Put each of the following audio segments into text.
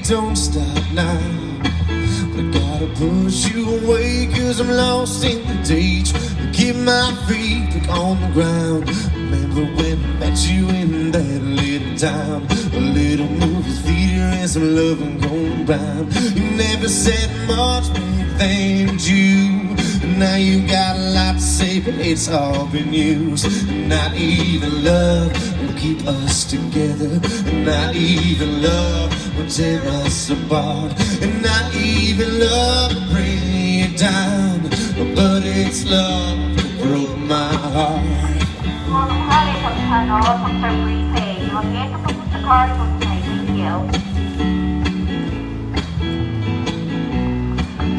don't stop now. But I gotta push you away, cause I'm lost in the days. Keep my feet back on the ground. Remember when I met you in that little town, a little movie theater and some loving going round. You never said much, but thanked you. Now you got a lot to say, but it's all been used. Not even love will keep us together. Not even love will tear us apart. And not even love will bring you down. But it's love that broke my heart.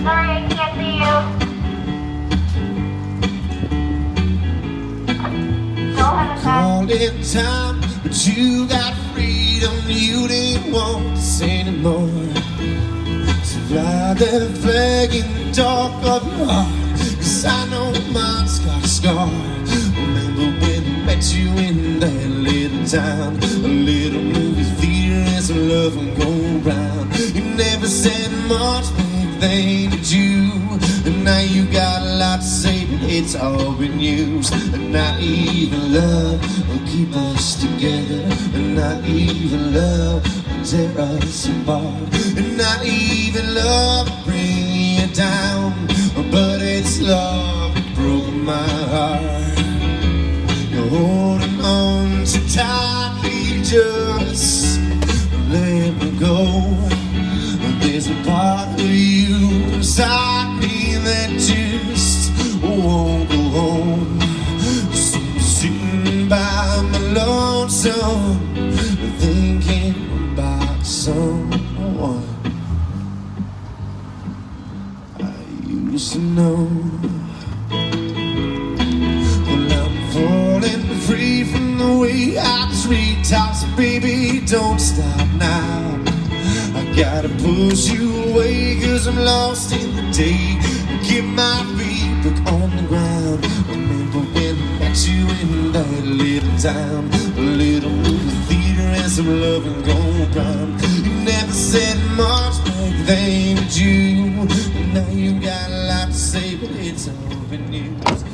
Sorry, I can't see you. Call it time, but you got freedom. You didn't want this anymore. So fly that flag in the dark of your heart, cause I know mine's got a scar. Remember when I met you in that little town, a little movie theater and some love and go round. You never said much, but they did you. And now you got a lot to say, but it's all been used. And not even love will keep us together. And not even love will tear us apart. And not even love will bring you down. But it's love that broke my heart. You're holding on too tightly, just let me go. There's a part of you inside me that just won't go home. So I'm sitting by my lonesome, thinking about someone I used to know. Well, I'm falling free from the way I treat toss, baby, don't stop now. I gotta push you away, cause I'm lost in the day. Keep my feet back on the ground. Remember when I met you in that little town, a little movie theater and some love and go round. You never said much, like they did you. Now you got a lot to say, but it's all been used.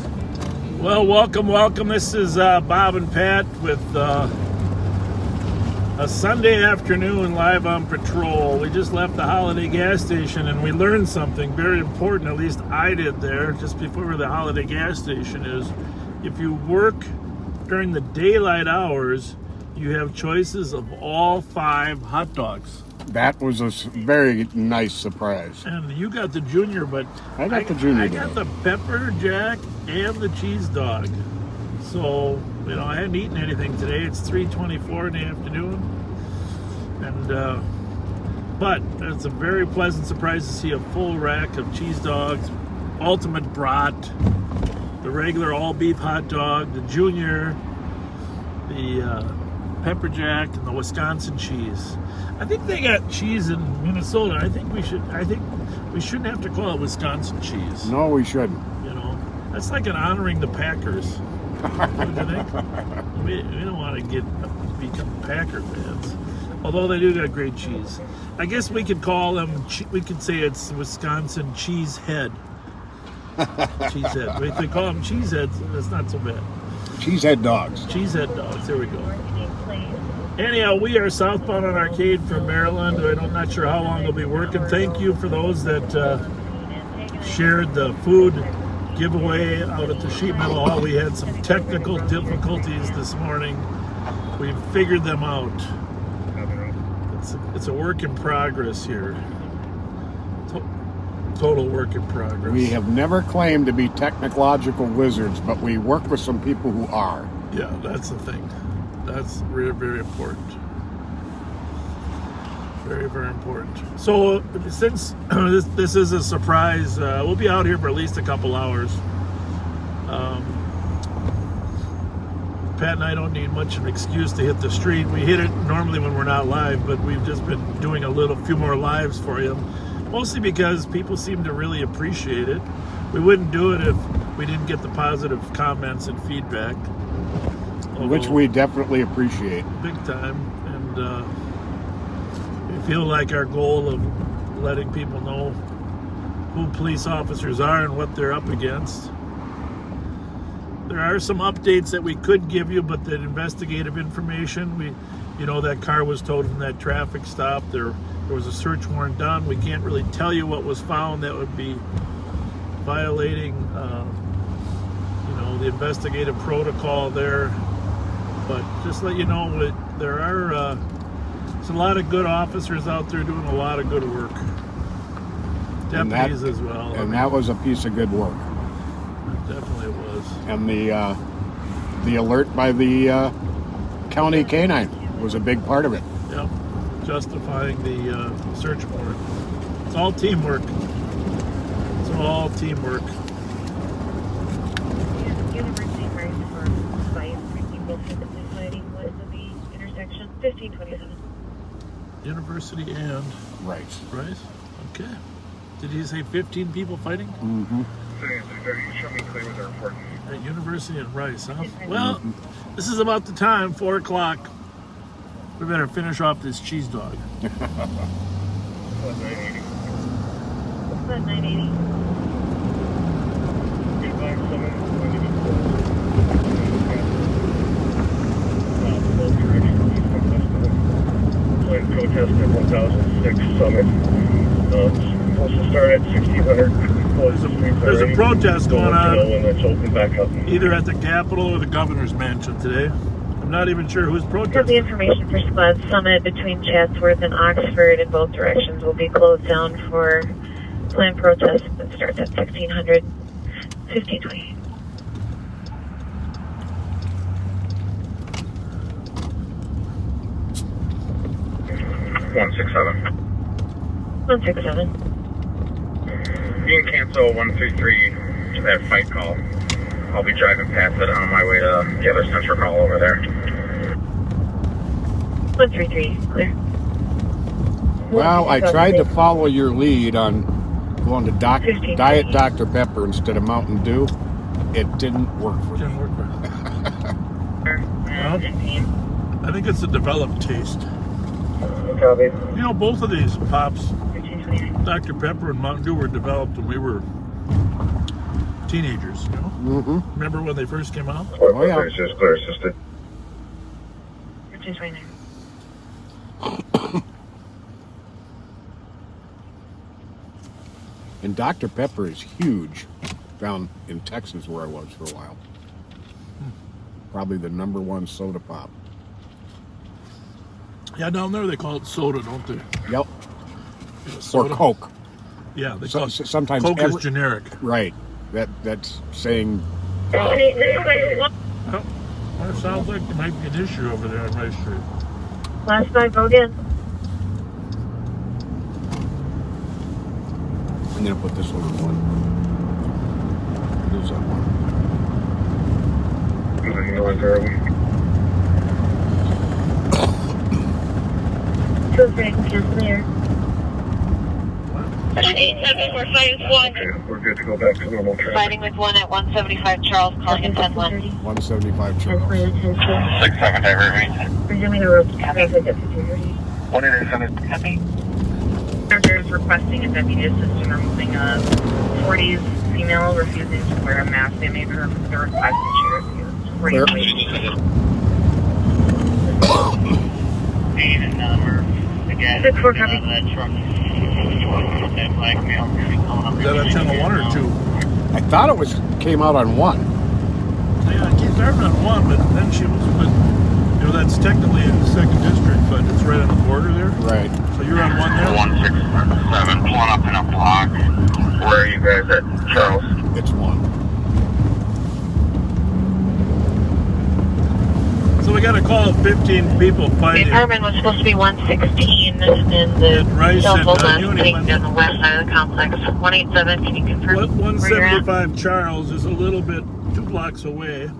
Well, welcome. This is Bob and Pat with a Sunday afternoon live on patrol. We just left the Holiday gas station and we learned something very important, at least I did there, just before the Holiday gas station, is if you work during the daylight hours, you have choices of all 5 hot dogs. That was a very nice surprise. And you got the junior, but I got the junior. I got the pepper jack and the cheese dog. So, I hadn't eaten anything today. It's 3:24 in the afternoon. And, but it's a very pleasant surprise to see a full rack of cheese dogs, ultimate brat, the regular all beef hot dog, the junior, the pepper jack, and the Wisconsin cheese. I think they got cheese in Minnesota. I think we shouldn't have to call it Wisconsin cheese. No, we shouldn't. That's like an honoring the Packers. Don't you think? We don't want to become Packer fans. Although they do got great cheese. I guess we could call them, we could say it's Wisconsin cheese head. Cheese head. If they call them cheese heads, that's not so bad. Cheesehead dogs. Cheesehead dogs, there we go. Anyhow, we are southbound on Arcade from Maryland. I'm not sure how long we'll be working. Thank you for those that shared the food giveaway out at the sheet metal hall. We had some technical difficulties this morning. We figured them out. It's a work in progress here. Total work in progress. We have never claimed to be technological wizards, but we work with some people who are. Yeah, that's the thing. That's very, very important. Very, very important. So, since this is a surprise, we'll be out here for at least a couple hours. Pat and I don't need much of an excuse to hit the street. We hit it normally when we're not live, but we've just been doing a few more lives for you. Mostly because people seem to really appreciate it. We wouldn't do it if we didn't get the positive comments and feedback. Which we definitely appreciate. Big time. And feel like our goal of letting people know who police officers are and what they're up against. There are some updates that we could give you, but that investigative information, that car was towed from that traffic stop. There was a search warrant done. We can't really tell you what was found. That would be violating, the investigative protocol there. But just let you know, there are there's a lot of good officers out there doing a lot of good work. Deputies as well. And that was a piece of good work. It definitely was. And the alert by the county canine was a big part of it. Yep, justifying the search warrant. It's all teamwork. It's all teamwork. University Rice for site, people physically fighting. What is the intersection? 1527. University and Right. Rice? Okay. Did he say 15 people fighting? Mm-hmm. Show me clear with the report. At University and Rice, huh? Well, this is about the time, 4 o'clock. We better finish off this cheese dog. 980. What's that 980? Protest at 1006 Summit. Supposed to start at 1600. There's a protest going on When it's open back up. either at the Capitol or the governor's mansion today. I'm not even sure who's Have the protesting. information for Squad Summit between Chatsworth and Oxford in both directions will be closed down for planned protest that starts at 1600, 1528. One 167. You can cancel 133 that fight call. I'll be driving past it on my way to the other central call over there. 133, clear. Well, I tried to follow your lead on going to Diet Dr. Pepper instead of Mountain Dew. It didn't work for me. Didn't work for Well, I think it's a developed taste. Copy. Both of these pops, Dr. Pepper and Mountain Dew, were developed when we were teenagers. Mm-hmm. Remember when they first came out? Oh, yeah. It's just clear assisted. Which is right there. And Dr. Pepper is huge down in Texas where I was for a while. Probably the #1 soda pop. Yeah, down there they call it soda, don't they? Yep. Yeah, Or soda. Coke. Yeah, they call it Sometimes Coke is generic. Right. That's saying Well, it sounds like there might be an issue over there on Rice Street. Last night, go again. I'm gonna put this one on one. It is on one. Clear. 18745 Okay, we're good to go back to normal traffic. Fighting with one at 175 Charles, calling at 10-1. 175 Charles. 67 diverting. Resuming the road traffic at 1530. 1800. Copy. Is requesting a deputy assist in removing a 40s female refusing to wear a mask. They made her the request and she refused. Clear. Name and number. Again, 6-4, copy. that truck. That black male. Is that a channel 1 or 2? I thought it came out on 1. Yeah, it keeps starting on 1, but then she was, that's technically in the 2nd district, but it's right on the border there. Right. So you're on 1 there? 167, pulling up in a block. Where are you guys at, Charles? It's 1. So we got a call of 15 people The fighting. apartment was supposed to be 116 and the At Rice cell and, phone line Union sitting went- on the west side of the complex. 187, can you confirm where you're at? 175 Charles is a little bit 2 blocks away.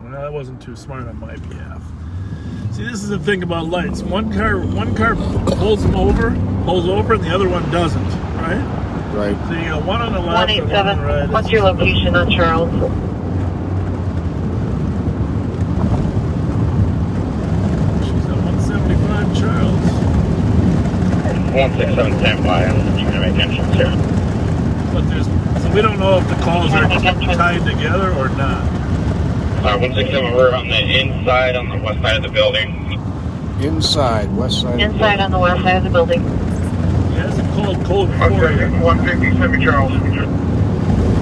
Well, that wasn't too smart on my behalf. See, this is the thing about lights. One car pulls over, and the other one doesn't, right? Right. So you got one on the left and one on the 187, right. what's your location on Charles? She's at 175 Charles. 167 standby. I'm trying to make entrance here. But so we don't know if the calls are tied together or not. 167, we're on the inside, on the west side of the building. Inside, west side. Inside on the west side of the building. Yeah, it's a code 4 here. 150, Semi Charles.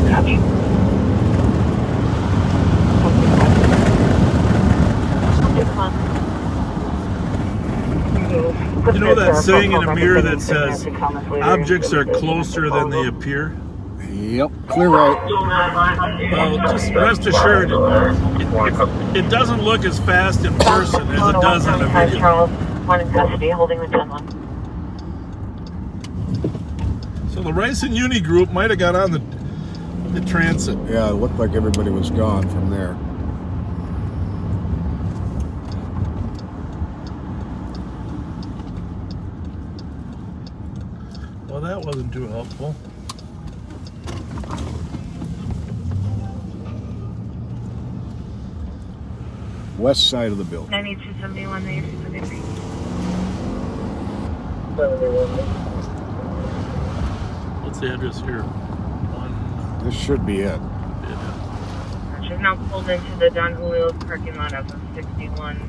Copy. You know that saying in a mirror that says objects are closer than they appear? Yep, clear right. Well, just rest assured, it doesn't look as fast in person as it does on a video. Charles, one in custody, holding the 10-1. So the Rice and Uni group might have got on the transit. Yeah, it looked like everybody was gone from there. Well, that wasn't too helpful. West side of the building. 9271, 9273. What's the address here? This should be it. Yeah. She's now pulled into the Don Julio's parking lot of 61.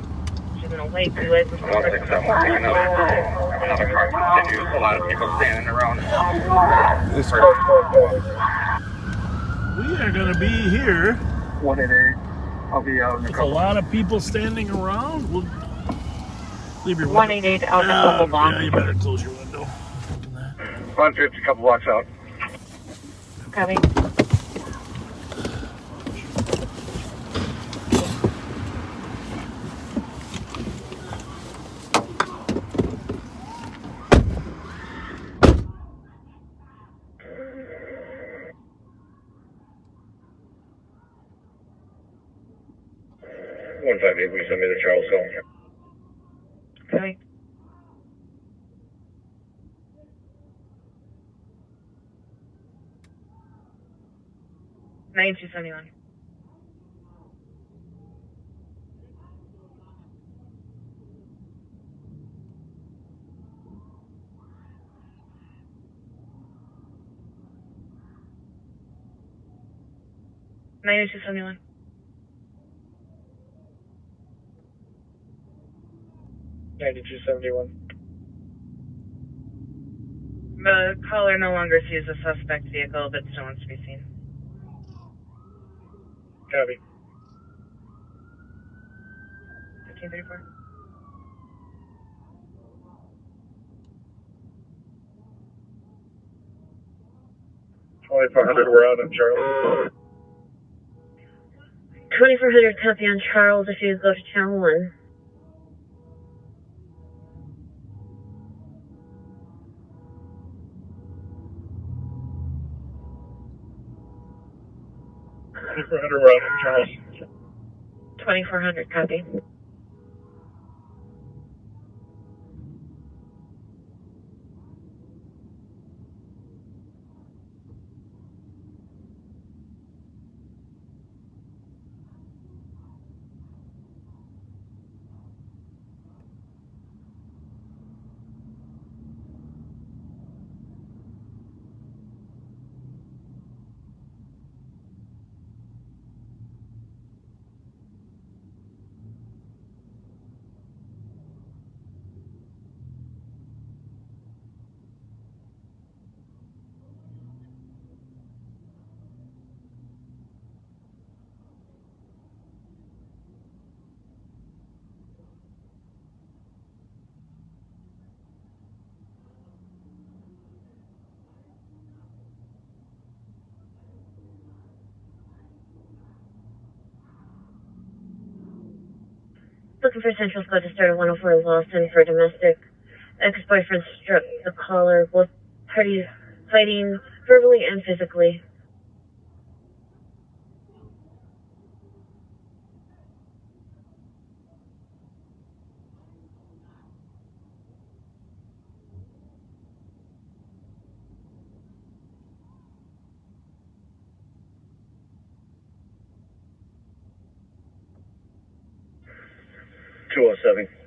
She's going to wait to it. 167, another car continues. A lot of people standing around. This, We are going to be here. 188. I'll be out in a With a couple. lot of people standing around. We'll leave your window. 188 out in a couple blocks. Yeah, you better close your window. 150, a couple blocks out. Copy. Will you send me the Charles Hill? Copy. Nine 271. Nine 271. The caller no longer sees a suspect vehicle, but still wants to be seen. Copy. 1534. 2400, we're out on Charles. 2400 copy on Charles if you go to channel 1. We're out on Charles. 2400 copy. Looking for Central Squad to start at 104 Lawson for domestic. Ex-boyfriend struck the caller, both parties fighting verbally and physically.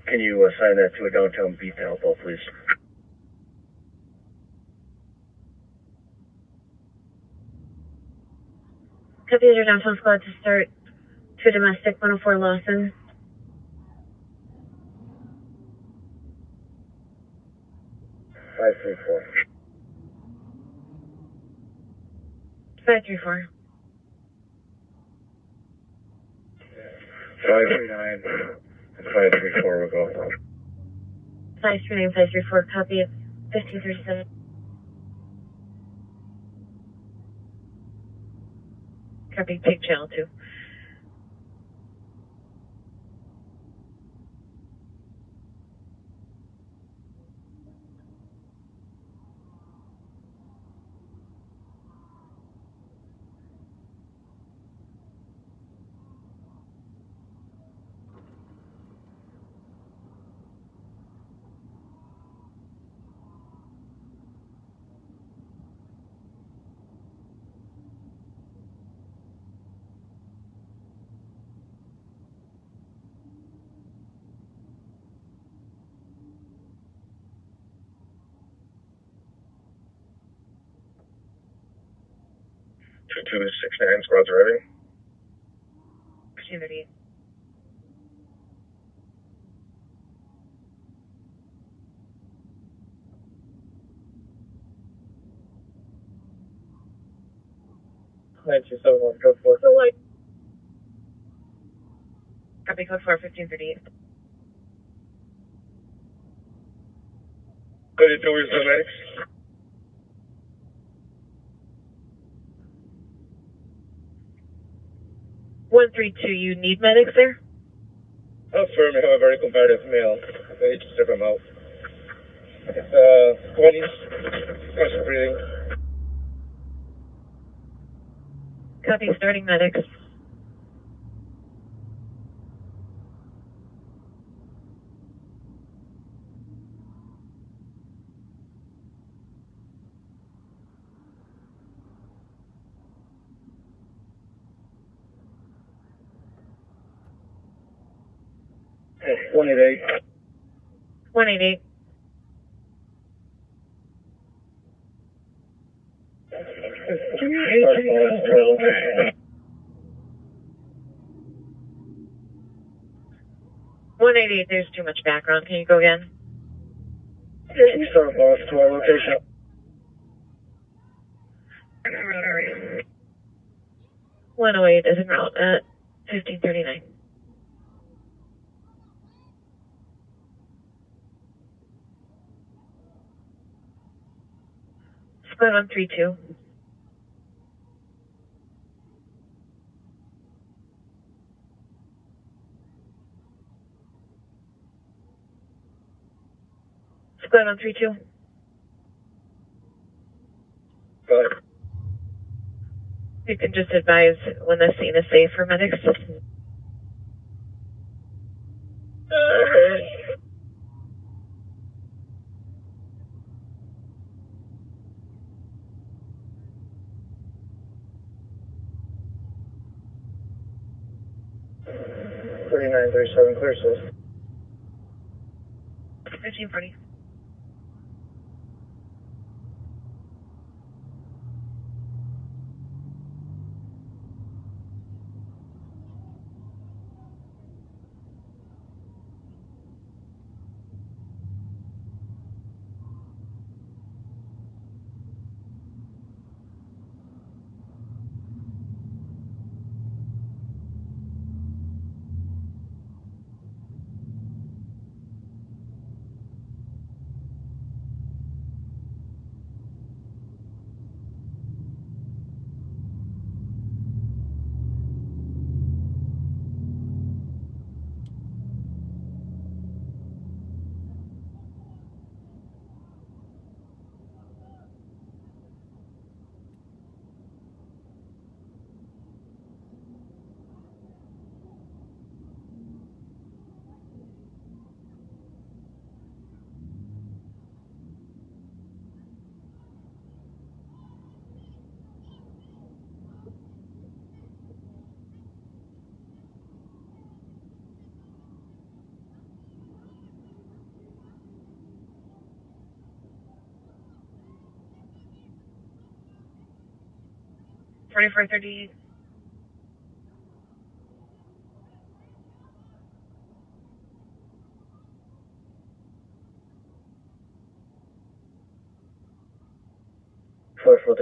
Can you assign that to a downtown beat to help out, please? Copy under downtown squad to start to domestic 104 Lawson. Five three four. 534. 539 and 534 will go. 539, 534, copy of 1537. Copy, take channel 2. Two 269 squads ready. 1538. Code 4. Copy code 4, 1538. 32 is the next. One 132, you need medics there? Affirm, you have a very combative male. Okay, just step him out. It's 20s. Constant breathing. Copy, starting medics. Hey, 188. 188. Give me 18. 188, there's too much background. Can you go again? We start boss to our location. 108 is en route at 1539. Squad 132. Squad 132. Go ahead. You can just advise when the scene is safe for medics. $39, 37, clear sis. 1540. $44.30. 4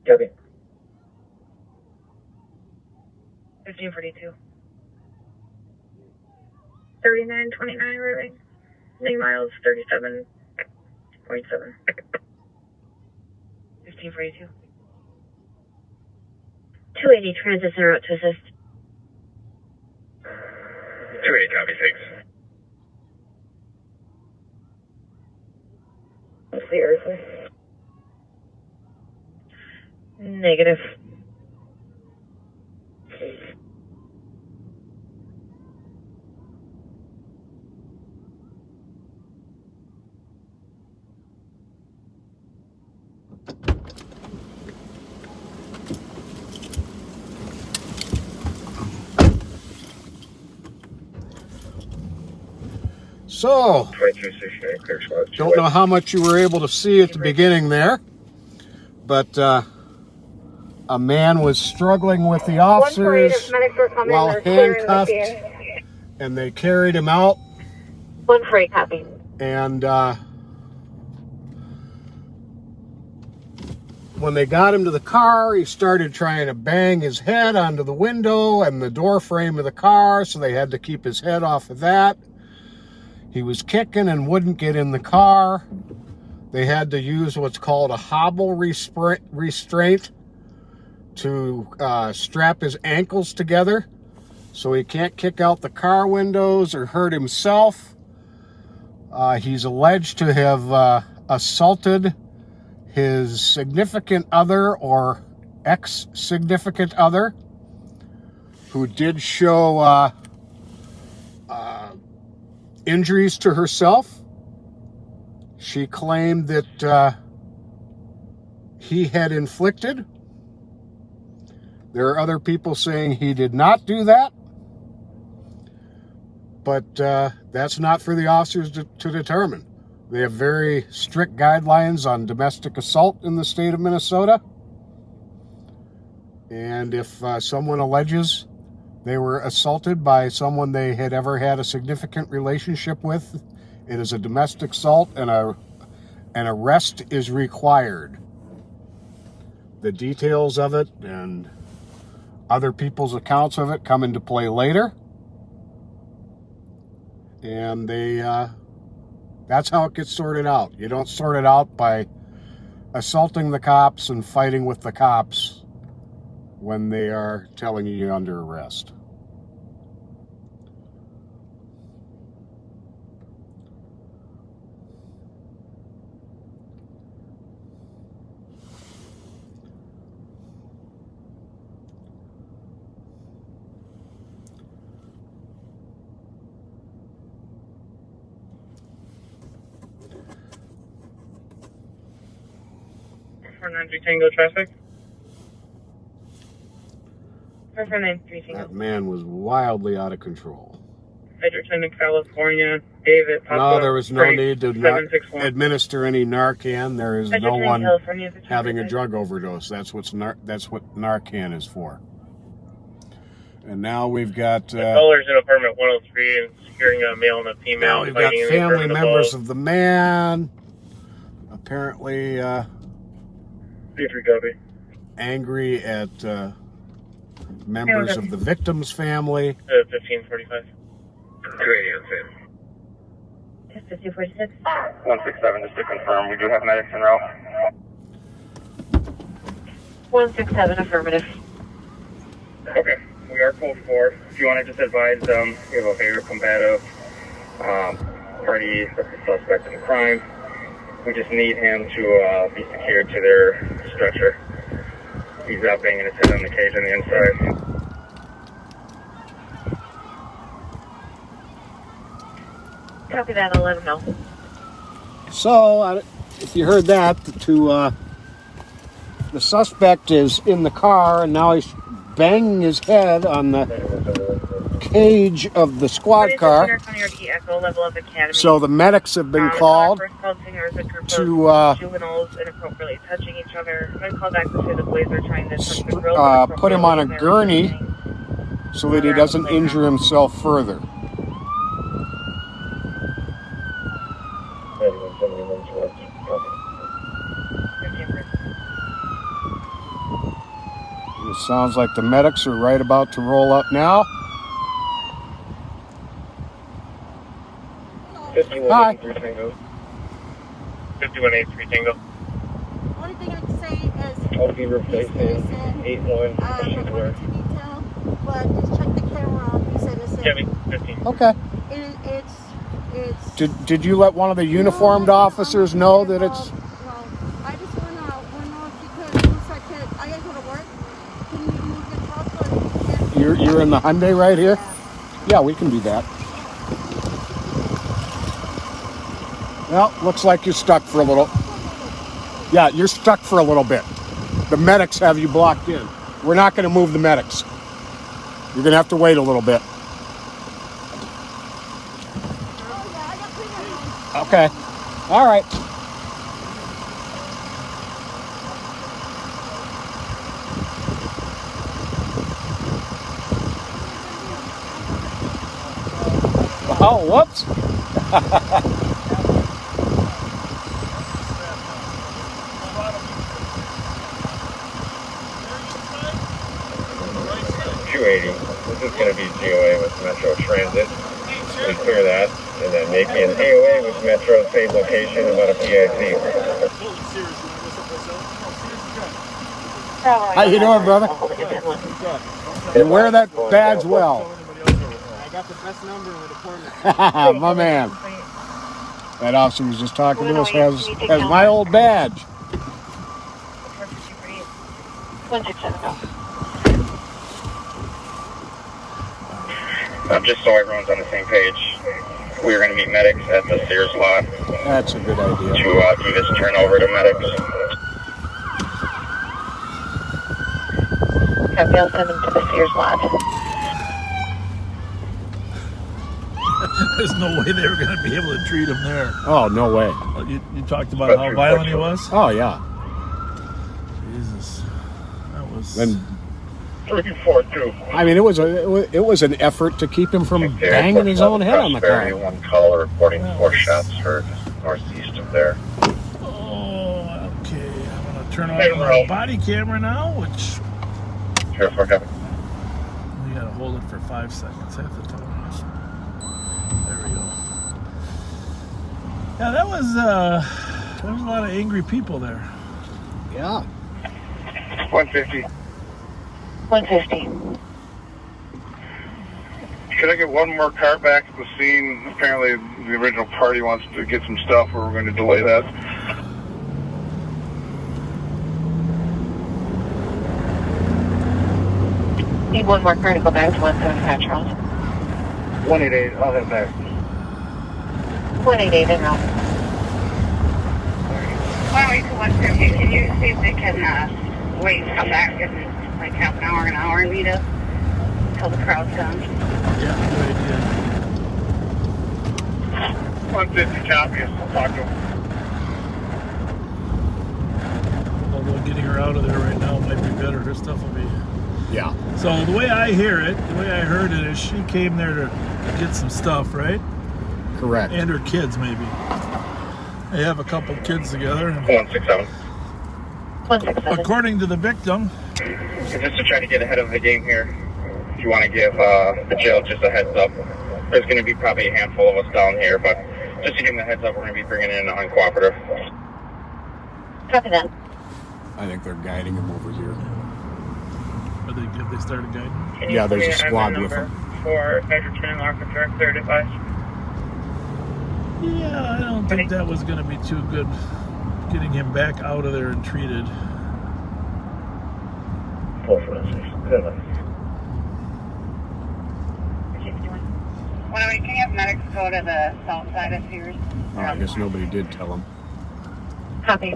Copy. 1542. 3929 routing. 9 miles, 37.7. 1542. 280 transit center out to assist. 280, copy, 6. Mostly earthly. Negative. So, 2268, clear squad. don't know how much you were able to see at the beginning there, but a man was struggling with the officers while handcuffed, and they carried him out. 1 copy. And when they got him to the car, he started trying to bang his head onto the window and the door frame of the car, so they had to keep his head off of that. He was kicking and wouldn't get in the car. They had to use what's called a hobble restraint to strap his ankles together so he can't kick out the car windows or hurt himself. He's alleged to have assaulted his significant other or ex-significant other, who did show injuries to herself. She claimed that he had inflicted. There are other people saying he did not do that, but that's not for the officers to determine. They have very strict guidelines on domestic assault in the state of Minnesota, and if someone alleges they were assaulted by someone they had ever had a significant relationship with, it is a domestic assault, and an arrest is required. The details of it and other people's accounts of it come into play later, and that's how it gets sorted out. You don't sort it out by assaulting the cops and fighting with the cops when they are telling you you're under arrest. For 93 Tango traffic. 493 Tango. That man was wildly out of control. Edgerton in California. David, Papa. No, there was no Frank, need to 761. administer any Narcan. There is no Edgerton, one California, the having a 200. drug overdose. That's what Narcan is for. And now we've got Callers in apartment 103 and securing a male and a female. now we've got fighting in the family apartment members above. of the man apparently 33 copy. angry at members of the victim's family. 1545. 280 on scene. 5246. 167, just to confirm, we do have medics en route. 167, affirmative. Okay, we are code 4. If you want to just advise them, we have a very combative party that's a suspect in the crime. We just need him to be secured to their stretcher. He's out banging his head on the cage on the inside. Copy that, I'll let him know. So, if you heard that, the suspect is in the car, and now he's banging his head on the cage of the squad car. So the medics have been called to juveniles inappropriately touching each other. Then call back to say the boys are trying to touch the grill. Put him on a gurney so that he doesn't injure himself further. Sounds like the medics are right about to roll up now. 5183 Tango. 5183 Tango. Only thing I can say is I'll be replacing 81 according to detail, but just check the camera on. He said it's Kevin, 15. Okay. It's Did you let one of the uniformed officers know that it's... Well, I just want to know if you could, once I gotta go to work, can you move the truck or you can't? You're in the Hyundai right here? Yeah, we can do that. Well, looks like you're stuck for a little. Yeah, you're stuck for a little bit. The medics have you blocked in. We're not going to move the medics. You're going to have to wait a little bit. Okay. All right. Oh, whoops. 280. This is going to be GOA with Metro Transit. We clear that, and then make me an AOA with Metro, same location, about a PIC. How you doing, brother? And wear that badge well. I got the best number in the department. My man. That officer was just talking to us, has my old badge. 1670. Just so everyone's on the same page, we're going to meet medics at the Sears lot That's a good idea. to do this turnover to medics. Copy, I'll send them to the Sears lot. There's no way they were going to be able to treat him there. Oh, no way. You talked about how violent he was? Oh, yeah. Jesus. That was... And 342. I mean, it was an effort to keep him from banging his own head on the car. One caller reporting 4 shots heard northeast of there. Oh, okay. I'm going to turn off my body camera now, which... Here, for Kevin. We got to hold it for 5 seconds at the time. There we go. Yeah, there was a lot of angry people there. Yeah. 150. 150. Could I get one more car back to the scene? Apparently the original party wants to get some stuff, or we're going to delay that. Need one more car to go back to 175 Charles. 188, I'll head back. 188 en route. Why don't we to 150? Can you see if they can wait and come back in like half an hour, and meet us till the crowd's done? Yeah, good idea. 150 copy. I'll talk to him. Although getting her out of there right now might be better. Her stuff will be... Yeah. So the way I hear it, the way I heard it is she came there to get some stuff, right? Correct. And her kids, maybe. They have a couple kids together. 167. 167. According to the victim, Just to try to get ahead of the game here, if you want to give the jail just a heads up, there's going to be probably a handful of us down here, but just to give them a heads up, we're going to be bringing in a uncooperative. Copy that. I think they're guiding him over here. have they started guiding? Yeah, there's a squad with them. For Edgerton, Arkansas, 35. Yeah, I don't think that was going to be too good, getting him back out of there and treated. Pull for instance. Good enough. Why don't we, can you have medics go to the south side of Sears? Oh, I guess nobody did tell him. Copy.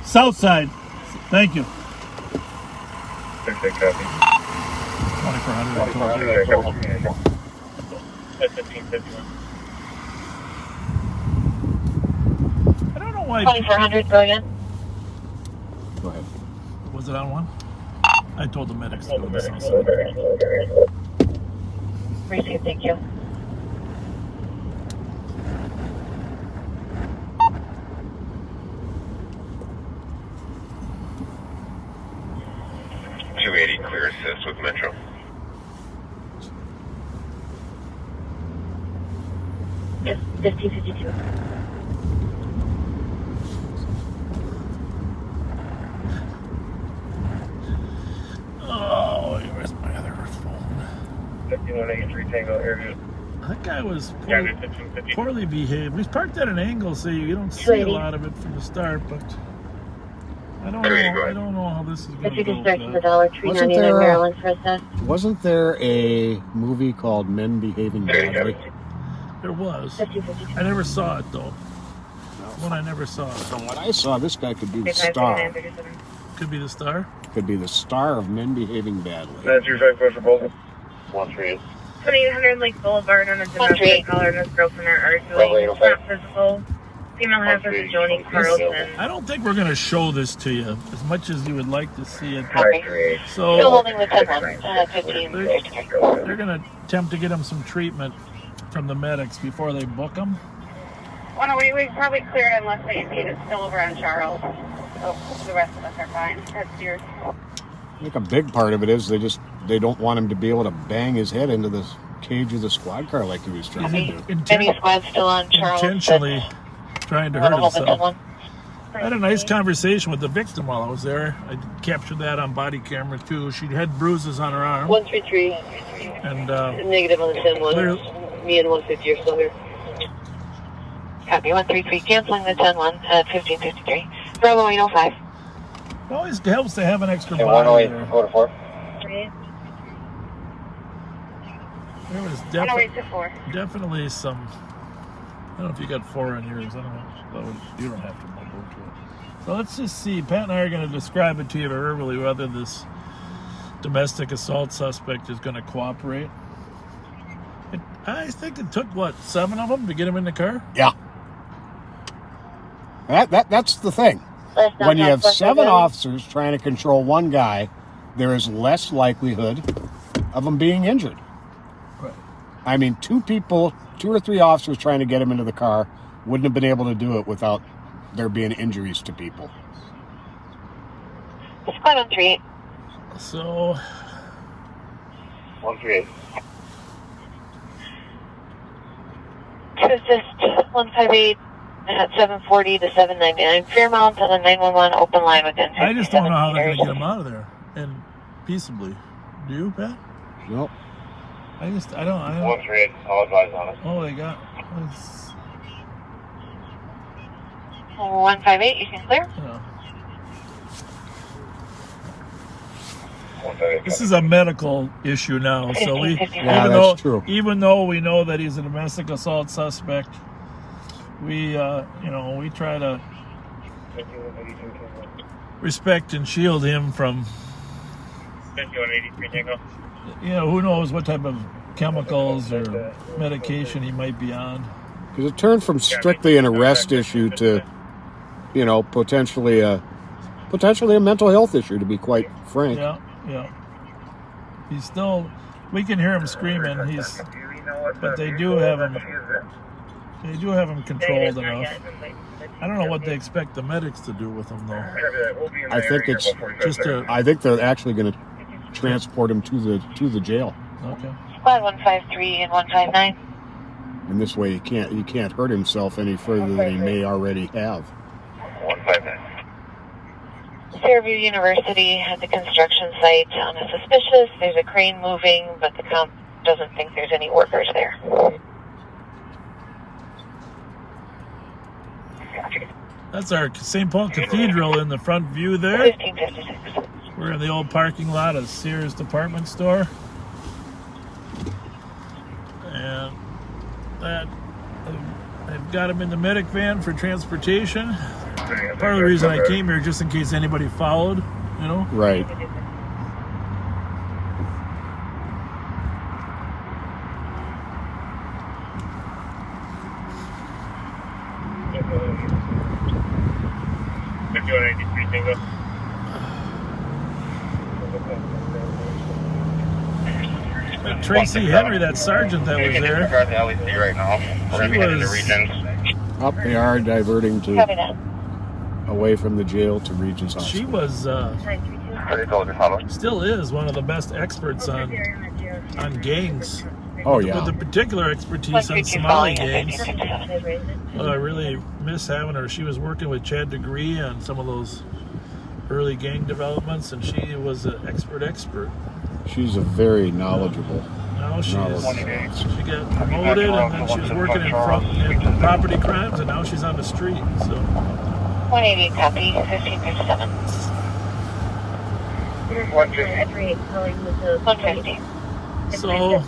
South side. Thank you. 6 copy. 2400. I told you. 1551. I don't know why. 2400, brilliant. Go ahead. Was it on one? I told the medics to go to the south side. Received, thank you. assist with Metro. Yes, 1552. Oh, where's my other phone? 5183 Tango area. That guy was poorly behaved. We parked at an angle so you don't see a lot of it from the start, but I don't know how this is going to If you go. can start to the Dollar Tree, 99 Maryland for a sec. Wasn't there a movie called Men Behaving Badly? There was. I never saw it though. One I never saw. From what I saw, this guy could be the star. Could be the star. Could be the star of Men Behaving Badly. That's your 5 for both. 138. 2800 Lake Boulevard on a domestic caller and his girlfriend are arguing. It's not physical. Female half is Joni Carlson. I don't think we're going to show this to you as much as you would like to see it. Still So holding the 10-1, 15. they're going to attempt to get him some treatment from the medics before they book him. Well, no, we probably cleared unless they see it's still over on Charles. So the rest of us are fine. That's yours. I think a big part of it is they don't want him to be able to bang his head into the cage of the squad car like he was trying to do. Any squad still on Charles? Intentionally trying to hurt himself. I had a nice conversation with the victim while I was there. I captured that on body camera too. She had bruises on her arm. 133. And Negative on the 10-1. Me and 150 are still here. Copy 133. Canceling the 10-1 at 1553. Bravo 805. It always helps to have an extra body there. 4. There was 108-4. definitely some. I don't know if you got 4 on yours. I don't know. You don't have to go to it. So let's just see. Pat and I are going to describe it to you verbally whether this domestic assault suspect is going to cooperate. I think it took, 7 of them to get him in the car? Yeah. That's the thing. When you have 7 officers trying to control one guy, there is less likelihood of him being injured. Right. I mean, 2 or 3 officers trying to get him into the car wouldn't have been able to do it without there being injuries to people. Squad on 38. So 138. To assist 158 at 740 to 799. Fairmount on the 911 open line within 57 I just don't know how they're going to meters. get him out of there and peaceably. Do you, Pat? Nope. I don't. 138. I'll advise on it. Oh, they got. 158, you can clear. This is a medical issue now, so we that's true. Even though we know that he's a domestic assault suspect, we we try to respect and shield him from 5183 Tango. who knows what type of chemicals or medication he might be on. Because it turned from strictly an arrest issue to, potentially a mental health issue, to be quite frank. Yeah. He's still. We can hear him screaming. But they do have him. They do have him controlled enough. I don't know what they expect the medics to do with him, though. I think it's I think they're actually going to transport him to the jail. Okay. Squad 153 and 159. And this way, he can't hurt himself any further than he may already have. 159. Fairview University at the construction site on a suspicious. There's a crane moving, but the comp doesn't think there's any workers there. That's our St. Paul Cathedral in the front view there. 1556. We're in the old parking lot of Sears department store. And I've got him in the medic van for transportation. Part of the reason I came here, just in case anybody followed, Right. Tracy Henry, that sergeant that was there, right now. We're she going to was Regents. Up they are diverting Copy that. away from the jail to Regent's she Hospital. was still is one of the best experts on gangs. Oh, yeah. With a particular expertise on Somali gangs. I really miss having her. She was working with Chad Degree on some of those early gang developments, and she was an expert. She's a very knowledgeable. Now she got promoted, and then she was working in property crimes, and now she's on the street. So 180 copy, 1537. 150. So,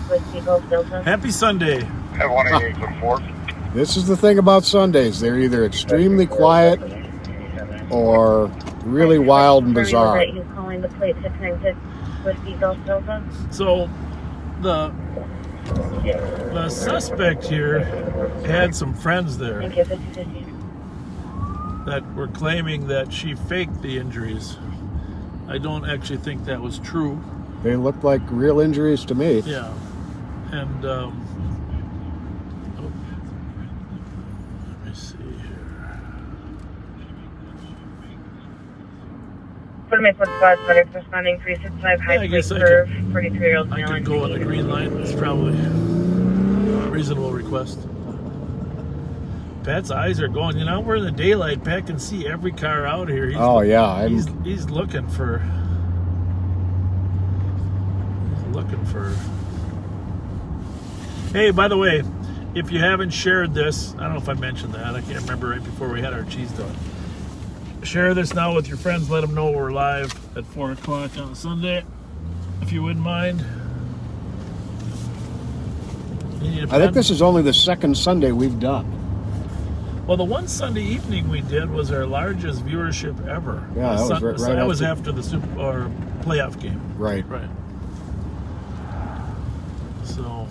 happy Sunday. Have 188 for 4. This is the thing about Sundays. They're either extremely quiet or really wild and bizarre. So, the suspect here had some friends there that were claiming that she faked the injuries. I don't actually think that was true. They look like real injuries to me. Yeah. And, let me see here. Responding 365 High Street Curve, 43-year-old I could go on the green line. It's probably a reasonable request. Pat's eyes are going. You know, we're in the daylight. Pat can see every car out here. He's looking for. Hey, by the way, if you haven't shared this, I don't know if I mentioned that. I can't remember right before we had our cheese dog. Share this now with your friends. Let them know we're live at 4 o'clock on Sunday, if you wouldn't mind. I think this is only the second Sunday we've done. Well, the one Sunday evening we did was our largest viewership ever. Yeah, that was after the Super or playoff game. Right. So,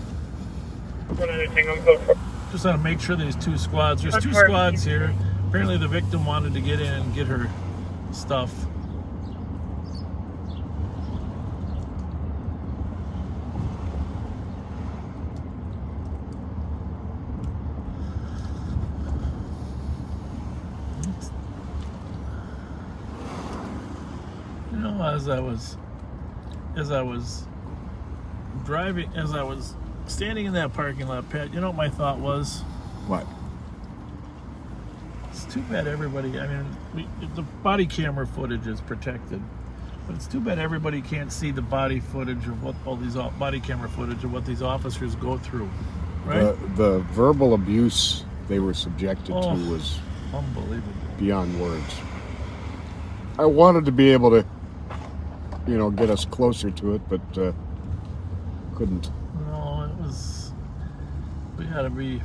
just want to make sure there's 2 squads. There's 2 squads here. Apparently, the victim wanted to get in and get her stuff. You know, as I was driving, as I was standing in that parking lot, Pat, you know what my thought was? What? It's too bad everybody, I mean, the body camera footage is protected, but it's too bad everybody can't see the body footage of what all these body camera footage of what these officers go through, right? The verbal abuse they were subjected to was unbelievable, beyond words. I wanted to be able to, get us closer to it, but couldn't. No, it was. We had to be.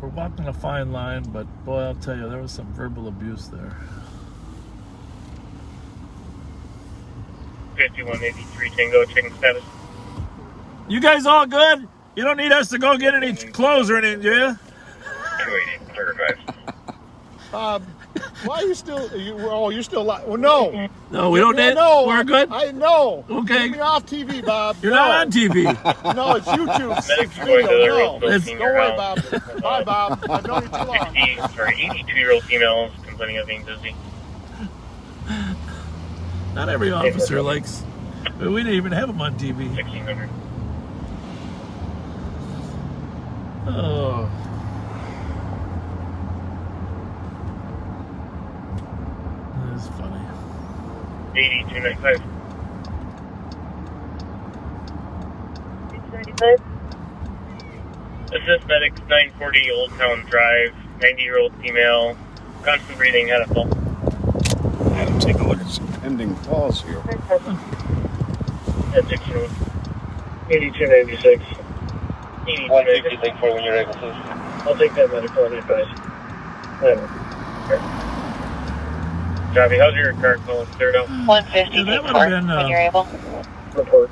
We're walking a fine line, but boy, I'll tell you, there was some verbal abuse there. 5183 Tango, checking status. You guys all good? You don't need us to go get any clothes or anything, do you? 280, clear drive. Why are you still? You're still alive. Well, no. No, we don't need. No, we're good. I know. Okay. Get me off TV, Bob. You're not on TV. No, it's YouTube. Medics going to the road. Don't worry, Bob. Bye, Bob. I've known you too long. 82-year-old females complaining of being dizzy. Not every officer likes. We didn't even have them on TV. 1600. Oh. That's funny. 8295. 295. Assist medics 940 Old Town Drive. 90-year-old female. Constant breathing, had a fall. I had to take a look at some pending falls here. At 1601. 8296. 150, take 4 when you're able to. I'll take that medical on advice. Javi, how's your car calling? Cleared out? 150, Yeah, that take would 4 have been, when you're able. Report.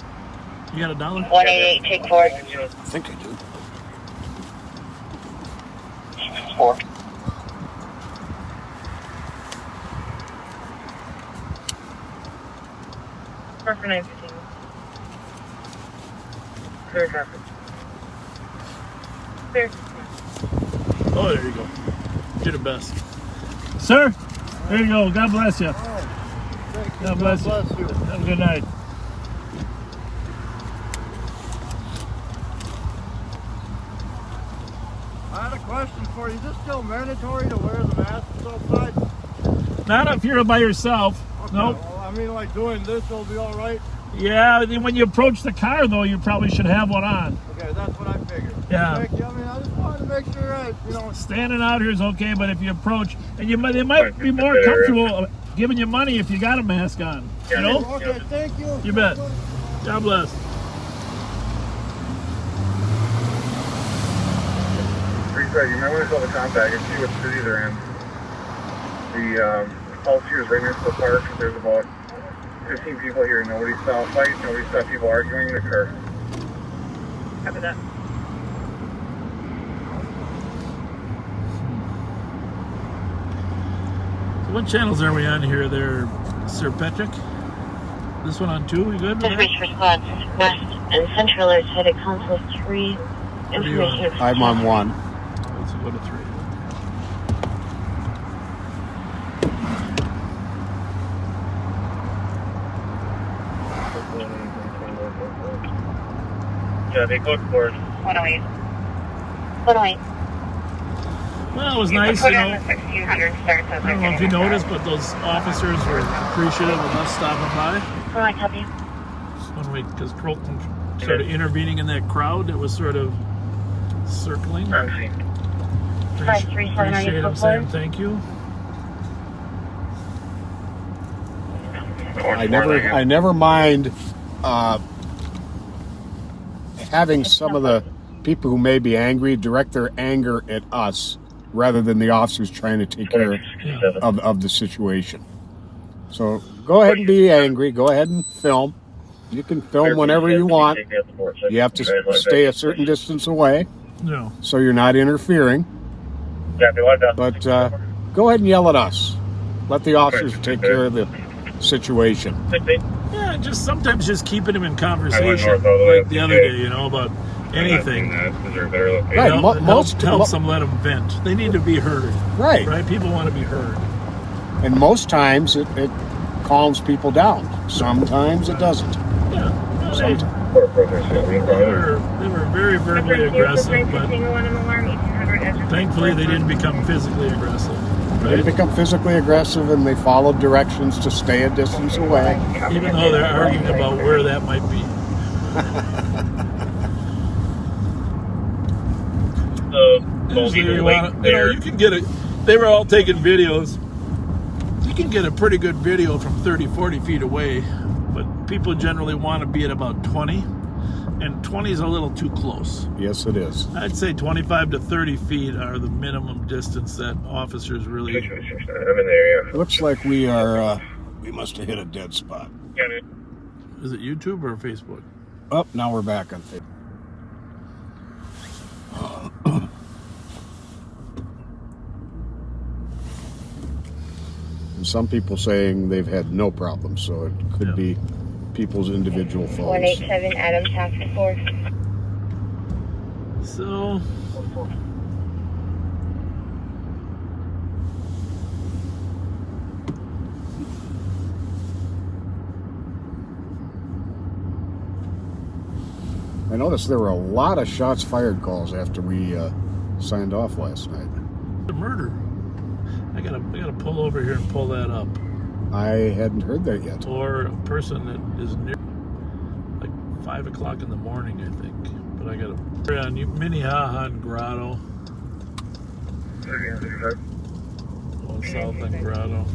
You got $1? 188, take 4. I think I do. 4. For 915. Clear traffic. Clear. Oh, there you go. You're the best. Sir, there you go. God bless you. God bless you. Have a good night. I had a question for you. Is it still mandatory to wear the mask outside? Not if you're by yourself. Okay, Nope. well, I mean, like doing this will be all right. Yeah, when you approach the car, though, you probably should have one on. Okay, that's what I figured. Yeah. Thank you. I mean, I just wanted to make sure I, Standing out here is okay, but if you approach, and they might be more comfortable giving you money if you got a mask on. You know? Okay, thank you. You bet. God bless. You might want to call the contact and see what city they're in. The pulse here is right next to the park. There's about 15 people here. Nobody saw a fight. Nobody saw people arguing in the car. Copy that. So what channels are we on here there, Sir Patrick? This one on 2? We good? Dispatch for squads west and central are headed Council 3. Information. I'm on 1. Let's go to 3. Yeah, they code for it. 108. 108. Well, it was You nice, put you in know. the 1600 starts as I don't know if you noticed, but those officers were appreciative of us stopping by. 108, copy. Because Colton started intervening in that crowd that was sort of circling. Ramsey. 537, are you Appreciate him code saying for? thank you. I never mind having some of the people who may be angry direct their anger at us rather than the officers trying to take care of the situation. So go ahead and be angry. Go ahead and film. You can film whenever you want. You have to stay a certain distance away No. so you're not interfering. But go ahead and yell at us. Let the officers take care of the situation. Yeah, just sometimes just keeping them in conversation, north all the way like up the to other Jay. day, you know, about anything. Right, Helps them let them vent. They need to be heard. Right. Right? People want to be heard. And most times it calms people down. Sometimes it doesn't. Yeah. Sometimes. They were very verbally aggressive, but thankfully they didn't become physically aggressive. They Right? become physically aggressive and they follow directions to stay a distance away. Even though they're arguing about where that might be. Usually you can get it. They were all taking videos. You can get a pretty good video from 30, 40 feet away, but people generally want to be at about 20, and 20 is a little too close. Yes, it is. I'd say 25 to 30 feet are the minimum distance that officers really... I'm in the area. Looks like we are, we must have hit a dead spot. Is it YouTube or Facebook? Oh, now we're back on Facebook. And some people saying they've had no problems, so it could be people's individual phones. 187 Adam Task Force. So... I noticed there were a lot of shots fired calls after we signed off last night. The murder. I gotta pull over here and pull that up. I hadn't heard that yet. Or a person that is near, like 5 o'clock in the morning, I think. But I gotta put on Minnehaha and Grotto. Going south on Grotto.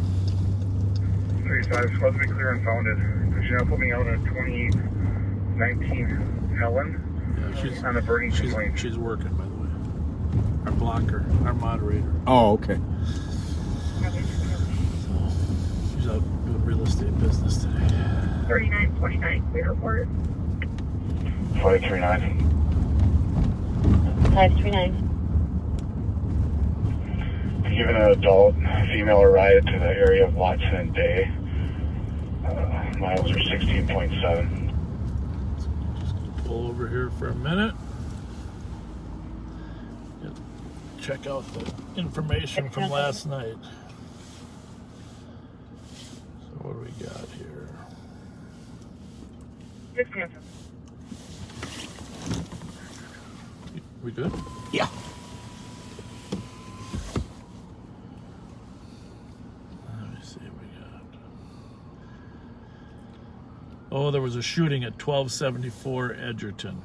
35, supposed to be clear and founded. She's now put me out on 2019 Helen. Yeah, she's on the burning complaint. She's working, by the way. Our blocker, our moderator. Oh, okay. She's out doing real estate business today. 3949, clear report. 539. 539. Given an adult female a ride to the area of Watson and Bay. Miles are 16.7. Pull over here for a minute. Check out the information from last night. So what do we got? 6 cancel. We good? Yeah. Let me see what we got. Oh, there was a shooting at 1274 Edgerton.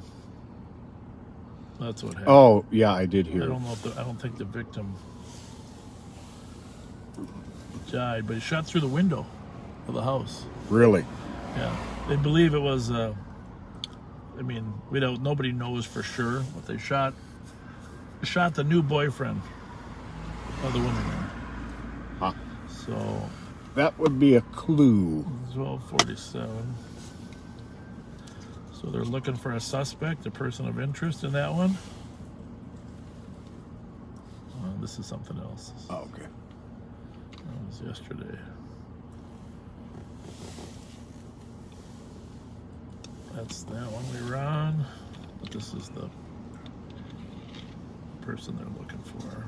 That's what happened. Oh, yeah, I did hear. I don't know if I don't think the victim died, but he shot through the window of the house. Really? Yeah, they believe it was. I mean, we don't. Nobody knows for sure, but they shot the new boyfriend of the woman there. Huh. So That would be a clue. 1247. So they're looking for a suspect, a person of interest in that one. This is something else. Oh, okay. That was yesterday. That's that one we were on. But this is the person they're looking for.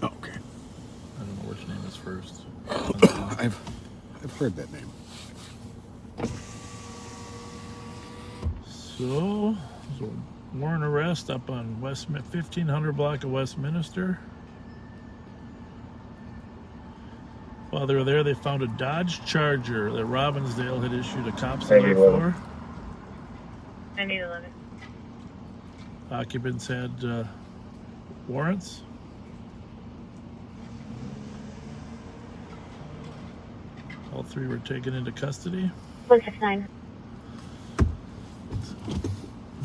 Okay. I don't know which name is first. I've heard that name. So, there's a warrant arrest up on 1500 block of Westminster. While they were there, they found a Dodge Charger that Robbinsdale had issued a cop sign for. I need 11. Occupants had warrants. All three were taken into custody. 169.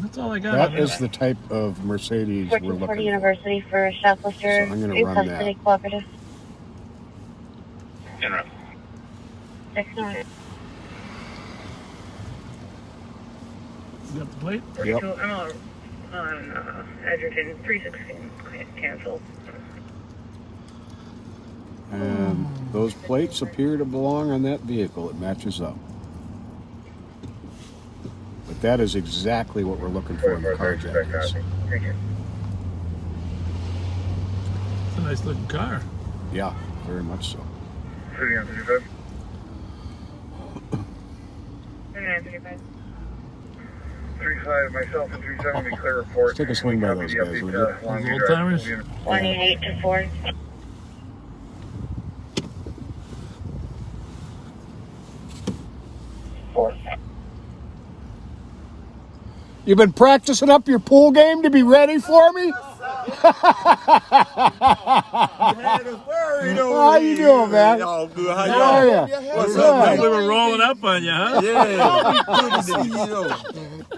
That's all I got. That is the type of Mercedes we're looking 1440 for. University for shoplifter. So I'm gonna in run custody, that. cooperative. Interrupt. 69. You got the plate? Yep. I'm on Edgerton 316 cancel. And those plates appear to belong on that vehicle. It matches up. But that is exactly what we're looking for in the carjackings. Thank you. It's a nice looking car. Yeah, very much so. 3935. 3935. 35, myself and 37 be clear report. Let's take a swing by those guys, will you? Those old timers? 188 to 4. You've been practicing up your pool game to be ready for me? How you doing, man? All good. How How are you? you? What's Good. up, We were rolling up on you, huh? Yeah. Good to see you.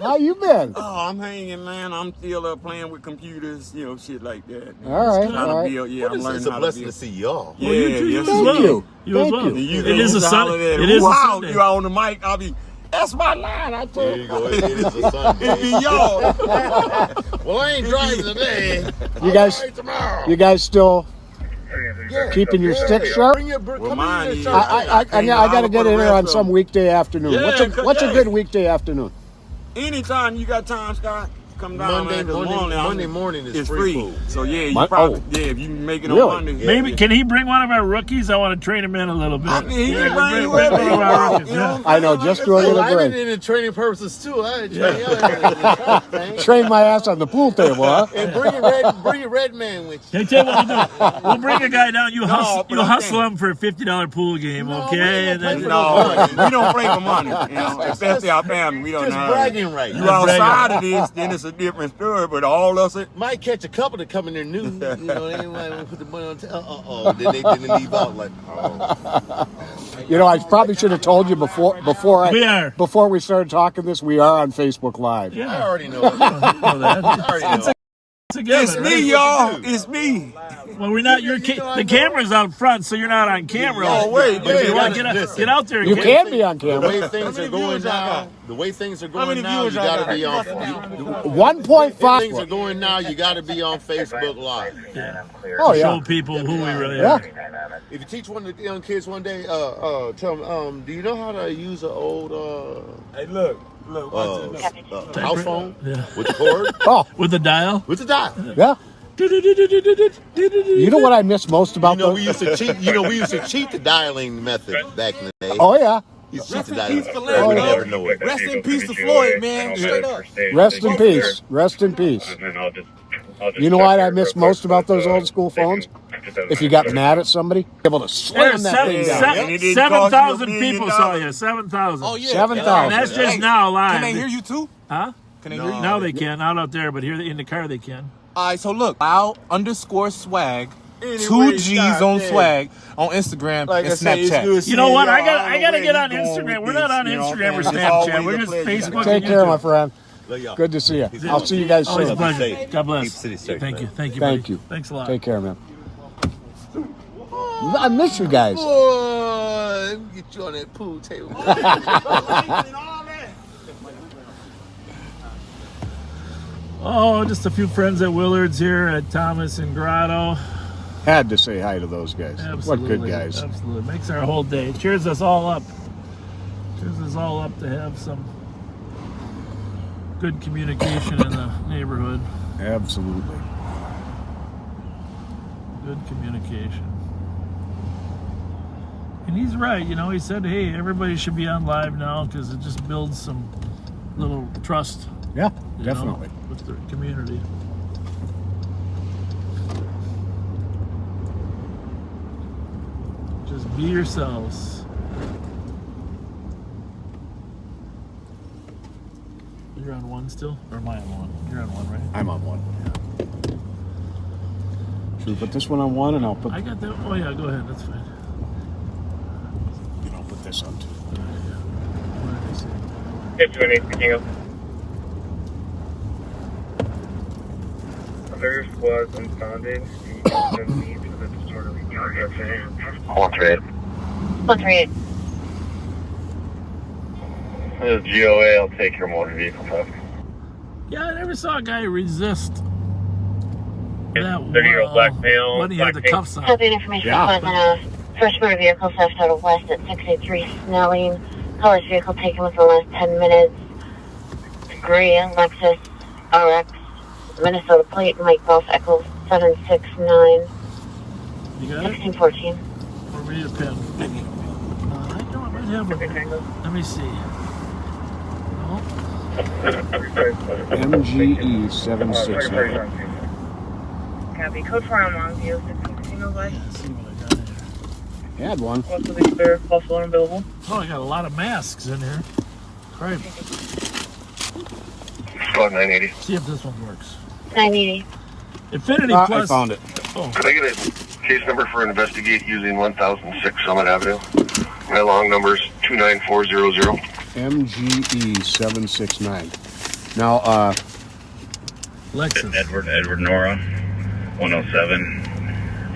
How you been? Oh, I'm hanging, man. I'm still playing with computers, shit like that. All right, Trying all to right. build. Yeah, I'm learning It's a how blessing to to build. see y'all. Yeah, Well, you yes, as Thank well. you. You as Thank well. you. It is a Sunday. It is a Wow, Sunday. you out on the mic. I'll be. That's my line. I told There you go. It is a Sunday. It be y'all. Well, I ain't driving today. You guys, you guys still keeping your stick sharp? Bring your Well, mine is. I got to get in there on some weekday afternoon. Yeah, What's a good weekday afternoon? Anytime you got time, Scott, come down. Monday morning is It's free free. food. So yeah, you Mon- probably oh. if you make it Really? on Monday. Maybe can he bring one of our rookies? I want to train him in a little bit. I mean, he can bring bring whoever one he of our wants. rookies. You know Yeah. what I'm I know, saying? just Like do a I said, little I've break. been in training purposes too. I train Train my ass on the pool table, huh? and bring your red man with you. Hey, tell you what we'll do. We'll bring a guy down. You hustle, but you I'm hustle saying- him for a $50 pool game, No, we okay? ain't And gonna then pay for No, we don't play for money. Especially our family. We don't Just know. bragging right. You outside of this, then it's a different story. But all us, Might catch a couple that come in there new. You know, they might want to put the money on. Then they leave out like, You know, I probably should have told you before we started talking this. We are on Facebook Live. yeah, I already know it. you know that. I already know. It's a given, it's right? me, y'all. It's me. Well, we're not. The camera's out front, so you're not on camera. Oh, wait, But if you wait, want to get out there. You and can be on The camera. way things are going now, many viewers you y'all got to got? be on. 1.5. Things are going now. You got to be on Facebook Live. Oh show yeah. people who we really Yeah. are. If you teach one of the young kids one day, tell them, do you know how to use an old Hey, look. house phone Yeah. with the cord, Oh With the dial. with the dial? yeah. You know what I miss most about You know, those? we used to cheat. You know, we used to cheat the dialing method back in the day. Oh yeah. Rest in died. peace for We Lando. never know it. Rest in peace to Floyd, man. Straight up. Rest in peace. Rest in peace. And then I'll just You know check what here I real miss quick most about with, those old school they can- phones? just as If you an got extra- mad at somebody, able to slam There's that thing down. And it didn't 7,000 cost you $1 people million. saw you. 7,000. Oh, yeah. 7,000. And that's just now live. Can they hear you too? Huh? Can they hear you? Now they can. Not out there, but here in the car they can. All right, so look, _swag, Anyway, 2 G's on goddamn. swag on Instagram Like and I say, it's Snapchat. good You know what? seeing I y'all. gotta don't know get where on you going Instagram. with We're not this, on you know, Instagram or and it's Snapchat. always We're a just pleasure. Facebook. Take and care, YouTube. my friend. Love y'all. Good to see you. I'll see you guys Always a soon. pleasure. safe. God bless. Keep the city safe, Thank you. man. Thank you. Thank buddy. you. Thanks a lot. Take care, man. I miss you guys. Boy, let me get you on that pool table. Oh, just a few friends at Willard's here at Thomas and Grotto. Had to say hi to those guys. Absolutely. What good guys. Absolutely. Makes our whole day. Cheers us all up. Cheers us all up to have some good communication in the neighborhood. Absolutely. Good communication. And he's right, you know, he said, hey, everybody should be on live now because it just builds some little trust. Yeah, you definitely. know, with the community. Just be yourselves. You're on one still? Or am I on one? You're on one, right? I'm on one. Should we put this one on one and I'll put... I got that. Oh, yeah, go ahead. That's fine. You know, put this on too. What did I say? 51 picking up. Other squads unfounded. The need for the disorderly conduct. 138. 138. This is GOA. I'll take your motor vehicle theft. Yeah, I never saw a guy resist that 30-year-old black male. when he had the black cuffs on. Copy information Yeah. was on a first motor vehicle theft out of west at 683 Snelling. Colors vehicle taken within the last 10 minutes. Gray Lexus RX. Minnesota plate, Mike Golf Echo 769. You got it? 1614. Or we need a pen? I know I might have one. Let me see. No? MGE 769. Copy. Code 4 on Longview. 16 Signal West. Let's see what I got here. Had one. Also be clear. Buffalo unavailable. Oh, I got a lot of masks in here. Right. Squad 980. See if this one works. 980. Infinity I Plus. found it. Oh, Could I get a case number for investigate using 1006 Summit Avenue? My long number is 29400. MGE 769. Now, Lexus. Edward Nora, 107.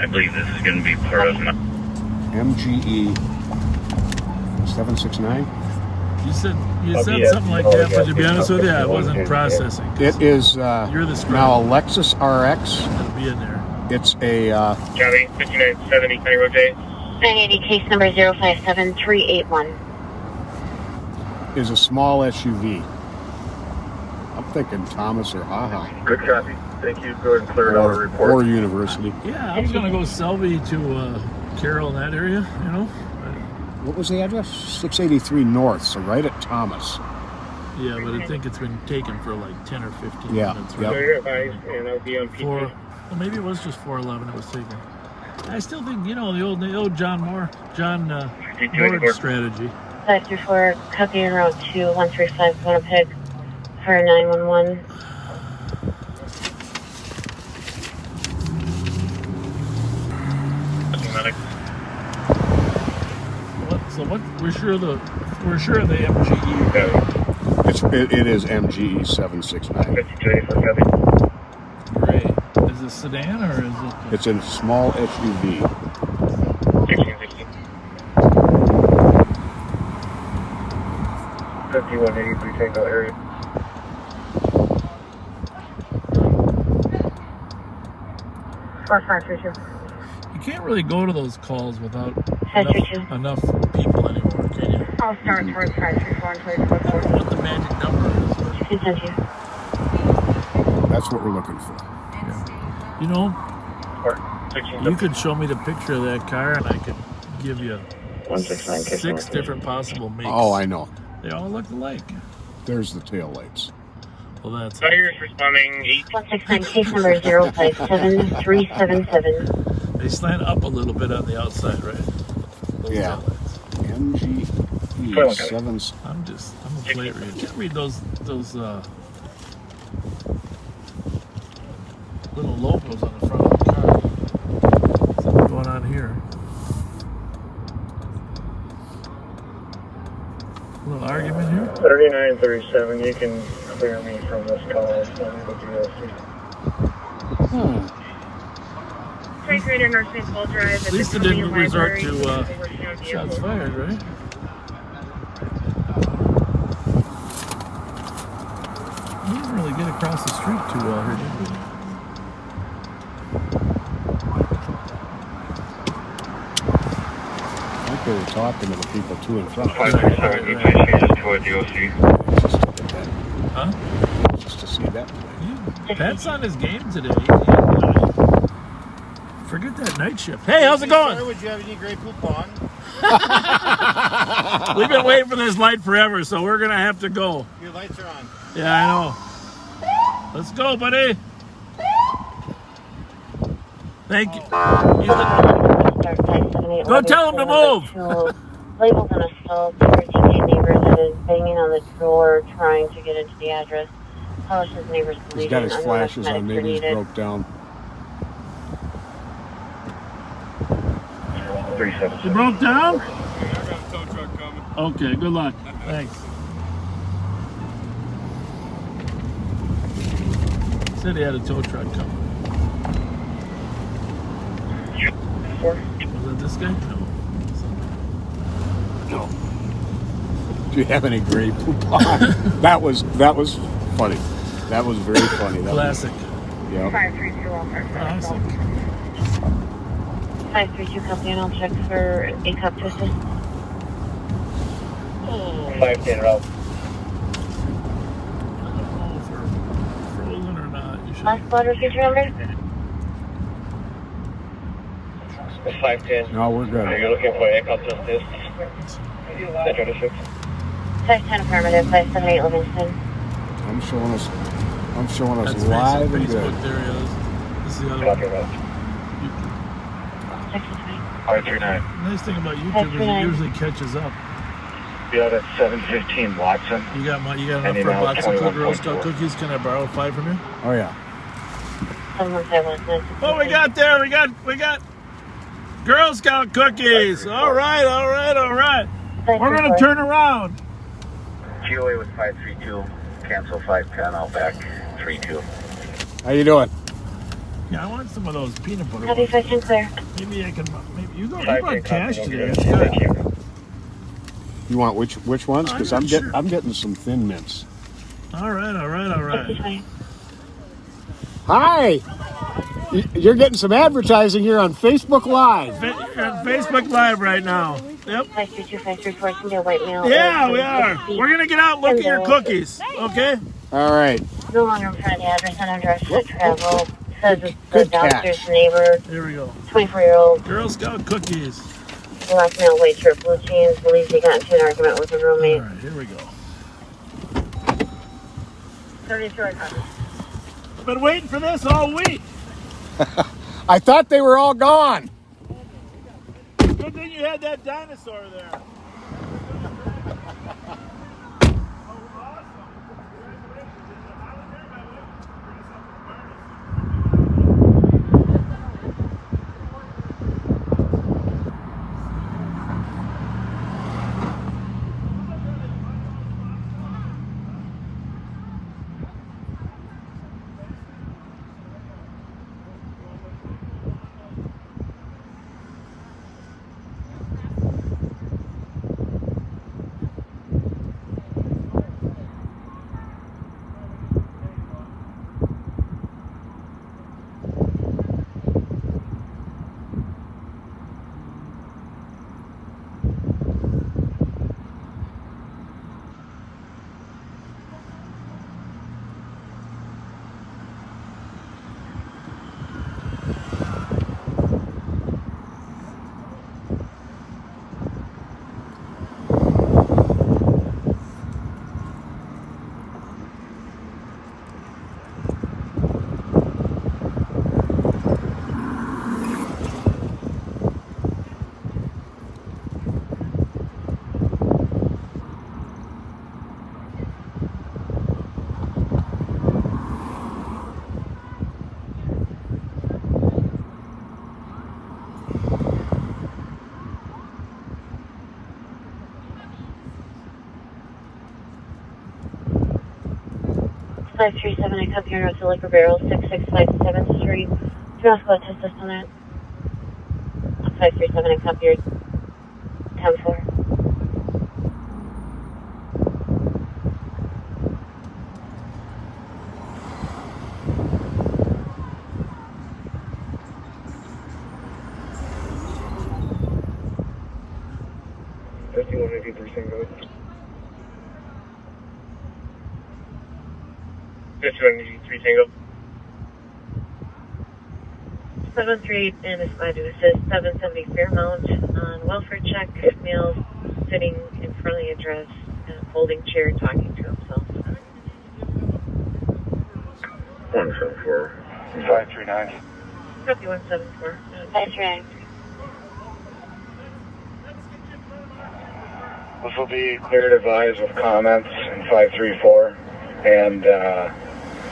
I believe this is going to be part of my... MGE 769. You said Oh, something yeah. like Oh, that, yeah. but to be honest with you, I wasn't processing. It is You're the scribe. now a Lexus RX. It'll be in there. It's a County, 5970 County Road J. 980 case number 057381. is a small SUV. I'm thinking Thomas or Haha Good copy. Thank you. Go ahead and clear it out of the report. or University. Yeah, I was gonna go Selby to Carroll in that area. You know. What was the address? 683 North, so right at Thomas. Yeah, but I think it's been taken for like 10 or 15 Yeah, minutes. yep. You're advised, and I'll be on PT. Well, maybe it was just 411 it was taken. I still think, you know, the old John Moore strategy. 534 copy on route 2135 Winnipeg for 911. So what? We're sure the MGE. It is MGE 769. 52 for copy. Gray. Is it sedan or is it? It's a small SUV. 1660. 5183 Tango area. You can't really go to those calls without 532. enough people anymore, can you? I'll start towards 534 and I don't know what the magic number is, but 272. That's what we're looking for. you know, Or you could show me the picture of that car and I could give you 169. 6 different possible makes. Oh, I know. They all look alike. There's the tail lights. Well, that's. Fires responding 169, case number 057377. They slant up a little bit on the outside, right? Those Yeah. taillights. MGE7. I'm a plate reader. Can't read those little logos on the front of the car. Something going on here. A little argument here. 3937, you can clear me from this call. It's not the GLC. Train Greater North St. Paul Drive. At least it didn't resort to shots fired, right? We didn't really get across the street too well here, did we? I think they were talking to the people two in front. 537, you can change it to a DOC. Huh? Just to see that. Yeah. Pat's on his game today. Forget that night shift. Hey, how's it going? Sir, would you have any gray coupon? We've been waiting for this light forever, so we're going to have to go. Your lights are on. Yeah, I know. Let's go, buddy. Thank you. Go tell him to move. Labeled and assault. 13 neighbors that is banging on the door trying to get into the address. Polishes neighbors bleeding. He's got his flashes on neighbors broke down. 377. You broke down? I got a tow truck coming. Okay, good luck. Thanks. Said he had a tow truck coming. Was that this guy? No. Do you have any gray coupon? That was funny. That was very funny. That Classic. Yeah. 532 Walker. Classic. 532 copy, and I'll check for ACOP to assist. 510 route. I don't know if we're frozen or not. You should. Last blood feature number? 510. No, we're good. Are you looking for ACOP to assist? Central District. 510 affirmative, 578 Livingston. I'm showing us That's live and Facebook. good. There he is. This is the other Copy one. route. 539. Nice thing about YouTube is it usually catches up. Be out at 715 Watson. You got enough Any for a now box of Girl 21.4. Scout cookies? Can I borrow 5 from you? Oh yeah. 715 What we got there? We got Girl Scout cookies. All right. We're gonna turn around. GOA with 532. Cancel 510. I'll back 32. How you doing? Yeah, I want some of those peanut butter Copy, ones. 510 clear. Maybe I can. Maybe you brought 510 cash copy. today. Thank you. You want which ones? Because I'm not sure. I'm getting some Thin Mints. All right. 55. Hi. You're getting some advertising here on Facebook Live. You're on Facebook Live right now. Yep. 532, 534, can be a white male. Yeah, we are. We're gonna get out and look at your cookies. Okay. All right. No longer in front of the address and on direction to travel. Says it's the Good catch. downstairs neighbor, Here we go. 24-year-old, Girl Scout cookies. black male, white shirt, blue jeans, believes he got into an argument with a All roommate. right, here we go. 32 I copy. I've been waiting for this all week. I thought they were all gone. Good thing you had that dinosaur there. 537, I copy your North Liquor Barrel, 6657th Street. Can you also go to assist on that? 537, I copy your 10-4. Three Tango. 738 and is glad to assist 770 Fairmount on welfare check, male sitting in front of the address, folding chair, talking to himself. 174. 539. Copy 174. 539. This will be cleared advised with comments in 534. And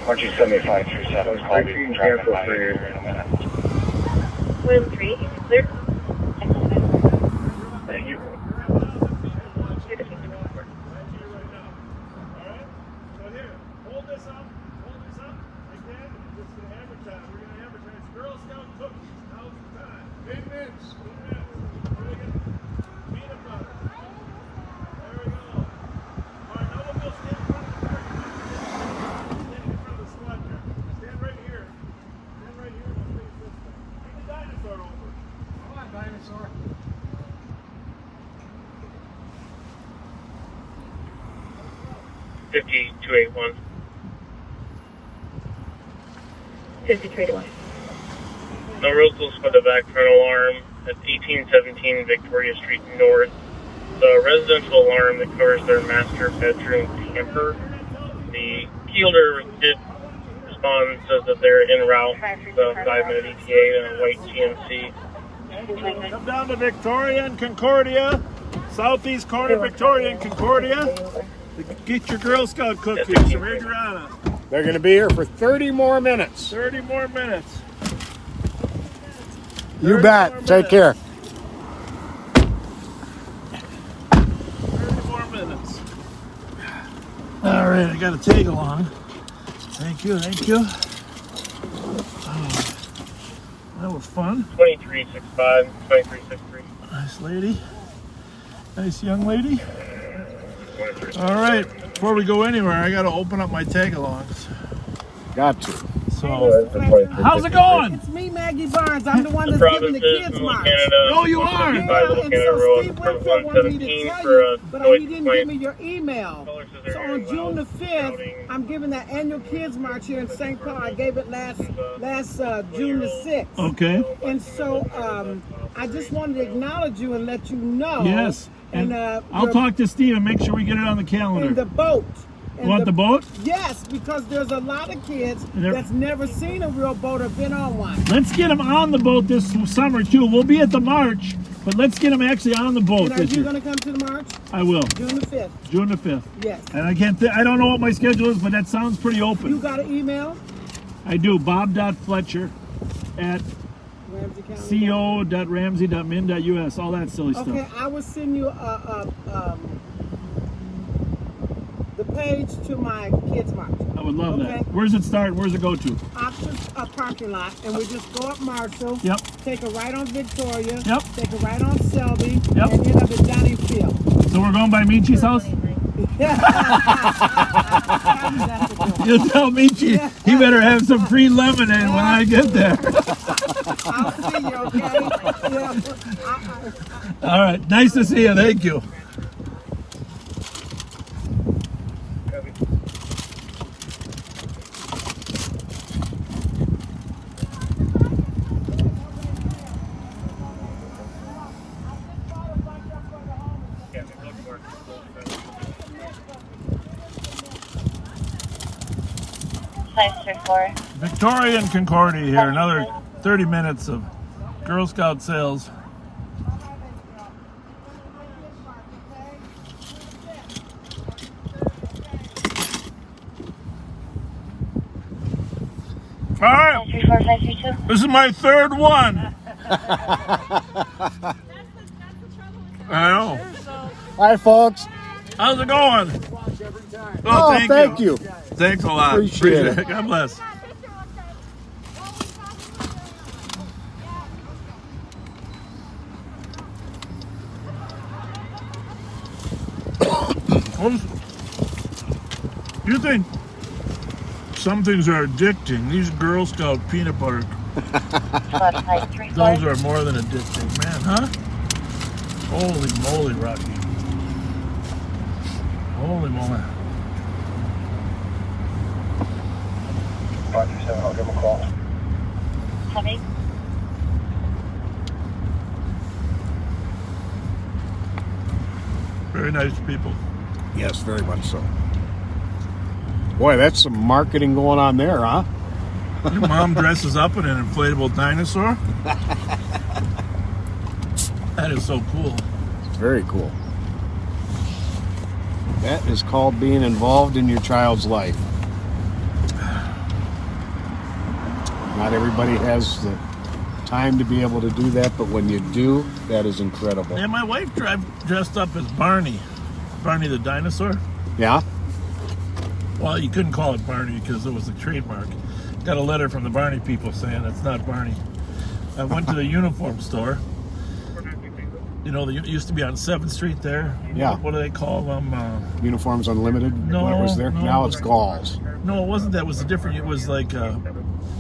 once you send me 537, call me traffic advisor here in a minute. 1-3, clear. Thank you. $50,281. 53-1. No rosals for the back front alarm at 1817 Victoria Street North. The residential alarm that covers their master bedroom camper. The key holder did respond and says that they're en route. The 5-minute ETA and a white GMC. Come down to Victoria and Concordia, southeast corner of Victoria and Concordia. Get your Girl Scout cookies from Adriana. They're going to be here for 30 more minutes. 30 more minutes. You bet. Take care. 30 more minutes. All right, I got a tag along. Thank you, thank you. Oh, that was fun. 2365, 2363. Nice lady. Nice young lady. All right, before we go anywhere, I got to open up my tag-alongs. Got to. So, how's it going? It's me, Maggie Barnes. I'm the one that's giving the kids march. Oh, you are? Yeah, and so Steve Winfield wanted me to tell you, but he didn't give me your email. So on June the 5th, I'm giving that annual kids march here in St. Paul. I gave it last June the 6th. Okay. And so I just wanted to acknowledge you and let you know. Yes. And I'll talk to Steve and make sure we get it on the calendar. And the boat. You want the boat? Yes, because there's a lot of kids that's never seen a real boat or been on one. Let's get them on the boat this summer too. We'll be at the march, but let's get them actually on the boat And this year. are you going to come to the march? I will. June the 5th. June the 5th. Yes. And I don't know what my schedule is, but that sounds pretty open. You got an email? I do. Bob.Fletcher at co.ramsey.min.us. All that silly stuff. Okay, I will send you the page to my kids march. I would love that. Where's it start? Where's it go to? Oxford parking lot, and we just go up Marshall. Yep. Take a right on Victoria. Yep. Take a right on Selby. Yep. And end up at Johnny Field. So we're going by Michi's house? You tell Michi he better have some free lemonade when I get there. I'll see you, okay? All right. Nice to see you. Thank you. Victoria and Concordia here. Another 30 minutes of Girl Scout sales. All right. 34532. This is my third one. I know. Hi, folks. How's it going? Oh, thank you. Thanks a lot. Appreciate it. God bless. You think some things are addicting? These Girl Scout peanut butter, those are more than addicting, man, huh? Holy moly, Rocky. Holy moly. 537, I'll give him a call. Heavy. Very nice people. Yes, very much so. Boy, that's some marketing going on there, huh? Your mom dresses up in an inflatable dinosaur? That is so cool. It's very cool. That is called being involved in your child's life. Not everybody has the time to be able to do that, but when you do, that is incredible. Yeah, my wife dressed up as Barney. Barney the dinosaur. Yeah? Well, you couldn't call it Barney because it was a trademark. Got a letter from the Barney people saying it's not Barney. I went to the uniform store. You know, it used to be on 7th Street there. Yeah. What do they call them? Uniforms Unlimited? No, What was there? no. Now it's Galls. No, it wasn't that. It was a different. It was like a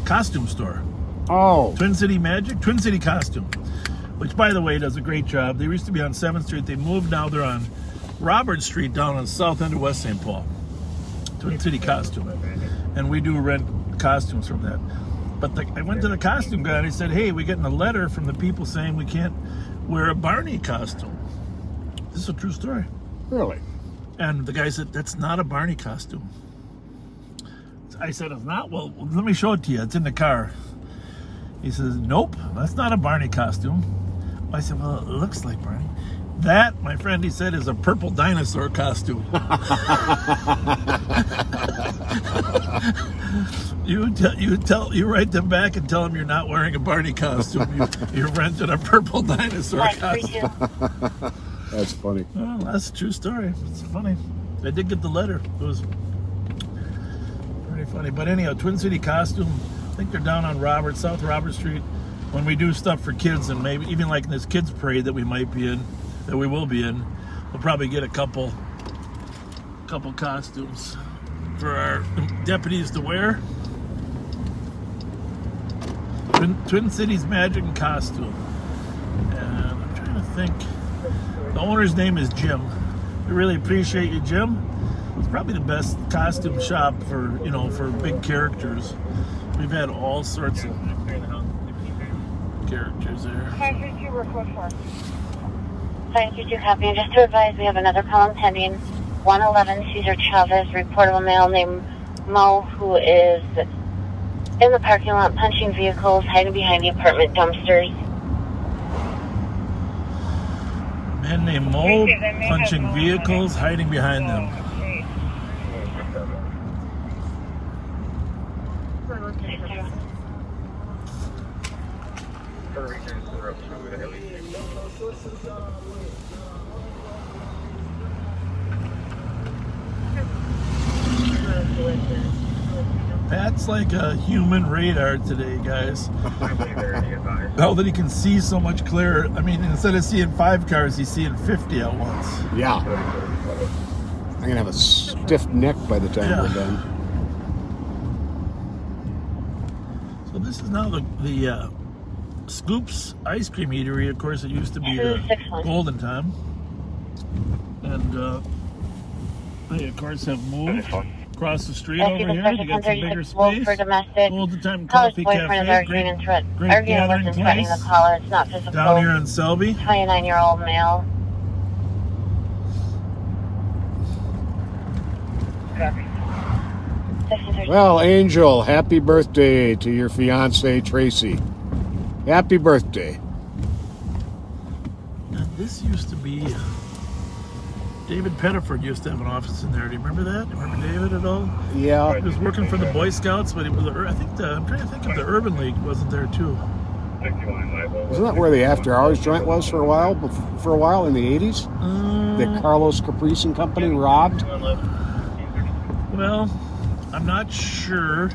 costume store. Oh. Twin City Magic? Twin City Costume. Which, by the way, does a great job. They used to be on 7th Street. They moved. Now they're on Robert Street down on the south end of West St. Paul. Twin City Costume. And we do rent costumes from that. But I went to the costume guy and he said, hey, we're getting a letter from the people saying we can't wear a Barney costume. This is a true story. Really? And the guy said, that's not a Barney costume. I said, it's not? Well, let me show it to you. It's in the car. He says, nope, that's not a Barney costume. I said, well, it looks like Barney. That, my friend, he said, is a purple dinosaur costume. You write them back and tell them you're not wearing a Barney costume. You rented a purple dinosaur costume. That's funny. Well, that's a true story. It's funny. I did get the letter. It was pretty funny. But anyhow, Twin City Costume, I think they're down on South Robert Street. When we do stuff for kids, and maybe even like in this kids parade that we might be in, that we will be in, we'll probably get a couple costumes for our deputies to wear. Twin Cities Magic and Costume. And I'm trying to think. The owner's name is Jim. We really appreciate you, Jim. It's probably the best costume shop for big characters. We've had all sorts of characters there. 532 report 4. 532 copy. Just to advise, we have another call pending. 111 Cesar Chavez, reportable male named Mo, who is in the parking lot punching vehicles, hiding behind the apartment dumpsters. Man named Mo punching vehicles, hiding behind them. Pat's like a human radar today, guys. Now that he can see so much clearer. I mean, instead of seeing 5 cars, he's seeing 50 at once. Yeah. I'm going to have a stiff neck by the time we're done. So this is now the Scoops ice cream eatery. Of course, it used to be the Golden Time. And they, of course, have moved across the street over here. You got some bigger space. Golden Time Coffee Cafe. Great gathering place. It's not physical. Down here in Selby. 29-year-old male. Well, Angel, happy birthday to your fiance Tracy. Happy birthday. Now, this used to be David Pettiford used to have an office in there. Do you remember that? Do you remember David at all? Yeah. He was working for the Boy Scouts, but he was. I'm trying to think if the Urban League wasn't there too. Isn't that where the After Hours joint was for a while? For a while in the 80s, that Carlos Caprice and company robbed. Well, I'm not sure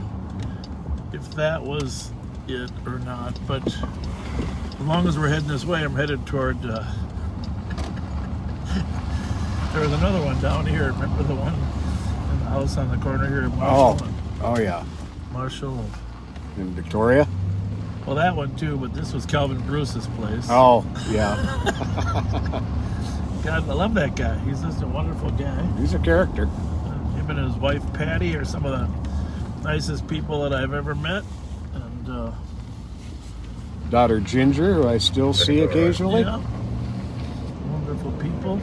if that was it or not, but as long as we're heading this way, I'm headed toward. There was another one down here. Remember the one in the house on the corner here in Marshall? Oh yeah. Marshall. In Victoria? Well, that one too, but this was Calvin Bruce's place. Oh, yeah. God, I love that guy. He's just a wonderful guy. He's a character. Him and his wife Patty are some of the nicest people that I've ever met. And daughter Ginger, who I still see occasionally. Yeah. Wonderful people.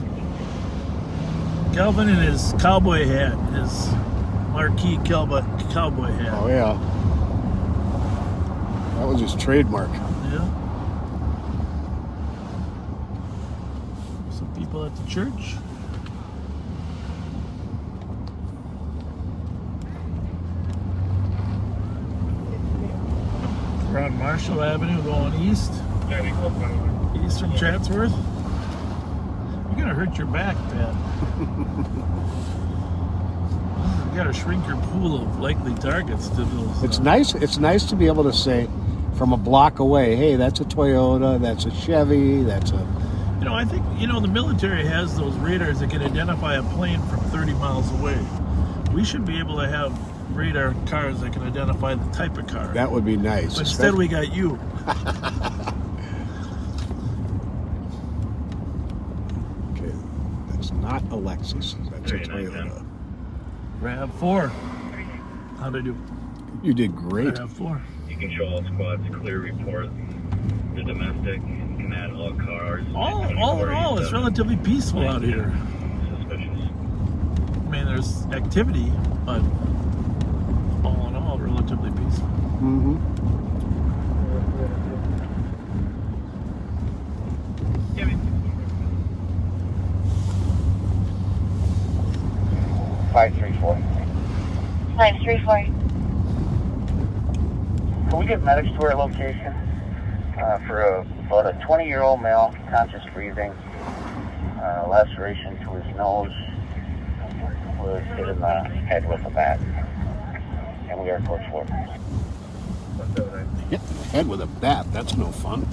Calvin in his cowboy hat, his marquee cowboy hat. Oh, yeah. That was his trademark. Yeah. Some people at the church. We're on Marshall Avenue going east. East from Chatsworth. You're gonna hurt your back, Pat. You gotta shrink your pool of likely targets to those. It's nice. It's nice to be able to say from a block away, hey, that's a Toyota, that's a Chevy, that's a... You know, I think, the military has those radars that can identify a plane from 30 miles away. We should be able to have radar cars that can identify the type of car. That would be nice. But instead we got you. Okay, that's not a Lexus. That's a Toyota. RAV4. How'd I do? You did great. RAV4. You can show all squads clear report. The domestic can add all cars. All in all, it's relatively peaceful out here. Suspicious. I mean, there's activity, but all in all, relatively peaceful. Mm-hmm. Five 534. 534. Can we get medics to our location for about a 20-year-old male, conscious breathing, laceration to his nose, was hit in the head with a bat, and we are code 4. Hit the head with a bat. That's no fun.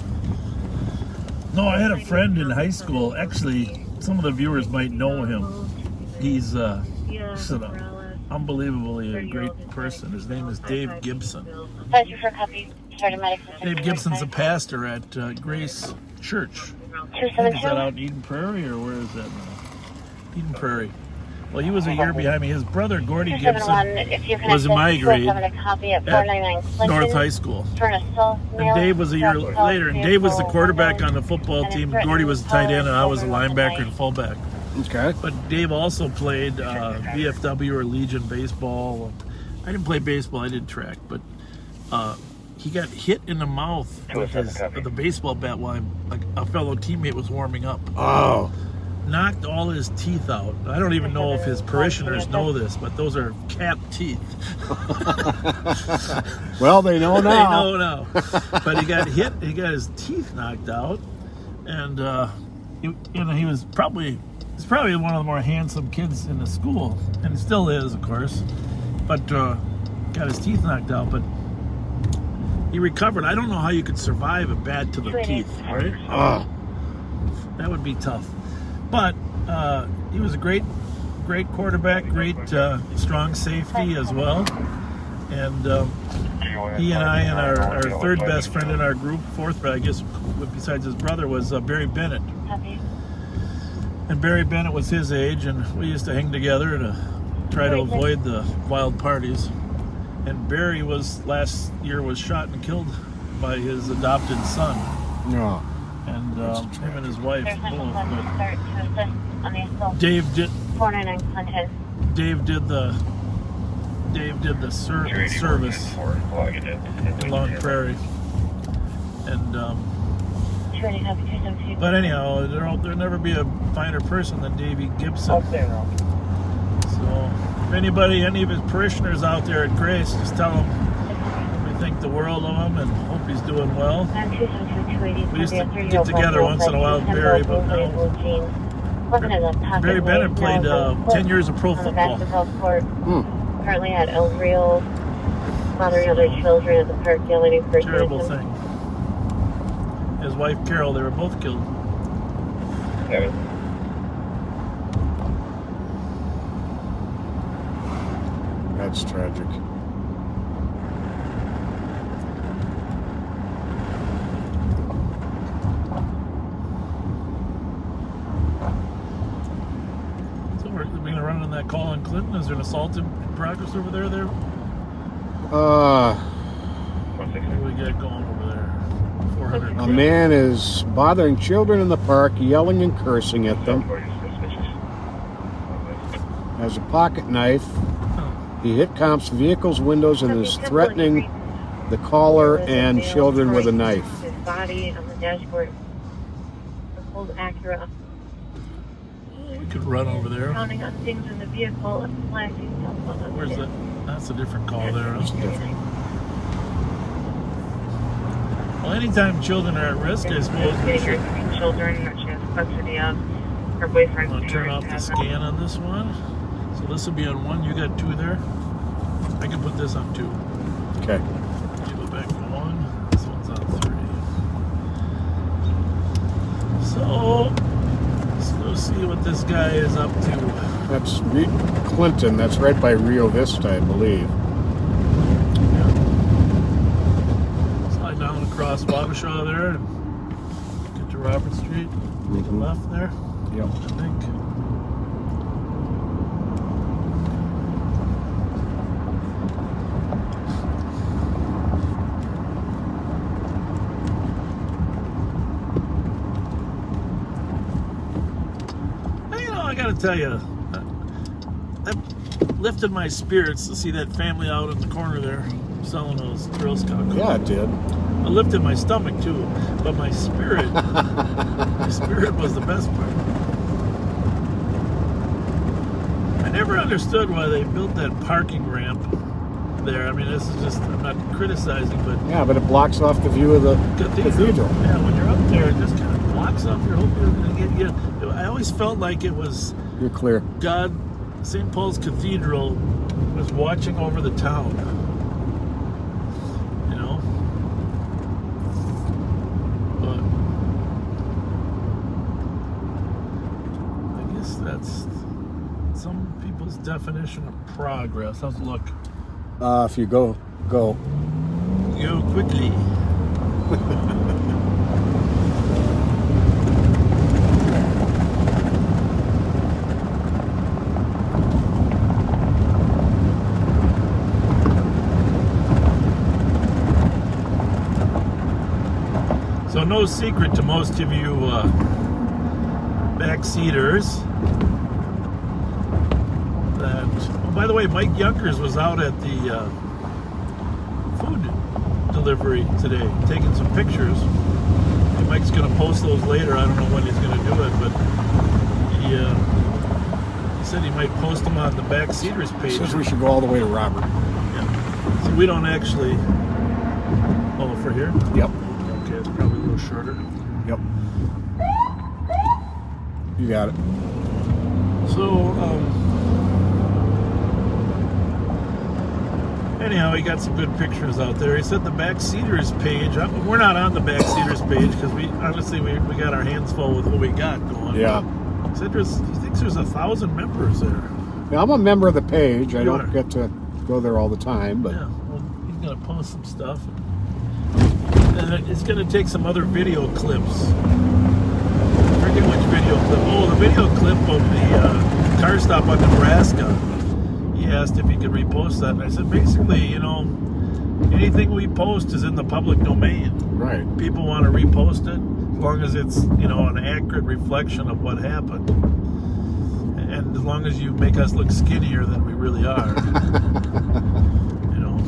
No, I had a friend in high school. Actually, some of the viewers might know him. He's just an unbelievably a great person. His name is Dave Gibson. Thank you for copy. Dave Gibson's a pastor at Grace Church. Is that out in Eden Prairie, or where is that now? Eden Prairie. Well, he was a year behind me. His brother, Gordy Gibson, was in my grade at North High School. And Dave was a year later. And Dave was the quarterback on the football team. Gordy was the tight end, and I was a linebacker and fullback. Okay. But Dave also played VFW or Legion baseball. I didn't play baseball. I did track. But he got hit in the mouth with the baseball bat while a fellow teammate was warming up. Oh. Knocked all his teeth out. I don't even know if his parishioners know this, but those are cat teeth. Well, they know now. They know now. But he got hit. He got his teeth knocked out, and he was probably one of the more handsome kids in the school, and still is, of course. But got his teeth knocked out, but he recovered. I don't know how you could survive a bat to the teeth, right? That would be tough. But he was a great quarterback, great strong safety as well. And he and I and our third best friend in our group, fourth, I guess, besides his brother, was Barry Bennett. And Barry Bennett was his age, and we used to hang together to try to avoid the wild parties. And Barry last year was shot and killed by his adopted son. No. And him and his wife both. Dave did the service in Long Prairie. And but anyhow, there'll never be a finer person than Davey Gibson. So if any of his parishioners out there at Grace, just tell him we think the world of him and hope he's doing well. We used to get together once in a while with Barry, but no. Barry Bennett played 10 years of pro football. currently at El Rio. Bothering other children at the park, yelling and cursing. Terrible thing. His wife Carol, they were both killed. Yeah. That's tragic. So we're going to run on that call on Clinton. Is there an assault in progress over there? What do we got going over there? 400. A man is bothering children in the park, yelling and cursing at them. Has a pocket knife. He hit cops' vehicle's windows and is threatening the caller and children with a knife. His body on the dashboard. The old Acura. We could run over there. Pounding on things in the vehicle and flashing stuff on the Where's that? That's a different call there. That's different. Well, anytime children are at risk, I suppose we should children that she has custody of. Her boyfriend. I'll turn off the scan on this one. So this will be on 1. You got 2 there. I can put this on 2. Okay. You go back to 1. This one's on 3. So let's go see what this guy is up to. That's Clinton. That's right by Rio Vista, I believe. Yeah. Slide down across Wabasha there and get to Robert Street. Make a left there. Yep. I think. I gotta tell you, that lifted my spirits to see that family out in the corner there selling those Girl Scout cookies. Yeah, it did. It lifted my stomach too, but my spirit, was the best part. I never understood why they built that parking ramp there. I mean, this is just, I'm not criticizing, but... Yeah, but it blocks off the view of the cathedral. Yeah, when you're up there, it just kind of blocks off your hope you're going to get you. I always felt like it was... You're clear. God, St. Paul's Cathedral was watching over the town. You know? But... I guess that's some people's definition of progress. How's it look? If you go. Go quickly. So no secret to most of you backseaters that, oh, by the way, Mike Yunkers was out at the food delivery today, taking some pictures. And Mike's going to post those later. I don't know when he's going to do it, but he said he might post them on the backseaters page. Says we should go all the way to Robert. Yeah. So we don't actually. Oh, for here? Yep. Okay, it's probably a little shorter. Yep. You got it. So, anyhow, he got some good pictures out there. He said the backseaters page. We're not on the backseaters page because we got our hands full with what we got going. Yeah. He said he thinks there's 1,000 members there. Now, I'm a member of the page. I don't get to go there all the time, but yeah. Well, he's gonna post some stuff. And it's gonna take some other video clips. I forget which video clip. Oh, the video clip of the car stop on Nebraska. He asked if he could repost that, and I said, basically, you know, anything we post is in the public domain. Right. People want to repost it, as long as it's, you know, an accurate reflection of what happened, and as long as you make us look skinnier than we really are. You know.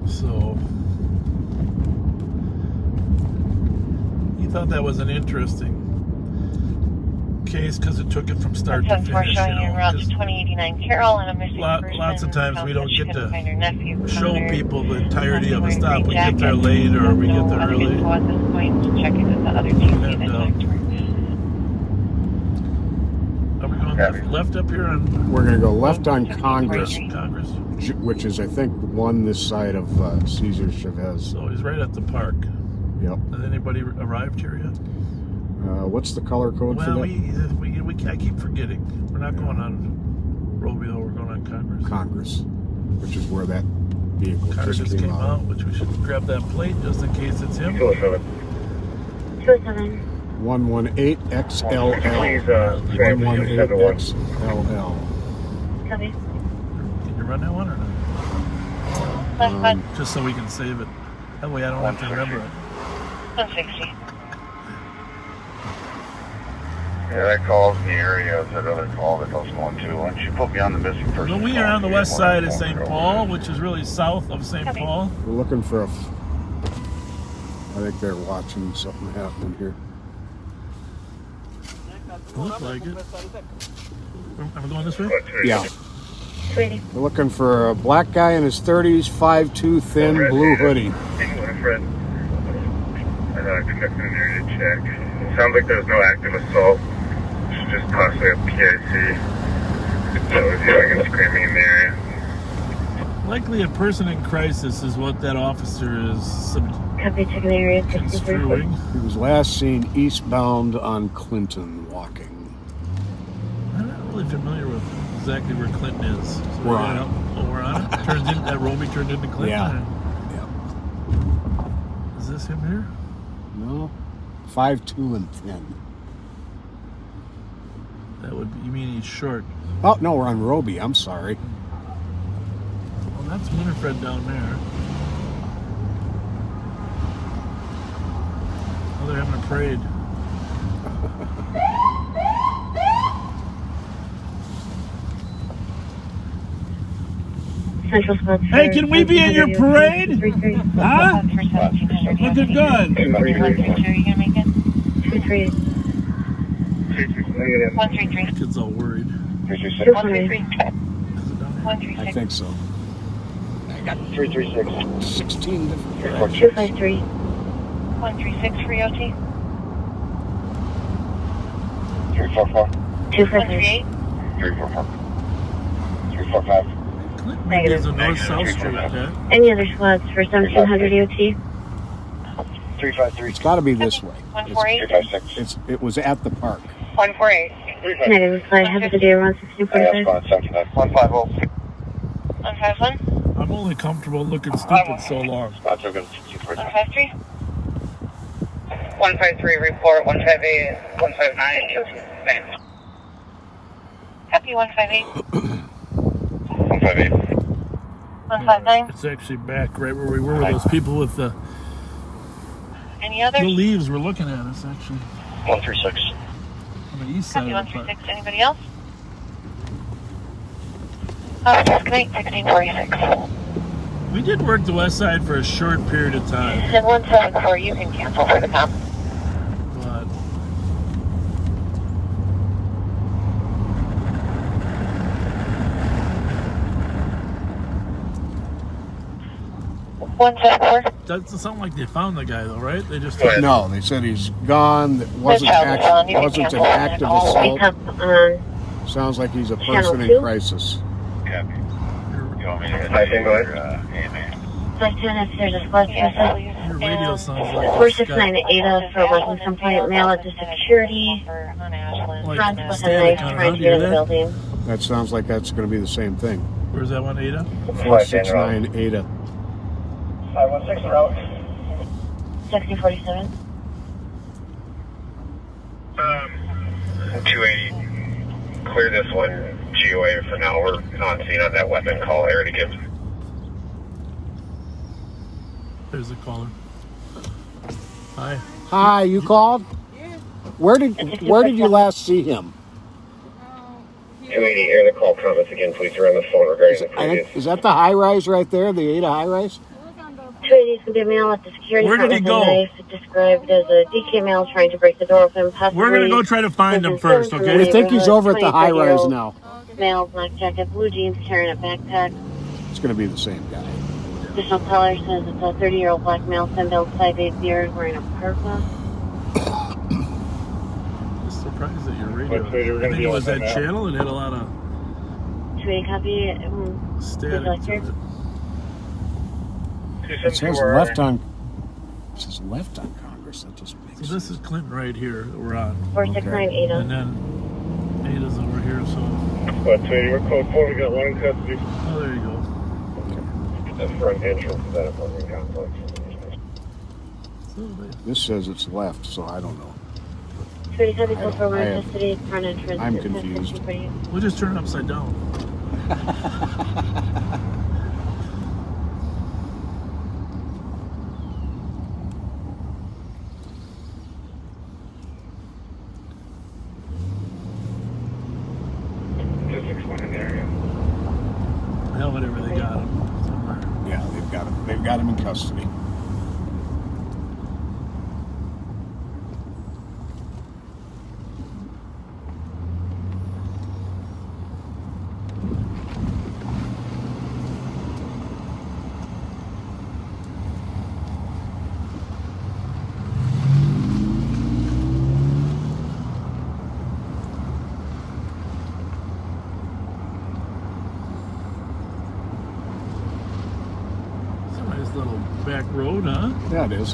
So he thought that was an interesting case because it took it from start to finish. Showing you route 2089 Carroll and a missing person. Lots of times we don't get to show under people the entirety of a stop. We get there late or we get there early. So at this point, checking with the other TC that talked to her. going left up here on... We're going to go left on Congress, Congress. which is, I think, one this side of Cesar Chavez. So he's right at the park. Yep. Has anybody arrived here yet? What's the color code for that? Well, I keep forgetting. We're not going on Robio, we're going on Congress. Congress, which is where that vehicle Car just came out. which we should grab that plate just in case it's him. 207. 118 XLL. Please, 118 XLL. Copy. Can you run that one or not? Just so we can save it. That way I don't have to remember it. 160. Yeah, that call's in the area. That other call that I was going to. Why don't you put me on the missing person? Well, we are on the west side of St. Paul, which is really south of St. Paul. We're looking for I think they're watching something happening here. Looks like it. Am I going this way? Yeah. Sweetie. We're looking for a black guy in his 30s, 5'2", thin, blue hoodie. Fred. Conducting an area check. It sounds like there's no active assault. It's just possibly a PIC. So he's yelling and screaming in the area. Likely a person in crisis is what that officer is Copy, checking the area. construing. He was last seen eastbound on Clinton walking. I'm not really familiar with exactly where Clinton is. So We're on it. We're on it. That Roby turned into Clinton. Yeah. Is this him here? No. 5'2" and thin. That would be, you mean he's short? Oh, no, we're on Roby. I'm sorry. Well, that's Winifred down there. Oh, they're having a parade. Central spots. Hey, can we be in your parade? Huh? Looking good. 133. Are you gonna make it? 23. 133. Kid's all worried. 133. 136. I think so. I got 336. 16 different directions. 253. 136 for OT. 344. 253. 344. 345. Maybe there's a north-south street there. Any other spots for 1700 EOT? 353. It's got to be this way. 148. 356. It was at the park. 148. Negative slide. Have a good day. 11645. 150. 151. I'm only comfortable looking stupid so long. 153. 153 report. 158. 159. Copy 158. 158. 159. It's actually back right where we were with those people with the Any others? leaves were looking at us, actually. 136. On the east side Copy of the park. 136. Anybody else? Disconnect 1646. We did work the west side for a short period of time, Send 174. You can cancel for the comp. but 174. doesn't sound like they found the guy though, right? They just No, they said he's gone. That wasn't an active assault. Sounds like he's a person in crisis. Copy. You want me to I can go ahead. Flight 10, if there's a spot your radio sounds like 469 Ada for working complaint, mail it to security. Front with a static knife on trying to it. get in the building. That sounds like that's going to be the same thing. Where's that one, Ada? 469 Ada. 516 route. 6047. 280. Clear this one. GOA for now. We're on scene on that weapon call area to give. There's the caller. Hi. Hi, you called? Yeah. Where did you last see him? 280, air the call comments again, please. You're on the phone regarding the previous. Is that the high rise right there? The Ada high rise? 280 is going to be a male at the security Where did front he with a go? knife described as a DK male trying to break the door open. We're going to go try to find him first, okay? I think he's over at the high rise now. Male, black jacket, blue jeans, carrying a backpack. It's going to be the same guy. Additional caller says it's a 30-year-old black male, thin build, 5'8" beard, wearing a parka. surprised at your radio. But, we're I gonna think be it on was that now. channel. It had a lot of Sweetie, copy. static to it. It says left on. It says left on Congress. That just makes So this sense. is Clinton right here that we're on. 469 And then Ada's over here, so. But, sweetie, we're code 4. We got one in custody. Oh, there you go. The front entrance of that apartment complex. So they, This says it's left, so I don't know. Sweetie, copy. I Code don't- 4. We're I in have- custody. Front entrance. I'm It's confused. 10:50 for you. we'll just turn it upside down. Just explain the area. Hell, whatever, they got him somewhere. Yeah, they've got him. They've got him in custody. It's a nice little back road, huh? Yeah, it is.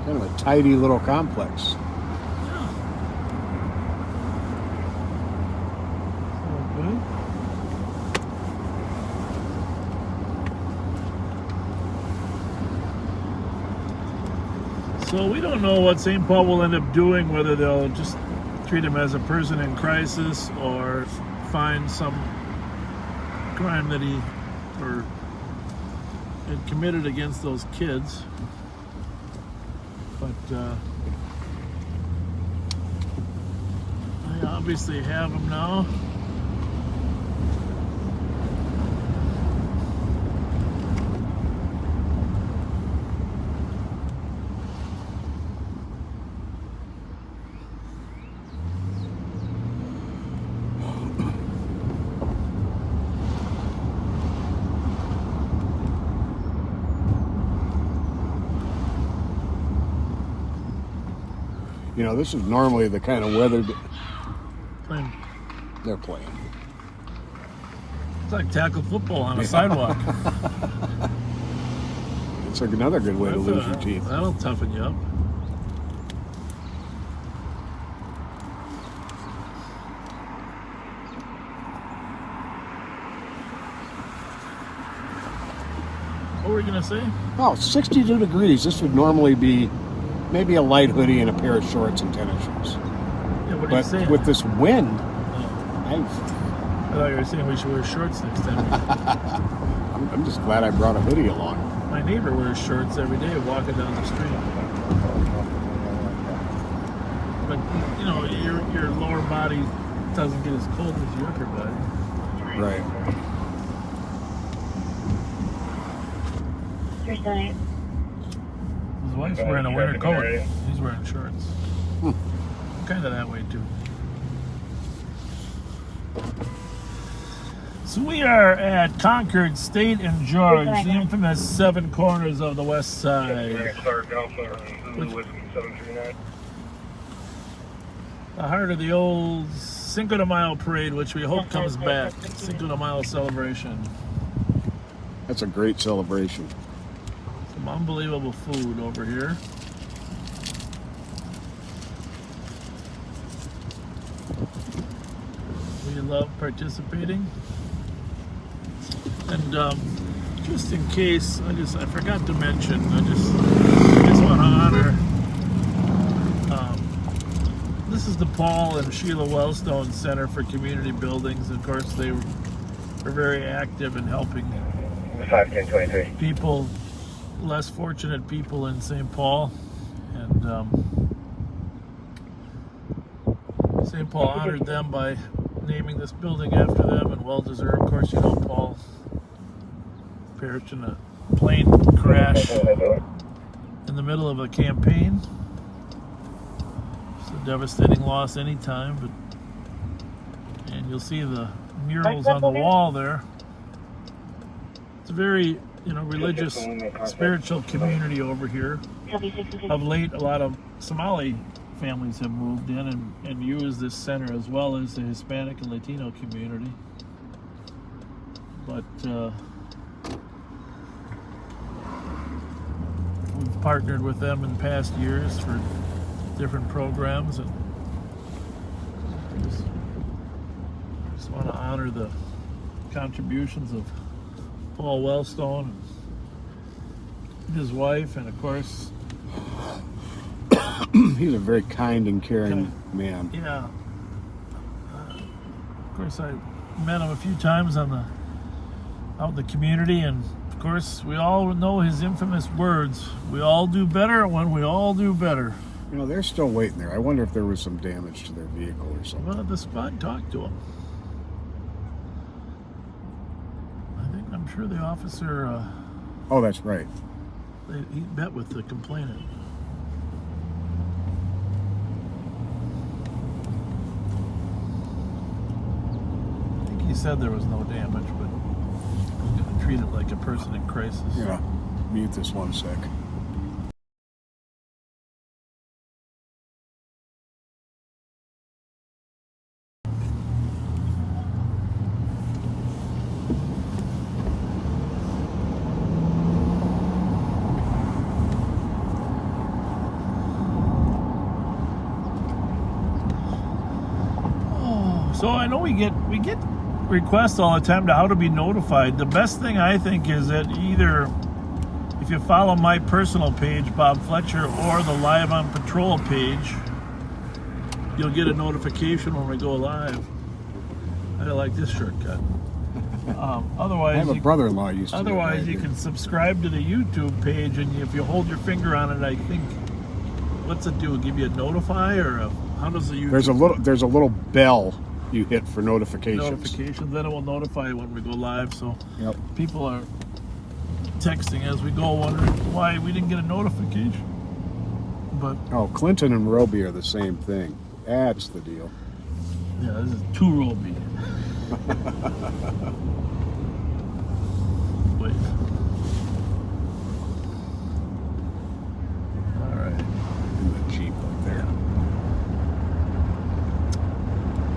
Kind of a tidy little complex. Okay. So we don't know what St. Paul will end up doing, whether they'll just treat him as a person in crisis or find some crime that he or had committed against those kids. But they obviously have him now. You know, this is normally the kind of weather that Playing. they're playing. It's like tackle football on a sidewalk. It's like another good way to lose your teeth. That'll toughen you up. What were you gonna say? Oh, 62 degrees. This would normally be maybe a light hoodie and a pair of shorts and tennis shoes. Yeah, what are you But saying? with this wind, Oh, I thought you were saying we should wear shorts next time. I'm just glad I brought a hoodie along. My neighbor wears shorts every day walking down the street. But you know, your lower body doesn't get as cold as your upper body. Right. 378. His wife's wearing a winter coat. He's wearing shorts. Kind of that way too. So we are at Concord State and George, the infamous seven corners of the West Side. The heart of the old Cinco de Mayo parade, which we hope comes back. Cinco de Mayo celebration. That's a great celebration. Some unbelievable food over here. We love participating. And just in case, I forgot to mention, I just want to honor. This is the Paul and Sheila Wellstone Center for Community Buildings. Of course, they were very active in helping 51023. people, less fortunate people in St. Paul. And St. Paul honored them by naming this building after them, and well deserved. Of course, you know Paul perished in a plane crash in the middle of a campaign. It's a devastating loss anytime, and you'll see the murals on the wall there. It's a very religious, spiritual community over here. Of late, a lot of Somali families have moved in and used this center, as well as the Hispanic and Latino community. But we've partnered with them in past years for different programs, and just want to honor the contributions of Paul Wellstone and his wife, and of course he's a very kind and caring man. Yeah. Of course, I met him a few times out in the community, and of course, we all know his infamous words: "We all do better when we all do better." They're still waiting there. I wonder if there was some damage to their vehicle or something. Well, the squad talked to him. I'm sure the officer. Oh, that's right. He met with the complainant. I think he said there was no damage, but he's going to treat it like a person in crisis. Yeah. Mute this one sec. So I know we get requests all the time to how to be notified. The best thing I think is that either if you follow my personal page, Bob Fletcher, or the Live on Patrol page, you'll get a notification when we go live. I like this shortcut. Otherwise, I have a brother-in-law used to. Otherwise, you can subscribe to the YouTube page, and if you hold your finger on it, I think, what's it do? Give you a notify, or how does the YouTube? There's a little bell you hit for notifications. Then it will notify you when we go live. So people are texting as we go, wondering why we didn't get a notification. But Clinton and Roby are the same thing. That's the deal. Yeah, this is two Roby. Wait. All right. In the Jeep up there.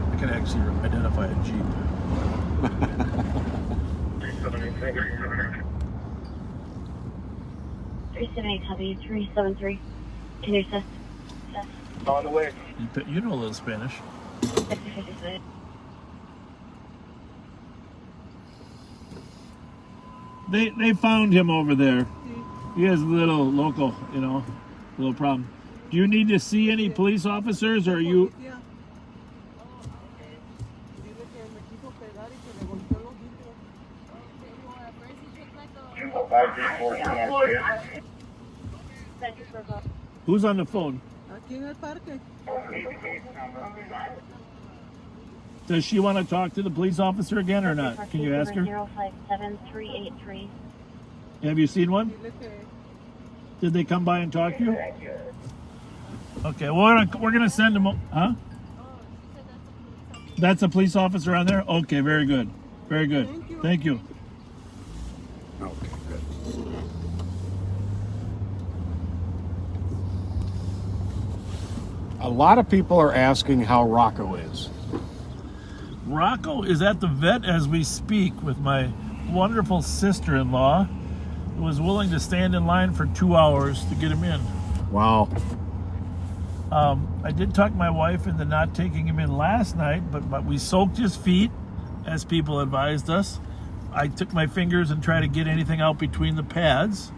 I can actually identify a Jeep. 378 copy, 373. Can you assist? On the way. You know a little Spanish. 50-55. They found him over there. He has a little local, little problem. Do you need to see any police officers, or are you? Who's on the phone? Does she want to talk to the police officer again or not? Can you ask her? 057-383. Have you seen one? Did they come by and talk to you? Okay, well, we're gonna send them. Huh? That's a police officer on there? Okay, very good. Very good. Thank you. Okay, good. A lot of people are asking how Rocco is. Rocco is at the vet as we speak with my wonderful sister-in-law, who was willing to stand in line for 2 hours to get him in. Wow. I did talk my wife into not taking him in last night, but we soaked his feet, as people advised us. I took my fingers and tried to get anything out between the pads.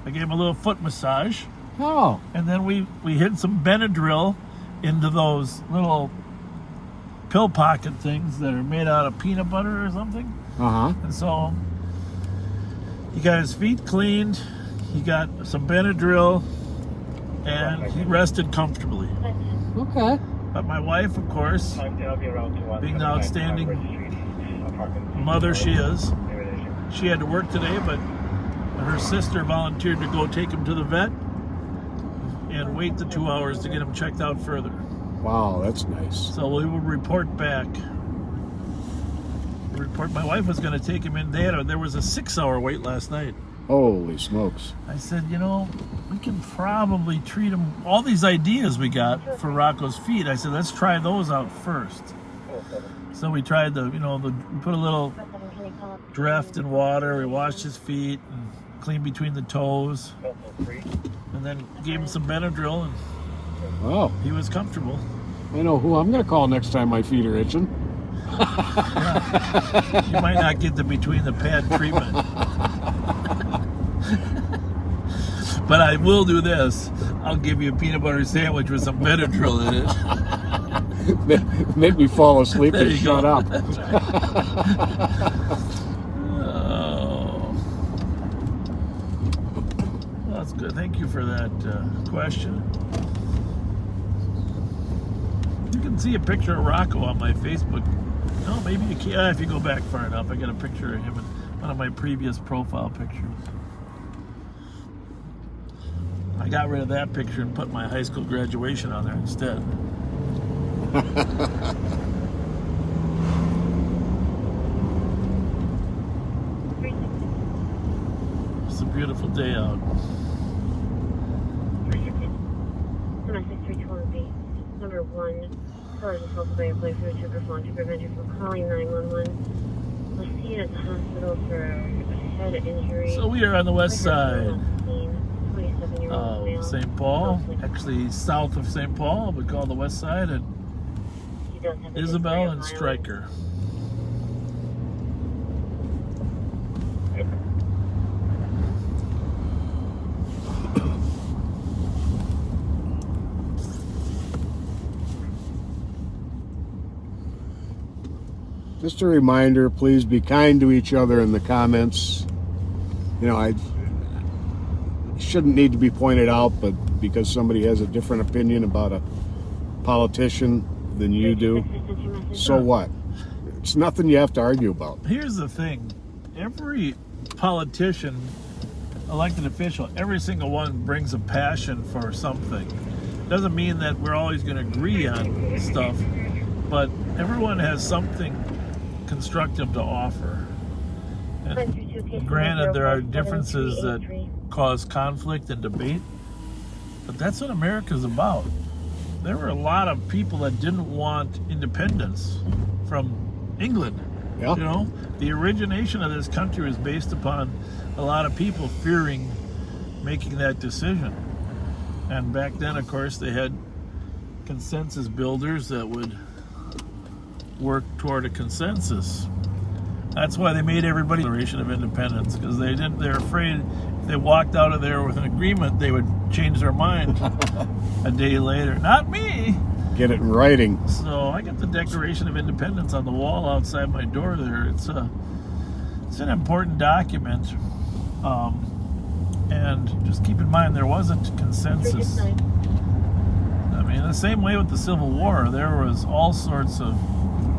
I gave him a little foot massage. Oh. And then we hid some Benadryl into those little pill pocket things that are made out of peanut butter or something. Uh-huh. And so he got his feet cleaned, he got some Benadryl, and he rested comfortably. Okay. But my wife, of course, being the outstanding mother she is, she had to work today, but her sister volunteered to go take him to the vet and wait the 2 hours to get him checked out further. Wow, that's nice. So we will report back. My wife was going to take him in. There was a 6-hour wait last night. Holy smokes. I said, you know, we can probably treat him. All these ideas we got for Rocco's feet, I said, let's try those out first. So we tried we put a little Dreft in water. We washed his feet and cleaned between the toes. And then gave him some Benadryl, and he was comfortable. I know who I'm going to call next time my feet are itching. Yeah. You might not get the between the pad treatment. But I will do this. I'll give you a peanut butter sandwich with some Benadryl in it. Make me fall asleep and shut up. Oh. That's good. Thank you for that question. You can see a picture of Rocco on my Facebook. No, maybe you can't. If you go back far enough, I got a picture of him in one of my previous profile pictures. I got rid of that picture and put my high school graduation on there instead. It's a beautiful day out. Number 1, callers assaulted by a boyfriend who took her phone to prevent her from calling 911. Was seen at the hospital for a head injury. So we are on the west side of St. Paul, actually south of St. Paul, we call the west side, and Isabel and Stryker. Just a reminder, please be kind to each other in the comments. You know, I shouldn't need to be pointed out, but because somebody has a different opinion about a politician than you do, so what? It's nothing you have to argue about. Here's the thing. Every politician, elected official, every single one brings a passion for something. Doesn't mean that we're always going to agree on stuff, but everyone has something constructive to offer. And granted, there are differences that cause conflict and debate, but that's what America's about. There were a lot of people that didn't want independence from England. Yeah. You know, the origination of this country was based upon a lot of people fearing making that decision. And back then, of course, they had consensus builders that would work toward a consensus. That's why they made everybody a Declaration of Independence, because they're afraid if they walked out of there with an agreement, they would change their mind a day later. Not me. Get it in writing. So I got the Declaration of Independence on the wall outside my door there. It's an important document. And just keep in mind, there wasn't consensus. I mean, the same way with the Civil War, there was all sorts of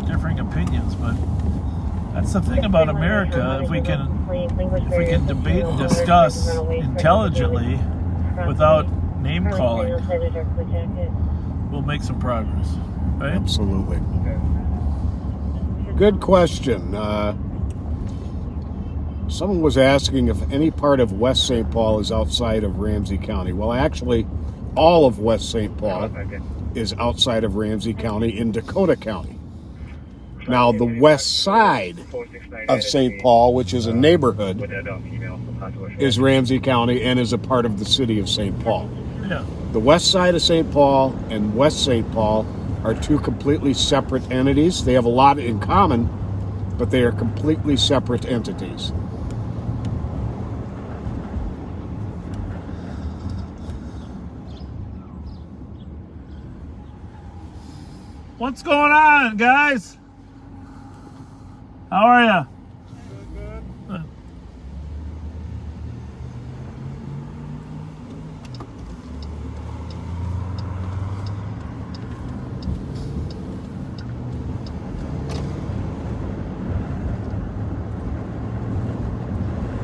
differing opinions, but that's the thing about America. If we can debate and discuss intelligently without name calling, we'll make some progress, right? Absolutely. Good question. Someone was asking if any part of West St. Paul is outside of Ramsey County. Well, actually, all of West St. Paul is outside of Ramsey County in Dakota County. Now, the west side of St. Paul, which is a neighborhood, is Ramsey County and is a part of the city of St. Paul. Yeah. The west side of St. Paul and West St. Paul are two completely separate entities. They have a lot in common, but they are completely separate entities. What's going on, guys? How are ya? Good.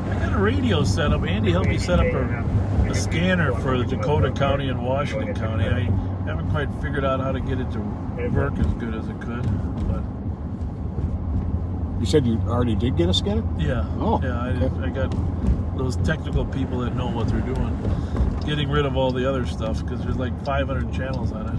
I got a radio set up. Andy helped me set up a scanner for the Dakota County and Washington County. I haven't quite figured out how to get it to work as good as it could, but You said you already did get a scanner? Yeah. Oh, Yeah, okay. I got those technical people that know what they're doing. Getting rid of all the other stuff because there's like 500 channels on it.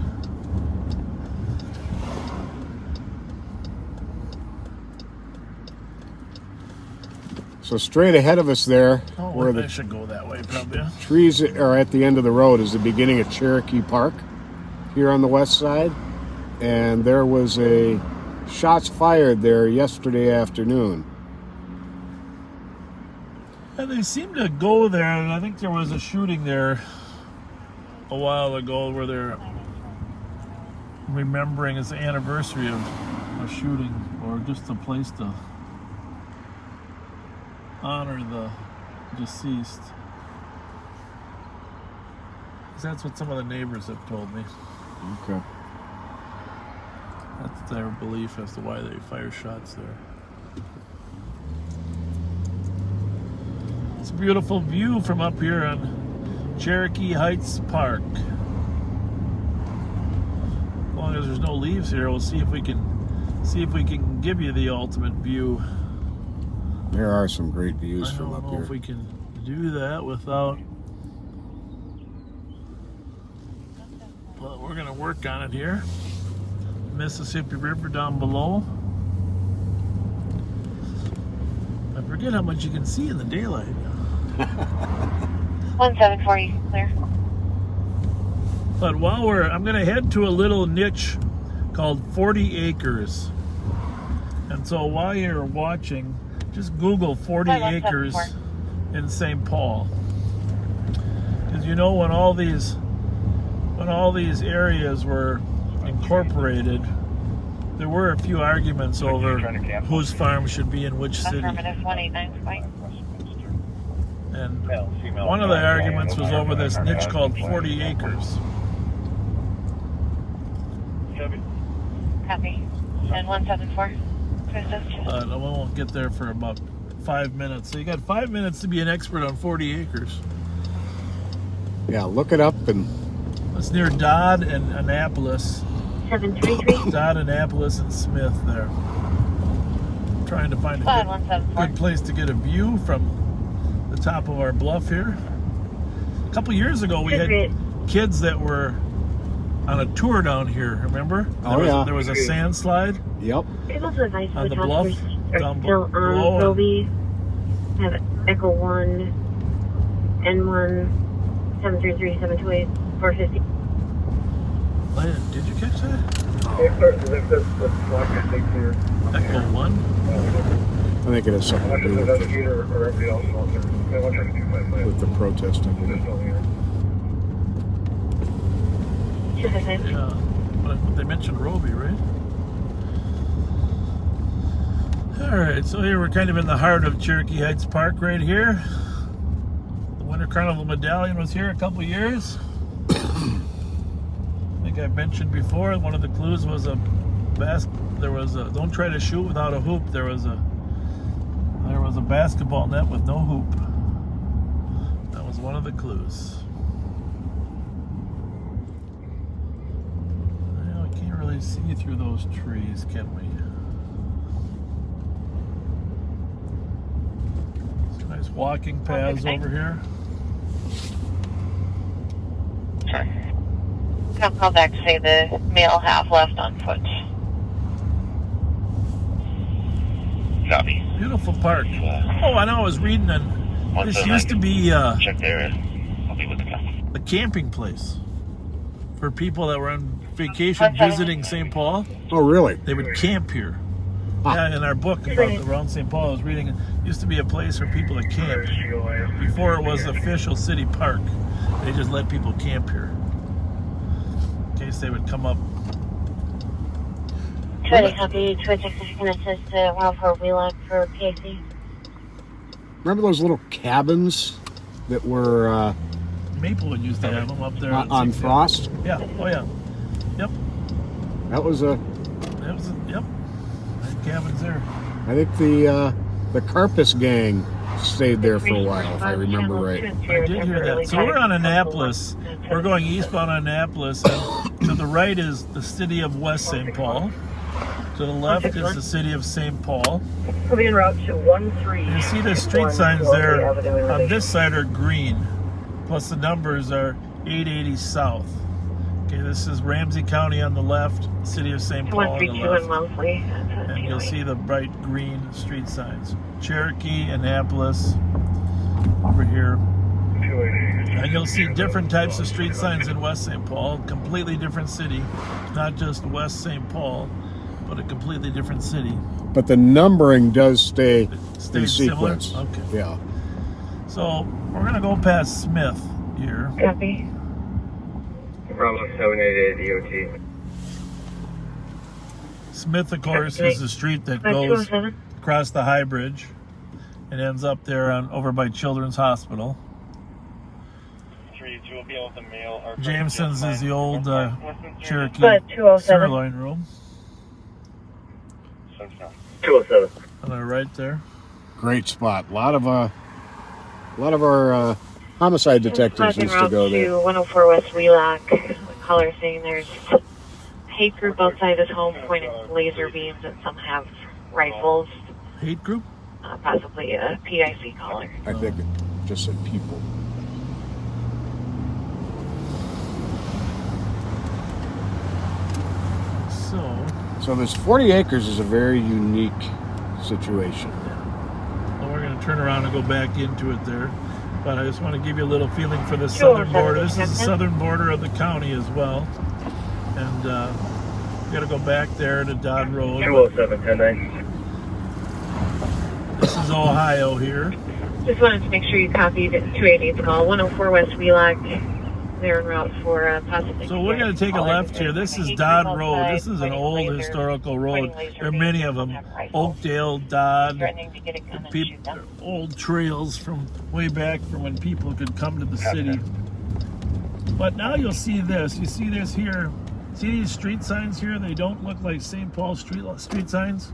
So straight ahead of us there, Oh, where I the should go that way probably. trees are at the end of the road, is the beginning of Cherokee Park here on the west side. And there was a shots fired there yesterday afternoon. And they seem to go there, and I think there was a shooting there a while ago where they're remembering it's the anniversary of a shooting, or just a place to honor the deceased. 'Cause that's what some of the neighbors have told me. Okay. That's their belief as to why they fire shots there. It's a beautiful view from up here on Cherokee Heights Park. As long as there's no leaves here, we'll see if we can give you the ultimate view. There are some great views I from don't up know here. if we can do that without. Well, we're going to work on it here. Mississippi River down below. I forget how much you can see in the daylight. 174, you can clear. But while I'm going to head to a little niche called 40 Acres. And so while you're watching, just Google 40 acres in St. Paul. Because you know when all these areas were incorporated, there were a few arguments over whose farm should be in which city. Affirmative 189 flight. And one of the arguments was over this niche called 40 acres. Copy. And 174. I won't get there for about 5 minutes. So you got 5 minutes to be an expert on 40 acres. Yeah, look it up. And it's near Dodd and Annapolis. 733. Dodd, Annapolis, and Smith there. I'm trying to find a good place to get a view from the top of our bluff here. A couple years ago, we had kids that were on a tour down here, remember? There was a sand slide. Yep. It's also advice on the bluff down still on Toby. Have Echo 1, N1, 733, 728, 450. Did you catch that? Echo Echo 1? I think it has something to do with the protest over there. Yeah, but they mentioned Roby, right? Alright, so here we're kind of in the heart of Cherokee Heights Park right here. The Winter Carnival Medallion was here a couple years. I think I mentioned before, one of the clues was don't try to shoot without a hoop. There was a basketball net with no hoop. That was one of the clues. We can't really see through those trees, can we? Some nice walking paths over here. Sure. I'll call back to say the male half left on foot. Copy. Beautiful park. Oh, I know. I was reading, and this used to be check there. I'll be with the a camping place for people that were on vacation visiting St. Paul. Oh, really? They would camp here. Yeah, in our book about around St. Paul, I was reading, it used to be a place for people to camp before it was official city park. They just let people camp here in case they would come up. 20 copy, 26 can assist 104 Wheelock for PAC. Remember those little cabins that were Maplewood used to have them up there on Frost? Yeah. Oh yeah. Yep. That was yep. Cabins there. I think the Carpus gang stayed there for a while, if I remember right. I did hear that. So we're on Annapolis. We're going eastbound on Annapolis, and to the right is the city of West St. Paul. To the left is the city of St. Paul. We'll be en route to 13. You see the street signs there on this side are green, plus the numbers are 880 south. Okay, this is Ramsey County on the left, city of St. Paul on the left. And you'll see the bright green street signs. Cherokee, Annapolis, over here. And you'll see different types of street signs in West St. Paul, completely different city, not just West St. Paul, but a completely different city. But the numbering does stay in similar? sequence. Okay. Yeah. So we're gonna go past Smith here. Copy. Bravo 788 DOT. Smith, of course, is the street that goes across the High Bridge and ends up there over by Children's Hospital. Jameson's is the old Cherokee sirloin room. 207. On our right there. Great spot. A lot of our homicide detectives used to go there. 104 West Wheelock. Caller saying there's a hate group outside his home pointing laser beams, and some have rifles. Hate group? Possibly a PIC caller. I think it just said people. So this 40 acres is a very unique situation. Well, we're going to turn around and go back into it there. But I just want to give you a little feeling for the southern border. This is the southern border of the county as well. And we got to go back there to Dodd Road. 207, 10-9. This is Ohio here. Just wanted to make sure you copied 288's call. 104 West Wheelock. They're en route for possibly. So we're going to take a left here. This is Dodd Road. This is an old historical road. There are many of them. Oakdale, Dodd, old trails from way back from when people could come to the city. But now you'll see this. You see this here. See these street signs here? They don't look like St. Paul street signs.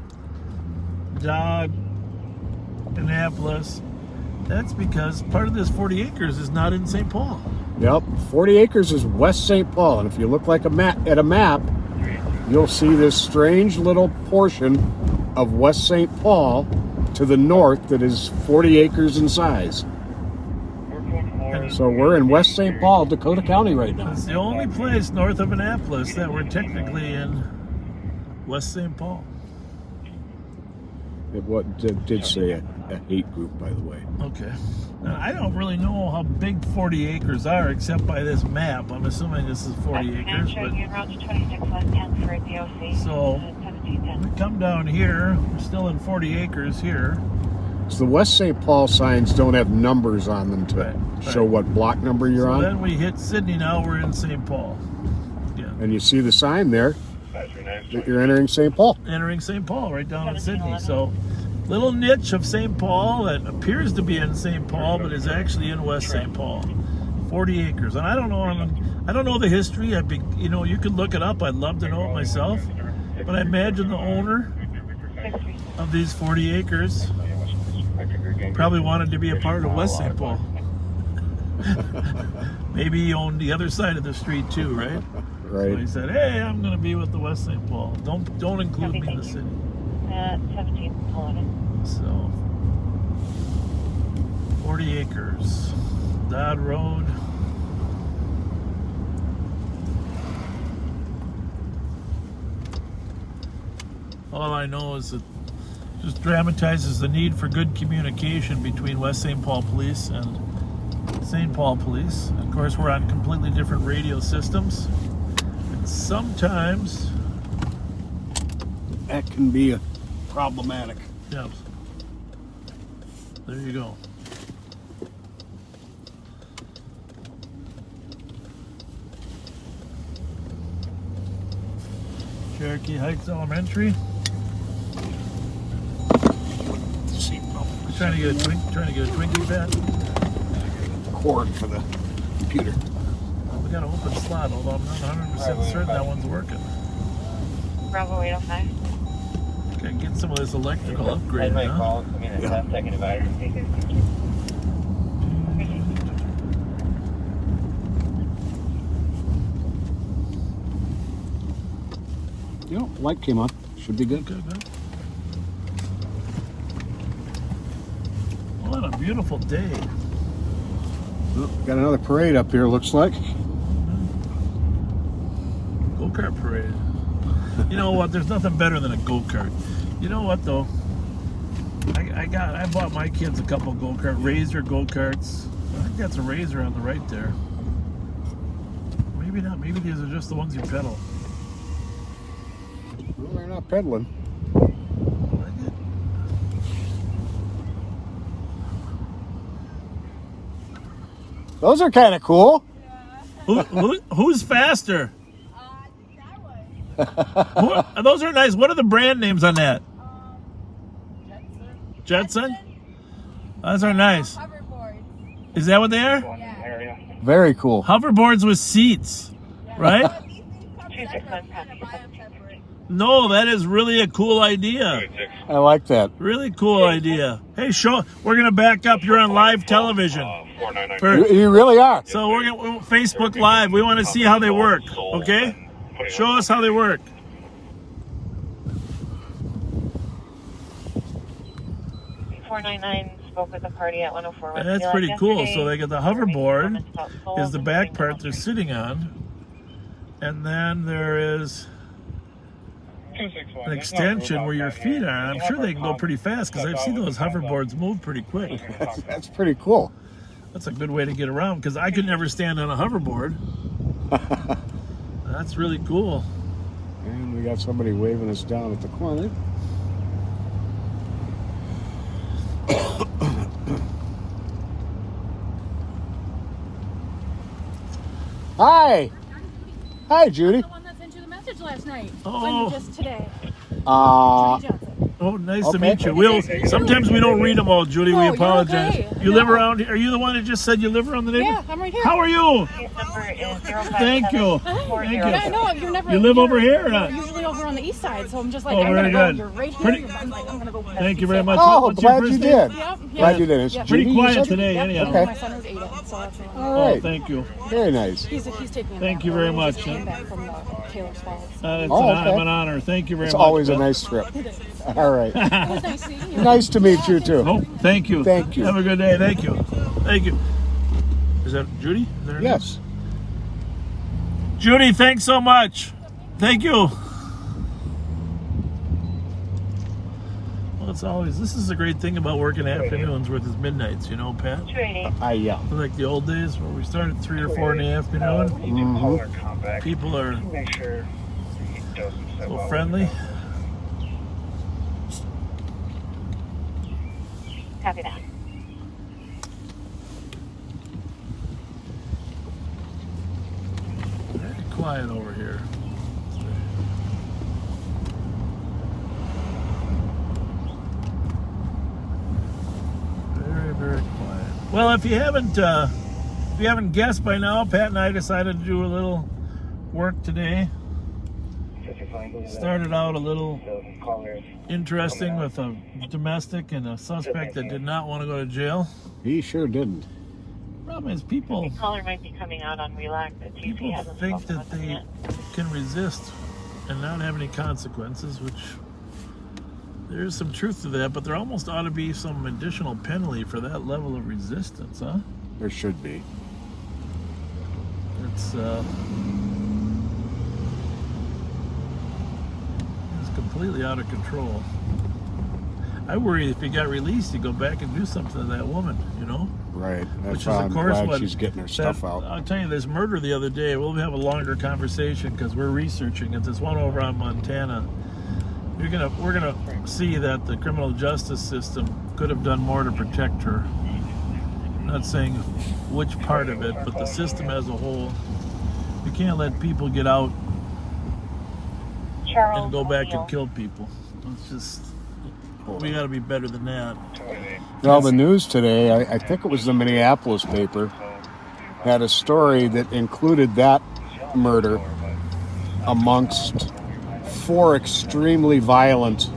Dodd, Annapolis. That's because part of this 40 acres is not in St. Paul. Yep, 40 acres is West St. Paul, and if you look like a map, you'll see this strange little portion of West St. Paul to the north that is 40 acres in size. So we're in West St. Paul, Dakota County right now. It's the only place north of Annapolis that we're technically in West St. Paul. It did say a hate group, by the way. Okay. Now, I don't really know how big 40 acres are except by this map. I'm assuming this is 40 acres. So we come down here. We're still in 40 acres here. So the West St. Paul signs don't have numbers on them to show what block number you're on. Then we hit Sydney. Now we're in St. Paul. Yeah. And you see the sign there that you're entering St. Paul. Entering St. Paul right down in Sydney. So little niche of St. Paul that appears to be in St. Paul, but is actually in West St. Paul. 40 acres. And I don't know the history. You could look it up. I'd love to know it myself. But I imagine the owner of these 40 acres probably wanted to be a part of West St. Paul. Maybe he owned the other side of the street too, right? Right. So he said, "Hey, I'm going to be with the West St. Paul. Don't include me in the city." 17 pulling. So 40 acres, Dodd Road. All I know is that just dramatizes the need for good communication between West St. Paul Police and St. Paul Police. Of course, we're on completely different radio systems. And sometimes that can be problematic. Yes. There you go. Cherokee Heights Elementary. Trying to get a Twinkie pad. Cord for the computer. We got an open slot, although I'm not 100% certain that one's working. Bravo 805. Okay, get some of this electrical upgrade, huh? Light came on. Should be good. Good. What a beautiful day. Oh, got another parade up here, looks like. Go-kart parade. You know what? There's nothing better than a go-kart. You know what though? I bought my kids a couple go-kart, Razor go-karts. I think that's a Razor on the right there. Maybe not. Maybe these are just the ones you pedal. Well, they're not pedaling. Those are kind of cool. Who's faster? Those are nice. What are the brand names on that? Jetson? Those are nice. Is that what they are? Yeah. Very cool. Hoverboards with seats, right? No, that is really a cool idea. I like that. Really cool idea. Hey, we're going to back up. You're on live television. You really are. So we're going to Facebook Live. We want to see how they work, okay? Show us how they work. Spoke with the party at 104. That's pretty cool. So they got the hoverboard is the back part they're sitting on. And then there is an extension where your feet are. I'm sure they can go pretty fast because I've seen those hoverboards move pretty quick. That's pretty cool. That's a good way to get around because I could never stand on a hoverboard. That's really cool. And we got somebody waving us down at the corner. Hi. Hi, Judy. The one that sent you the message last night. Oh. Just today. Oh, nice to meet you. Sometimes we don't read them all, Judy. We apologize. Okay. You live around here? Are you the one that just said you live around the neighborhood? Yeah, I'm right here. How are you? Thank you. Yeah, no, you're never. You live over here or not? You're usually over on the east side, so I'm just like, Oh, I'm very gonna good. go. You're right here. I'm gonna go. Thank you very much. Oh, What's your glad first you name? did. Yep. Glad you did. It's Yep. Judy, Pretty you quiet said? today, Yep. anyhow. Okay. My son was 8, so that's why. All right. Oh, thank you. Very nice. He's taking. Thank you very much. He just came back from Taylor's Falls. It's okay. an honor. Thank you very It's much. always a Bill. nice trip. All right. It was nice seeing you. Nice to meet you, too. Oh, thank you. Thank you. Have a good day. Thank you. Thank you. Is that Judy? Is that her Yes. name? Judy, thanks so much. Thank you. Well, this is a great thing about working afternoons versus midnights, you know, Pat? Yeah. Like the old days where we started 3 or 4 in the afternoon. Mm-hmm. People are Make sure he doesn't step so out. friendly. Copy that. Very quiet over here. Very, very quiet. Well, if you haven't guessed by now, Pat and I decided to do a little work today. Started out a little interesting with a domestic and a suspect that did not want to go to jail. He sure didn't. Problem is, people Caller might be coming out on relax. people think that they can resist and not have any consequences, which there is some truth to that, but there almost ought to be some additional penalty for that level of resistance, huh? There should be. It's completely out of control. I worry if he got released, he'd go back and do something to that woman, you know? Right. That's Which is, why of I'm course, glad what she's getting her stuff out. I'll tell you, this murder the other day, we'll have a longer conversation because we're researching it. This one over on Montana, we're gonna see that the criminal justice system could have done more to protect her. I'm not saying which part of it, but the system as a whole. We can't let people get out and go back and kill people. It's just, we got to be better than that. Well, the news today, I think it was the Minneapolis paper, had a story that included that murder amongst 4 extremely violent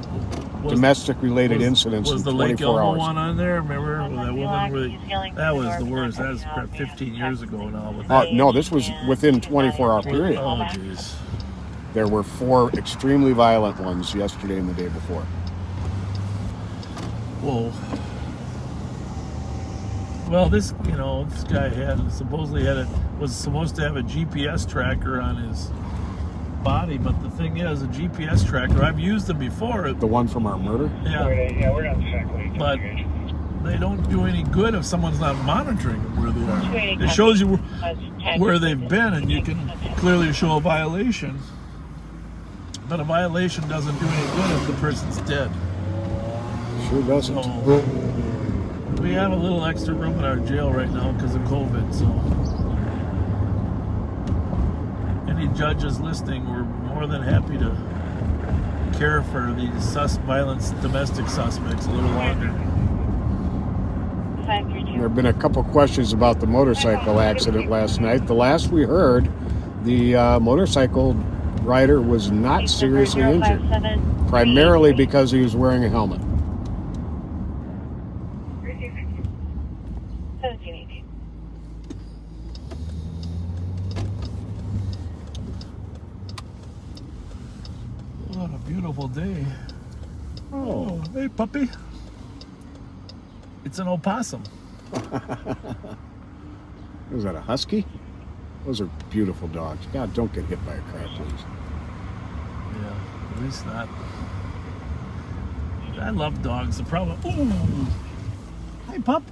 domestic-related incidents was in the Lake 24 Elmo hours. one on there? Remember that woman? That was the worst. That was crap 15 years ago now. No, this was within 24-hour period. Oh, jeez. There were 4 extremely violent ones yesterday and the day before. Whoa. Well, this guy was supposed to have a GPS tracker on his body, but the thing is, a GPS tracker, I've used them before. The one from our murder? Yeah. Yeah, we're not exactly. But they don't do any good if someone's not monitoring them where they are. It shows you where they've been, and you can clearly show a violation. But a violation doesn't do any good if the person's dead. Sure doesn't. So, we have a little extra room in our jail right now because of COVID, so any judges listening, we're more than happy to care for these domestic suspects a little longer. There have been a couple questions about the motorcycle accident last night. The last we heard, the motorcycle rider was not seriously injured, primarily because he was wearing a helmet. 1718. What a beautiful day. Oh, hey puppy. It's an opossum. Was that a husky? Those are beautiful dogs. God, don't get hit by a car, please. Yeah, at least not. I love dogs. The problem. Ooh. Hey, pup.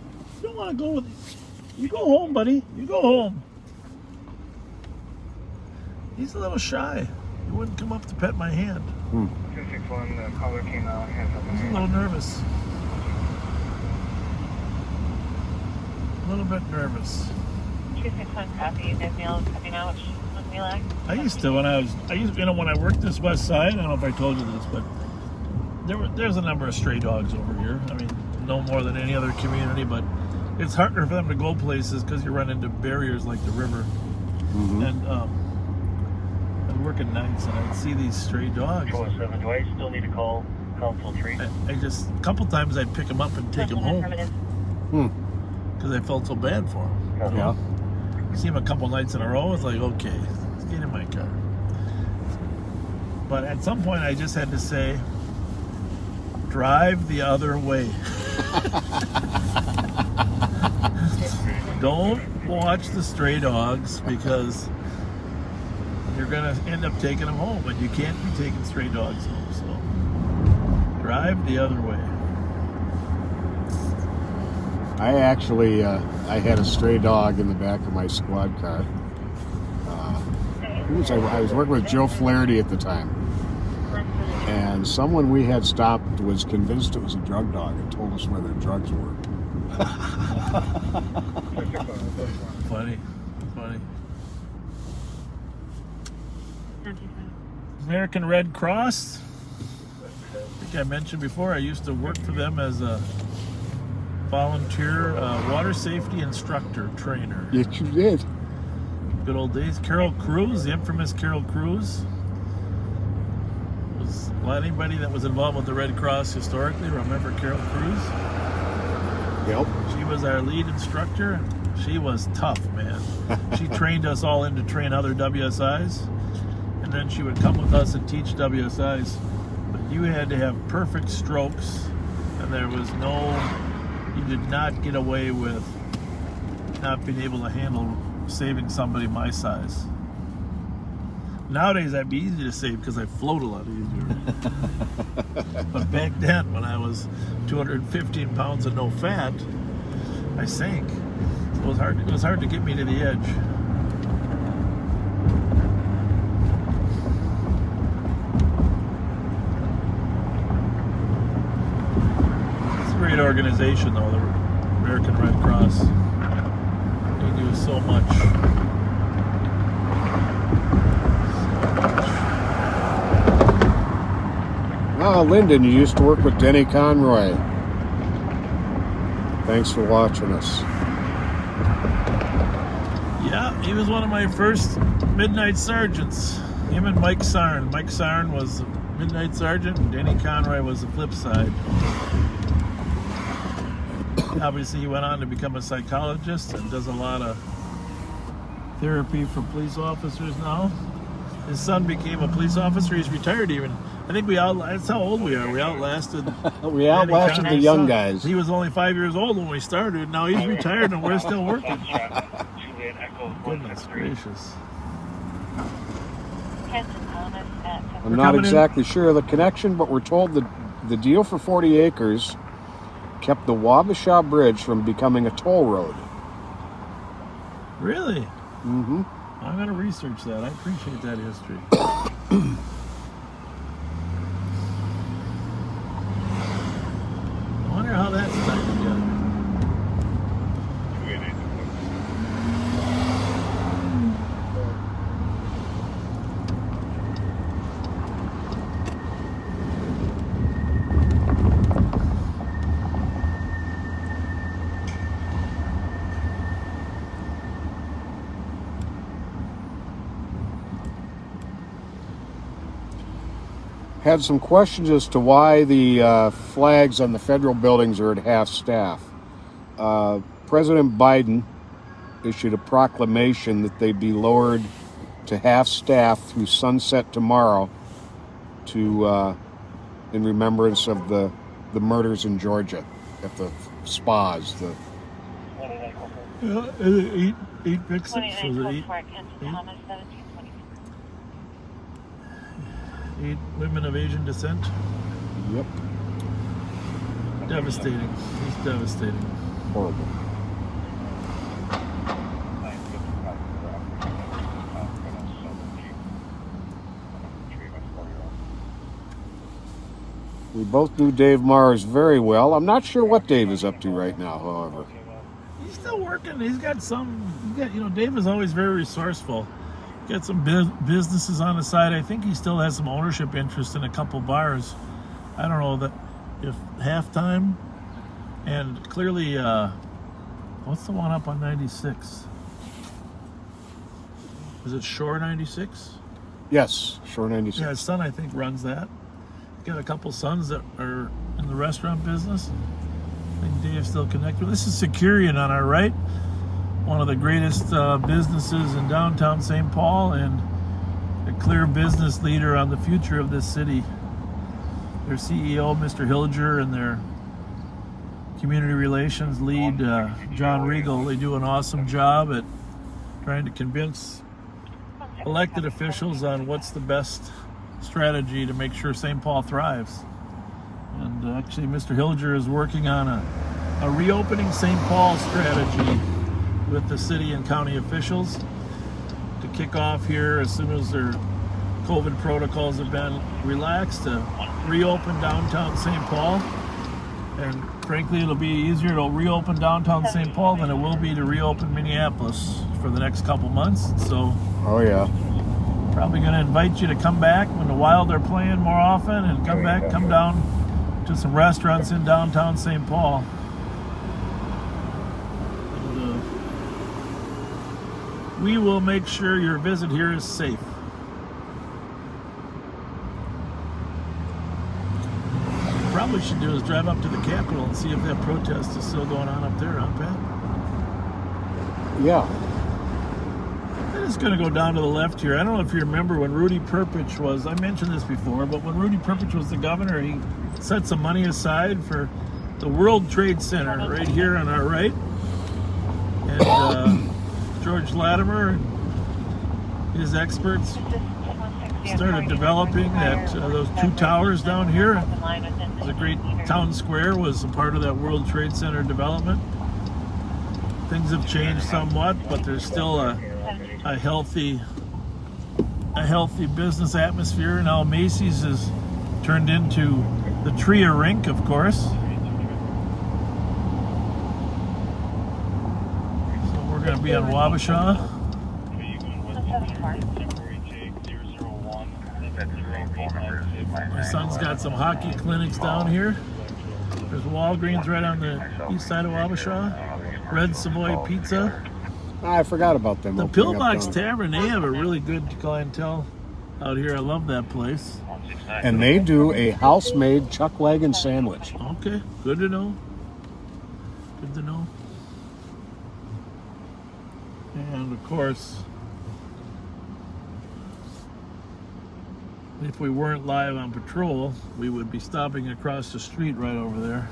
You don't want to go with. You go home, buddy. You go home. He's a little shy. He wouldn't come up to pet my hand. 261, the caller came out. He's a little nervous. A little bit nervous. 261 copy. The meal is coming out. With me like. I used to when I worked this west side. I don't know if I told you this, but there's a number of stray dogs over here. I mean, no more than any other community, but it's harder for them to go places because you run into barriers like the river. Mm-hmm. And I'm working nights and I see these stray dogs. 207, do I still need to call Council 3? I just a couple times I'd pick them up and take them home because I felt so bad for them. Yeah. See him a couple nights in a row. It's like, okay, let's get in my car. But at some point, I just had to say, drive the other way. Don't watch the stray dogs because you're going to end up taking them home, and you can't be taking stray dogs home. So drive the other way. I actually, I had a stray dog in the back of my squad car. I was working with Joe Flaherty at the time. And someone we had stopped was convinced it was a drug dog and told us where their drugs were. Funny. American Red Cross. I think I mentioned before, I used to work for them as a volunteer water safety instructor trainer. Yes, you did. Good old days. Carol Cruz, the infamous Carol Cruz. Anybody that was involved with the Red Cross historically remember Carol Cruz? Yep. She was our lead instructor. She was tough, man. She trained us all in to train other WSIs, and then she would come with us and teach WSIs. But you had to have perfect strokes, and you did not get away with not being able to handle saving somebody my size. Nowadays, I'd be easy to save because I float a lot easier. But back then, when I was 215 pounds and no fat, I sank. It was hard to get me to the edge. It's a great organization, though, the American Red Cross. They do so much. Oh, Lyndon, you used to work with Denny Conroy. Thanks for watching us. Yeah, he was one of my first midnight sergeants. Him and Mike Sarn. Mike Sarn was a midnight sergeant, and Denny Conroy was the flip side. Obviously, he went on to become a psychologist and does a lot of therapy for police officers now. His son became a police officer. He's retired even. I think that's how old we are. We outlasted We outlasted the young guys. He was only 5 years old when we started. Now he's retired and we're still working. Goodness gracious. I'm not exactly sure of the connection, but we're told that the deal for 40 acres kept the Wabasha Bridge from becoming a toll road. Really? Mm-hmm. I'm going to research that. I appreciate that history. I wonder how that's tied together. Had some questions as to why the flags on the federal buildings are at half staff. President Biden issued a proclamation that they be lowered to half staff through sunset tomorrow to in remembrance of the murders in Georgia at the spas. Eight victims. Was it eight women of Asian descent? Yep. Devastating. It's devastating. Horrible. We both knew Dave Mars very well. I'm not sure what Dave is up to right now, however. He's still working. He's got Dave is always very resourceful. Got some businesses on the side. I think he still has some ownership interest in a couple bars. I don't know that if Halftime and clearly, what's the one up on 96? Is it Shore 96? Yes, Shore 96. Yeah, his son I think runs that. Got a couple sons that are in the restaurant business. I think Dave's still connected. This is Securian on our right. One of the greatest businesses in downtown St. Paul and a clear business leader on the future of this city. Their CEO, Mr. Hilger, and their community relations lead, John Regal, they do an awesome job at trying to convince elected officials on what's the best strategy to make sure St. Paul thrives. And actually, Mr. Hilger is working on a reopening St. Paul strategy with the city and county officials to kick off here as soon as their COVID protocols have been relaxed to reopen downtown St. Paul. And frankly, it'll be easier to reopen downtown St. Paul than it will be to reopen Minneapolis for the next couple months. So, oh yeah, probably going to invite you to come back when the Wild are playing more often and come down to some restaurants in downtown St. Paul. We will make sure your visit here is safe. What we probably should do is drive up to the Capitol and see if that protest is still going on up there, huh, Pat? Yeah. I'm just going to go down to the left here. I don't know if you remember when Rudy Perpich was, I mentioned this before, but when Rudy Perpich was the governor, he set some money aside for the World Trade Center right here on our right. And George Latimer and his experts started developing those two towers down here. The great town square was a part of that World Trade Center development. Things have changed somewhat, but there's still a healthy business atmosphere. Now Macy's has turned into the Tria Rink, of course. So we're going to be on Wabasha. My son's got some hockey clinics down here. There's Walgreens right on the east side of Wabasha. Red Savoy Pizza. I forgot about them. The Pillbox Tavern, they have a really good clientele out here. I love that place. And they do a house-made chuck wagon sandwich. Okay, good to know. Good to know. And of course, if we weren't live on patrol, we would be stopping across the street right over there.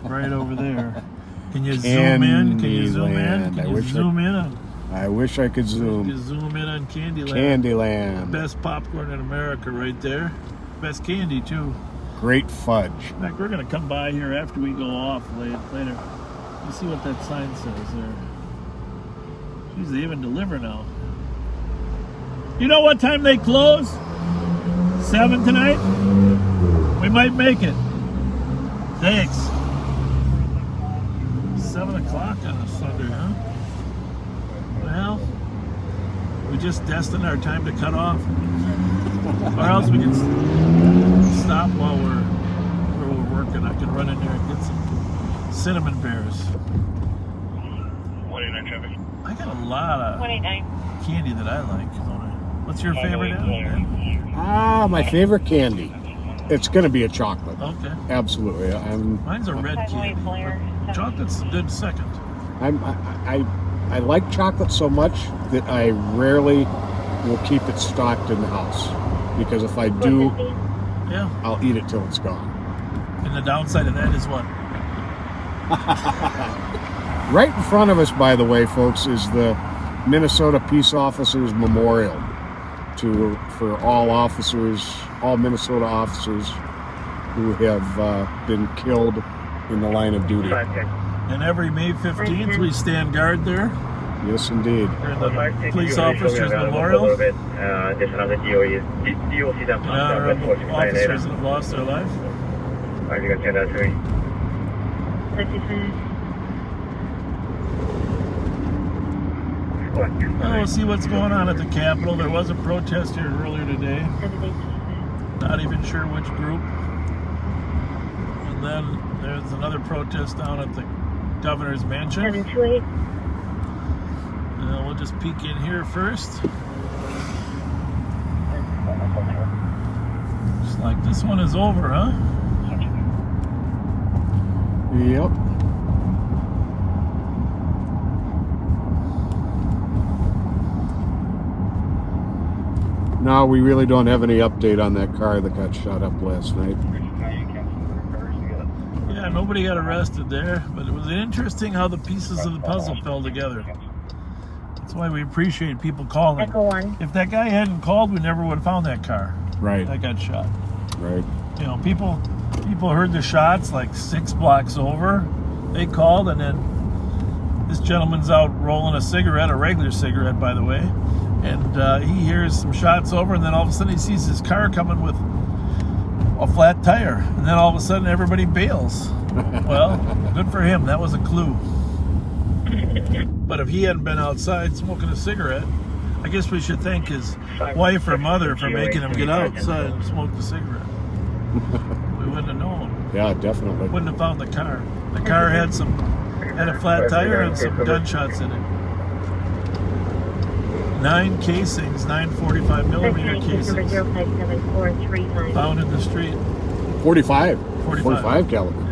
Right over there. Can you zoom in? Can you zoom in? Can you zoom in on? I wish I could zoom. You can zoom in on Candyland. Candyland. Best popcorn in America right there. Best candy too. Great fudge. In fact, we're going to come by here after we go off later. You see what that sign says there. Jeez, they even deliver now. You know what time they close? 7 tonight? We might make it. Thanks. 7 o'clock on a Sunday, huh? Well, we just destined our time to cut off. Or else we can stop while we're working. I can run in there and get some cinnamon bears. 29 traffic. I got a lot of 29. candy that I like. What's your favorite? My favorite candy. It's going to be a chocolate. Okay. Absolutely. Mine's a red candy. Chocolate's a good second. I like chocolate so much that I rarely will keep it stocked in the house. Because if I do, yeah, I'll eat it till it's gone. And the downside of that is what? Right in front of us, by the way, folks, is the Minnesota Peace Officers Memorial for all officers, all Minnesota officers who have been killed in the line of duty. And every May 15th, we stand guard there. Yes, indeed. During the Police Officers Memorial. In honor of officers that have lost their life. Well, we'll see what's going on at the Capitol. There was a protest here earlier today. Not even sure which group. And then there's another protest down at the governor's mansion. 728. We'll just peek in here first. Looks like this one is over, huh? Yep. No, we really don't have any update on that car that got shot up last night. Yeah, nobody got arrested there, but it was interesting how the pieces of the puzzle fell together. That's why we appreciate people calling. Echo 1. If that guy hadn't called, we never would have found that car. Right. That got shot. Right. You know, people heard the shots like 6 blocks over. They called, and then this gentleman's out rolling a cigarette, a regular cigarette, by the way, and he hears some shots over, and then all of a sudden he sees his car coming with a flat tire, and then all of a sudden everybody bails. Well, good for him. That was a clue. But if he hadn't been outside smoking a cigarette, I guess we should thank his wife or mother for making him get outside and smoke the cigarette. We wouldn't have known. Yeah, definitely. Wouldn't have found the car. The car had a flat tire and some gunshots in it. 9 casings, 9.45 millimeter casings, found in the street. 45 caliber.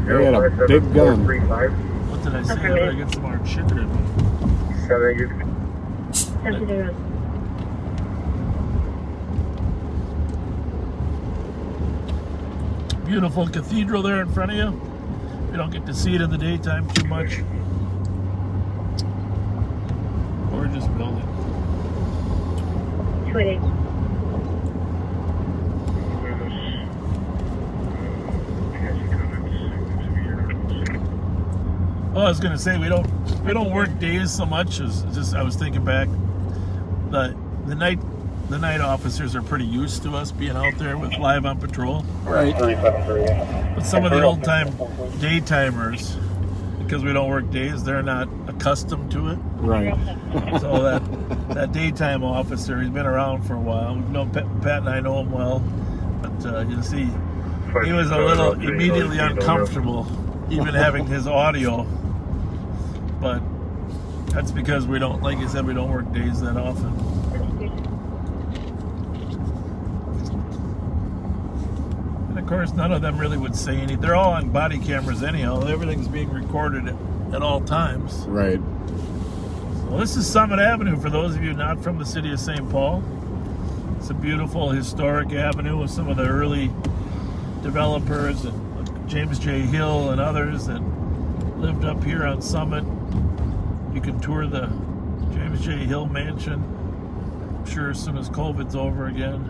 They had a big gun. What did I say? I better get some more chicken in me. Beautiful cathedral there in front of you. You don't get to see it in the daytime too much. Gorgeous building. 28. Well, I was gonna say we don't work days so much. As just I was thinking back, the night officers are pretty used to us being out there with live on patrol. Right. But some of the old time daytimers, because we don't work days, they're not accustomed to it. Right. So that daytime officer, he's been around for a while. We've known Pat and I know him well, but you see, he was a little immediately uncomfortable, even having his audio. But that's because we don't, like you said, we don't work days that often. And of course, none of them really would say anything. They're all on body cameras anyhow. Everything's being recorded at all times. Right. Well, this is Summit Avenue for those of you not from the city of St. Paul. It's a beautiful historic avenue with some of the early developers and James J. Hill and others that lived up here on Summit. You can tour the James J. Hill mansion, I'm sure, as soon as COVID's over again.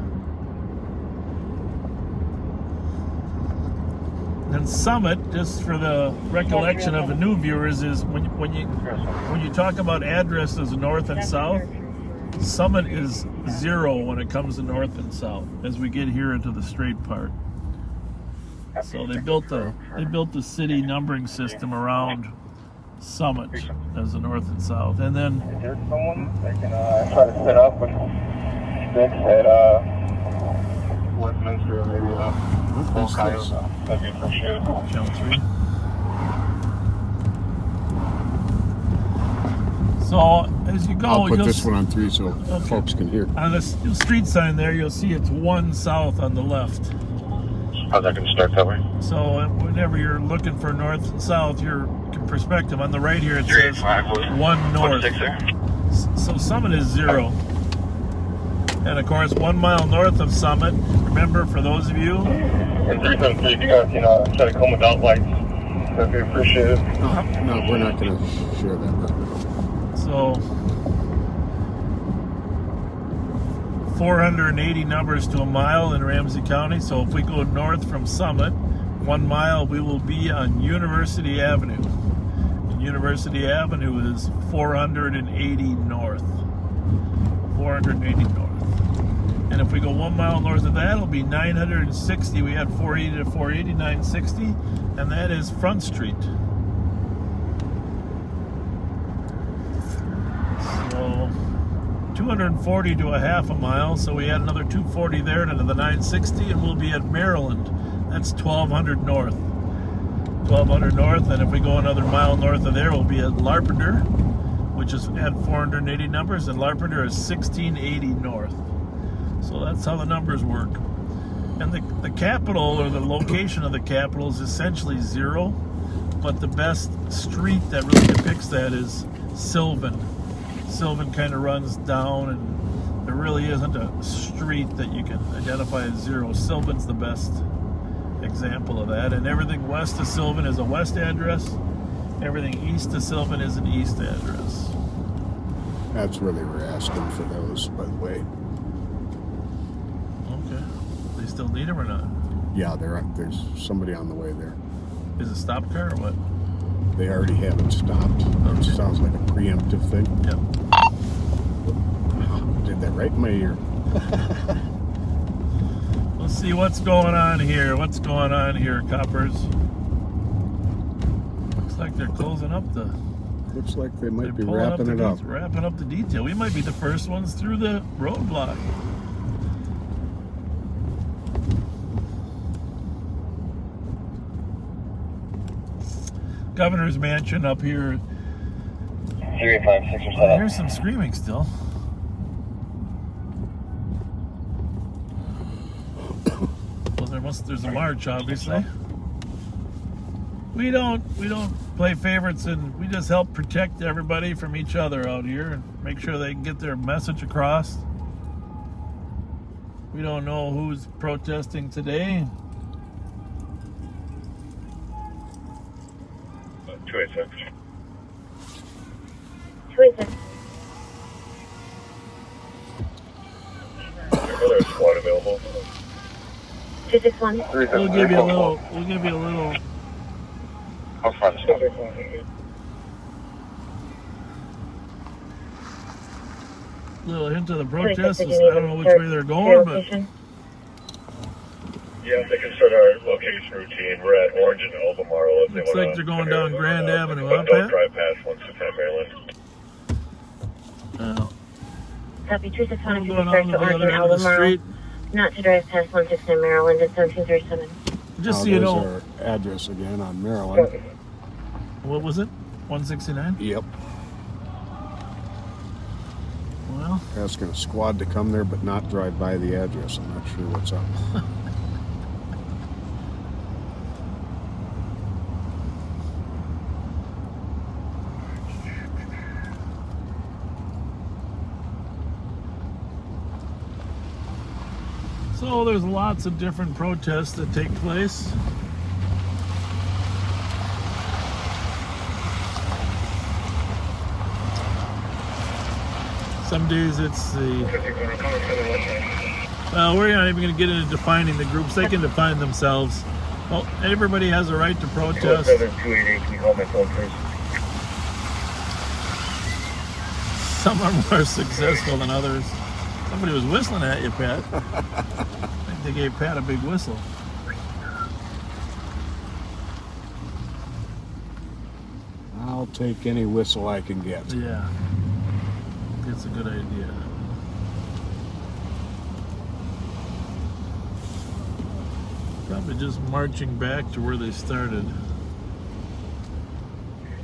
And Summit, just for the recollection of the new viewers, is when you talk about addresses north and south, Summit is 0 when it comes to north and south as we get here into the straight part. So they built the city numbering system around Summit as the north and south, and then Is there someone that can try to set up with sticks at Westminster or maybe Full Coyote? That'd be appreciated. Channel 3. So as you go, I'll put you'll this one on 3 so folks can hear. on the street sign there, you'll see it's 1 south on the left. How's that going to start that way? So whenever you're looking for north and south, your perspective on the right here, it says 1 north. So Summit is 0. And of course, 1 mile north of Summit, remember, for those of you, And 373, if you guys, try to come without lights, that'd be appreciated. No, we're not going to share that right now. so 480 numbers to a mile in Ramsey County. So if we go north from Summit 1 mile, we will be on University Avenue. And University Avenue is 480 north. 480 north. And if we go 1 mile north of that, it'll be 960. We had 480 to 480, 960, and that is Front Street. So 240 to a half a mile, so we add another 240 there to the 960, and we'll be at Maryland. That's 1200 north. 1200 north, and if we go another mile north of there, we'll be at Larpenteur, which is at 480 numbers, and Larpenteur is 1680 north. So that's how the numbers work. And the capital, or the location of the capital, is essentially 0, but the best street that really depicts that is Sylvan. Sylvan kind of runs down, and there really isn't a street that you can identify as 0. Sylvan's the best example of that, and everything west of Sylvan is a west address. Everything east of Sylvan is an east address. That's where they were asking for those, by the way. Okay. They still need them or not? Yeah, there's somebody on the way there. Is it stop car or what? They already have it stopped. It sounds like a preemptive thing. Yep. Did that right in my ear. Let's see what's going on here. What's going on here, coppers? Looks like they're closing up the... Looks like they might be pulling wrapping it up. Wrapping up the detail. We might be the first ones through the roadblock. Governor's Mansion up here. 3, 5, 6, or 7. Oh, here's some screaming still. Well, there's a march, obviously. We don't play favorites, and we just help protect everybody from each other out here and make sure they can get their message across. We don't know who's protesting today. 286. 286. Another squad available. 261. We'll give you a little. How far is it? Little hint of the protest. I don't know which way they're going, but Yeah, they can start our location routine. We're at Orange and Albemarle. If looks they like wanna, they're going down Grand Avenue, huh, don't Pat? drive past 169 Maryland. Copy 261. I'm If you going start on to to the Orange other and end of the Albemarle, street. not to drive past 169 Maryland and 1737. Just so you There's know, our address again on Maryland. what was it? 169? Yep. Well, Asking a squad to come there but not drive by the address. I'm not sure what's up. So there's lots of different protests that take place. Some days it's the... Well, we're not even going to get into defining the groups. They can define themselves. Well, everybody has a right to protest. Some are more successful than others. Somebody was whistling at you, Pat. I think they gave Pat a big whistle. I'll take any whistle I can get. Yeah. It's a good idea. Probably just marching back to where they started.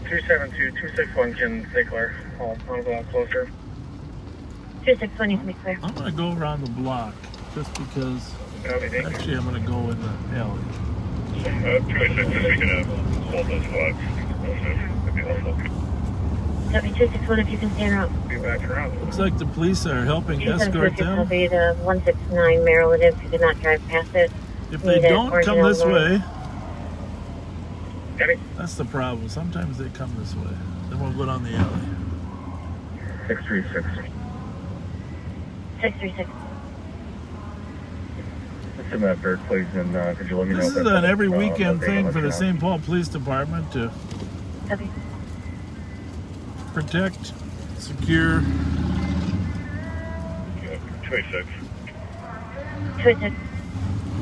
272-261 can stay clear. I'll go out closer. 261, you can be clear. I'm going to go around the block just because actually I'm going to go in the alley. 286, if we can hold those flags. That'd be helpful. Copy 261, if you can stand up. Be back around. Looks like the police are helping escort them. Copy to 169 Maryland if you did not drive past it. If they don't come this way, that's the problem. Sometimes they come this way. Then we'll go down the alley. 636. 636. What's the map there, please? And could you let me know? This is an every weekend thing for the St. Paul Police Department to protect, secure. 286. 286.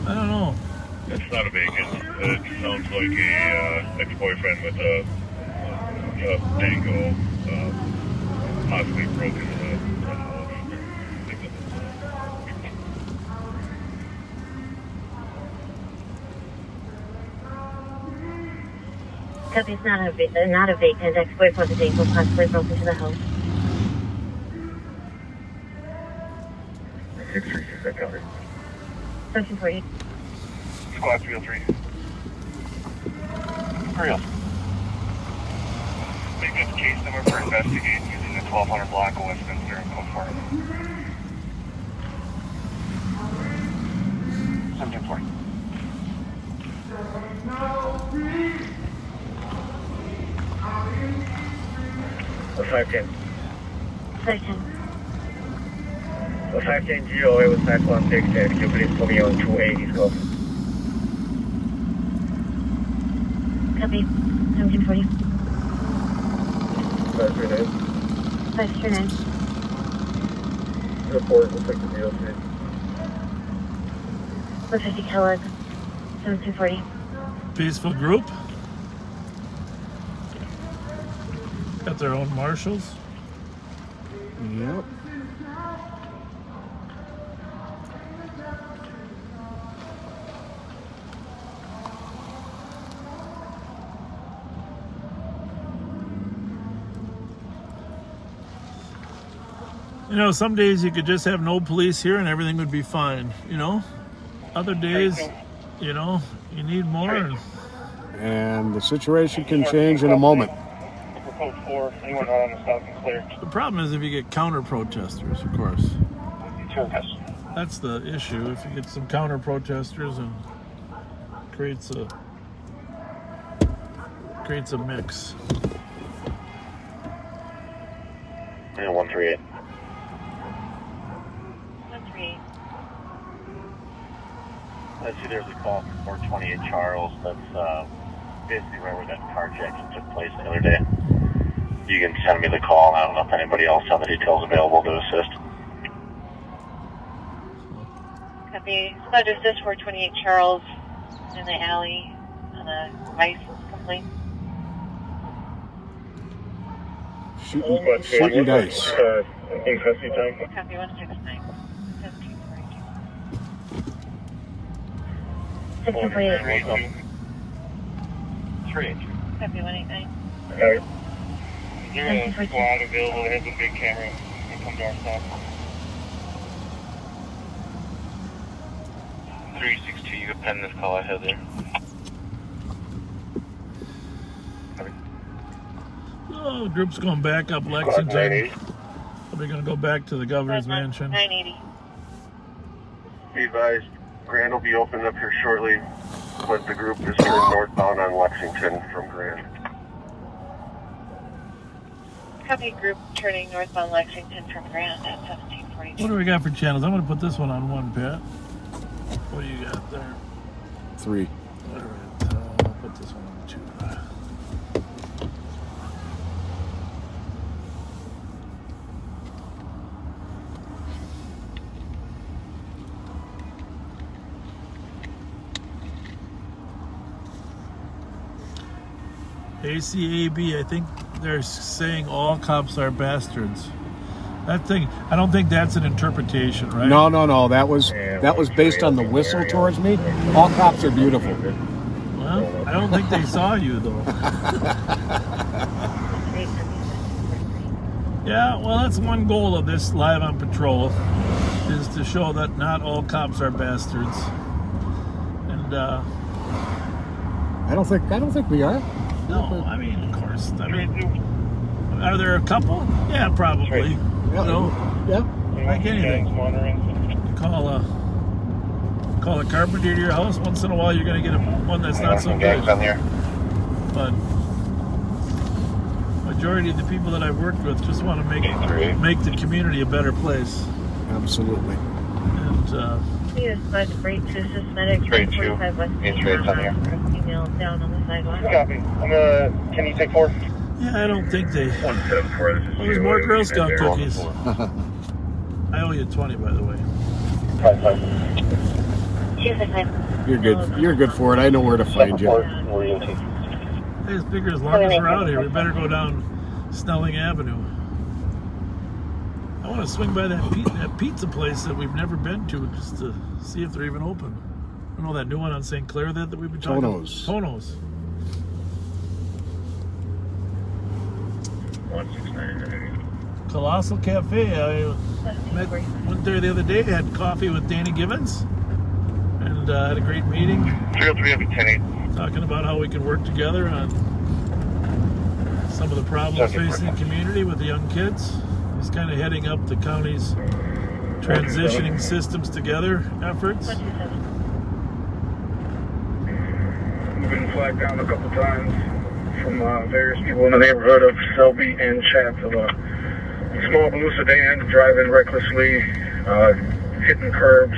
I don't know. It's not a vacant. It sounds like a ex-boyfriend with a dango, possibly broken in the house. Copy, it's not a vacant. Ex-boyfriend with a dango possibly broke into the house. 636, I covered. 1340. Squad 303. Hurry up. Make this case number for investigating using the 1200 block of Westminster and code 4. 1740. The 510. 510. The 510 GOA was 516, and could you please put me on 280 scope? Copy. 1740. 539. 539. The 4 looks like the deal today. 150 Kellogg. 1740. Peaceful group. Got their own marshals. Yep. You know, some days you could just have no police here and everything would be fine, you know? Other days, you know, you need more. And the situation can change in a moment. Code 4, anyone not on the stop and clear. The problem is if you get counter-protesters, of course. Yes. That's the issue. If you get some counter-protesters and creates a mix. 138. 138. I see there's a call for 428 Charles. That's basically right where that carjacking took place the other day. You can send me the call, and I don't know if anybody else has the details available to assist. Copy. Spot assist 428 Charles in the alley on a vice complaint. Shooting dice. In custody time. Copy 169. 1742. 1648. 3. Copy 189. Alright. Is there a squad available that has a big camera and come to our stop? 362, you can pen this call I have there. Oh, the group's going back up Lexington. Probably going to go back to the governor's mansion. 980. Be advised, Grand will be opening up here shortly, but the group is turning northbound on Lexington from Grand. Copy, group turning northbound Lexington from Grand at 1742. What do we got for channels? I'm going to put this one on 1, Pat. What do you got there? 3. All right, I'll put this one on 2. ACAB, I think they're saying all cops are bastards. That thing, I don't think that's an interpretation, right? No. That was based on the whistle towards me. All cops are beautiful. Well, I don't think they saw you, though. Yeah, well, that's one goal of this Live on Patrol, is to show that not all cops are bastards. And, I don't think we are. no, I mean, of course. I mean, are there a couple? Yeah, probably. Yeah. You know, Yeah. like anything. You call a carpenter to your house, once in a while you're going to get one that's not so good. But majority of the people that I've worked with just want to make the community a better place. Absolutely. And Use Bud Freight to Systematic 45 West email down on the sidewalk. Copy. Can you take 4? yeah, I don't think they. 174. This is There's more Girl Scout cookies. I owe you 20, by the way. 265. You're good for it. I know where to find you. I just figure as long as we're out here, we better go down Snelling Avenue. I want to swing by that pizza place that we've never been to, just to see if they're even open. You know that new one on St. Clair that we've been talking about? Tono's. 169. Colossal Cafe. I went there the other day, had coffee with Danny Gibbons, and had a great meeting. 303 will be 10-8. Talking about how we can work together on some of the problems facing the community with the young kids. He's kind of heading up the county's transitioning systems together efforts. We've been flagged down a couple times from various people in the neighborhood of Selby and Chat of a small blue sedan driving recklessly, hitting curbs,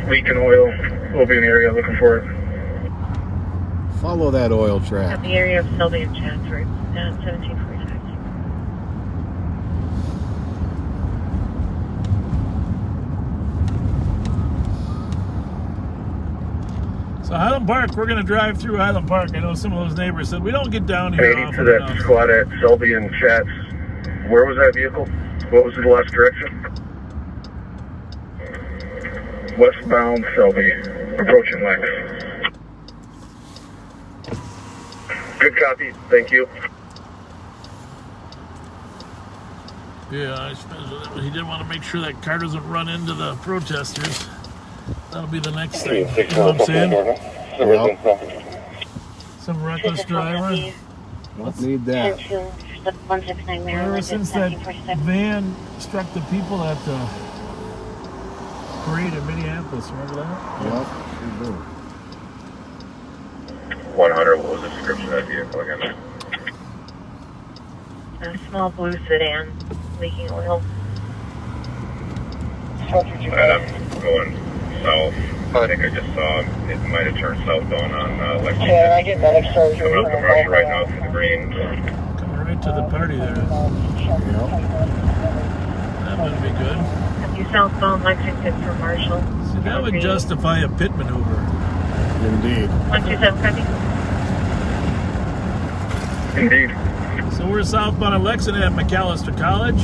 leaking oil. We'll be in the area looking for it. Follow that oil track. At the area of Selby and Chatsworth at 1745. So Highland Park, we're going to drive through Highland Park. I know some of those neighbors said, we don't get down here 80 often to that enough. squad at Selby and Chats. Where was that vehicle? What was the last direction? Westbound Selby, approaching Lex. Good copy, thank you. Yeah, I suppose he did want to make sure that car doesn't run into the protesters. That'll be the next thing. You know what I'm saying? Yep. Some reckless driver. Don't need that. Ever since that van struck the people at the parade in Minneapolis, remember that? Yep. You do. 100, what was the description of that vehicle again? A small blue sedan leaking oil. I'm going south. I think I just saw it might have turned southbound on Lexington. Yeah, I get that extra. Coming up commercial right now to the green. Coming right to the party there. Yep. That would be good. Have you southbound Lexington for Marshall? See, that would justify a pit maneuver. Indeed. 127 copy. Indeed. So we're southbound of Lexington at McAllister College.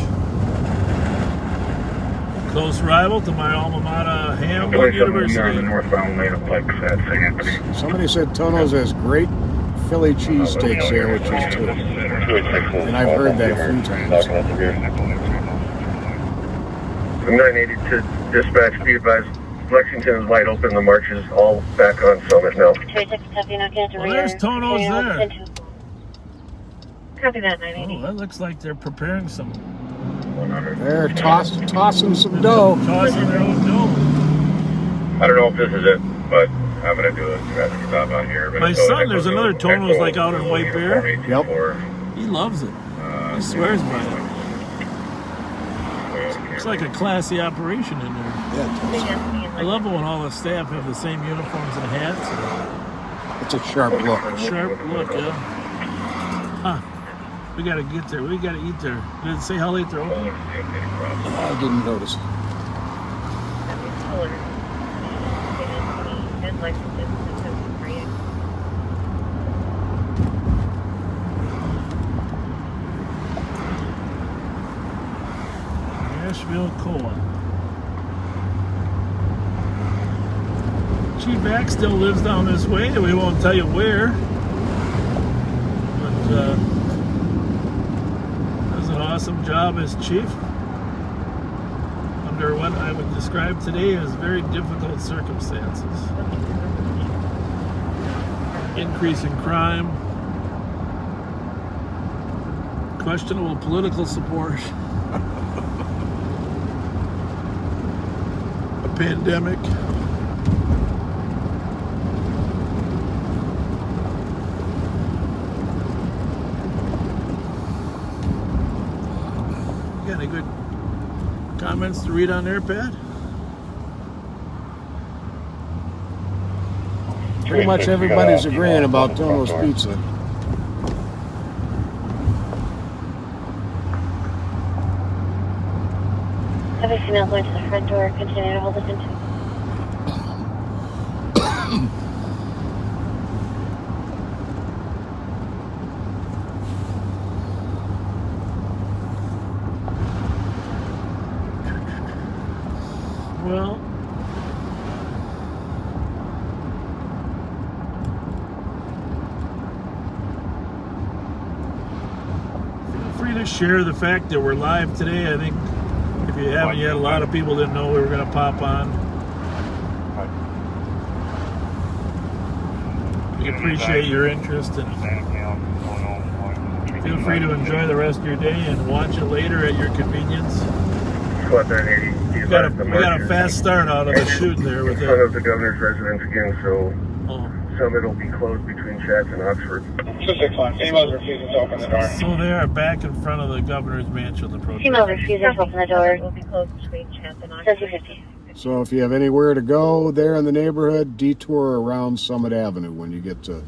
Close rival to my alma mater, Hamlin University. On the northbound lane of Lex at St. Anthony. Somebody said Tono's has great Philly cheesesteak sandwiches too. And I've heard that a few times. 980 to dispatch, be advised. Lexington is wide open. The march is all back on Summit now. Well, there's Tono's there. Copy that, 980. Oh, that looks like they're preparing some. They're tossing some dough. Tossing their own dough. I don't know if this is it, but I'm gonna do a traffic stop out here. My son, there's another Tono's like out in White Bear. Yep. He loves it. He swears by it. It's like a classy operation in there. Yeah, I love it when all the staff have the same uniforms and hats. it's a sharp look. Sharp look, yeah. Huh. We gotta get there. We gotta eat there. Did it say how late they're open? I didn't notice. Nashville Cola. Chief Mack still lives down this way. We won't tell you where. But does an awesome job as chief under what I would describe today as very difficult circumstances. Increase in crime, questionable political support, a pandemic. Got any good comments to read on there, Pat? Pretty much everybody's agreeing about Tono's Pizza. Every female going to the front door, continue to hold this into. Well, feel free to share the fact that we're live today. I think if you haven't yet, a lot of people didn't know we were going to pop on. We appreciate your interest, and feel free to enjoy the rest of your day and watch it later at your convenience. We got a fast start out of the shoot there with it. In front of the governor's residence again, so Summit will be closed between Chats and Oxford. 261. Females refusing to open the door. So they are back in front of the governor's mansion. The protest. Female refusing to open the door. Will be closed between Chats and Oxford. 250. So if you have anywhere to go there in the neighborhood, detour around Summit Avenue when you get to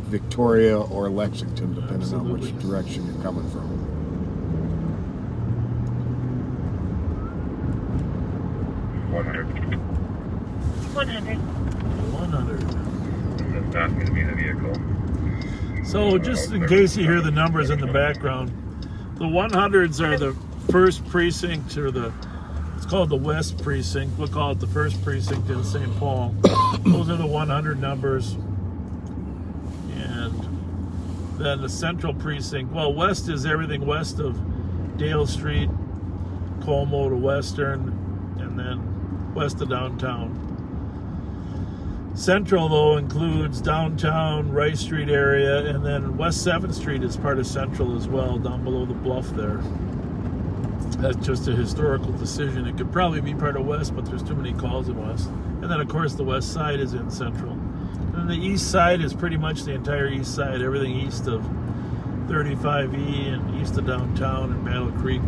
Victoria or Lexington, depending on which direction you're coming from. That's not going to be the vehicle. So just in case you hear the numbers in the background, the 100s are the first precinct, or it's called the West Precinct. We'll call it the first precinct in St. Paul. Those are the 100 numbers. And then the Central Precinct, well, West is everything west of Dale Street, Como to Western, and then west of downtown. Central, though, includes downtown, Rice Street area, and then West 7th Street is part of Central as well, down below the bluff there. That's just a historical decision. It could probably be part of West, but there's too many calls in West. And then, of course, the West Side is in Central. And then the East Side is pretty much the entire East Side, everything east of 35E and east of downtown and Battle Creek.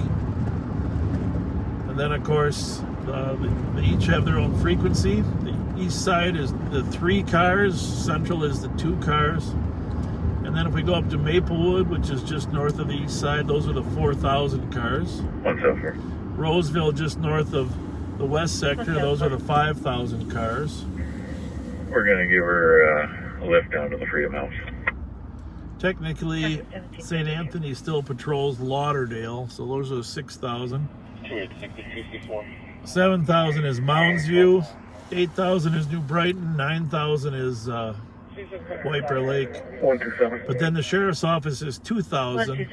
And then, of course, they each have their own frequency. The East Side is the 3 cars, Central is the 2 cars. And then if we go up to Maplewood, which is just north of the East Side, those are the 4,000 cars. What's over? Roseville, just north of the West Sector, those are the 5,000 cars. We're going to give her a lift down to the Freedom House. Technically, St. Anthony still patrols Lauderdale, so those are 6,000. 7,000 is Mounds View, 8,000 is New Brighton, 9,000 is White Bear Lake. 127. But then the sheriff's office is 2,000,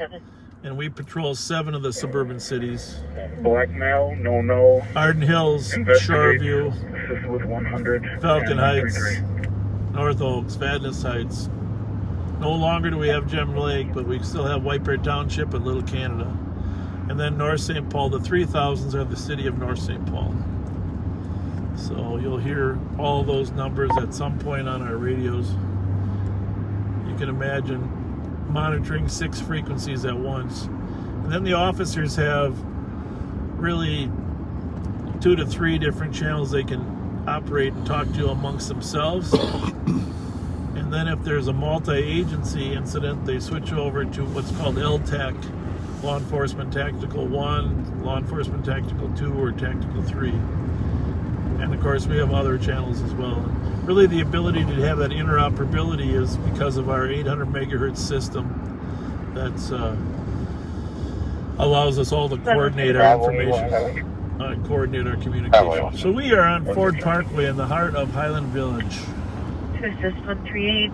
and we patrol 7 of the suburban cities. Blackmail, no. Arden Hills, Shoreview, Assist with 100. Falcon Heights, North Oaks, Vadnais Heights. No longer do we have Gem Lake, but we still have White Bear Township and Little Canada. And then North St. Paul, the 3,000s are the city of North St. Paul. So you'll hear all those numbers at some point on our radios. You can imagine monitoring 6 frequencies at once. And then the officers have really 2 to 3 different channels they can operate and talk to amongst themselves. And then if there's a multi-agency incident, they switch over to what's called LTAC, Law Enforcement Tactical 1, Law Enforcement Tactical 2, or Tactical 3. And of course we have other channels as well. And really the ability to have that interoperability is because of our 800 megahertz system that's allows us all to coordinate our information, coordinate our communication. So we are on Ford Parkway in the heart of Highland Village. To assist 138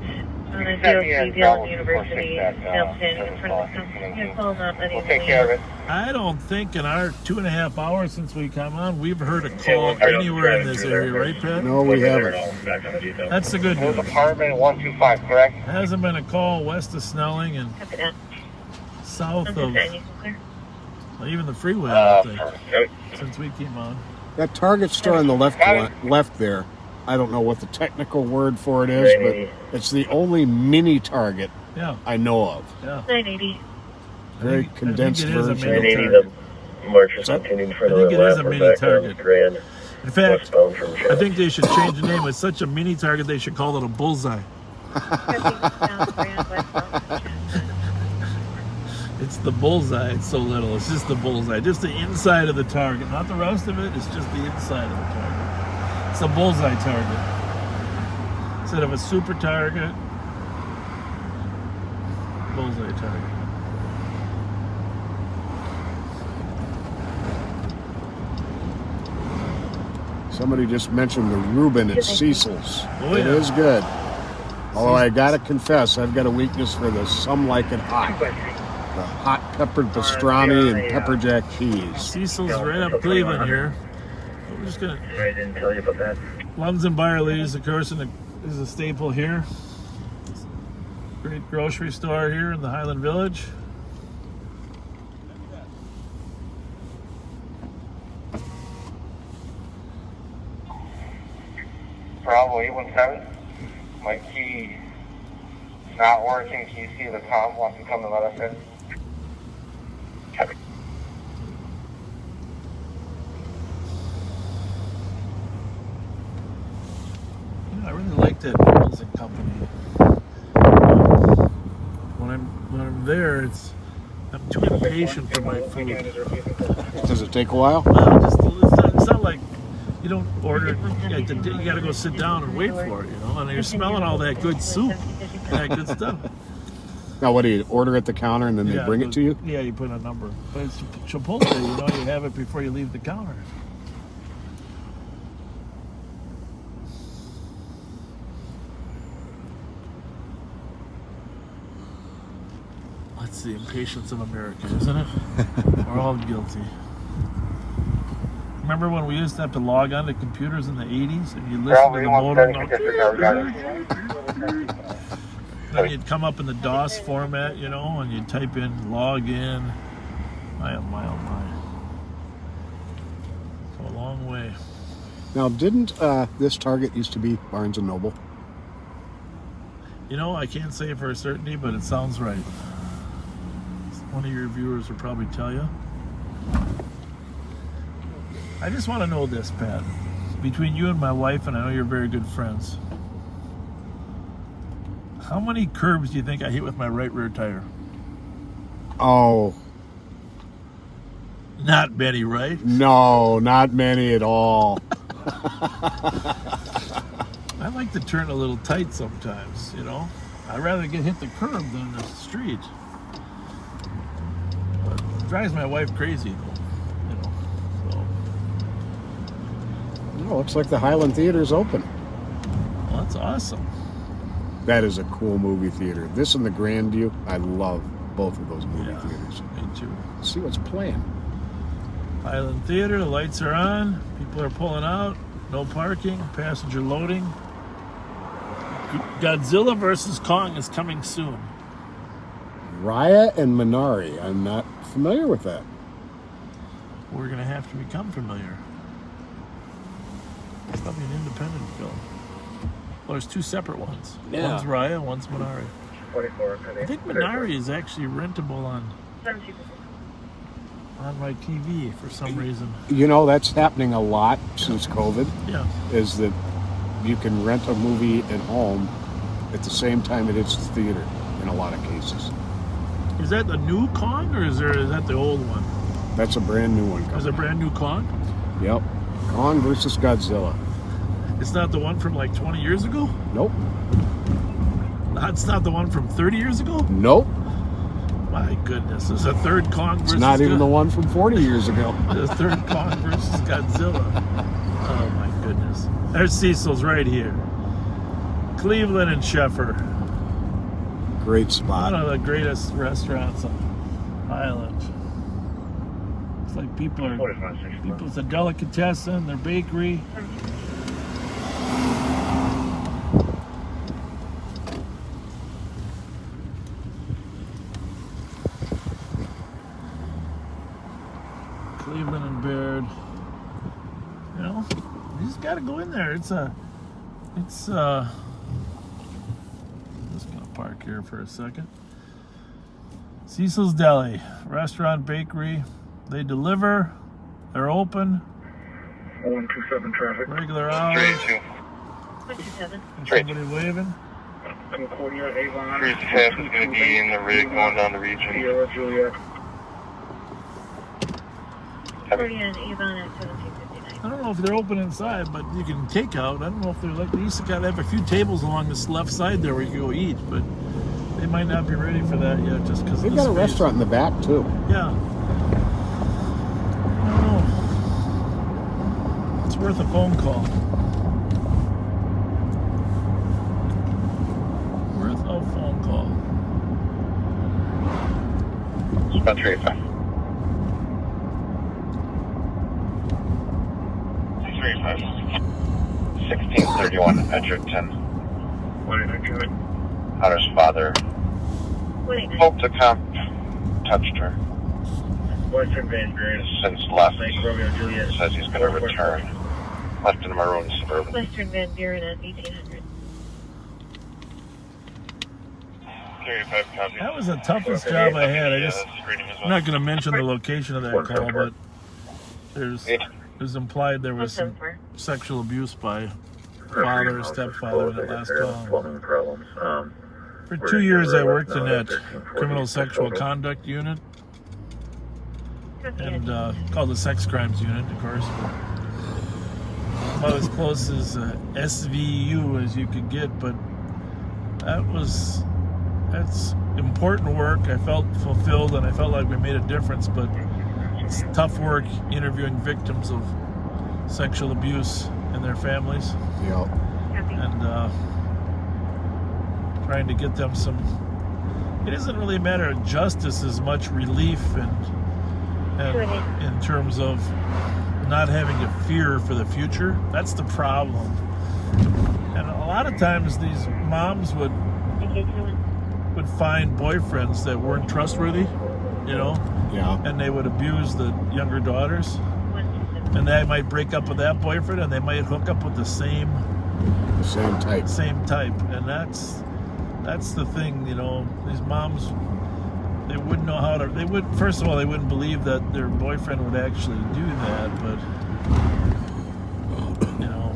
on a DOC Beyond University, still standing in front of the company. Your call not letting We'll take care of it. I don't think in our 2.5 hours since we come on, we've heard a call anywhere in this area, right, Pat? No, we haven't. That's the good news. Apartment 125, correct? Hasn't been a call west of Snelling and south of well, even the freeway, I don't think, since we came on. That Target store on the left there, I don't know what the technical word for it is, but it's the only mini Target I know of. Yeah. 980. Very condensed version. I think it is a mini Target. In fact, I think they should change the name. It's such a mini Target, they should call it a bullseye. It's the bullseye. It's so little. It's just the bullseye. Just the inside of the target. Not the rest of it. It's just the inside of the target. It's a bullseye target. Instead of a super target, bullseye target. Somebody just mentioned the Reuben at Cecil's. Oh, It yeah. is good. Although I gotta confess, I've got a weakness for the some like it hot. The hot peppered pastrami and pepper jack cheese. Cecil's right up Cleveland here. We're just gonna. I didn't tell you about that. Lunds and Byerly's, of course, is a staple here. Great grocery store here in the Highland Village. Bravo 817. My key is not working. Can you see the cop wants to come and let us in? I really like that Pickles and Company. When I'm there, I'm too impatient for my food. Does it take a while? It's not like you don't order it. You got to go sit down and wait for it, and you're smelling all that good soup, that good stuff. Now, what do you order at the counter and then they bring it to you? Yeah, you put a number. But it's Chipotle, you have it before you leave the counter. That's the impatience of America, isn't it? We're all guilty. Remember when we used to have to log on to computers in the 80s and you listen to the motor? Then you'd come up in the DOS format, and you'd type in log in. My oh my. Go a long way. Now, didn't this Target used to be Barnes & Noble? I can't say for a certainty, but it sounds right. One of your viewers will probably tell you. I just want to know this, Pat. Between you and my wife, and I know you're very good friends, how many curbs do you think I hit with my right rear tire? Oh. Not many, right? No, not many at all. I like to turn a little tight sometimes, I'd rather get hit the curb than the street. But it drives my wife crazy, though. Oh, looks like the Highland Theater's open. Well, that's awesome. That is a cool movie theater. This and the Grandview, I love both of those movie theaters. Me too. Let's see what's playing. Highland Theater, the lights are on. People are pulling out. No parking. Passenger loading. Godzilla vs. Kong is coming soon. Raya and Minari. I'm not familiar with that. We're going to have to become familiar. Probably an independent film. Well, there's two separate ones. Yeah. One's Raya, one's Minari. 24. I think Minari is actually rentable on my TV for some reason. You know, that's happening a lot since COVID. Yeah. Is that you can rent a movie at home at the same time it hits the theater in a lot of cases. Is that the new Kong or is that the old one? That's a brand new one. Is it a brand new Kong? Yep. Kong versus Godzilla. It's not the one from like 20 years ago? Nope. That's not the one from 30 years ago? Nope. My goodness. It's a third Kong versus It's not even the one from 40 years ago. The third Kong versus Godzilla. Oh my goodness. There's Cecil's right here. Cleveland and Sheffer. Great spot. One of the greatest restaurants on the island. It's like it's a delicatessen, their bakery. Cleveland and Baird. You know, you just gotta go in there. I'm just gonna park here for a second. Cecil's Deli, restaurant, bakery. They deliver. They're open. 127 traffic. Regular hours. 127. Somebody waving. Concordia, Avon. Cruise Task is going to be in the rig going down the region. Sierra, Juliet. Concordia and Avon at 1759. I don't know if they're open inside, but you can take out. I don't know if they're like, they used to kind of have a few tables along this left side there where you can go eat, but they might not be ready for that yet just because They've got a restaurant in the back too. Yeah. I don't know. It's worth a phone call. Worth a phone call. Spencer 85. 1631 Edgerton. What did I do it? Hunter's father spoke to Comp, touched her. Western Van Buren. Since left, Lake Romeo, Juliet. says he's going to return. Left in a maroon Suburban. Western Van Buren at 1800. 35 copy. That was the toughest job I had. I'm not going to mention the location of that call, but it was implied there was some sexual abuse by father or stepfather in that last call. For 2 years I worked in that criminal sexual conduct unit, and called the sex crimes unit, of course. About as close as SVU as you could get, but that's important work. I felt fulfilled and I felt like we made a difference, but it's tough work interviewing victims of sexual abuse and their families. Yeah. And trying to get them some. It isn't really a matter of justice as much relief and in terms of not having a fear for the future. That's the problem. And a lot of times these moms would find boyfriends that weren't trustworthy, you know. Yeah. And they would abuse the younger daughters. And they might break up with that boyfriend and they might hook up with the same type. And that's the thing, you know. These moms, they wouldn't know how to, first of all, they wouldn't believe that their boyfriend would actually do that, but, you know,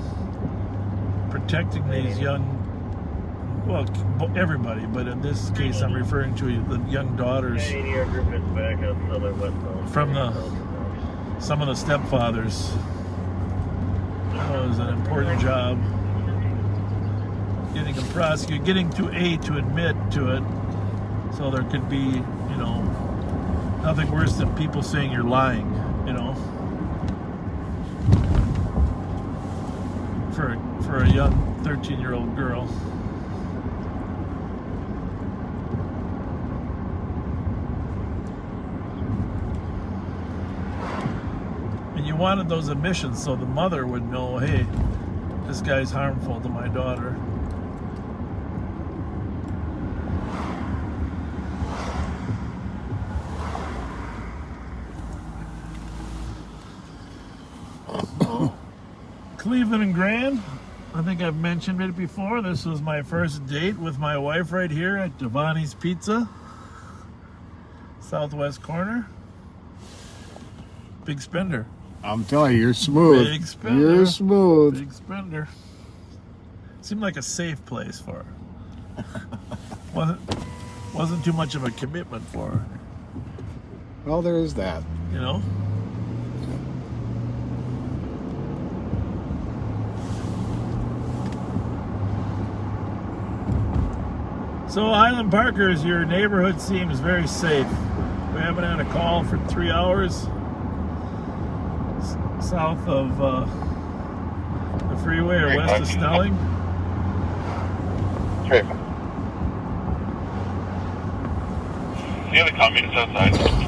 protecting these young, well, everybody, but in this case I'm referring to the young daughters from some of the stepfathers. That was an important job. Getting them prosecuted, getting to admit to it, so there could be, you know, nothing worse than people saying you're lying, you know, for a young 13-year-old girl. And you wanted those admissions so the mother would know, hey, this guy's harmful to my daughter. Cleveland and Grand. I think I've mentioned it before. This was my first date with my wife right here at Giovanni's Pizza, southwest corner. Big spender. I'm telling you, you're smooth. Big spender. You're smooth. Big spender. Seemed like a safe place for her. Wasn't too much of a commitment for her. Well, there is that. You know? So Highland Parkers, your neighborhood seems very safe. We haven't had a call for 3 hours south of the freeway or west of Snelling. The other communists outside.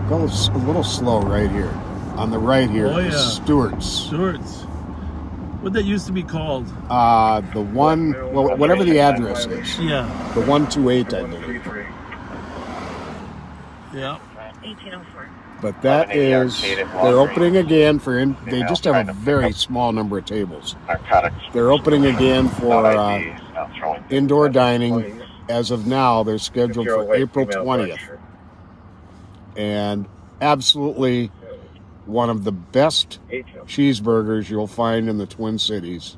Go a little slow right here. On the right here, Oh, yeah. Stewart's. Stewart's. What that used to be called? The one, well, whatever the address is. Yeah. The 128, I believe. Yeah. 1804. But that is, they're opening again for, they just have a very small number of tables. They're opening again for indoor dining. As of now, they're scheduled for April 20th. And absolutely one of the best cheeseburgers you'll find in the Twin Cities.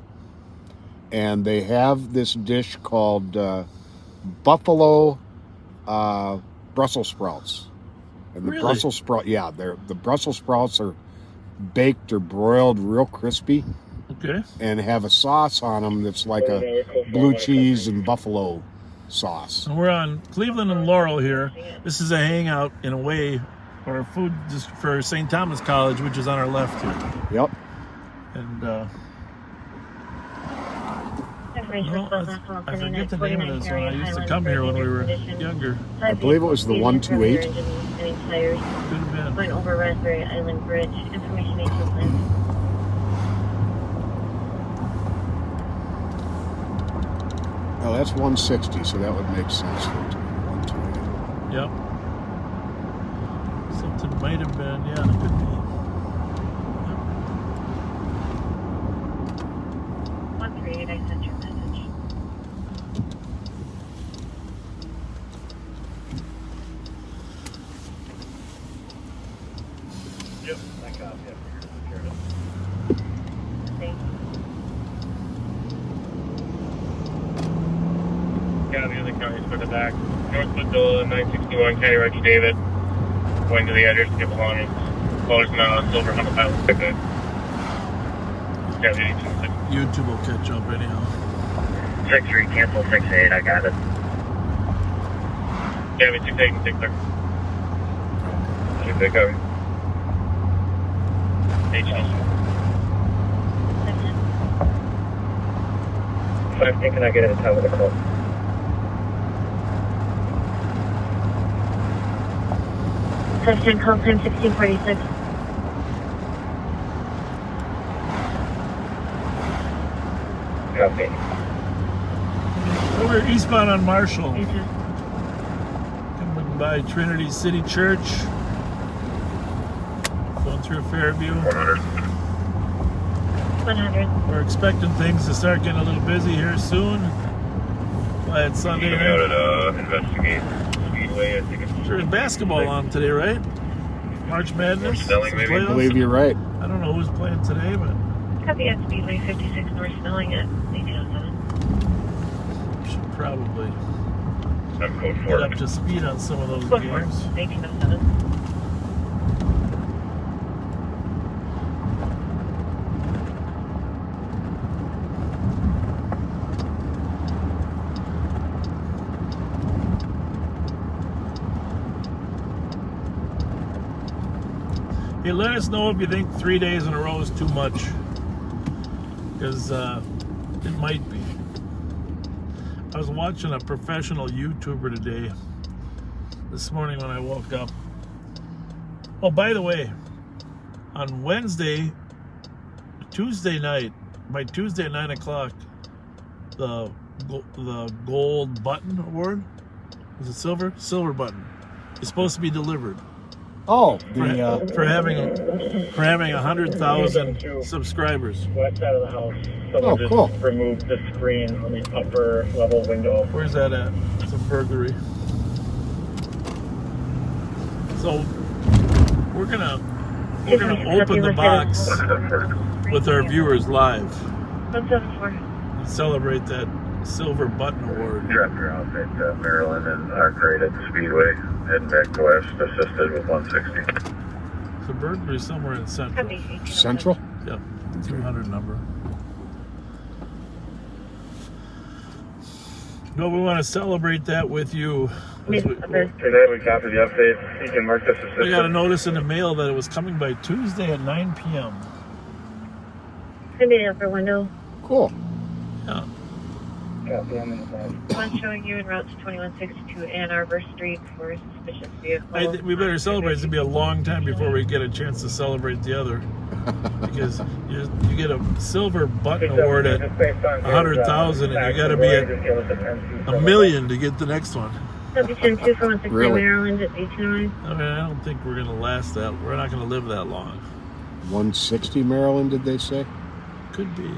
And they have this dish called buffalo Brussels sprouts. And the Really? Brussels sprout, yeah, the Brussels sprouts are baked or broiled real crispy. Okay. And have a sauce on them that's like a blue cheese and buffalo sauce. And we're on Cleveland and Laurel here. This is a hangout in a way, or a food just for St. Thomas College, which is on our left here. Yep. And I forget the name of this one. I used to come here when we were younger. I believe it was the 128. Could have been. Going over Raspberry Island Bridge. Information agent plan. Oh, that's 160, so that would make sense for it to be 128. Yep. Something might have been, yeah, it could be. 138, I sent your message. Yep, I copy it. Yeah, the other counties for the back. North Woodville, 961, County Roger David. Going to the address, get belongings. Callers now, Silver Humble Pilot. Good. County 826. YouTube will catch up anyhow. 63, cancel 68, I got it. County 68 and 63. Should they go? I'm thinking I get in time with a call. Session call time 1646. Copy. We're eastbound on Marshall. Coming by Trinity City Church. Going through Fairview. 100. 100. We're expecting things to start getting a little busy here soon. Glad Sunday Out night. at investigate Speedway, I think it's There's basketball on today, right? March Madness. Snelling, Some maybe? I playoffs. believe you're right. I don't know who's playing today, but Copy at Speedway 56 North Snelling at 1807. should probably I'm code get 4. up to speed on some of those Code 4, games. 1807. Hey, let us know if you think 3 days in a row is too much, because it might be. I was watching a professional YouTuber today, this morning when I woke up. Oh, by the way, on Tuesday night, by Tuesday at 9 o'clock, the gold button award. Is it silver? Silver button. It's supposed to be delivered. Oh, for having 100,000 subscribers. West side of the house. Oh, cool. Remove the screen on the upper level window. Where's that at? It's a burglary. So we're gonna open the box with our viewers live. 174. And celebrate that silver button award. Dropped her off at Maryland and Arc right at the Speedway. Heading back to west, assisted with 160. It's a burglary somewhere in Central. Central? Yep, 300 number. No, we want to celebrate that with you. Today we copy the update. You can mark this as We got a notice in the mail that it was coming by Tuesday at 9 p.m. Send me the upper window. Cool. Yeah. One showing you en route to 2162 Ann Arbor Street for a suspicious vehicle. We better celebrate. It's going to be a long time before we get a chance to celebrate the other. Because you get a silver button award at 100,000 and you got to be at $1 million to get the next one. W102 for 163 Really? Maryland at 1809. I mean, I don't think we're going to last that. We're not going to live that long. 160 Maryland, did they say? Could be.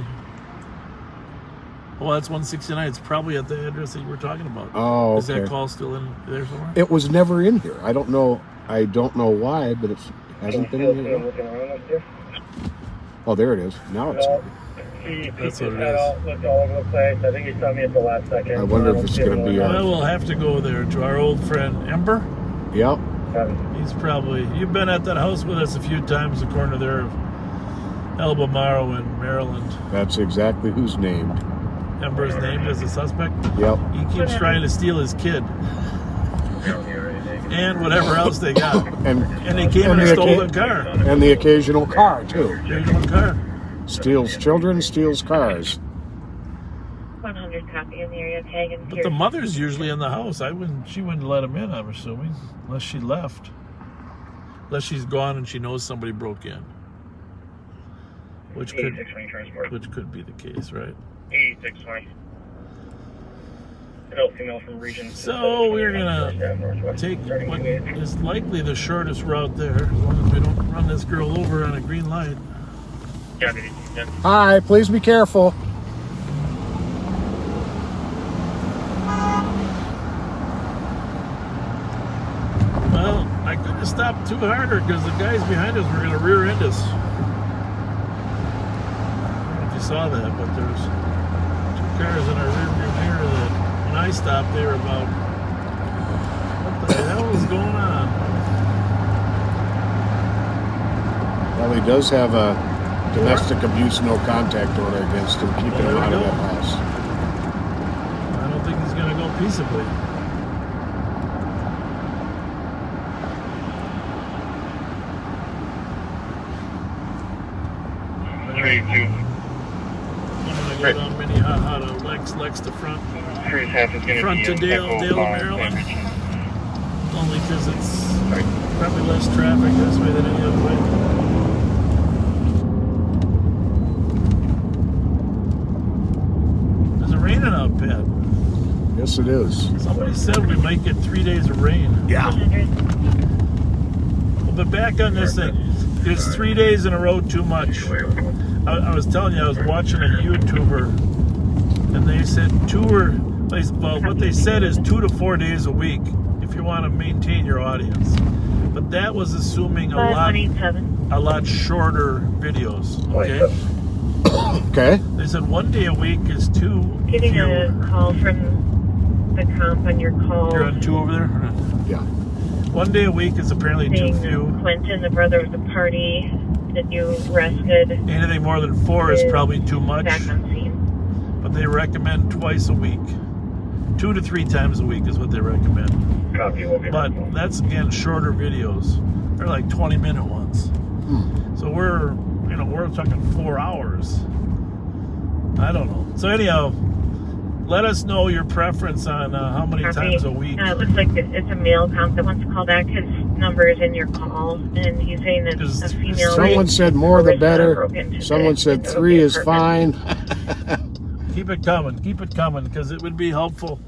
Well, that's 169. It's probably at the address that you were talking about. Oh, okay. Is that call still in there somewhere? It was never in here. I don't know why, but it hasn't been in here. Oh, there it is. Now it's in. That's what it is. Looked all over the place. I think he saw me at the last second. I wonder if it's going to be Well, we'll have to go there to our old friend Ember. Yep. He's probably, you've been at that house with us a few times, according to their Albemarle in Maryland. That's exactly who's named. Ember's named as a suspect. Yep. He keeps trying to steal his kid. And whatever else they got. And they came and stole the car. And the occasional car, too. Occasional car. Steals children, steals cars. 100 copy in the area tag and But the mother's usually in the house. She wouldn't let him in, I'm assuming. Unless she left. Unless she's gone and she knows somebody broke in. Which could be the case, right? 8620. Adult female from region. So we're gonna take what is likely the shortest route there, as long as we don't run this girl over on a green light. Hi, please be careful. Well, I couldn't stop too harder because the guys behind us were gonna rear end us. I don't know if you saw that, but there's two cars in our rear view mirror that when I stopped they were about, what the hell is going on? Well, he does have a domestic abuse no contact order against him, keeping him out of that house. I don't think he's gonna go peaceably. I'm gonna go down Minnehaha to Lex to front to Dale, Maryland. Only because it's probably less traffic this way than any other way. Is it raining out, Pat? Yes, it is. Somebody said we might get 3 days of rain. Yeah. Well, but back on this thing, it's 3 days in a row too much. I was telling you, I was watching a YouTuber, and they said what they said is 2 to 4 days a week if you want to maintain your audience. But that was assuming a lot shorter videos. Okay. Okay. They said 1 day a week is too Getting few. a call from the comp on your call. You're on 2 over there? Yeah. 1 day a week is apparently too few. Quentin, the brother of the party that you arrested. Anything more than 4 is probably too much. Back on scene. But they recommend twice a week. 2 to 3 times a week is what they recommend. But that's, again, shorter videos. They're like 20-minute ones. So we're talking 4 hours. I don't know. So anyhow, let us know your preference on how many times a week. It looks like it's a male comp that wants to call back. His number is in your call, and he's saying that a female. Someone said more the better. Someone said 3 is fine. Keep it coming, because it would be helpful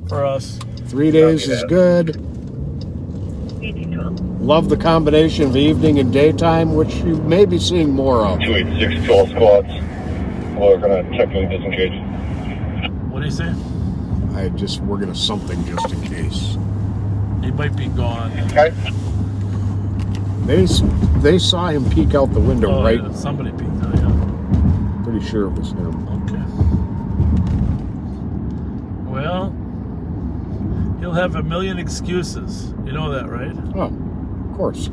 for us. 3 days is good. Love the combination of evening and daytime, which you may be seeing more of. 286 12 squads. We're going to technically disengage. What do you say? We're going to something just in case. He might be gone. Okay. They saw him peek out the window, right? Yeah, somebody peeked out, yeah. Pretty sure it was him. Okay. Well, he'll have a million excuses. You know that, right? Oh, of course.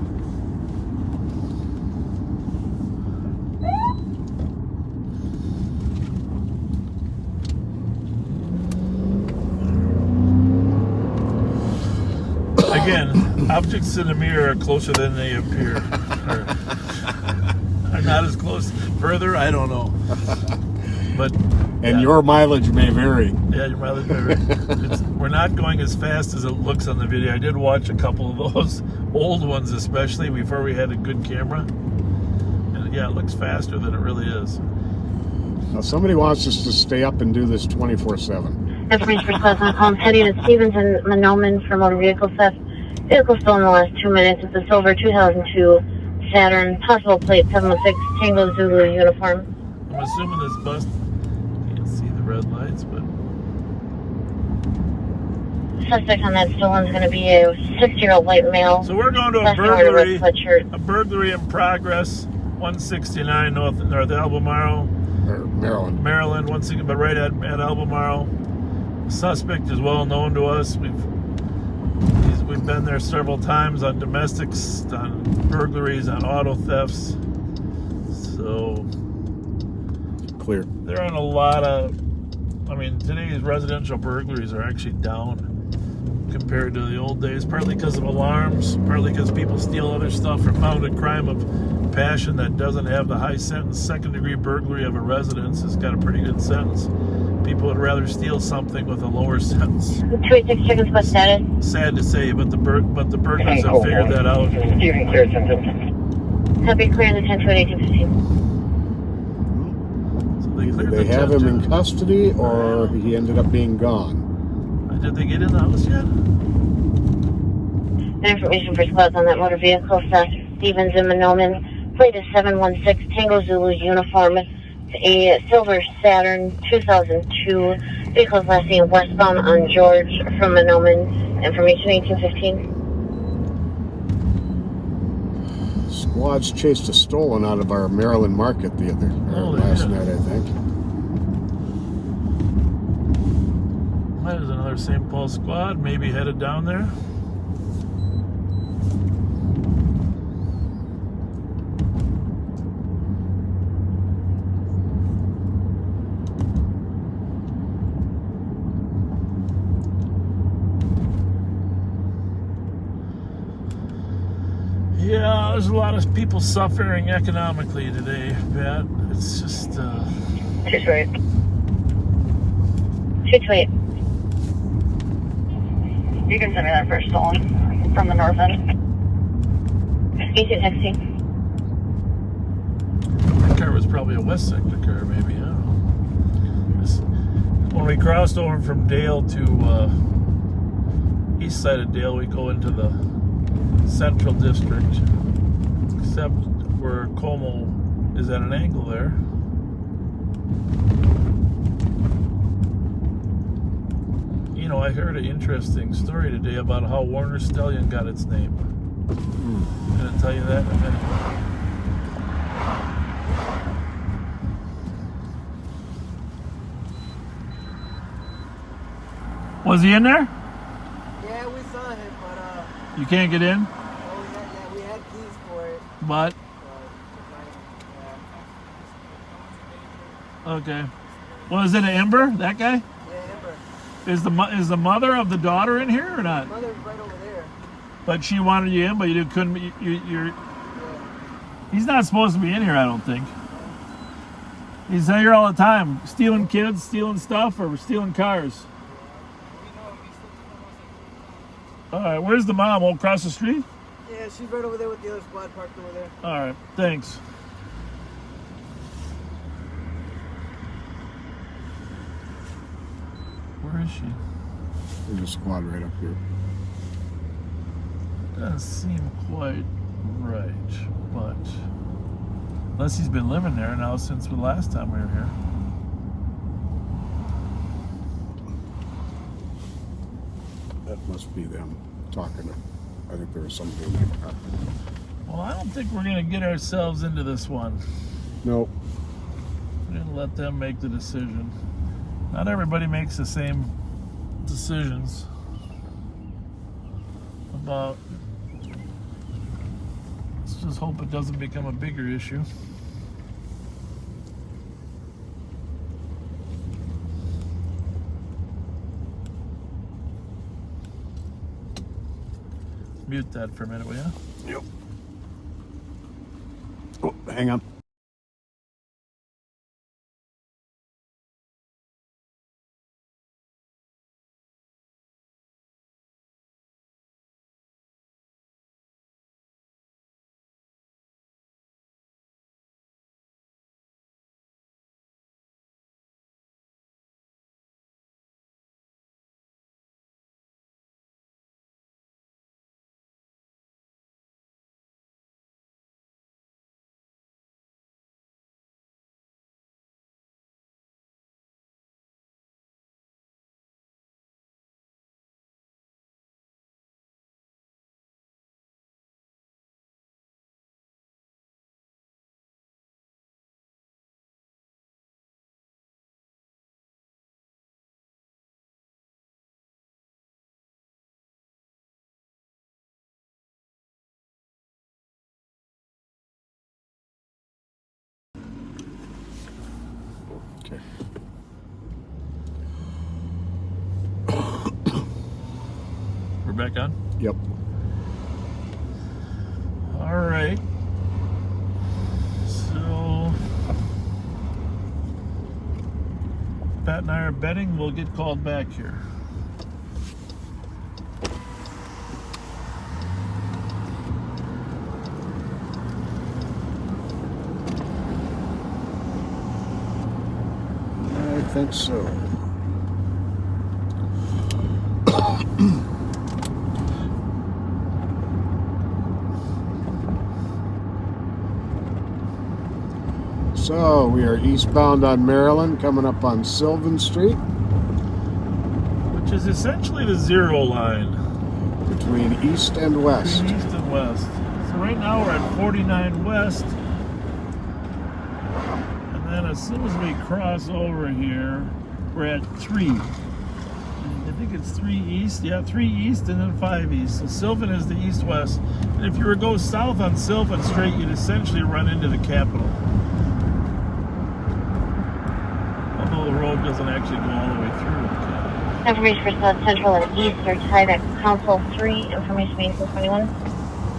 Again, objects in the mirror are closer than they appear. Are not as close. Further, I don't know. But your mileage may vary. Yeah, your mileage may vary. We're not going as fast as it looks on the video. I did watch a couple of those old ones, especially before we had a good camera. And yeah, it looks faster than it really is. Now, somebody wants us to stay up and do this 24/7. Information for Squad Column heading to Stevens and Monoman for motor vehicle theft. Vehicle stolen in the last 2 minutes. It's a silver 2002 Saturn, possible plate 716 Tango Zulu uniform. I'm assuming this bus, can't see the red lights, but... Suspect on that stolen is going to be a 60-year-old white male. So we're going to a burglary in progress, 169 North Albemarle. Maryland, once again, but right at Albemarle. The suspect is well known to us. We've been there several times on domestics, on burglaries, on auto thefts. So clear. There aren't a lot of. I mean, today's residential burglaries are actually down compared to the old days. Partly because of alarms, partly because people steal other stuff or found a crime of passion that doesn't have the high sentence. Second-degree burglary of a residence has got a pretty good sentence. People would rather steal something with a lower sentence. 286 chickens, what status? Sad to say, but the burglars have figured that out. Steven clear sentence. Copy, clear in the 10 to 1815. So they have him in custody, or he ended up being gone. Did they get in the house yet? Information for squads on that motor vehicle. Stevens and Monoman. Plate is 716 Tango Zulu uniform. A silver Saturn 2002. Vehicle last seen westbound on George from Monoman. Information 1815. Squads chased a stolen out of our Maryland market last night, I think. There's another St. Paul squad, maybe headed down there. Yeah, there's a lot of people suffering economically today, Pat. It's just... 228. 228. You can send me that first stolen from the north end. 1816. That car was probably a West Sector car, maybe. I don't know. When we crossed over from Dale to east side of Dale, we go into the Central District, except where Como is at an angle there. You know, I heard an interesting story today about how Warner Stallion got its name. I'm going to tell you that in a minute. Was he in there? Yeah, we saw him, but you can't get in? oh yeah, we had keys for it. But okay. Was it an Ember? That guy? Yeah, Ember. Is the mother of the daughter in here or not? Mother's right over there. But she wanted you in, but you couldn't. You're. He's not supposed to be in here, I don't think. He's here all the time, stealing kids, stealing stuff, or stealing cars. All right, where's the mom? Oh, across the street? Yeah, she's right over there with the other squad parked over there. All right, thanks. Where is she? There's a squad right up here. Doesn't seem quite right, but unless he's been living there now since the last time we were here. That must be them talking. I think there was somebody in that car. Well, I don't think we're gonna get ourselves into this one. Nope. We're gonna let them make the decision. Not everybody makes the same decisions about. Let's just hope it doesn't become a bigger issue. Mute that for a minute, will you? Yep. Oh, hang on. Okay. We're back on? Yep. All right. So Pat and I are betting we'll get called back here. I think so. So we are eastbound on Maryland, coming up on Sylvan Street. Which is essentially the zero line. Between east and west. Between east and west. So right now we're at 49 west. And then as soon as we cross over here, we're at 3. I think it's 3 east. Yeah, 3 east and then 5 east. So Sylvan is the east-west. And if you were to go south on Sylvan Street, you'd essentially run into the capital. Although the road doesn't actually go all the way through. Information for South Central and East are tied at Council 3. Information vehicle 21.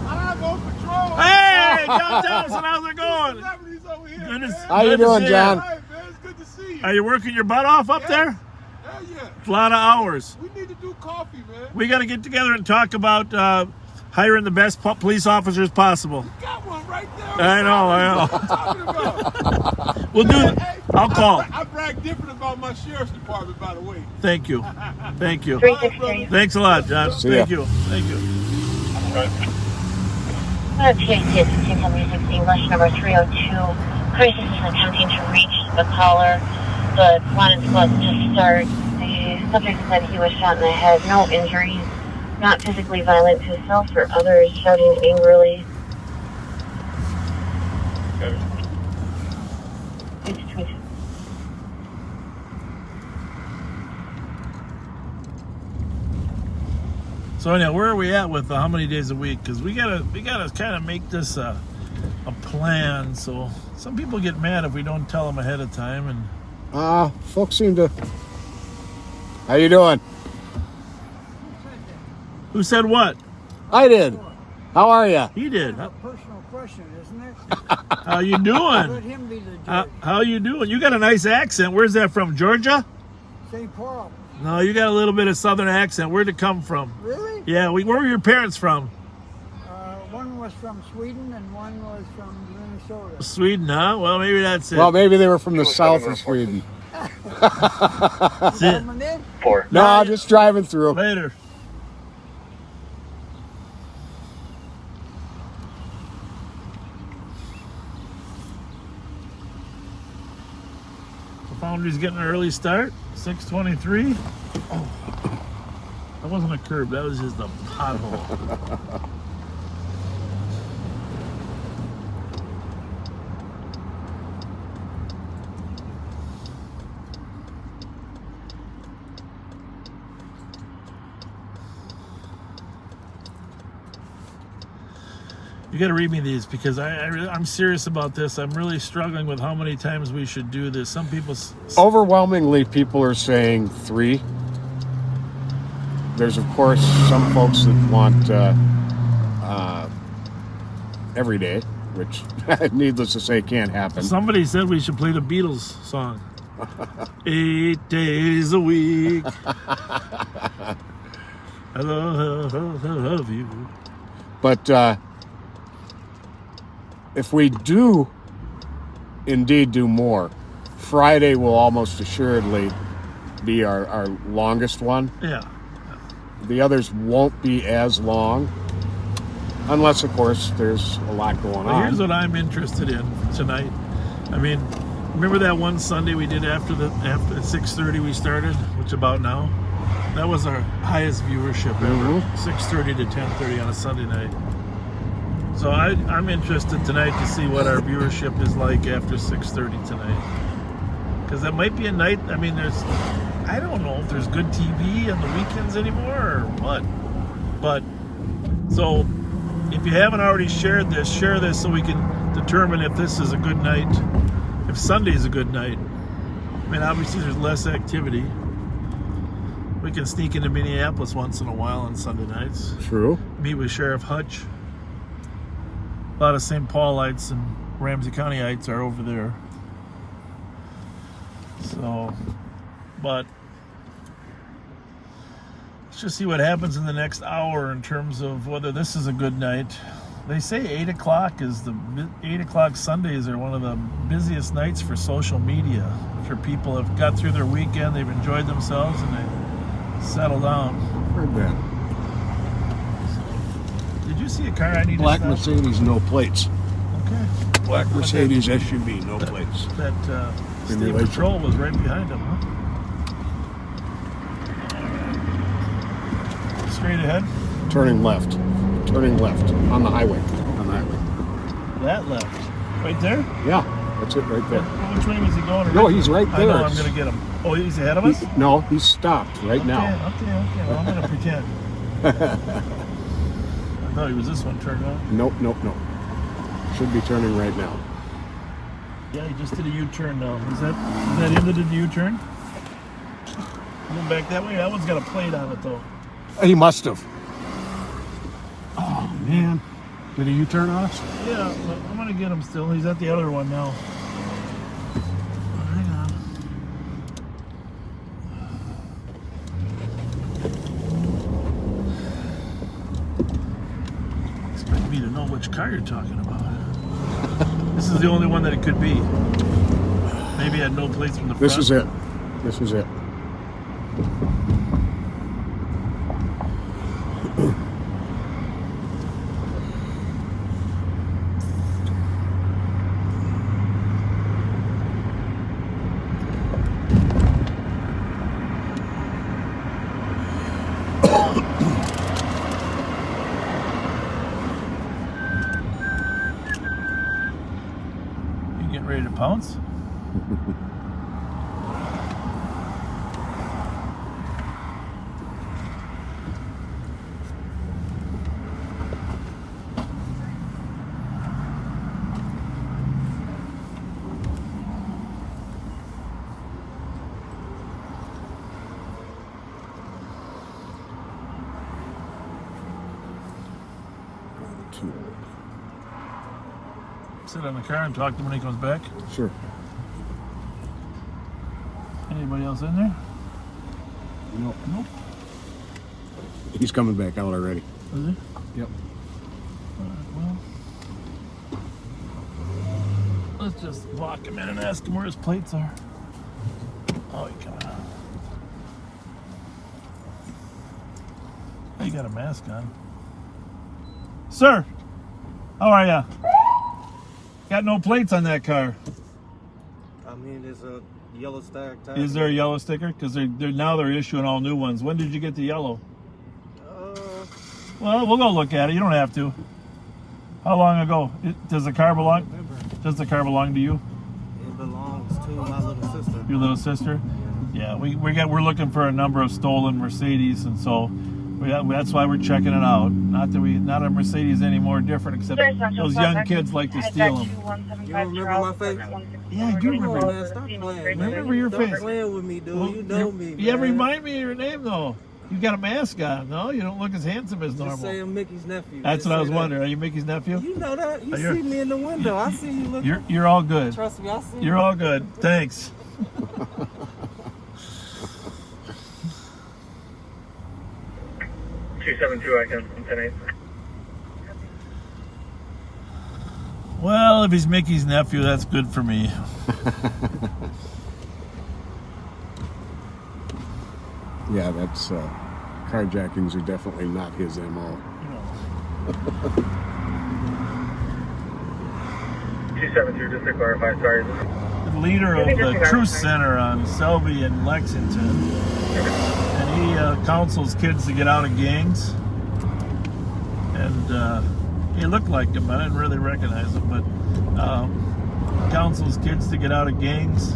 I'm on patrol. Hey, John Thompson, how's it going? Celebrities over here, Goodness, man. How you good to doing, see John? Hey, man, it's good to see you. Are you working your butt off up there? Hell yeah. It's a lot of hours. We need to do coffee, man. We got to get together and talk about hiring the best police officers possible. You got one right there. I know. What I'm talking about. We'll do it. I'll call. I brag different about my sheriff's department, by the way. Thank you. Thank you. 363. Thanks a lot, John. See Thank ya. you. Thank you. THC assisting from music English number 302. Crisis is attempting to reach the caller, but wanted squad to start. The subject said he was shot in the head. No injuries. Not physically violent to himself or others. Shouting angrily. So anyhow, where are we at with how many days a week? Because we gotta kind of make this a plan. So some people get mad if we don't tell them ahead of time. And Folks seem to. How you doing? who said what? I did. How are you? He did. A personal question, isn't it? How you Let doing? him be the judge. How you doing? You got a nice accent. Where's that from? Georgia? St. Paul. No, you got a little bit of southern accent. Where'd it come from? Really? Yeah, where were your parents from? One was from Sweden and one was from Minnesota. Sweden, huh? Well, maybe that's it. Well, maybe they were from the south of Sweden. That's it. Coming in? 4. No, just driving through. Later. The Foundry's getting an early start. 6:23. Oh, that wasn't a curb. That was just a pothole. You got to read me these because I'm serious about this. I'm really struggling with how many times we should do this. Some people... Overwhelmingly, people are saying 3. There's, of course, some folks that want every day, which, needless to say, can't happen. Somebody said we should play the Beatles song. 8 days a week. I love you. But... if we do indeed do more, Friday will almost assuredly be our longest one. Yeah. The others won't be as long, unless, of course, there's a lot going on. Here's what I'm interested in tonight. I mean, remember that one Sunday we did after 6:30 we started, which about now? That was our highest viewership ever. 6:30 to 10:30 on a Sunday night. So I'm interested tonight to see what our viewership is like after 6:30 tonight. Because that might be a night, I mean, I don't know if there's good TV on the weekends anymore or what. But, so, if you haven't already shared this, share this so we can determine if this is a good night, if Sunday's a good night. I mean, obviously there's less activity. We can sneak into Minneapolis once in a while on Sunday nights. True. Meet with Sheriff Hutch. A lot of St. Paulites and Ramsey Countyites are over there. So, but let's just see what happens in the next hour in terms of whether this is a good night. They say 8 o'clock is 8 o'clock Sundays are one of the busiest nights for social media. After people have got through their weekend, they've enjoyed themselves, and they settle down. Heard that. Did you see a car I need Black to stop? Mercedes, no plates. Okay. Black Mercedes SUV, no plates. That State Patrol was right behind him, huh? Straight ahead? Turning left on the highway. That left. Right there? Yeah, that's it right there. Which way was he going? No, he's right there. I know I'm going to get him. Oh, he's ahead of us? No, he's stopped right now. Okay. Well, I'm going to pretend. I thought he was this one turned on. Nope. Should be turning right now. Yeah, he just did a U-turn now. Is that him that did the U-turn? Going back that way? That one's got a plate on it, though. He must have. Oh, man. Did he U-turn on us? Yeah, but I'm going to get him still. He's at the other one now. Hang on. Expect me to know which car you're talking about. This is the only one that it could be. Maybe it had no plates from the front. This is it. You getting ready to pounce? Sit in the car and talk to him when he comes back. Sure. Anybody else in there? Nope. He's coming back out already. Is he? Yep. Well, let's just walk him in and ask him where his plates are. Oh, he coming out. got a mask on. Sir, how are ya? Got no plates on that car. I mean, there's a yellow tag. Is there a yellow sticker? Because they're issuing all new ones. When did you get the yellow? Well, we'll go look at it. You don't have to. How long ago? Does the car belong? Does the car belong to you? It belongs to my little sister. Your little sister? Yeah. We're looking for a number of stolen Mercedes, and so that's why we're checking it out. Not a Mercedes any more different, except those young kids like to steal them. You remember my face? Yeah, I do remember. Man, stop playing. Remember your face. Stop playing with me, dude. Well, you know me. Yeah, man. remind me of your name though. You got a mask on. No, you don't look as handsome as normal. Just say I'm Mickey's nephew. That's what I was wondering. Are you Mickey's nephew? You know that. You see me in the window. I see you looking. You're all good. Trust me, I see you. You're all good. Thanks. 272, I can 10-8. Well, if he's Mickey's nephew, that's good for me. Yeah, that's carjackings are definitely not his MO. 272, just to clarify, sorry. The leader of the Truth Center on Selby and Lexington, and he counsels kids to get out of gangs. And he looked like him, I didn't really recognize him, but counsels kids to get out of gangs.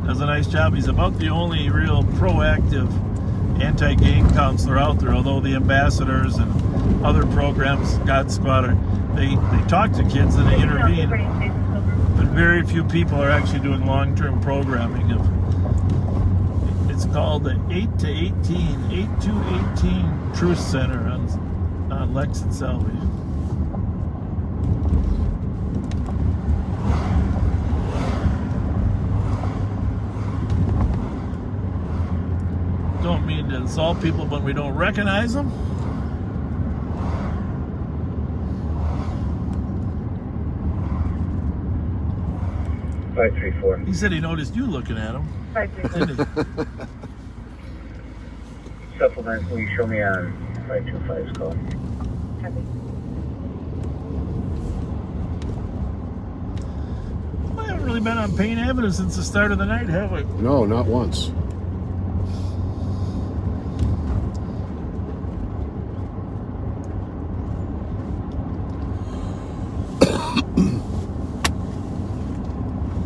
Does a nice job. He's about the only real proactive anti-gang counselor out there, although the ambassadors and other programs, God Squad, they talk to kids and they intervene. But very few people are actually doing long-term programming. It's called the 8 to 18 Truth Center on Lex and Selby. Don't mean to insult people when we don't recognize them. Five 3-4. He said he noticed you looking at him. 5-3. Supplement, will you show me on 525's call? I haven't really been on Payne Avenue since the start of the night, have we? No, not once.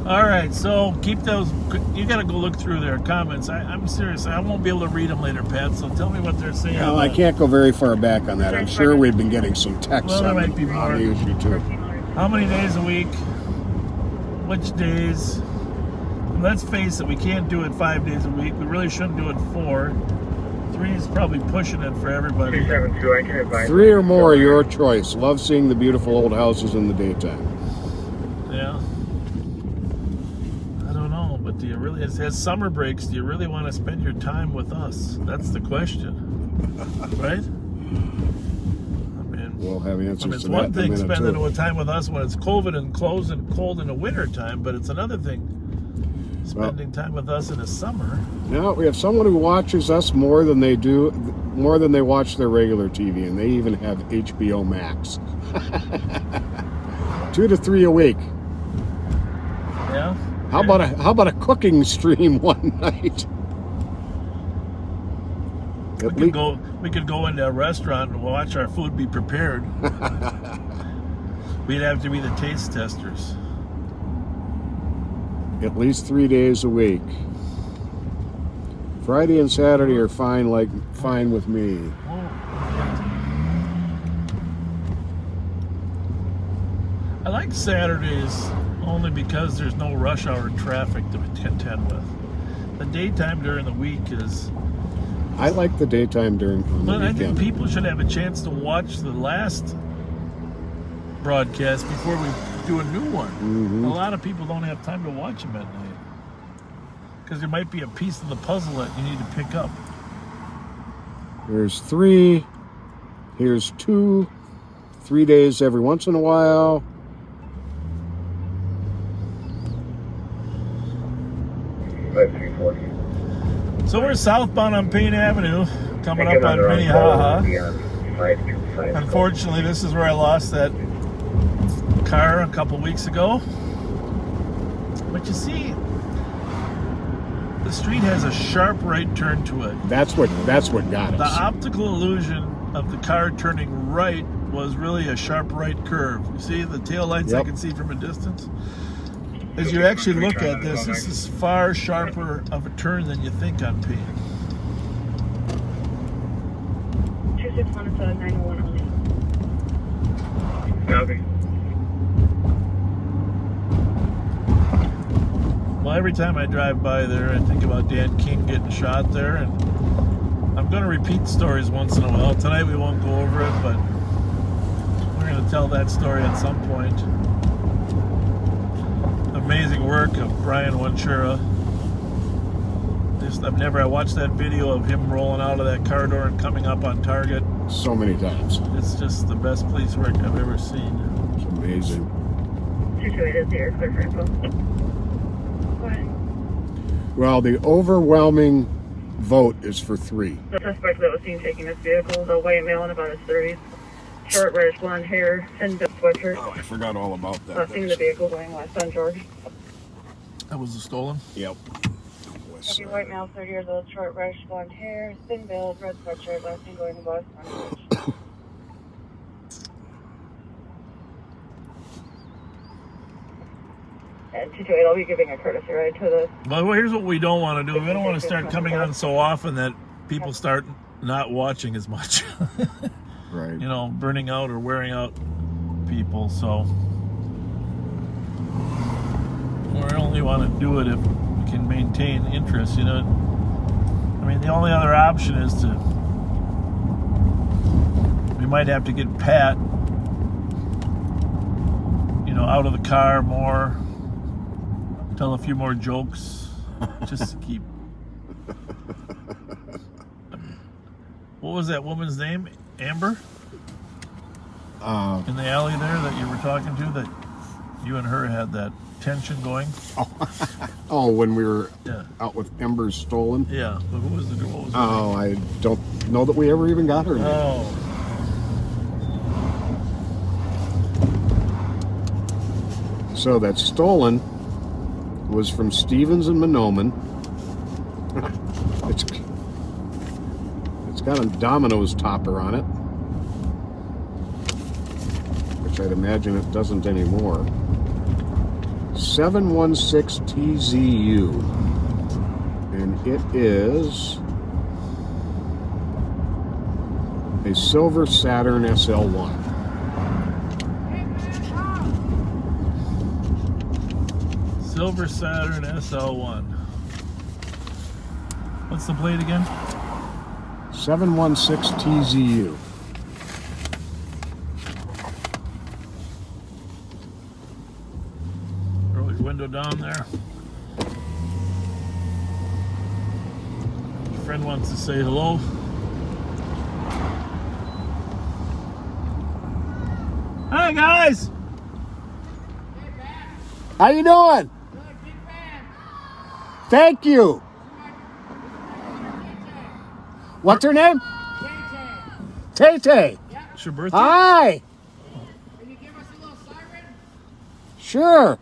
All right, so keep those. You got to go look through their comments. I'm serious. I won't be able to read them later, Pat. So tell me what they're saying. Well, I can't go very far back on that. I'm sure we've been getting some texts Well, there on might be more. the issue too. How many days a week? Which days? Let's face it, we can't do it 5 days a week. We really shouldn't do it 4. 3 is probably pushing it for everybody. 272, I can advise. 3 or more, your choice. Love seeing the beautiful old houses in the daytime. Yeah. I don't know, but do you really, as summer breaks, do you really want to spend your time with us? That's the question. Right? We'll have answers it's to that one in a thing minute, spending too. time with us when it's COVID and closed and cold in the winter time, but it's another thing spending time with us in the summer. Now we have someone who watches us more than they watch their regular TV, and they even have HBO Max. 2 to 3 a week. Yeah. How about a cooking stream one night? We could go into a restaurant and watch our food be prepared. We'd have to be the taste testers. At least 3 days a week. Friday and Saturday are fine with me. I like Saturdays only because there's no rush hour traffic to contend with. The daytime during the week is... I like the daytime during the weekend. I think people should have a chance to watch the last broadcast before we do a new one. Mm-hmm. A lot of people don't have time to watch them at night because there might be a piece of the puzzle that you need to pick up. There's 3. Here's 2. 3 days every once in a while. So we're southbound on Payne Avenue, coming up on Minnehaha. Unfortunately, this is where I lost that car a couple weeks ago. But you see, the street has a sharp right turn to it. That's what got The us. optical illusion of the car turning right was really a sharp right curve. You see the taillights I can see from a distance? As you actually look at this, this is far sharper of a turn than you think on P. 2617 only. Okay. Well, every time I drive by there, I think about Dan King getting shot there, and I'm going to repeat stories once in a while. Tonight we won't go over it, but we're going to tell that story at some point. Amazing work of Brian Wenchura. I watched that video of him rolling out of that car door and coming up on target so many times. It's just the best police work I've ever seen. It's amazing. 228 is here, clear for info. Go ahead. Well, the overwhelming vote is for 3. The suspect that was seen taking this vehicle is a white male in about his 30s. Short, reddish blonde hair, thin bib sweatshirt. Oh, I forgot all about that. Seen the vehicle going west on George. That was the stolen? Yep. Heavy white male, 30 years old, short, reddish blonde hair, thin build, red sweatshirt, last seen going west on George. And 228, I'll be giving a courtesy ride to the... Well, here's what we don't want to do. We don't want to start coming on so often that people start not watching as much. Right. You know, burning out or wearing out people, so we only want to do it if we can maintain interest, you know. I mean, the only other option is we might have to get Pat, you know, out of the car more, tell a few more jokes, just to keep. What was that woman's name? Amber? In the alley there that you were talking to, that you and her had that tension going? Oh, when we were out with Embers Stolen? Yeah, but who was the girl? Oh, I don't know that we ever even got her name. Oh. So that Stolen was from Stevens and Monoman. It's got a Domino's topper on it, which I'd imagine it doesn't anymore. 716 TZU, and it is a silver Saturn SL1. Silver Saturn SL1. What's the plate again? 716 TZU. Roll your window down there. Your friend wants to say hello. Hi guys! How you doing? Thank you. What's her name? Tay-Tay. It's your birthday? Hi. Can you give us a little siren? Sure.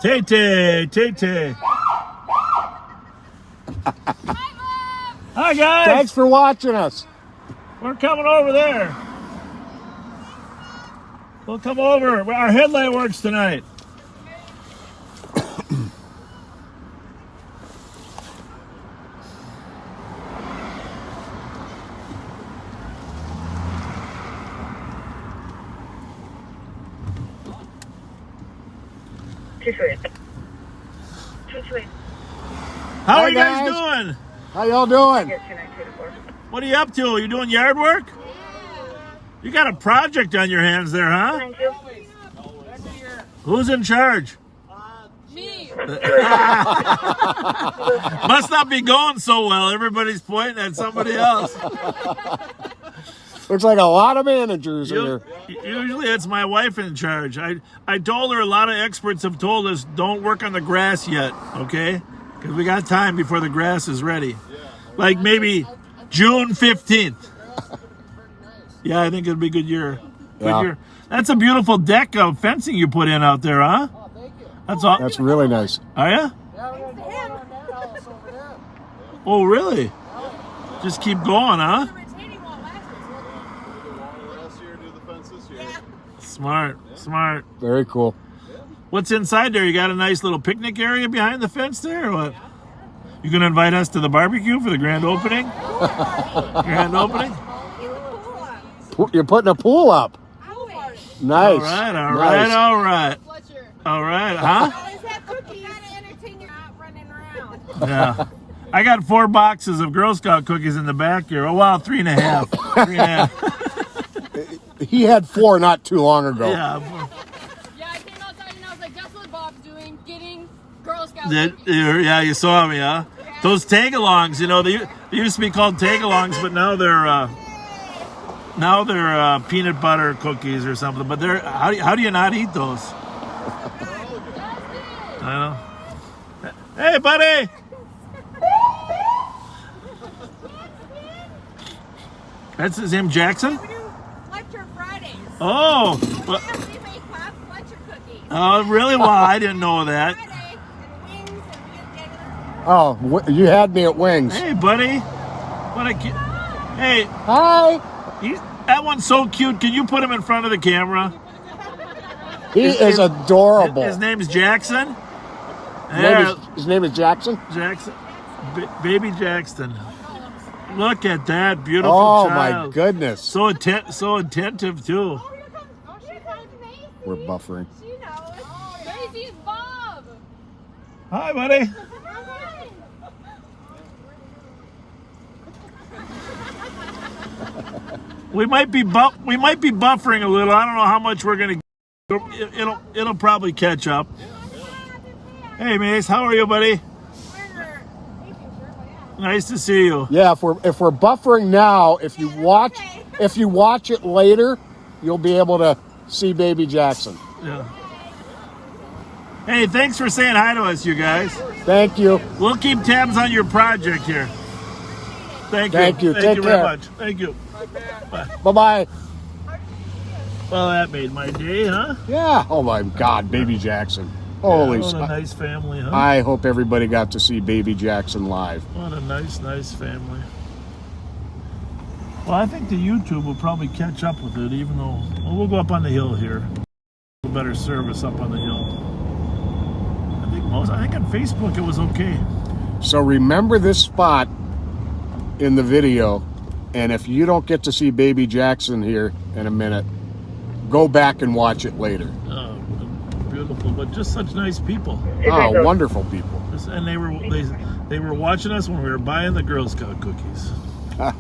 Tay-Tay, Tay-Tay. Hi guys. Thanks for watching us. We're coming over there. We'll come over. Our headlight works tonight. How Hi, are you guys guys. doing? How y'all doing? What are you up to? You doing yard work? You got a project on your hands there, huh? Who's in charge? Me. Must not be going so well. Everybody's pointing at somebody else. Looks like a lot of managers here. Usually it's my wife in charge. I told her a lot of experts have told us don't work on the grass yet, okay? Because we got time before the grass is ready. Like maybe June 15th. Yeah, I think it'll be a good year. Good Yeah. year. That's a beautiful deck of fencing you put in out there, huh? Oh, thank you. That's all. That's really nice. Are ya? Yeah, we're going to go on that house over there. Oh, really? Just keep going, huh? Smart, smart. Very cool. What's inside there? You got a nice little picnic area behind the fence there, or what? You gonna invite us to the barbecue for the grand opening? Grand opening? You're putting a pool up. Nice. All right, all Nice. right, all right. All right, huh? Yeah. I got 4 boxes of Girl Scout cookies in the back here. Oh, wow, 3.5. 3.5. He had 4 not too long ago. Yeah. Yeah, I came outside and I was like, guess what Bob's doing? Getting Girl Scout Yeah, you saw me, huh? Those tag-alongs, you know, they used to be called tag-alongs, but now they're peanut butter cookies or something. But they're how do you not eat those? I know. Hey, buddy. That's his name, Jackson? Fletcher Fridays. Oh. We make Fletcher cookies. Oh, really? Well, I didn't know that. Oh, you had me at wings. Hey, buddy. What a cute. Hey. Hi. That one's so cute. Can you put him in front of the camera? He is adorable. His name's Jackson. His name is Jackson? Jackson. Baby Jackson. Look at that beautiful child. child. My goodness. So attentive, too. We're buffering. Crazy Bob. Hi, buddy. We might be buffering a little. I don't know how much we're gonna. It'll probably catch up. Hey, Mace, how are you, buddy? Nice to see you. Yeah, if we're buffering now, if you watch it later, you'll be able to see Baby Jackson. Yeah. Hey, thanks for saying hi to us, you guys. Thank you. We'll keep tabs on your project here. Thank you. Thank you. Thank Take you care. very much. Thank you. Bye-bye. Well, that made my day, huh? Yeah. Oh, my God, Baby Jackson. Holy What a nice family, huh? I hope everybody got to see Baby Jackson live. What a nice family. Well, I think the YouTube will probably catch up with it, even though we'll go up on the hill here. Better service up on the hill. I think on Facebook it was okay. So remember this spot in the video, and if you don't get to see Baby Jackson here in a minute, go back and watch it later. Oh, beautiful, but just such nice people. Oh, wonderful people. And they were watching us when we were buying the Girl Scout cookies. That's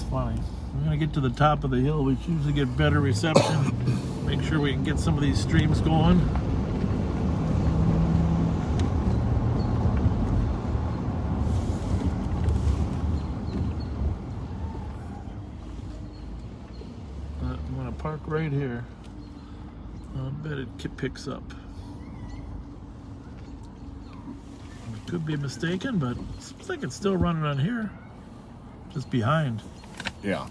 funny. We're gonna get to the top of the hill. We usually get better reception. Make sure we can get some of these streams going. I'm gonna park right here. I bet it picks up. I could be mistaken, but it seems like it's still running on here. Just behind. Yeah.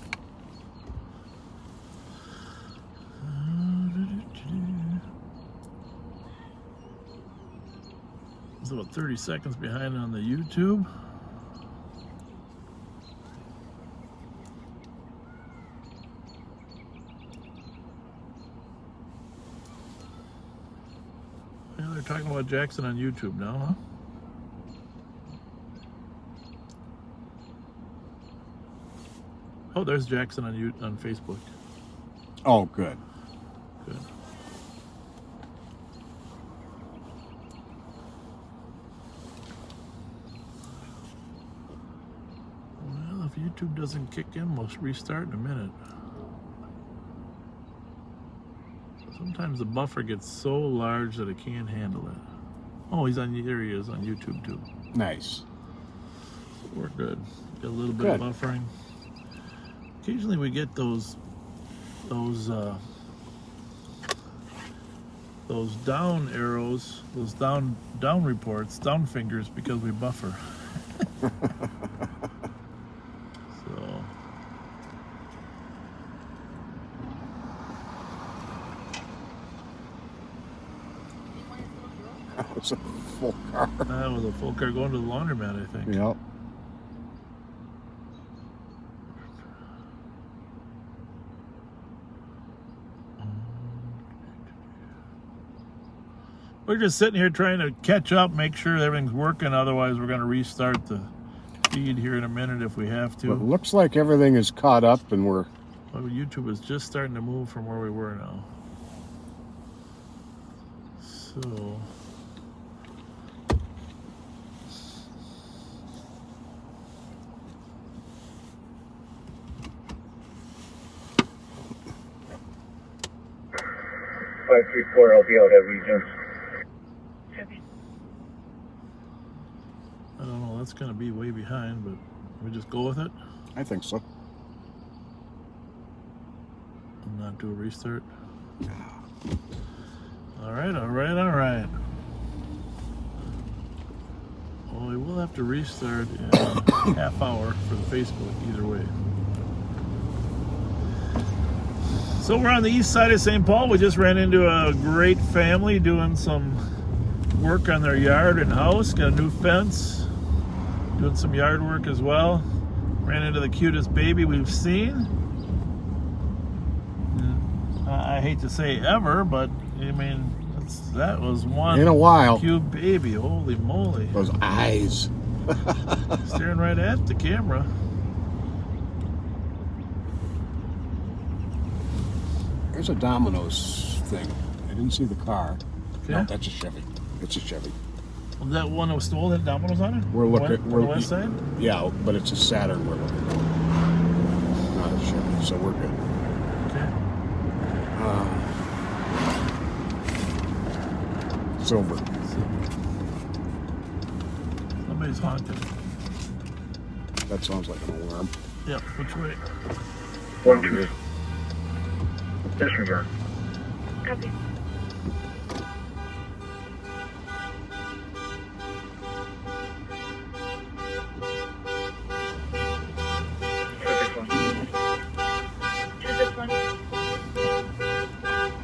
It's about 30 seconds behind on the YouTube. Yeah, they're talking about Jackson on YouTube now, huh? Oh, there's Jackson on Facebook. Oh, good. Good. Well, if YouTube doesn't kick in, we'll restart in a minute. Sometimes the buffer gets so large that it can't handle it. Oh, there he is on YouTube too. Nice. We're good. Get a little bit of buffering. Occasionally we get those down arrows, those down reports, down fingers because we buffer. So was a full car. That was a full car going to the laundromat, I think. Yep. We're just sitting here trying to catch up, make sure everything's working. Otherwise, we're going to restart the feed here in a minute if we have to. But it looks like everything is caught up and we're... Well, YouTube is just starting to move from where we were now. So... I'll be out at Regents. I don't know, that's going to be way behind, but we just go with it? I think so. And not do a restart? Alright, alright, alright. Well, we will have to restart in a half hour for the Facebook, either way. So we're on the east side of St. Paul. We just ran into a great family doing some work on their yard and house. Got a new fence. Doing some yard work as well. Ran into the cutest baby we've seen. I hate to say ever, but I mean, that was one in a while. Cute baby. Holy moly. Those eyes. Staring right at the camera. There's a Domino's thing. I didn't see the car. Yeah. No, that's a Chevy. It's a Chevy. Well, that one that was stolen, had Domino's on it? We're looking. On the west side? Yeah, but it's a Saturn we're looking at. Not a Chevy, so we're good. Okay. Silver. Somebody's honking. That sounds like an alarm. Yep, which way? 1, 2. Disregard. Copy.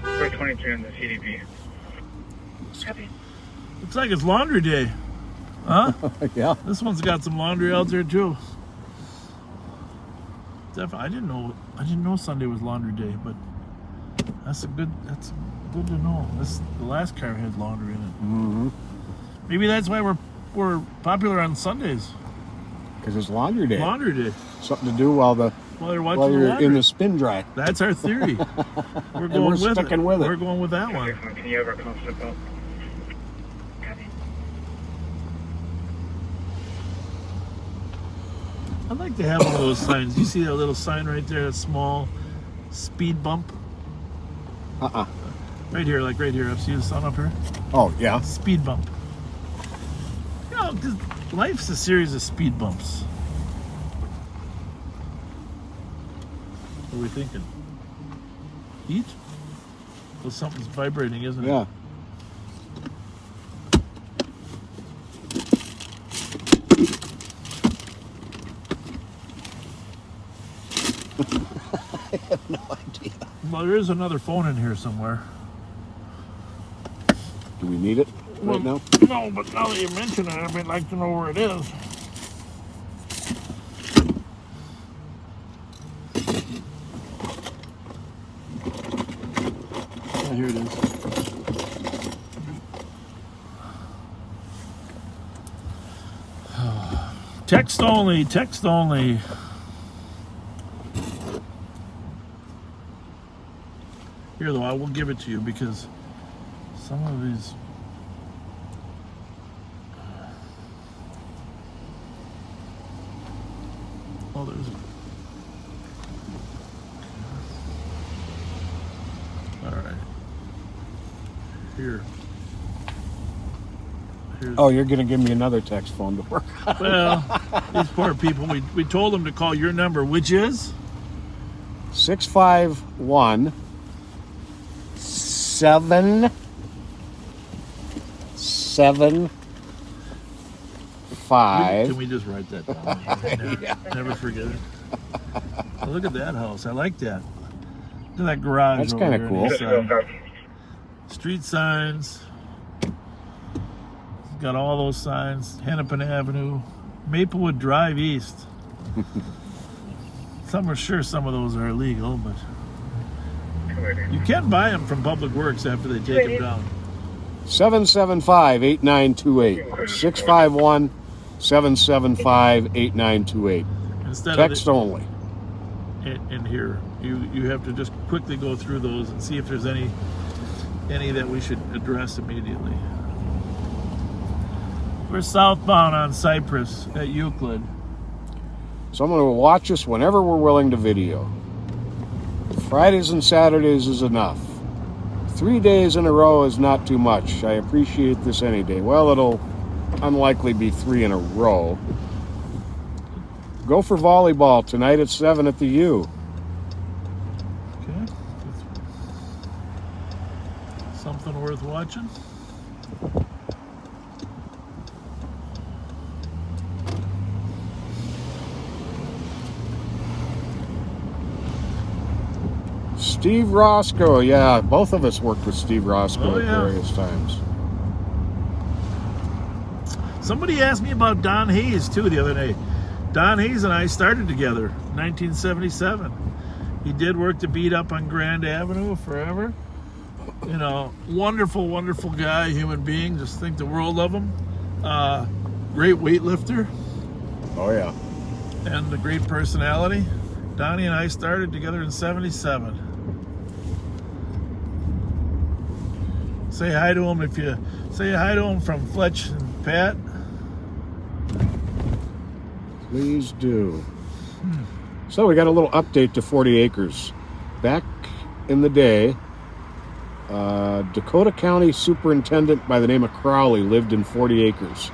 We're 23 on the CDP. Copy. Looks like it's laundry day. Huh? Yeah. This one's got some laundry out there too. Definitely, I didn't know Sunday was laundry day, but that's good to know. The last car had laundry in it. Mm-hmm. Maybe that's why we're popular on Sundays. Because it's laundry day. Laundry day. Something to do while you're in the spin dry. That's our theory. We're going we're with it. sticking with it. We're going with that one. Can you have our constant up? Copy. I'd like to have one of those signs. You see that little sign right there, a small speed bump? Right here, like right here. See the sun up here? Oh, yeah. Speed bump. You know, 'cause life's a series of speed bumps. What are we thinking? Heat? Well, something's vibrating, isn't it? Yeah. I have no idea. Well, there is another phone in here somewhere. Do we need it right now? No, but now that you mention it, I'd like to know where it is. Oh, here it is. Text only, text only. Here, though, I will give it to you because some of these. Oh, there's. All right. Here. Here's... Oh, you're gonna give me another text phone to work on. Well, these poor people. We told them to call your number, which is 651 775. Can we just write that down? Never forget it. Oh, look at that house. I like that. Look at that garage. That's kind of cool. Street signs. got all those signs. Hennepin Avenue, Maplewood Drive East. Some are sure some of those are illegal, but you can buy them from Public Works after they take them down. 775-8928. 651-775-8928. Instead Text of only. In here, you have to just quickly go through those and see if there's any that we should address immediately. We're southbound on Cypress at Euclid. Someone will watch us whenever we're willing to video. Fridays and Saturdays is enough. 3 days in a row is not too much. I appreciate this any day. Well, it'll unlikely be 3 in a row. Go for volleyball tonight at 7 at the U. Okay. Something worth watching. Steve Roscoe, yeah, both of us worked with Steve Roscoe at yeah. various times. Somebody asked me about Don Hayes too the other day. Don Hayes and I started together in 1977. He did work the beat up on Grand Avenue forever. You know, wonderful, wonderful guy, human being. Just think the world of him. Great weightlifter. Oh yeah. And a great personality. Donnie and I started together in 77. Say hi to him if you say hi to him from Fletcher and Pat. Please do. So we got a little update to 40 acres. Back in the day, Dakota County Superintendent by the name of Crowley lived in 40 acres.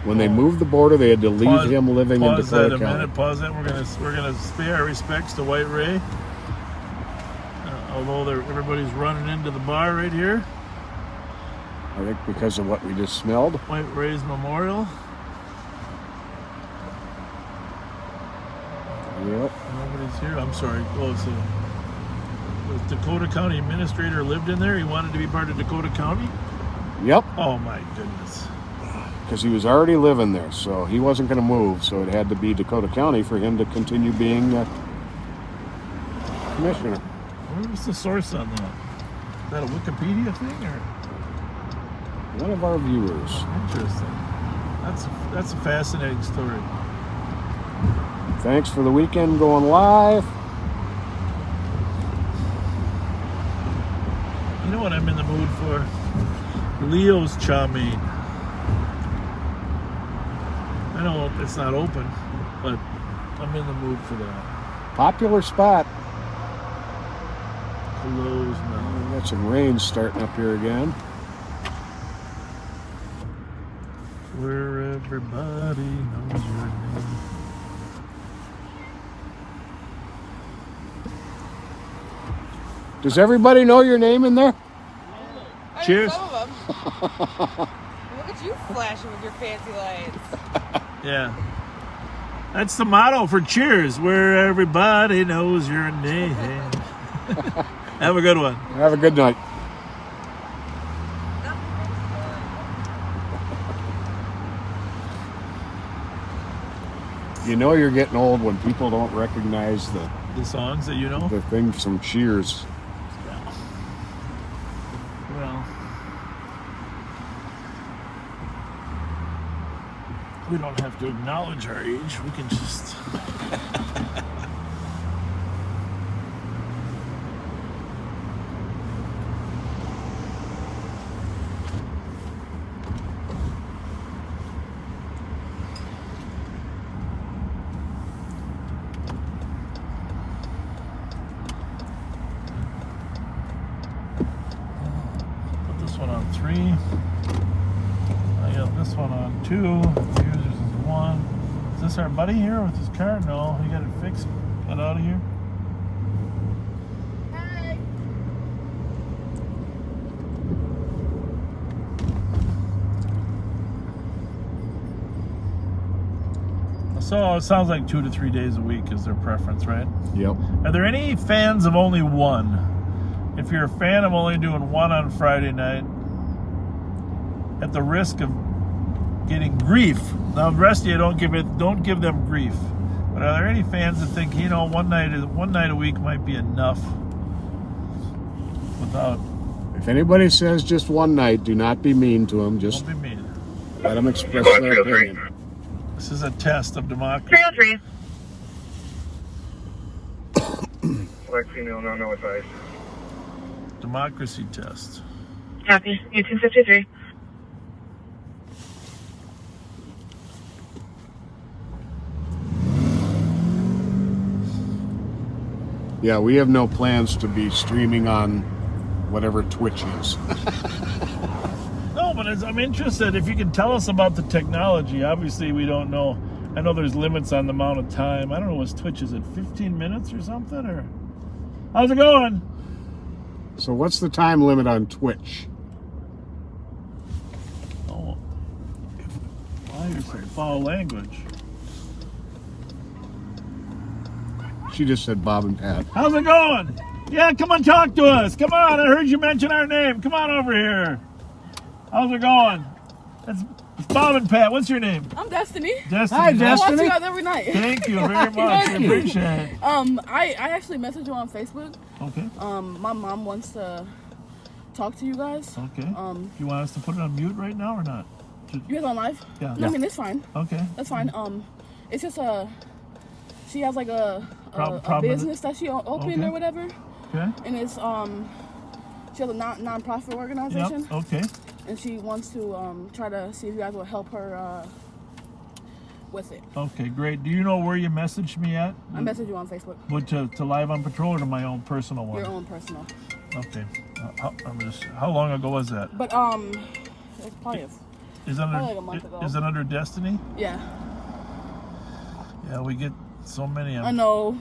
When they moved the border, they had to leave him living in Dakota County. Pause that. We're gonna pay our respects to White Ray. Although everybody's running into the bar right here. I think because of what we just smelled. White Ray's Memorial. Yep. Nobody's here. I'm sorry. Oh, so the Dakota County Administrator lived in there. He wanted to be part of Dakota County. Yep. Oh my goodness. Because he was already living there, so he wasn't going to move. So it had to be Dakota County for him to continue being commissioner. Where was the source on that? Is that a Wikipedia thing or? One of our viewers. Interesting. That's a fascinating story. Thanks for the weekend going live. You know what I'm in the mood for? Leo's chow mein. I know it's not open, but I'm in the mood for that. Popular spot. Closed now. We got some rain starting up here again. Where everybody knows your name. Does everybody know your name in there? Cheers. Some of them. Look at you flashing with your fancy lights. Yeah. That's the motto for Cheers, where everybody knows your name. Have a good one. Have a good night. You know you're getting old when people don't recognize the songs that you know? The thing from Cheers. Well, we don't have to acknowledge our age. We can just... put this one on 3. I got this one on 2. Users is 1. Is this our buddy here with his car? No, he got it fixed. Got out of here. So it sounds like 2 to 3 days a week is their preference, right? Yep. Are there any fans of only one? If you're a fan of only doing one on Friday night, at the risk of getting grief. Now, the rest of you don't give them grief. But are there any fans that think, you know, one night a week might be enough? Without. If anybody says just one night, do not be mean to them. Just don't be mean. Let them express their opinion. This is a test of democracy. 303. Black female, no advice. Democracy test. Copy. U-253. Yeah, we have no plans to be streaming on whatever Twitch is. No, but I'm interested if you can tell us about the technology. Obviously, we don't know. I know there's limits on the amount of time. I don't know what's Twitch. Is it 15 minutes or something? Or how's it going? So what's the time limit on Twitch? Oh, why you're saying foul language? She just said Bob and Pat. How's it going? Yeah, come on, talk to us. Come on, I heard you mention our name. Come on over here. How's it going? It's Bob and Pat. What's your name? I'm Destiny. Destiny. Hi, I watch Destiny. you guys every night. Thank you very much. I appreciate it. I actually messaged you on Facebook. Okay. My mom wants to talk to you guys. Okay. You want us to put it on mute right now or not? You guys on live? Yeah. No, I mean it's fine. Okay. That's fine. It's just she has like a business that she opened or whatever. Okay. And it's she has a non-profit organization. Yep. Okay. And she wants to try to see if you guys will help her with it. Okay, great. Do you know where you messaged me at? I messaged you on Facebook. What, to Live on Patrol or to my own personal one? Your own personal. Okay. How long ago was that? But it's probably like a month ago. Is it under Destiny? Yeah. Yeah, we get so many. I know.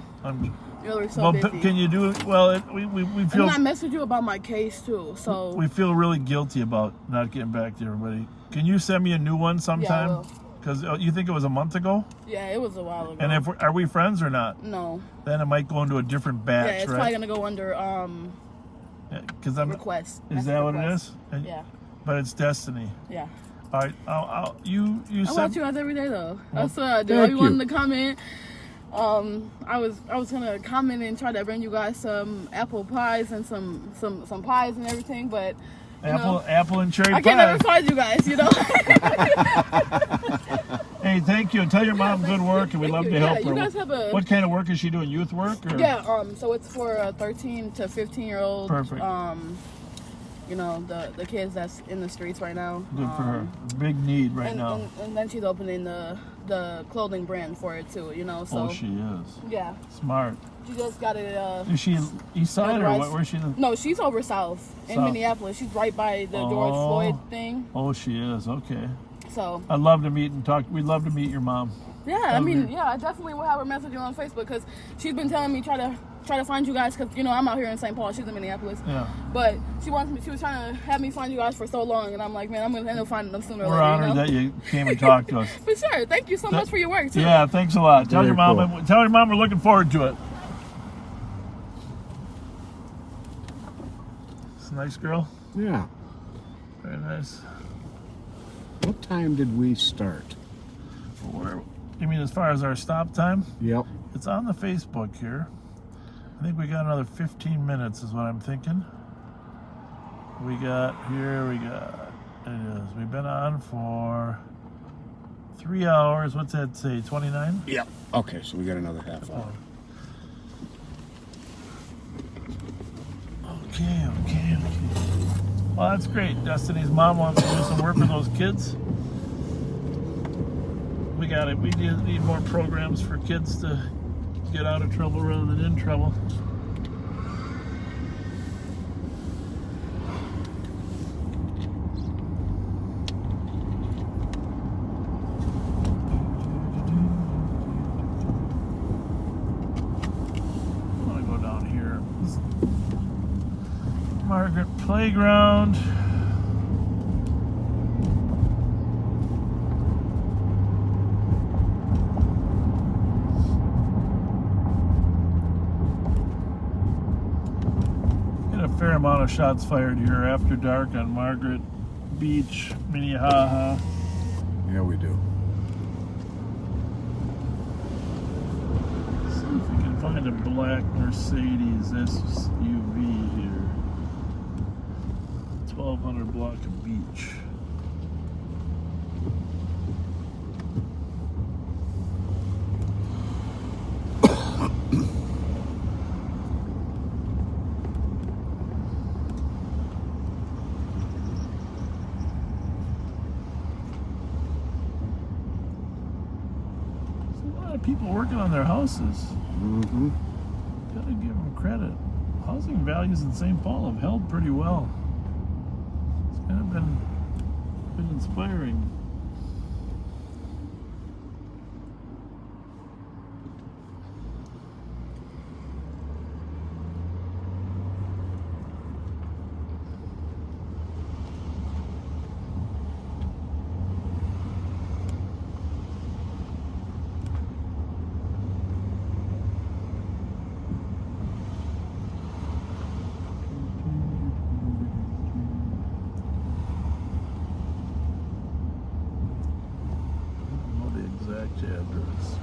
You're so busy. Can you do it? Well, we feel. And I messaged you about my case too, so. We feel really guilty about not getting back to everybody. Can you send me a new one sometime? Yeah, I will. Because you think it was a month ago? Yeah, it was a while ago. And are we friends or not? No. Then it might go into a different batch, yeah, it's right? probably gonna go under Because I'm request. Is that what it is? Yeah. But it's Destiny. Yeah. All right. You I said. watch you guys every day though. That's what I do. Thank You you. wanted to comment. I was gonna comment and try to bring you guys some apple pies and some pies and everything, but Apple and cherry I pie. can't never find you guys, you know. Hey, thank you. And tell your mom good work, and we'd love to help her. You guys have What kind of work is she doing? Youth work? Or? Yeah. So it's for 13 to 15-year-old. Perfect. You know, the kids that's in the streets right now. Good for her. Big need right now. And then she's opening the clothing brand for it too, you know. So She is. Yeah. Smart. She just got it. Is she east side or what? Where's she? No, she's over south in Minneapolis. She's right by the George Floyd thing. Oh, she is. Okay. So. I'd love to meet and talk. We'd love to meet your mom. Yeah, I definitely will have her message you on Facebook because she's been telling me try to find you guys because I'm out here in St. Paul. She's in Minneapolis. Yeah. But she was trying to have me find you guys for so long, and I'm like, man, I'm gonna end up finding them sooner or We're later. honored that you came and talked to us. For sure. Thank you so much for your work too. Yeah, thanks a lot. Tell your mom. Cool. Tell your mom we're looking forward to it. It's a nice girl. Yeah. Very nice. What time did we start? You mean as far as our stop time? Yep. It's on the Facebook here. I think we got another 15 minutes is what I'm thinking. It is. We've been on for 3 hours. What's that say, 29? Yep. Okay, so we got another half hour. Okay. Well, that's great. Destiny's mom wants to do some work with those kids. We got it. We need more programs for kids to get out of trouble rather than in trouble. I'm gonna go down here. Margaret Playground. Fair amount of shots fired here after dark on Margaret Beach, Minnehaha. Yeah, we do. See if we can find a black Mercedes SUV here. 1200 block of Beach. People working on their houses. Mm-hmm. Gotta give them credit. Housing values in St. Paul have held pretty well. It's kind of been inspiring. Address.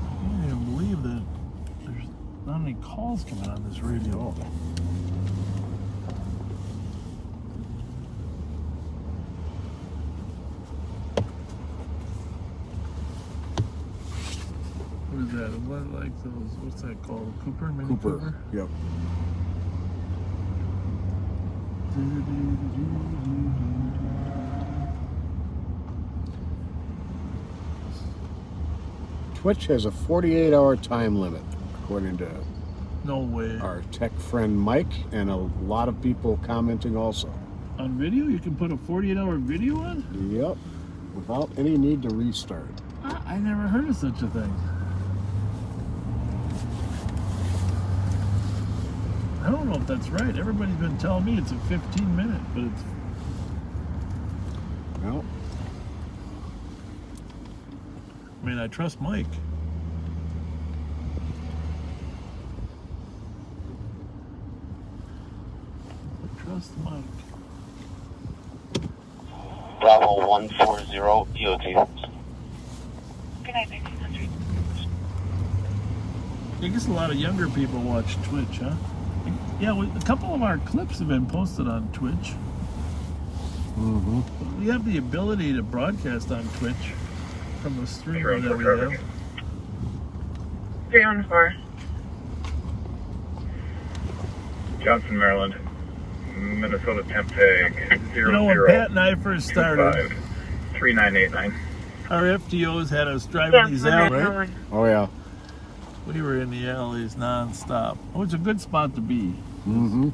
I can't even believe that there's not any calls coming on this radio. What is that? What, like those? What's that called? Cooper? Mini Cooper? Yep. Twitch has a 48-hour time limit, according to No way. our tech friend Mike, and a lot of people commenting also. On video? You can put a 48-hour video on? Yep. Without any need to restart. I never heard of such a thing. I don't know if that's right. Everybody's been telling me it's a 15-minute, but it's... Well, I mean, I trust Mike. I trust Mike. Bravo 140 EOT. Good night, 1900. I guess a lot of younger people watch Twitch, huh? Yeah, a couple of our clips have been posted on Twitch. mm-hmm. We have the ability to broadcast on Twitch from the streamer that we have. 314. Johnson, Maryland. Minnesota temp tag 00. You know, when Pat and I first started, 3989. our FTOs had us driving these alleys. Right? Oh, yeah. We were in the alleys non-stop. Oh, it's a good spot to be. Mm-hmm.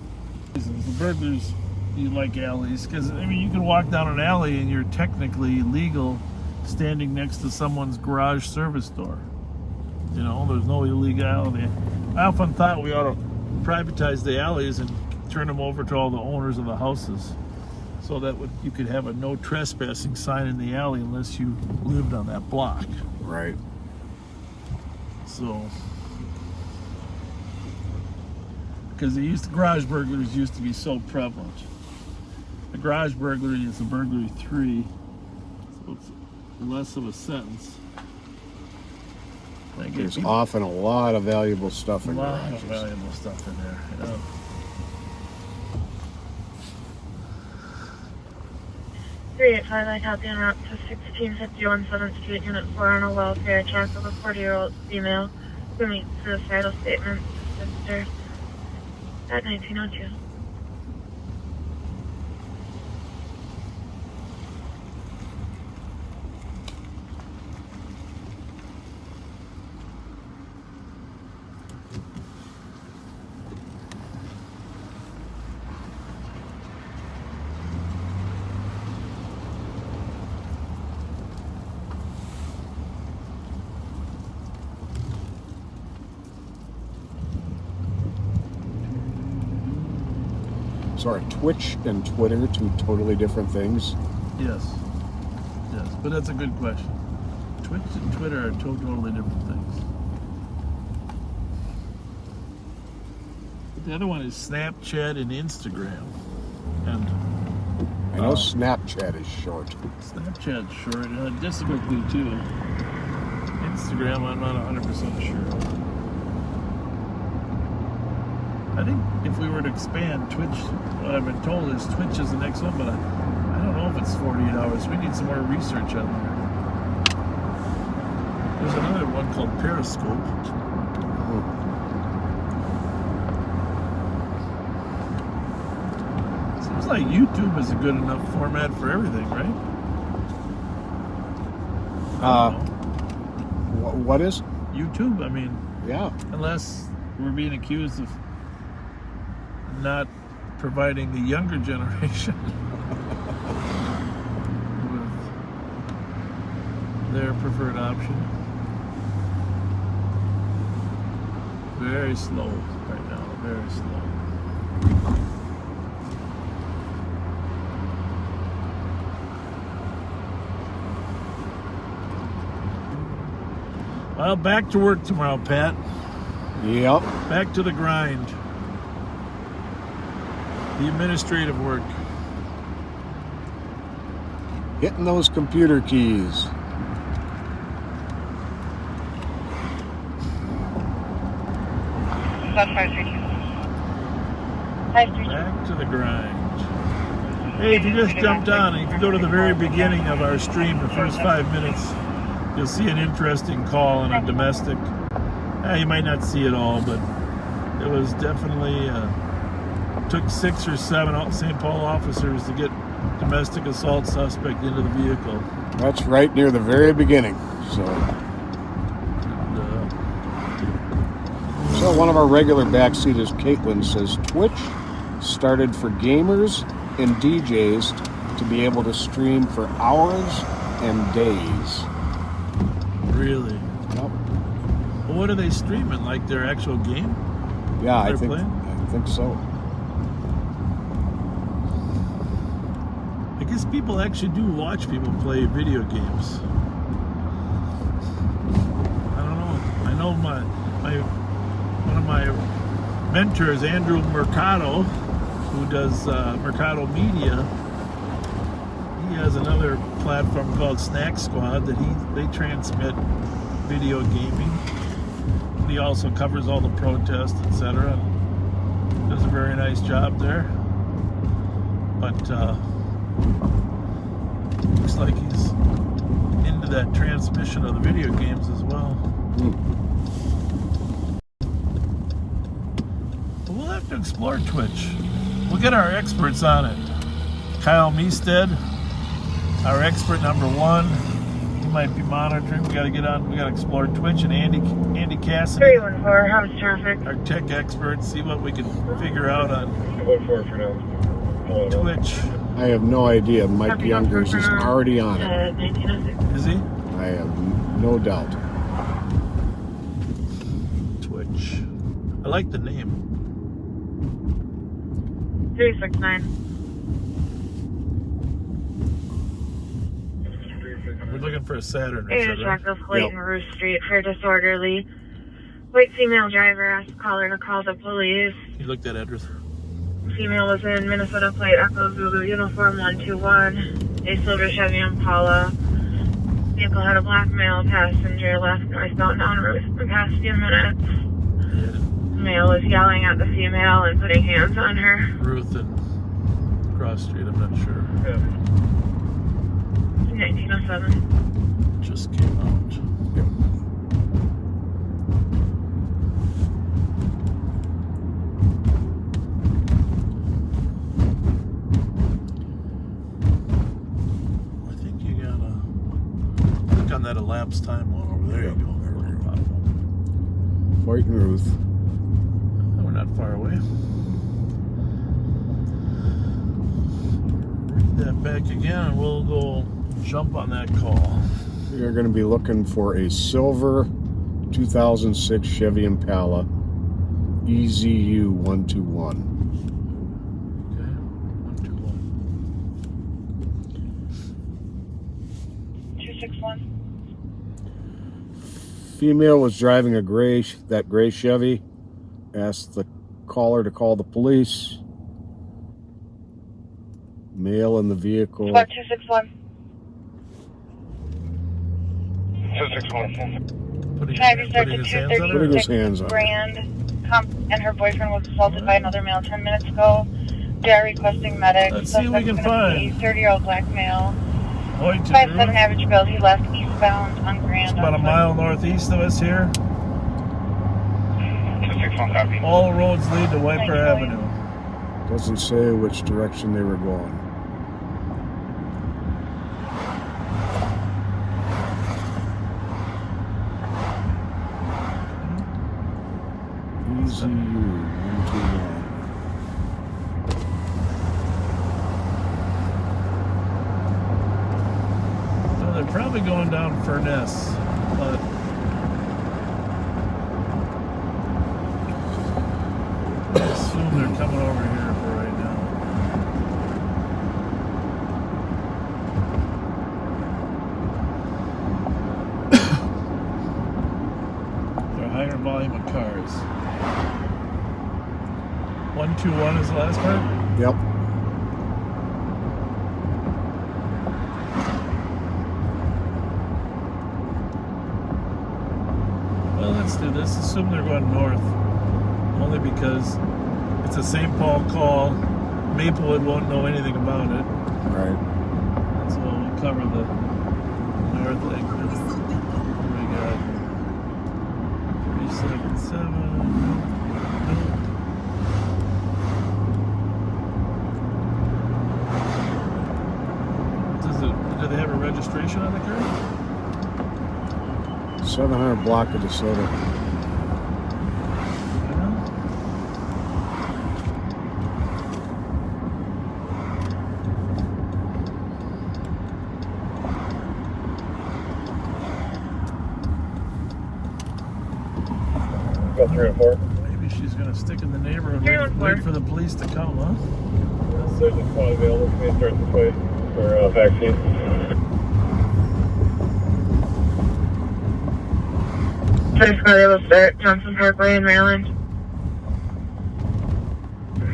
The burglars, you like alleys, because, I mean, you can walk down an alley and you're technically legal standing next to someone's garage service door. You know, there's no illegality. I often thought we ought to privatize the alleys and turn them over to all the owners of the houses, so that you could have a no trespassing sign in the alley unless you lived on that block. Right. So, because garage burglaries used to be so prevalent. The garage burglary is a burglary 3, so it's less of a sentence. There's often a lot of valuable stuff in garages. A lot of valuable stuff in there. Yeah. I copy en route to 1651 7th Street, Unit 4 on a welfare check of a 40-year-old female who meets suicidal statement sister at 1902. So are Twitch and Twitter two totally different things? Yes. Yes, but that's a good question. Twitch and Twitter are two totally different things. The other one is Snapchat and Instagram. And I know Snapchat is short. Snapchat's short. Disagree too. Instagram, I'm not 100% sure. I think if we were to expand Twitch, what I've been told is Twitch is the next one, but I don't know if it's 48 hours. We need some more research on there. There's another one called Periscope. Seems like YouTube is a good enough format for everything, right? What is? YouTube, I mean, yeah. Unless we're being accused of not providing the younger generation with their preferred option. Very slow right now, very slow. Well, back to work tomorrow, Pat. Yep. Back to the grind. The administrative work. Hitting those computer keys. Back to the grind. Hey, if you just jumped on, and if you go to the very beginning of our stream, the first 5 minutes, you'll see an interesting call on a domestic. You might not see it all, but it was definitely took 6 or 7 St. Paul officers to get domestic assault suspect into the vehicle. That's right near the very beginning. So one of our regular backseaters, Caitlin, says Twitch started for gamers and DJs to be able to stream for hours and days. Really? Yep. Well, what are they streaming? Like their actual game? Yeah, I playing? think so. I guess people actually do watch people play video games. I don't know. I know one of my mentors, Andrew Mercado, who does Mercado Media. He has another platform called Snack Squad that they transmit video gaming. He also covers all the protests, etc. Does a very nice job there. But looks like he's into that transmission of the video games as well. But we'll have to explore Twitch. We'll get our experts on it. Kyle Meestead, our expert number 1. He might be monitoring. We got to get on. We got to explore Twitch, and Andy Cassidy, 314, how's traffic? our tech expert. See what we can figure out on 314 for now. Twitch. I have no idea. Mike Youngers is already on it. 1906. Is he? I have no doubt. Twitch. I like the name. 369. We're looking for a Saturn. Intersection of Clayton Roof Street for disorderly. White female driver asked the caller to call the police. You looked at address. Female was in Minnesota plate Echo Zulu uniform 121. A silver Chevy Impala. Vehicle had a black male passenger left northbound on route in the past few minutes. The male was yelling at the female and putting hands on her. Ruth and Cross Street, I'm not sure. 1907. Just came out. Yep. I think you gotta click on that elapsed time one over there. You go. White and Ruth. We're not far away. Read that back again and we'll go jump on that call. We are going to be looking for a silver 2006 Chevy Impala EZU 121. Okay, 121. 261. Female was driving that gray Chevy. Asked the caller to call the police. Male in the vehicle. About 261. 261. Putting Have you his started hands on her? Putting his 236 hands on her. Grand and her boyfriend was assaulted by another male 10 minutes ago. They are requesting medics. Let's see what we can find. 30-year-old black male. Hoyt, 5'7" average build. He left eastbound on Grand. it's about a mile northeast of us here. 261 copy. All roads lead to Wiper Avenue. Doesn't say which direction they were going. EZU 121. So they're probably going down Furness, but I assume they're coming over here for right now. They're a higher volume of cars. 121 is the last part? Yep. Well, let's do this. Assume they're going north. Only because it's a St. Paul call. Maplewood won't know anything about it. Right. So we'll cover the north exit. What do we got? 377. Do they have a registration on the car? 700 block of DeSoto. Go 304. Maybe she's going to stick in the neighborhood, wait for the police to come, huh? There's a squad available. Can we start this way for vaccine? First car they will start Johnson Parkway in Maryland.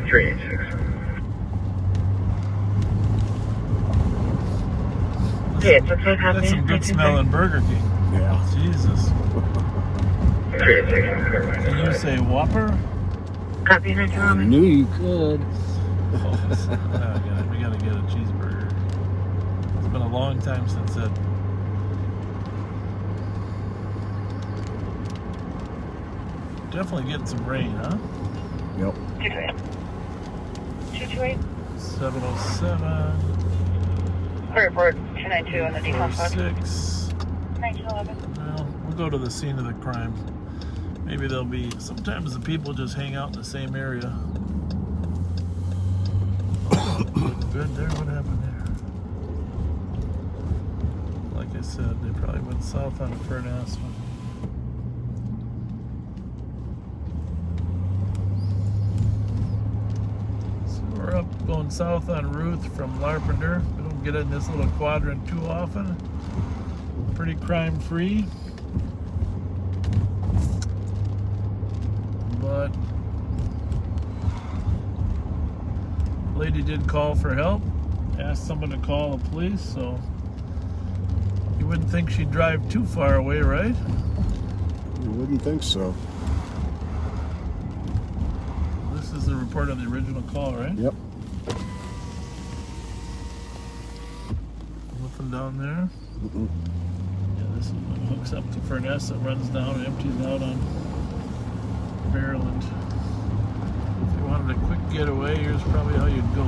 386. It's okay, copy. That's some good smelling Burger King. Yeah. Jesus. 386. Can you say Whopper? Copy, I knew you could. We gotta get a cheeseburger. It's been a long time since that. Definitely getting some rain, huh? Yep. 228. 707. Report 292 on the decon spot. 46. 1911. Well, we'll go to the scene of the crime. Maybe there'll be. Sometimes the people just hang out in the same area. Good there. What happened there? Like I said, they probably went south on a Furness one. So we're up going south on Ruth from Larpenter. We don't get in this little quadrant too often. Pretty crime free. But lady did call for help, asked someone to call the police, so you wouldn't think she'd drive too far away, right? You wouldn't think so. This is the report on the original call, right? Yep. Nothing down there. Mm-mm. Yeah, this one hooks up to Furness, it runs down and empties out on Maryland. If you wanted a quick getaway, here's probably how you'd go.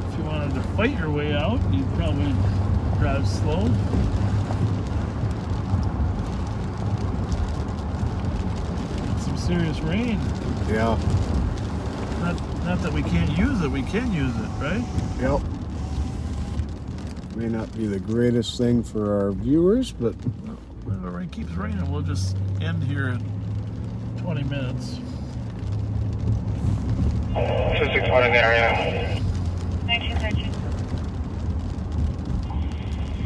If you wanted to fight your way out, you'd probably drive slow. Get some serious rain. Yeah. Not that we can't use it, we can use it, right? Yep. May not be the greatest thing for our viewers, but If it keeps raining, we'll just end here in 20 minutes. 261 in the area. 1911.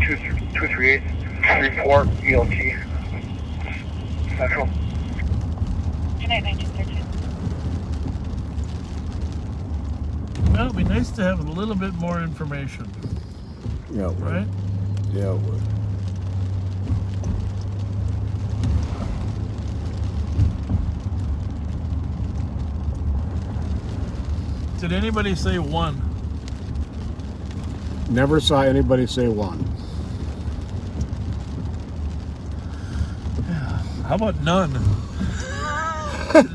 23834 ELT. Central. Good night, 1913. Well, it'd be nice to have a little bit more information. Yeah, it would. Right? Yeah, it would. Did anybody say one? Never saw anybody say one. How about none?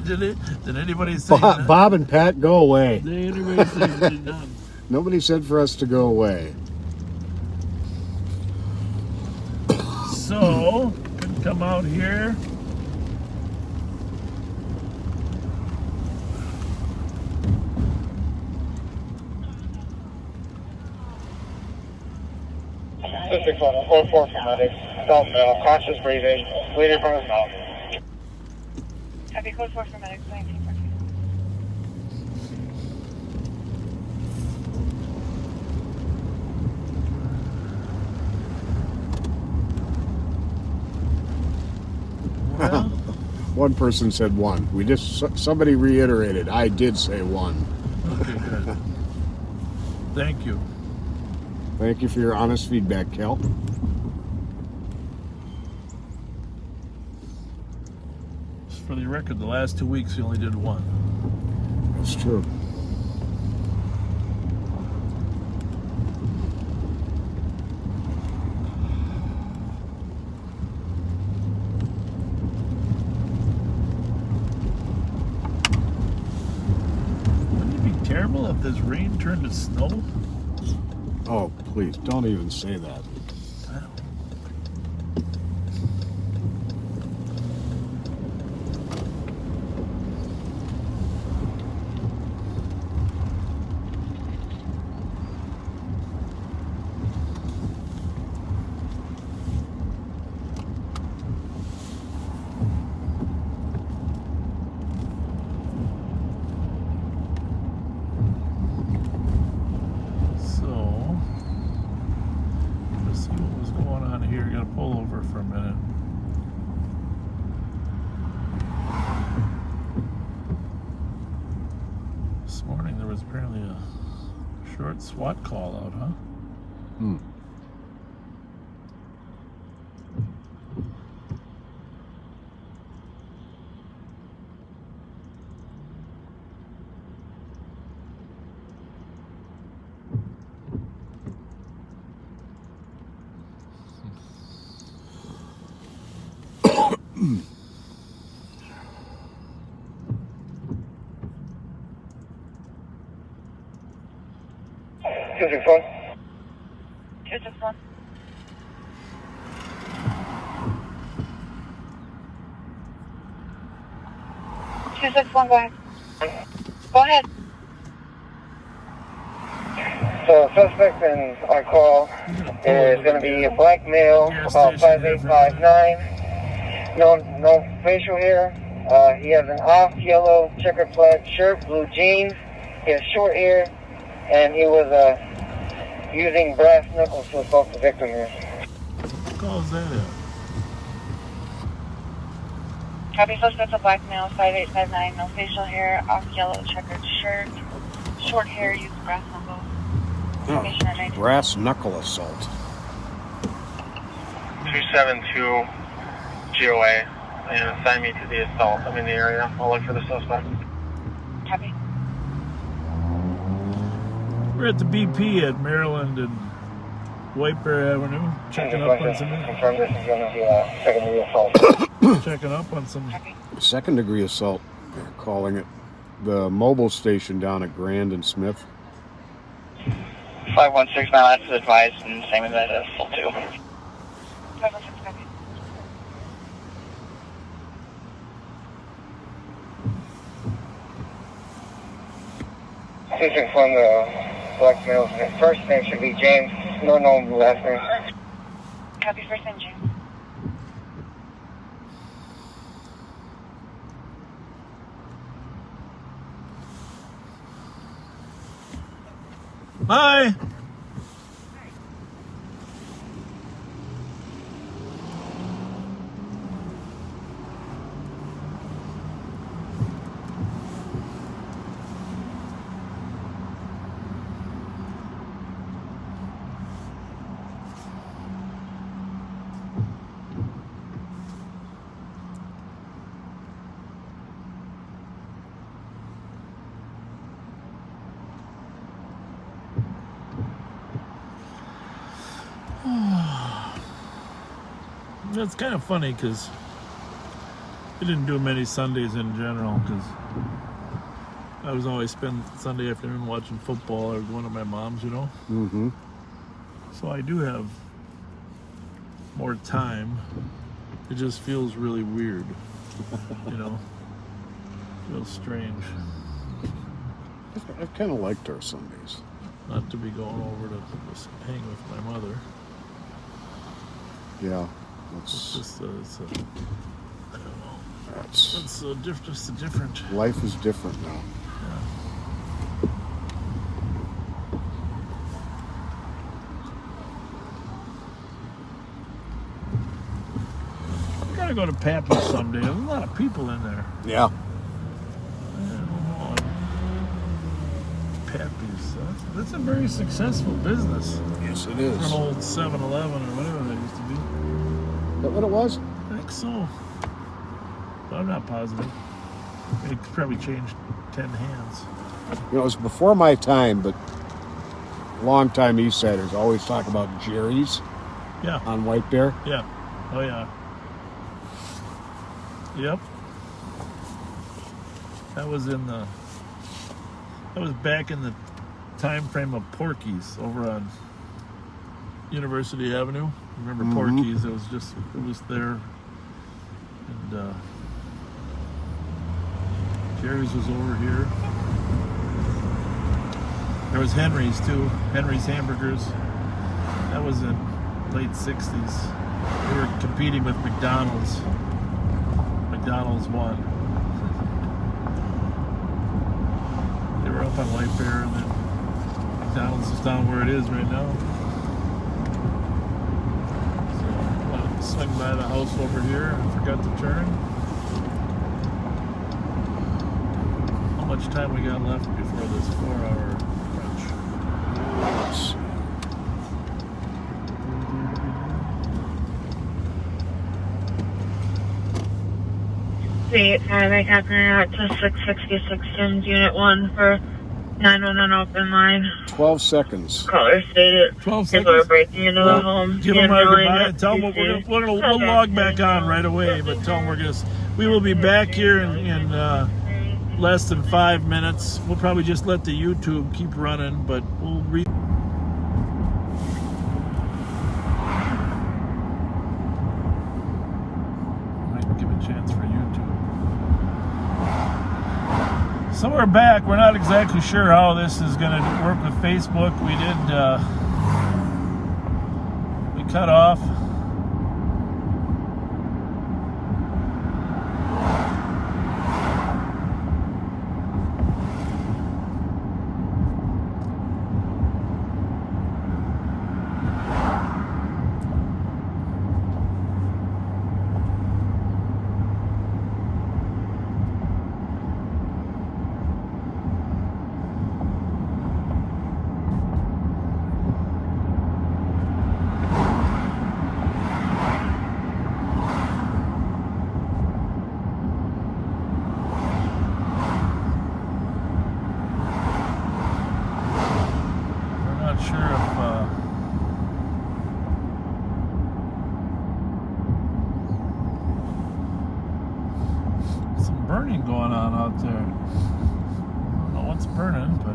Did anybody say none? Bob and Pat, go away. Did anybody say none? Nobody said for us to go away. So, could come out here. District 4 for medics. South male, cautious breathing, bleeding from his mouth. Copy code 4 for medics, 1914. Well, One person said one. Somebody reiterated. I did say one. okay, good. Thank you. Thank you for your honest feedback, Kel. For the record, the last 2 weeks we only did one. That's true. Wouldn't it be terrible if this rain turned to snow? Oh, please, don't even say that. For a minute. This morning there was apparently a short SWAT call out, huh? Hmm. District 4. 261. Go ahead. Go ahead. So, suspect in our call is going to be a black male, about 5859. No facial hair. He has an off yellow checkered plaid shirt, blue jeans. He has short hair, and he was using brass knuckles to assault the victim here. What calls that out? Copy, suspect's a black male, 5859, no facial hair, off yellow checkered shirt, short hair, use brass knuckles. Information at 19. Brass knuckle assault. 272 GOA, and assign me to the assault. I'm in the area. I'll look for the suspect. Copy. We're at the BP at Maryland and Wiper Avenue, checking up on some. Confirm this is going to be a second-degree assault. Checking up on some. Second degree assault, they're calling it. The mobile station down at Grand and Smith. 516, my last is advised, and same as that assault too. 516, copy. Please inform the black male's first name should be James. No known last name. Copy, first name James. Hi. It's kind of funny because we didn't do many Sundays in general because I was always spend Sunday afternoon watching football or going to my mom's, you know. Mm-hmm. So I do have more time. It just feels really weird, you know. Feels strange. I've kind of liked our Sundays. Not to be going over to just hang with my mother. Yeah. It's just, I don't know. It's just a different. Life is different now. Yeah. We gotta go to Pappy's someday. There's a lot of people in there. Yeah. Pappy's. That's a very successful business. Yes, it is. For an old 7-Eleven or whatever that used to be. Is that what it was? I think so. But I'm not positive. It probably changed 10 hands. You know, it was before my time, but long time East Siders always talk about Jerry's. Yeah. On White Bear. Yeah. Oh yeah. Yep. That was back in the time frame of Porky's over on University Avenue. Remember Porky's? It was there. And Jerry's was over here. There was Henry's too. Henry's Hamburgers. That was in late 60s. They were competing with McDonald's. McDonald's won. They were up on White Bear, and then McDonald's is down where it is right now. So I wanted to swing by the house over here and forgot to turn. How much time we got left before this 4-hour crunch? Let's see. State 5, I got out to 666 Sims Unit 1 for 911 open line. 12 seconds. Caller stated 12 seconds. We're breaking into the home. Give them our goodbye. Tell them we'll log back on right away, but tell them we will be back here in less than 5 minutes. We'll probably just let the YouTube keep running, but we'll So we're back. We're not exactly sure how this is going to work with Facebook. We cut off. Burning going on out there. I don't know what's burning, but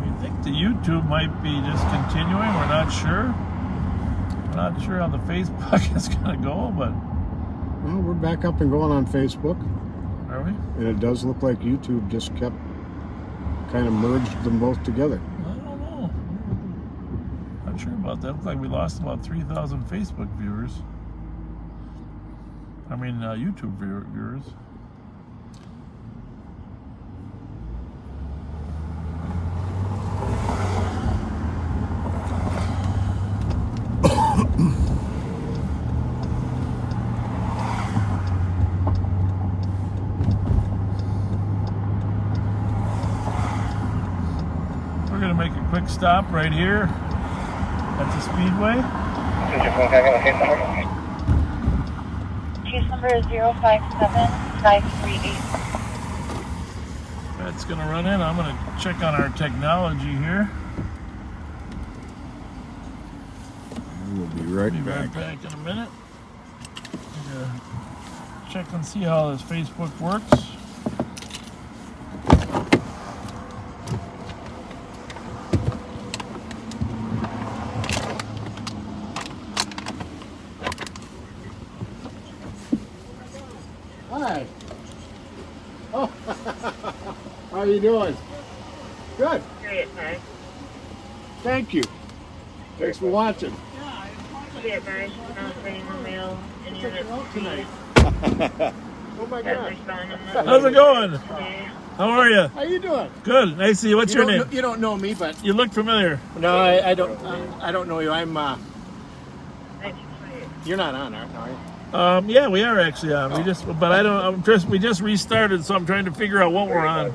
we think the YouTube might be just continuing. We're not sure. We're not sure how the Facebook is going to go, but well, we're back up and going on Facebook. Are we? And it does look like YouTube just kept kind of merged them both together. I don't know. Not sure about that. Looks like we lost about 3,000 Facebook viewers. I mean, YouTube viewers. We're going to make a quick stop right here at the Speedway. case number is 057538. That's going to run in. I'm going to check on our technology here. We'll be right Be back. right back in a minute. Check and see how this Facebook works. Hi. Oh, how are you doing? Good. Great, hi. Thank you. Thanks for watching. Be advised, nothing in the mail. Any units Tonight. Oh my God. How's it going? How are you? How you doing? Good. Nice to see you. What's your name? You don't know me, but You look familiar. no, I don't. I don't know you. I'm. You're not on, are you? Yeah, we are actually on. We just restarted, so I'm trying to figure out what we're on.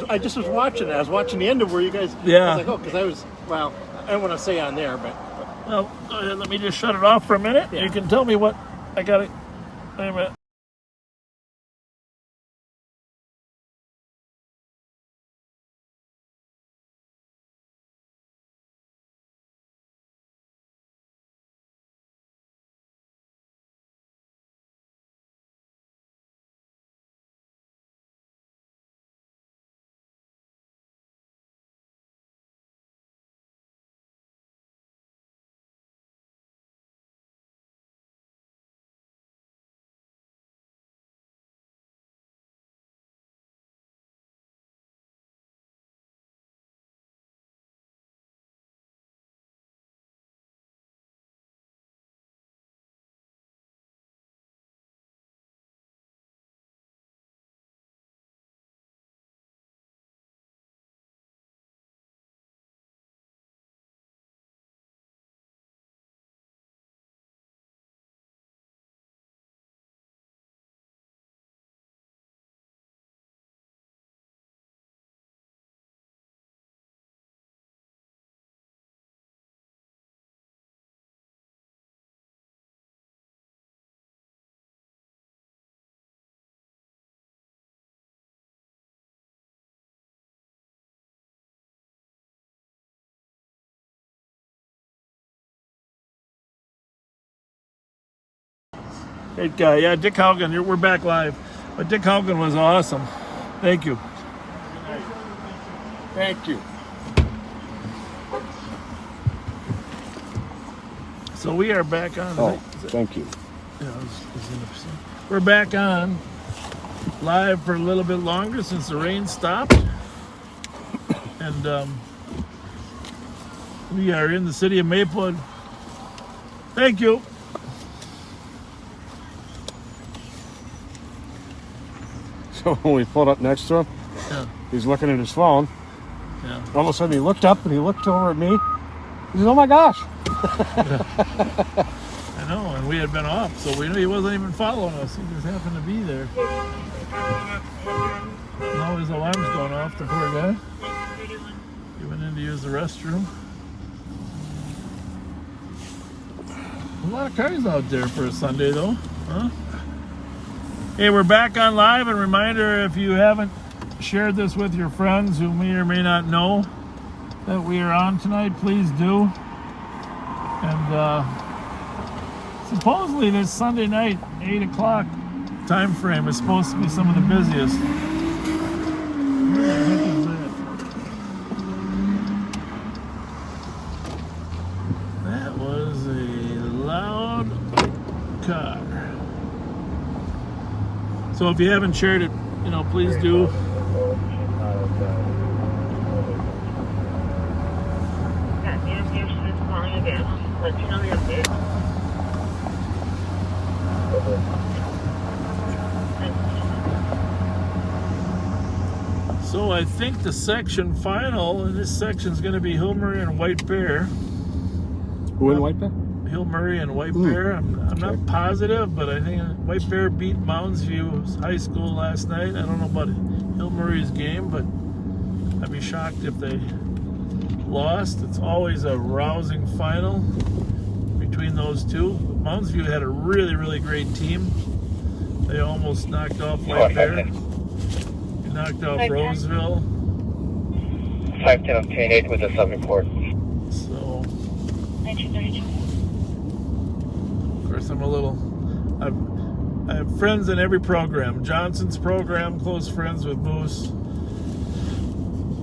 I just was watching it. I was watching the end of where you guys. Yeah. I was like, oh, because I was. Well, I don't want to say on there, but. Well, let me just shut it off for a minute. Yeah. You can tell me what I got. Wait a minute. Great guy. Yeah, Dick Haugen. We're back live. But Dick Haugen was awesome. Thank you. Thank you. So we are back on. Thank you. We're back on live for a little bit longer since the rain stopped. And we are in the city of Maplewood. Thank you. So when we pulled up next to him, he's looking at his phone. Yeah. All of a sudden he looked up and he looked over at me. He said, "Oh my gosh." I know, and we had been off, so we knew he wasn't even following us. He just happened to be there. Now his alarm's going off, the poor guy. He went in to use the restroom. A lot of cars out there for a Sunday, though, huh? Hey, we're back on live, and reminder, if you haven't shared this with your friends who may or may not know that we are on tonight, please do. And supposedly this Sunday night, 8 o'clock time frame is supposed to be some of the busiest. Where the heck is that? That was a loud car. So if you haven't shared it, please do. Let you know the update. So I think the section final in this section is going to be Hill Murray and White Bear. Who in White Bear? Hill Murray and White Bear. I'm not positive, but I think White Bear beat Mounds View High School last night. I don't know about Hill Murray's game, but I'd be shocked if they lost. It's always a rousing final between those two. Mounds View had a really, really great team. They almost knocked off White Bear. They knocked off Roseville. 510 obtain 8 with a sub-report. So, 1932. of course, I have friends in every program. Johnson's program, close friends with Moose.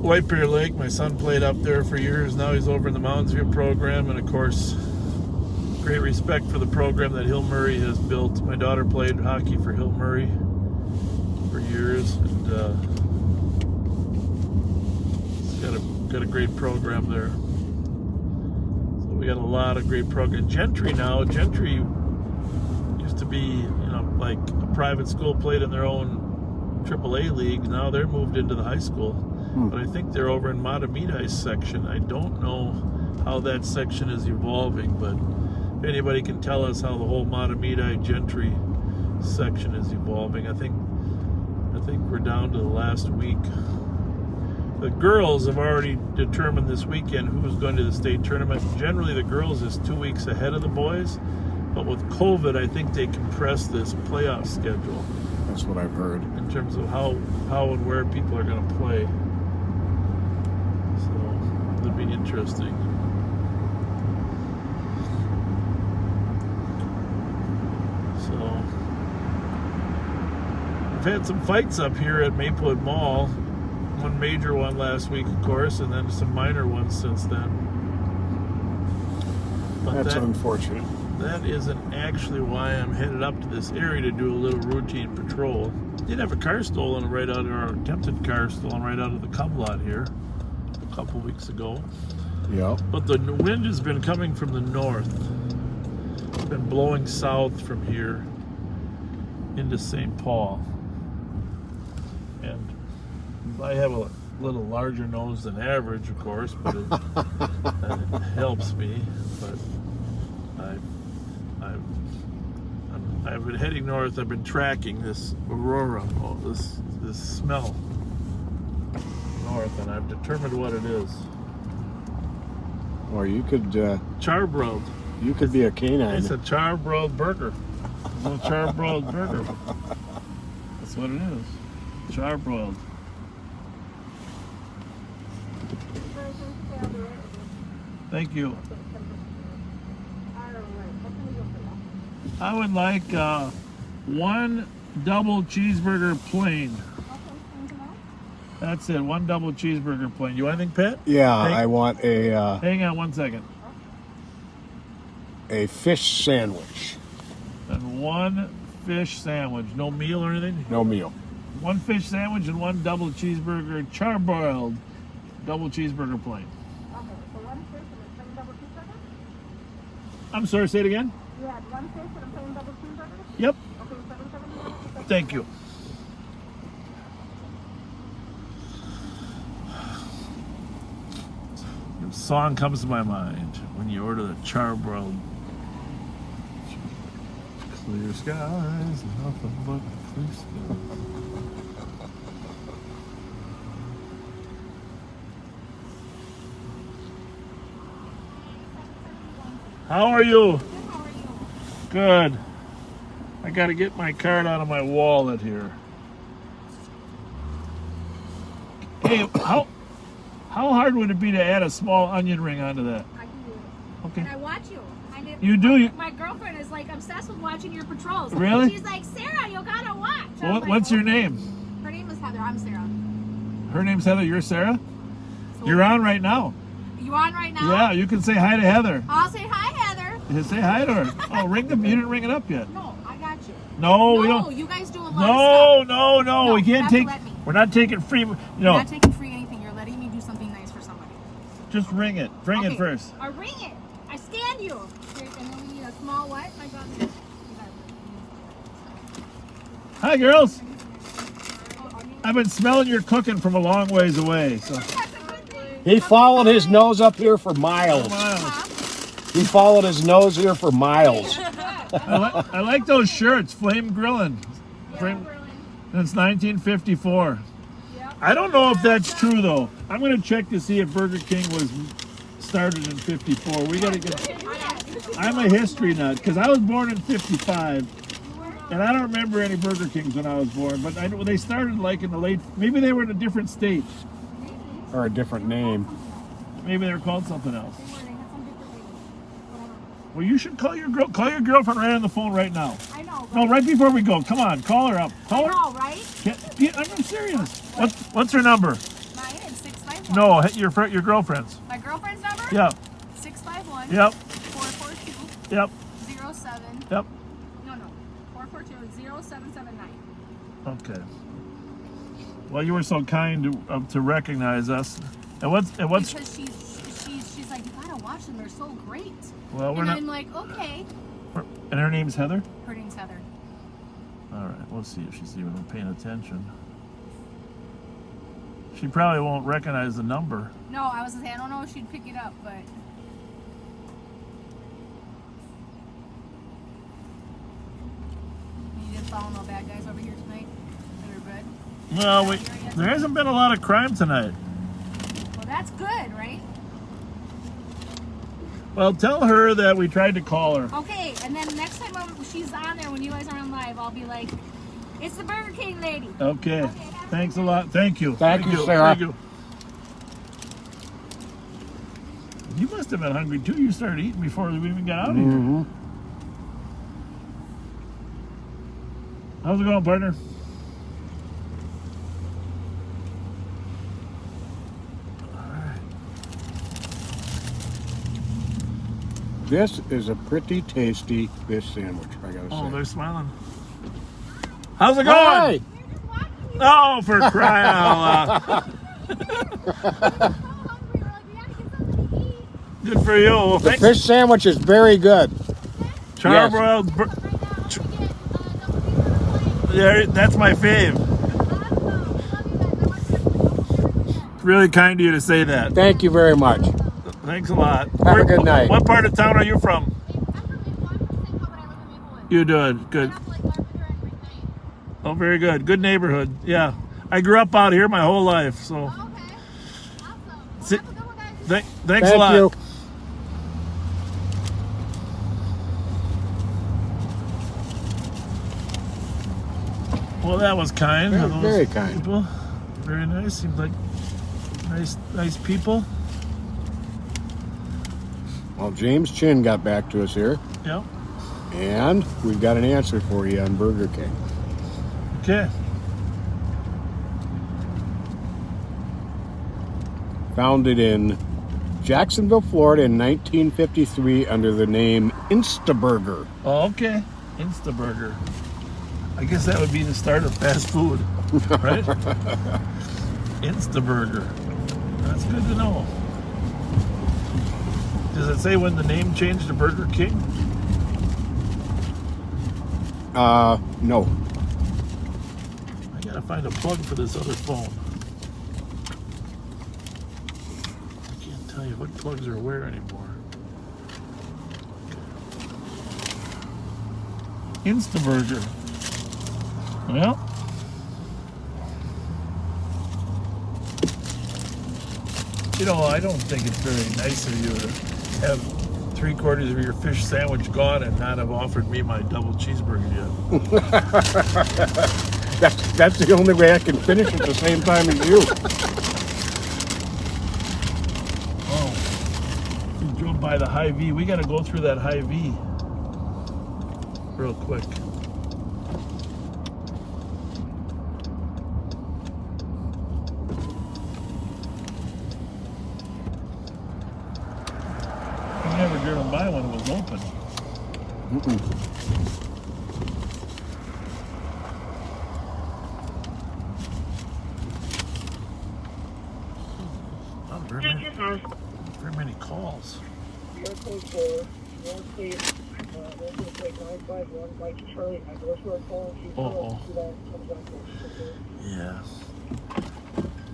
White Bear Lake, my son played up there for years. Now he's over in the Mountains View program. And of course, great respect for the program that Hill Murray has built. My daughter played hockey for Hill Murray for years. And got a great program there. So we got a lot of great programs. Gentry now. Gentry used to be, like a private school, played in their own AAA league. Now they're moved into the high school. But I think they're over in Matamidai's section. I don't know how that section is evolving, but if anybody can tell us how the whole Matamidai Gentry section is evolving. I think we're down to the last week. The girls have already determined this weekend who's going to the state tournament. Generally, the girls is 2 weeks ahead of the boys. But with COVID, I think they compressed this playoff schedule. That's what I've heard. In terms of how and where people are going to play. So, it'll be interesting. So, we've had some fights up here at Maplewood Mall. One major one last week, of course, and then some minor ones since then. But that's unfortunate. That isn't actually why I'm headed up to this area to do a little routine patrol. Did have a car stolen right out of our attempted car stolen right out of the Cub lot here a couple weeks ago. Yeah. But the wind has been coming from the north. It's been blowing south from here into St. Paul. And I have a little larger nose than average, of course, but it helps me. But I've been heading north. I've been tracking this aurora, this smell north, and I've determined what it is. Or you could charbroiled. You could be a canine. It's a charbroiled burger. It's a charbroiled burger. That's what it is. Charbroiled. Thank you. I would like one double cheeseburger plain. That's it, one double cheeseburger plain. You want anything, Pat? Yeah, I want a... hang on 1 second. A fish sandwich. And one fish sandwich. No meal or anything? No meal. One fish sandwich and one double cheeseburger, charbroiled double cheeseburger plain. Okay, so one fish and a plain double cheeseburger? I'm sorry, say it again? You had one fish and a plain double cheeseburger? Yep. Okay, $7.70. Thank you. A song comes to my mind when you order the charbroiled. Clear skies, nothing but clear skies. How are you? Good. I got to get my card out of my wallet here. Hey, how hard would it be to add a small onion ring onto that? I can do it. Okay. And I watch you. You do? My girlfriend is like obsessed with watching your patrols. Really? She's like, Sarah, you gotta watch. What's your name? Her name is Heather. I'm Sarah. Her name's Heather. You're Sarah? You're on right now. You on right now? Yeah, you can say hi to Heather. I'll say hi, Heather. You say hi to her. Oh, ring them. You didn't ring it up yet. No, I got you. No, we don't. No, you guys do a lot of stuff. No, we can't take. We're not taking free. You're not taking free anything. You're letting me do something nice for somebody. Just ring it. Ring it first. I ring it. I scan you. And then we need a small what? My God. Hi, girls. I've been smelling your cooking from a long ways away. So. He followed his nose up here for miles. He followed his nose here for miles. I like those shirts, Flame Grillin'. Since 1954. I don't know if that's true though. I'm going to check to see if Burger King was started in 54. We got to get. I'm a history nut because I was born in 55. And I don't remember any Burger Kings when I was born, but I know they started like in the late. Maybe they were in a different state. Or a different name. Maybe they were called something else. Well, you should call your girlfriend right on the phone right now. I know. Right? No, right before we go. Come on, call her up. Call her. I know, right? I'm serious. What's her number? Mine is 651. No, your girlfriend's. My girlfriend's number? Yeah. 651. Yep. 442. Yep. 07. Yep. No. 442-0779. Okay. Well, you were so kind to recognize us. And what's? Because she's like, you gotta watch them. They're so great. Well, we're and not. I'm like, okay. And her name's Heather? Her name's Heather. All right, we'll see if she's even paying attention. She probably won't recognize the number. No, I was gonna say, I don't know if she'd pick it up, but. You didn't follow no bad guys over here tonight? They were good? Well, there hasn't been a lot of crime tonight. Well, that's good, right? Well, tell her that we tried to call her. Okay, and then next time she's on there, when you guys are on live, I'll be like, it's the Burger King lady. Okay. Thanks a lot. Thank you. Thank you, Sarah. Thank you. You must have been hungry too. You started eating before we even got out of here. How's it going, partner? This is a pretty tasty fish sandwich, I gotta say. Oh, they're smiling. How's it going? Oh, for crying out loud. Good for you. The fish sandwich is very good. Charbroiled. Yeah, that's my fave. Really kind of you to say that. Thank you very much. Thanks a lot. Have a good night. What part of town are you from? You do it. Good. Oh, very good. Good neighborhood. Yeah. I grew up out here my whole life, so. Thanks a lot. You. Well, that was kind. Very kind. People. Very nice. Seems like nice people. Well, James Chin got back to us here. Yep. And we've got an answer for you on Burger King. Okay. Founded in Jacksonville, Florida in 1953 under the name Instaburger. Oh, okay. Instaburger. I guess that would be the start of fast food, right? Instaburger. That's good to know. Does it say when the name changed to Burger King? No. I gotta find a plug for this other phone. I can't tell you what plugs are where anymore. Instaburger. Well, you know, I don't think it's very nice of you to have 3/4 of your fish sandwich gone and not have offered me my double cheeseburger yet. That's the only way I can finish at the same time as you. Oh, you drove by the Hy-Vee. We got to go through that Hy-Vee real quick. Never driven by when it was open. Not very many calls. Yeah.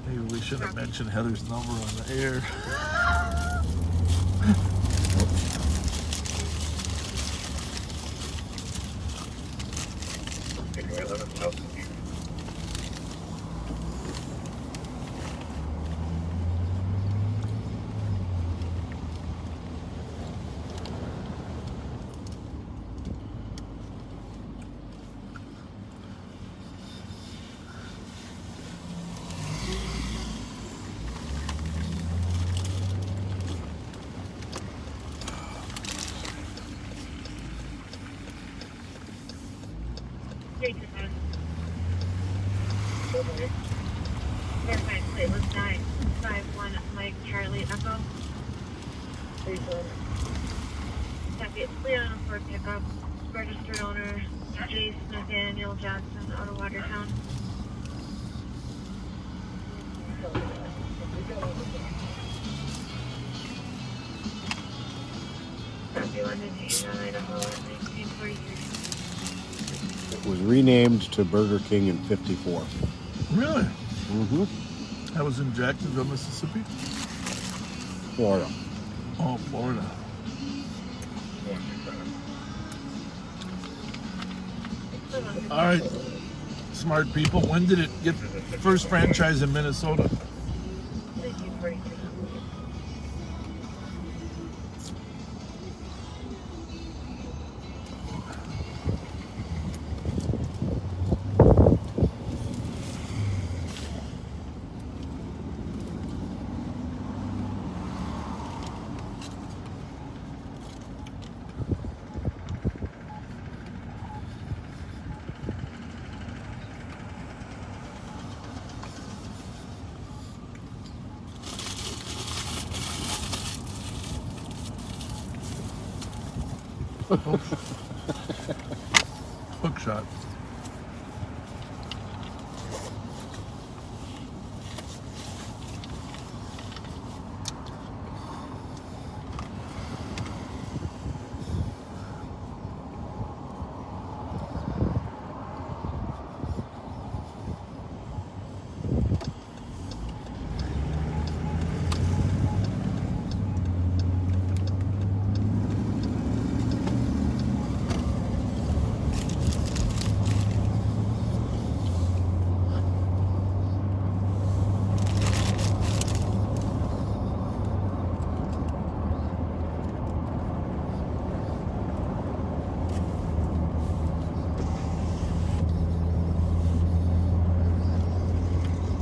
Maybe we should have mentioned Heather's number on the air. Copy. Leon Ford pickup. Registered owner Jace Nathaniel Johnson out of Watertown. Copy. London, Idaho, 1943. It was renamed to Burger King in 54. Really? Mm-hmm. That was in Jacksonville, Mississippi? Florida. Oh, Florida. All right, smart people. When did it get first franchise in Minnesota? 1943. Hook shot.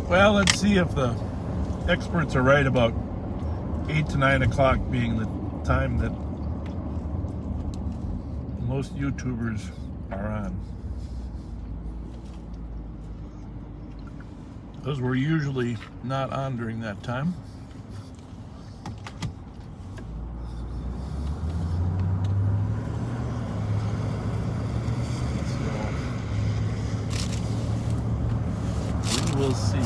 Well, let's see if the experts are right about 8 to 9 o'clock being the time that most YouTubers are on. Because we're usually not on during that time. So, we will see.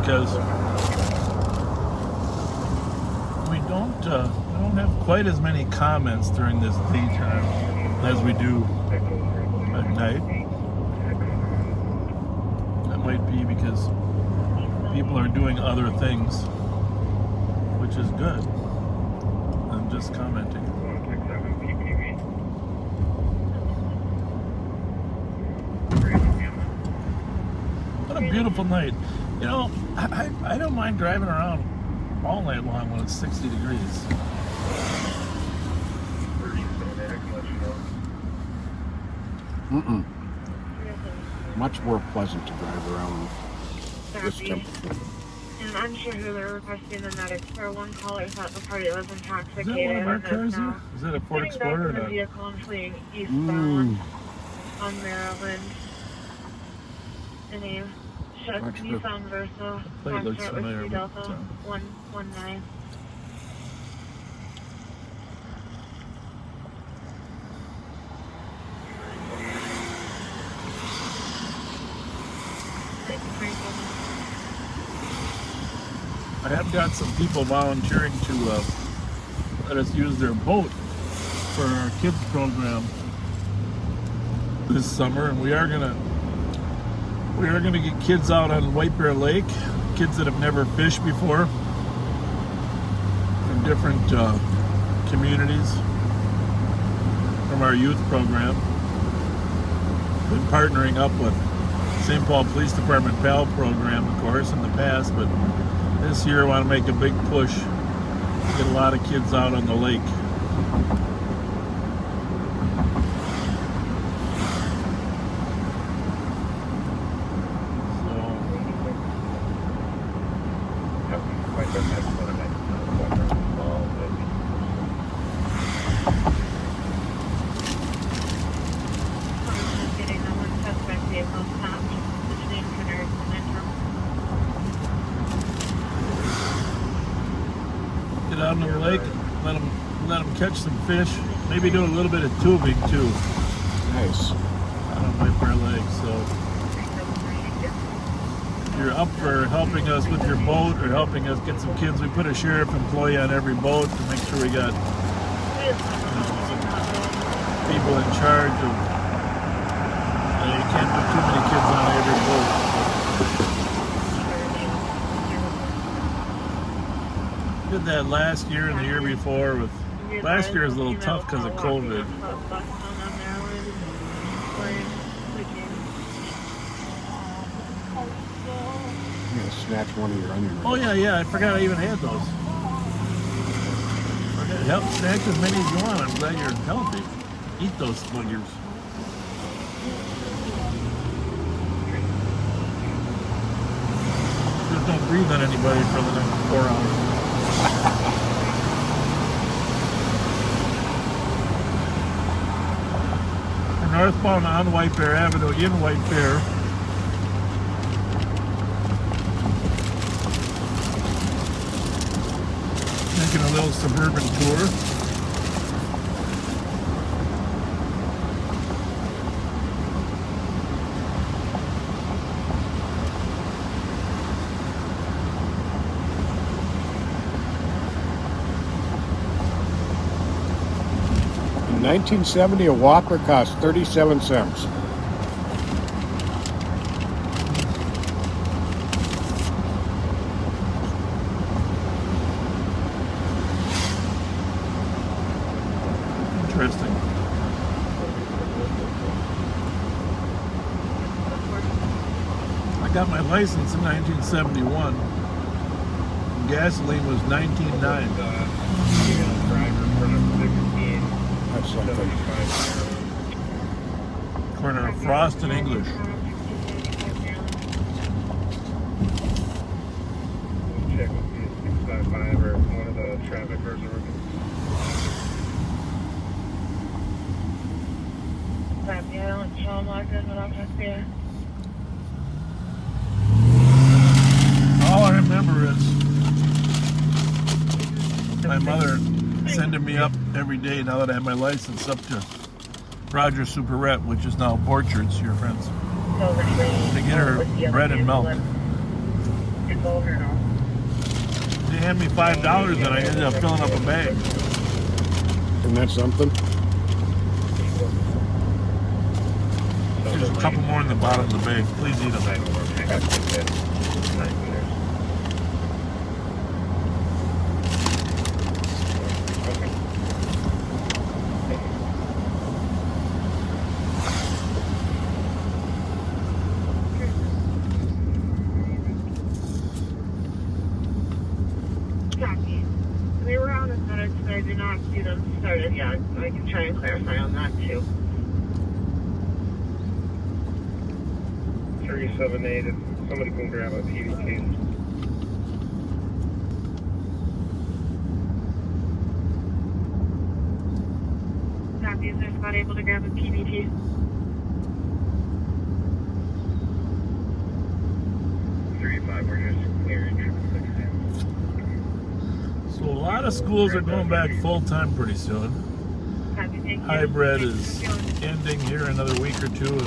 Because we don't have quite as many comments during this daytime as we do at night. That might be because people are doing other things, which is good. I'm just commenting. What a beautiful night. You know, I don't mind driving around all night long when it's 60 degrees. Much more pleasant to drive around this Copy. temperature. And I'm sure who they're requesting the medics for. One caller thought the party was intoxicated. Is that one of our cars now here? Is that a Ford getting back Explorer? to the Or vehicle and fleeing eastbound on Maryland. And a Chuck Watch the Nissan Versa. plate looks Foxtrot familiar, Whiskey but, Delta 119. I have got some people volunteering to let us use their boat for our kids program this summer, and we are gonna get kids out on White Bear Lake, kids that have never fished before, from different communities from our youth program. Been partnering up with St. Paul Police Department PAL program, of course, in the past, but this year I want to make a big push to get a lot of kids out on the lake. Get out into the lake, let them catch some fish. Maybe do a little bit of tubing too. Nice. Out on White Bear Lake. So if you're up for helping us with your boat or helping us get some kids, we put a sheriff employee on every boat to make sure we got some people in charge of. You can't put too many kids on every boat. Did that last year and the year before. Last year was a little tough because of COVID. I'm gonna snatch one of your onion rings. Oh yeah, I forgot I even had those. Help snatch as many as you want. I'm glad you're healthy. Eat those boogers. Just don't breathe on anybody for the next 4 hours. We're northbound on White Bear Avenue in White Bear. Making a little suburban tour. In 1970, a Whopper cost 37 cents. Interesting. I got my license in 1971. Gasoline was $19.9. That's something. Corner of Frost and English. Check with the 655 or one of the traffic reserves. All I remember is my mother sending me up every day, now that I have my license, up to Roger's Superette, which is now Borchard's, your friends, to get her bread and milk. They hand me $5 and I ended up filling up a bag. Isn't that something? There's a couple more in the bottom of the bag. Please eat them. They were on the center today. I did not see them started yet. I can try and clarify on that too. 378, if somebody can grab a PVT. Copy, is there somebody able to grab a PVT? We're just clearing 666. So a lot of schools are going back full-time pretty soon. Hybrid is ending here in another week or two.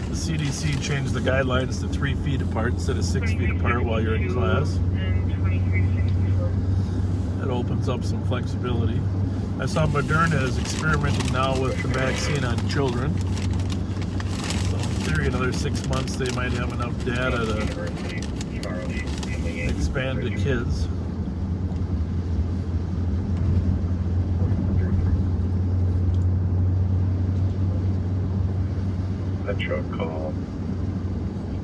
The CDC changed the guidelines to 3 feet apart instead of 6 feet apart while you're in class. That opens up some flexibility. I saw Moderna is experimenting now with the vaccine on children. So in theory, another 6 months they might have enough data to expand to kids. Metro call.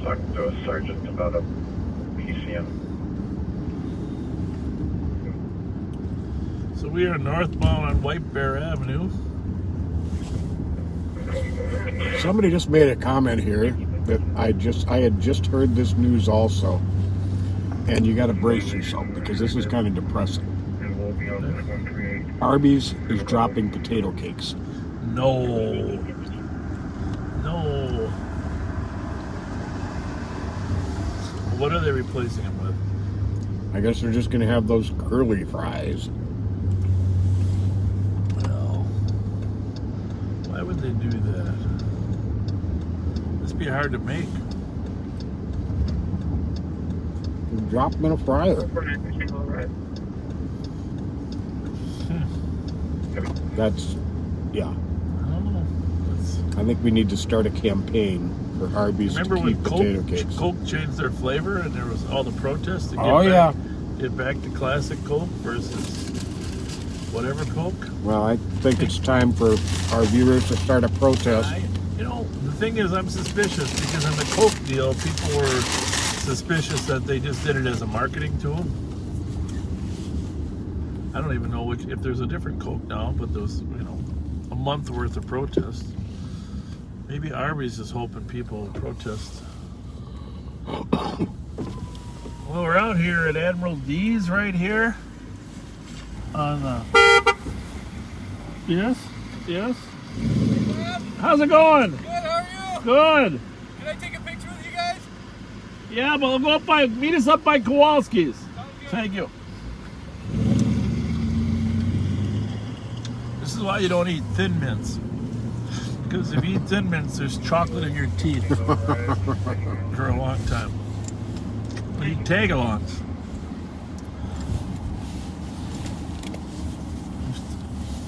Talking to a sergeant about a PCM. So we are northbound on White Bear Avenue. Somebody just made a comment here that I had just heard this news also, and you got to brace yourself because this is kind of depressing. Arby's is dropping potato cakes. No. What are they replacing them with? I guess they're just going to have those curly fries. Well, why would they do that? Must be hard to make. Drop them in a fryer. That's, yeah. I think we need to start a campaign for Arby's to keep potato cakes. Coke changed their flavor and there was all the protests to get back to classic Coke versus whatever Coke? Well, I think it's time for our viewers to start a protest. The thing is, I'm suspicious because in the Coke deal, people were suspicious that they just did it as a marketing tool. I don't even know if there's a different Coke now, but there's, a month worth of protests. Maybe Arby's is hoping people protest. Well, we're out here at Admiral D's right here on the... Yes? How's it going? Good, how are you? Good. Can I take a picture with you guys? Yeah, but we'll go meet us up by Kowalski's. Thank you. This is why you don't eat Thin Mints. Because if you eat Thin Mints, there's chocolate in your teeth for a long time. You eat Tagalongs.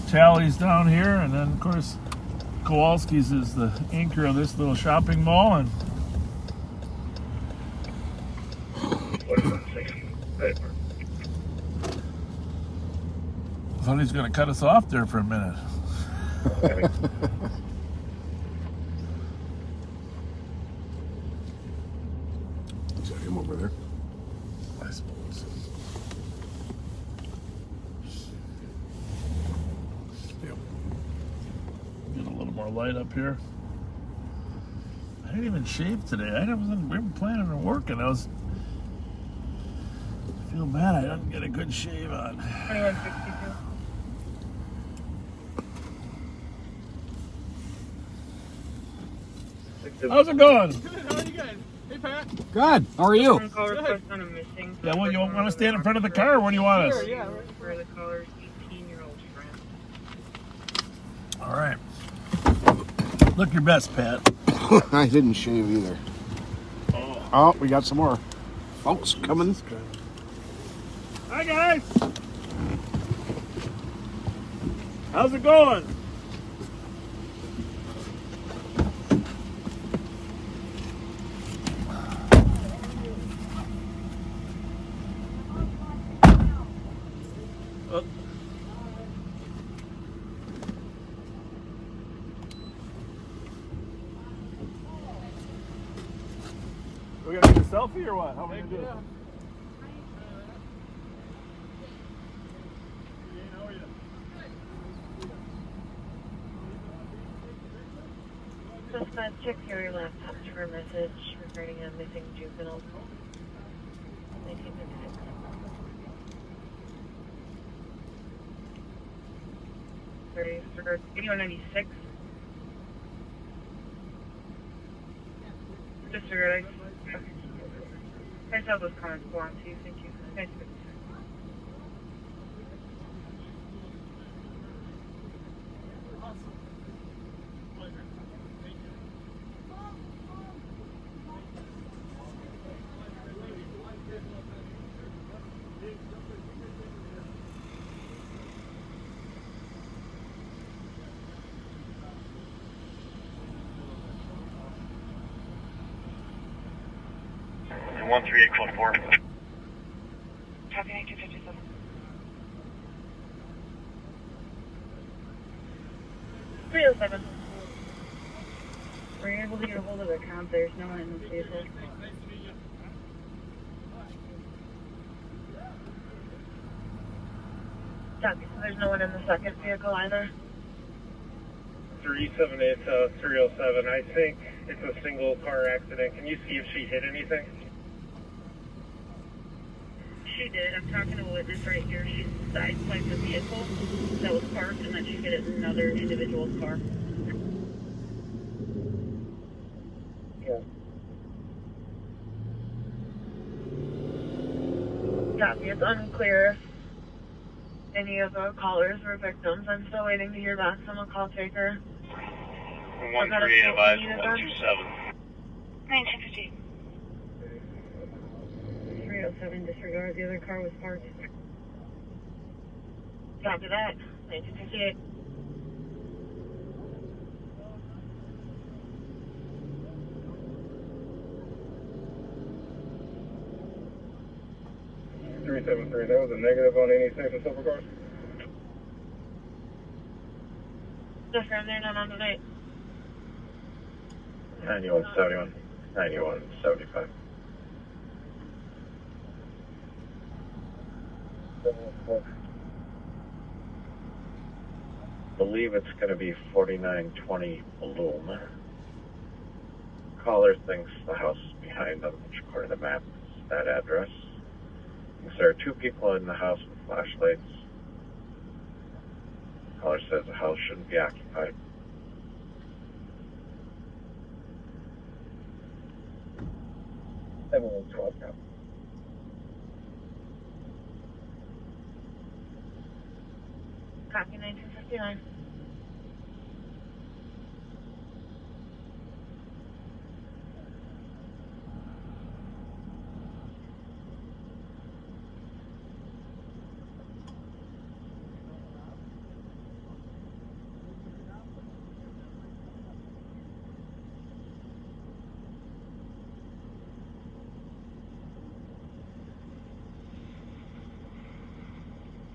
Tally's down here, and then of course Kowalski's is the anchor of this little shopping mall. And I thought he was going to cut us off there for a minute. Is that him over there? I suppose. Yep. Get a little more light up here. I didn't even shave today. We were planning on working. I feel bad I didn't get a good shave on. 2162. How's it going? Good, how are you guys? Hey, Pat. Good. How are you? Yeah, well, you want to stand in front of the car, or where do you want us? Sure, yeah. For the caller's 18-year-old friend. All right. Look your best, Pat. I didn't shave either. Oh, we got some more folks coming. Hi, guys. How's it going? We gonna get a selfie or what? How are we gonna do it? Dispatch, check your laptop for a message regarding a missing juvenile. 1956. Sorry, for 8196. Disregard. I saw those comments belong to you. Thank you. Nice to meet you. And 13814. Copy 1957. .307. Were you able to get a hold of the comp? There's no one in the vehicle. Copy. So there's no one in the second vehicle either? 378 307. I think it's a single car accident. Can you see if she hit anything? She did. I'm talking to a witness right here. She sideswiped the vehicle that was parked and then she hit another individual's car. Yeah. Copy. It's unclear if any of the callers were victims. I'm still waiting to hear back from a call taker. 1-3, advise 127. 1950. 307, disregard. The other car was parked. Copy that. 1958. .373, that was a negative on any safe and silver cars? Yes, sir, they're not on tonight. 9171, 9175. Believe it's going to be 4920 Bloom. Caller thinks the house is behind them, which according to the map is that address. Thinks there are two people in the house with flashlights. Caller says the house shouldn't be occupied. Everyone's 12 now. Copy 1959.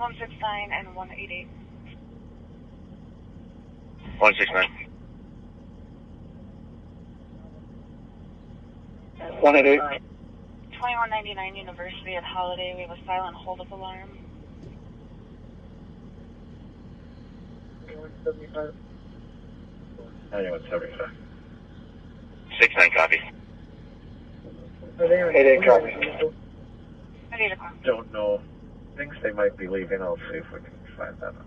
One 169 and 188. 169. 188. 2199 University at Holiday. We have a silent holdup alarm. 9175. 9175. 69 copy. Are they on 88 copy. At 8 o'clock. Don't know. Thinks they might be leaving. I'll see if we can find that out.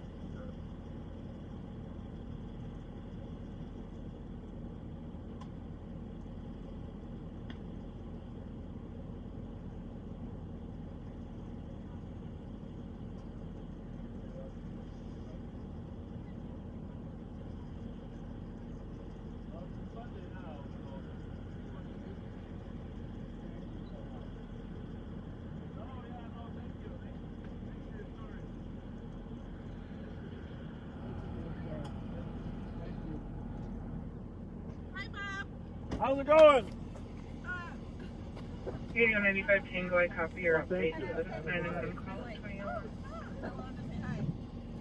How's it going? 8195 Tango, I copy your update to the 911 call at 2011.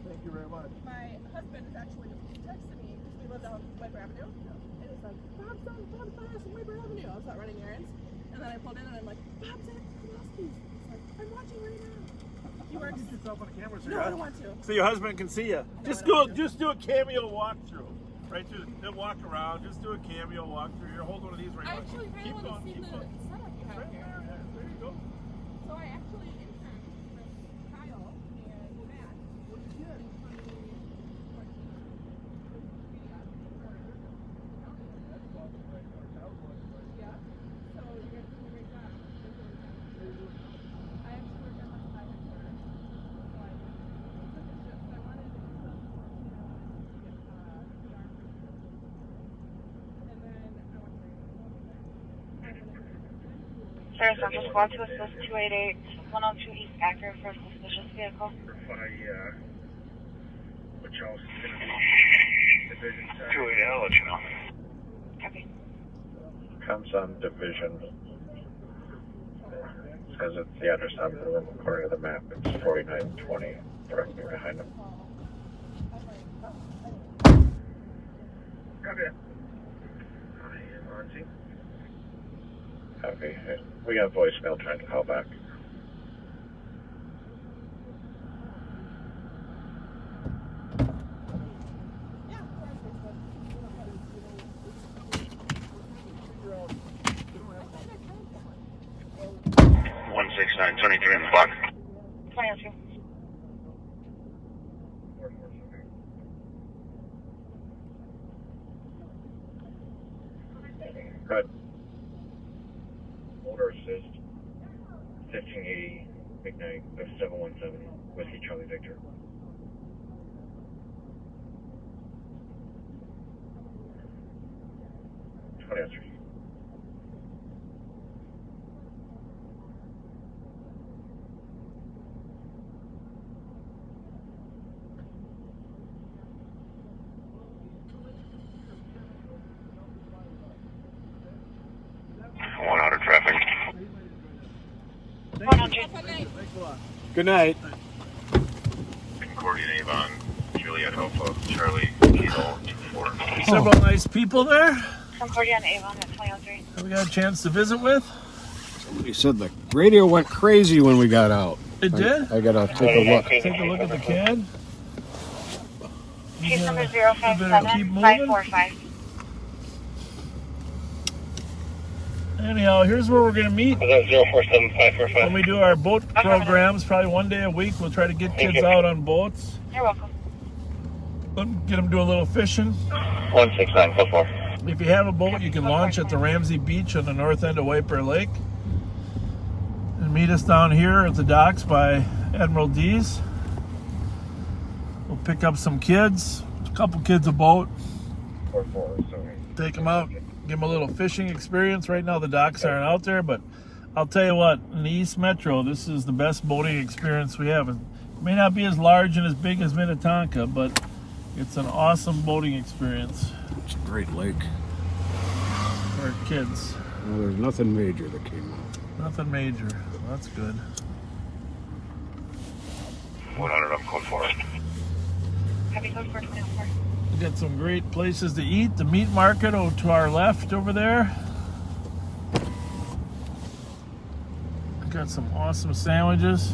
Thank you very much. My husband is actually texting me because we live on Weber Avenue. And it's like, Bob's on Weber Avenue. I was out running errands. And then I pulled in and I'm like, Bob's at Kowalski's. It's like, I'm watching right now. He works. Get yourself on the camera No, I don't want to. so your husband can see you. Just do a cameo walkthrough. Right through, then walk around, just do a cameo walkthrough here. Hold one of these right now. I actually really want to see the setup you have here. There you go. So I actually interned with Kyle and Matt. What did you do? Yeah. So you guys did a great job. I actually work at my side headquarters. So I took a shift. I wanted to get some Sir, Central Squad to assist 288 102 East Acre for a suspicious vehicle. Which house is going to be Division 288, I'll let you know. Copy. Comes on Division. Says it's the address on the room according to the map. It's 4920, directly behind him. Copy that. Ramsey. Copy. We got voicemail trying to call back. One 169, 23 on the clock. 2002. Good. Motor assist, 1580 Big night, 717, Whiskey Charlie Victor. What answers? Traffic. 100. Good night. Concordia Avon, Juliet Alpha, Charlie, Kilo 24. Several nice people there. Concordia and Avon at 2003. That we got a chance to visit with. Somebody said the radio went crazy when we got out. It did? I gotta take a look. Take a look at the CAD. Case number better keep 057-545. Anyhow, here's where we're going to meet. Was that 047-545? When we do our boat programs, probably one day a week, we'll try to get kids out on boats. You're welcome. Get them do a little fishing. 16944. If you have a boat, you can launch at the Ramsey Beach on the north end of Wiper Lake. And meet us down here at the docks by Admiral D's. We'll pick up some kids, a couple kids a boat. Take them out, give them a little fishing experience. Right now the docks aren't out there, but I'll tell you what, in the East Metro, this is the best boating experience we have. It may not be as large and as big as Minnetonka, but it's an awesome boating experience. It's a great lake. For kids. Well, there's nothing major that came out. Nothing major. That's good. 100 on code 4. Happy code 424. We got some great places to eat. The meat market to our left over there. Got some awesome sandwiches.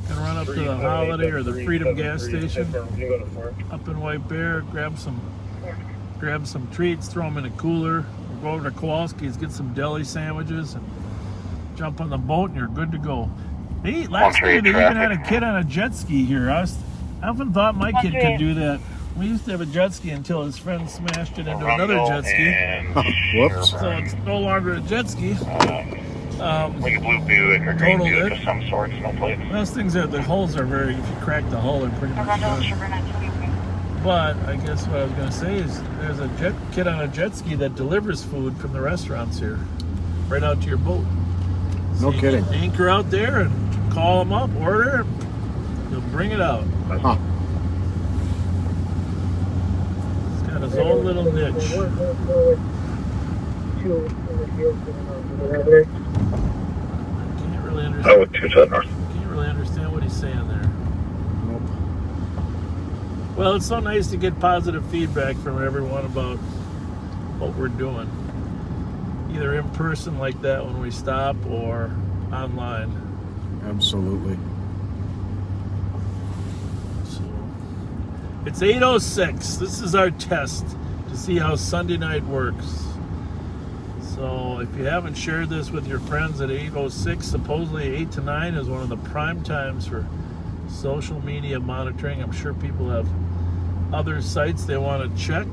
Gonna run up to the Holiday or the Freedom gas station up in White Bear, grab some treats, throw them in a cooler. We'll go over to Kowalski's, get some deli sandwiches, and jump on the boat, and you're good to go. Last year they even had a kid on a jet ski here. I often thought my kid could do that. We used to have a jet ski until his friend smashed it into another jet ski. Whoops. So it's no longer a jet ski. Like a blue Buick or green Buick of some sort, no plates. Those things are, the holes are very, if you crack the hull, they're pretty much done. But I guess what I was going to say is there's a kid on a jet ski that delivers food from the restaurants here, right out to your boat. No kidding. Anchor out there and call them up, order, and they'll bring it out. Huh. He's got his own little niche. Can't really understand. Can't really understand what he's saying there. Nope. Well, it's so nice to get positive feedback from everyone about what we're doing, either in person like that when we stop or online. Absolutely. So it's 8:06. This is our test to see how Sunday night works. So if you haven't shared this with your friends at 8:06, supposedly 8 to 9 is one of the prime times for social media monitoring. I'm sure people have other sites they want to check.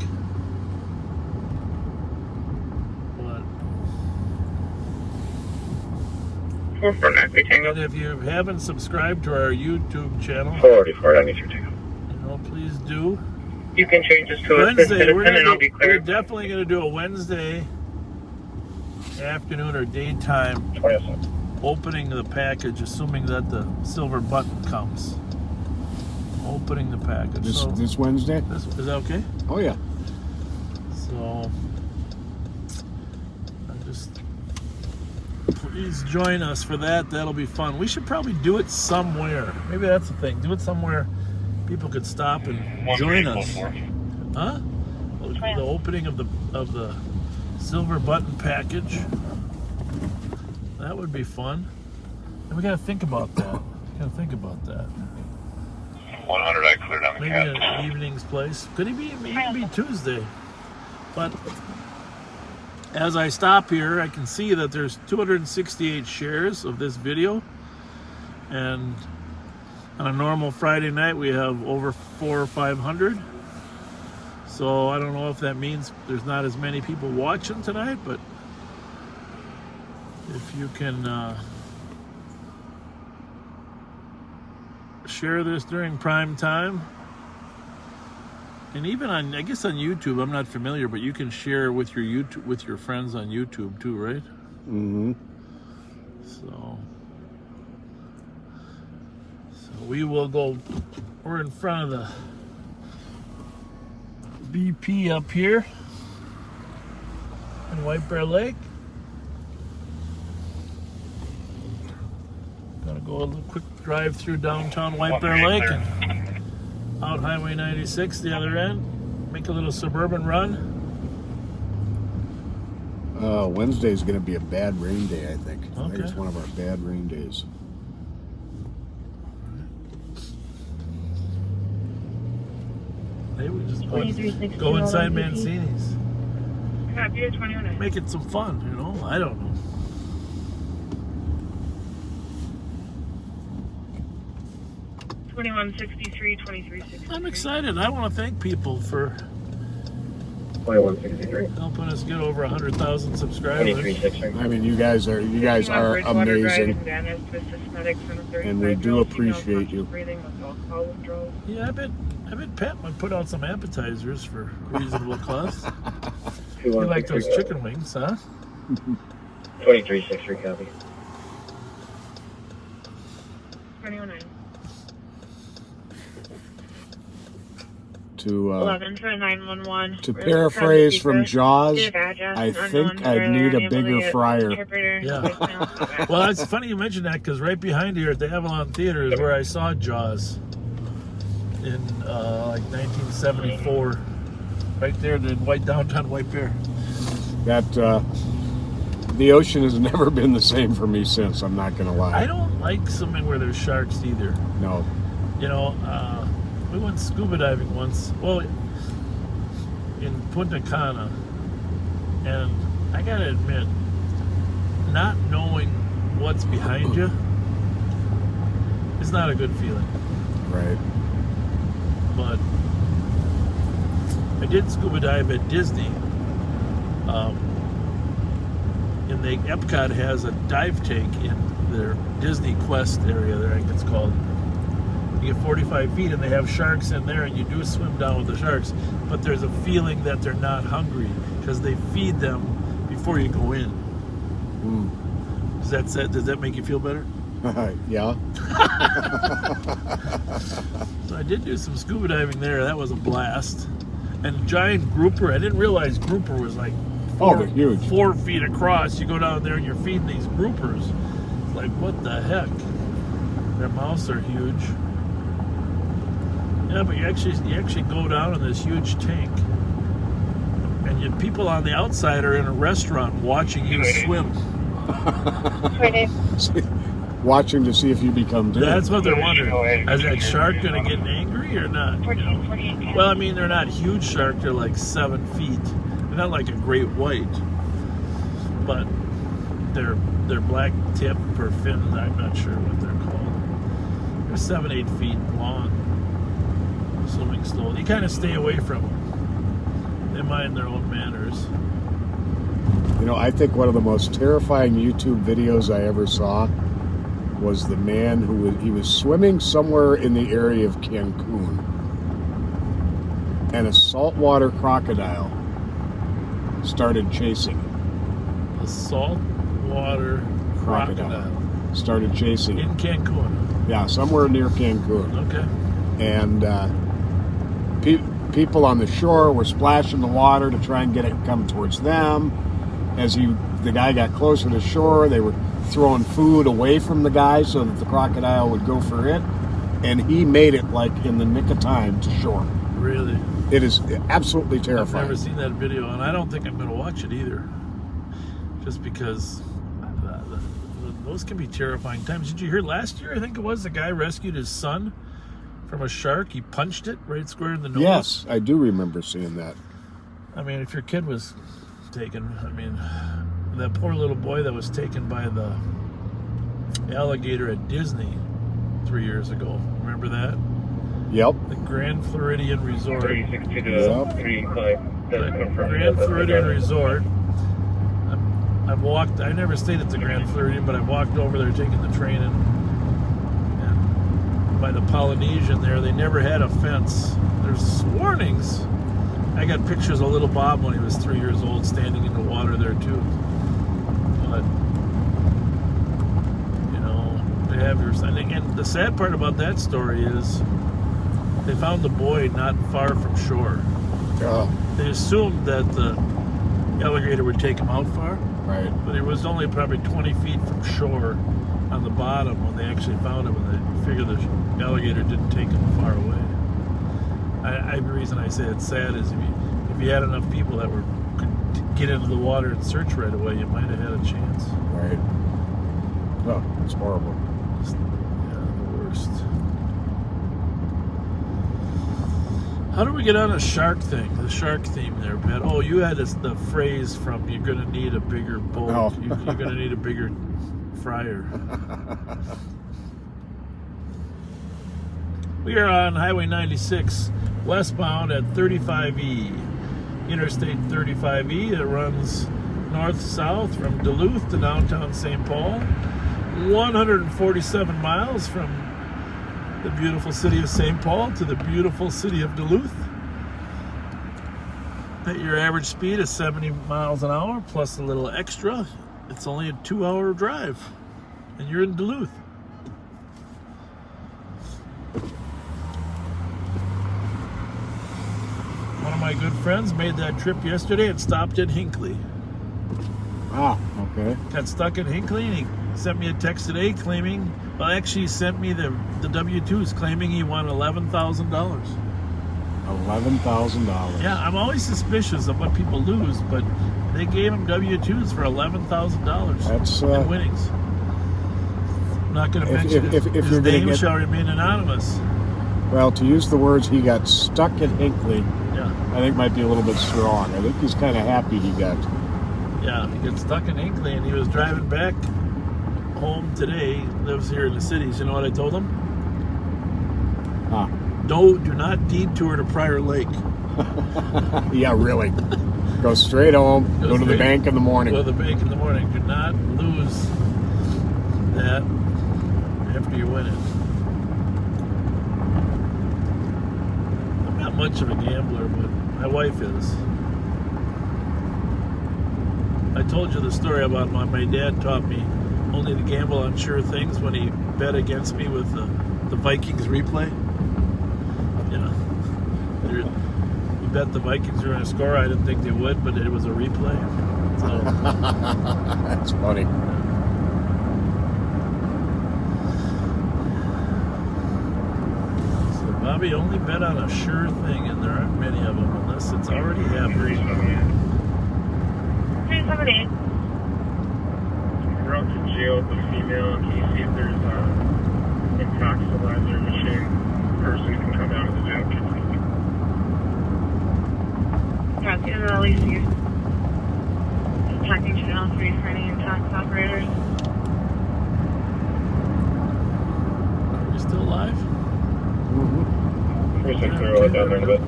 And if you haven't subscribed to our YouTube channel, please do. You can change this to Wednesday. We're clear. definitely going to do a Wednesday afternoon or daytime opening the package, assuming that the silver button comes. Opening the package. This Wednesday? Is that okay? Oh yeah. So please join us for that. That'll be fun. We should probably do it somewhere. Maybe that's the thing. Do it somewhere people could stop and join us. Huh? The opening of the silver button package. That would be fun. And we got to think about that. 100, I cleared on the Maybe cat. an evening's place. Could it even be Tuesday? But as I stop here, I can see that there's 268 shares of this video. And on a normal Friday night, we have over 400 or 500. So I don't know if that means there's not as many people watching tonight, but if you can share this during prime time, and even on, I guess on YouTube, I'm not familiar, but you can share with your friends on YouTube too, right? Mm-hmm. So we will go. We're in front of the BP up here in White Bear Lake. Gonna go a little quick drive through downtown White Bear Lake and out Highway 96 the other end. Make a little suburban run. Wednesday's going to be a bad rain day, I think. I think Okay. it's one of our bad rain days. Maybe we just go inside Mancini's. Copy 21. Make it some fun, you know? I don't know. I'm excited. I want to thank people for 2163. helping us get over 100,000 subscribers. 2363. I mean, you guys are amazing, and we do appreciate you. Yeah, I bet Pat might put out some appetizers for reasonable cost. You like those chicken wings, huh? 2363 copy. 21. To 11 for 911. to paraphrase from Jaws, I think I'd need a bigger fryer. Yeah. Well, it's funny you mention that because right behind here at the Avalon Theater is where I saw Jaws in like 1974. Right there in downtown White Bear. That the ocean has never been the same for me since. I'm not gonna lie. I don't like swimming where there's sharks either. No. You know, we went scuba diving once. Well, in Punta Cana, and I gotta admit, not knowing what's behind you is not a good feeling. Right. But I did scuba dive at Disney. And the Epcot has a dive tank in their Disney Quest area there, I think it's called. You get 45 feet and they have sharks in there, and you do swim down with the sharks, but there's a feeling that they're not hungry because they feed them before you go in. Does that make you feel better? Yeah. So I did do some scuba diving there. That was a blast. And giant grouper. I didn't realize grouper was like they're huge. 4 feet across. You go down there and you're feeding these groupers. It's like, what the heck? Their mouths are huge. Yeah, but you actually go down in this huge tank, and people on the outside are in a restaurant watching you swim. Watching to see if you become dead. That's what they're wondering. Is that shark going to get angry or not? Well, I mean, they're not huge sharks. They're like 7 feet. They're not like a great white, but they're black tip or fins. I'm not sure what they're called. They're 7-8 feet long. Swimming slowly. You kind of stay away from them. They mind their own manners. You know, I think one of the most terrifying YouTube videos I ever saw was the man he was swimming somewhere in the area of Cancun, and a saltwater crocodile started chasing him. A saltwater crocodile started chasing in Cancun. Yeah, somewhere near Cancun. Okay. And people on the shore were splashing the water to try and get it to come towards them. As the guy got closer to shore, they were throwing food away from the guy so that the crocodile would go for it. And he made it like in the nick of time to shore. Really? It is absolutely terrifying. I've never seen that video, and I don't think I'm going to watch it either. Just because those can be terrifying times. Did you hear last year, I think it was, the guy rescued his son from a shark? He punched it right square in the nose. Yes, I do remember seeing that. I mean, if your kid was taken, I mean, that poor little boy that was taken by the alligator at Disney 3 years ago. Remember that? Yep. The Grand Floridian Resort. 362 to 35. Grand Floridian Resort. I've walked. I never stayed at the Grand Floridian, but I walked over there taking the train and by the Polynesian there. They never had a fence. There's warnings. I got pictures of little Bob when he was 3 years old standing in the water there too. But you know, they have your. And the sad part about that story is they found the boy not far from shore. Oh. They assumed that the alligator would take him out far. Right. But it was only probably 20 feet from shore on the bottom when they actually found him, and they figured the alligator didn't take him far away. The reason I say it's sad is if you had enough people that could get into the water and search right away, you might have had a chance. Right. Oh, it's horrible. Yeah, the worst. How do we get on a shark thing? The shark theme there, Pat. Oh, you had the phrase from "you're going to need a bigger boat." Oh. You're going to need a bigger fryer. We are on Highway 96, westbound at 35E, Interstate 35E. It runs north-south from Duluth to downtown St. Paul. 147 miles from the beautiful city of St. Paul to the beautiful city of Duluth. At your average speed is 70 miles an hour plus a little extra. It's only a 2-hour drive, and you're in Duluth. One of my good friends made that trip yesterday and stopped at Hinckley. Ah, okay. Got stuck at Hinckley, and he sent me a text today claiming, well, actually he sent me the W-2s claiming he won $11,000. $11,000. Yeah, I'm always suspicious of what people lose, but they gave him W-2s for $11,000 That's in winnings. I'm not going to mention his name shall remain anonymous. Well, to use the words he got stuck at Hinckley, yeah, I think might be a little bit strong. I think he's kind of happy he got. Yeah, he got stuck in Hinckley, and he was driving back home today. He lives here in the cities. You know what I told him? Huh. Do not detour to Prior Lake. Yeah, really. Go straight home. Go to the bank in the morning. Go to the bank in the morning. Do not lose that after you win it. I'm not much of a gambler, but my wife is. I told you the story about my dad taught me only to gamble on sure things when he bet against me with the Vikings replay. He bet the Vikings were going to score. I didn't think they would, but it was a replay. So that's funny. So Bobby only bet on a sure thing, and there aren't many of them unless it's already happened. 378. We're out to jail with the female. Can you see if there's an intoxilizer machine person who can come out of the jail? Yeah, it's gonna release you. Checking channel 3 for any intox operators. Are we still live? Mm-hmm. 360 down there in a bit.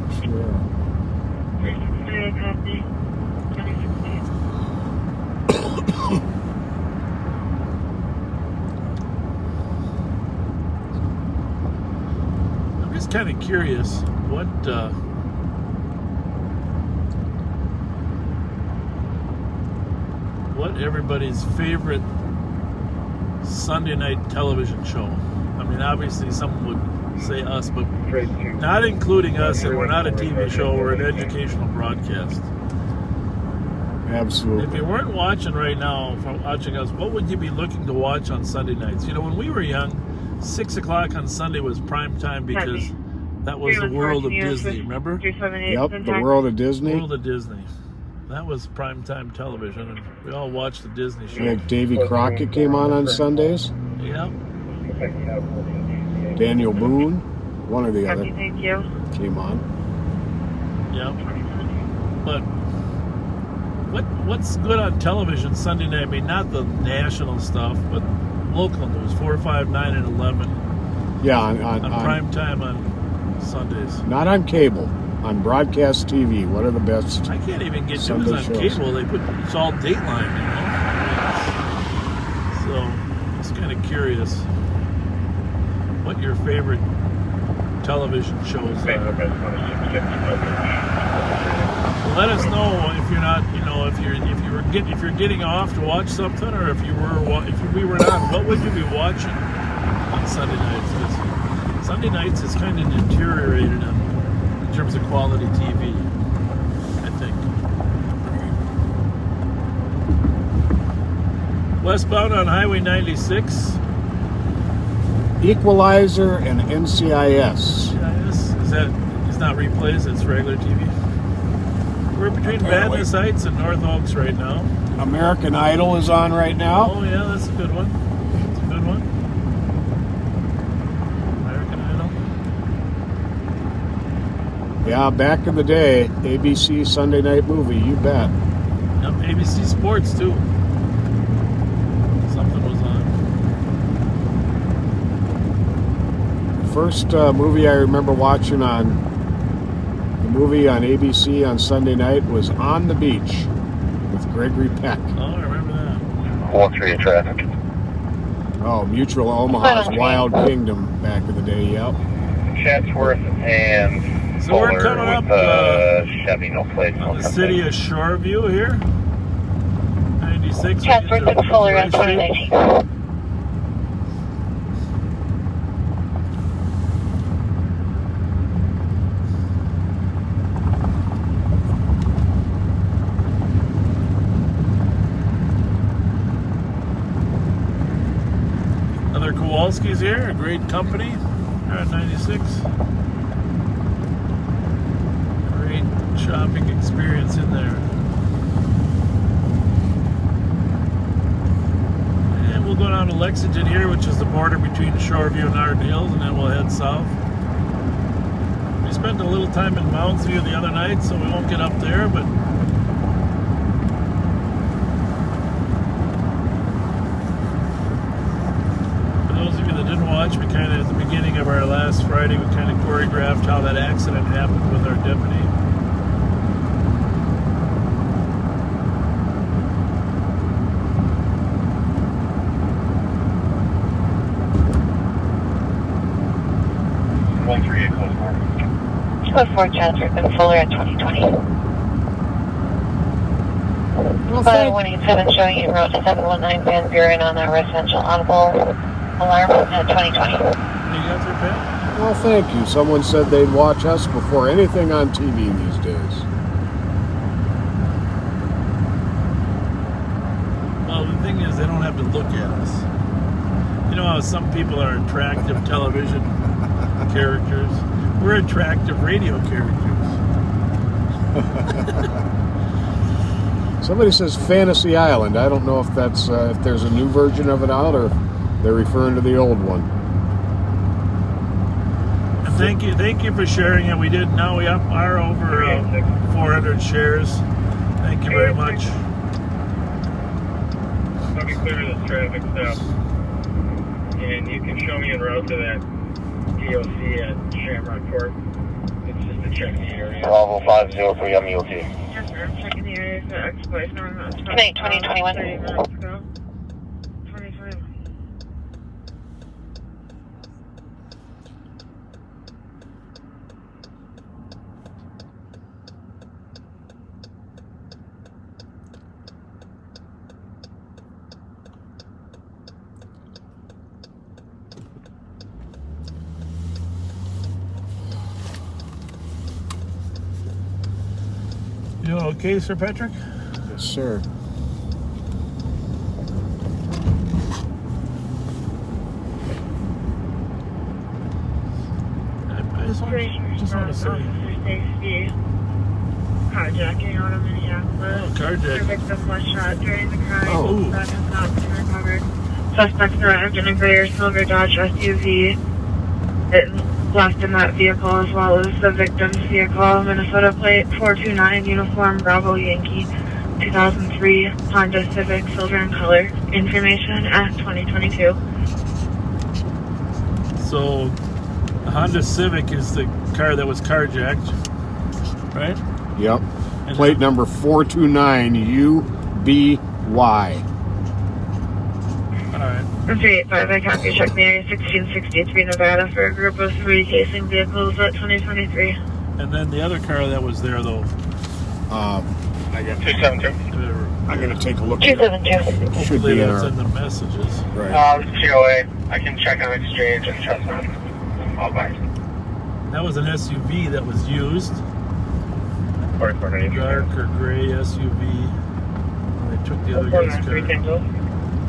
Yeah, copy. 2016. I'm just kind of curious what everybody's favorite Sunday night television show. I mean, obviously someone would say us, but not including us, and we're not a TV show, we're an educational broadcast. Absolutely. If you weren't watching right now, from watching us, what would you be looking to watch on Sunday nights? You know, when we were young, 6 o'clock on Sunday was prime time because that was the world of Disney, remember? Yep, the world of Disney. World of Disney. That was primetime television, and we all watched the Disney show. I think Davy Crockett came on Sundays. Yep. Daniel Boone, one or the other, Thank you. came on. Yep. But what's good on television Sunday night? I mean, not the national stuff, but local news, 4, 5, 9, and 11. Yeah, on prime time on Sundays. Not on cable. On broadcast TV. What are the best? I can't even get Sunday news on shows? cable. It's all Dateline, you know. So I was kind of curious what your favorite television shows are. Let us know if you're not, you know, if you're getting off to watch something, or if we were not. What would you be watching on Sunday nights? 'Cause Sunday nights is kind of deteriorated in terms of quality TV, I think. Westbound on Highway 96. Equalizer and NCIS. NCIS? It's not replays, it's regular TV. We're between Badness Heights and North Oaks right now. American Idol is on right now. Oh yeah, that's a good one. That's a good one. American Idol. Yeah, back in the day, ABC Sunday Night Movie, you bet. Yep, ABC Sports too. Something was on. First movie I remember watching on ABC on Sunday night was On the Beach with Gregory Peck. Oh, I remember that. 1-3 traffic. Oh, Mutual Omaha's Wild Kingdom back in the day, yep. Chatsworth and So Fuller we're coming up with Chevy, no plates. on the city of Shoreview here. 96. Chatsworth and Fuller on 2019. Another Kowalski's here, a great company. They're at 96. Great shopping experience in there. And we'll go down to Lexington here, which is the border between Shoreview and Arden Hills, and then we'll head south. We spent a little time in Mounds View the other night, so we won't get up there, but we kind of, at the beginning of our last Friday, we kind of choreographed how that accident happened with our deputy. Code 4 Chatsworth and Fuller at 2020. Well, 187 showing you route 719 Van Buren on a residential audible alarm at 2020. You got there, Pat? Well, thank you. Someone said they'd watch us before anything on TV these days. Well, the thing is, they don't have to look at us. You know how some people are attractive television characters? We're attractive radio characters. Somebody says Fantasy Island. I don't know if that's if there's a new version of it out or they're referring to the old one. And thank you for sharing it. We did. Now we are over 400 shares. Thank you very much. Let me clear this traffic stop, and you can show me en route to that DOC at Shamrock Court. It's just to check the area. Bravo 503 on MULT. Yes, sir. I'm checking the area for ex-boyfriend. Tonight, 2021. 30 minutes ago. 2021. You doing okay, Sir Patrick? Yes, sir. I just want to say. Safety. Carjacking out of Minneapolis. Oh, carjacking. Victim was shot during the crime. Oh. That has not been recovered. Suspects arrived in a gray or silver Dodge SUV. It left in that vehicle as well as the victim's vehicle. Minnesota plate 429 uniform Bravo Yankee 2003 Honda Civic silver in color. Information at 2022. So The Honda Civic is the car that was carjacked, right? Yep. And Plate number 429UBY. All right. 385, I copy. Check the area 1663 Nevada for a group of 3 casing vehicles at 2023. And then the other car that was there, though. I got 272. I'm gonna take a look. 272. Should Hopefully be in that's our in the messages. right. COA. I can check on exchange and Chestnut. All back. That was an SUV that was used. 4490. Dark or gray SUV. They took the other guy's car.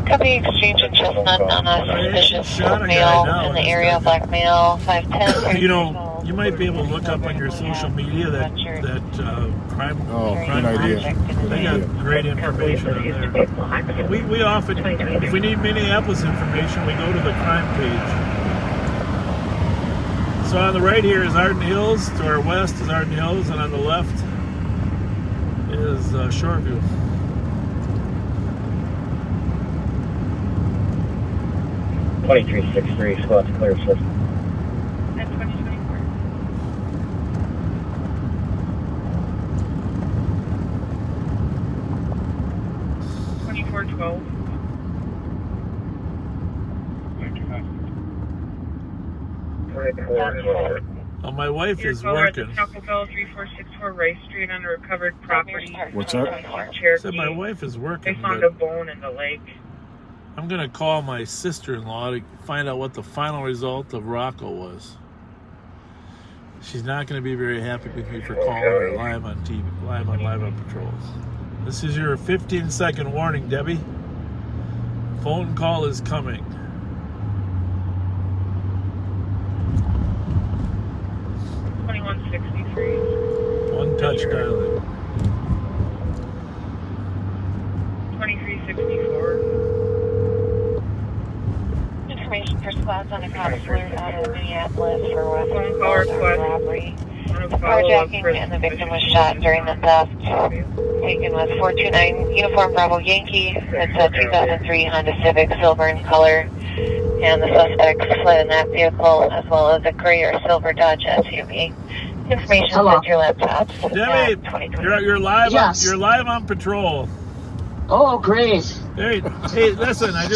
Copy exchange in Chestnut on a suspicious shot a guy male now in the in area, black male, 5'10". You know, you might be able to look up on your social media that crime. Oh, crime good idea. page. They got great information on there. We often, if we need Minneapolis information, we go to the crime page. So on the right here is Arden Hills. To our west is Arden Hills, and on the left is Shoreview. .2363, squad's clear, sir. That's 2024. Oh, my wife is working. Taco Bell 3464 Rice Street on a recovered property. What's that? I said my wife is working. They found a bone in the lake. I'm going to call my sister-in-law to find out what the final result of Rocco was. She's not going to be very happy with me for calling her live on TV, live on Patrols. This is your 15-second warning, Debbie. Phone call is coming. One touch dialing. 2364. Information for squads on a cop alert out of Minneapolis for weapons robbery. Carjacking, and the victim was shot during the theft. Taken with 429 Uniform Bravo Yankee. It's a 2003 Honda Civic, silver in color. And the suspect fled in that vehicle, as well as a gray or silver Dodge SUV. Information at your laptop. Debbie, you're live. Yes. You're live on patrol. Oh, great. Hey, listen. A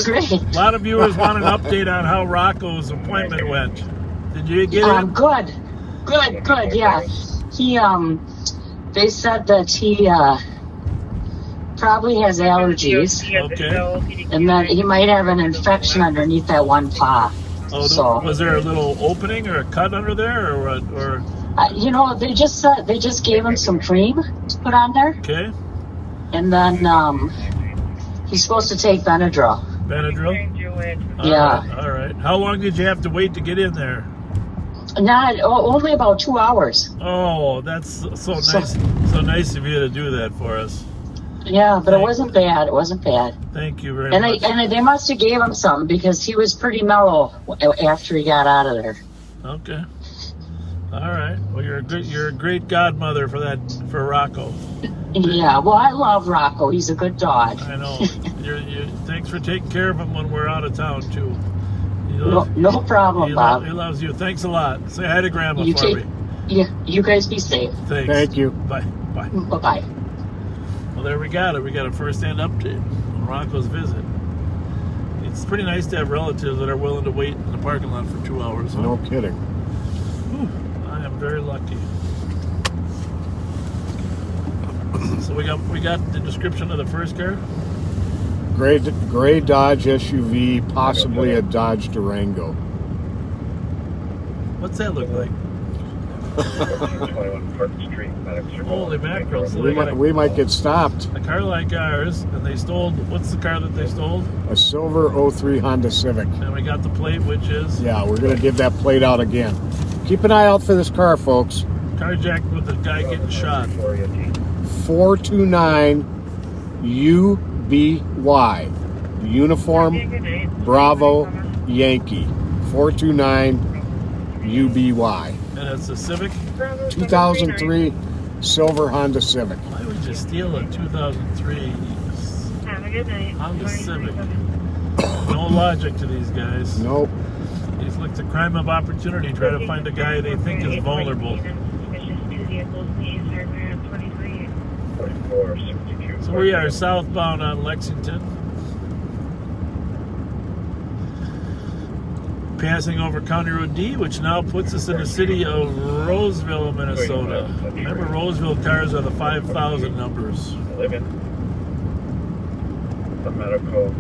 lot of viewers want an update on how Rocco's appointment went. Did you get it? Good. Yeah, he they said that he probably has allergies. Okay. And that he might have an infection underneath that one paw. Oh, so, was there a little opening or a cut under there, or what? Or they just gave him some cream to put on there. Okay. And then he's supposed to take Benadryl. Benadryl? Yeah. All right. How long did you have to wait to get in there? Only about 2 hours. Oh, that's so nice. So nice of you to do that for us. Yeah, but it wasn't bad. Thank you very much. And they must have gave him something because he was pretty mellow after he got out of there. Okay. All right. Well, you're a great godmother for Rocco. Yeah. Well, I love Rocco. He's a good dog. I know. Thanks for taking care of him when we're out of town too. No problem, Bob. He loves you. Thanks a lot. Say hi to Grandma for me. Yeah. You guys be safe. Thanks. Thank you. Bye. Bye. Well, there we got it. We got a first-hand update on Rocco's visit. It's pretty nice to have relatives that are willing to wait in the parking lot for 2 hours. Huh? No kidding. Whew, I am very lucky. So we got the description of the first car. Gray Dodge SUV, possibly a Dodge Durango. What's that look like? 21 Park Street, Holy mackerel. So we might get stopped. A car like ours, and they stole, what's the car that they stole? A silver 03 Honda Civic. And we got the plate, which is? Yeah, we're going to give that plate out again. Keep an eye out for this car, folks. Carjacked with a guy getting shot. 429 UBY. Uniform Bravo Yankee. 429 UBY. And it's a Civic? 2003 silver Honda Civic. Why would you steal a 2003 Honda Civic? No logic to these guys. Nope. It's like the crime of opportunity. Try to find a guy they think is vulnerable. So we are southbound on Lexington. Passing over County Road D, which now puts us in the city of Roseville, Minnesota. Remember, Roseville cars are the 5,000 numbers. The medical.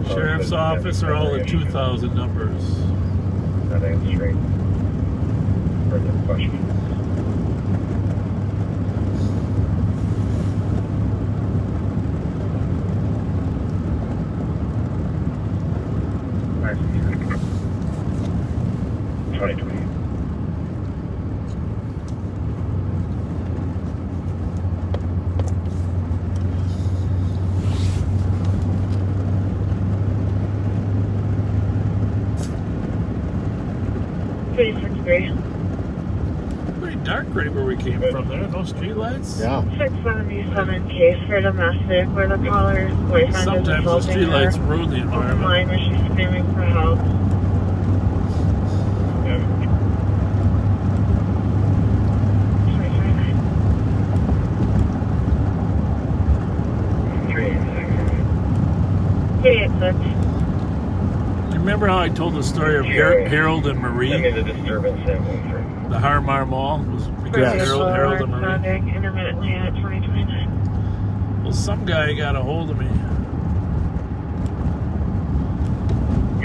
Sheriff's office are all the 2,000 numbers. Not answering further questions. Nice. 2020. Pretty dark right where we came from there. No streetlights. Yeah. 677 case for domestic where the caller's boyfriend Sometimes is the assaulting streetlights her. ruin the On the environment. line where she's screaming for help. Remember how I told the story of Harold and Marie? Send me the disturbance sample for The Harmar Mall was because Harold and Marie. Intermittently at 2029. Well, some guy got a hold of me.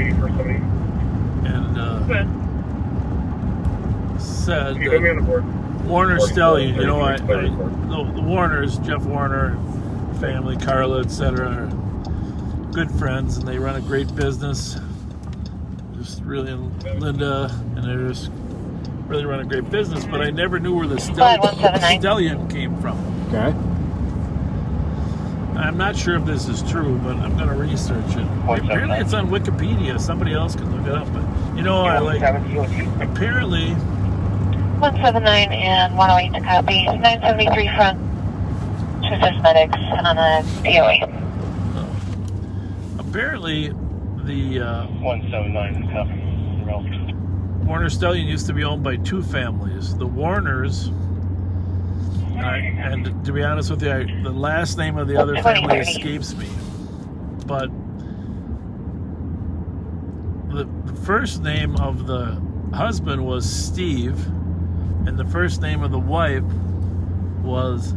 waiting for somebody. And said Can you put me on the board? Warner Stellian, you know, the Warners, Jeff Warner, family, Carla, etc., are good friends, and they run a great business. Just really, Linda, and they just really run a great business. But I never knew where the Stellian came from. Okay. I'm not sure if this is true, but I'm going to research it. Apparently, it's on Wikipedia. Somebody else can look it up. But you know, apparently. 179 and 108 to copy. 973 front. To medics on a DOE. Apparently, the 179 to copy. Warner Stellian used to be owned by two families. The Warners, and to be honest with you, the last name of the other family escapes me. But the first name of the husband was Steve, and the first name of the wife was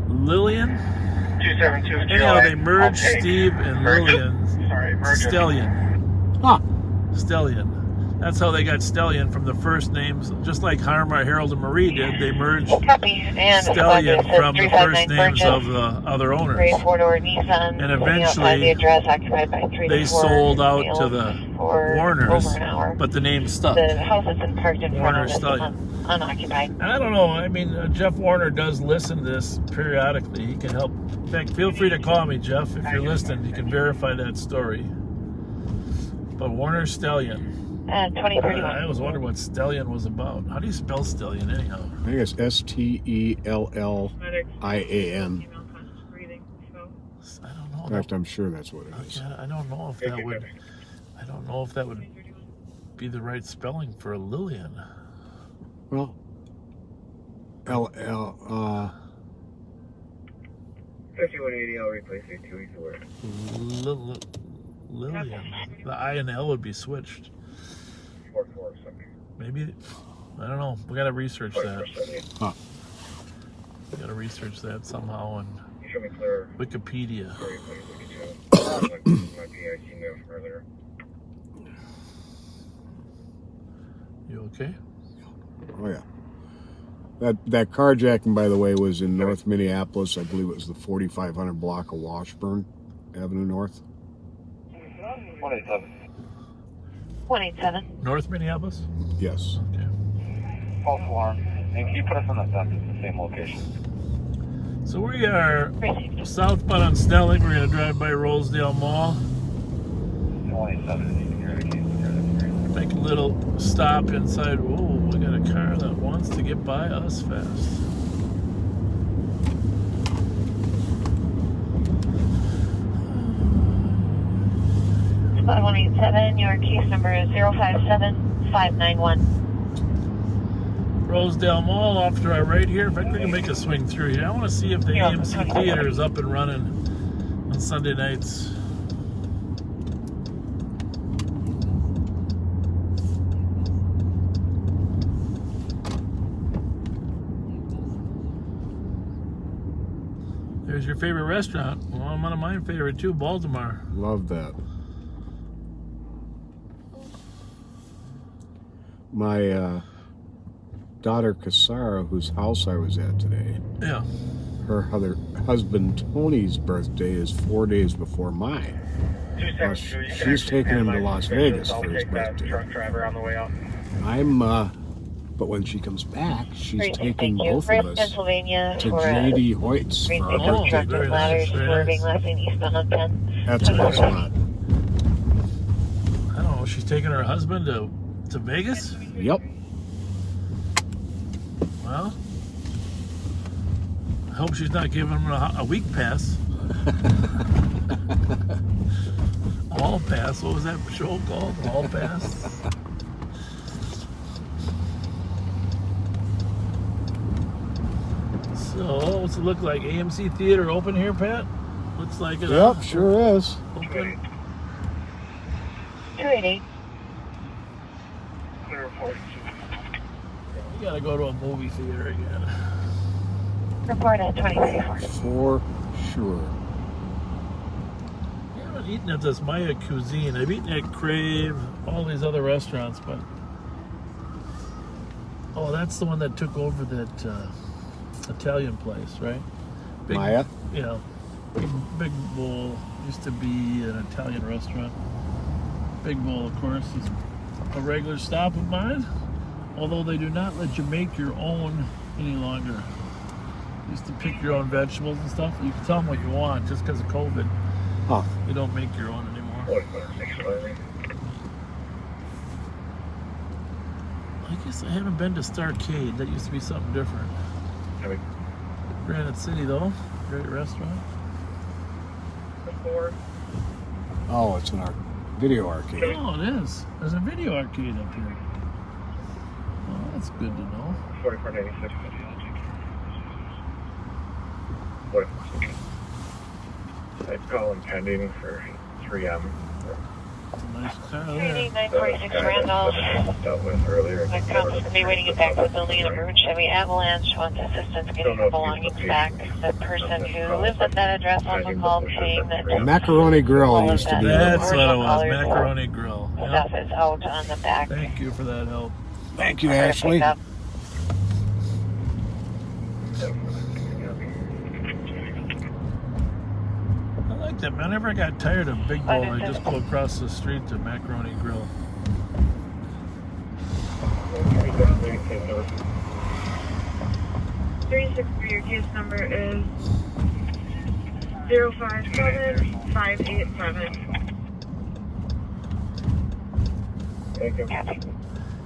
Lillian. 272. Anyhow, they merged Steve and Lillian. Stellian. Huh. Stellian. That's how they got Stellian from the first names, just like Harmar, Harold, and Marie did. They merged Stellian from the first names of the other owners. And eventually, they sold out to the Warners, but the name stuck. The house has been parked in front of Stellian. Unoccupied. And I don't know, I mean, Jeff Warner does listen to this periodically. He can help. In fact, feel free to call me, Jeff, if you're listening. You can verify that story. But Warner Stellian. 2031. I always wondered what Stellian was about. How do you spell Stellian, anyhow? I think it's Stellian. I don't know. In fact, I'm sure that's what it is. I don't know if that would. I don't know if that would be the right spelling for a Lillian. Well, 5180, I'll replace your 2 weeks of work. Lillian. The I and L would be switched. 44 something. Maybe, I don't know. We gotta research that. Huh. We gotta research that somehow on You show me clear. Wikipedia. My PIC mail from earlier. You okay? Oh yeah. That carjacking, by the way, was in North Minneapolis. I believe it was the 4500 block of Washburn Avenue North. 187. 187. North Minneapolis? Yes. Okay. False alarm. And can you put us on the same location? So we are southbound on Snelling. We're going to drive by Rosedale Mall. 187. Make a little stop inside. Whoa, we got a car that wants to get by us fast. 5187, your case number is 057591. Rosedale Mall off to our right here. If I can make a swing through here, I want to see if the AMC Theater is up and running on Sunday nights. There's your favorite restaurant. Well, one of my favorite too, Baltimore. Love that. My daughter Casara, whose house I was at today. Yeah. Her husband Tony's birthday is 4 days before mine. Well, she's taking him to Las Vegas for his birthday. Truck driver on the way out. But when she comes back, she's Great, taking thank you. both of Ramp, us Pennsylvania to for J.D. Hoyt's for our birthday. truck with ladders, swerving left and eastbound on 10. That's a nice lot. I don't know. She's taking her husband to Vegas? Yep. Well, I hope she's not giving him a week pass. All pass. What was that show called? All pass. So, what's it look like? AMC Theater open here, Pat? Looks like it. Yep, sure is. Open. 288. You gotta go to a movie theater again. Report at 2034. For sure. I haven't eaten at this Maya Cuisine. I've eaten at Crave, all these other restaurants, but... Oh, that's the one that took over that Italian place, right? Maya? You know, Big Bull used to be an Italian restaurant. Big Bull, of course, is a regular stop of mine. Although they do not let you make your own any longer. You used to pick your own vegetables and stuff. You can tell them what you want just because of COVID. Huh. You don't make your own anymore. I guess I haven't been to Starcade. That used to be something different. Granite City, though. Great restaurant. Oh, it's an video arcade. Oh, it is. There's a video arcade up here. Oh, that's good to know. 4496. I'd call him pending for 3M. Nice car there. 946 Randolph. Dealt with earlier. My cop is going to be waiting to get back to the building in a maroon Chevy Avalanche. Wants assistance getting her belongings back. The person who lives at that address also called saying that... Macaroni Grill used to be. That's what it was. Macaroni Grill. Yep. Stuff is out on the back. Thank you for that help. Thank you, Ashley. I like that, man. Whenever I got tired of Big Bull, I just go across the street to Macaroni Grill. 363, your case number is 057587. Thank you.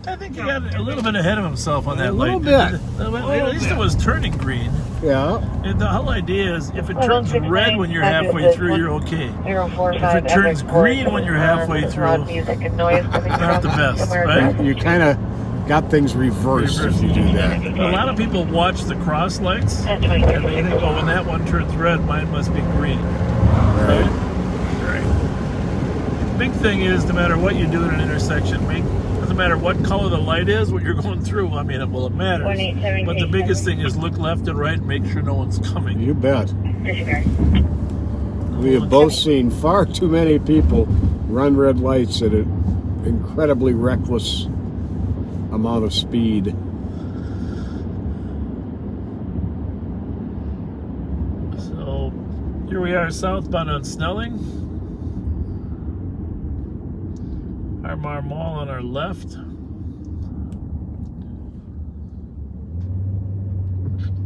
I think he got a little bit ahead of himself on that little light. bit. At least it was turning green. Yeah. And the whole idea is if it turns red when you're halfway through, you're okay. If it turns green when you're halfway through, it's not the best, right? You kind of got things reversed if you do that. A lot of people watch the cross lights and they think, oh, when that one turns red, mine must be green. Right? Right. The big thing is, no matter what you do at an intersection, doesn't matter what color the light is when you're going through. I mean, well, it matters. But the biggest thing is look left and right and make sure no one's coming. You bet. We have both seen far too many people run red lights at an incredibly reckless amount of speed. So here we are southbound on Snelling. Armar Mall on our left.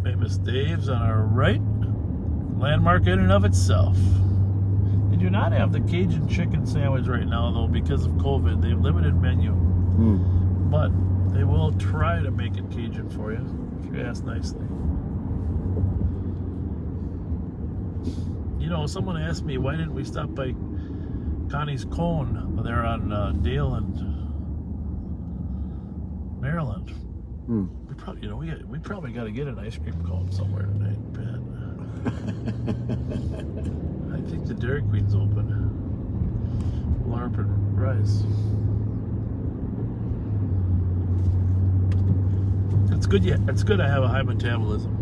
Famous Dave's on our right. Landmark in and of itself. They do not have the Cajun chicken sandwich right now, though, because of COVID. They have limited menu. But they will try to make it Cajun for you, if you ask nicely. You know, someone asked me, why didn't we stop by Connie's Cone there on Dale and Maryland. We probably, we probably got to get an ice cream cone somewhere tonight, Pat. I think the Dairy Queen's open. LARP and Rice. It's good. Yeah, it's good. I have a high metabolism.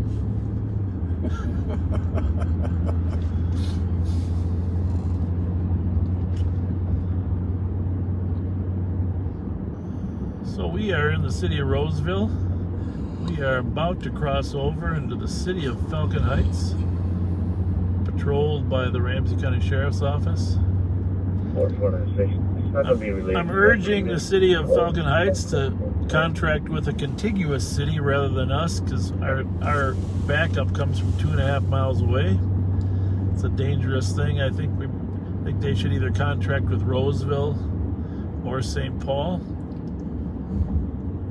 So we are in the city of Roseville. We are about to cross over into the city of Falcon Heights, patrolled by the Ramsey County Sheriff's Office. I'm urging the city of Falcon Heights to contract with a contiguous city rather than us, because our backup comes from 2.5 miles away. It's a dangerous thing. I think they should either contract with Roseville or St. Paul.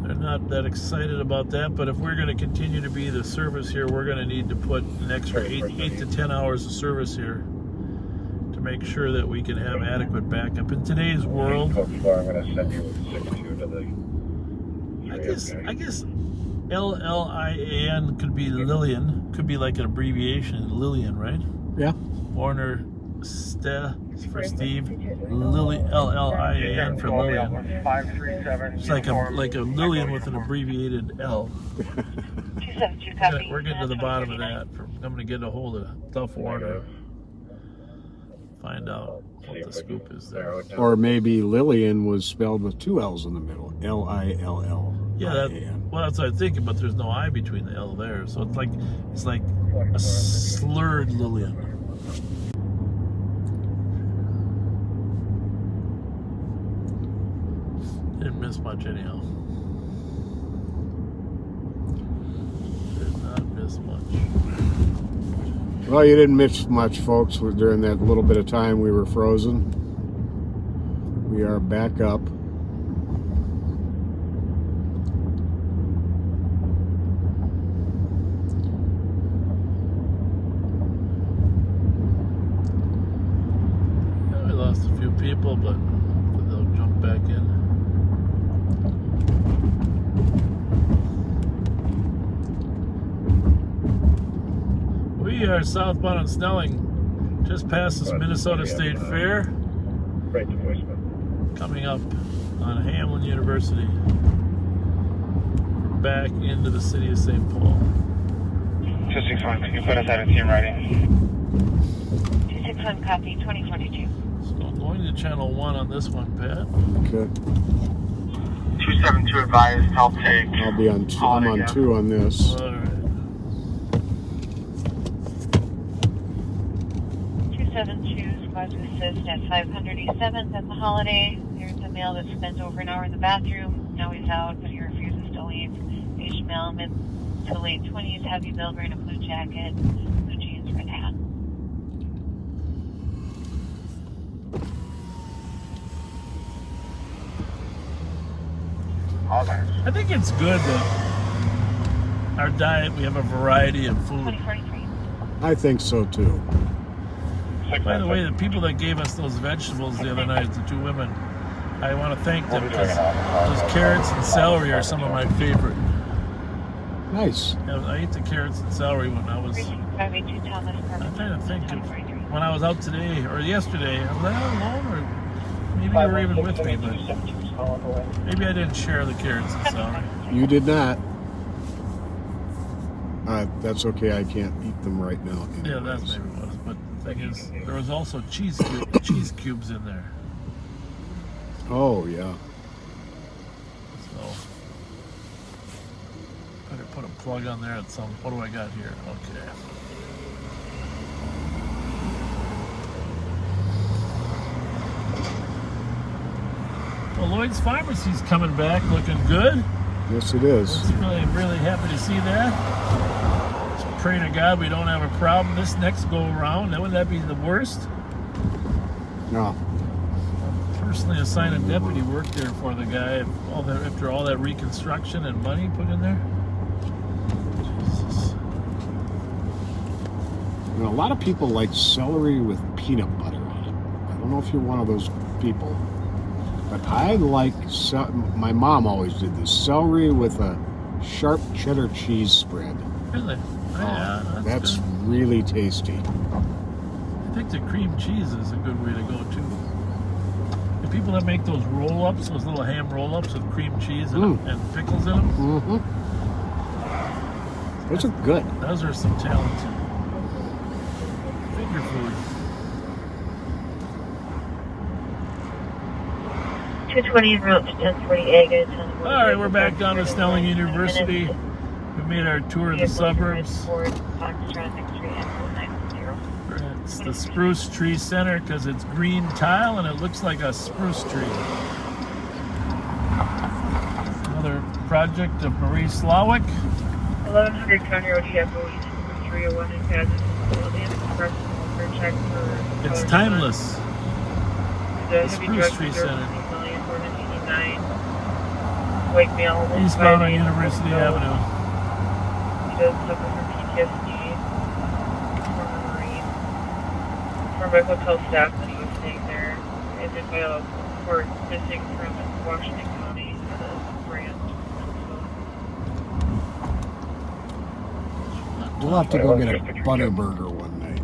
They're not that excited about that, but if we're going to continue to be the service here, we're going to need to put an extra 8 to 10 hours of service here to make sure that we can have adequate backup. In today's world, I'm going to send you 6-2 to the... I guess Lilian could be Lillian, could be like an abbreviation, Lillian, right? Yeah. Warner for Steve, Lilian for Lillian. It's like a Lillian with an abbreviated L. We're getting to the bottom of that. I'm going to get a hold of Duff Warner. Find out what the scoop is there. Or maybe Lillian was spelled with 2 L's in the middle. L-I-L-L. Yeah, that's what I'm thinking, but there's no I between the L there, so it's like a slurred Lillian. Didn't miss much anyhow. Did not miss much. Well, you didn't miss much, folks, during that little bit of time we were frozen. We are back up. Yeah, we lost a few people, but they'll jump back in. We are southbound on Snelling, just past this Minnesota State Fair. Right to voicemail. Coming up on Hamlin University. We're back into the city of St. Paul. 261, can you put us out of team writing? 261, copy, 2042. So I'm going to channel 1 on this one, Pat. Okay. 272 advised, I'll take. I'll be on 2. I'm on 2 on this. All right. 272, squad to assist at 507th at the Holiday. Here's a male that spent over an hour in the bathroom. Now he's out, but he refuses to leave. Age male, mid to late 20s, heavy build, wearing a blue jacket, blue jeans, red hat. I think it's good that our diet, we have a variety of food. 2043. I think so, too. By the way, the people that gave us those vegetables the other night, the 2 women, I want to thank them, because those carrots and celery are some of my favorite. Nice. I ate the carrots and celery when I was... I'm trying to think of when I was out today or yesterday. I was alone, or maybe you were even with me, but maybe I didn't share the carrots and celery. You did not. That's okay. I can't eat them right now. Anyways. Yeah, that's maybe what it was. But the thing is, there was also cheese cubes in there. Oh, yeah. So, better put a plug on there at some... What do I got here? Okay. Well, Lloyd's Pharmacy's coming back, looking good. Yes, it is. Really, really happy to see that. Just pray to God we don't have a problem this next go around. Wouldn't that be the worst? No. Personally assigned a deputy work there for the guy after all that reconstruction and money put in there. Jesus. You know, a lot of people like celery with peanut butter on it. I don't know if you're one of those people, but I like, my mom always did this, celery with a sharp cheddar cheese spread. Really? Oh, yeah, that's good. Really tasty. I think the cream cheese is a good way to go too. The people that make those roll-ups, those little ham roll-ups with cream cheese and pickles in them. Mm-hmm. Those are good. Those are some talent. Finger food. 220 en route to 1040 Agate. All right, we're back down to Snelling University. We made our tour of the suburbs. It's the Spruce Tree Center because it's green tile and it looks like a spruce tree. Another project of Marie Slawick. 1100 County Road, Chapel East, 301 in Kansas. It's timeless. The Spruce Tree Center. Eastbound on University Avenue. He does suffer from PTSD, former Marine. Former hotel staff when he was staying there. And then by a court missing from Washington County for the grant. We'll have to go get a Butterburger one night.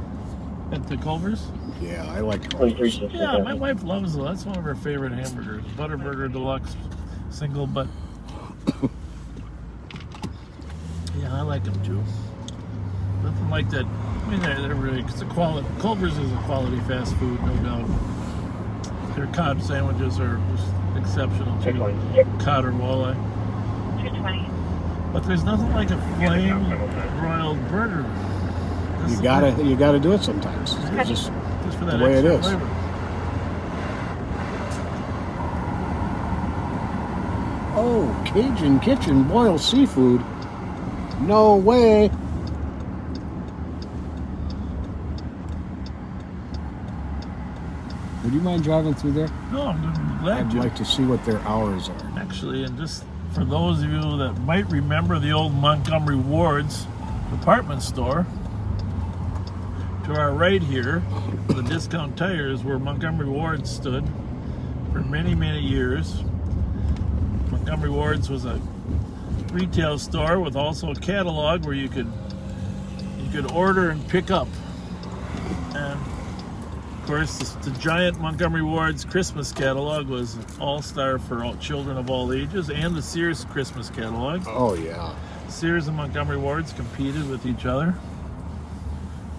At the Culver's? Yeah, I like Culver's. Yeah, my wife loves it. That's one of her favorite hamburgers. Butterburger Deluxe single, but yeah, I like them too. Nothing like that. I mean, they're really, it's a quality. Culver's is a quality fast food, no doubt. Their cod sandwiches are just exceptional too. Cod or walleye. 220. But there's nothing like a flame broiled burger. You gotta do it sometimes. It's just for that the way it is. Flavor. Oh, Cajun Kitchen boiled seafood. No way. Would you mind driving through there? No, I'm glad I'd like to see what their hours are. Actually, and just for those of you that might remember the old Montgomery Ward's department store, to our right here, the Discount Tires, where Montgomery Ward stood for many, many years. Montgomery Ward's was a retail store with also a catalog where you could order and pick up. And of course, the giant Montgomery Ward's Christmas catalog was all-star for all children of all ages, and the Sears Christmas catalog. Oh yeah. Sears and Montgomery Ward's competed with each other.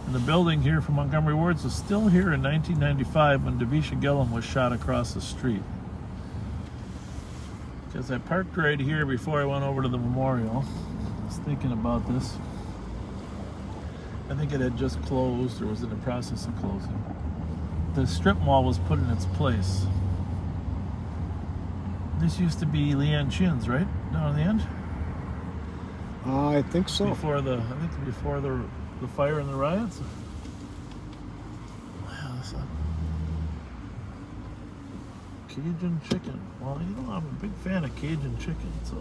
And the building here for Montgomery Ward's was still here in 1995 when Davisha Gillum was shot across the street. Because I parked right here before I went over to the memorial. I was thinking about this. I think it had just closed or was in the process of closing. The strip mall was put in its place. This used to be Leanne Chin's, right? Down at the end? I think so. Before the fire and the riots. Cajun chicken. Well, you know, I'm a big fan of Cajun chicken, so.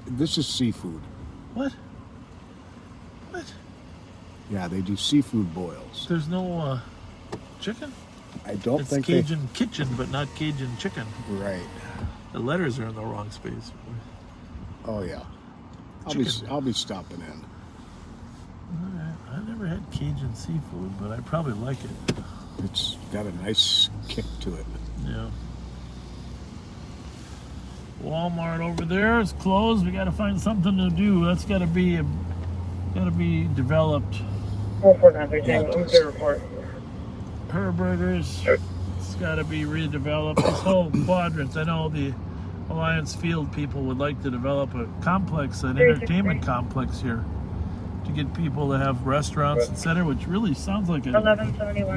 This is seafood. What? What? Yeah, they do seafood boils. There's no chicken? I don't think it's Cajun kitchen, but not Cajun chicken. Right. The letters are in the wrong space. Oh yeah. I'll be stopping in. Alright. I never had Cajun seafood, but I probably like it. It's got a nice kick to it. Yeah. Walmart over there is closed. We got to find something to do. That's got to be developed. Her burgers. It's got to be redeveloped. This whole quadrant. I know the Alliance Field people would like to develop a complex, an entertainment complex here, to get people to have restaurants, etc., which really sounds like a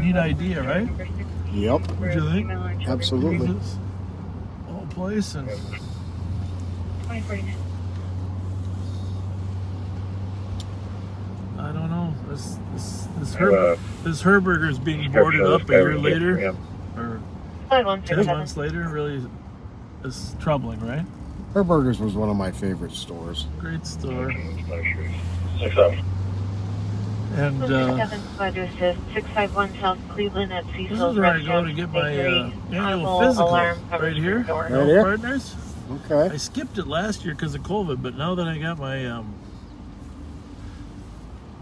neat idea, right? Yep. What do you think? Absolutely. Whole place and. I don't know. This Herberger is being boarded up a year later, or 10 months later. Really, is troubling, right? Herberger's was one of my favorite stores. Great store. And Squad to assist 651 South Cleveland at this Cecil's is where I Restaurant. go to get my annual Possible physical alarm right here. Right No here? partners. Okay. I skipped it last year because of COVID, but now that I got my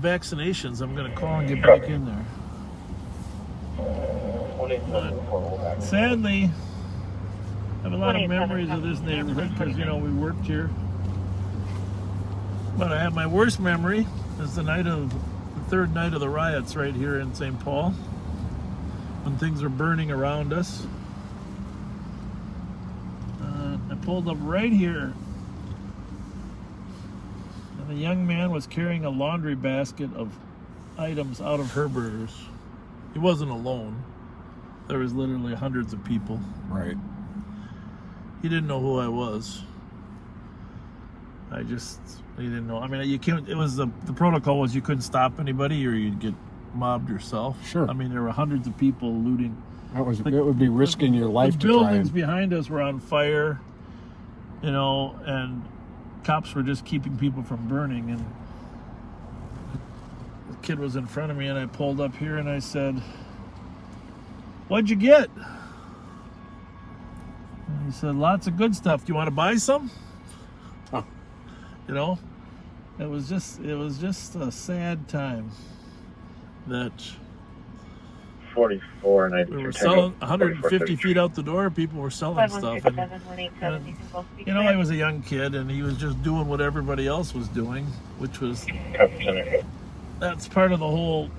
vaccinations, I'm going to call and get back in there. But sadly, I have a lot of memories of this neighborhood because, you know, we worked here. But I have my worst memory is the third night of the riots right here in St. Paul, when things were burning around us. I pulled up right here, and the young man was carrying a laundry basket of items out of Herberger's. He wasn't alone. There was literally hundreds of people. Right. He didn't know who I was. He didn't know. I mean, you can't. It was the protocol was you couldn't stop anybody or you'd get mobbed yourself. Sure. I mean, there were hundreds of people looting. It would be risking your life The to try buildings and... behind us were on fire, you know, and cops were just keeping people from burning. And the kid was in front of me, and I pulled up here and I said, "What'd you get?" And he said, "Lots of good stuff. Do you want to buy some?" Huh. You know, it was just a sad time that 4492. we were selling 150 feet out the door. People were selling stuff. And, you know, I was a young kid, and he was just doing what everybody else was doing, which was that's part of the whole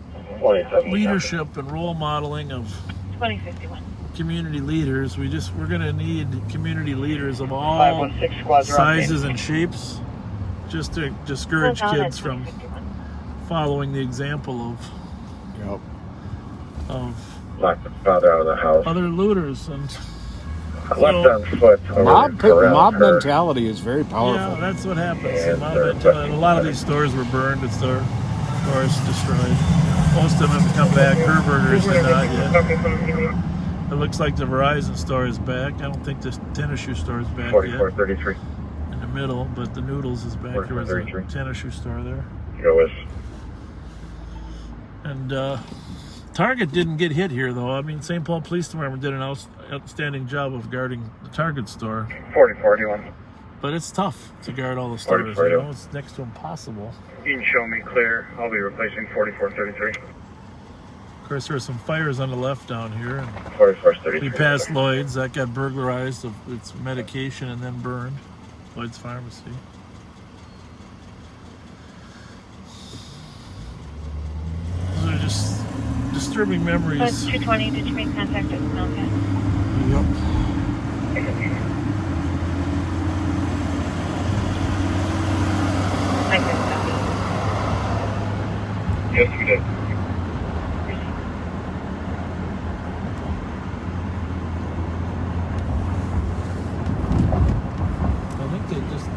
leadership and role modeling of 2051. Community leaders. We're going to need community leaders of all sizes and shapes, just to discourage kids from following the example of locked the father out of the house. Other looters. And left on foot. Mob mentality is very powerful. Yeah, that's what happens. Mob mentality. A lot of these stores were burned. It's their stores destroyed. Most of them have come back. Herberger's did not yet. It looks like the Verizon store is back. I don't think the tennis shoe store is back 4433. yet. In the middle, but the Noodles is back. There was a tennis shoe store there. And Target didn't get hit here, though. I mean, St. Paul Police Department did an outstanding job of guarding the Target store. 4041. But it's tough to guard all the stores. You know, it's next to impossible. You can show me clear. I'll be replacing 4433. Of course, there were some fires on the left down here. And 4433. we passed Lloyd's. That got burglarized of its medication and then burned. Lloyd's Pharmacy. Those are just disturbing memories. 220, did you make contact with Melka? Yep. Yes, we did. I think they just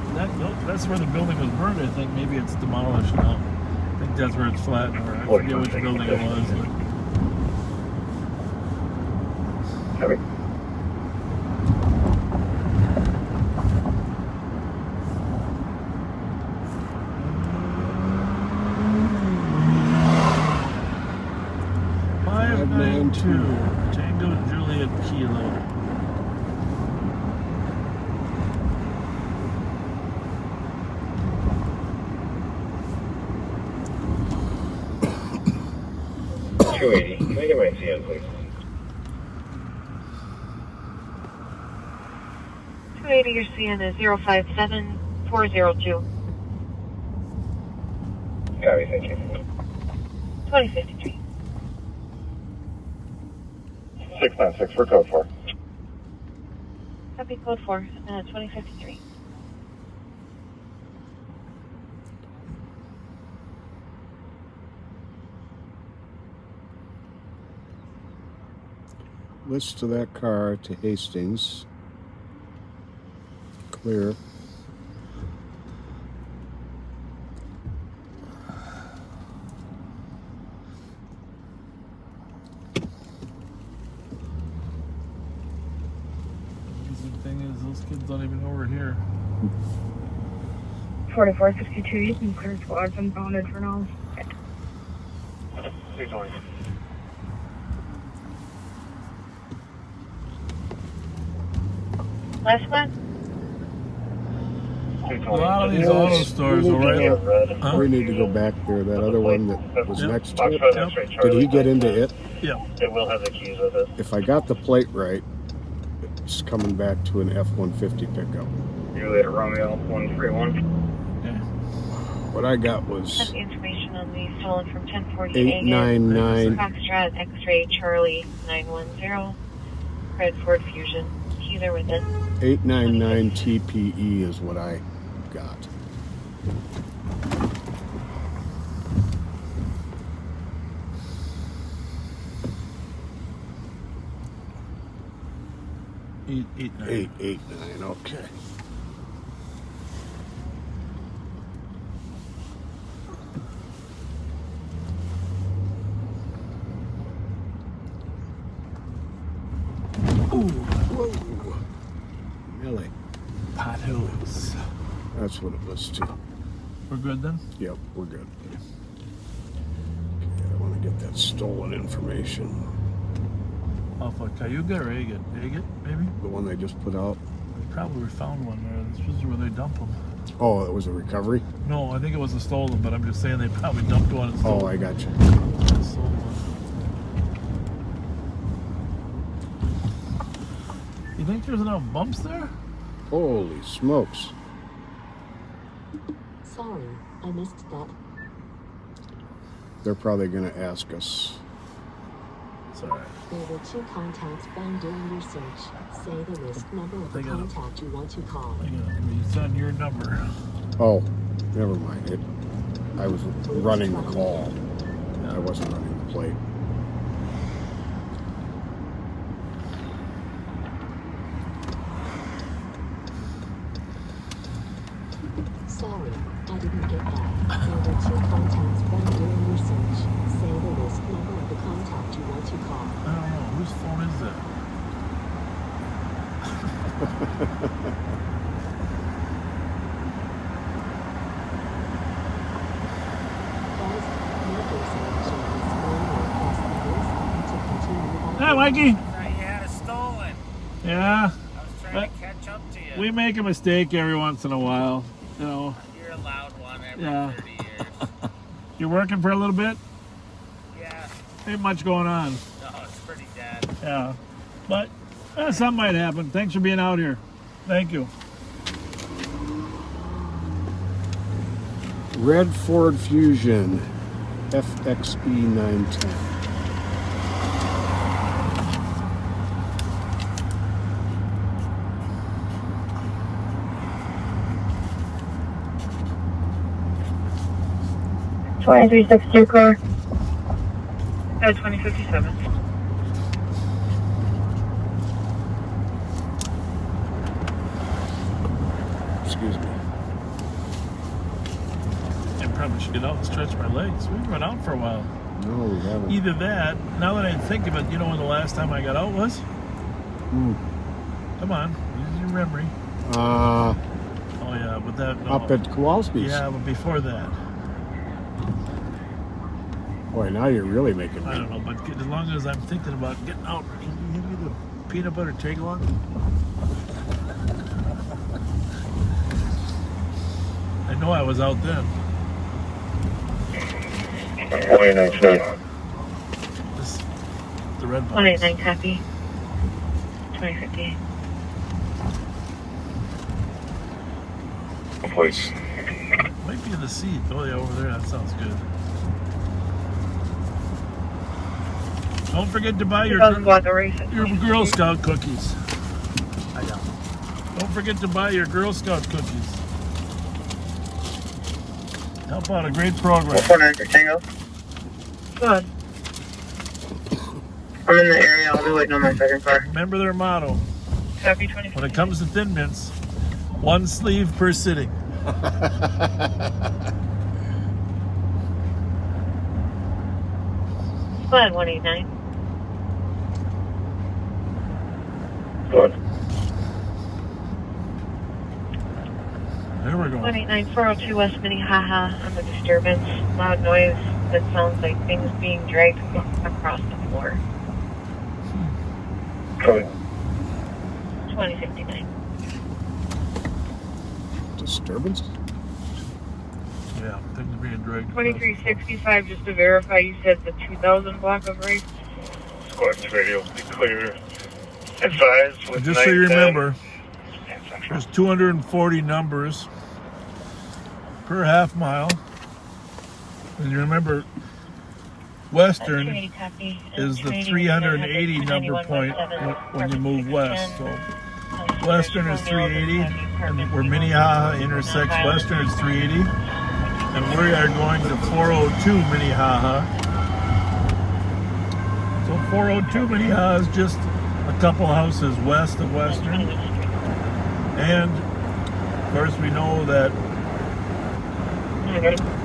that's where the building was burned. I think maybe it's demolished now. I think that's where it's flat. Or I forget which building it was. Heavy. Tango Juliet Kilo. $280. Can I get my CN, please? 280, your CN is 057402. Copy, thank you. 2053. 696 for code 4. Copy code 4, 2053. List to that car to Hastings. Clear. Kids don't even know we're here. 4462, you can clear squads unbounded for now. 320. Last one? A lot of these auto stores are right. Huh? We need to go back there. That other one that was next to it. Yep. Did he get into it? Yeah. It will have the keys with it. If I got the plate right, it's coming back to an F-150 pickup. You later, Romeo 131. What I got was Sent information on the stolen from 1048 899. Foxtrot X-ray Charlie 910. Red Ford Fusion. Keys are with it. 899 TPE is what I got. Eight, 889. Okay. Ooh, whoa. Really? Potholes. That's what it was too. We're good then? Yep, we're good. Okay, I want to get that stolen information. Off of Cayuga or Agate? Agate, maybe? The one they just put out? We probably found one there. This is where they dump them. Oh, it was a recovery? No, I think it was a stolen, but I'm just saying they probably dumped one and stole Oh, I got you. Sold one. You think there's enough bumps there? Holy smokes. Sorry, I missed that. They're probably going to ask us. Sorry. There were 2 contacts found during your search. Say the list number of the contact you want to call. It's on your number. Oh, never mind. I was running the call. I wasn't running the plate. Sorry, I didn't get that. There were 2 contacts found during your search. Say the list number of the contact you want to call. I don't know. Whose phone is that? Hi, Mikey. You had it stolen. Yeah. I was trying to catch up to you. We make a mistake every once in a while, you know. You're a loud one every 30 years. You're working for a little bit? Yeah. Ain't much going on. No, it's pretty dead. Yeah. But something might happen. Thanks for being out here. Thank you. Red Ford Fusion FXE 910. $23.62 car. 2057. Excuse me. I probably should get out and stretch my legs. We've been out for a while. No, we haven't. Either that, now that I think of it, you know when the last time I got out was? Come on, use your memory. Oh yeah, but that... No. Up at Kowalski's. Yeah, but before that. Boy, now you're really making me. I don't know, but as long as I'm thinking about getting out, can you give me the peanut butter take along? I know I was out then. 189. This, the red box. 189 copy. 2058. Please. Might be in the seat. Oh yeah, over there. That sounds good. Don't forget to buy your Girl Scout cookies. Don't forget to buy your Girl Scout cookies. Help out a great program. Tango. Good. I'm in the area. I'll be waiting on my second car. Remember their motto. Copy 20. When it comes to Thin Mints, 1 sleeve per sitting. Slide 189. Good. There we go. 189 402 West Minnehaha on the disturbance. Loud noise. That sounds like things being dragged across the floor. Code. 2059. Disturbance? Yeah, things being dragged. 2365, just to verify, you said the 2000 block of race? Squad's radio, be clear. Advise with Just so you remember, there's 240 numbers per half mile. And you remember, Western is the 380 number point when you move west. So Western is 380, and where Minnehaha intersects Western is 380. And we are going to 402 Minnehaha. So 402 Minnehaha is just a couple houses west of Western. And of course we know that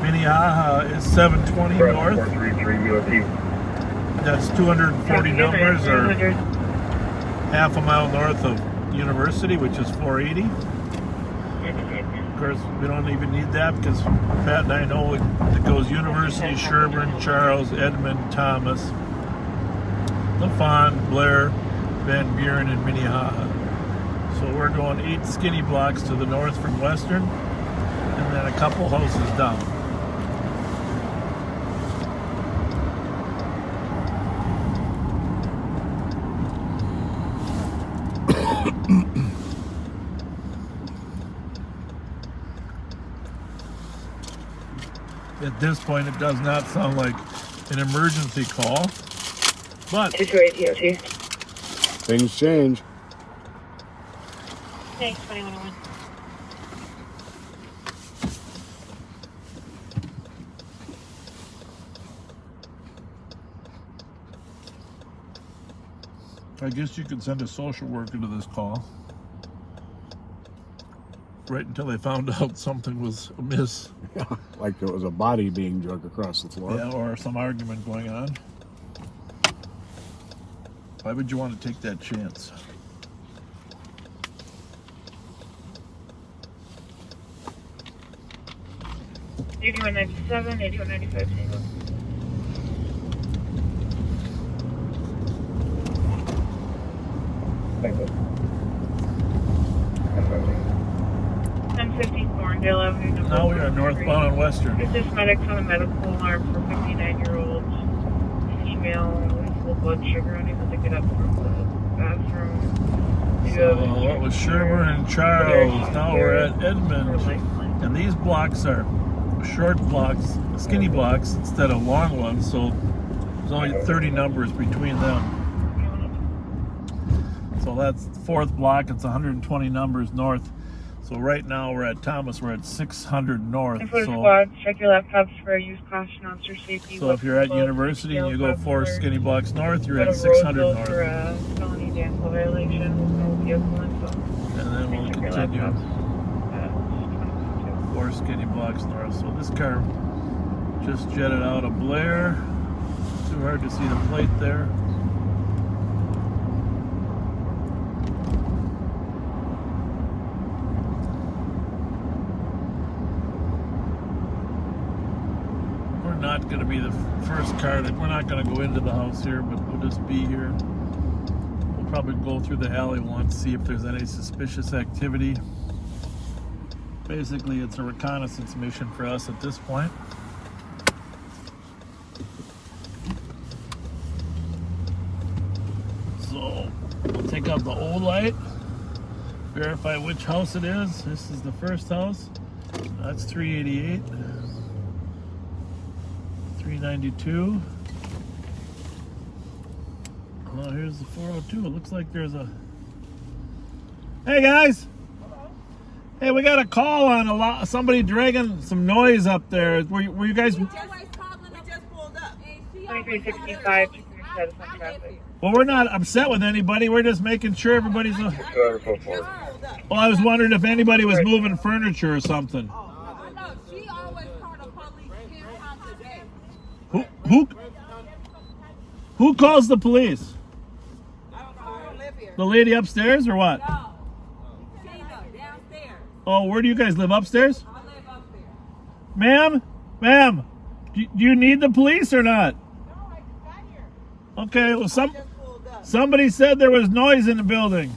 Minnehaha is 720 north. That's 240 numbers, or half a mile north of University, which is 480. Of course, we don't even need that because Pat and I know it goes University, Sherburne, Charles, Edmond, Thomas, LaFon, Blair, Van Buren, and Minnehaha. So we're going 8 skinny blocks to the north from Western, and then a couple houses down. At this point, it does not sound like an emergency call, but things change. Thanks, 2101. I guess you could send a social worker to this call. Right until they found out something was amiss. Yeah, like there was a body being dragged across the floor. Yeah, or some argument going on. Why would you want to take that chance? Eighty-one 97, 81 95 single. Thank you. 1050 Thorndale Avenue. Now we are northbound on Western. Assist medics on a medical alarm for 59-year-old female with low blood sugar, unable to get up from the bathroom. So what was Sherburne and Charles? Now we're at Edmond. And these blocks are short blocks, skinny blocks instead of long ones, so there's only 30 numbers between them. So that's the fourth block, it's 120 numbers north. So right now we're at Thomas, we're at 600 north. For the squad, check your laptops for use caution, officer safety. So if you're at University and you go 4 skinny blocks north, you're at 600 north. For a felony vehicle violation, no vehicle info. And then we'll continue 4 skinny blocks north. So this car just jetted out of Blair. Too hard to see the plate there. Not going to be the first car that we're not going to go into the house here, but we'll just be here. We'll probably go through the alley once, see if there's any suspicious activity. Basically, it's a reconnaissance mission for us at this point. So we'll take out the old light, verify which house it is. This is the first house. That's 388. 392. Oh, here's the 402. It looks like there's a... Hey, guys! Hello. Hey, we got a call on somebody dragging some noise up there. Were you guys... We just pulled up. 2365, check your status on traffic. Well, we're not upset with anybody. We're just making sure everybody's... Well, I was wondering if anybody was moving furniture or something. Who calls the police? The lady upstairs or what? No. Downstairs. Oh, where do you guys live? Upstairs? I live upstairs. Ma'am? Do you need the police or not? Okay, well, somebody said there was noise in the building.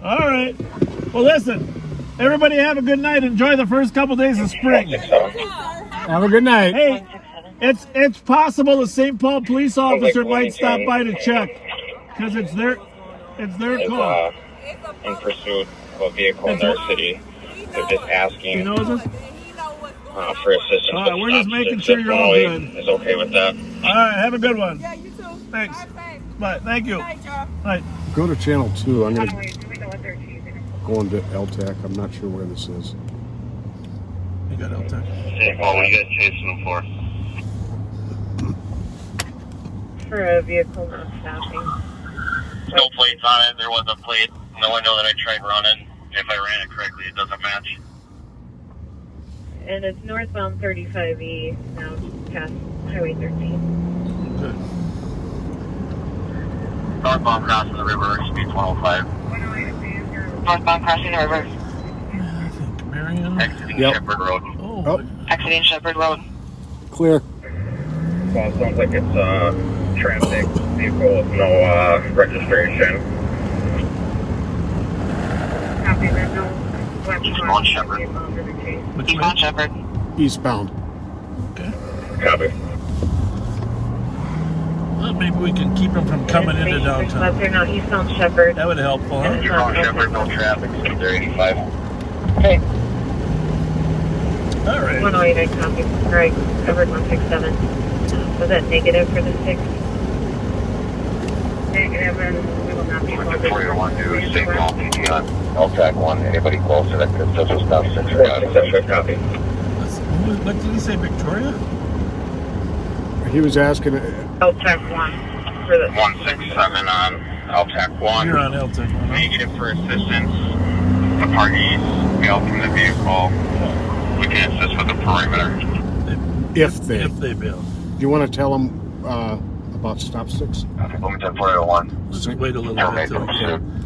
All right. Well, listen, everybody have a good night. Enjoy the first couple days of spring. Have a good night. Hey, it's possible the St. Paul police officer might stop by to check because it's their call. In pursuit of a vehicle in our city. They're just asking for assistance. We're just making sure you're all good. Is okay with that. All right, have a good one. Yeah, you too. Thanks. Bye. Thank you. Bye. Go to channel 2. I'm going to go into LTAC. I'm not sure where this is. You got LTAC. St. Paul, what are you guys chasing them for? For a vehicle not stopping. No plates on it. There was a plate in the window that I tried running. If I ran it correctly, it doesn't match. And it's northbound 35E, now past Highway 13. Good. Northbound crossing the river, speed 105. Northbound crossing the river. I think Marion. Exiting Shepherd Road. Oh. Exiting Shepherd Road. Clear. Well, it sounds like it's a traffic vehicle with no registration. Copy that, no. Eastbound Shepherd. Eastbound Shepherd. Eastbound. Okay. Copy. Well, maybe we can keep them from coming into downtown. Left there, no, eastbound Shepherd. That would help, huh? Eastbound Shepherd, no traffic, speed 85. Okay. All right. 108, I copy. All right, covered 167. Was that negative for the 6? Negative, and we will not be able to... Victoria 1 to St. Paul PT on LTAC 1. Anybody close to that could just stop 6 or copy. What did he say, Victoria? He was asking... LTAC 1 for the... 167 on LTAC 1. You're on LTAC 1. Negative for assistance. The parties bail from the vehicle. We can assist with the perimeter. If they bail. Do you want to tell them about stop 6? Bloomington 401. Let's wait a little bit till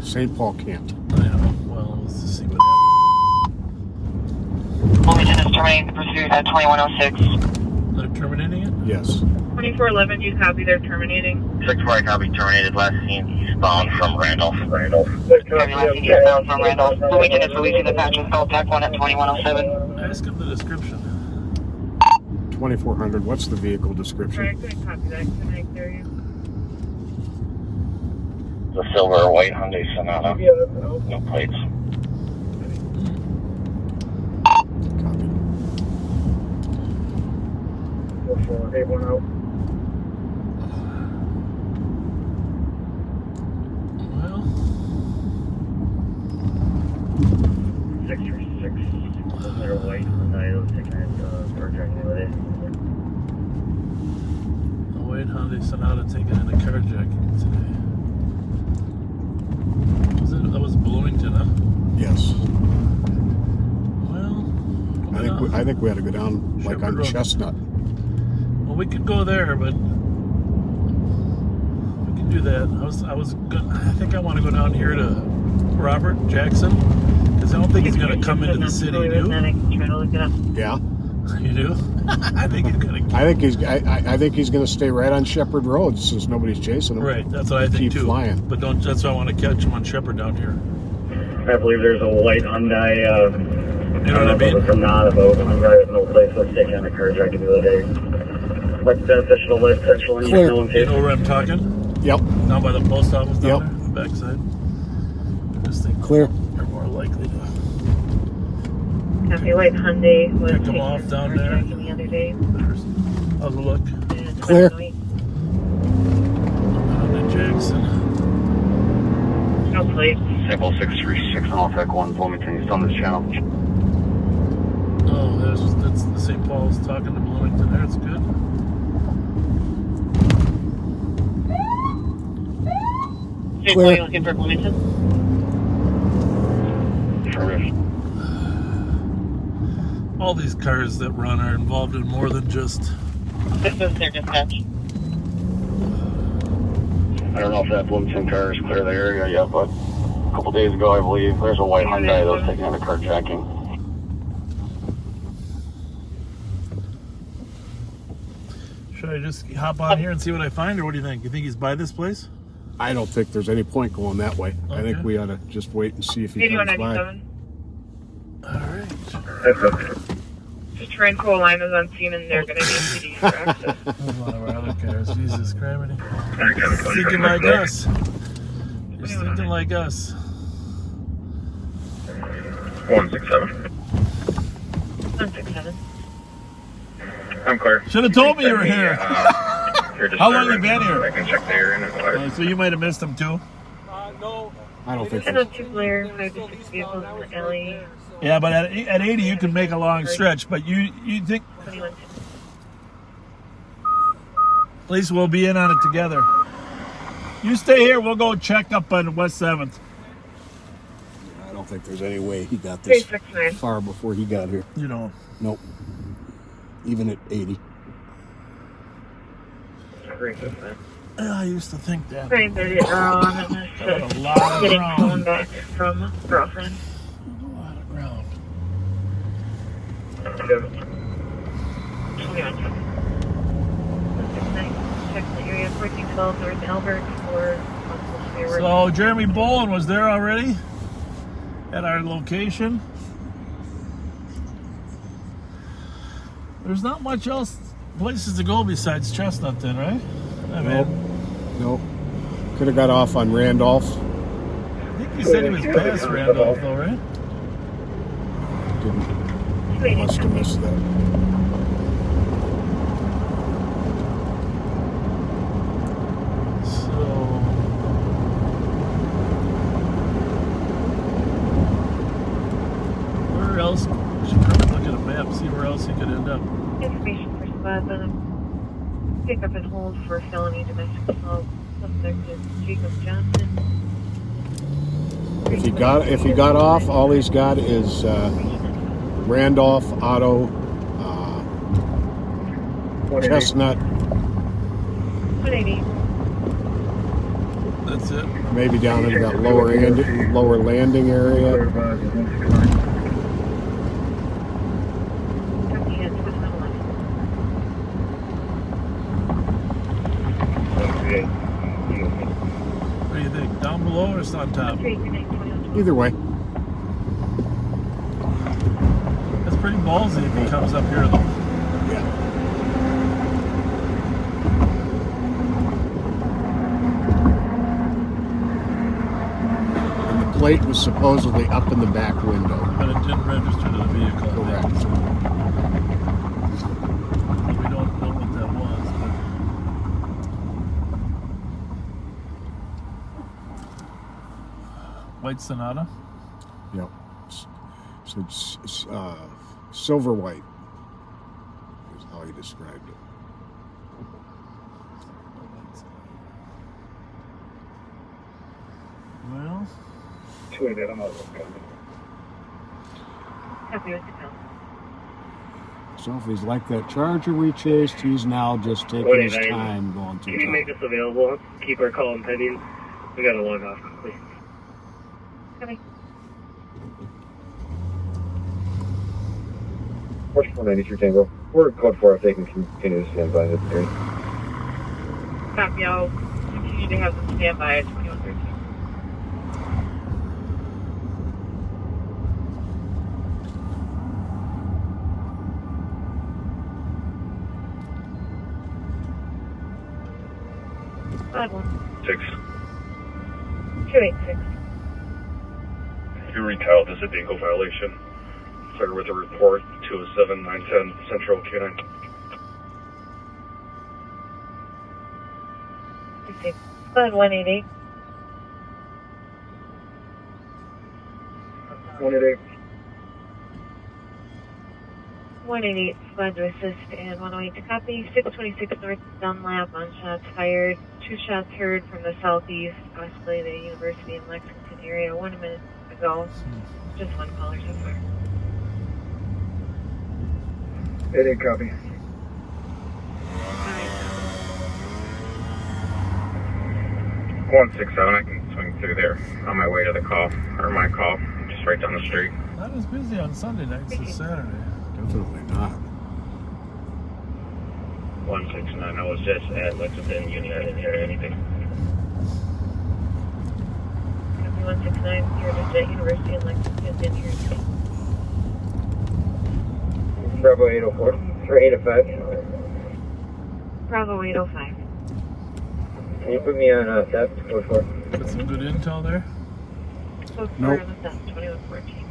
St. Paul can't. Yeah, well, let's see what happens. Bloomington is terminating the pursuit at 2106. They're terminating it? Yes. 2411, you copy, they're terminating. 6-4 copy terminated. Last seen eastbound from Randolph. Last seen eastbound from Randolph. Bloomington is releasing the patch with LTAC 1 at 2107. Ask him the description. 2400. What's the vehicle description? Alright, good, copy that. Can I hear you? The silver or white Hyundai Sonata. No plates. Copy. 44810. Well... 636. They're white Hyundai. Those taking it carjacking with it. A white Hyundai Sonata taken in a carjacking today. That was Bloomington, huh? Yes. Well, I think we had to go down like on Chestnut. Well, we could go there, but we can do that. I think I want to go down here to Robert Jackson because I don't think he's going to come into the city. Do you? Yeah. You do? I think he's going to. I think he's going to stay right on Shepherd Road since nobody's chasing him. Right. That's what I think too. Keep flying. But don't. That's why I want to catch him on Shepherd down here. I believe there's a white Hyundai. You know what I mean? It's not about Hyundai with no place. Let's take on a carjacking the other day. What's beneficial to list? Central You know where I'm talking? Yep. Down by the post office down there, the backside. I just think clear. You're more likely to. Copy, white Hyundai was Pick them off down there. the other day. How's it look? Clear. Hyundai Jackson. No plate. Sample 636 on LTAC 1 Bloomington. He's on this channel. Oh, that's the St. Paul's talking to Bloomington there. It's good. St. Paul, you looking for Bloomington? Affirmative. All these cars that run are involved in more than just... This is their dispatch. I don't know if that Bloomington car is clear of the area yet, but a couple days ago, I believe, there's a white Hyundai that was taking out a carjacking. Should I just hop on here and see what I find, or what do you think? You think he's by this place? I don't think there's any point going that way. Okay. I think we ought to just wait and see if he comes by. Alright. Just try and pull liners on scene and they're going to need CDs for access. One of our other cars. Jesus Christ. Thinking like us. Just thinking like us. 167. 167. I'm clear. Should have told me you were here. How long you been here? I can check the area and So you might have missed him too? No. I don't think I so. know 2 player, 5 to 6 vehicles in the alley. Yeah, but at 80 you can make a long stretch. But you think... 21. At least we'll be in on it together. You stay here. We'll go check up on West 7th. I don't think there's any way he got this 369. far before he got here. You know. Nope. Even at 80. 369. I used to think that. 930 on and That's a lot of getting ground. phone back from girlfriend. A lot of ground. 21. 169. Check the area 1412 North Albert for So Jeremy Bolin was there already at our location. There's not much else places to go besides Chestnut then, right? I mean, Nope. Could have got off on Randolph. I think he said he was past Randolph though, right? Didn't. Must have missed that. So where else? We should probably look at a map, see where else he could end up. Information for spots on him. Pick up and hold for felony domestic assault. Suspect is Jacob Johnson. If he got off, all he's got is Randolph, Otto, Chestnut. 180. That's it. Maybe down in that lower landing area. What do you think? Down below or just on top? Either way. That's pretty ballsy if he comes up here though. Yeah. And the plate was supposedly up in the back window. But it didn't register to the vehicle. Correct. We don't know what that was, but... White Sonata? Yep. So it's silver white is how he described it. Well... 288, I'm out of Happy with the count. So if he's like that Charger we chased, he's now just taking his time going through. Can you make this available? Keep our call pending. We got to log off quickly. Okay. Push 493 Tango. We're code 4 if they can continue to stand by this area. Copy, I'll continue to have them stand by at 2113. Six. 286. You recount this a Dingo violation. Started with a report 207-910 Central K9. 188. 188. 188, glad to assist, and 108 to copy. 626 North Dunlap on shots fired. 2 shots heard from the southeast, possibly the University in Lexington area 1 minute ago. Just 1 caller so far. 88 copy. Alright. 167, I can swing through there on my way to the call, or my call, just right down the street. Not as busy on Sunday nights as Saturday. Definitely not. 169. I was just at Lexington Union. I didn't hear anything. 169, you're just at University in Lexington, didn't hear anything. Bravo 804, or 805. Bravo 805. Can you put me on theft code 4? Got some good intel there. Code 4 Nope. on the theft, 2114.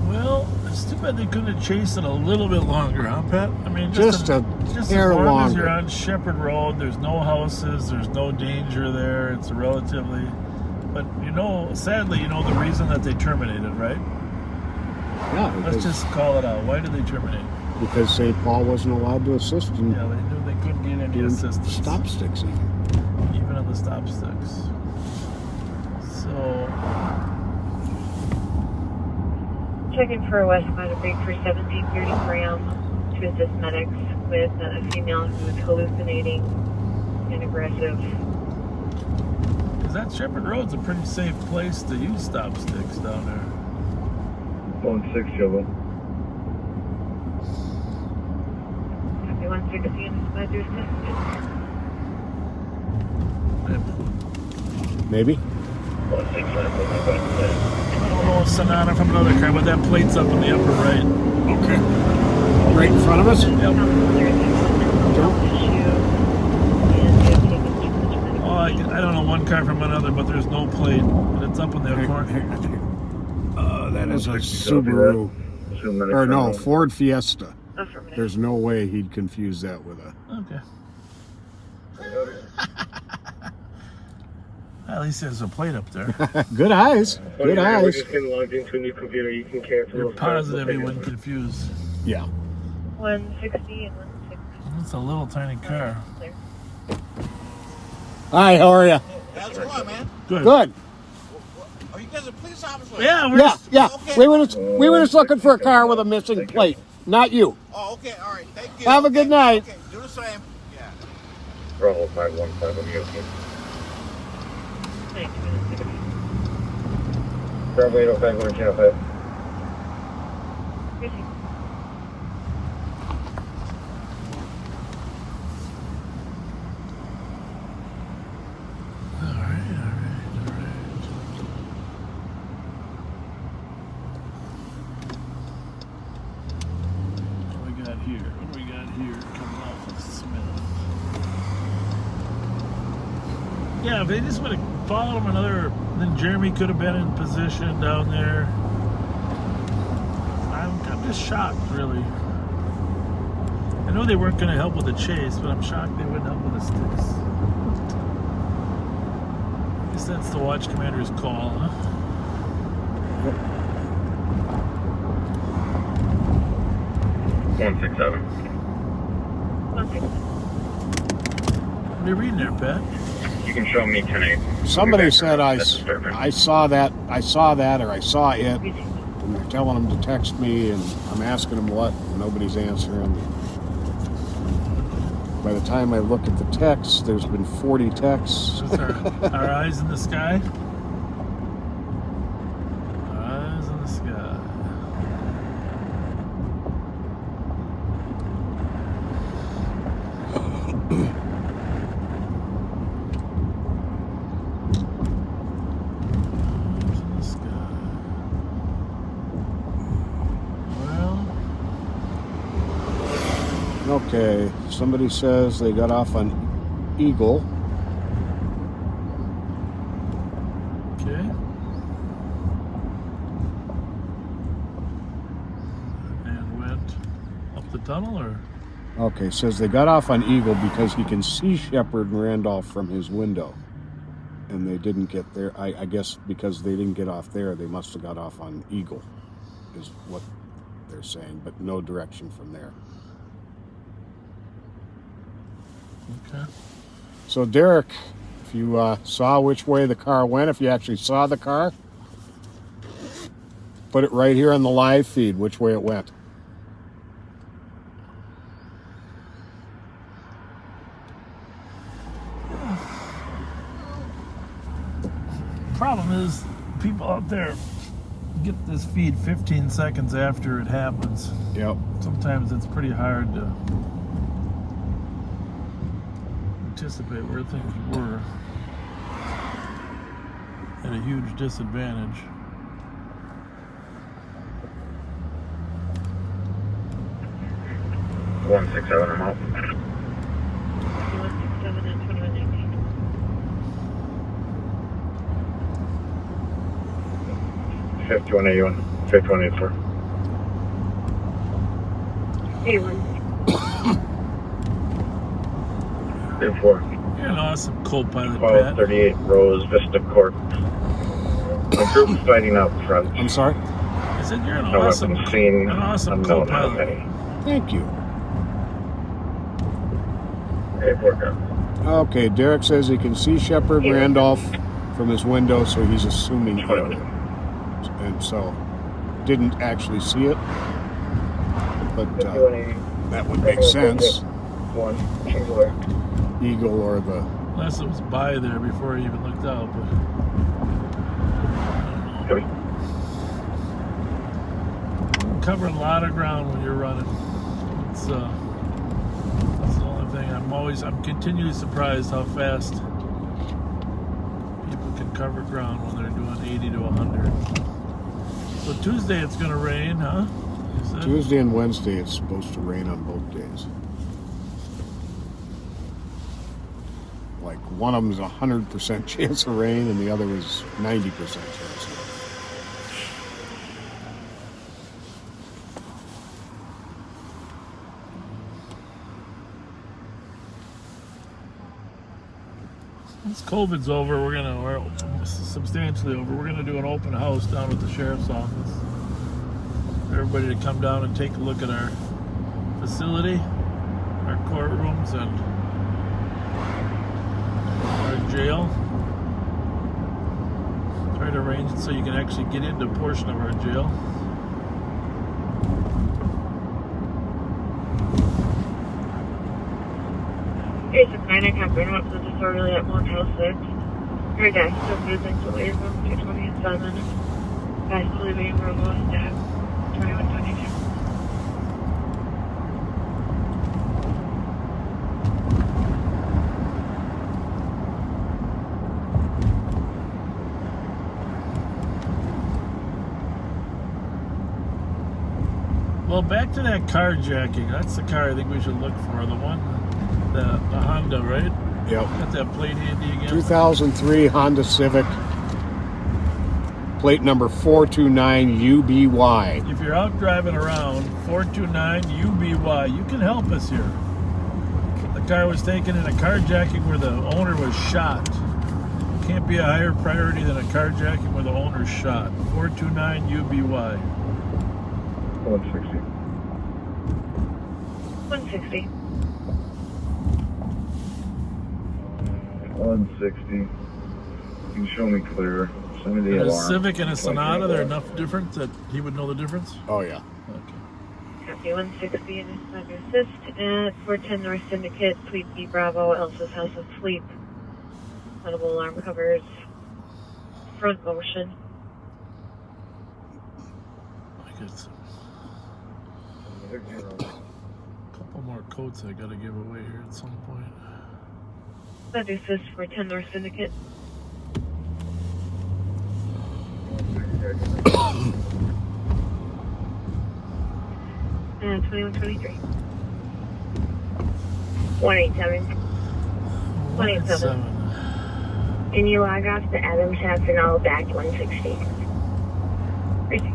Well, it's too bad they couldn't have chased it a little bit longer, huh, Pat? I mean, Just a hair as long as longer. you're on Shepherd Road, there's no houses, there's no danger there. It's a relatively, but sadly, the reason that they terminated, right? Yeah. Let's just call it out. Why did they terminate? Because St. Paul wasn't allowed to assist in Yeah, they knew they couldn't get any doing assistance. stop sticks Even on the stop sticks. So, Checking for a westbound of Big 317 Graham to assist medics with a female who is hallucinating and aggressive. because that Shepherd Road's a pretty safe place to use stop sticks down there. 16 Yellow. Copy 116 is by to assist. Maybe. 169. I don't know a Sonata from another car, but that plate's up in the upper right. Okay. Right in front of us? Yep. Oh, I don't know one car from another, but there's no plate. And it's up in the corner. That is a Subaru. Or no, Ford Fiesta. There's no way he'd confuse that with a... Okay. At least there's a plate up there. Good eyes. Good We're eyes. just getting logged into a new computer. You can cancel You're those cards. positive he wouldn't confuse. Yeah. 160 and 160. It's a little tiny car. Hi, how are you? How's it going, man? Good. Good. Oh, you guys are police officers? Yeah, we're Yeah. Okay. We were just looking for a car with a missing plate. Not you. Oh, okay, all right. Thank you. Have a good night. Okay, do the same. Yeah. Bravo 515 on you. Bravo 805, going to channel 5. What do we got here? Coming off of Smith. Yeah, if they just would have followed him another, then Jeremy could have been in position down there. I'm just shocked, really. I know they weren't going to help with the chase, but I'm shocked they wouldn't help with the sticks. I guess that's the watch commander's call, huh? 167. What are you reading there, Pat? You can show me 10-8. Somebody said I saw that, or I saw it, and they're telling them to text me, and I'm asking them what, and nobody's answering. By the time I look at the text, there's been 40 texts. Is our eyes in the sky? Our eyes in the sky. Okay, somebody says they got off on Eagle. Okay. And went up the tunnel, or? Okay, says they got off on Eagle because he can see Shepherd and Randolph from his window. And they didn't get there. I guess because they didn't get off there, they must have got off on Eagle, is what they're saying, but no direction from there. Okay. So Derek, if you saw which way the car went, if you actually saw the car, put it right here on the live feed, which way it went. go out there, get this feed 15 seconds after it happens. Yep. Sometimes it's pretty hard to anticipate where things were. At a huge disadvantage. One 6-7, I'm out. 167 and 2119. Fifty-one 81, 5184. A1. 4. You're an awesome co-pilot, 1238 Rose Vista Court. A group fighting out front. I'm sorry? I said you're an No awesome, weapons seen. an awesome Unknown how co-pilot. many. Thank you. A4 gun. Okay, Derek says he can see Shepard Randolph from his window, so he's assuming Eagle. And so, didn't actually see it, but that would make sense. One, Eagle. Eagle or the... Unless it was by there before he even looked out, but... Covering a lot of ground when you're running. It's that's the only thing. I'm continually surprised how fast people can cover ground when they're doing 80 to 100. So Tuesday it's going to rain, huh? Tuesday and Wednesday it's supposed to rain on both days. Like one of them is 100% chance of rain and the other is 90% chance of rain. Once COVID's over, we're substantially over. We're gonna do an open house down at the sheriff's office for everybody to come down and take a look at our facility, our courtrooms, and our jail. Try to arrange it so you can actually get into a portion of our jail. Here's a 9 o'clock burn up the disorderly at Motel 6. Her guy still moving to wait room 220 and 7. Guys still leaving room 1 to 2122. Well, back to that carjacking. That's the car I think we should look for. The one, the Honda, right? Yep. Got that plate handy again? 2003 Honda Civic. Plate number 429 UBY. If you're out driving around, 429 UBY, you can help us here. The car was taken in a carjacking where the owner was shot. Can't be a higher priority than a carjacking where the owner's shot. 429 UBY. 160. 160. 160. You can show me clear. Send me the And a alarm. Civic and a Sonata, they're enough difference that he would know the difference? Oh, yeah. Okay. Copy 160 and assist at 410 North Syndicate, Suite B Bravo, Elsa's House of Sleep. Audible alarm covers front motion. I got some. Couple more coats I gotta give away here at some point. That assist for 10 North Syndicate. And 2123. 187. 187. Can you log off the Adams House and all back 160? 360.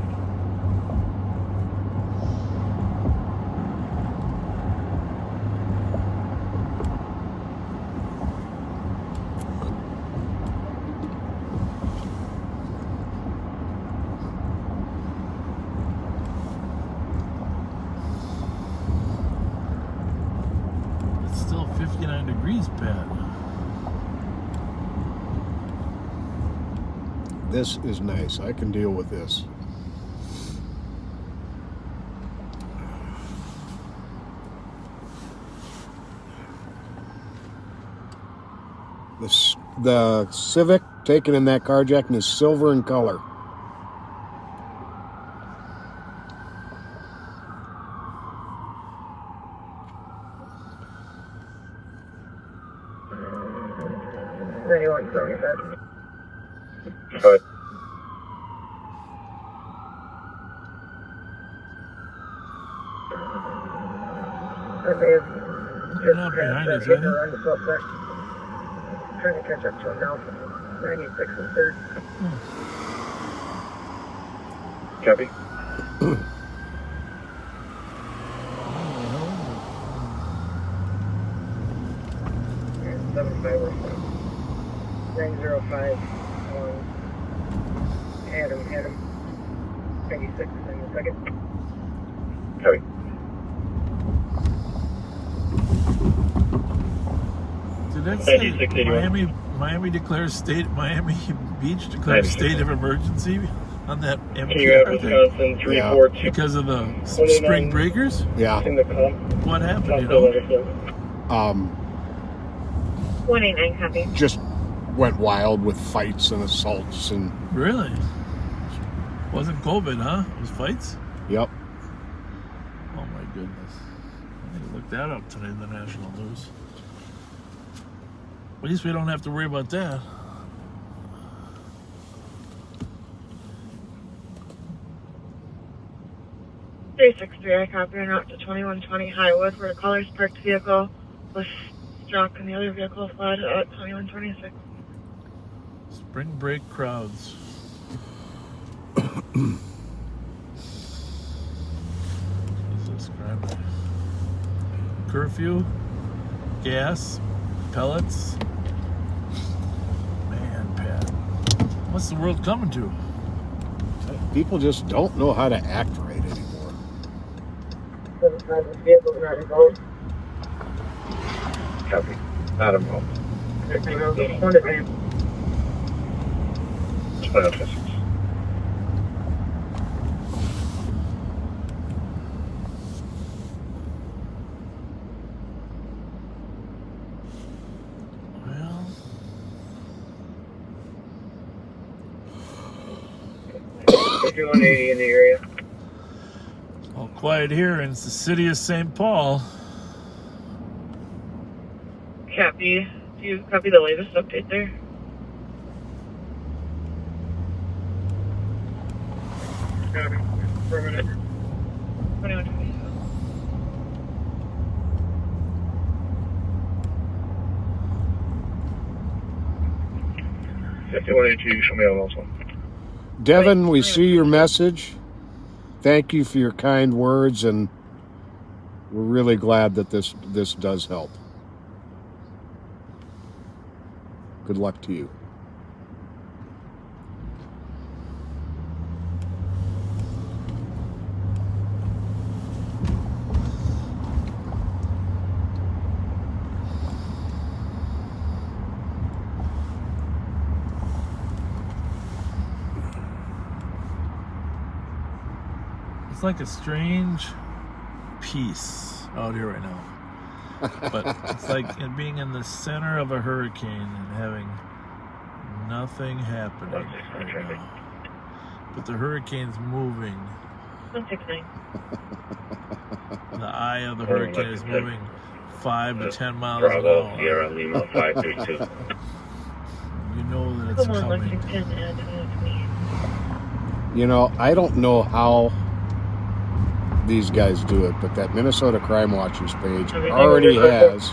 It's still 59 degrees, Pat. This is nice. I can deal with this. The Civic taken in that carjacking is silver in color. 9175. But I may have just Not passed behind that us, hit are around the suspect. Trying to catch up to him now. 96 and 3rd. Copy. 75 or 905 on Adam. 96 in a second. Copy. Did that say 9681. Miami Beach declares state of emergency on that Can you have MPR thing? Wisconsin 342? Because of the spring breakers? Yeah. In the call. What happened, you Let know? us know. 189 copy. Just went wild with fights and assaults and. Really? Wasn't COVID, huh? It was fights? Yep. Oh my goodness. I need to look that up today in the national news. At least we don't have to worry about that. I copy en route to 2120 Highwood, where the caller's parked vehicle was struck and the other vehicle fled at 2126. Spring break crowds. Jesus Christ. Curfew, gas, pellets. Man, Pat. What's the world coming to? People just don't know how to act right anymore. Vehicle not involved. Copy. Not involved. One advance. 1256. Well, 5180 in the area. all quiet here in the city of St. Paul. Copy. Do you copy the latest update there? Copy. Affirmative. 2127. You show me on also. Devin, we see your message. Thank you for your kind words, and we're really glad that this does help. Good luck to you. It's like a strange peace out here right now. But it's like it being in the center of a hurricane and having nothing happening right now. But the hurricane's moving. 169. The eye of the hurricane is moving 5 to 10 miles an Bravo, hour. Sierra Lima 532. You know that it's Come on, coming. Lexington, add to me. You know, I don't know how these guys do it, but that Minnesota Crime Watchers page already has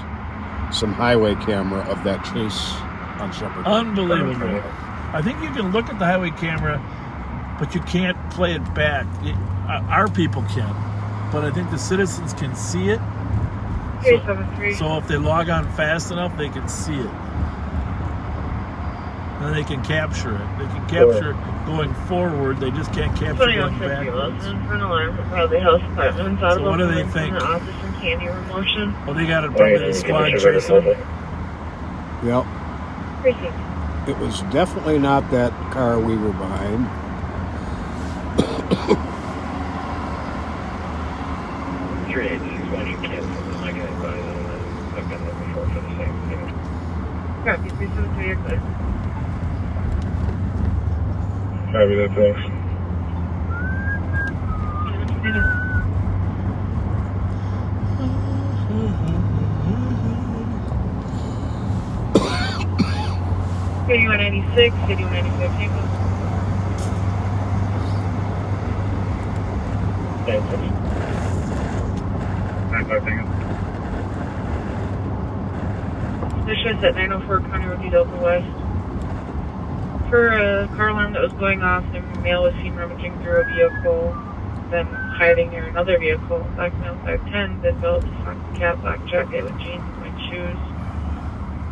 some highway camera of that chase on Shepherd. Unbelievable. I think you can look at the highway camera, but you can't play it back. Our people can, but I think the citizens can see it. So if they log on fast enough, they can see it. And they can capture it. They can capture going forward. They just can't capture going backwards. For an alarm for Bradley Health Department. So what do they think? Office and candy remotion. Well, they got it probably the squad chasing them. Yep. Precinct. It was definitely not that car we were behind. 386 watching cancel. I can advise on that. I've been there before for the same thing. Copy. 373, you're clear. Copy that, thanks. 2196, 5195 Tango. Thanks. 95 Tango. Suspicious at 904 County Road Delta West. For a car alarm that was going off, the male was seen rummaging through a vehicle, then hiding near another vehicle. Black male 5'10", that developed a sock cap, black jacket with jeans and white shoes.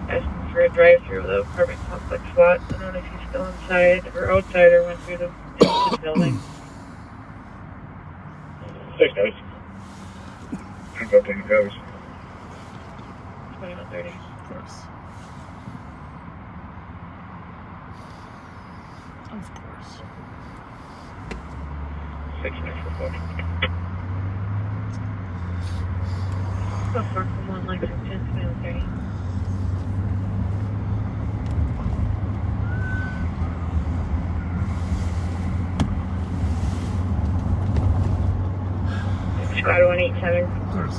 Asking for a drive-through of the apartment complex lot. I don't know if he's still inside or outside or went through the into the building. 6 guys. 95 Tango goes. 2130. Of course. Of course. 6 minutes for 4. So far from 1 line from 10, 2130. Squad 187. Of course.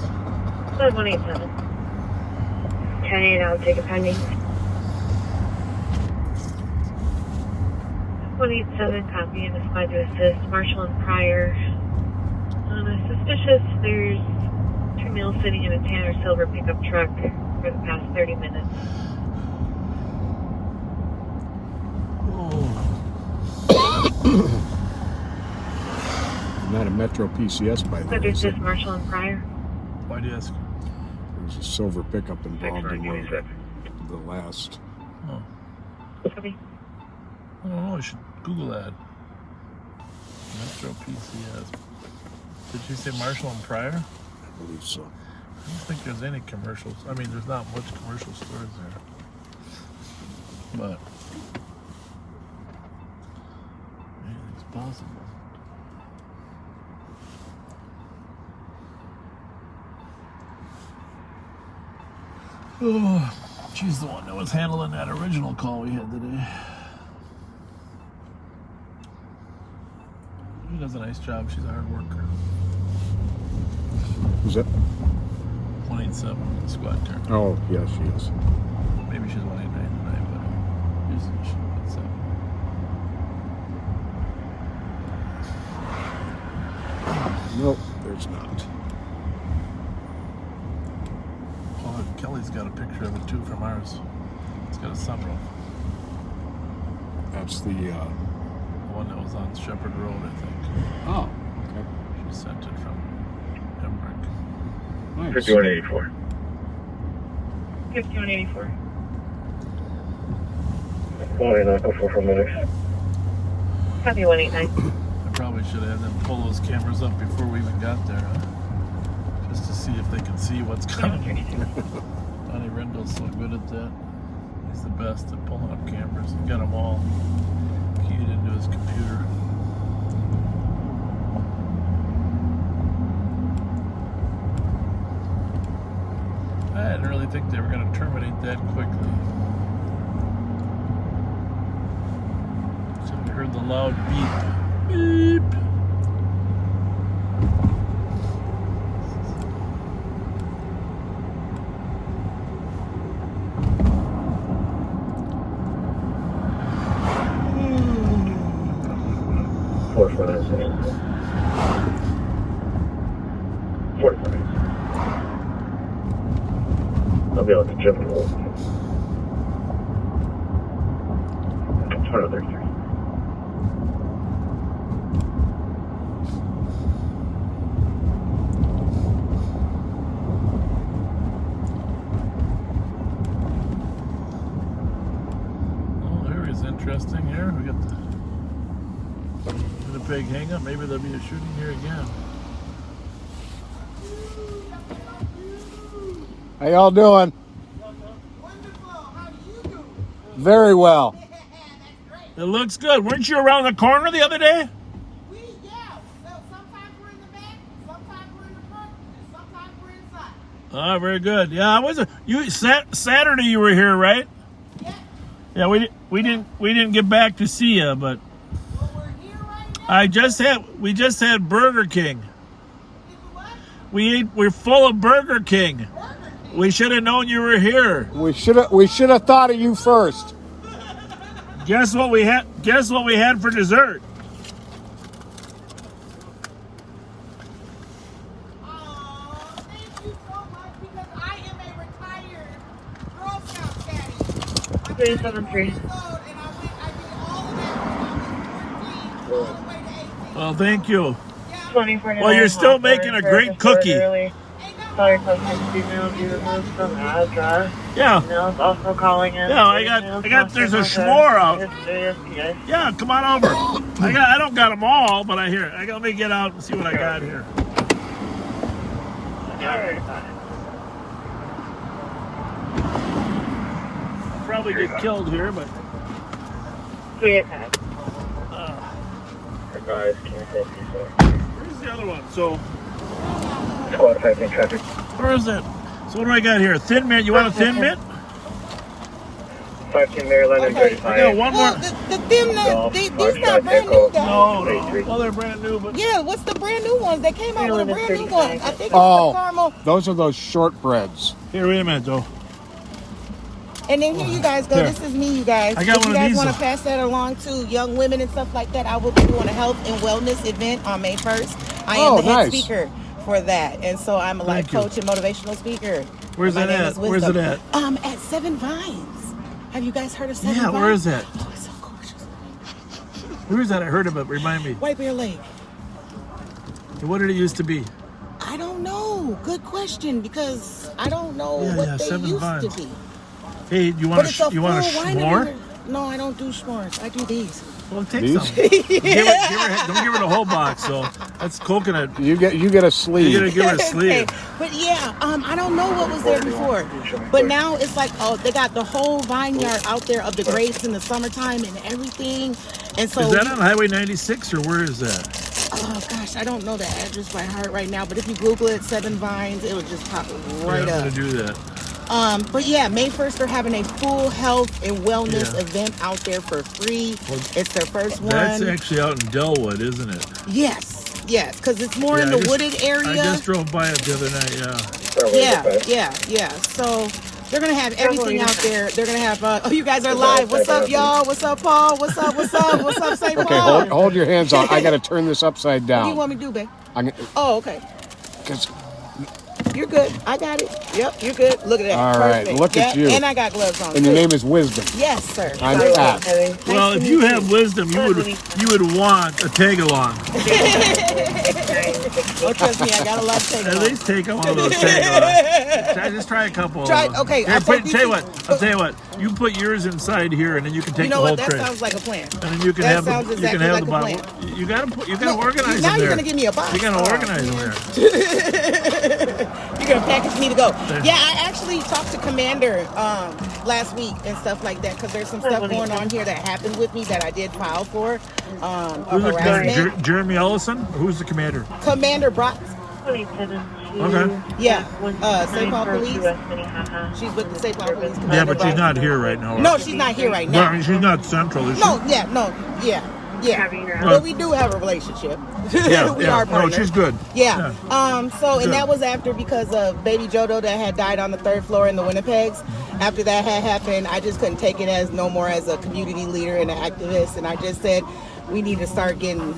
Squad 187. 10-8, I'll take a pending. 187, copy, and a squad to assist. Marshall and Pryor. Suspicious, there's 2 males sitting in a tan or silver pickup truck for the past 30 minutes. Not a Metro PCS by the way. There's just Marshall and Pryor. Why do you ask? There's a silver pickup involved in one of the last. Oh. Copy. I don't know. I should Google that. Metro PCS. Did you say Marshall and Pryor? I believe so. I don't think there's any commercials. I mean, there's not much commercial stores there. But anything's possible. Oh, she's the one that was handling that original call we had today. She does a nice job. She's a hard worker. Who's that? 187 squad car. Oh, yeah, she is. Maybe she's 189 tonight, but usually she's 187. Nope, there's not. Oh, Kelly's got a picture of it too from ours. It's got a sunroof. That's the one that was on Shepherd Road, I think. Oh, okay. She sent it from Emmerich. Nice. 5184. 5184. Quality 904 for medics. Copy 189. I probably should have had them pull those cameras up before we even got there, huh? Just to see if they can see what's coming. Donnie Rendell's so good at that. He's the best at pulling up cameras. He got them all keyed into his computer. I didn't really think they were going to terminate that quickly. So we heard the loud beep. Beep. I'll be able to jump and roll. Turn on there, sir. Oh, the area's interesting here. We got the big hang up. Maybe there'll be a shooting here again. How y'all doing? Very well. It looks good. Weren't you around the corner the other day? Oh, very good. Yeah, I was. You Saturday you were here, right? Yeah, we didn't get back to see you, but we just had Burger King. We're full of Burger King. We should have known you were here. We should have thought of you first. Guess what we had? Guess what we had for dessert? Three 73. Well, thank you. 2049. Well, you're still making a great cookie. Sorry, customer email be removed from the address. Yeah. Emails also calling in. Yeah, I got. There's a s'more out. Yeah, come on over. I don't got them all, but I hear. Let me get out and see what I got here. I'll probably get killed here, but. 3 attack. Advise, cancel, Where's the other one? So. Squad 5 in traffic. Where is it? So what do I got here? Thin mint. You want a thin mint? 510 Maryland and 35. I got one more. The thin mint, these not brand new, guys. No. Well, they're brand new, but. Yeah, what's the brand new ones? They came out with a brand new one. I think it's the caramel. Those are those shortbreads. Here, wait a minute, though. And then here you guys go. Here. This is me, you guys. I got if one you of guys these. want to pass that along to young women and stuff like that, I will be doing a health and wellness event on May 1st. I am the head speaker for that. And so I'm a life coach and motivational speaker. Where's that at? Where's it at? At Seven Vines. Have you guys heard of Seven Vines? Yeah, where is that? Oh, it's so gorgeous. Where is that? I heard of it. Remind me. White Bear Lake. What did it used to be? I don't know. Good question, because I don't know what they Seven used Vines. to be. Hey, you want a s'more? No, I don't do s'mores. I do these. Well, take some. Don't give her the whole box, though. That's coconut. You get a sleeve. You gotta give her a sleeve. Okay. But yeah, I don't know what was there before. But now it's like, they got the whole vineyard out there of the grapes in the summertime and everything. And so is that on Highway 96 or where is that? Oh gosh, I don't know the address by heart right now. But if you Google it, Seven Vines, it would just pop right I'm up. gonna do that. But yeah, May 1st they're having a full health and wellness event out there for free. It's their first one. That's actually out in Delwood, isn't it? Yes, because it's more in the wooded area. I just drove by it the other night. Yeah. So they're gonna have everything out there. They're gonna have. You guys are live. What's up, y'all? What's up, Paul? What's up? What's up, St. Paul? Okay, hold your hands on. I got to turn this upside down. What do you want me to do, babe? Oh, okay. Because. You're good. I got it. Yep, you're good. Look at that. All Perfect. right, look at you. And I got gloves on. And your name is Wisdom. Yes, sir. I'm Pat. Well, if you have wisdom, you would want a tag along. Oh, trust me, I got a lot of tag along. At least take one of those tag along. Just try a couple. Okay. Here, I'll tell you what. You put yours inside here, and then you can take the whole tray. That sounds like a plan. And then you can that have sounds the, exactly you can have like the bottle. plan. You gotta organize now them you're there. gonna give me a box. You're gonna organize them there. You're gonna package me to go. Yeah, I actually talked to Commander last week and stuff like that, because there's some stuff going on here that happened with me that I did file for. Who's the commander? Jeremy Ellison? Who's the commander? Commander Brock. Okay. Yeah. St. Paul Police. She's with the St. Paul Police. Commander Yeah, but she's Brock. not here right now. No, she's not here right now. Well, she's not central, is she? Yeah. But we do have a relationship. Yeah, we are partners. No, she's good. Yeah. And that was after, because of baby Jodo that had died on the 3rd floor in the Winnipegs. After that had happened, I just couldn't take it as no more as a community leader and an activist, and I just said we need to start getting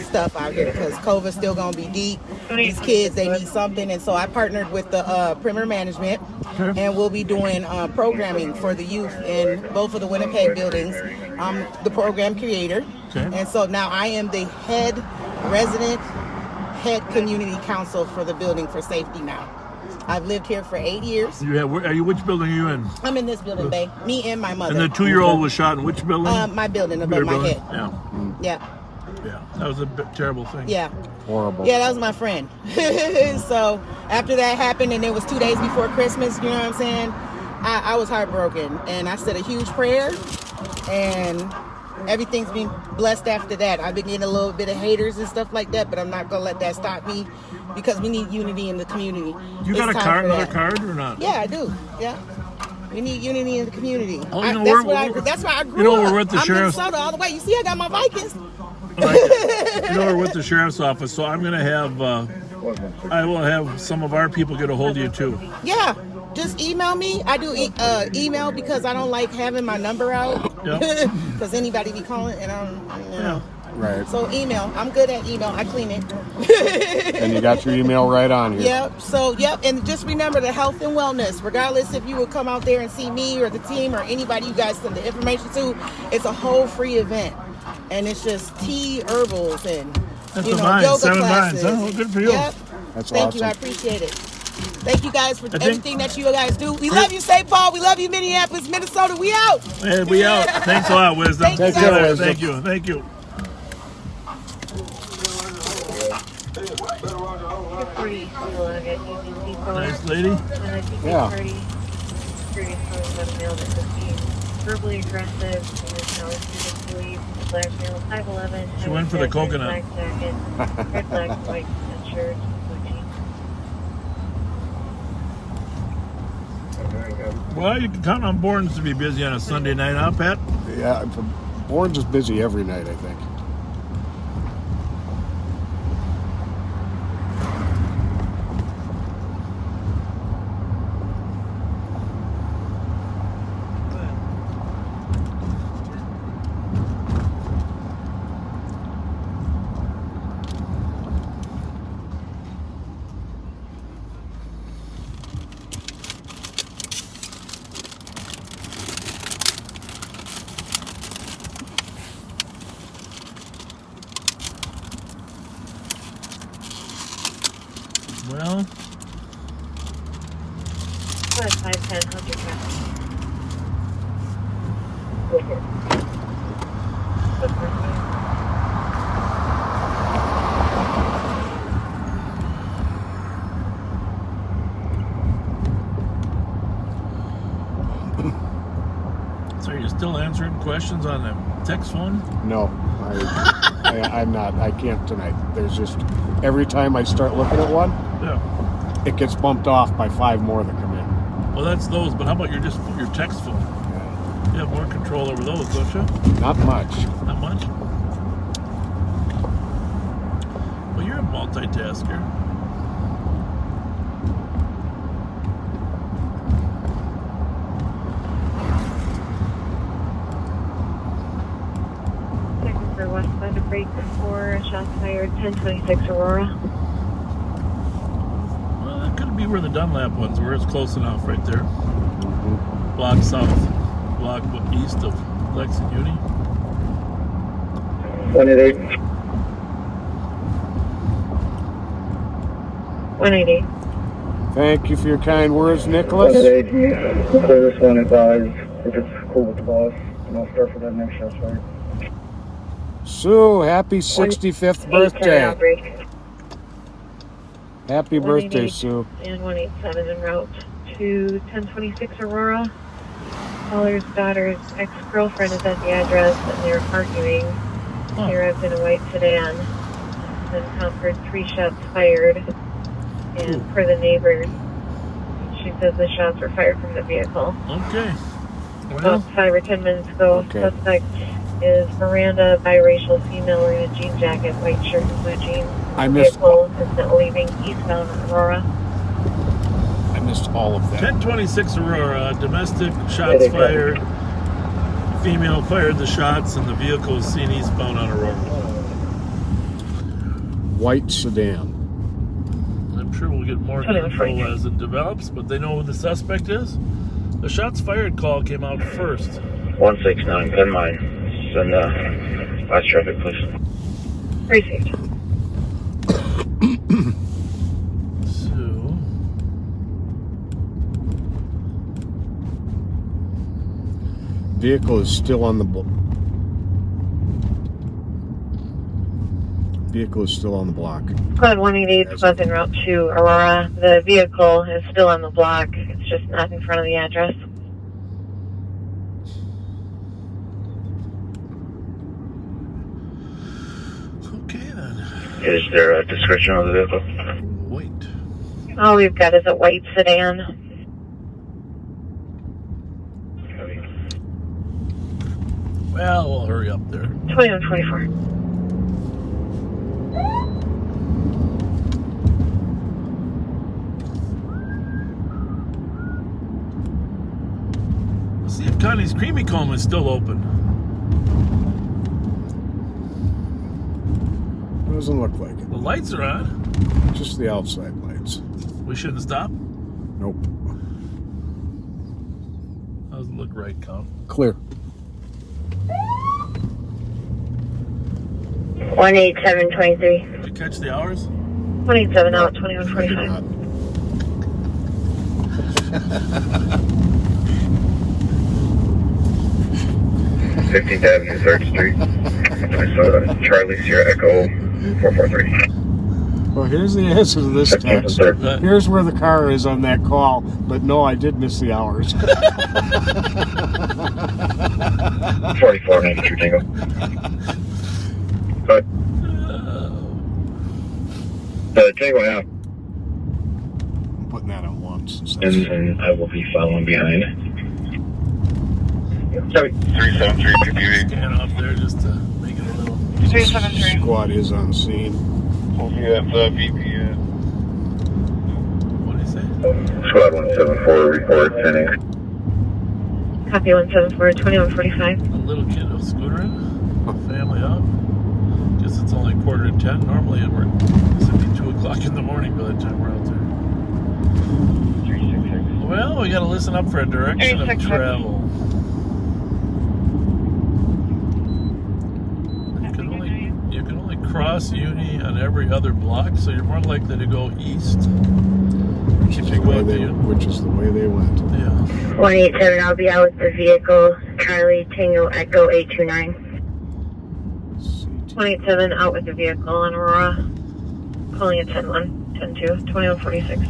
stuff out here, because COVID's still gonna be deep. These kids, they need something, and so I partnered with the Premier Management, and we'll be doing programming for the youth in both of the Winnipeg buildings. I'm the program creator, and so now I am the head community council for the building for safety now. I've lived here for 8 years. Which building are you in? I'm in this building, babe. Me and my mother. And the 2-year-old was shot in which building? My building above my head. Yeah, that was a terrible thing. Yeah. Horrible. Yeah, that was my friend. So after that happened, and it was 2 days before Christmas, you know what I'm saying? I was heartbroken, and I said a huge prayer, and everything's been blessed after that. I've been getting a little bit of haters and stuff like that, but I'm not going to let that stop me, because we need unity in the community. You got another card or not? Yeah, I do. Yeah. We need unity in the community. Oh, that's why I grew up. We're with the sheriff's. I'm all the way. You see, I got my Vikings. We're with the sheriff's office, so I'm going to have, I will have some of our people get a hold of you too. Yeah. just email me. I do email because I don't like having my number out. Because anybody be calling and you know. Right. So email. I'm good at email. I clean it. And you got your email right on here. Yep. So, and just remember the health and wellness. Regardless if you would come out there and see me or the team or anybody you guys send the information to, it's a whole free event. And it's just tea, herbals, and yoga 7 classes. vines. Oh, good for you. Yep. That's Thank awesome. you. I appreciate it. Thank you guys for everything that you guys do. We love you, St. Paul. We love you, Minneapolis, Minnesota. We out. Hey, we out. Thanks a lot, Wisdom. Thank you. Thank you. Thank you. Nice lady. Yeah. Verbally aggressive. Black male, 5'11". She went for the coconut. Black jacket, red, black, white shirt, Well, you can count on Bournes to be busy on a Sunday night, huh, Pat? Yeah, Bournes is busy every night, I think. Well, 5'10", 100 pounds. so are you still answering questions on the text phone? No, I'm not. I can't tonight. There's just, every time I start looking at one, it gets bumped off by 5 more that come in. Well, that's those, but how about your text phone? Yeah. You have more control over those, don't you? Not much. Not much? Well, you're a multitasker. For westbound to break for shots fired, 1026 Aurora. Well, that could be where the Dunlap ones were. It's close enough right there. Block south, block east of Lex and Uni. 188. 188. Thank you for your kind words, Nicholas. 188. Clear this one, advise if it's cool with the boss, and I'll start for that next shot, sorry. Sue, happy 65th birthday. Happy birthday, Sue. And 187 en route to 1026 Aurora. Caller's daughter's ex-girlfriend is at the address and they're arguing. They arrived in a white sedan. Then Comfort 3 shots fired. And per the neighbors, she says the shots were fired from the vehicle. Okay. About 5 or 10 minutes ago, suspect is Miranda, biracial female wearing a jean jacket, white shirt and blue jeans. I missed. Vehicle is now leaving eastbound Aurora. I missed all of that. 1026 Aurora, domestic shots fired. Female fired the shots and the vehicle is seen eastbound on Aurora. White sedan. I'm sure we'll get more info as it develops, but they know who the suspect is. The shots fired call came out first. 169, 10 mine. Send last traffic, please. Received. So, vehicle is still on the vehicle is still on the block. Squad 188 was en route to Aurora. The vehicle is still on the block. It's just not in front of the address. okay then. Is there a description of the vehicle? Wait. All we've got is a white sedan. Well, we'll hurry up there. 2124. Connie's Creamy Comb is still open. Doesn't look like it. The lights are on. Just the outside lights. We shouldn't stop? Nope. Doesn't look right, Count. Clear. 18723. Did you catch the hours? 27 out, 2145. 15th Avenue, 3rd Street. Minnesota. Charlie Sierra Echo 443. Well, here's the answer to this text. Here's where the car is on that call, but no, I did miss the hours. 4492 Tango. Good. Tango now. I'm putting that on once. And I will be following behind. 373 PPV. Stand off there just to make it a little. 373. Squad is on scene. Yeah, VP. What did he say? Squad 174 report sending. Copy 174, 2145. A little kid of scootering. Family up. Guess it's only 9:45. Normally it would be 2 o'clock in the morning by the time we're out there. Well, we got to listen up for a direction of travel. You can only cross Uni on every other block, so you're more likely to go east. Which is the way they went. Yeah. 187, I'll be out with the vehicle. Charlie Tango Echo 829. 187, out with the vehicle on Aurora. Calling at 10-1, 10-2, 2146.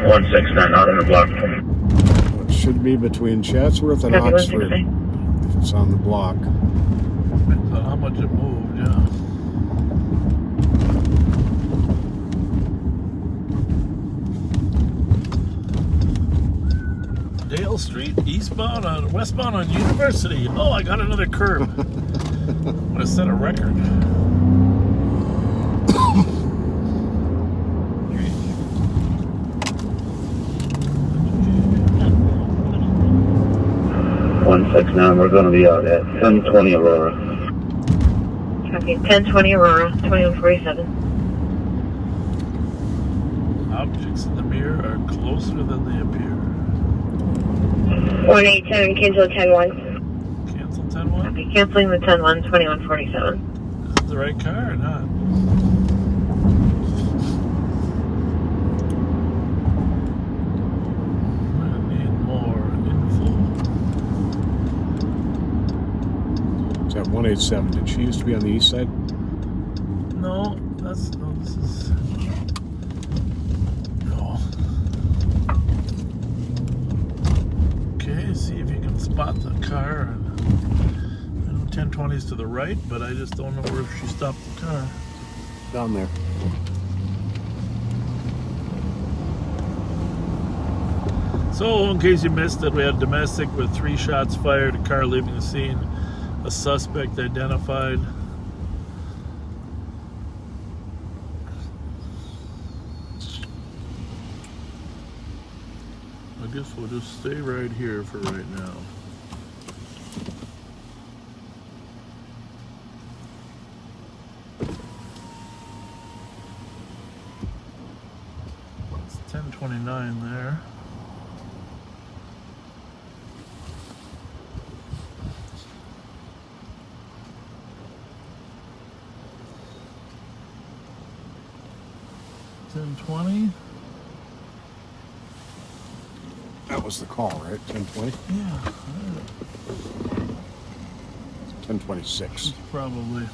One 6-9 out on the block. It should be between Chatsworth and Copy, Oxford. If it's on the block. Depends on how much it moved, yeah. Dale Street, westbound on University. Oh, I got another curb. I'm gonna set a record. One 6-9, we're going to be out at 1020 Aurora. Copy, 1020 Aurora, 2147. Objects in the mirror are closer than they appear. 187, cancel 10-1. Cancel 10-1? Copy, canceling the 10-1, 2147. Is it the right car or not? I need more info. Is that 187? Did she used to be on the east side? No, this is... No. Okay, see if you can spot the car. I know 1020 is to the right, but I just don't know where she stopped the car. Down there. So, in case you missed it, we had domestic with 3 shots fired, a car leaving the scene, a suspect identified. I guess we'll just stay right here for right now. It's 1029 there. $10.20. That was the call, right? 1020? Yeah. 1026. Probably.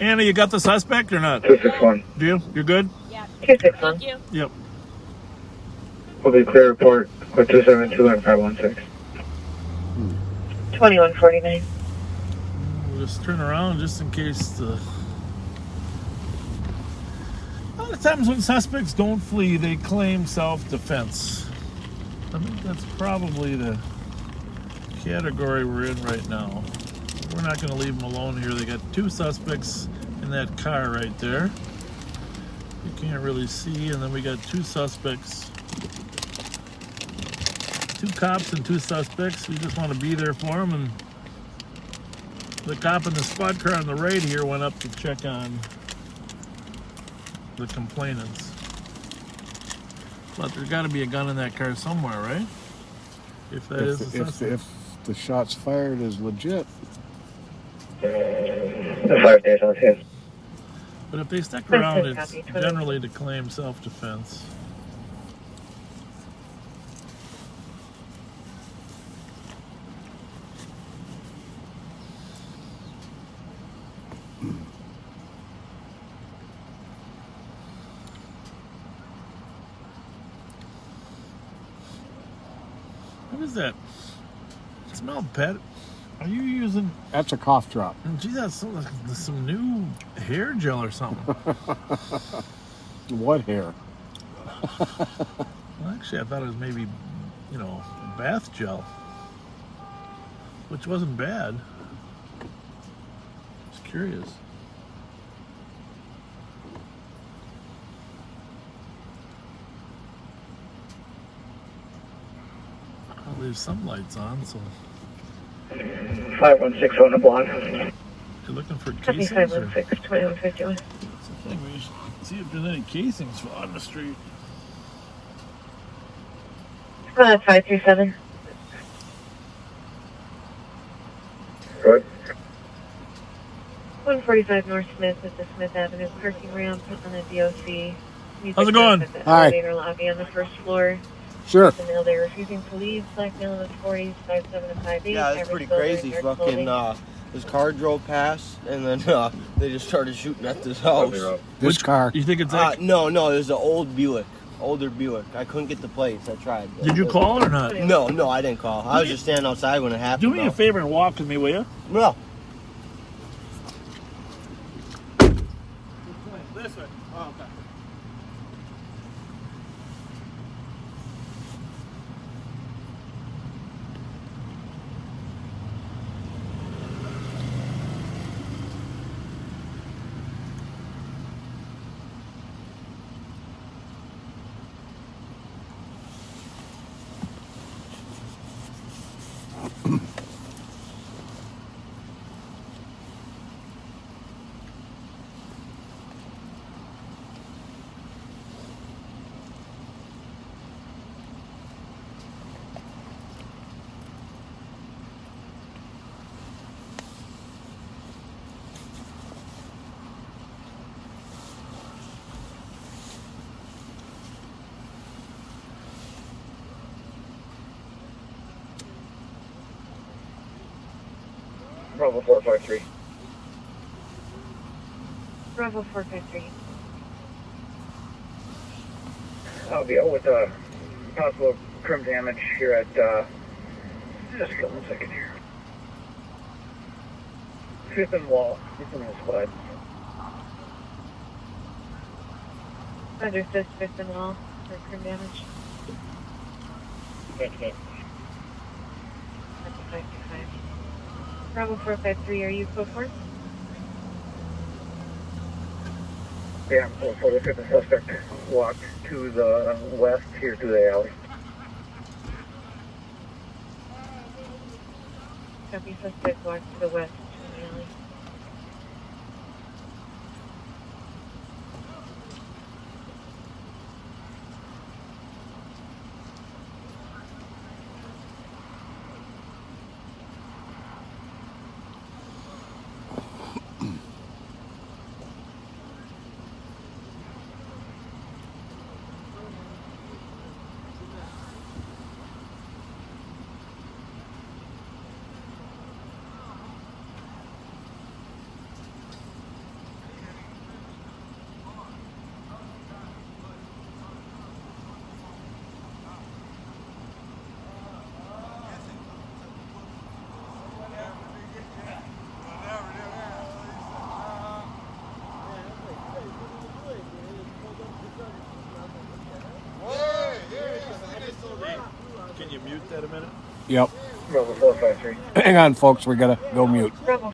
Anna, you got the suspect or not? 261. Do you? You're good? Yeah. 261. Thank you. Yep. Will be clear report with 272 and 516. 2149. We'll just turn around just in case the... A lot of times when suspects don't flee, they claim self-defense. I think that's probably the category we're in right now. We're not going to leave them alone here. They got 2 suspects in that car right there. You can't really see, and then we got two suspects. 2 cops and 2 suspects. We just want to be there for them, and the cop in the squad car on the right here went up to check on the complainants. But there's got to be a gun in that car somewhere, right? If that is the suspect. If the shots fired is legit. 5 days on 10. But if they stick around, it's generally to claim self-defense. What is that? It smells pet. Are you using? That's a cough drop. Gee, that's some new hair gel or something. What hair? Well, actually, I thought it was maybe, bath gel, which wasn't bad. Just curious. I'll leave some lights on, so. 516 on the blonde. You're looking for Copy casings? 516, 2151. That's the thing. We should see if there's any casings on the street. 537. Good. 145 North Smith at the Smith Avenue parking ramp on the DOC. How's it going? At the Hi. elevator lobby on the first floor. Sure. The mail, they're refusing to leave. Black mail in the 40s, 57 to 58. Yeah, it's pretty crazy. Fucking, this car drove past, and then they just started shooting at this house. This car. You think it's like... No, it was an old Buick. Older Buick. I couldn't get the plates. I tried. Did you call or not? No, I didn't call. I was just standing outside when it happened. Do me a favor and walk with me, will you? No. This way. Oh, okay. Bravo 453. Bravo 453. I'll be out with possible crim damage here at, just give 1 second here. 5th and Wall. It's in the squad. Understood, 5th and Wall for crim damage. Thank you. That's a 525. Bravo 453, are you code 4? Yeah, I'm close for the 5th suspect walked to the west here to the alley. Copy, suspect walked to the west to the alley. Can you mute that a minute? Yep. Bravo 453. Hang on, folks. We gotta go mute. Bravo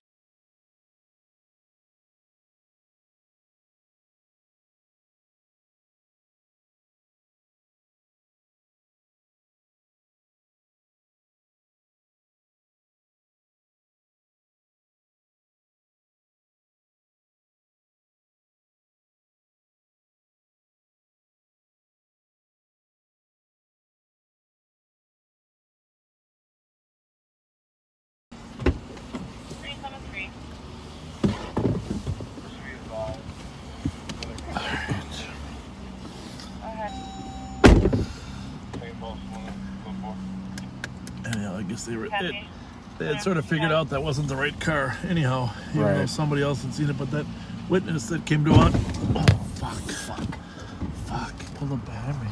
witness. They had sort of figured out that wasn't the right car anyhow, even though somebody else had seen it. But that witness that came to us, fuck, pulled up behind me.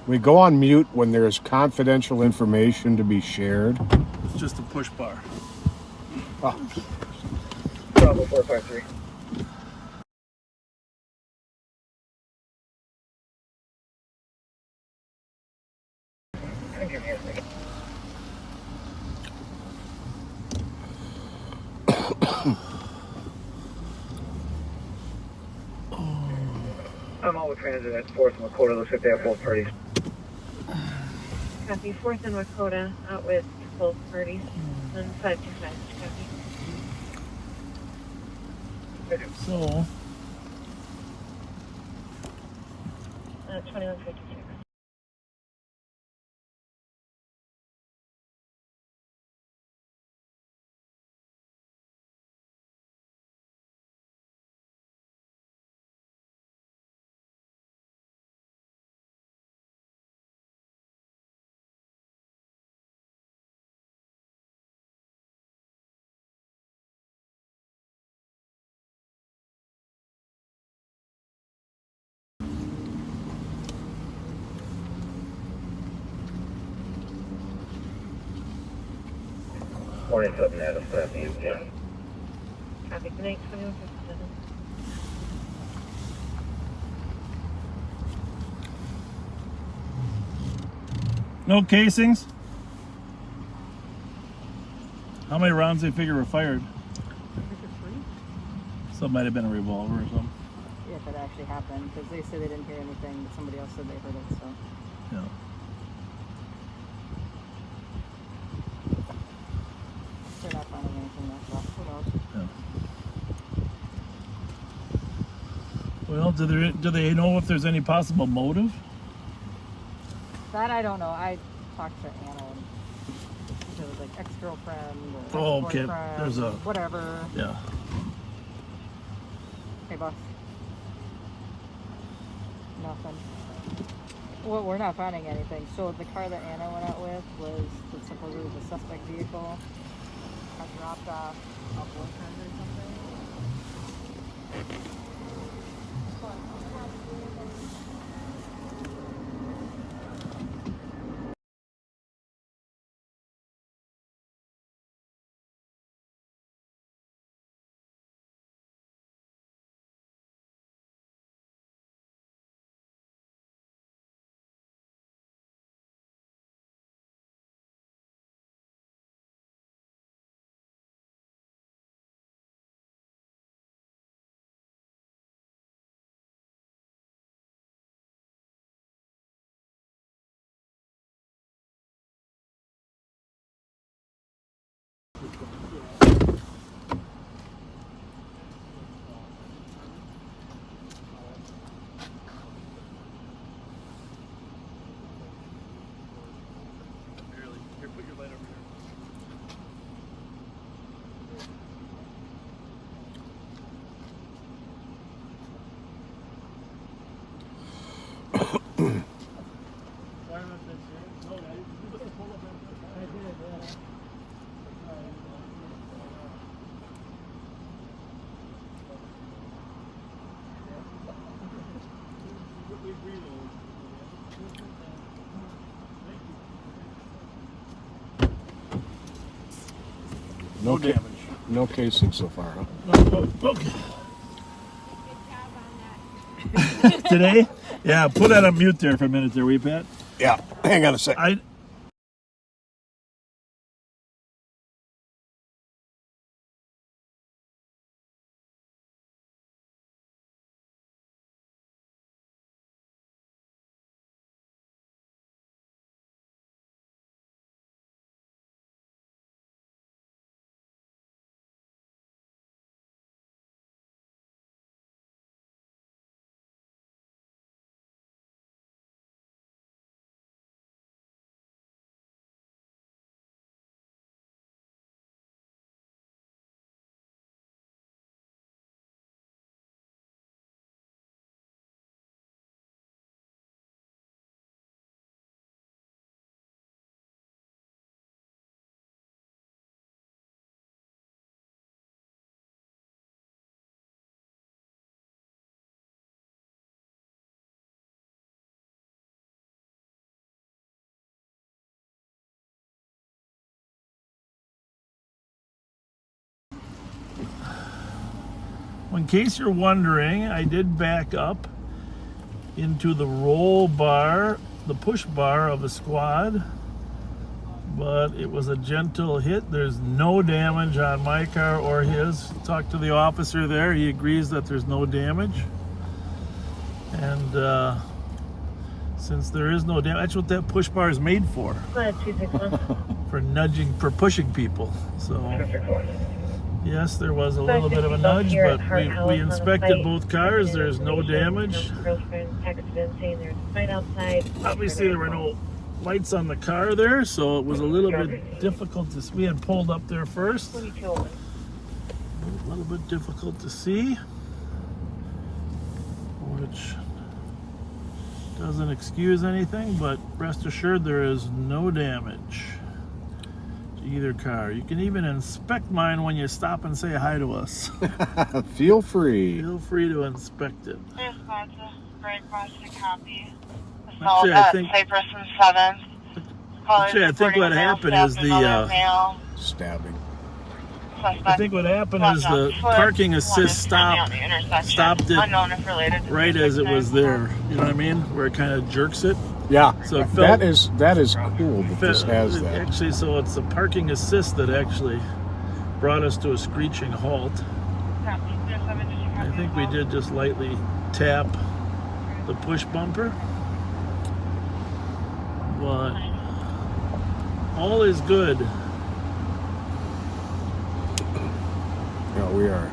We go on mute when there is confidential information to be shared. It's just a push bar. Oh. Bravo 453. I'm all with transit at 4th and Lakota. Looks like they have both parties. Copy. 4th and Lakota out with both parties. And 525. Copy. So. 2156. Morning, something at us, yeah. Copy. Good night. 2157. No casings? How many rounds they figure were fired? So it might have been a revolver or something. Yeah, if it actually happened, because they said they didn't hear anything, but somebody else said they heard it, so. Yeah. They're not finding anything that's left. Who knows? Yeah. Well, do they know if there's any possible motive? That I don't know. I talked to Anna. It was like ex-girlfriend or Oh, okay. ex-boyfriend, There's a whatever. Yeah. Hey, boss. Nothing. Well, we're not finding anything. So the car that Anna went out with was supposedly the suspect vehicle. I dropped off a boyfriend or something. Here, put your light over here. No damage. No casing so far, huh? Okay. Today? Yeah, put that on mute there for a minute there, will you, Pat? Yeah, hang on a second. in case you're wondering, I did back up into the roll bar, the push bar of a squad, but it was a gentle hit. There's no damage on my car or his. Talked to the officer there. He agrees that there's no damage. And since there is no damage, that's what that push bar is made for. For nudging, for pushing people. So yes, there was a little bit of a nudge, but we inspected both cars. There's no damage. Obviously, there were no lights on the car there, so it was a little bit difficult to see. We had pulled up there first. A little bit difficult to see, which doesn't excuse anything, but rest assured there is no damage to either car. You can even inspect mine when you stop and say hi to us. Feel free. Feel free to inspect it. Assault at Cypress and 7th. Actually, I think what happened is the stabbing. I think what happened is the parking assist stopped it right as it was there. You know what I mean? Where it kind of jerks it. Yeah. So it felt, that is cool that this has that. Actually, so it's the parking assist that actually brought us to a screeching halt. I think we did just lightly tap the push bumper, but all is good. Yeah, we are.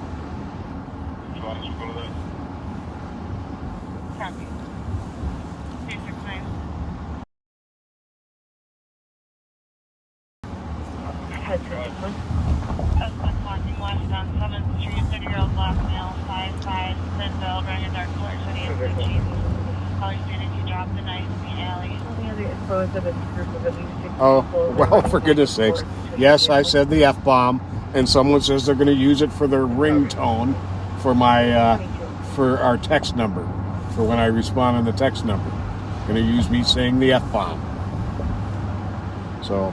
Walking west on 7th Street, 30-year-old black male, 5'5", thin build, wearing a dark color hoodie and blue jeans. Probably standing to drop the knife in the alley. Oh, well, for goodness sakes. Yes, I said the F-bomb, and someone says they're going to use it for their ringtone for my, for our text number, for when I respond on the text number. Going to use me saying the F-bomb. So,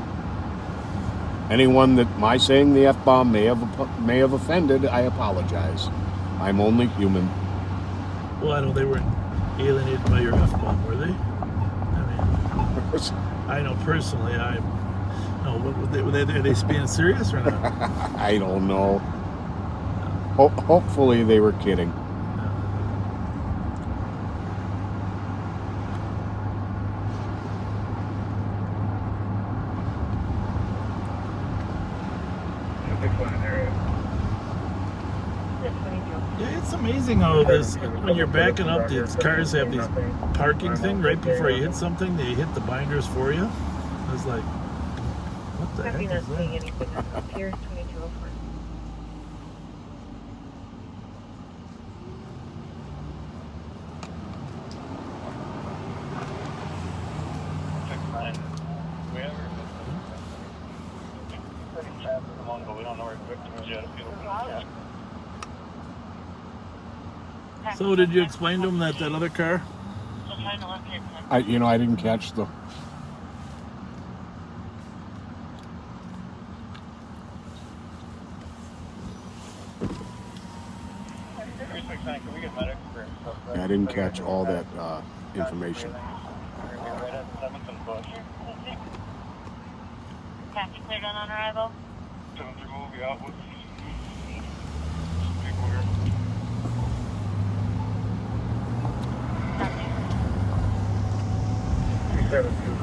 anyone that my saying the F-bomb may have offended, I apologize. I'm only human. Well, I know they weren't alienated by your F-bomb, were they? I mean, I know personally, were they being serious or not? I don't know. Hopefully they were kidding. Yeah, it's amazing how this, when you're backing up, these cars have these parking thing right before you hit something, they hit the binders for you. I was like, what the heck is that? So did you explain to him that other car? I didn't catch the... I didn't catch all that information. Catch cleared on arrival. 7-3 will be out with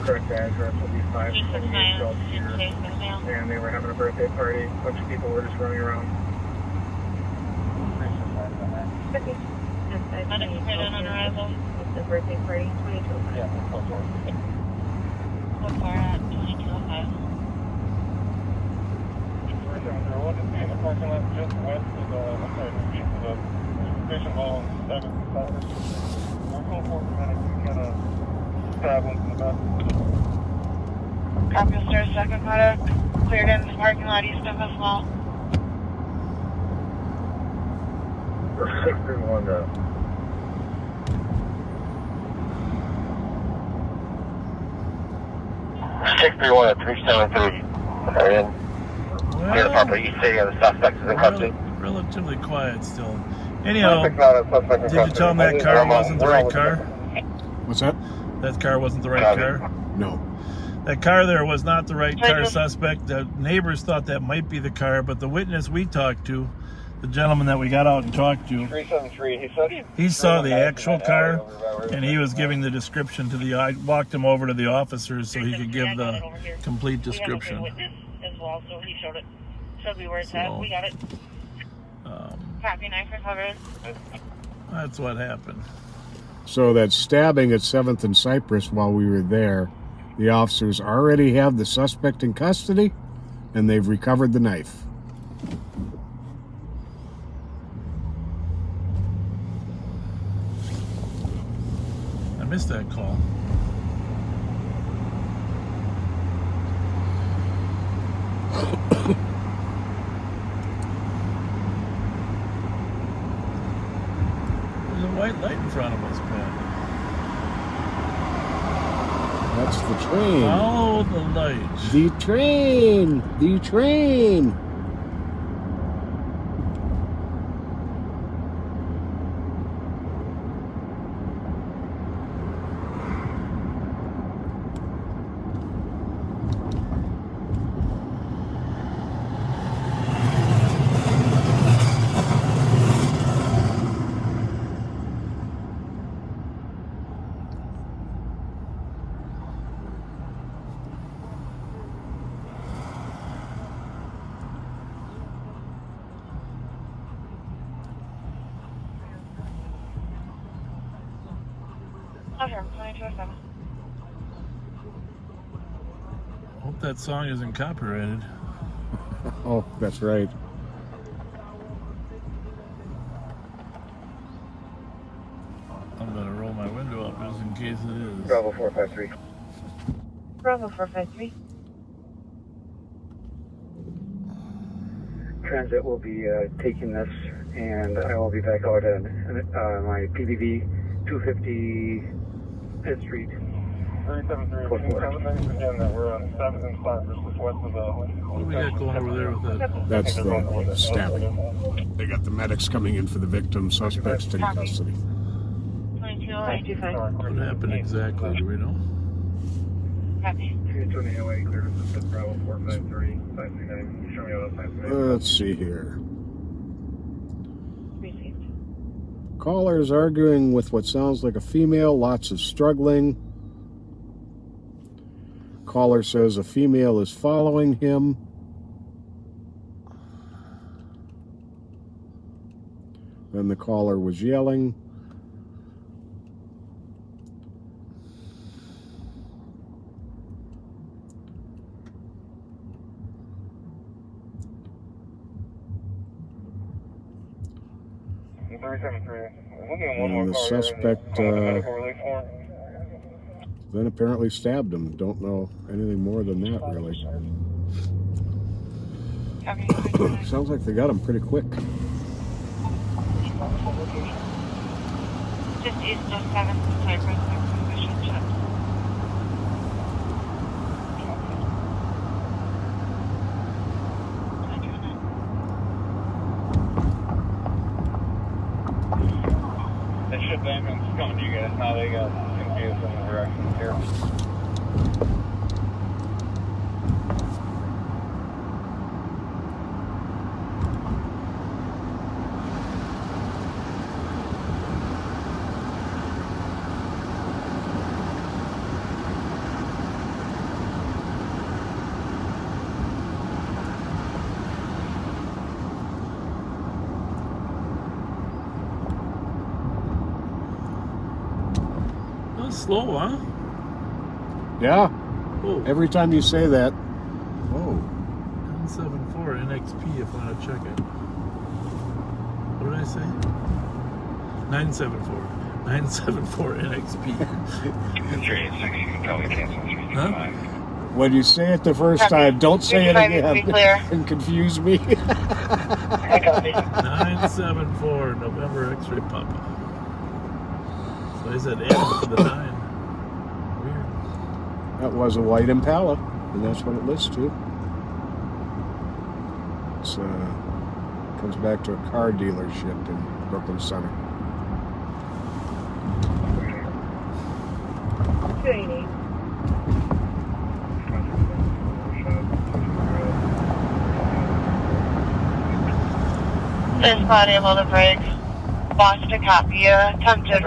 correct address will be 528 South here, and they were having a birthday party. A bunch of people were just running around. Medic cleared on arrival. The birthday party, 2205. Yeah, so far at 2205. First on the road, in the parking lot just west of the station hall on 7th side. We're going forward for medics to get a stab in the back. Copy, sir. Second medic cleared in the parking lot east of us well. 631 631 at 373. Clear the property. East City, the suspect is in custody. Relatively quiet still. Anyhow, did you tell him that car wasn't the right car? What's that? That car wasn't the right car? No. That car there was not the right car suspect. The neighbors thought that might be the car, but the witness we talked to, the gentleman that we got out and talked to, 373, he saw the actual car, and he was giving the description to the, I walked him over to the officers so he could give the complete description. As well, so he showed it. Showed me where it's at. We got it. Copy 9 for coverage. That's what happened. So that stabbing at 7th and Cypress while we were there, the officers already have the suspect in custody, and they've recovered the knife. I missed that call. There's a white light in front of us, Pat. That's the train. Follow the light. The train. The train. Hope that song isn't copyrighted. Oh, that's right. I'm gonna roll my window up just in case it is. Bravo 453. Bravo 453. Transit will be taking this, and I will be back out at my PBV 250 5th Street. 373. Again, that we're on 7th and Cypress, just west of the. What do we got going over there with that? That's the stabbing. They got the medics coming in for the victim, suspects in custody. 22-825. What happened exactly? Do we know? Copy. 320 clear to Bravo 453, 539. You show me all the 539. Let's see here. Callers arguing with what sounds like a female, lots of struggling. Caller says a female is following him. Then the caller was yelling. And the suspect then apparently stabbed him. Don't know anything more than that, really. Sounds like they got him pretty quick. Just east of 7th Cypress, suspicion check. They should have been coming to you guys. Now they got confused in the directions here. Slow, huh? Yeah. Oh. Every time you say that. Oh. 974 NXP if I want to check it. What did I say? 974. 974 NXP. You can probably cancel 325. Huh? When you say it the first time, don't say it again and confuse me. 974 November X-ray Papa. So I said Adam for the 9. Weird. That was a white Impala, and that's what it lists to. It's Comes back to a car dealership in Brooklyn Center. 280. Is not able to break. Lost a copy. Attempted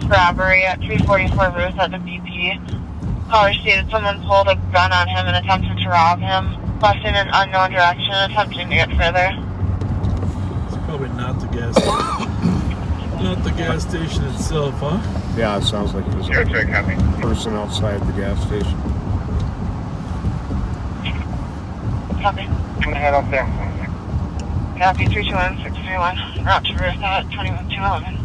robbery at 344 Ruth at the BP. Caller stated someone pulled a gun on him and attempted to rob him. Left in an unknown direction, attempting to get further. It's probably not the gas station. Not the gas station itself, huh? Yeah, it sounds like it was a person outside the gas station. Copy. I'm gonna head up there. Copy 321-631. Route to Ruth at 21211.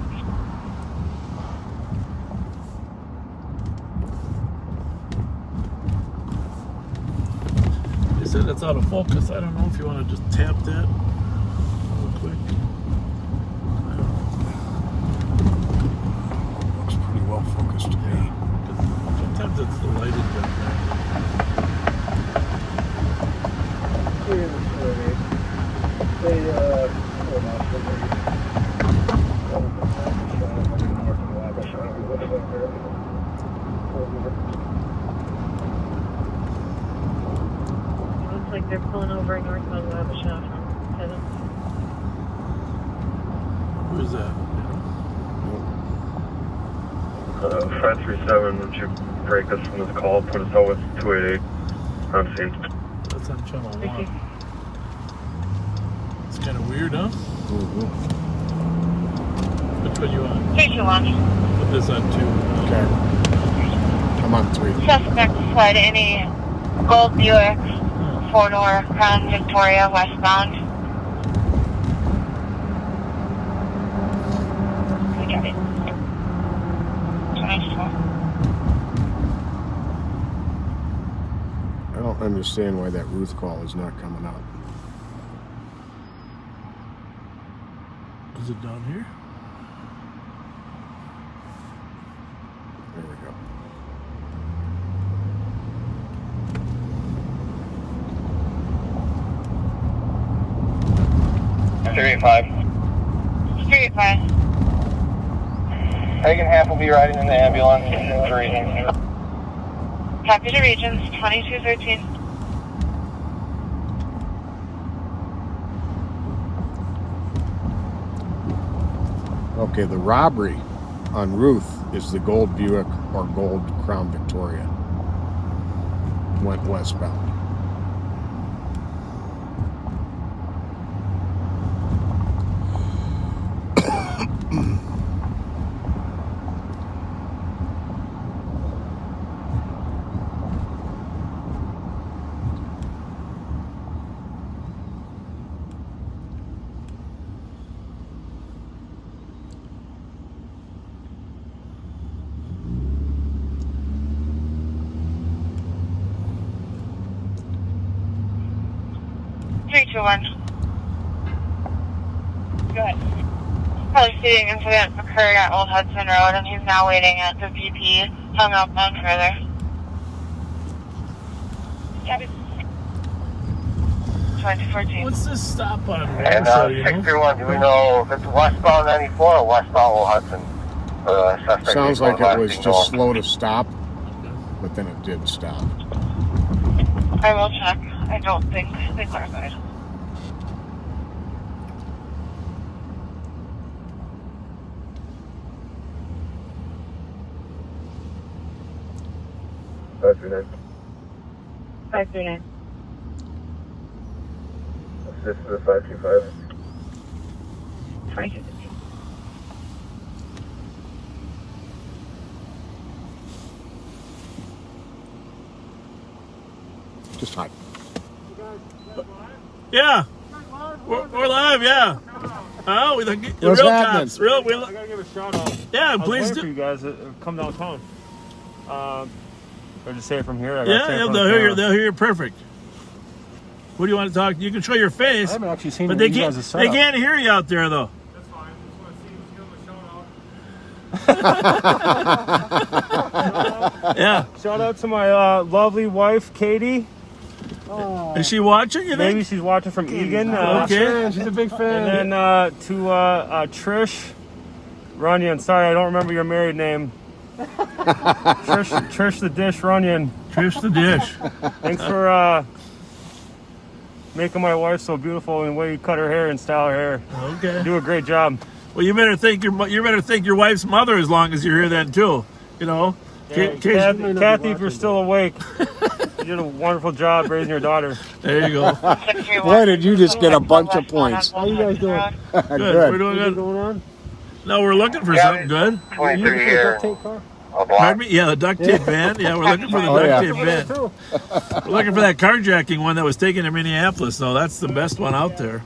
They said it's out of focus. I don't know if you want to just tap that real quick. Looks pretty well focused to me. Sometimes it's the lighted back Looks like they're pulling over northbound Wabasha from Kevin. Who's that? Fred 37, would you break us from this call? Put us out with 288 on scene. That's on channel 1. It's kind of weird, huh? Which one you on? 321. Put this on 2. Okay. I'm on 3. Suspect fled in a gold Buick, 4-door Crown Victoria westbound. We got it. 24. I don't understand why that Ruth call is not coming up. Is it down here? There we go. Hagen half will be riding in the ambulance to Regions. Copy to Regions, 2213. Okay, the robbery on Ruth is the gold Buick or gold Crown Victoria. Went westbound. Go ahead. Probably speeding incident occurred at Old Hudson Road, and he's now waiting at the BP, hung up on further. Copy. 2014. What's this stop on? And 631, do we know if it's westbound 94 or westbound Old Hudson? Sounds like it was just slow to stop, but then it did stop. I will check. I don't think they clarified. $539. 539. Assist to the 525. 525. Just hot. Yeah. We're live, yeah. Oh, we the What's real happening? cops. Real, I gotta give a shout out. Yeah, I was please waiting do. for you guys to come downtown. Or just say it from here. Yeah, they'll hear you perfect. What do you want to talk? You can show your face. I haven't actually seen but what they you can't. guys have set They up. can't hear you out there though. That's fine. Just want to see give them a shout out. Yeah. Shout out to my lovely wife, Katie. Is she watching, you think? Maybe she's watching from Egan. Okay. She's a big fan. And then to Trish Runyon. Sorry, I don't remember your married name. Trish the Dish Runyon. Trish the Dish. Thanks for making my wife so beautiful in the way you cut her hair and style her hair. Okay. You do a great job. Well, you better thank your wife's mother as long as you're here then too. You know. Yeah, Kathy, if you're still awake, you did a wonderful job raising your daughter. There you go. Why did you just get a bunch of points? How you guys doing? Good. We're doing good. Going on? No, we're looking for something good. 23 here. Pardon me? Yeah, the duct tape van. Yeah, we're looking for the duct tape van. We're looking for that carjacking one that was taken to Minneapolis. though. That's the best one out there.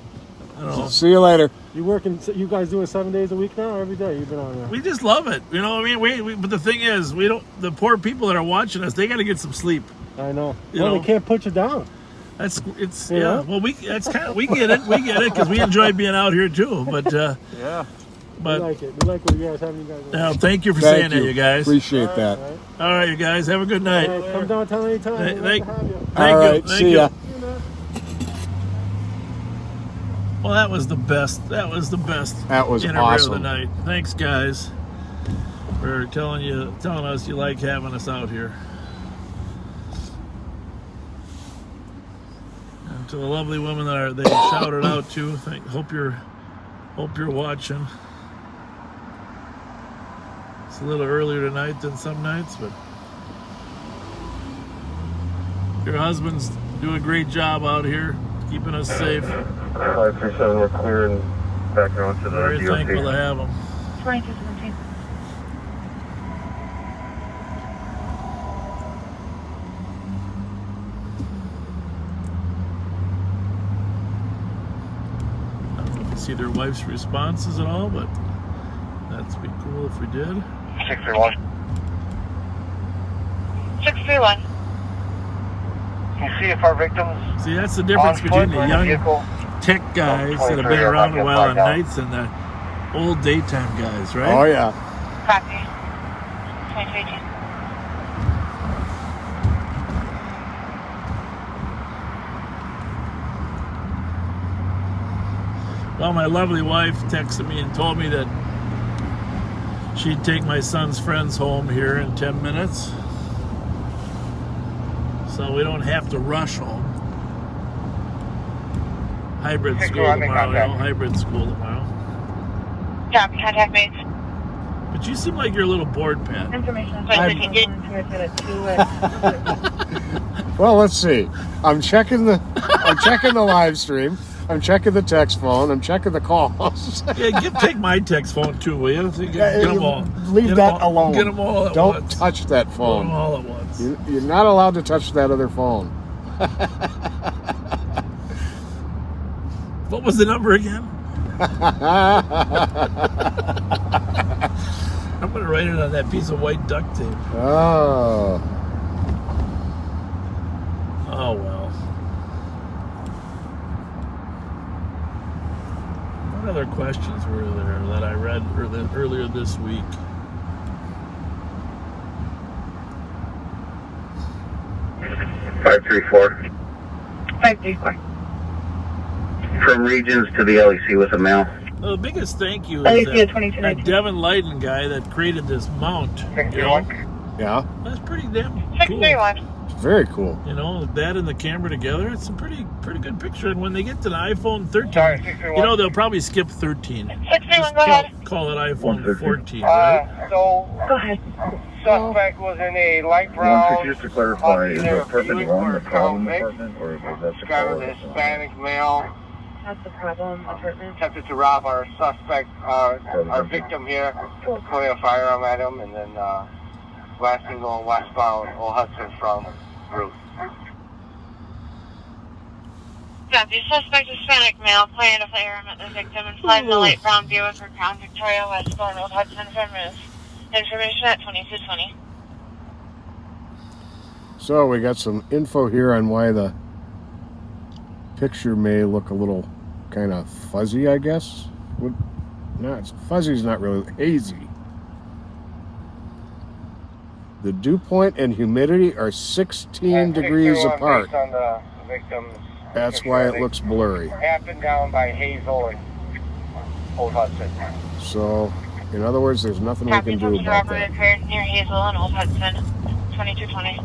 I don't know. See you later. You working? You guys doing 7 days a week now, or every day? You've been on there. We just love it. You know what I mean? But the thing is, we don't. The poor people that are watching us, they got to get some sleep. I know. You know? They can't put you down. It's yeah. Well, we get it. We get it because we enjoy being out here too. But yeah. But we like it. We like what you guys having you guys. Now, thank you for saying that, you guys. Appreciate that. All right, you guys. Have a good night. Come downtown anytime. Thank All right, you. see ya. Well, that was the best. That was the best. That was interview awesome. of the night. Thanks, guys, for telling us you like having us out here. And to the lovely women that they shouted out to, hope you're watching. It's a little earlier tonight than some nights, but your husband's doing a great job out here, keeping us safe. 537, we're clear and back on to the Very DOT. thankful to have them. 2217. I don't know if you see their wife's responses at all, but that'd be cool if we did. 631. 631. Can you see if our victims See, that's the difference on between foot the or in young vehicle? tech guys that have been around a while on nights and the old daytime guys, right? Oh, yeah. Copy. 2218. Well, my lovely wife texted me and told me that she'd take my son's friends home here in 10 minutes. So we don't have to rush home. Hybrid school tomorrow, hybrid school tomorrow. Copy. Contact made. But you seem like you're a little bored, Pat. Information. Well, let's see. I'm checking the live stream. I'm checking the text phone. I'm checking the calls. Yeah, take my text phone too, will you? Get them all. Leave that alone. Get them all at Don't once. touch that phone. Get them all at once. You're not allowed to touch that other phone. What was the number again? I'm going to write it on that piece of white duct tape. Oh. Oh, well. What other questions were there that I read earlier this week? Five 534. From Regions to the LEC with a mail. The biggest thank you LEC is at that 2219. Devin Leiden guy that created this mount. You know? Yeah. That's pretty damn cool. 631. It's very cool. You know, that and the camera together, it's a pretty good picture. And when they get to the iPhone 13, Sorry, 631. you know, they'll probably skip 13. 631, go ahead. Call it iPhone 14, right? So, Go ahead. suspect was in a light brown. Just to clarify, is the apartment Buick one or the problem Mix. apartment, or is that the Described as a Hispanic male. That's the problem apartment. Attempted to rob our suspect, our victim here, pointing a firearm at him, and then last thing going westbound, Old Hudson from Ruth. Copy. Suspect Hispanic male pointed a firearm at the victim and fled in a light brown Buick or Crown Victoria westbound Old Hudson from Ruth. Information at 2220. So we got some info here on why the picture may look a little kind of fuzzy, I guess. No, fuzzy's not really hazy. The dew point and humidity are 16 degrees apart. Based on the victims. That's why it looks blurry. Happened down by Hazel and Old Hudson. So, in other words, there's nothing we can do about that. Occurred near Hazel and Old Hudson, 2220.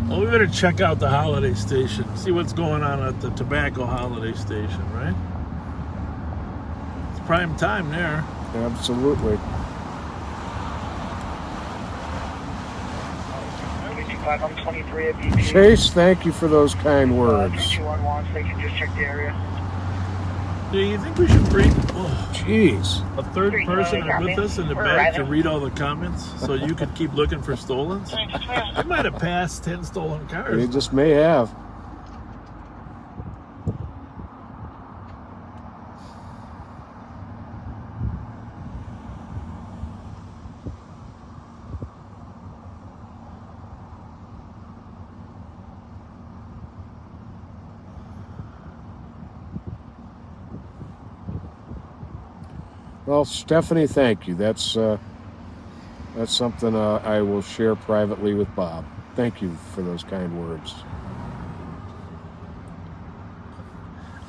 Well, we better check out the holiday station, see what's going on at the tobacco holiday station, right? It's prime time there. Absolutely. Chase, thank you for those kind words. They can just check the area. Do you think we should bring Jeez. a third person with us in the back to read all the comments so you could keep looking for stolens? I might have passed 10 stolen cars. They just may have. Well, Stephanie, thank you. That's something I will share privately with Bob. Thank you for those kind words.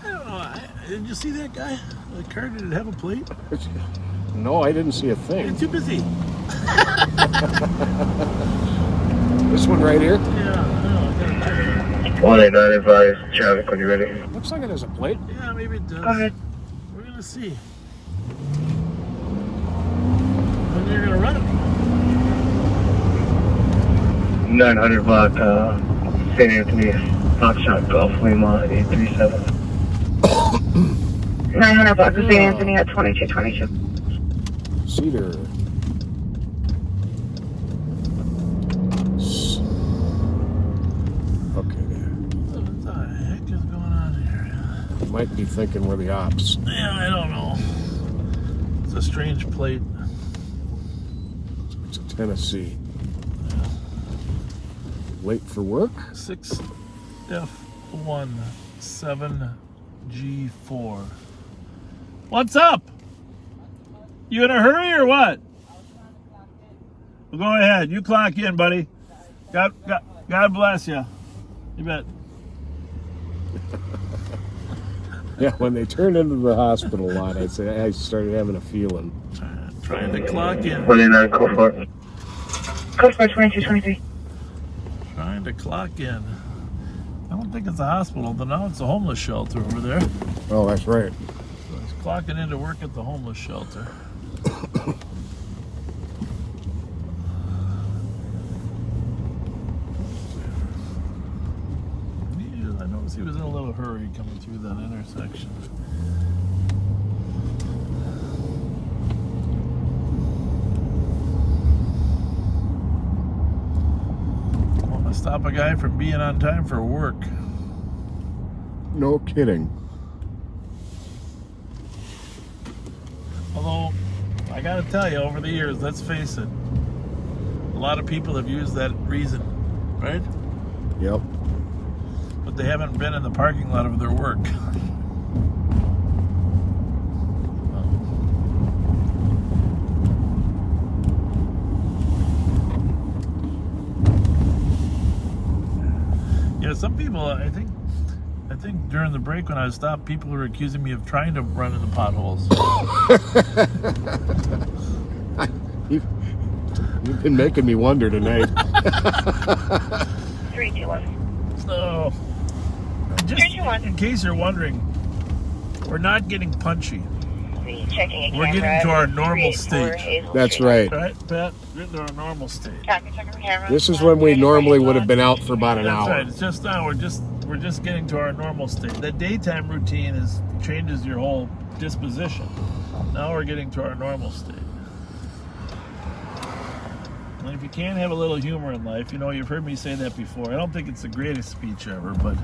I don't know. Did you see that guy? The car, did it have a plate? No, I didn't see a thing. You're too busy. This one right here? Yeah, I know. 189 advised traffic when you're ready. Looks like it has a plate. Yeah, maybe it does. Go ahead. We're going to see. When you're going to run it. 900 block, St. Anthony, Foxtrot, Golf, Lima, 837. 900 block of St. Anthony at 2222. Cedar. Okay, there. What the heck is going on here? Might be thinking we're the ops. Yeah, I don't know. It's a strange plate. It's a Tennessee. Late for work? 6F17G4. What's up? You in a hurry or what? Well, go ahead. You clock in, buddy. God bless you. You bet. Yeah, when they turned into the hospital lot, I started having a feeling. Trying to clock in. 189, code 4. Code 4 2223. Trying to clock in. I don't think it's a hospital, but now it's a homeless shelter over there. Oh, that's right. So it's clocking in to work at the homeless shelter. I noticed he was in a little hurry coming through that intersection. Want to stop a guy from being on time for work. No kidding. Although, I gotta tell you, over the years, let's face it, a lot of people have used that reason, right? Yep. But they haven't been in the parking lot of their work. Yeah, some people, I think during the break when I was stopped, people were accusing me of trying to run in the potholes. You've been making me wonder tonight. 321. So, just in case you're wondering, we're not getting punchy. Checking a We're getting to our normal state. That's right. Right, Pat? We're getting to our normal state. This is when we normally would have been out for about an That's hour. right. It's just now we're just getting to our normal state. The daytime routine changes your whole disposition. Now we're getting to our normal state. And if you can't have a little humor in life, you've heard me say that before. I don't think it's the greatest speech ever, but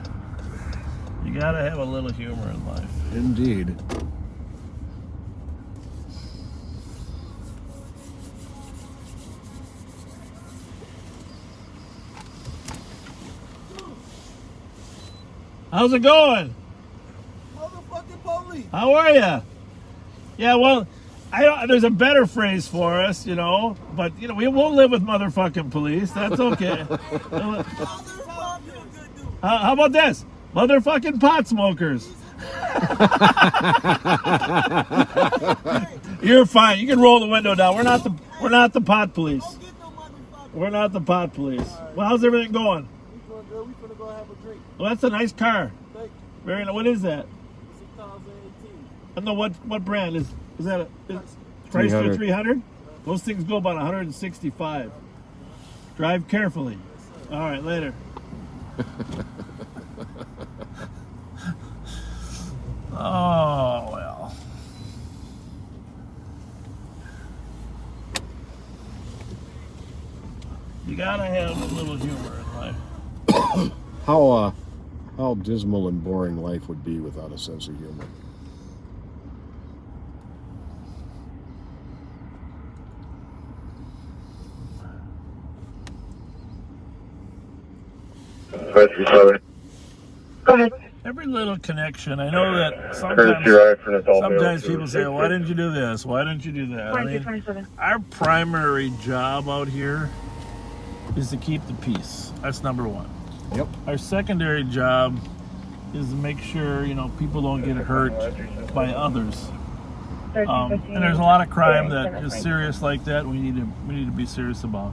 you gotta have a little humor in life. Indeed. How's it going? Motherfucking police. How are you? Yeah, well, There's a better phrase for us, you know, but, you know, we won't live with motherfucking police. That's okay. How about this? Motherfucking pot smokers. You're fine. You can roll the window down. We're not the pot police. We're not the pot police. Well, how's everything going? We finna go have a drink. Well, that's a nice car. Thank you. Very nice. What is that? 2018. I don't know what brand is that? Chrysler 300? Those things go about 165. Drive carefully. All right, later. Oh, well. You gotta have a little humor in life. How dismal and boring life would be without a sense of humor. Go ahead. Every little connection. I know that sometimes people say, why didn't you do this? Why didn't you do that? I mean, our primary job out here is to keep the peace. That's number one. Yep. Our secondary job is to make sure, you know, people don't get hurt by others. And there's a lot of crime that is serious like that. We need to be serious about.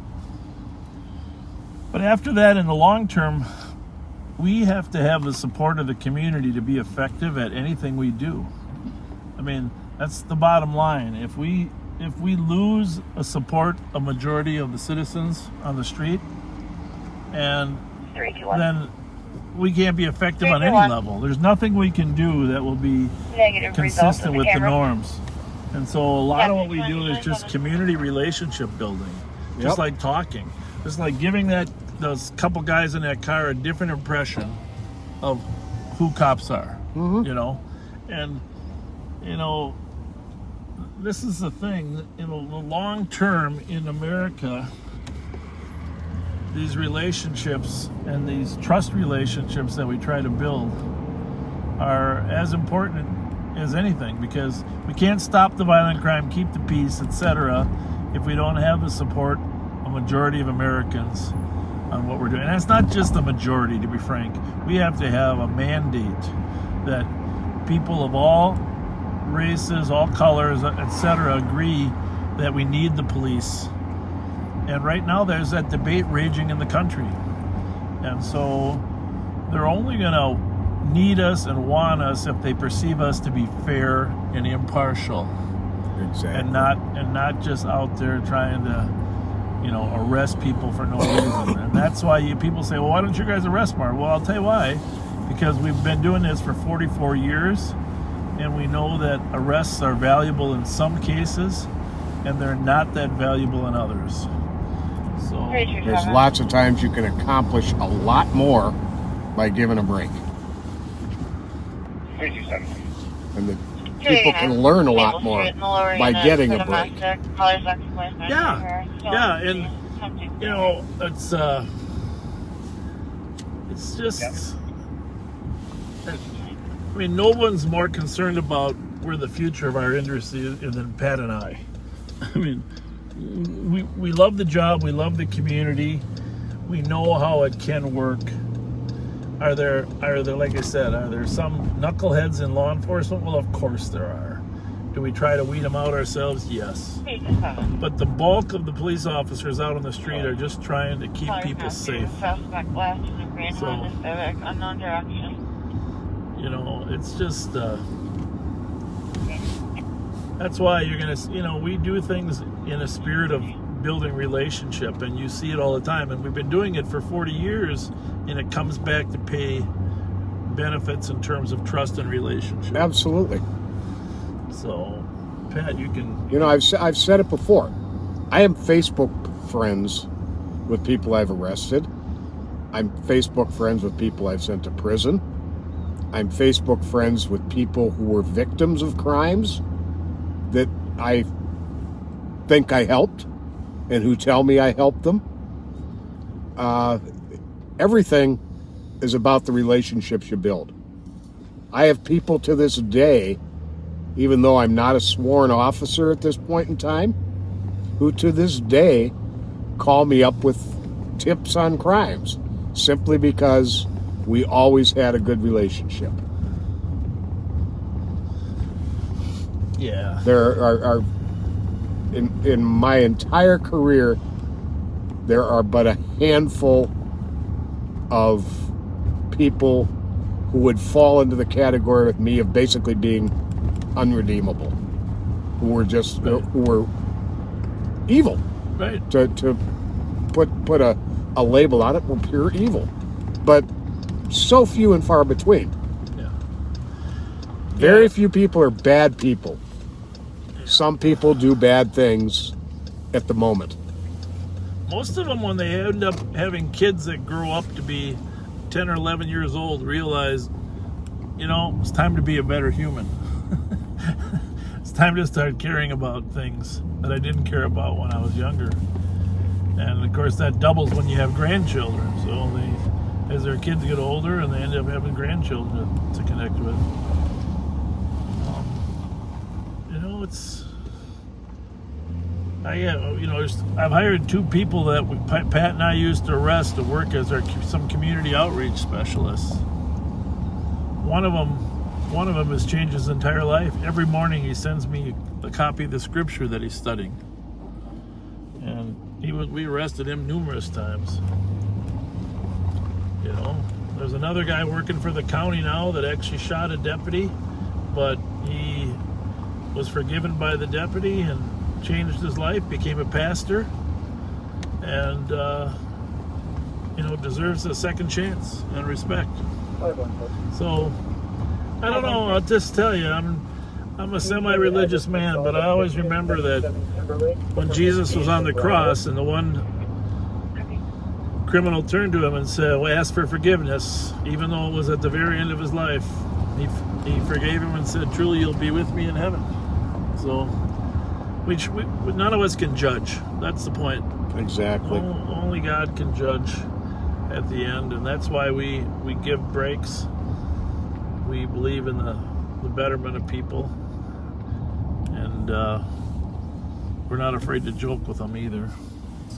But after that, in the long term, we have to have the support of the community to be effective at anything we do. I mean, that's the bottom line. If we lose a majority of the citizens on the street, and then we can't be effective on any level. There's nothing we can do that will be consistent with the norms. And so a lot of what we do is just community relationship building, just like talking, just like giving those couple guys in that car a different impression of who cops are, you know? And, you know, this is the thing, in the long term in America, these relationships and these trust relationships that we try to build are as important as anything, because we can't stop the violent crime, keep the peace, etc., if we don't have the support of a majority of Americans on what we're doing. And it's not just the majority, to be frank. We have to have a mandate that people of all races, all colors, etc., agree that we need the police. And right now there's that debate raging in the country. And so they're only going to need us and want us if they perceive us to be fair and impartial. Exactly. And not just out there trying to, you know, arrest people for no reason. And that's why people say, well, why don't you guys arrest more? Well, I'll tell you why. Because we've been doing this for 44 years, and we know that arrests are valuable in some cases, and they're not that valuable in others. So there's lots of times you can accomplish a lot more by giving a break. And the people can learn a lot more by getting a break. Yeah, and you know, it's just, I mean, no one's more concerned about where the future of our industry is than Pat and I. I mean, we love the job, we love the community, we know how it can work. Are there, like I said, are there some knuckleheads in law enforcement? Well, of course there are. Do we try to weed them out ourselves? Yes. But the bulk of the police officers out on the street are just trying to keep people safe. So, you know, it's just, that's why you're going to, you know, we do things in a spirit of building relationship, and you see it all the time. And we've been doing it for 40 years, and it comes back to pay benefits in terms of trust and relationship. Absolutely. So, Pat, you can... You know, I've said it before. I am Facebook friends with people I've arrested. I'm Facebook friends with people I've sent to prison. I'm Facebook friends with people who were victims of crimes that I think I helped and who tell me I helped them. Everything is about the relationships you build. I have people to this day even though I'm not a sworn officer at this point in time, who to this day call me up with tips on crimes simply because we always had a good relationship. Yeah. There are in my entire career, there are but a handful of people who would fall into the category with me of basically being unredeemable, who were just who were evil. Right. To put a label on it, were pure evil, but so few and far between. Yeah. Very few people are bad people. Some people do bad things at the moment. Most of them, when they end up having kids that grow up to be 10 or 11 years old, realize, it's time to be a better human. It's time to start caring about things that I didn't care about when I was younger. And of course that doubles when you have grandchildren. So as their kids get older, and they end up having grandchildren to connect with. I've hired 2 people that Pat and I used to arrest to work as some community outreach specialists. One of them has changed his entire life. Every morning he sends me a copy of the scripture that he's studying, and we arrested him numerous times. There's another guy working for the county now that actually shot a deputy, but he was forgiven by the deputy and changed his life, became a pastor, and deserves a second chance and respect. So I don't know, I'll just tell you, I'm a semi-religious man, but I always remember that when Jesus was on the cross and the one criminal turned to him and said, ask for forgiveness, even though it was at the very end of his life, he forgave him and said, truly you'll be with me in heaven. So we none of us can judge. That's the point. Exactly. Only God can judge at the end, and that's why we give breaks. We believe in the betterment of people, and we're not afraid to joke with them either.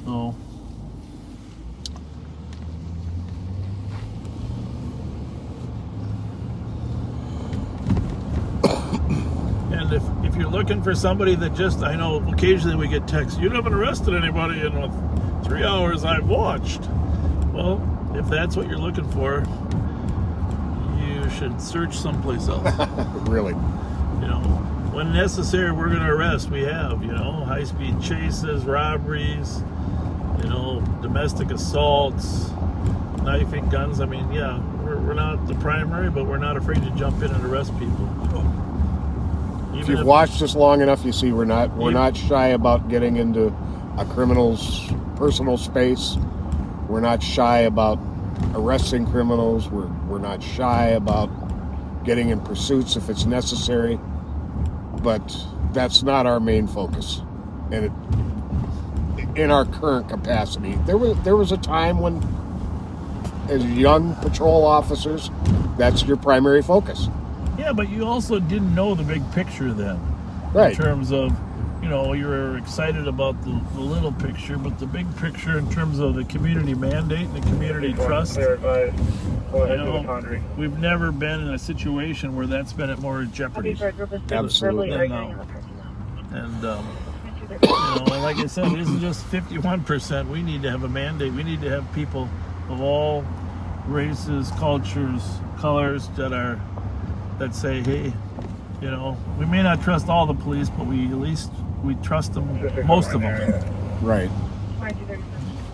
So and if you're looking for somebody that I know occasionally we get texts, you haven't arrested anybody in the 3 hours I've watched. Well, if that's what you're looking for, you should search someplace else. Really? When necessary, we're going to arrest. We have, high-speed chases, robberies, domestic assaults, knifing, guns. I mean, yeah, we're not the primary, but we're not afraid to jump in and arrest people. If you've watched us long enough, you see we're not shy about getting into a criminal's personal space. We're not shy about arresting criminals. We're not shy about getting in pursuits if it's necessary. But that's not our main focus. And in our current capacity, there was a time when, as young patrol officers, that's your primary focus. Yeah, but you also didn't know the big picture then. Right. In terms of, you were excited about the little picture, but the big picture in terms of the community mandate and the community trust. We've never been in a situation where that's been at more jeopardy. Absolutely. Than now. And, like I said, it isn't just 51%. We need to have a mandate. We need to have people of all races, cultures, colors that say, hey, we may not trust all the police, but we trust them, most of them. Right.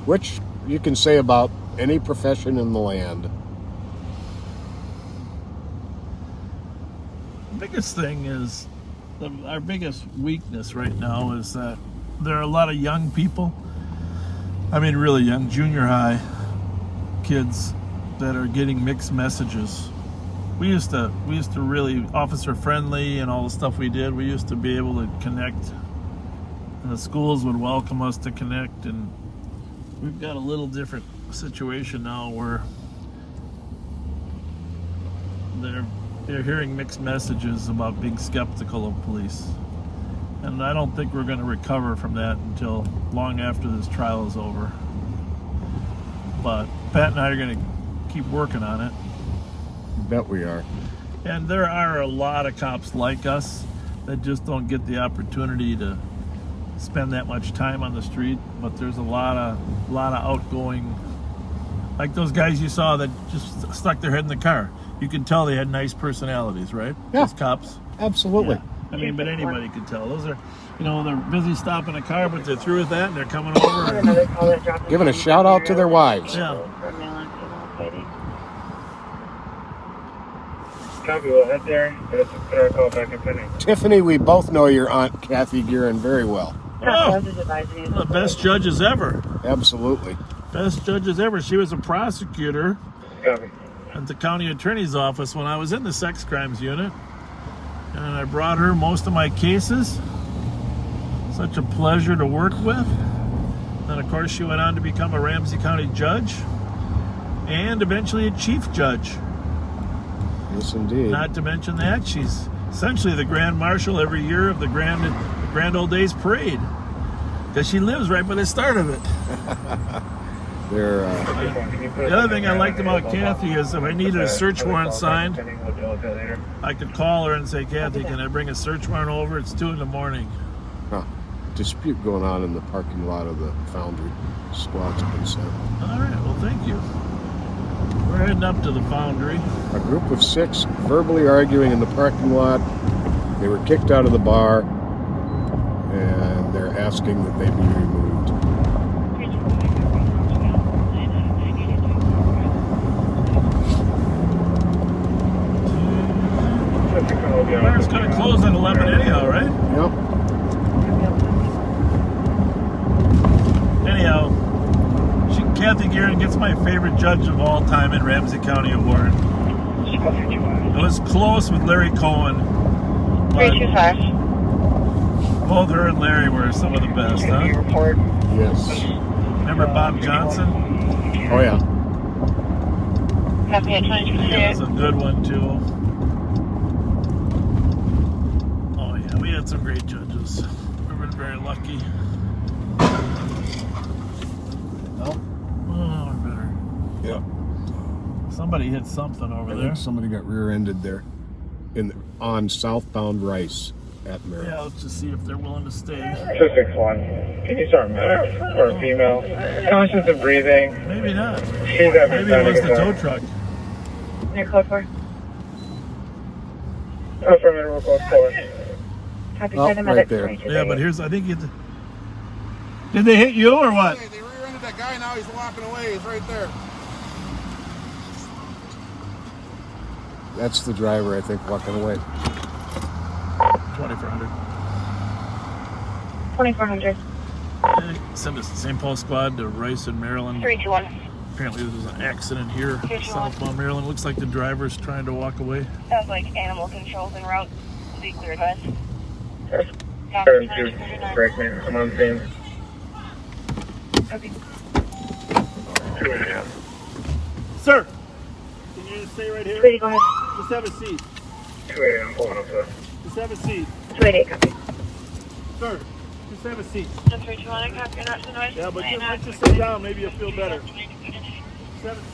Which you can say about any profession in the land. The biggest thing is, our biggest weakness right now is that there are a lot of young people, I mean really young, junior high kids that are getting mixed messages. We used to really officer friendly and all the stuff we did. We used to be able to connect, and the schools would welcome us to connect. And we've got a little different situation now where they're hearing mixed messages about being skeptical of police. And I don't think we're going to recover from that until long after this trial is over. But Pat and I are going to keep working on it. Bet we are. And there are a lot of cops like us that just don't get the opportunity to spend that much time on the street. But there's a lot of outgoing, like those guys you saw that just stuck their head in the car. You can tell they had nice personalities, right? Yeah. Those cops. Absolutely. Yeah. I mean, but anybody could tell. Those are, they're busy stopping a car, but they're through with that and they're coming over. And giving a shout out to their wives. Yeah. Copy, we'll head there. Let's put our call back in pending. Tiffany, we both know your Aunt Kathy Guerin very well. Oh, the best judges ever. Absolutely. Best judges ever. She was a prosecutor Copy. at the county attorney's office when I was in the sex crimes unit. And I brought her most of my cases. Such a pleasure to work with. Then, of course, she went on to become a Ramsey County judge and eventually a chief judge. Yes, indeed. Not to mention that she's essentially the grand marshal every year of the Grand Old Days Parade, because she lives right by the start of it. The other thing I liked about Kathy is if I needed a search warrant signed, I could call her and say, Kathy, can I bring a search warrant over? It's 2 a.m. Huh. Dispute going on in the parking lot of the Foundry. Squad's been sent. All right, well, thank you. We're heading up to the Foundry. A group of 6 verbally arguing in the parking lot. They were kicked out of the bar, and they're asking that they be removed. The bar's going to close at 11 anyhow, right? Yep. Anyhow, Kathy Guerin gets my favorite judge of all time in Ramsey County Award. It was close with Larry Cohen. 325. Both her and Larry were some of the best, huh? Yes. Remember Bob Johnson? Oh, yeah. Copy at 22. Yeah, that's a good one, too. Oh, yeah, we had some great judges. We've been very lucky. Yeah. Somebody hit something over I there. think somebody got rear-ended there on southbound Rice at Merrill. Yeah, let's just see if they're willing to stay. 261. Can you start medic or female? Conscious of breathing. Maybe not. Maybe it was the tow truck. Your code 4. Affirmative, code 4. Copy, Oh, send a right medic. there. Yeah, but here's, I think you... Did they hit you or what? They rear-ended that guy, now he's walking away. He's right there. That's the driver, I think, walking away. 2400. 2400. Send us the St. Paul squad to Rice and Maryland. 321. Apparently there's an accident here, 321. southbound Maryland. Looks like the driver's trying to walk away. Sounds like animal controls en route. Be cleared, guys. Turn to break me. I'm on scene. Okay. 2 Sir, can you just stay right here? Sweetie, go ahead. Just have a seat. 2 I'm pulling up, sir. Just have a seat. 288, copy. Sir, just have a seat. 321, copy, you're not to noise. Yeah, but why don't you sit down? Maybe you'll feel better. Just have a seat.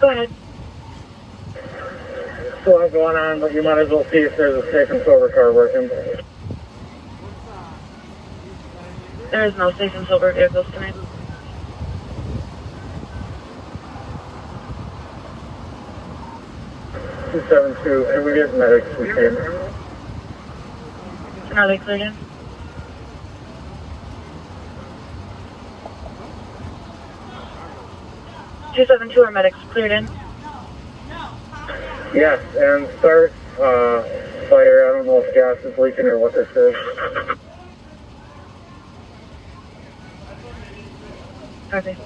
Go ahead. Still a lot going on, but you might as well see if there's a safe and sober car working. There is no safe and sober vehicles tonight. Can we get medics? Are they cleared in? 272, our medics cleared in. Yes, and start fire. I don't know if gas is leaking or what this is. Okay.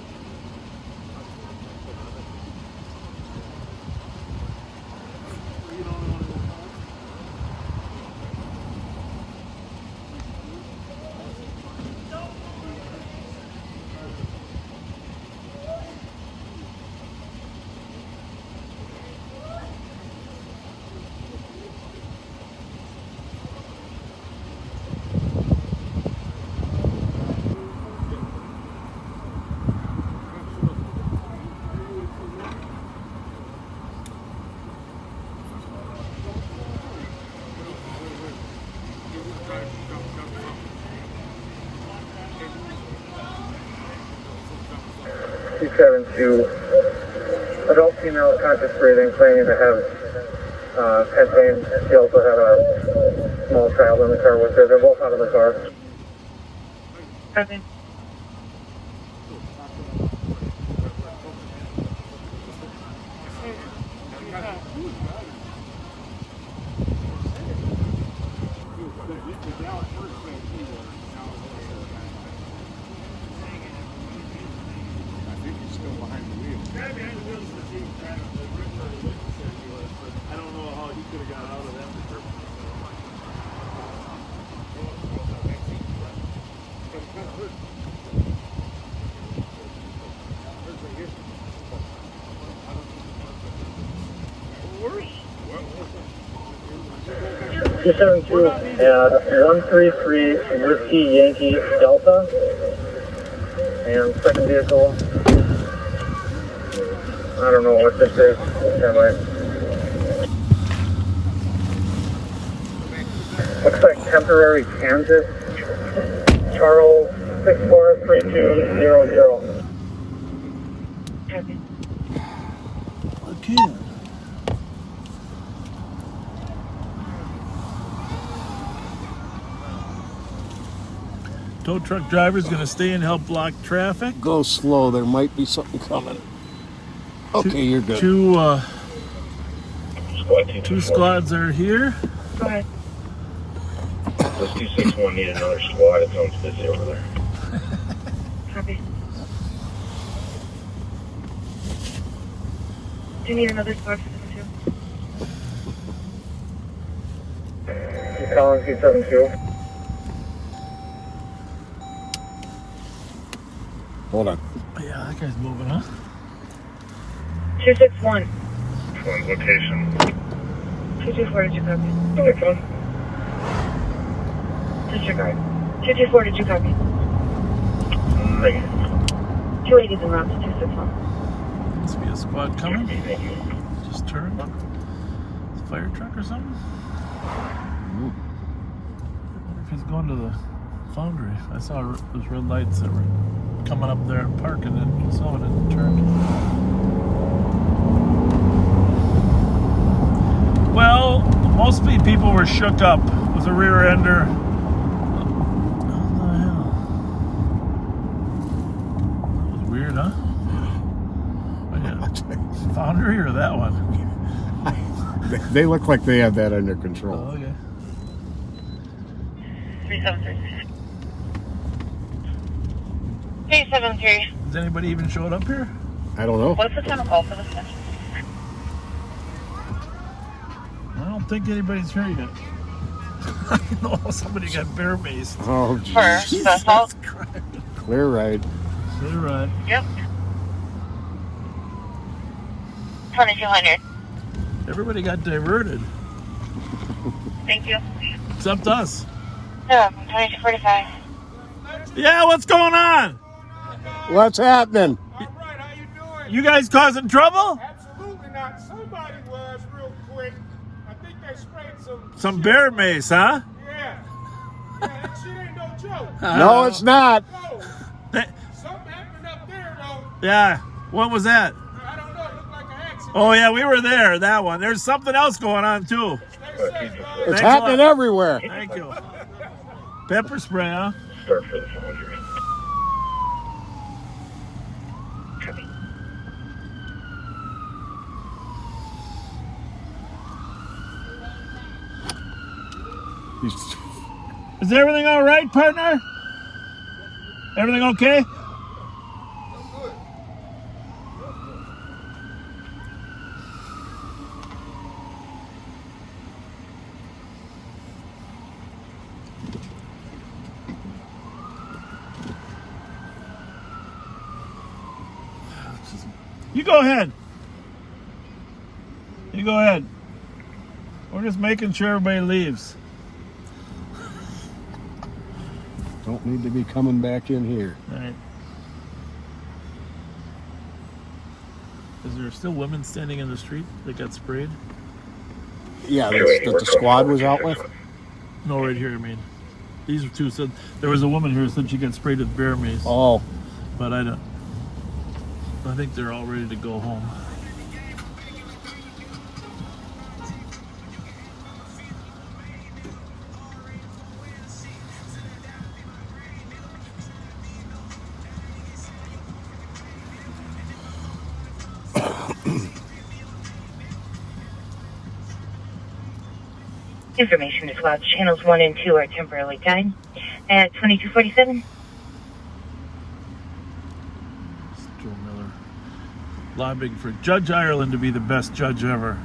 Adult female conscious breathing, claiming to have head pain. She also had a small child in the car with her. They're both out of the car. Okay. 272 at 133 Whiskey Yankee Delta. And second vehicle, I don't know what this is. Looks like temporary Kansas, Charles 643200. Again. Tow truck driver's gonna stay and help block traffic. Go slow, there might be something coming. Okay, you're good. Two squads are here. Go ahead. Does 261 need another squad? It sounds busy over there. Copy. Do you need another squad for this too? He's calling 272. Hold on. Yeah, that guy's moving, huh? 261. One's location. 224, did you copy? Disregard. 224, did you copy? Negative. 280 is en route to 261. Must be a squad coming. Just turned. It's a fire truck or something? I wonder if he's going to the foundry. I saw those red lights that were coming up there and parking, and saw it and turned. Well, most people were shook up. It was a rear ender. What the hell? That was weird, huh? Foundry or that one? They look like they have that under control. Oh, okay. 373. 373. Has anybody even showed up here? I don't know. What's the time of call for this session? I don't think anybody's here yet. I know somebody got bear maced. Oh, Jesus Christ. Clear ride. Clear ride. Yep. 2200. Everybody got diverted. Thank you. Except us. 2245. Yeah, what's going on? What's happening? You guys causing trouble? Absolutely not. Somebody was real quick. I think they sprayed Some bear mace, huh? Yeah. That shit ain't no joke. No, it's not. No. Something happened up there, though. Yeah. What was that? I don't know. It looked like an accident. Oh, yeah, we were there, that one. There's something else going on, too. It's happening everywhere. Thank you. Pepper spray, huh? Start for the foundry. Is everything all right, partner? Everything okay? You go ahead. You go ahead. We're just making sure everybody leaves. Don't need to be coming back in here. All right. Is there still women standing in the street that got sprayed? Yeah, that the squad was out with? No, right here, I mean. These two said, there was a woman here who said she got sprayed with bear mace. Oh. But I think they're all ready to go home. Information is loud. Channels 1 and 2 are temporarily tied at 2247. Joe Miller lobbying for Judge Ireland to be the best judge ever.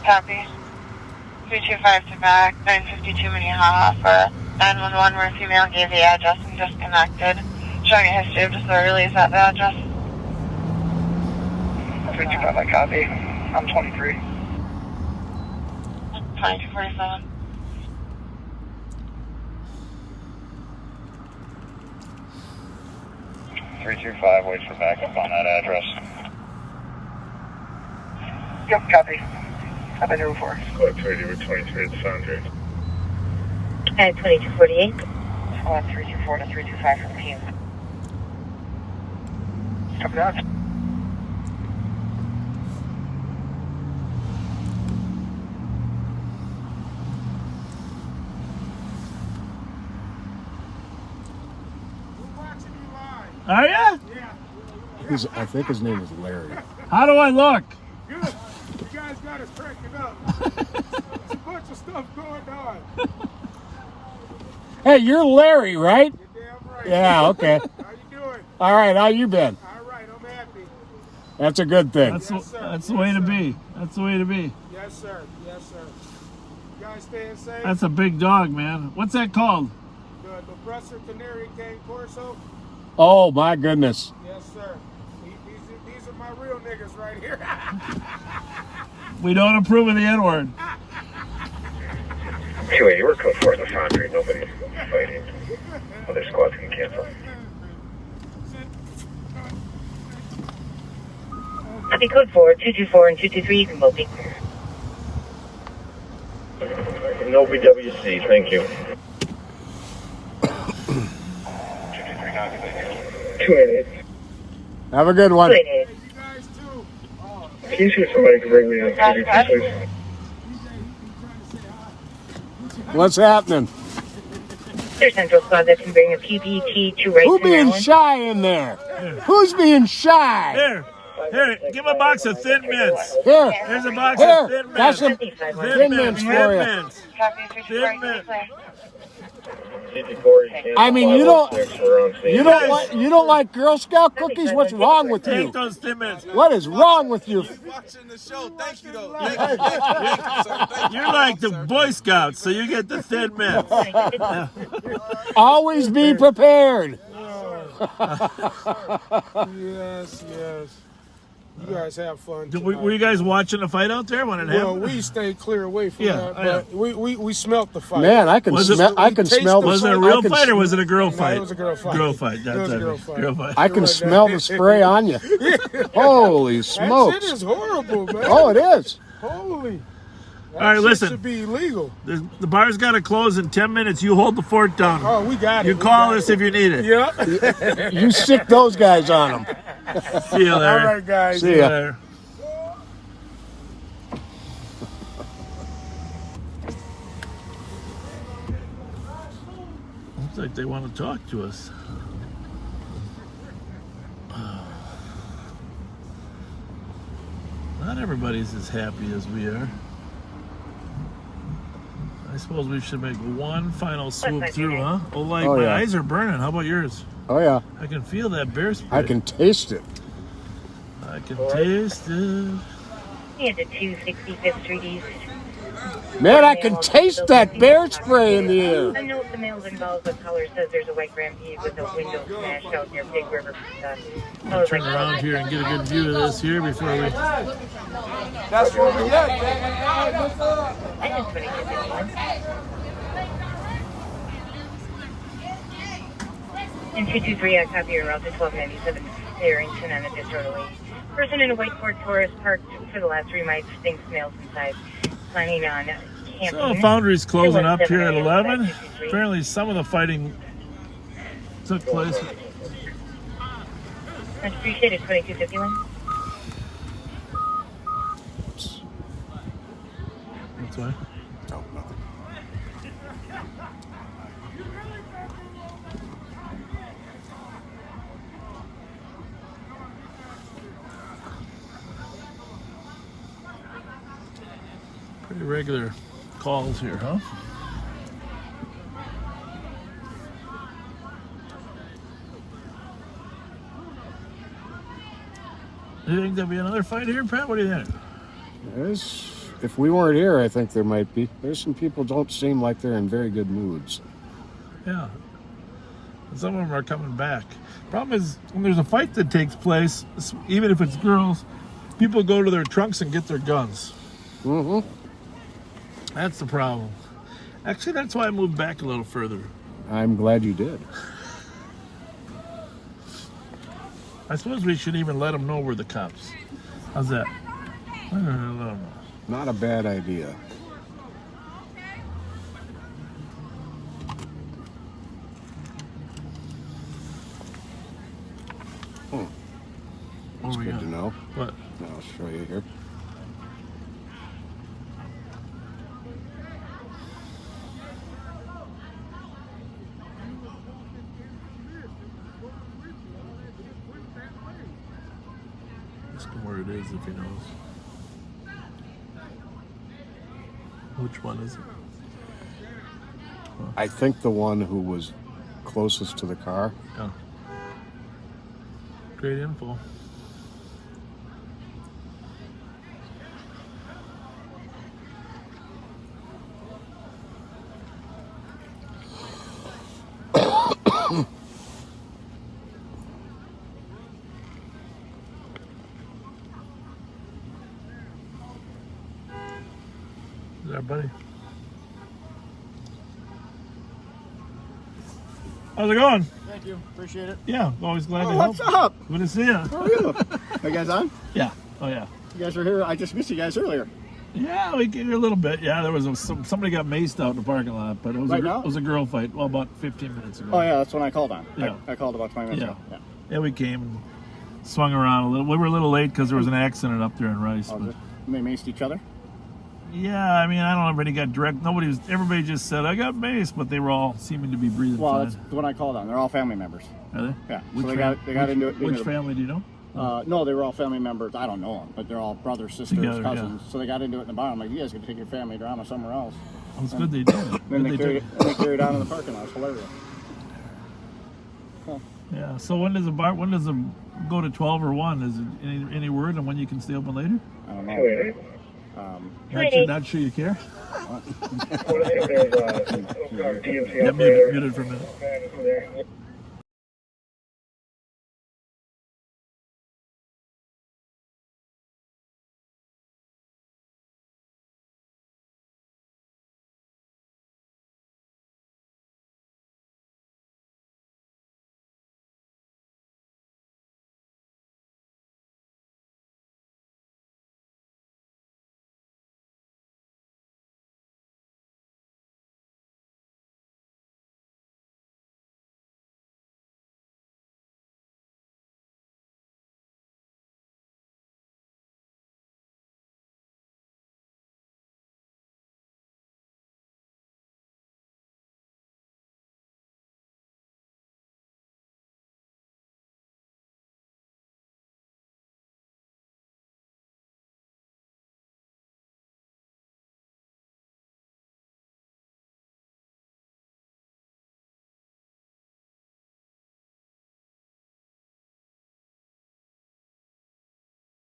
Copy. 325 to back, 952 Minnehaha for 911 where a female gave the address and disconnected. Showing a history of disorderlies at the address. 325, I copy. I'm 23. 2247. Waits for backup on that address. Yep, copy. I've been here before. Squad 30 with 23 at the Foundry. At 2248. Squad 324 to 325 from team. Copy that. Are ya? Yeah. I think his name is Larry. How do I look? Good. You guys got us cracking up. There's a bunch of stuff going on. Hey, you're Larry, right? You're damn right. Yeah, okay. How you doing? All right, how you been? All right, I'm happy. That's a good thing. That's the way to be. That's the way to be. Yes, sir. Yes, sir. You guys staying safe? That's a big dog, man. What's that called? The Lesser Canary Cane Corso? Oh, my goodness. Yes, sir. These are my real niggas right here. We don't approve of the N-word. 280, we're code 4 in the Foundry. Nobody's fighting. Other squads can cancel. Copy code 4, 224 and 223. You can both be. No BWC, thank you. 288. Have a good one. 288. Can you see if somebody can bring me a PVT, please? What's happening? There's Central Squad that can bring a PPT to right. Who's being shy in there? Who's being shy? Here, give him a box of Thin Mints. Here. Here's a box Here. of Thin Mints. That's some Thin Mints for you. Thin Mints. I mean, you don't like Girl Scout cookies? What's wrong with you? Take those Thin Mints. What is wrong with you? Watching the show. Thank you, though. You're like the Boy Scouts, so you get the Thin Mints. Always be prepared. Yes, yes. You guys have fun. Were you guys watching the fight out there when it happened? Well, we stayed clear away from that, but we smelt the fight. Man, I can smell. I can smell. Was it a real fight or was it a girl fight? No, it was a girl fight. Girl fight. It was a girl fight. Girl fight. I can smell the spray on you. Holy smokes! That shit is horrible, man. Oh, it is. Holy. That All right, shit listen. should be illegal. The bar's got to close in 10 minutes. You hold the fort down. Oh, we got it. You call us if you need it. Yeah. You stick those guys on them. See you, Larry. All right, guys. See ya. Later. Looks like they want to talk to us. Not everybody's as happy as we are. I suppose we should make one final swoop through, huh? Oh, like my eyes are burning. How about yours? Oh, yeah. I can feel that bear spray. I can taste it. I can taste it. Yeah, the 265th Street East. Man, I can taste that bear spray in the air. A note the mail's involved with color says there's a white Ramsey with a window smashed out near Big River. I'll turn around here and get a good view of this here before we... That's where we at. In 223, I copy your route to 1297 Harrington on a disorderly person in a white Ford Taurus parked for the last 3 miles. Stinks smells inside. Planning on camping. So Foundry's closing up here at 11. Apparently some of the fighting took place. Much appreciated, 2251. That's why. Oh, nothing. Pretty regular calls here, huh? Do you think there'll be another fight here, Pat? What do you think? If we weren't here, I think there might be. There's some people don't seem like they're in very good moods. Yeah. Some of them are coming back. Problem is, when there's a fight that takes place, even if it's girls, people go to their trunks and get their guns. Mm-hmm. That's the problem. Actually, that's why I moved back a little further. I'm glad you did. I suppose we should even let them know we're the cops. How's that? I don't know. Not a bad idea. That's good to know. What? I'll show you here. Ask him where it is if he knows. Which one is it? I think the one who was closest to the car. Yeah. Great info. There, buddy. How's it going? Thank you. Appreciate it. Yeah, always glad to help. What's up? Good to see you. How are you? Are you guys on? Yeah. Oh, yeah. You guys were here. I just missed you guys earlier. Yeah, we gave you a little bit. Yeah, there was somebody got maced out in the parking lot, but it was, now? It was a girl fight. Well, about 15 minutes ago. Oh, yeah, that's when I called on. Yeah. I called about 20 minutes ago. Yeah. Yeah, we came and swung around a little. We were a little late because there was an accident up there in Rice. Oh, but, they maced each other? yeah, I mean, I don't know if anybody got direct. Everybody just said, I got maced, but they were all seeming to be breathing Well, fine. that's when I called on. They're all family members. Are they? Yeah. Which So they got into it. Which family do you know? No, they were all family members. I don't know them, but they're all brothers, sisters, Together, cousins. So they got into it in the bar. I'm like, you guys can take your family drama somewhere else. Well, it's good they did. Then they carried on in the parking lot. It's hilarious. Huh. Yeah. So when does the go to 12 or 1? Is it any word on when you can stay open later? I don't know. Not sure you care. Yeah, muted for a minute.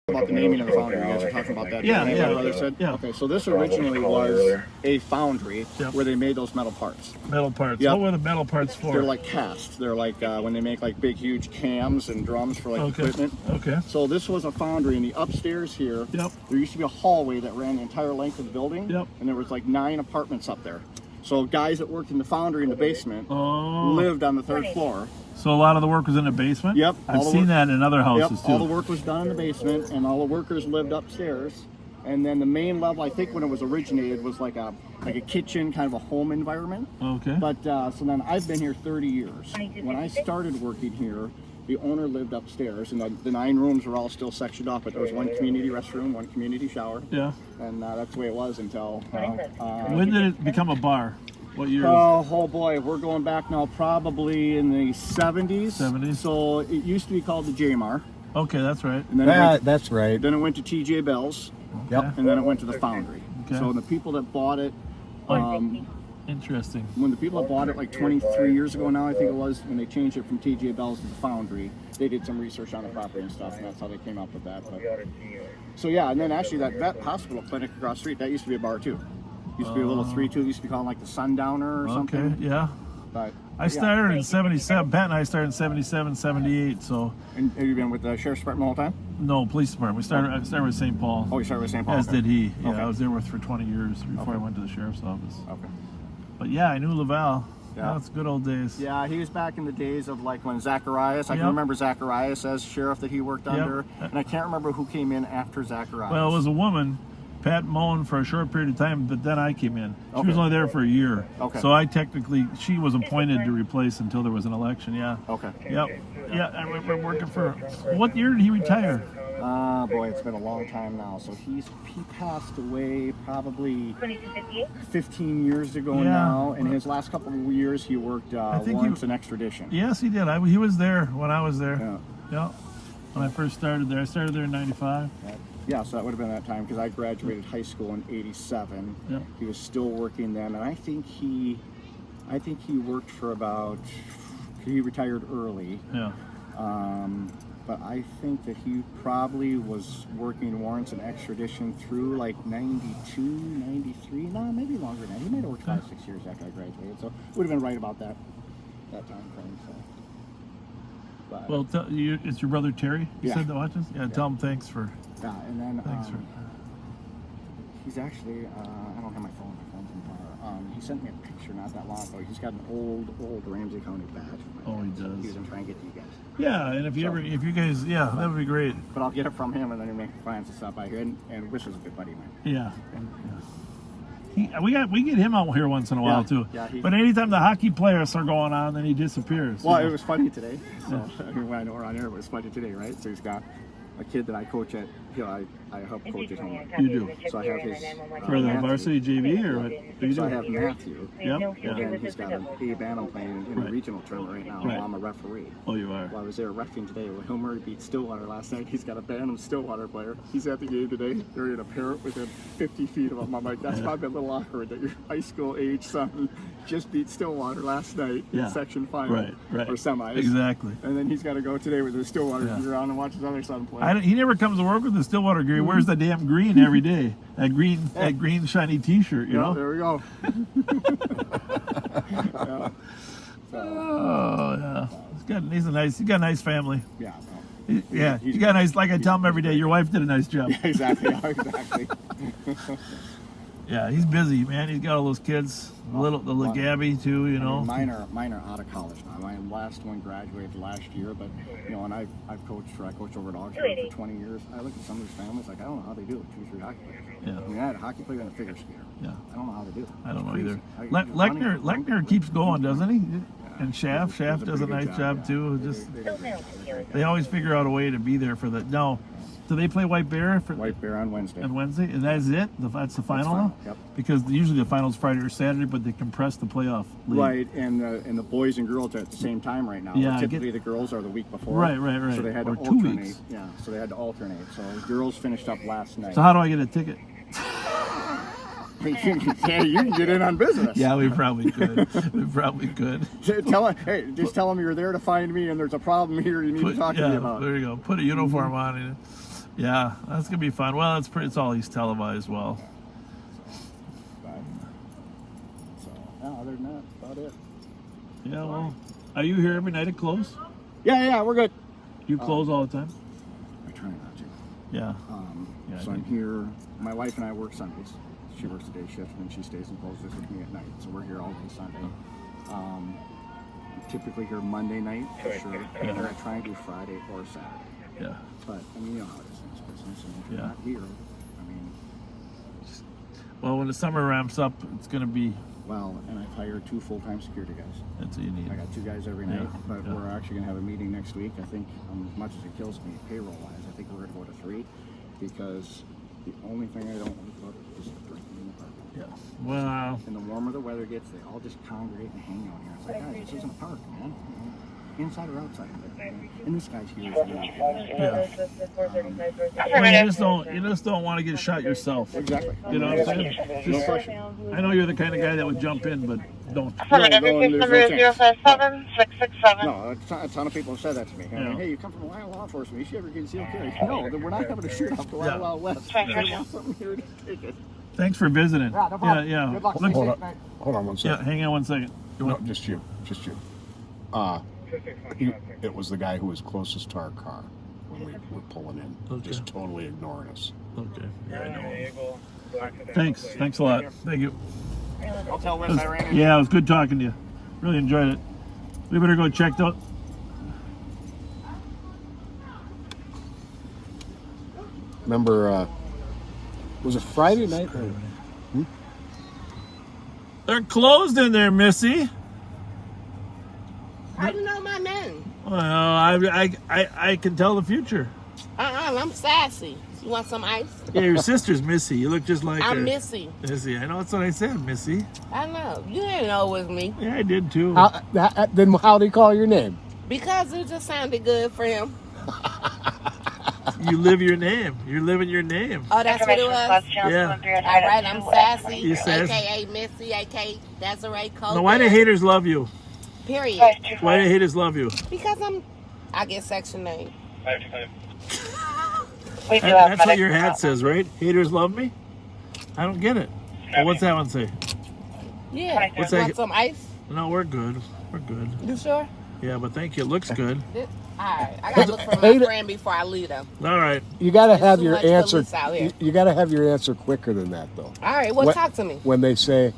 About the naming of the foundry, you guys are talking about that. Yeah, my yeah, brother said. yeah. Okay, so this originally was a foundry where they made those metal parts. Metal parts. Yep. What were the metal parts for? They're like cast. They're like when they make like big, huge cams and drums for like equipment. Okay. So this was a foundry, and the upstairs here, there used to be a hallway that ran the entire length of the building. Yep. And there was like 9 apartments up there. So guys that worked in the foundry in the basement lived on the 3rd floor. So a lot of the work was in the basement? Yep. I've seen that in other houses too. All the work was done in the basement, and all the workers lived upstairs. And then the main level, I think when it was originated, was like a kitchen, kind of a home environment. Okay. But so then I've been here 30 years. When I started working here, the owner lived upstairs, and the 9 rooms were all still sectioned off, but there was 1 community restroom, 1 community shower. Yeah. And that's the way it was until... when did it become a bar? What year? Oh boy, we're going back now probably in the 70s. 70s. So it used to be called the J-Mar. Okay, that's right. And then that's right. Then it went to TJ Bell's. Yep. And then it went to the foundry. Okay. So the people that bought it, interesting. when the people that bought it like 23 years ago now, I think it was, when they changed it from TJ Bell's to the foundry, they did some research on the property and stuff, and that's how they came up with that. But, so yeah, and then actually that vet hospital clinic across the street, that used to be a bar too. Used to be a little 3-2, used to be called like the Sundowner or something. Okay, yeah. But I started in 77. Pat and I started in 77, 78. So. And have you been with the sheriff's department the whole time? No, police department. I started with St. Paul. Oh, you started with St. Paul. As okay. did he. Yeah, okay. I was there for 20 years before I went to the sheriff's office. Okay. But yeah, I knew Laval. Yeah. That's good old days. Yeah, he was back in the days of like when Zacharias. I can remember Zacharias as sheriff that he worked under, and I can't remember who came in after Zacharias. Well, it was a woman. Pat Moen for a short period of time, but then I came in. She was only there for a year. Okay. So she was appointed to replace until there was an election, yeah. Okay. Yep. Yeah, and we're working for, what year did he retire? Boy, it's been a long time now. So he passed away probably 15 years ago now. And his last couple of years, he worked warrants and extradition. Yes, he did. He was there when I was there. Yeah. When I first started there. I started there in 95. Yeah, so that would have been that time because I graduated high school in '87. Yeah. He was still working then, and I think he worked for about. He retired early. Yeah. But I think that he probably was working warrants and extradition through like 92, 93. No, maybe longer than that. He might have worked 5, 6 years after I graduated, so it would have been right about that time frame. So. But, well, it's your brother Terry. You said that watches. Yeah, tell him thanks for. Yeah, and then thanks for. He's actually. I don't have my phone. My phone's in the car. He sent me a picture not that long ago. He's got an old Ramsey County badge. Oh, he does. He was gonna try and get to you guys. Yeah, and if you guys, that would be great. But I'll get it from him, and then he'll make plans to stop by here. And Wish is a good buddy of mine. Yeah. We get him out here once in a while too. Yeah, but anytime the hockey players are going on, then he disappears. Well, it was funny today. So I mean, when I know around here, it was funny today, right? So he's got a kid that I coach at. I help coach at home. You do. So I have his for the varsity JV or what? Do you so do? I have Matthew. Yep. And then he's got a band I'm playing in a regional tournament right now. While I'm a referee. Oh, you are. Well, I was there reffing today. When Hilmer beat Stillwater last night, he's got a band of Stillwater player. He's at the game today. They're in a parrot within 50 feet of him. I'm like, that's probably a little awkward that your high school age son just beat Stillwater last night in section final or semis. Exactly. And then he's got to go today with his Stillwater gear on and watch his other son play. He never comes to work with the Stillwater gear. He wears the damn green every day. That green shiny T-shirt, you know. There we go. Oh yeah. He's got a nice family. Yeah. You got a nice. Like I tell him every day, your wife did a nice job. Yeah, exactly. Yeah, he's busy, man. He's got all those kids. The little Gabby too, you know. Mine are out of college now. My last one graduated last year, but and I coached over at Augsburg for 20 years. I look at some of these families like I don't know how they do it. 2 or 3 hockey players. Yeah. I mean, I had a hockey player and a figure skater. Yeah. I don't know how they do it. I don't know either. Lechner keeps going, doesn't he? And Schaff does a nice job too. Just they always figure out a way to be there for the. No, do they play White Bear? White Bear on Wednesday. On Wednesday, and that's it. That's the final. Yep. Because usually the finals Friday or Saturday, but they compress the playoff league. Right, and the boys and girls are at the same time right now. Yeah. Typically the girls are the week before. Right. So they had to or 2 alternate. weeks. Yeah. So they had to alternate. So the girls finished up last night. So how do I get a ticket? You can get in on business. Yeah, we probably could. Just tell them you're there to find me, and there's a problem here you need to talk to me about. There you go. Put a uniform on it. Yeah, that's gonna be fun. Well, it's all East televised. Well, So, yeah, other than that, about it. yeah. Well, are you here every night at close? Yeah, we're good. You close all the time? I try not to. Yeah. So I'm here. My wife and I work Sundays. She works a day shift, and then she stays and closes with me at night. So we're here all day Sunday. I'm typically here Monday night, for sure. And I try and do Friday or Saturday. Yeah. But, I mean, you know how it is in this business. And if you're not here, I mean... Well, when the summer ramps up, it's going to be... Well, and I've hired 2 full-time security guys. That's what you need. I got 2 guys every night, but we're actually going to have a meeting next week. I think, as much as it kills me payroll-wise, I think we're going to go to 3, because the only thing I don't like about it is the drinking in the park. Yeah. Well... And the warmer the weather gets, they all just congregate and hang out here. It's like, guys, this isn't a park, man. Inside or outside. And this guy's here is really good. Yeah. Well, you just don't want to get shot yourself. Exactly. You know what I'm saying? No question. I know you're the kind of guy that would jump in, but don't. Affirmative, your case number is 057-667. No, a ton of people have said that to me. I mean, hey, you come from Ohio law enforcement. You should ever get concealed carry. No, then we're not having a shoot off the Wild West. If they want something here to take it. Thanks for visiting. Yeah, no problem. Yeah. Good luck. Hold on one second. Yeah, hang on 1 second. No, just you. It was the guy who was closest to our car when we were pulling in, just totally ignoring us. Okay. Yeah, I know. Thanks a lot. Thank you. I'll tell Wes I ran into. Yeah, it was good talking to you. Really enjoyed it. We better go check out. Remember, was it Friday night? They're closed in there, Missy. How do you know my name? Well, I can tell the future. I'm Sassy. You want some ice? Yeah, your sister's Missy. You look just like her. I'm Missy. Missy, I know that's what I said, Missy. I know. You didn't know it was me. Yeah, I did too. Then how do you call your name? Because it just sounded good for him. You live your name. You're living your name. Oh, that's what it was? Yeah. All right, I'm Sassy, You sassy. a.k.a. Missy, a.k.a. Desiree Cole. Now, why do haters love you? Period. Why do haters love you? Because I get Section 8. That's what your hat says, right? Haters love me? I don't get it. Well, what's that one say? Yeah. What's You that? want some ice? No, we're good. We're good. You sure? Yeah, but thank you. It looks good. All right. I got to look for my friend before I leave them. All right. You got to have too your much answer. police out here. You got to have your answer quicker than that, though. All right. Well, talk to me. When they say,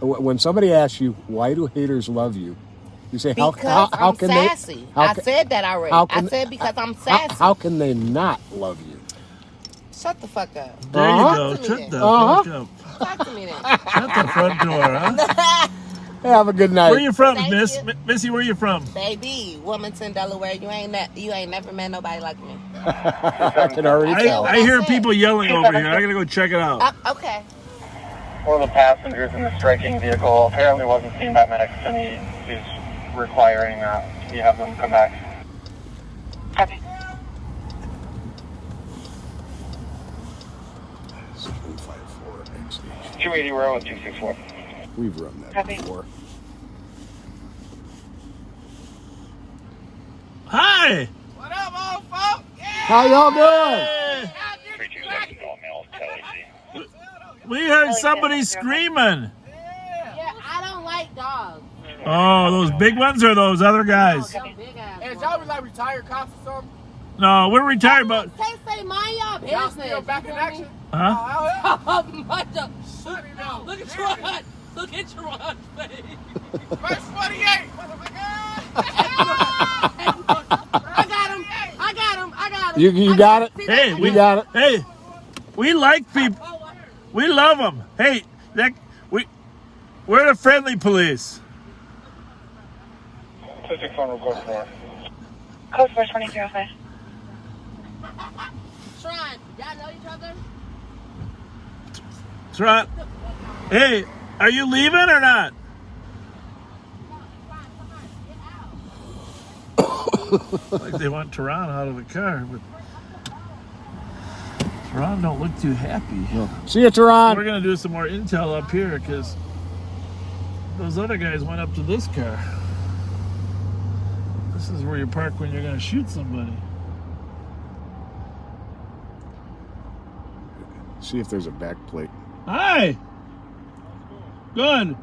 when somebody asks you, why do haters love you? You say, how I'm can sassy. they? I said that already. I said because I'm sassy. How can they not love you? Shut the fuck up. There you go. Shut the fuck up. Talk to me then. Shut the front door, huh? Have a good night. Where you from, Thank Miss? you. Missy, where you from? Baby, Wilmington, Delaware. You ain't never met nobody like me. I can already tell. I hear people yelling over here. I gotta go check it out. Okay. One of the passengers in the striking vehicle apparently wasn't seen by medics, and he's requiring you have them come back. Copy. 754 XH. 280 row and 264. We've run that Copy. before. Hi. What up, old folk? Yeah. How y'all doing? We heard somebody screaming. Yeah, I don't like dogs. Oh, those big ones or those other guys? Hey, y'all be like retired cops or something? No, we're retired, but Say mind your business. Y'all still back in action? huh? Look at Tron. Look at Tron's face. Verse 28. I got him. You got it? Hey, we got it. Hey, we like people. We love them. Hey, we're the friendly police. 264 will go for. Code 42305. Tron, y'all know each other? Tron. Hey, are you leaving or not? Like they want Tehran out of the car, but Tehran don't look too happy. See you, Tehran. We're gonna do some more intel up here because those other guys went up to this car. This is where you park when you're gonna shoot somebody. See if there's a back plate. Hi. Good.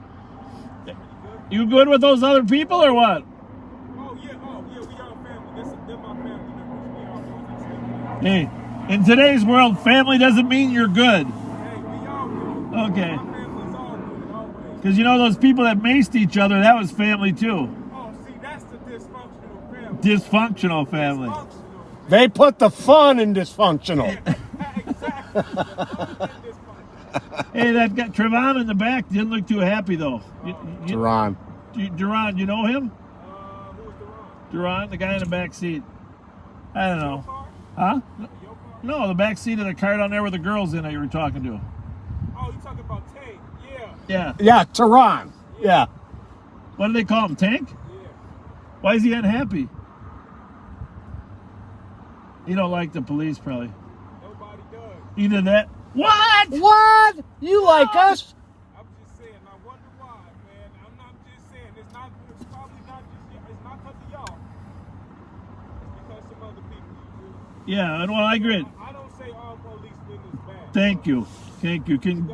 You good with those other people or what? Oh, yeah, we all family. They're my family. Hey, in today's world, family doesn't mean you're good. Okay. Because you know those people that maced each other, that was family too. Oh, see, that's the dysfunctional family. Dysfunctional family. They put the fun in dysfunctional. Hey, that guy, Trevon in the back didn't look too happy though. Duran. Duran, you know him? Duran, the guy in the back seat. I don't know. Huh? No, the back seat of the car down there with the girls in it you were talking to. Oh, you talking about Tank? Yeah. Yeah. Yeah, Tehran. Yeah. What do they call him? Tank? Yeah. Why is he unhappy? He don't like the police, probably. Nobody does. Either that. What? What? You like us? I'm just saying. I wonder why, man. I'm not just saying. It's probably not just. It's not because of y'all. It's because some other people. Yeah, well, I agree. I don't say all policemen is bad. Thank you. Thank you. Can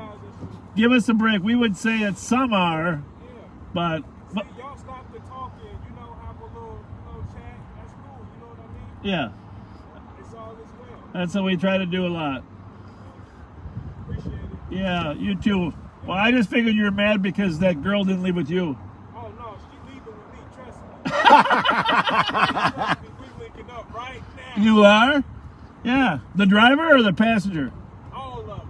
give us a break. We would say that some are, but y'all stop the talking. Have a little chat. That's cool. You know what I mean? yeah, It's all as well. that's what we try to do a lot. Appreciate it. Yeah, you too. Well, I just figured you were mad because that girl didn't leave with you. Oh no, she leaving with me. Trust me. We linking up right now. You are? Yeah. The driver or the passenger? All of them.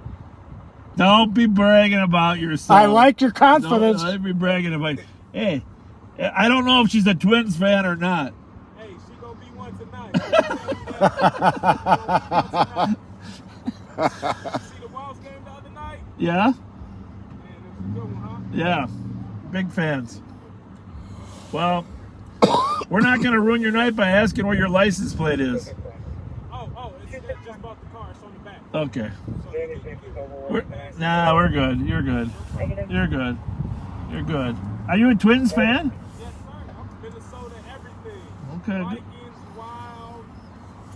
Don't be bragging about yourself. I like your confidence. Don't be bragging about. Hey, I don't know if she's a Twins fan or not. Hey, she gonna be one tonight. See the Walls game the other night? Yeah? Man, it was a good one, huh? Yeah. Big fans. Well, we're not going to ruin your night by asking where your license plate is. Oh, it's just bought the car. It's on the back. Okay. So Nah, we're good. You're good. You're good. You're good. Are you a Twins fan? Yes, sir. I'm Minnesota, everything. Okay. Vikings, Wild,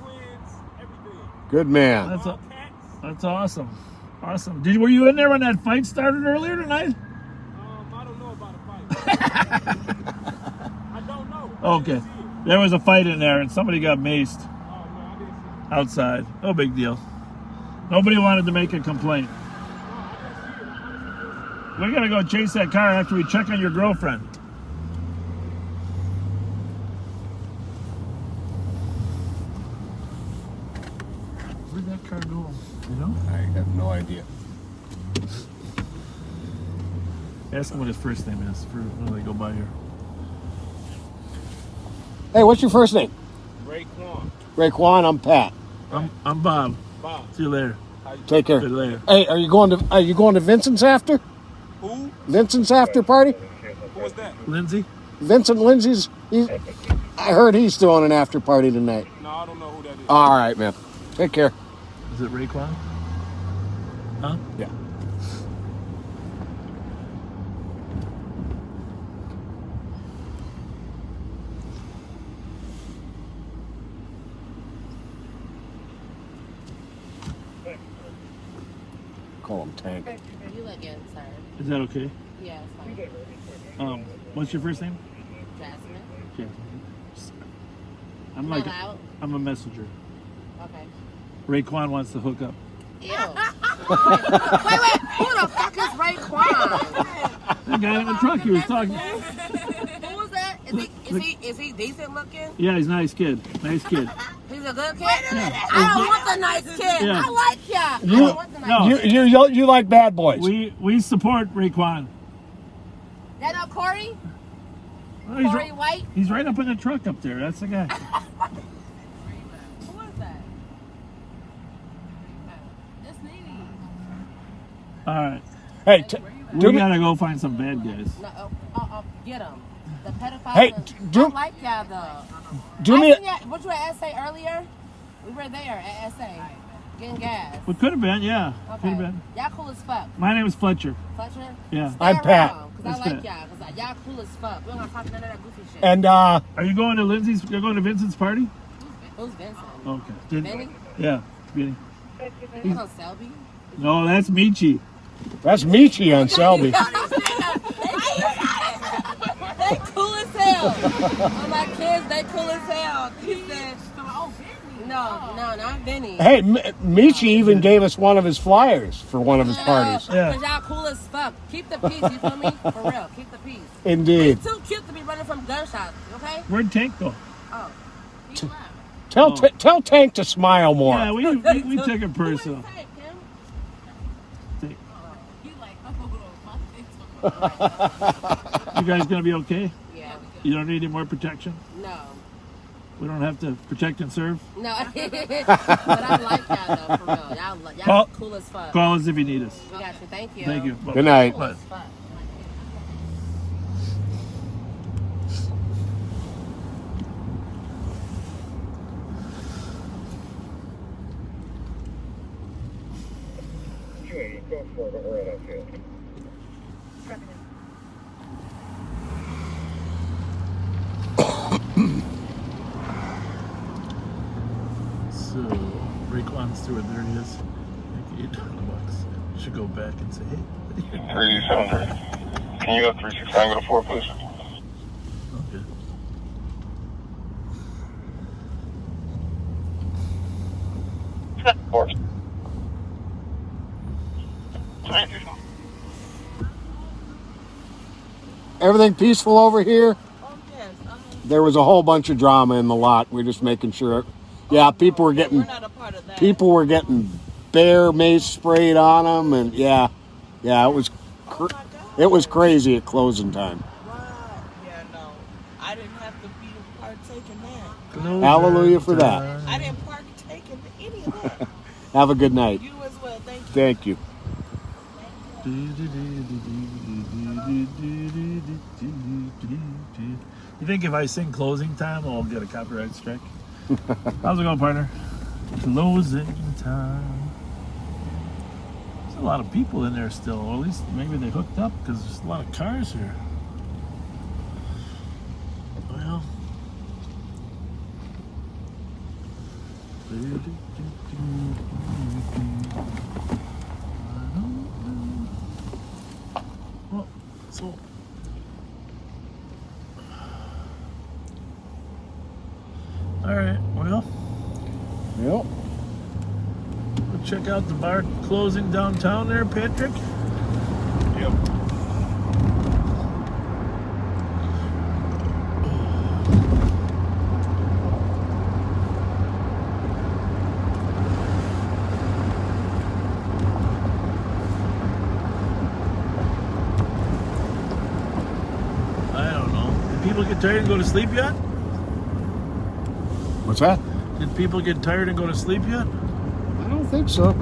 Twins, everything. Good man. That's awesome. Awesome. Were you in there when that fight started earlier tonight? I don't know about a fight. I don't know. Okay. There was a fight in there and somebody got maced Oh, no, I didn't see it. outside. No big deal. Nobody wanted to make a complaint. We're going to go chase that car after we check on your girlfriend. Where'd that car go? You know? I have no idea. Ask him what his first name is when they go by here. Hey, what's your first name? Raekwon. Raekwon, I'm Pat. I'm Bob. Bob. See you later. Take care. See you later. Hey, are you going to Vincent's after? Who? Vincent's after party? Who was that? Lindsay? Vincent Lindsay's. I heard he's throwing an after party tonight. No, I don't know who that is. All right, man. Take care. Is it Raekwon? Huh? Yeah. Call him Tank. You look good, sir. Is that okay? Yeah, it's fine. What's your first name? Jasmine. Jasmine. I'm a messenger. Okay. Raekwon wants to hook up. Ew. wait. Who the fuck is Raekwon? The guy in the truck he was talking. Who was that? Is he decent looking? Yeah, he's a nice kid. Nice kid. He's a good kid? I don't want the nice kid. Yeah. I like ya. I don't want the nice kid. You like bad boys. We support Raekwon. That no Corey? Oh, Corey White? He's right up in the truck up there. That's the guy. Who is that? It's Nene. All right. Hey, we gotta go find some bad guys. No, get him. The pedophiles. Hey, I like y'all though. Do me. What you at SA earlier? We were there at SA. Getting gas. Well, could have been, yeah. Okay. Could have been. Y'all cool as fuck. My name is Fletcher. Fletcher? Yeah. Stay I'm Pat. Because I like y'all. Because y'all cool as fuck. We don't have to talk none of that goofy shit. And Are you going to Lindsay's? You're going to Vincent's party? Who's Vincent? Okay. Vinny? Yeah, Vinny. He's on Selby? No, that's Michi. That's Michi on Selby. They cool as hell. Oh, my kids, they cool as hell. He said, no, not Vinny. Hey, Michi even gave us one of his flyers for one of his parties. Because y'all cool as fuck. Keep the peace, you feel me? For real, keep the peace. Indeed. He's too cute to be running from gunshots, okay? Where'd Tank go? Oh. Tell Tank to smile more. Yeah, we took it personal. You guys gonna be okay? Yeah. You don't need any more protection? No. We don't have to protect and serve? No. But I like y'all though, for real. Y'all cool as fuck. Call us if you need us. We got you. Thank you. Thank you. Good night. Cool as fuck. Go for it, we're at that field. So, Raekwon's through it. There he is. Like $800. Should go back and say, hey. 3700. Can you go 369 go to 4, please? Okay. Four. Everything peaceful over here? There was a whole bunch of drama in the lot. We're just making sure. Yeah, people were getting bear mace sprayed on them, and yeah, it was crazy at closing time. Yeah, no, I didn't have to be partaking that. Hallelujah for that. I didn't partake in any of that. Have a good night. You as well. Thank you. Thank you. You think if I sing closing time, I'll get a copyright strike? How's it going, partner? Closing time. There's a lot of people in there still, or at least maybe they hooked up because there's a lot of cars here. Well. Well, so. All right, well. Yep. We'll check out the bar closing downtown there, Patrick. Yep. I don't know. Did people get tired and go to sleep yet? What's that? Did people get tired and go to sleep yet? I don't think so.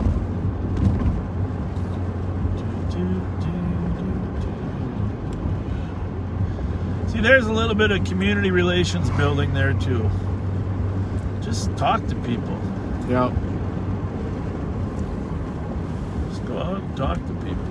See, there's a little bit of community relations building there too. Just talk to people. Yeah. Just go out and talk to people.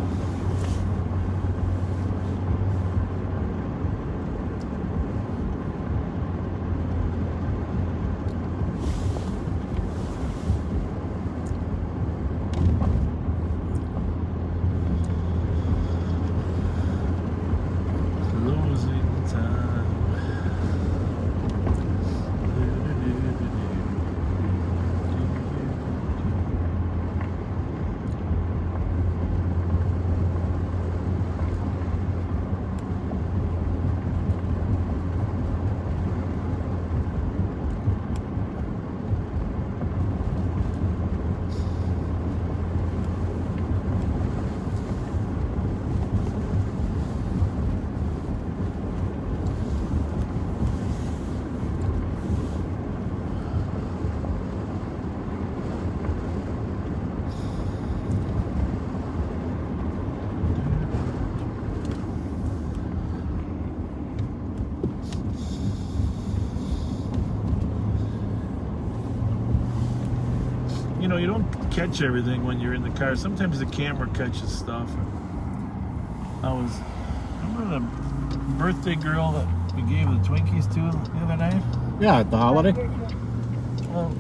You know, you don't catch everything when you're in the car. Sometimes the camera catches stuff. Remember the birthday girl that we gave the Twinkies to the other night? Yeah, at the holiday. Well,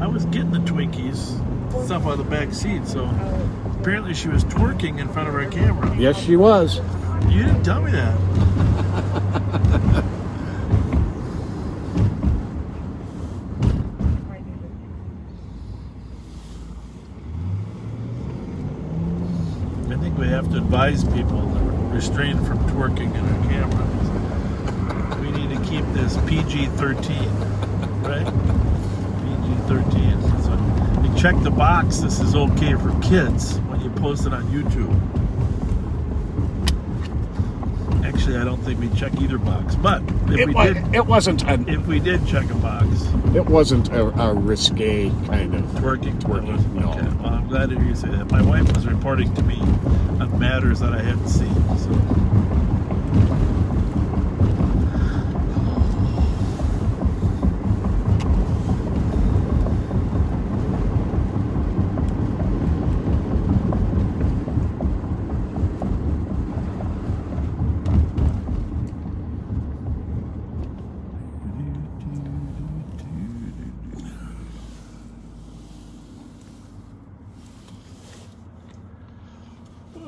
I was getting the Twinkies stuff out of the back seat, so apparently she was twerking in front of our camera. Yes, she was. You didn't tell me that. I think we have to advise people that restrain from twerking in our cameras. We need to keep this PG-13, right? PG-13. So you check the box, this is okay for kids when you post it on YouTube. Actually, I don't think we check either box, but if we did check a box, it wasn't a risque kind of twerking. No. Okay, well, I'm glad to hear you say that. My wife was reporting to me on matters that I hadn't seen. So.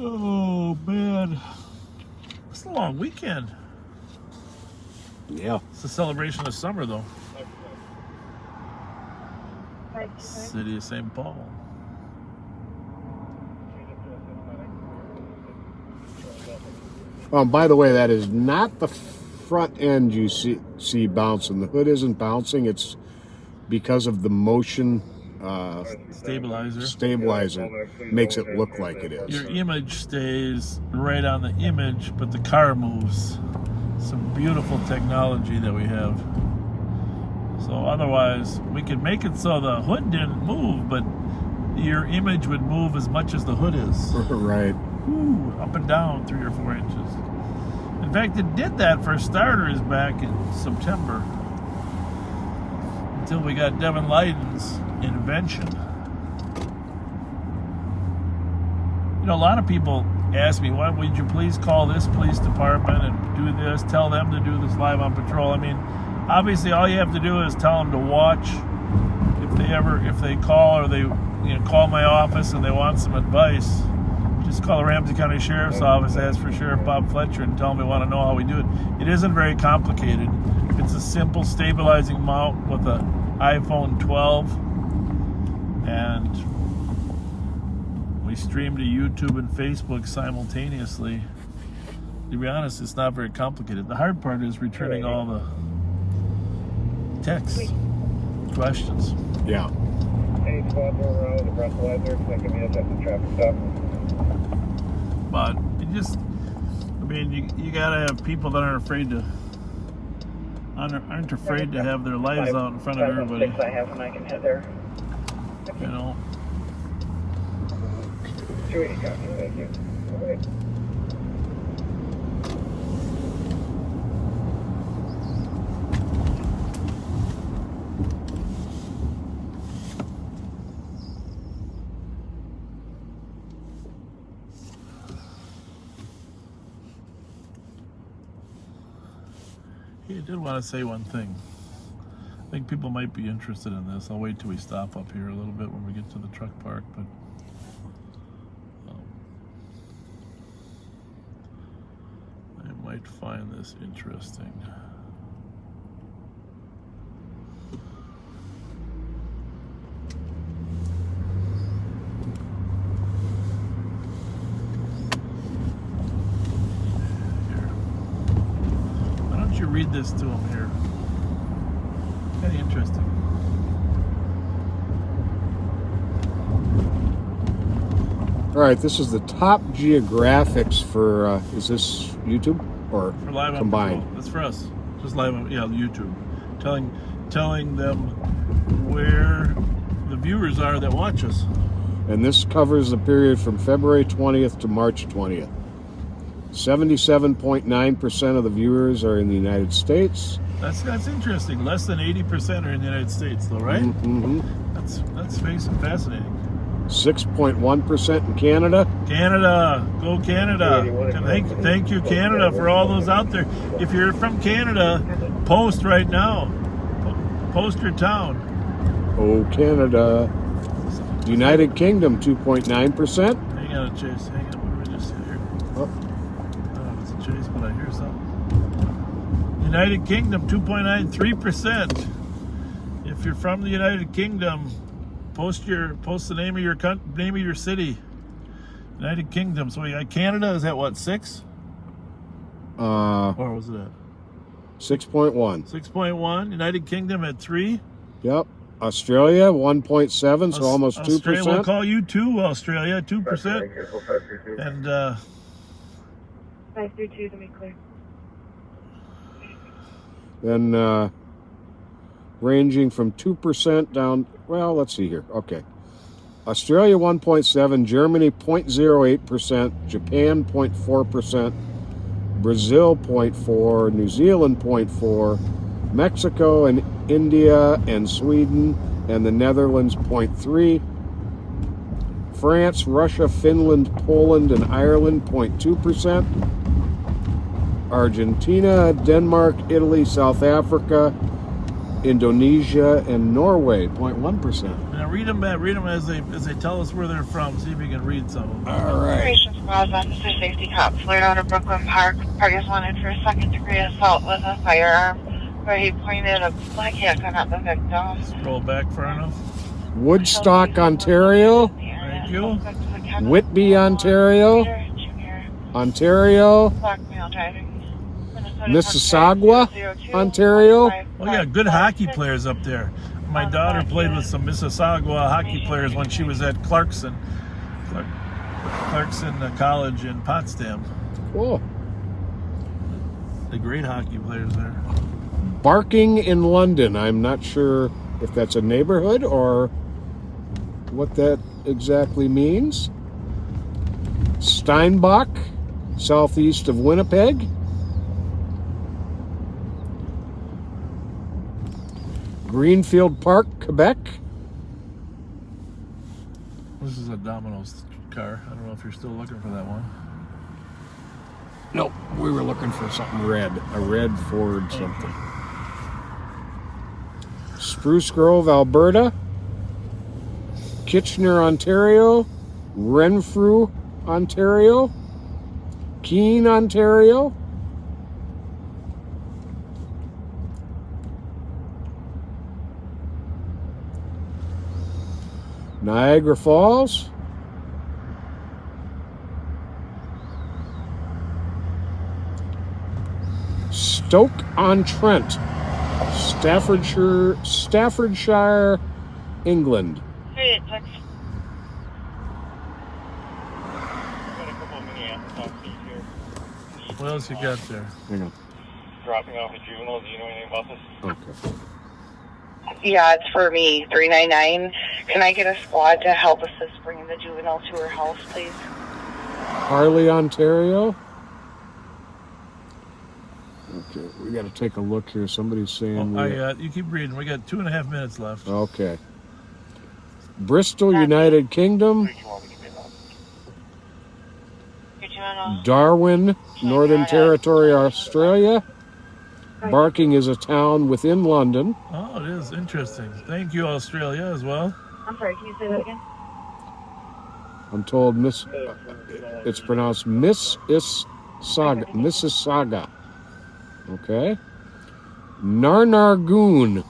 Oh man, it's a long weekend. Yeah, it's a celebration of summer, though. City of St. Paul. By the way, that is not the front end you see bouncing. The hood isn't bouncing. It's because of the motion stabilizer makes it look like it is. Your image stays right on the image, but the car moves. Some beautiful technology that we have. So otherwise, we could make it so the hood didn't move, but your image would move as much as the hood is. Right. Ooh, up and down 3 or 4 inches. In fact, it did that for starters back in September. Until we got Devin Leiden's invention. You know, a lot of people ask me, why would you please call this police department and do this, tell them to do this live on patrol? I mean, obviously all you have to do is tell them to watch. If they call or they call my office and they want some advice, just call the Ramsey County Sheriff's Office, ask for Sheriff Bob Fletcher, and tell them we want to know how we do it. It isn't very complicated. It's a simple stabilizing mount with an iPhone 12, and we stream to YouTube and Facebook simultaneously. To be honest, it's not very complicated. The hard part is returning all the texts, questions. Yeah. Any squad going around with a breathalyzer, thinking me up at the traffic stop. But you gotta have people that aren't afraid to have their lives out in front of everybody. I have when I can head there. You know. 280 copy, thank you. Okay. I did want to say one thing. I think people might be interested in this. I'll wait till we stop up here a little bit when we get to the truck park, but I might find this interesting. Read this to them here. Very interesting. All right, this is the top geographics for, is this YouTube or for live combined? That's for us. Just live on, YouTube. Telling them where the viewers are that watch us. And this covers the period from February 20th to March 20th. 77.9% of the viewers are in the United States. That's interesting. Less than 80% are in the United States, though, right? Mm-hmm. That's fascinating. 6.1% in Canada. Canada, go Canada! Thank you, Canada, for all those out there. If you're from Canada, post right now. Post your town. Oh, Canada. United Kingdom, 2.9%. Hang on, Chase. Hang on. What did we just see here? Oh. I don't know if it's a Chase, but I hear something. United Kingdom, 2.93%. If you're from the United Kingdom, post the name of your city. United Kingdom. So we got Canada. Is that what, 6? Or was it at 6.1? 6.1. United Kingdom at 3. Yep. Australia, 1.7, so almost 2%. Australia, we'll call you 2, Australia, 2%. And 532 to be clear. Then ranging from 2% down, well, let's see here. Okay. Australia, 1.7, Germany, 0.08%, Japan, 0.4%, Brazil, 0.4%, New Zealand, 0.4%, Mexico and India and Sweden and the Netherlands, 0.3%, France, Russia, Finland, Poland, and Ireland, 0.2%, Argentina, Denmark, Italy, South Africa, Indonesia, and Norway, 0.1%. now read them as they tell us where they're from. See if you can read some of them. All right. Operations Squad, Officer Safety Cop, flew out of Brooklyn Park. Parties wanted for a second-degree assault with a firearm, where he pointed a black handgun at the victim. Scroll back far enough. Woodstock, Ontario. Thank you. Whitby, Ontario. Ontario. Blackmail driving. Mississauga, Ontario. Oh yeah, good hockey players up there. My daughter played with some Mississauga hockey players when she was at Clarkson College in Potsdam. Cool. The great hockey players there. Barking in London. I'm not sure if that's a neighborhood or what that exactly means. Steinbach, southeast of Winnipeg. Greenfield Park, Quebec. This is a Domino's car. I don't know if you're still looking for that one. Nope, we were looking for something red. A red Ford something. Spruce Grove, Alberta. Kitchener, Ontario. Renfrew, Ontario. Keene, Ontario. Niagara Falls. Stoke-on-Trent, Staffordshire, England. 386. What else you got there? Hang on. Dropping off a juvenile. Do you know anything about this? Okay. Yeah, it's for me, 399. Can I get a squad to help assist bringing the juvenile to her house, please? Harley, Ontario. Okay, we got to take a look here. Somebody's saying... You keep reading. We got 2.5 minutes left. Okay. Bristol, United Kingdom. Darwin, Northern Territory, Australia. Barking is a town within London. Oh, it is interesting. Thank you, Australia, as well. I'm sorry, can you say that again? I'm told it's pronounced Mississauga. Okay. Narnargoon,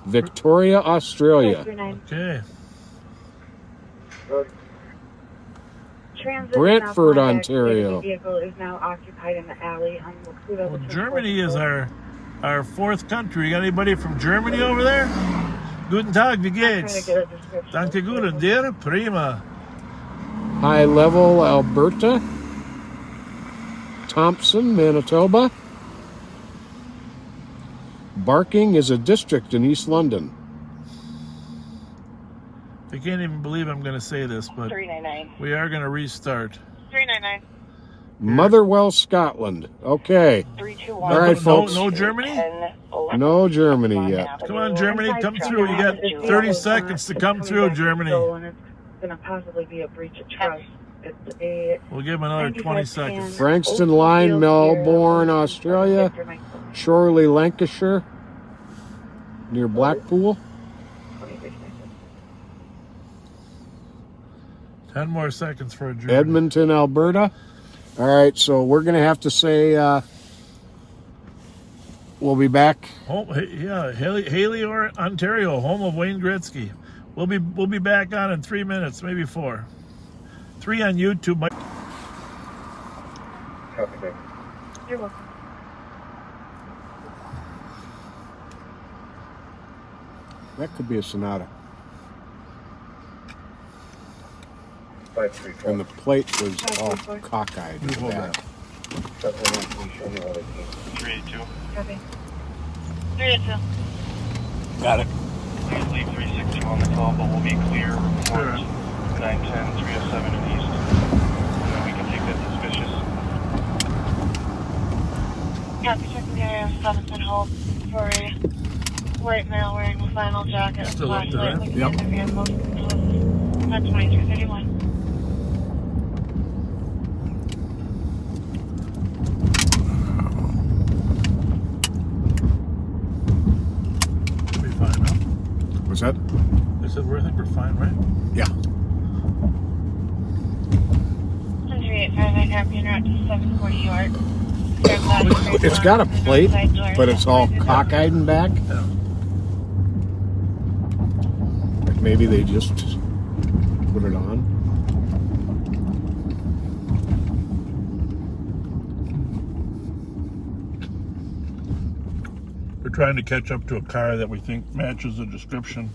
Victoria, Australia. Okay. Brantford, Ontario. Vehicle is now occupied in the alley on Well, Germany is our fourth country. Got anybody from Germany over there? Guten Tag, wie geht's? Danke gut, und dir? Prima. High Level, Alberta. Thompson, Manitoba. Barking is a district in East London. I can't even believe I'm going to say this, but 399. we are going to restart. 399. Motherwell, Scotland. Okay. 321. All right, folks. No Germany? No Germany yet. Come on, Germany, come through. You got 30 seconds to come through, Germany. It's going to possibly be a breach of trust. We'll give them another 20 seconds. Frankston Line, Melbourne, Australia. Chorley, Lancashire. Near Blackpool. 10 more seconds for adjournment. Edmonton, Alberta. All right, so we're going to have to say we'll be back. Haley, or Ontario, home of Wayne Gretzky. We'll be back on in 3 minutes, maybe 4. 3 on YouTube. You're welcome. That could be a Sonata. And the plate was all cockeyed in the back. 382. Copy. 382. Got it. Please leave 360 on the call, but we'll be clear. Report 910, 307 and east. And then we can take that suspicious. Copy, checking the area of 7th and Hope for a white male wearing a flannel jacket and flashlight looking at the vehicle. At 2331. What's that? I said, I think we're fine, right? Yeah. 138, I copy en route to 740 York. It's got a plate, but it's all cockeyed in back. Yeah. Like maybe they just put it on. We're trying to catch up to a car that we think matches the description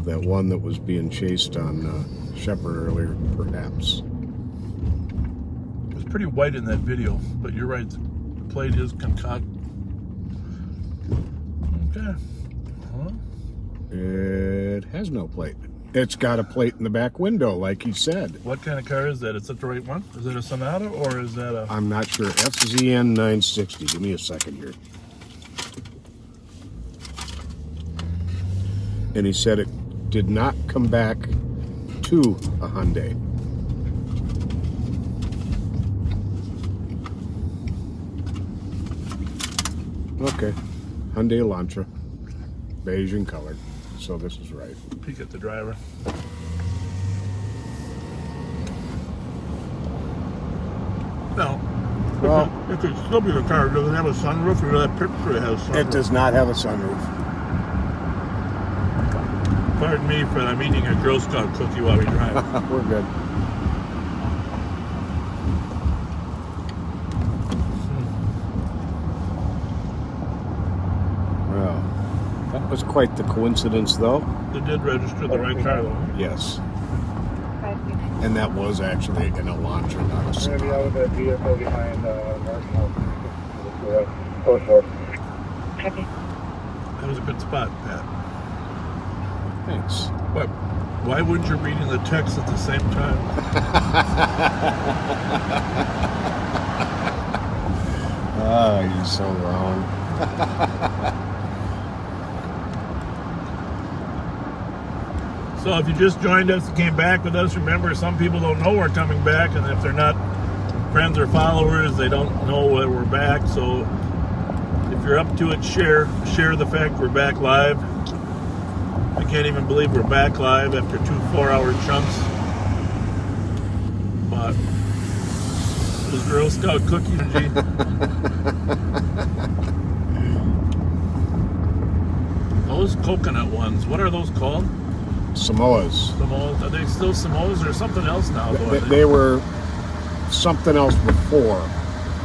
Of that one that was being chased on Shepherd earlier, perhaps. It was pretty white in that video, but you're right, the plate is concocted. Okay. It has no plate. It's got a plate in the back window, like he said. What kind of car is that? Is that the right one? Is it a Sonata or is that a... I'm not sure. FZN 960. Give me a second here. And he said it did not come back to a Hyundai. Okay. Hyundai Elantra. Beige in color. So this is right. Peek at the driver. No. Well, it could still be the car. It doesn't have a sunroof, or that picture has sunroof. It does not have a sunroof. Pardon me, but I'm eating a Girl Scout cookie while we drive. We're good. Well, that was quite the coincidence, though. They did register the right car, though. Yes. And that was actually an Elantra, not a Sonata. We're going to be out with that vehicle behind North House. Close door. Copy. That was a good spot, Pat. Thanks. But why wouldn't you reading the text at the same time? Oh, you're so wrong. So if you just joined us and came back with us, remember some people don't know we're coming back, and if they're not friends or followers, they don't know that we're back. So if you're up to it, share the fact we're back live. I can't even believe we're back live after 2 4-hour chunks. But it was Girl Scout cookie energy. Those coconut ones, what are those called? Samoas. Samoas. Are they still Samoas or something else now? They were something else before.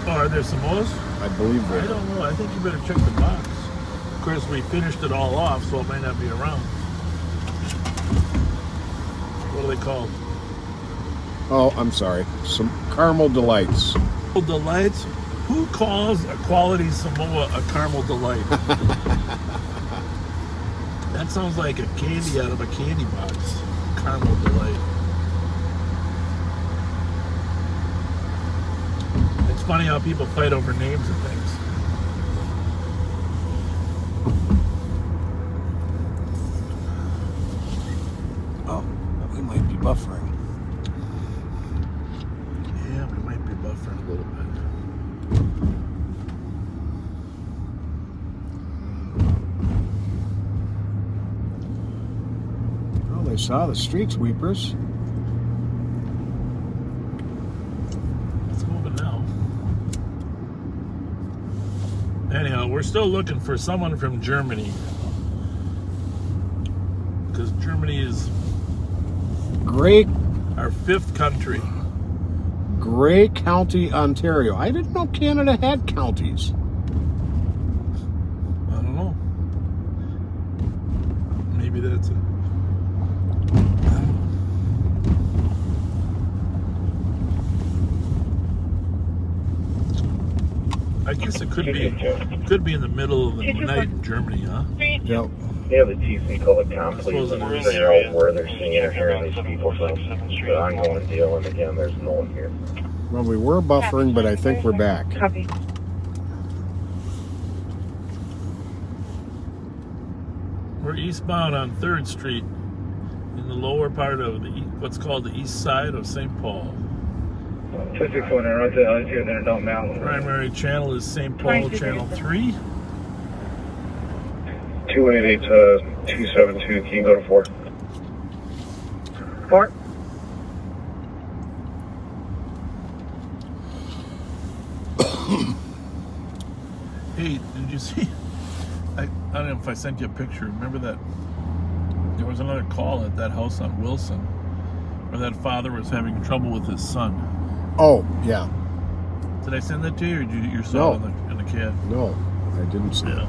Oh, are there Samoas? I believe they I don't know. I think you better check the box. Of course, we finished it all off, so it might not be around. What are they called? Oh, I'm sorry. Some Caramel Delights. Delights? Who calls a quality Samoa a caramel delight? That sounds like a candy out of a candy box. Caramel delight. It's funny how people fight over names and things. Oh, we might be buffering. Yeah, we might be buffering a little bit. Well, they saw the street sweepers. Anyhow, we're still looking for someone from Germany. Because Germany is our 5th country. Grey County, Ontario. I didn't know Canada had counties. I don't know. Maybe that's it. I guess it could be in the middle of the night in Germany, huh? Yep. Yeah, the TC called it complete. Figure out where they're seeing or hearing these people from. It's an ongoing deal, and again, there's no one here. Well, we were buffering, but I think we're back. Copy. We're eastbound on 3rd Street in the lower part of what's called the east side of St. Paul. 261, right there. I see it there. Don't now. Primary channel is St. Paul Channel 3. 288 272. Can you go to 4? 4. Hey, did you see? I don't know if I sent you a picture. Remember that there was another call at that house on Wilson where that father was having trouble with his son. Oh, yeah. Did I send that to you, or did you saw it in the CAD? No, I didn't see it.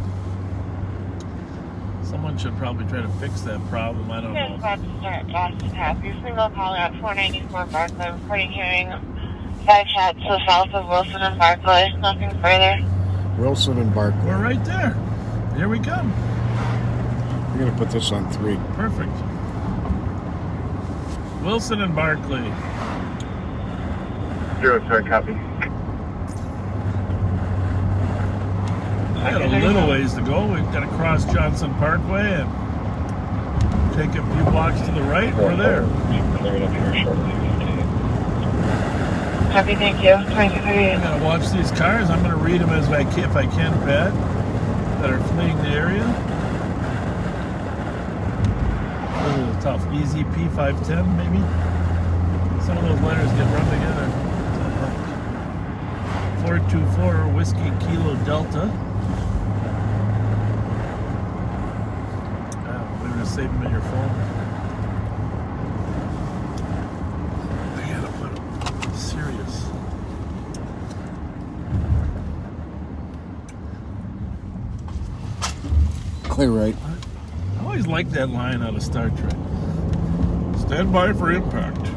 Someone should probably try to fix that problem. I don't know. About to start Boston Path. Your single caller at 494 Barclay. Reporting hearing 5 shots to the south of Wilson and Barclay. Nothing further. Wilson and Barclay. We're right there. Here we come. I'm going to put this on 3. Perfect. Wilson and Barclay. 0, sorry, copy. We got a little ways to go. We've got to cross Johnson Parkway and take a few blocks to the right. We're there. Copy, thank you. 2238. I'm going to watch these cars. I'm going to read them if I can, Pat, that are fleeing the area. Oh, tough. Easy P510, maybe? Some of those letters get run together. 424 Whiskey Kilo Delta. Better save them in your phone. I gotta put them serious. Clear right. I always liked that line out of Star Trek. Stand by for impact.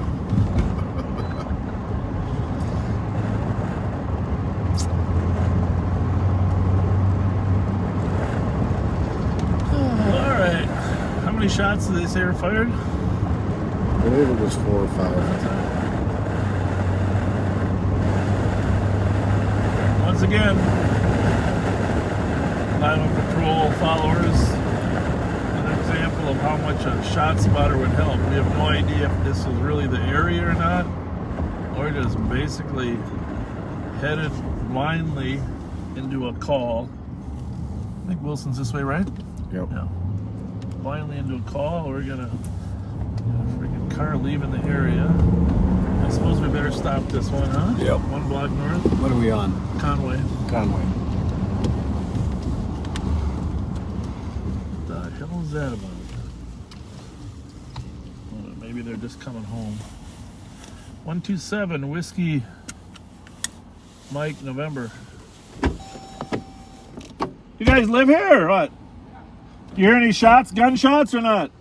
How many shots did they say were fired? I believe it was 4 or 5. Once again, Highway Patrol followers, an example of how much a shot spotter would help. We have no idea if this is really the area or not, or just basically headed blindly into a call. I think Wilson's this way, right? Yep. Yeah. Blindly into a call. We're gonna freaking car leaving the area. I suppose we better stop this one, huh? Yep. 1 block north. What are we on? Conway. Conway. What the hell is that about? Well, maybe they're just coming home. 127 Whiskey Mike November. You guys live here or what? You hear any shots, gunshots or not?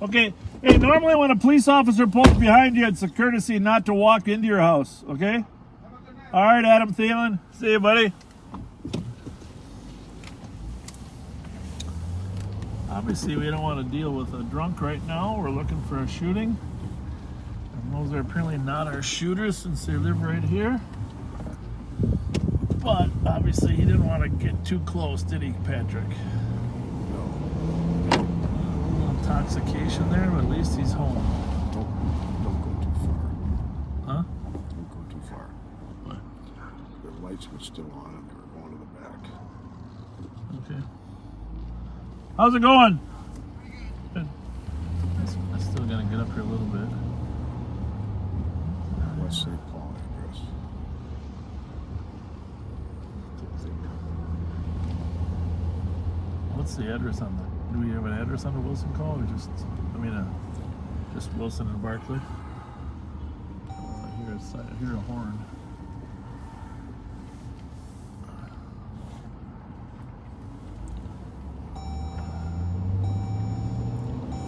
Okay. Hey, normally when a police officer pulls behind you, it's a courtesy not to walk into your house, okay? All right, Adam Thielen. See you, buddy. Obviously, we don't want to deal with a drunk right now. We're looking for a shooting. And those are apparently not our shooters since they live right here. But obviously, he didn't want to get too close, did he, Patrick? Intoxication there, but at least he's home. Don't go too far. Huh? Don't go too far. What? Their lights were still on and they were going to the back. Okay. How's it going? Good. I'm still gonna get up here a little bit. West St. Paul address. What's the address on the? Do we have an address on the Wilson call, or just? Just Wilson and Barkley. I hear a horn.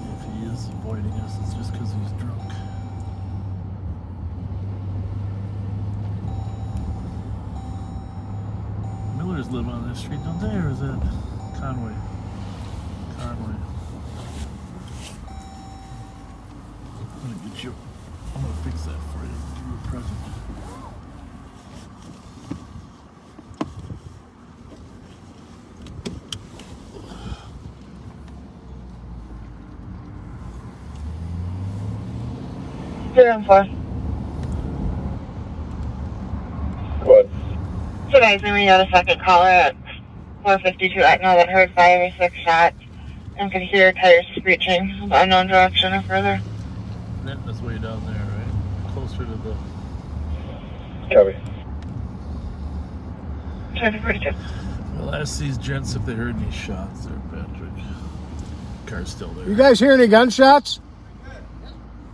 If he is avoiding us, it's just because he's drunk. Millers live on this street, don't they? Or is that Conway? Conway. I'm gonna get you. I'm gonna fix that for you. Give you a present. Zero and 4. What? Today's we got a second caller at 452 right now that heard 5 or 6 shots and could hear tires screeching in the unknown direction or further. That's way down there, right? Closer to the... Copy. Traffic 42. Well, ask these gents if they heard any shots there, Patrick. Car's still there. You guys hear any gunshots?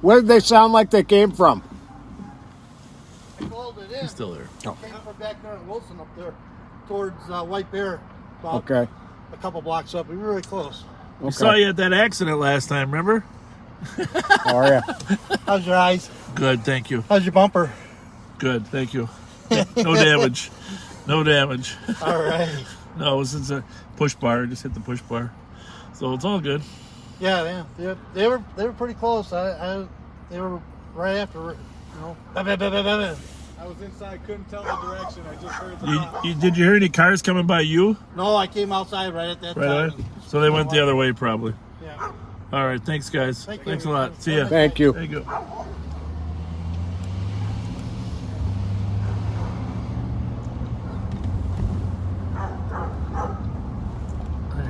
Where did they sound like they came from? I called it in. He's still there. Came from back there in Wilson up there towards White Bear. About Okay. a couple blocks up. We were really close. We saw you at that accident last time, remember? How are you? How's your eyes? Good, thank you. How's your bumper? Good, thank you. No damage. No damage. All right. No, it was a push bar. Just hit the push bar. So it's all good. Yeah. They were pretty close. They were right after, you know. I was inside, couldn't tell the direction. I just heard the pop. Did you hear any cars coming by you? No, I came outside right at that time. Right. So they went the other way, probably. Yeah. All right. Thanks, guys. Thanks a lot. See ya. Thank you. There you go.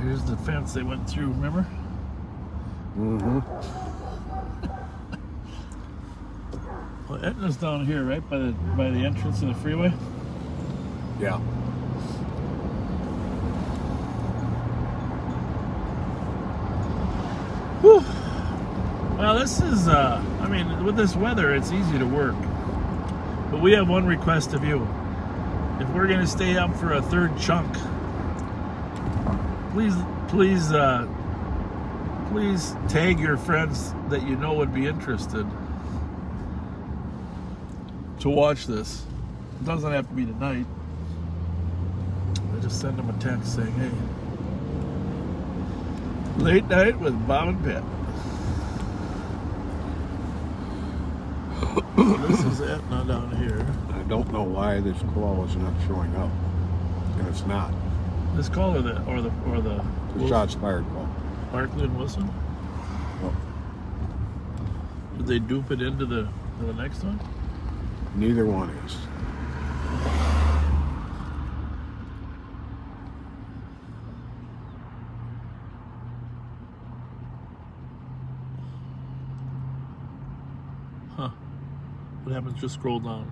Here's the fence they went through, remember? Mm-hmm. Well, Etna's down here, right? By the entrance to the freeway? Yeah. Whew. Well, this is, with this weather, it's easy to work. But we have one request of you. If we're going to stay up for a third chunk, please tag your friends that you know would be interested to watch this. It doesn't have to be tonight. I just send them a text saying, hey, late night with Bob and Pat. This is Etna down here. I don't know why this call is not showing up, and it's not. This call or the The shots fired call. Barkley and Wilson? Oh. Did they dupe it into the next one? Neither one is. Huh. What happens? Just scroll down.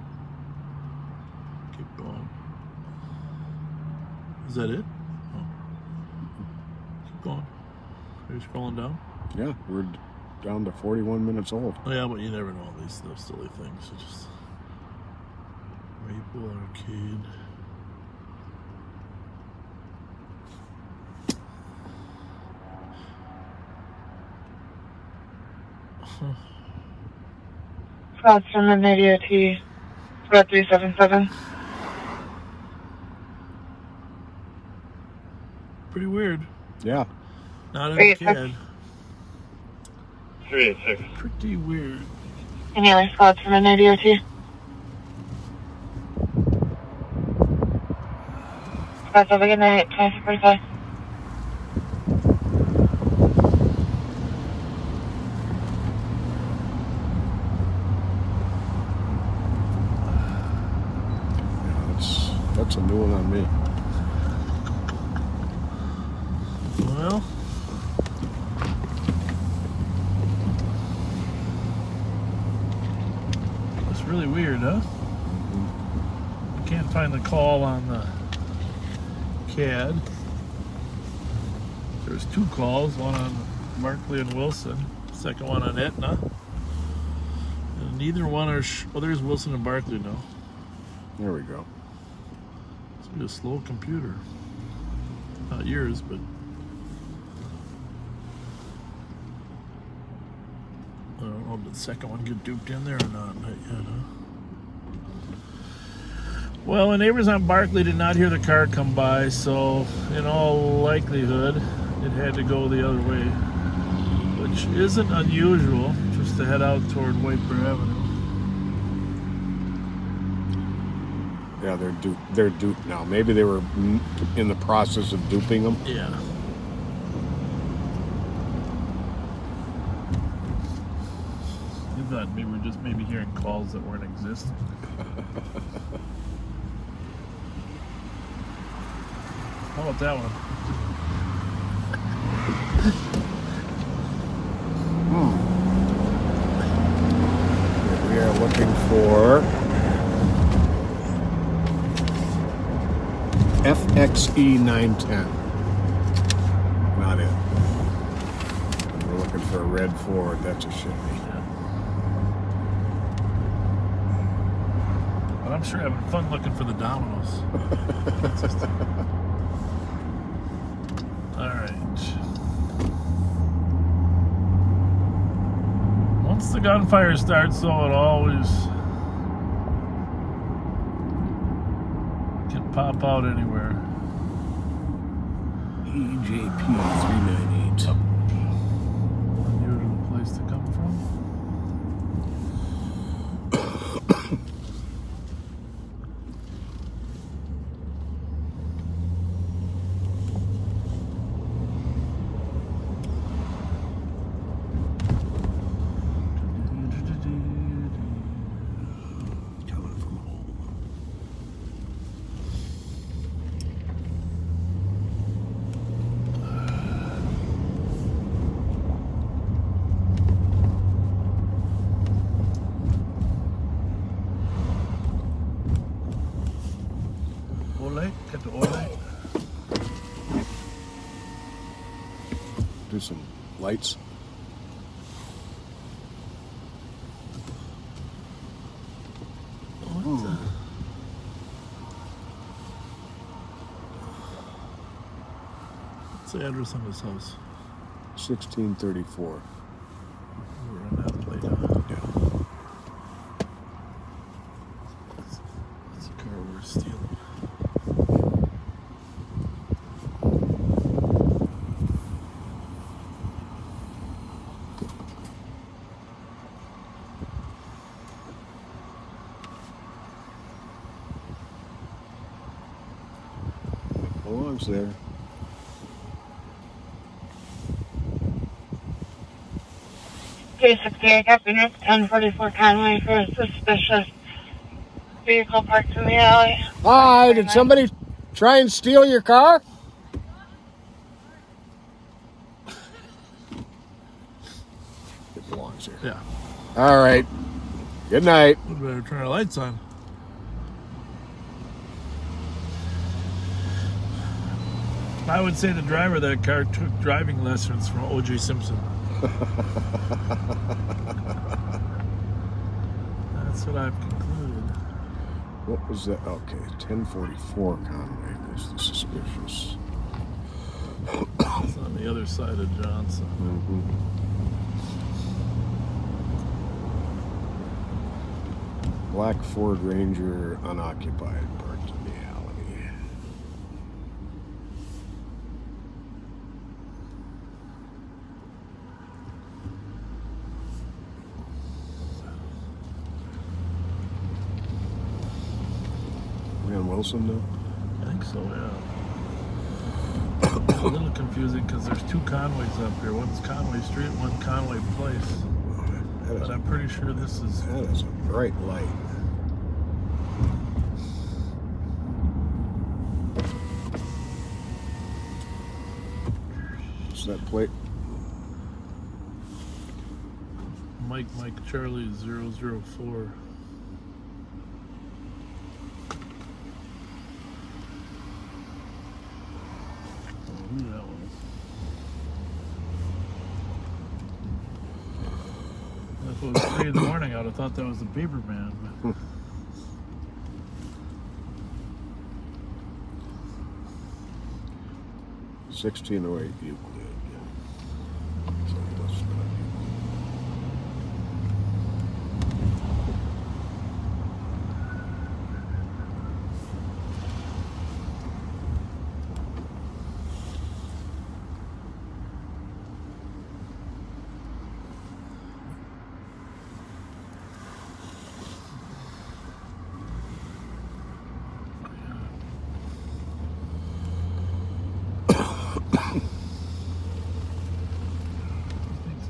Keep going. Is that it? Oh. Keep going. Are you scrolling down? Yeah, we're down to 41 minutes old. Oh yeah, but you never know those silly things. You just Maple Arcade. Huh. Squad from the ADOT, Squad 377. Pretty weird. Yeah. Not in a kid. 386. Pretty weird. Any other squads from the ADOT? Squads, have a good night. 2645. That's a new one on me. Well, it's really weird, huh? I can't find the call on the CAD. There's 2 calls, one on Markley and Wilson, second one on Etna. And neither one are, oh, there's Wilson and Barkley now. There we go. It's be a slow computer. Not yours, but. I don't know, did the second one get duped in there or not? Not yet, huh? Well, the neighbors on Barkley did not hear the car come by, so in all likelihood, it had to go the other way, which isn't unusual, just to head out toward White Bear Avenue. Yeah, they're duped now. Maybe they were in the process of duping them. Yeah. You thought we were just maybe hearing calls that weren't existing. How about that one? We are looking for FXE 910. Not it. We're looking for a red Ford. That's a shit. But I'm sure having fun looking for the dominoes. All right. Once the gunfire starts, though, it always can pop out anywhere. EJP 398. Unusual place to come from. Get the oil. Do some lights. What's the address on this house? 1634. We're on that plate. Yeah. That's a car we're stealing. Belongs there. K68 Happiness 1044 Conway for a suspicious vehicle parked in the alley. Hi, did somebody try and steal your car? It belongs here. Yeah. All right. Good night. We better turn our lights on. I would say the driver of that car took driving lessons from O.J. Simpson. That's what I've concluded. What was that? Okay, 1044 Conway was the suspicious. It's on the other side of Johnson. Mm-hmm. Black Ford Ranger unoccupied, parked in the alley. We on Wilson now? I think so, yeah. It's a little confusing because there's 2 Conways up here. One's Conway Street, one Conway Place. But I'm pretty sure this is... That is a bright light. What's that plate? Mike Charlie 004. Who that was? it was 3 in the morning, I would have thought that was the paper man. But 1608 Euclid. So that's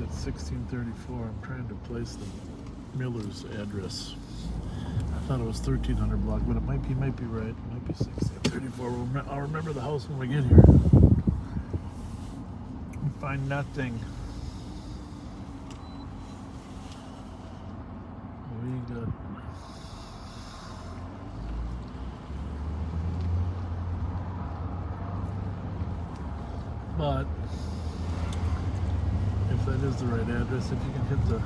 it's at 1634. I'm trying to place the Miller's address. I thought it was 1300 block, but it might be right. It might be 1634. I'll remember the house when we get here. We find nothing. We got. But if that is the right address, if you can hit the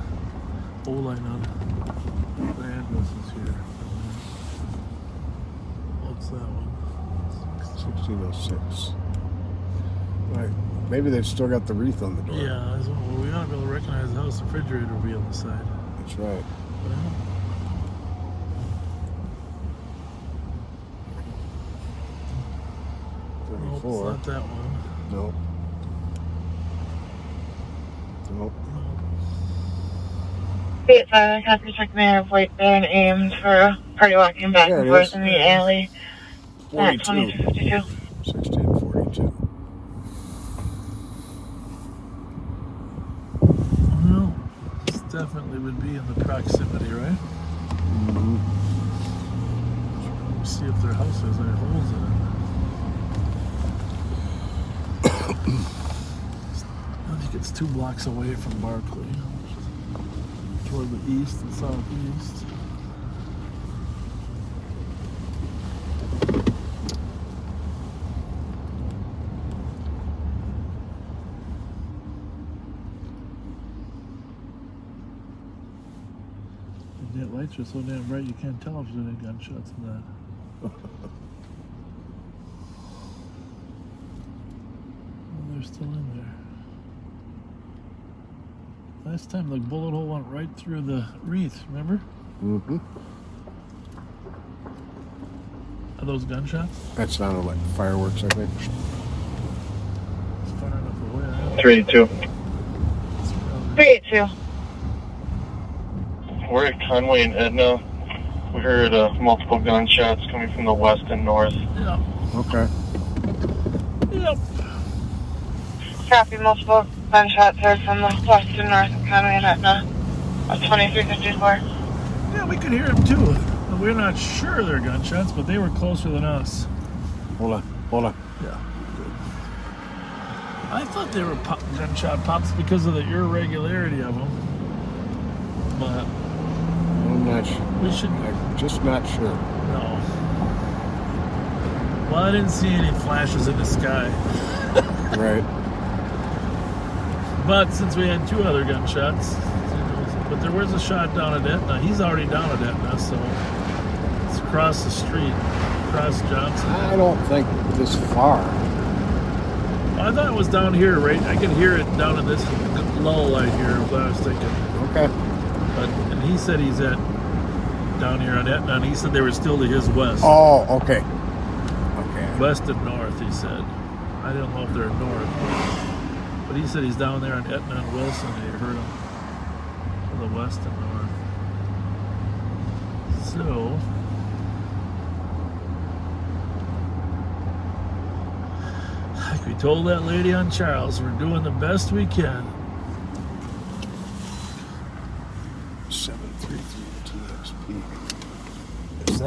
O line on the addresses here. What's that one? 1606. Right. Maybe they've still got the wreath on the door. Yeah, well, we ought to be able to recognize the house. The refrigerator will be on the side. That's right. Nope, it's not that one. Nope. Nope. 8-5, copy check man of White Bear and aimed for party walking back and forth in the alley. 42. 2252. 1642. Well, this definitely would be in the proximity, right? Mm-hmm. Let's see if their house has any holes in it. I think it's 2 blocks away from Barclay, toward the east and southeast. And the lights are so damn bright you can't tell if there's any gunshots in that. They're still in there. Last time the bullet hole went right through the wreath, remember? Mm-hmm. Are those gunshots? That sounded like fireworks, I think. It's far enough away. 382. 382. We're at Conway and Edna. We heard multiple gunshots coming from the west and north. Yeah. Okay. Yep. Copy multiple gunshots heard from the west and north of Conway and Etna. 2354. Yeah, we could hear them too. We're not sure they're gunshots, but they were closer than us. Hold on. Yeah, good. I thought they were gunshot pops because of the irregularity of them. But I'm not sure. I'm just not sure. No. Well, I didn't see any flashes in the sky. Right. But since we had 2 other gunshots, but there was a shot down at Etna. He's already down at Etna, so it's across the street, across Johnson. I don't think this far. I thought it was down here, right? I could hear it down in this lull right here, what I was thinking. Okay. And he said he's at down here on Etna, and he said they were still to his west. Oh, okay. Okay. West and north, he said. I don't know if they're north. But he said he's down there on Etna and Wilson, and he heard them to the west and north. So, like we told that lady on Charles, we're doing the best we can. 733 TXP. Is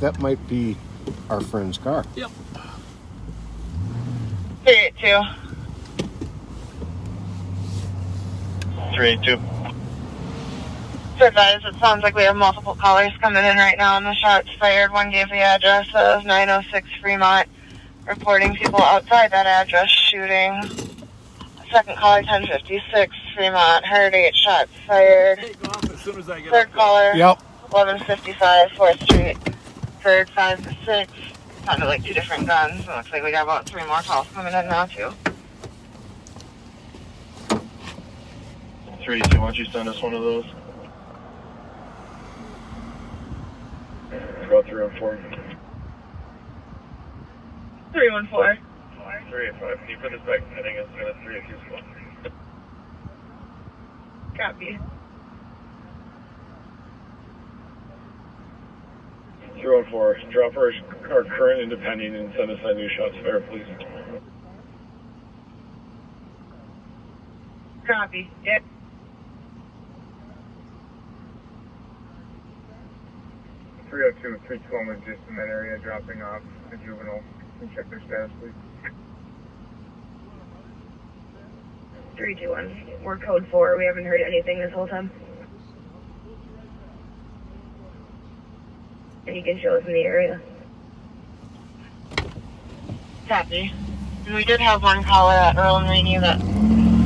that might be our friend's car? Yep. 382. 382. To advise, it sounds like we have multiple callers coming in right now on the shots fired. One gave the address of 906 Fremont, reporting people outside that address shooting. Second caller, 1056 Fremont. Heard 8 shots fired. As soon as I get Third caller. Yep. 1155 4th Street. Third 5 to 6. Sounded like 2 different guns. It looks like we got about 3 more calls coming in now too. 3-2, why don't you send us one of those? Go 3 and 4. 314. 385. Can you put this back heading as soon as 382 slow? Copy. 314. Drop our current independent and send us that new shots fired, please. Copy. Yep. 302, 312 is just in that area dropping off the juvenile. Can you check their status, please? 321. We're code 4. We haven't heard anything this whole time. And you can show us in the area. Copy. And we did have one caller at Earl and Rainey that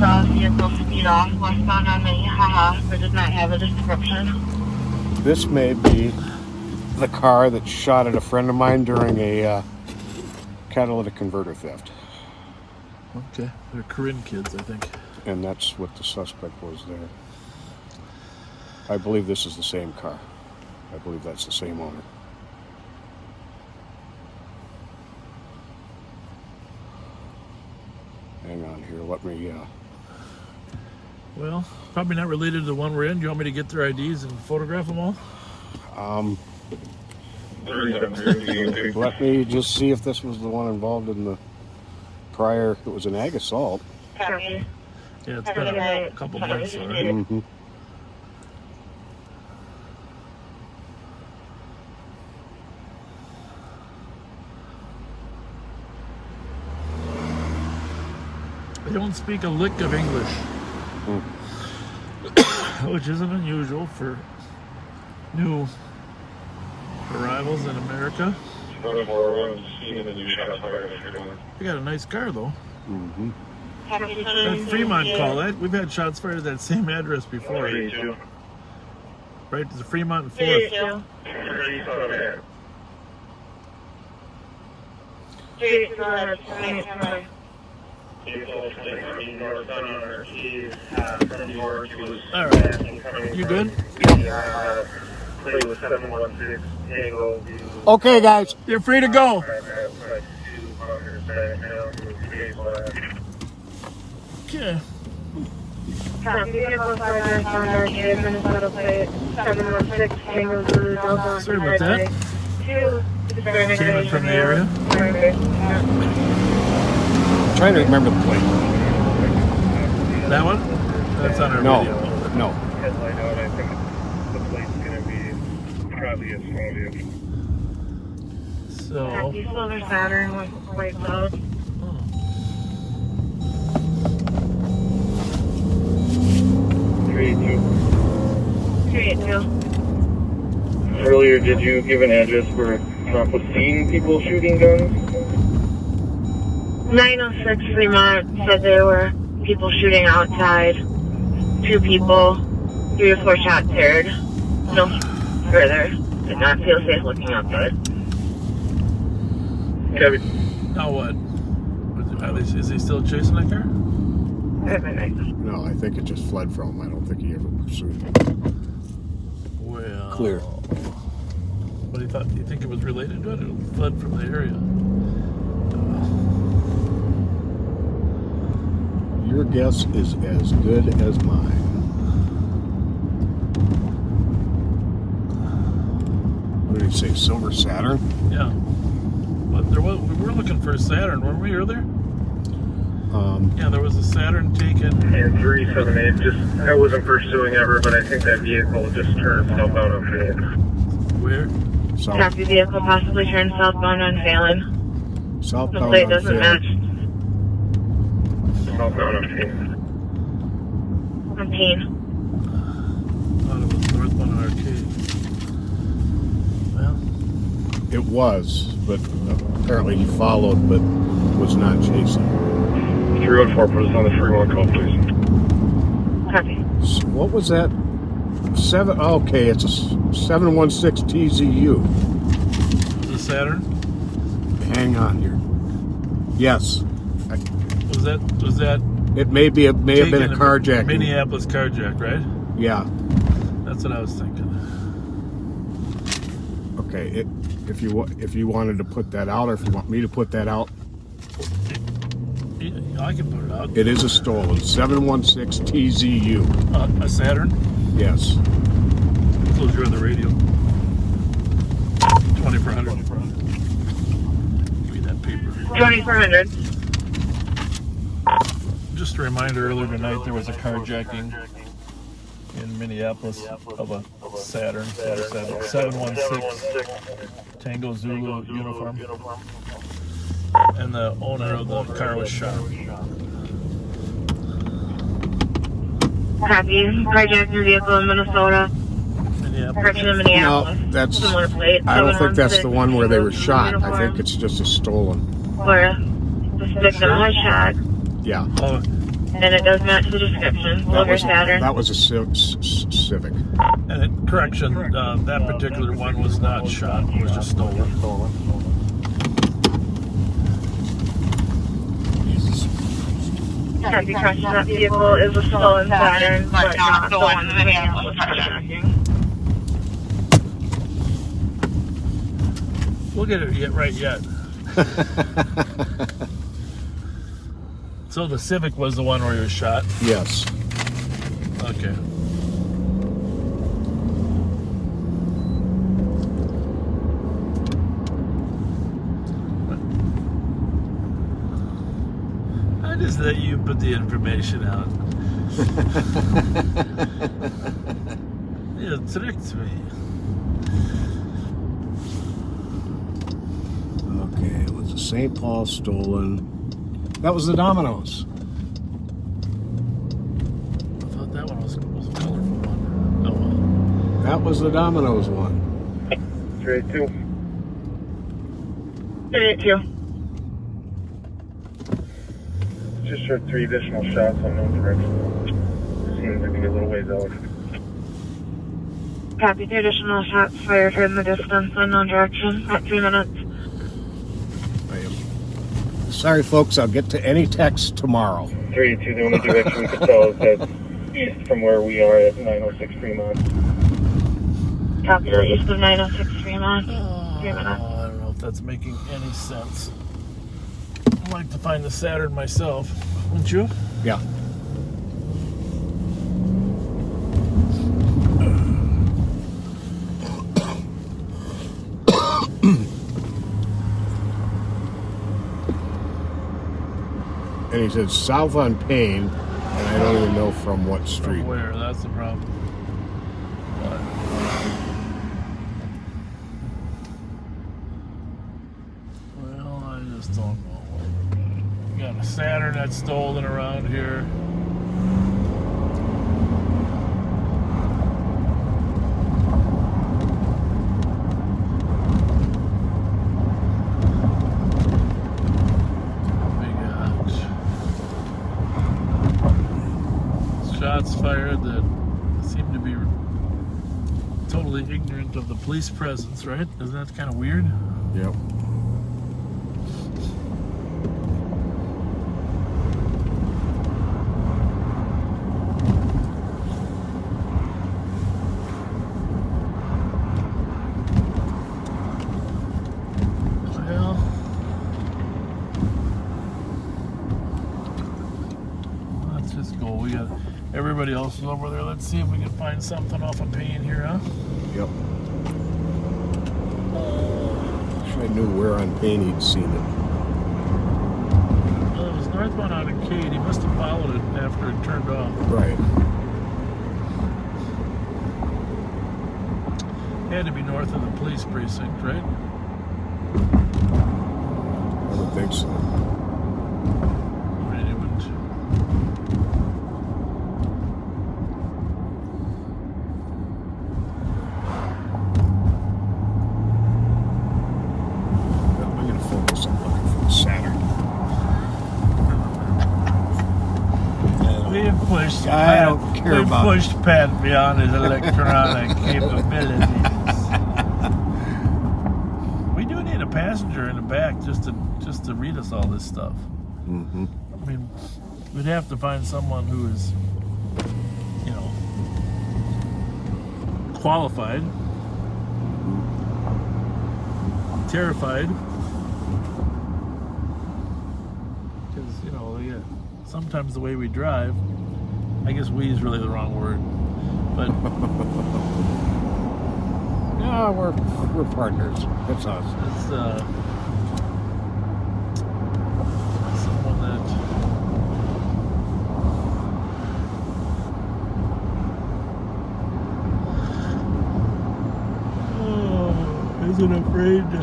saw a vehicle speed off westbound on Minnehaha, but did not have a description. This may be the car that shot at a friend of mine during a catalytic converter theft. Okay, they're Korean kids, I think. And that's what the suspect was there. I believe this is the same car. I believe that's the same owner. Hang on here, let me, Well, probably not related to the one we're in. Do you want me to get their IDs and photograph them all? Let me just see if this was the one involved in the prior, it was an ag assault. Copy. Yeah, it's been a couple months already. Mm-hmm. They don't speak a lick of English, which isn't unusual for new arrivals in America. They got a nice car though. Mm-hmm. That Fremont call, we've had shots fired at that same address before. Right, to the Fremont and 4th. 3 Alright, you good? Okay, guys. You're free to go. Okay. Sorry about that. Came in from the area. I'm trying to remember the plate. That one? That's on our video. No. Because I know it, I think the plate's going to be probably a small vehicle. So. Silver Saturn with white cloud. Earlier, did you give an address where Trump was seeing people shooting guns? 906 Fremont said there were people shooting outside. 2 people, 3 or 4 shots fired. No further. Did not feel safe looking outside. Kevin. Now what? Is he still chasing that car? No, I think it just fled from him. I don't think he ever pursued him. Well. Clear. But he thought, do you think it was related to it? It fled from the area. Your guess is as good as mine. What did he say? Silver Saturn? Yeah. But we were looking for a Saturn, weren't we, earlier? Yeah, there was a Saturn taken. And 378, I wasn't pursuing ever, but I think that vehicle just turned southbound on Phoenix. Where? Copy vehicle possibly turned southbound on Phelan. Southbound the plate on doesn't Phelan. match. Southbound on Phoenix. On Payne. Thought it was northbound on Arcade. Well. It was, but apparently he followed, but was not chasing. 314, put us on the 3-1 call, please. So what was that? Okay, it's a 716 TZU. The Saturn? Hang on here. Yes. Was that? It may have been a carjacking. Minneapolis carjack, right? Yeah. That's what I was thinking. Okay, if you wanted to put that out, or if you want me to put that out, I can put it out. it is a stolen 716 TZU. A Saturn? Yes. Close your other radio. 2400. Give me that paper. 2400. Just a reminder, earlier tonight there was a carjacking in Minneapolis of a Saturn 716 Tango Zulu uniform, and the owner of the car was shot. Copy. Carjacked your vehicle in Minnesota. Person in Minneapolis. No, that's. Similar plate. I don't think that's the one where they were shot. Uniform. I think it's just a stolen. Where this victim was shot. Yeah. And it does match the description. Silver Saturn. That was a Civic. And correction, that particular one was not shot. It was just stolen. Copy. That vehicle is a stolen Saturn, but not the one in Minneapolis carjacking. We'll get it right yet. So the Civic was the one where he was shot? Yes. Okay. I just let you put the information out. You tricked me. Okay, it was a St. Paul stolen. That was the Domino's. I thought that one was a colorful one. Oh well. That was the Domino's one. 382. 382. Just heard 3 additional shots on no direction. Seems to be a little ways out. Copy. 3 additional shots fired in the distance, unknown direction, at 3 minutes. Sorry, folks, I'll get to any text tomorrow. 382, the only direction we could tell is that east from where we are at 906 Fremont. Copy. East of 906 Fremont. 3 minutes. I don't know if that's making any sense. I'd like to find the Saturn myself, wouldn't you? Yeah. And he said south on Payne, and I don't even know from what street. From where? That's the problem. But, well, I just don't know. We got a Saturn that's stolen around here. Shots fired that seem to be totally ignorant of the police presence, right? Isn't that kind of weird? Yep. Well, let's just go. We got everybody else is over there. Let's see if we can find something off of Payne here, huh? Yep. Wish I knew where on Payne he'd seen it. Well, it was northbound out of Cade. He must have followed it after it turned off. Right. Had to be north of the police precinct, right? I would think so. Right, it would. I'm going to focus on looking for the Saturn. We have pushed. I don't care about. Pushed Pat beyond his electronic capabilities. We do need a passenger in the back just to read us all this stuff. Mm-hmm. I mean, we'd have to find someone who is, you know, qualified, terrified, because, you know, yeah, sometimes the way we drive, I guess "we" is really the wrong word, but yeah, we're partners. It's us. It's someone that isn't afraid to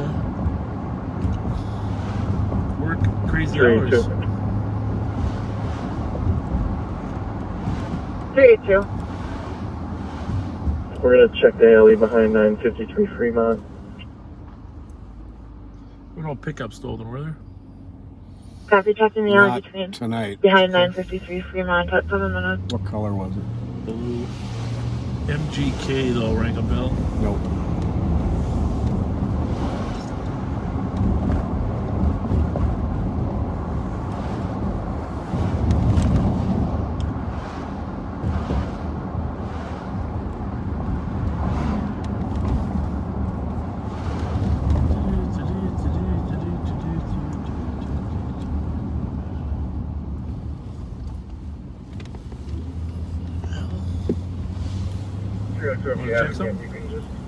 work crazy hours. 382. We're gonna check the alley behind 953 Fremont. We no pickup stolen, were there? Copy, checking the alley Not between tonight. behind 953 Fremont at 7 minutes. What color was it? Blue. MGK though, ring a bell? Nope.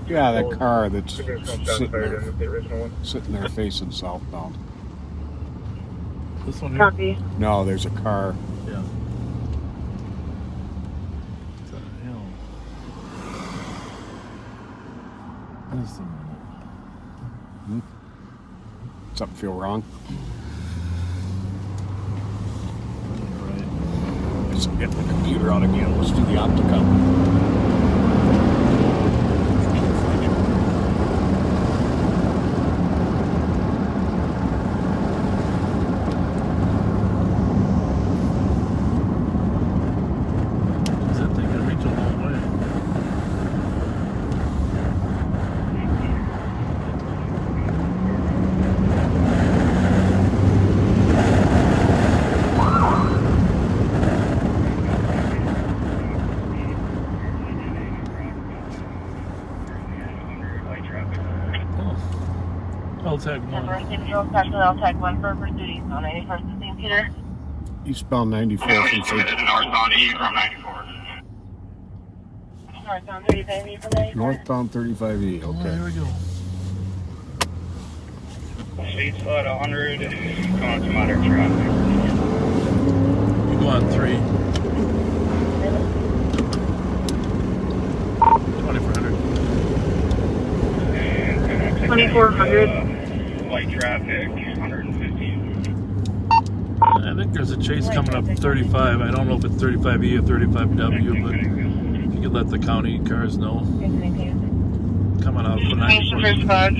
Yeah, that car that's sitting there facing southbound. This one here? Copy. No, there's a car. Yeah. What the hell? Just a minute. Something feel wrong? Let's get the computer out again. Let's do the opticon. LTAG 1. LTAG 1 for pursuit on 91st and St. Peter. Eastbound 94 from St. Northbound 80 from 94. Northbound 35E from 94. Northbound 35E, okay. There we go. Sweet spot 100, going to moderate traffic. You go on 3. 2400. 2400. Light traffic, 115. I think there's a chase coming up 35. I don't know if it's 35E or 35W, but you could let the county cars know. Coming out for 94.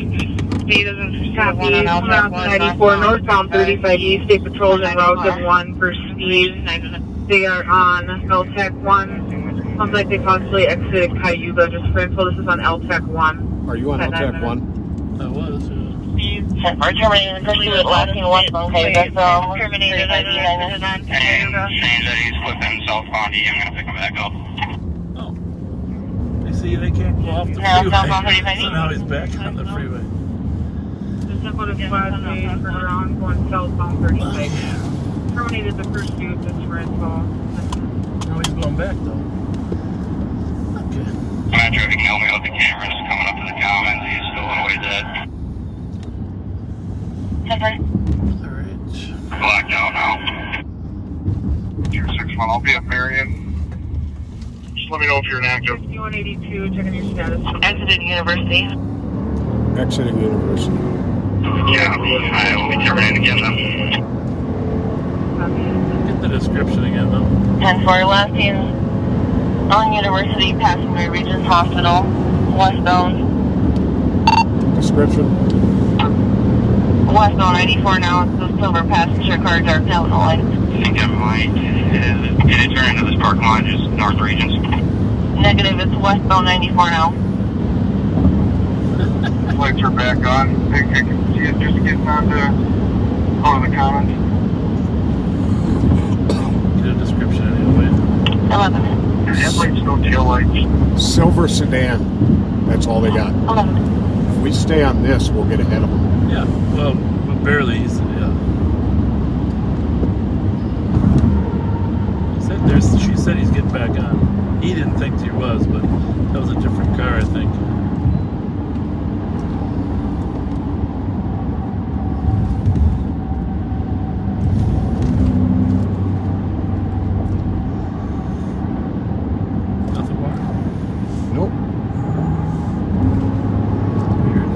Speed is Copy. 94 northbound 35E. State Patrol's en route of 1 for speed. They are on LTAC 1. Sounds like they possibly exited Cayuga just for info. This is on LTAC 1. Are you on LTAC 1? I was, We're terminating the pursuit lasting westbound Cayuga, so terminated on Cayuga. Saying that he's flipping southbound E, I'm gonna pick him back up. They see they can't go off the freeway. So now he's back on the freeway. Just about a flat page for ground going southbound 35. Terminated the pursuit just for info. Now he's going back though. Okay. Metro, if you can help me with the cameras coming up to the commons, he's still on the way dead. Alright. Blacked out now. 261, I'll be at Marion. Just let me know if you're inactive. 6182, checking your status. Exited University. Exiting University. Yeah, I will be terminating again then. Get the description again though. 10-4 lasting on University, passing through Regents Hospital, westbound. Description. Westbound 94 now, it's the silver passenger car, dark down the light. think I might. Did it turn into this parking lot, just north regions? Negative, it's westbound 94 now. Lights are back on. I think I can see it just getting onto the commons. Get a description anyway. 11. Headlights, no tail lights. Silver sedan. That's all they got. 11. If we stay on this, we'll get ahead of them. Yeah, well, barely. Yeah. She said he's getting back on. He didn't think he was, but that was a different car, I think. Nothing more? Nope. Weird.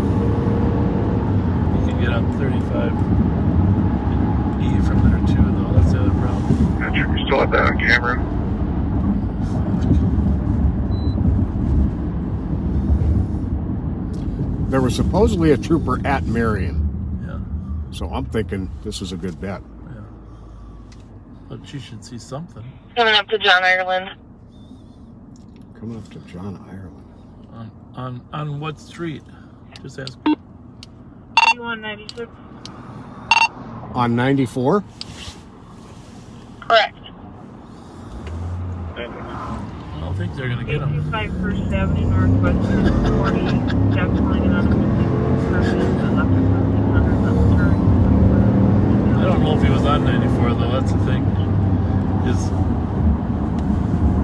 You can get up 35E from there too, though. That's the other problem. You still have that on camera? There was supposedly a trooper at Marion. Yeah. So I'm thinking this is a good bet. Yeah. But she should see something. Coming up to John Ireland. Coming up to John Ireland. On what street? Just ask. 8196. On 94? Correct. I don't think they're going to get him. 225 First Avenue Northwest 40. Jack pulling in on a 50 purpose. Left at 1700 left turn. I don't know if he was on 94 though. That's the thing.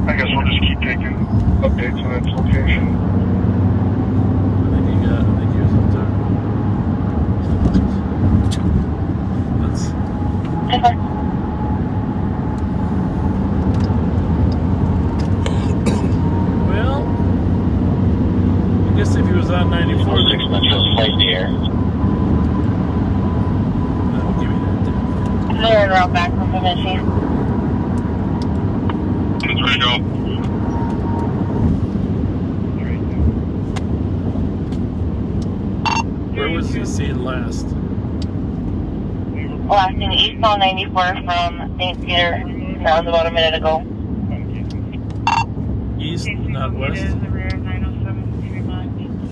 I guess we'll just keep taking updates on its location. I think he was up there. That's. Well, I guess if he was on 94, 6 metros, flight the air. that'll give you that. They're en route back from Bemidji. It's ready to go. Where was he seen last? Last in eastbound 94 from St. Peter. That was about a minute ago. East, not west?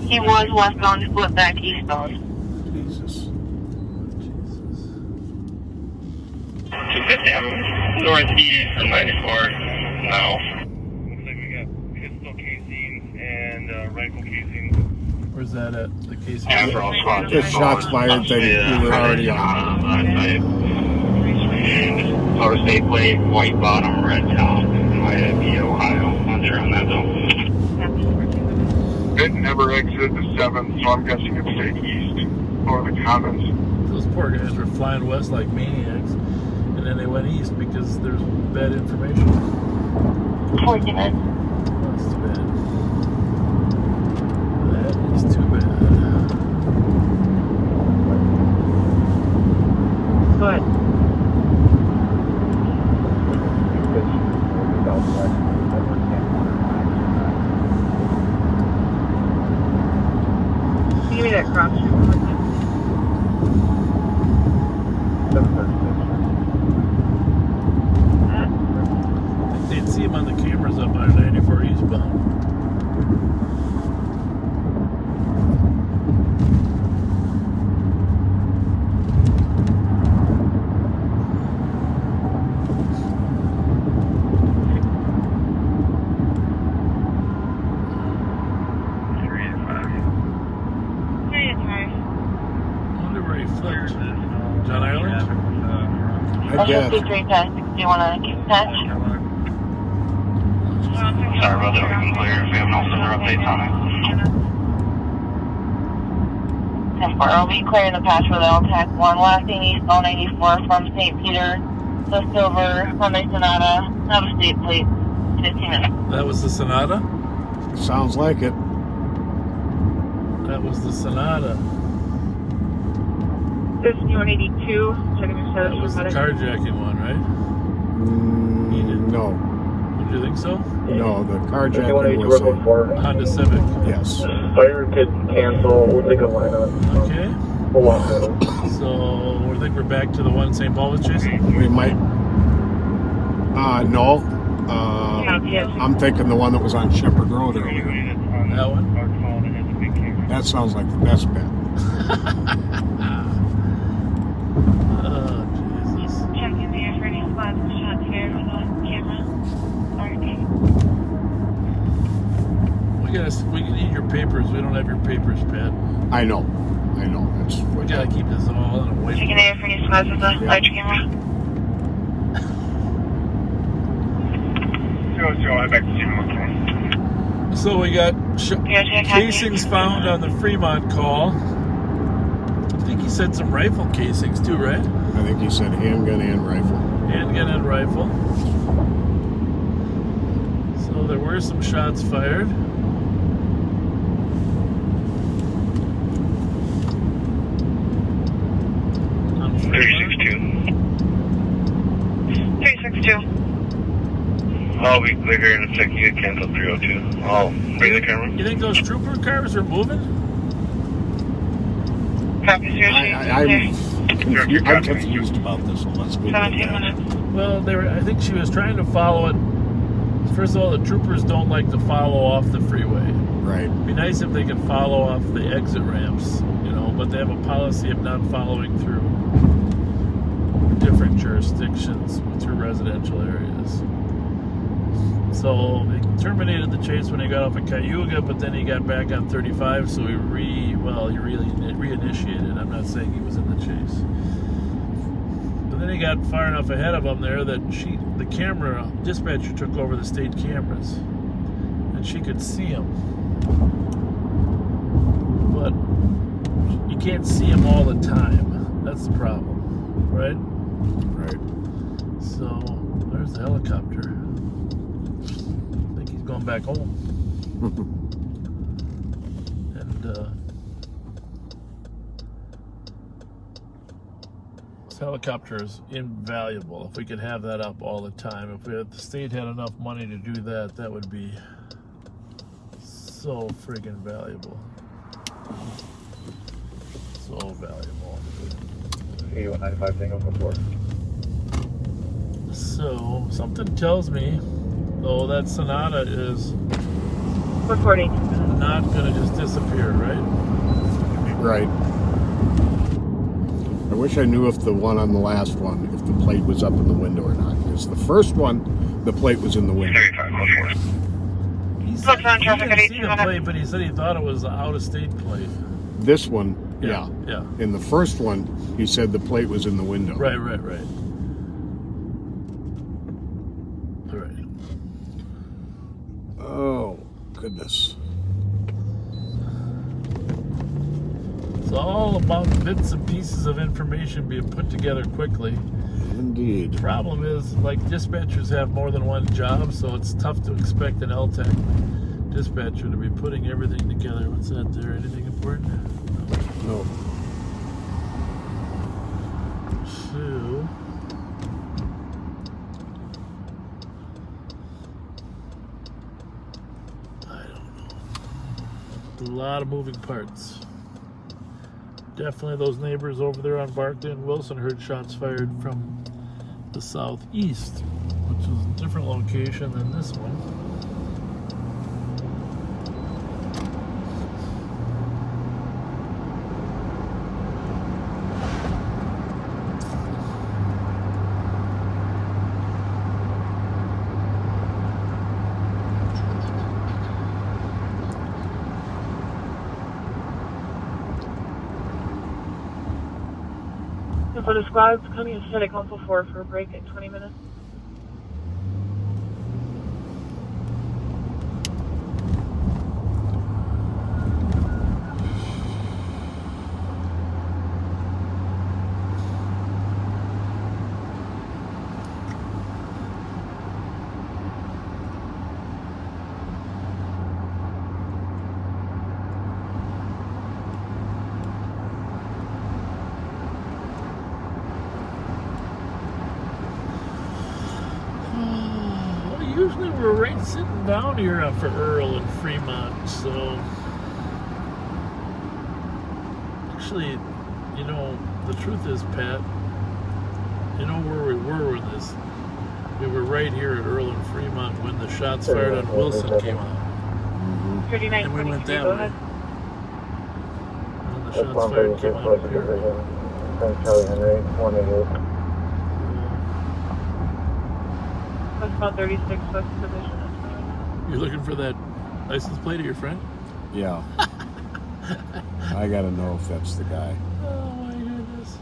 He was westbound, split back eastbound. Jesus. 250, I'm northeast from 94 now. Looks like we got pistol casings and rifle casings. Where's that at? The case? Yeah, for all spots. Just shots fired thing we were already on. Florida State plate, white bottom, red top. Might be Ohio. Not sure on that though. It never exited the 7th, so I'm guessing it's stayed east or the commons. Those poor guys were flying west like maniacs, and then they went east because there's bad information. 40 minutes. That's too bad. That is too bad. Good. Give me that crop shoot. They'd see him on the cameras up on 94 eastbound. John Ireland? I guess. 53 test. Do you want to keep touch? Sorry about that, we can clear if we have no further updates on it. 10-4, I'll be clearing the patch for the LTAC 1. Last thing eastbound 94 from St. Peter. The silver Hyundai Sonata. Out of state plate. 15 minutes. That was the Sonata? Sounds like it. That was the Sonata. 5182. Checking your status. That was the carjacking one, right? No. Do you think so? No, the carjacking was a Honda Civic. Yes. Fire could cancel. We'll take a line on. Okay. We'll walk that. So, I think we're back to the one St. Paul was chasing? We might No. I'm thinking the one that was on Shepherd Road earlier. That one? That sounds like the best bet. Oh, Jesus. Checking the air for any spots and shots here with the camera. We need your papers. We don't have your papers, Pat. I know. That's we gotta keep this all in a way. Checking the air for any spots with the large camera. So we got casings found on the Fremont call. I think he said some rifle casings too, right? I think he said handgun and rifle. Handgun and rifle. So there were some shots fired. On 362. I'll be clear here in a second. You can cancel 302. I'll bring the camera. You think those trooper cars are moving? I'm confused about this one. Let's move on. Well, I think she was trying to follow it. First of all, the troopers don't like to follow off the freeway. Right. It'd be nice if they could follow off the exit ramps, but they have a policy of not following through different jurisdictions through residential areas. So they terminated the chase when he got off of Cayuga, but then he got back on 35, so he reinitiated. I'm not saying he was in the chase. But then he got far enough ahead of him there that the camera dispatcher took over the state cameras, and she could see him. But you can't see him all the time. That's the problem, right? Right. So there's the helicopter. Going back home. And this helicopter is invaluable. If we could have that up all the time, if the state had enough money to do that, that would be so friggin' valuable. So valuable. 8195 Tango before. So something tells me though that Sonata is recording. Not gonna just disappear, right? Right. I wish I knew if the one on the last one, if the plate was up in the window or not. Because the first one, the plate was in the window. He said he didn't see the plate, but he said he thought it was an out-of-state plate. This one, yeah. In the first one, he said the plate was in the window. Right. Oh, goodness. It's all about bits and pieces of information being put together quickly. Indeed. The problem is, like, dispatchers have more than one job, so it's tough to expect an LTAC dispatcher to be putting everything together. What's that there? Anything important? No. So... a lot of moving parts. Definitely those neighbors over there on Barclay and Wilson heard shots fired from the southeast, which is a different location than this one. For the squads coming to City Council 4 for a break at 20 minutes. Usually we're right sitting down here for Earl and Fremont, so actually, the truth is, Pat, where we were when this We were right here at Earl and Fremont when the shots fired on Wilson came out. And we went that way. And the shots fired came out up here. Charlie Henry, 188. That's about 36 West Division. You're looking for that license plate of your friend? Yeah. I gotta know if that's the guy. Oh my goodness.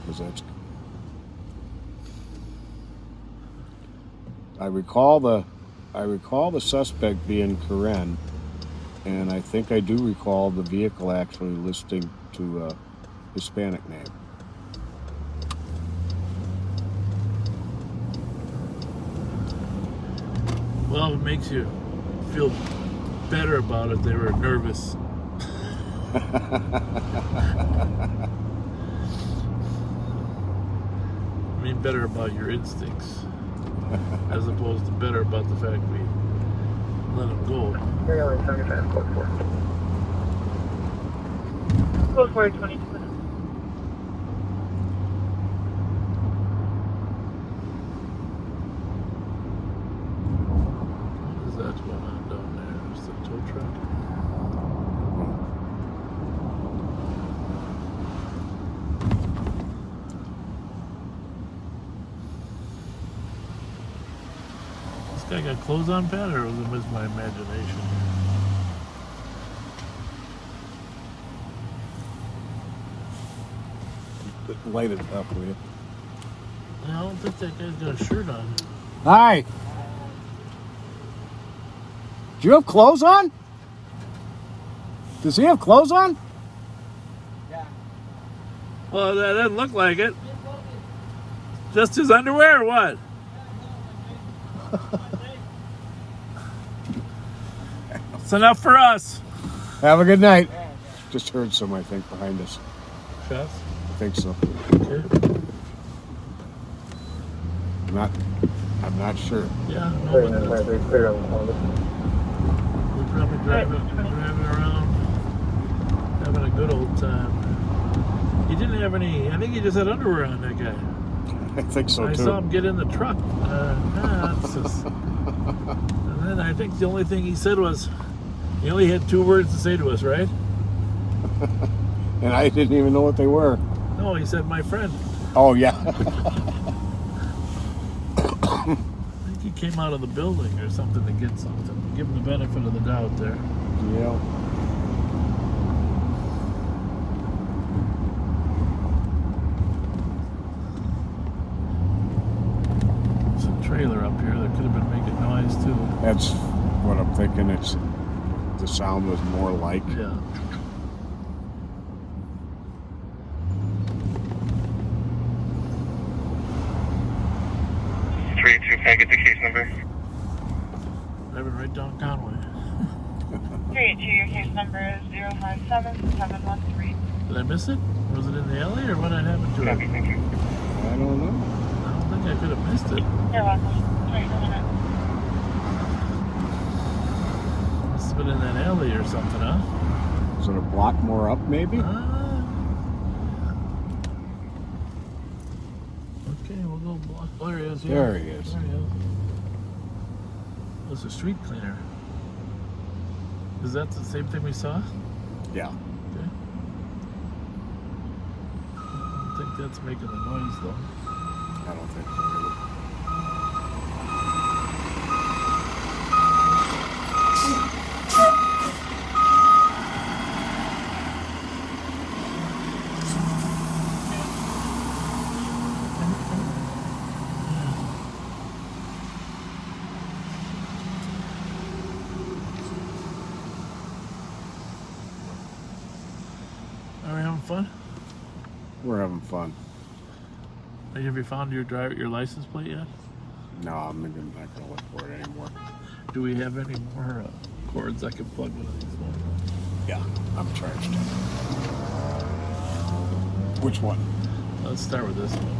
Because that's... I recall the suspect being Karen, and I think I do recall the vehicle actually listing to a Hispanic name. Well, it makes you feel better about it. They were nervous. I mean, better about your instincts, as opposed to better about the fact we let them go. Code 4, 22 minutes. What is that going on down there? Is the tow truck? This guy got clothes on, Pat, or was it just my imagination? Light it up, will you? I don't think that guy's got a shirt on. Hi. Do you have clothes on? Does he have clothes on? Well, that doesn't look like it. Just his underwear or what? It's enough for us. Have a good night. Just heard some, I think, behind us. Shots? I think so. Okay. I'm not sure. Yeah, no, but we're probably driving around, having a good old time. He didn't have any, I think he just had underwear on, that guy. I think so, too. I saw him get in the truck. And then I think the only thing he said was, he only had 2 words to say to us, right? And I didn't even know what they were. No, he said, my friend. Oh, yeah. I think he came out of the building or something to get something. Give him the benefit of the doubt there. Yeah. There's a trailer up here that could have been making noise too. That's what I'm thinking. The sound was more like. Yeah. Can I get the case number? Driving right down Conway. 382, your case number is 097713. Did I miss it? Was it in the alley or what had happened to it? Thank you. I don't know. I don't think I could have missed it. You're welcome. Wait a minute. Must have been in that alley or something, huh? Is it a block more up, maybe? Okay, we'll go block. There he is. Yeah. There he is. There he is. That's a street cleaner. Is that the same thing we saw? Yeah. Okay. I don't think that's making the noise though. I don't think so either. Are we having fun? We're having fun. Have you found your license plate yet? No, I'm not going to look for it anymore. Do we have any more cords I can plug into these ones? Yeah, I'm charged. Which one? Let's start with this one.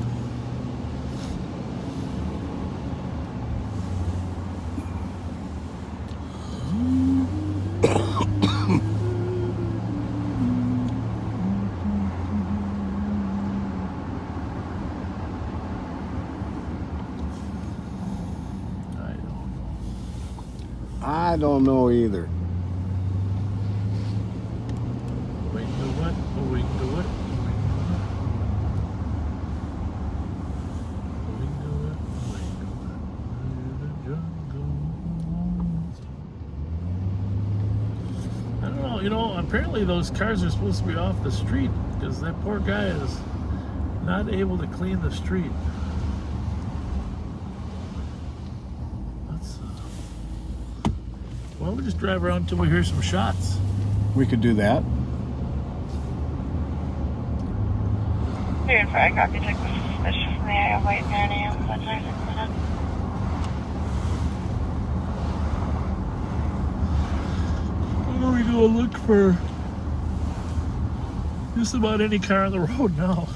don't know either. We can do what? Oh, we can do it. We can do it. We can do it. We can do it. I don't know. You know, apparently those cars are supposed to be off the street because that poor guy is not able to clean the street. Well, we just drive around until we hear some shots. We could do that. Here in front, I got detected suspicious from the area of White 9 a.m. About 96 minutes. Well, we go look for just about any car on the road now.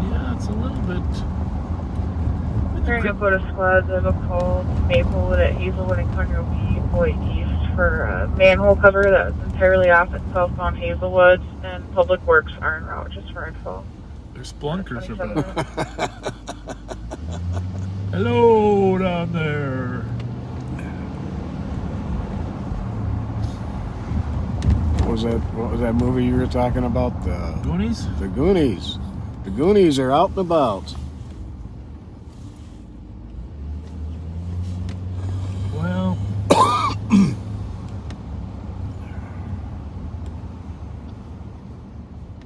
Yeah, it's a little bit. During a photo squad, I have a call to Maplewood at Hazelwood and Conroe Beach East for a manhole cover that was entirely off at southbound Hazelwood, and Public Works are en route, just for info. There's splunkers about. Hello down there. What was that movie you were talking about? The Goonies? The Goonies. The Goonies are out and about. Well,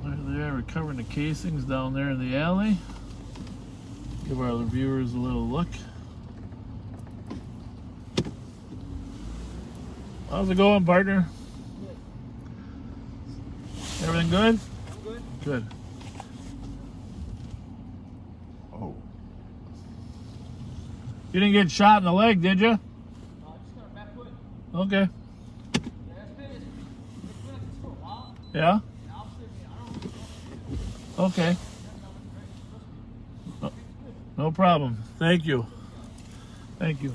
there they are, recovering the casings down there in the alley. Give our viewers a little look. How's it going, partner? Good. Everything good? Good. Good. Oh. You didn't get shot in the leg, did you? Okay. Yeah? Okay. No problem. Thank you. Thank you.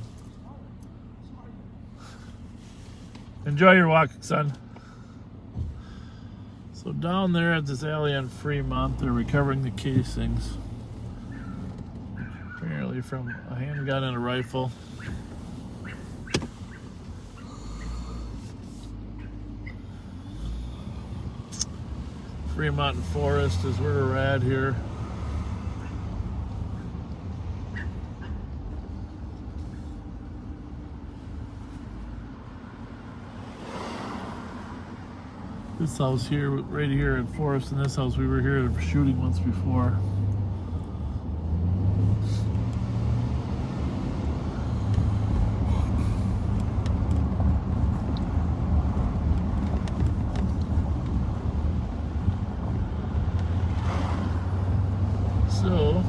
Enjoy your walk, son. So down there at this alley on Fremont, they're recovering the casings. Apparently from a handgun and a rifle. Fremont and Forest is where we're at here. This house here, right here in Forest, and this house, we were here for shooting once before. So,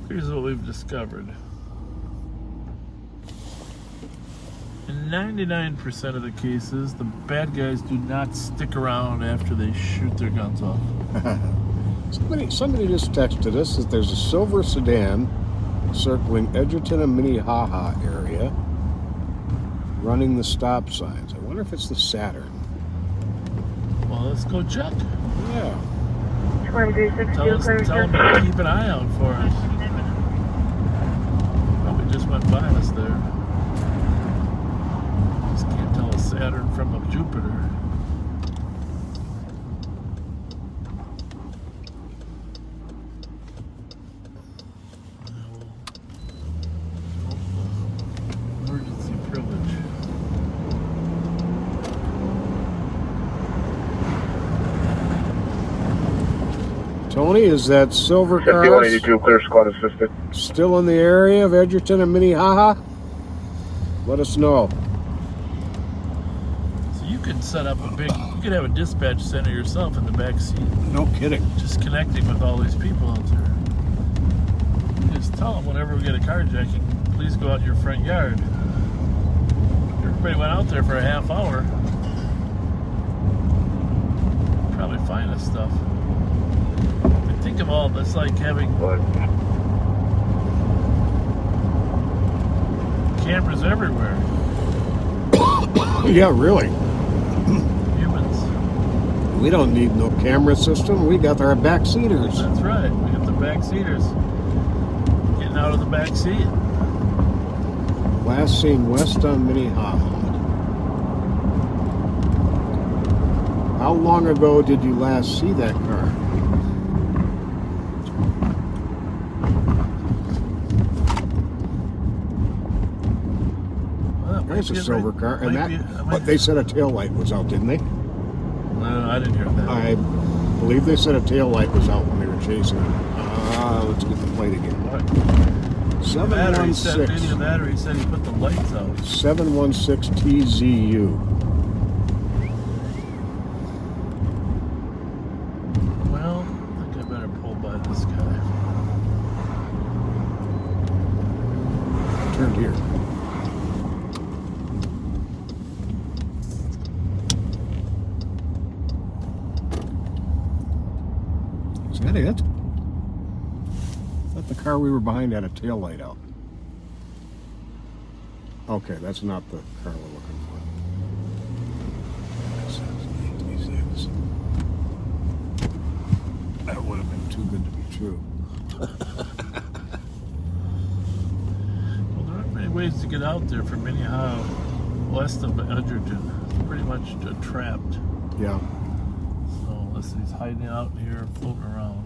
here's what we've discovered. In 99% of the cases, the bad guys do not stick around after they shoot their guns off. Somebody just texted us that there's a silver sedan circling Edgerton and Minnehaha area running the stop signs. I wonder if it's the Saturn. Well, let's go check. Yeah. Tell them to keep an eye out for us. Probably just went by us there. Just can't tell a Saturn from a Jupiter. Emergency privilege. Tony, is that silver car 5182, clear squad assisted. still in the area of Edgerton and Minnehaha? Let us know. So you could set up you could have a dispatch center yourself in the back seat. No kidding. Just connecting with all these people out there. You just tell them whenever we get a carjacking, please go out in your front yard. Everybody went out there for a half hour. Probably find us stuff. Think of all this, like having cameras everywhere. Yeah, really. Humans. We don't need no camera system. We got our back seaters. That's right. We got the back seaters. Getting out of the back seat. Last seen west on Minnehaha. How long ago did you last see that car? Well, There's a silver car, and that. But they said a tail light was out, didn't they? I didn't hear that. I believe they said a tail light was out when they were chasing it. Let's get the plate again. 716. The battery said he put the lights out. 716 TZU. Well, I think I better pull by this guy. Turned here. Is that it? I thought the car we were behind had a tail light out. Okay, that's not the car we're looking for. That would have been too good to be true. Well, there aren't many ways to get out there from Minnehaha west of Edgerton. It's pretty much trapped. Yeah. So unless he's hiding out here, floating around.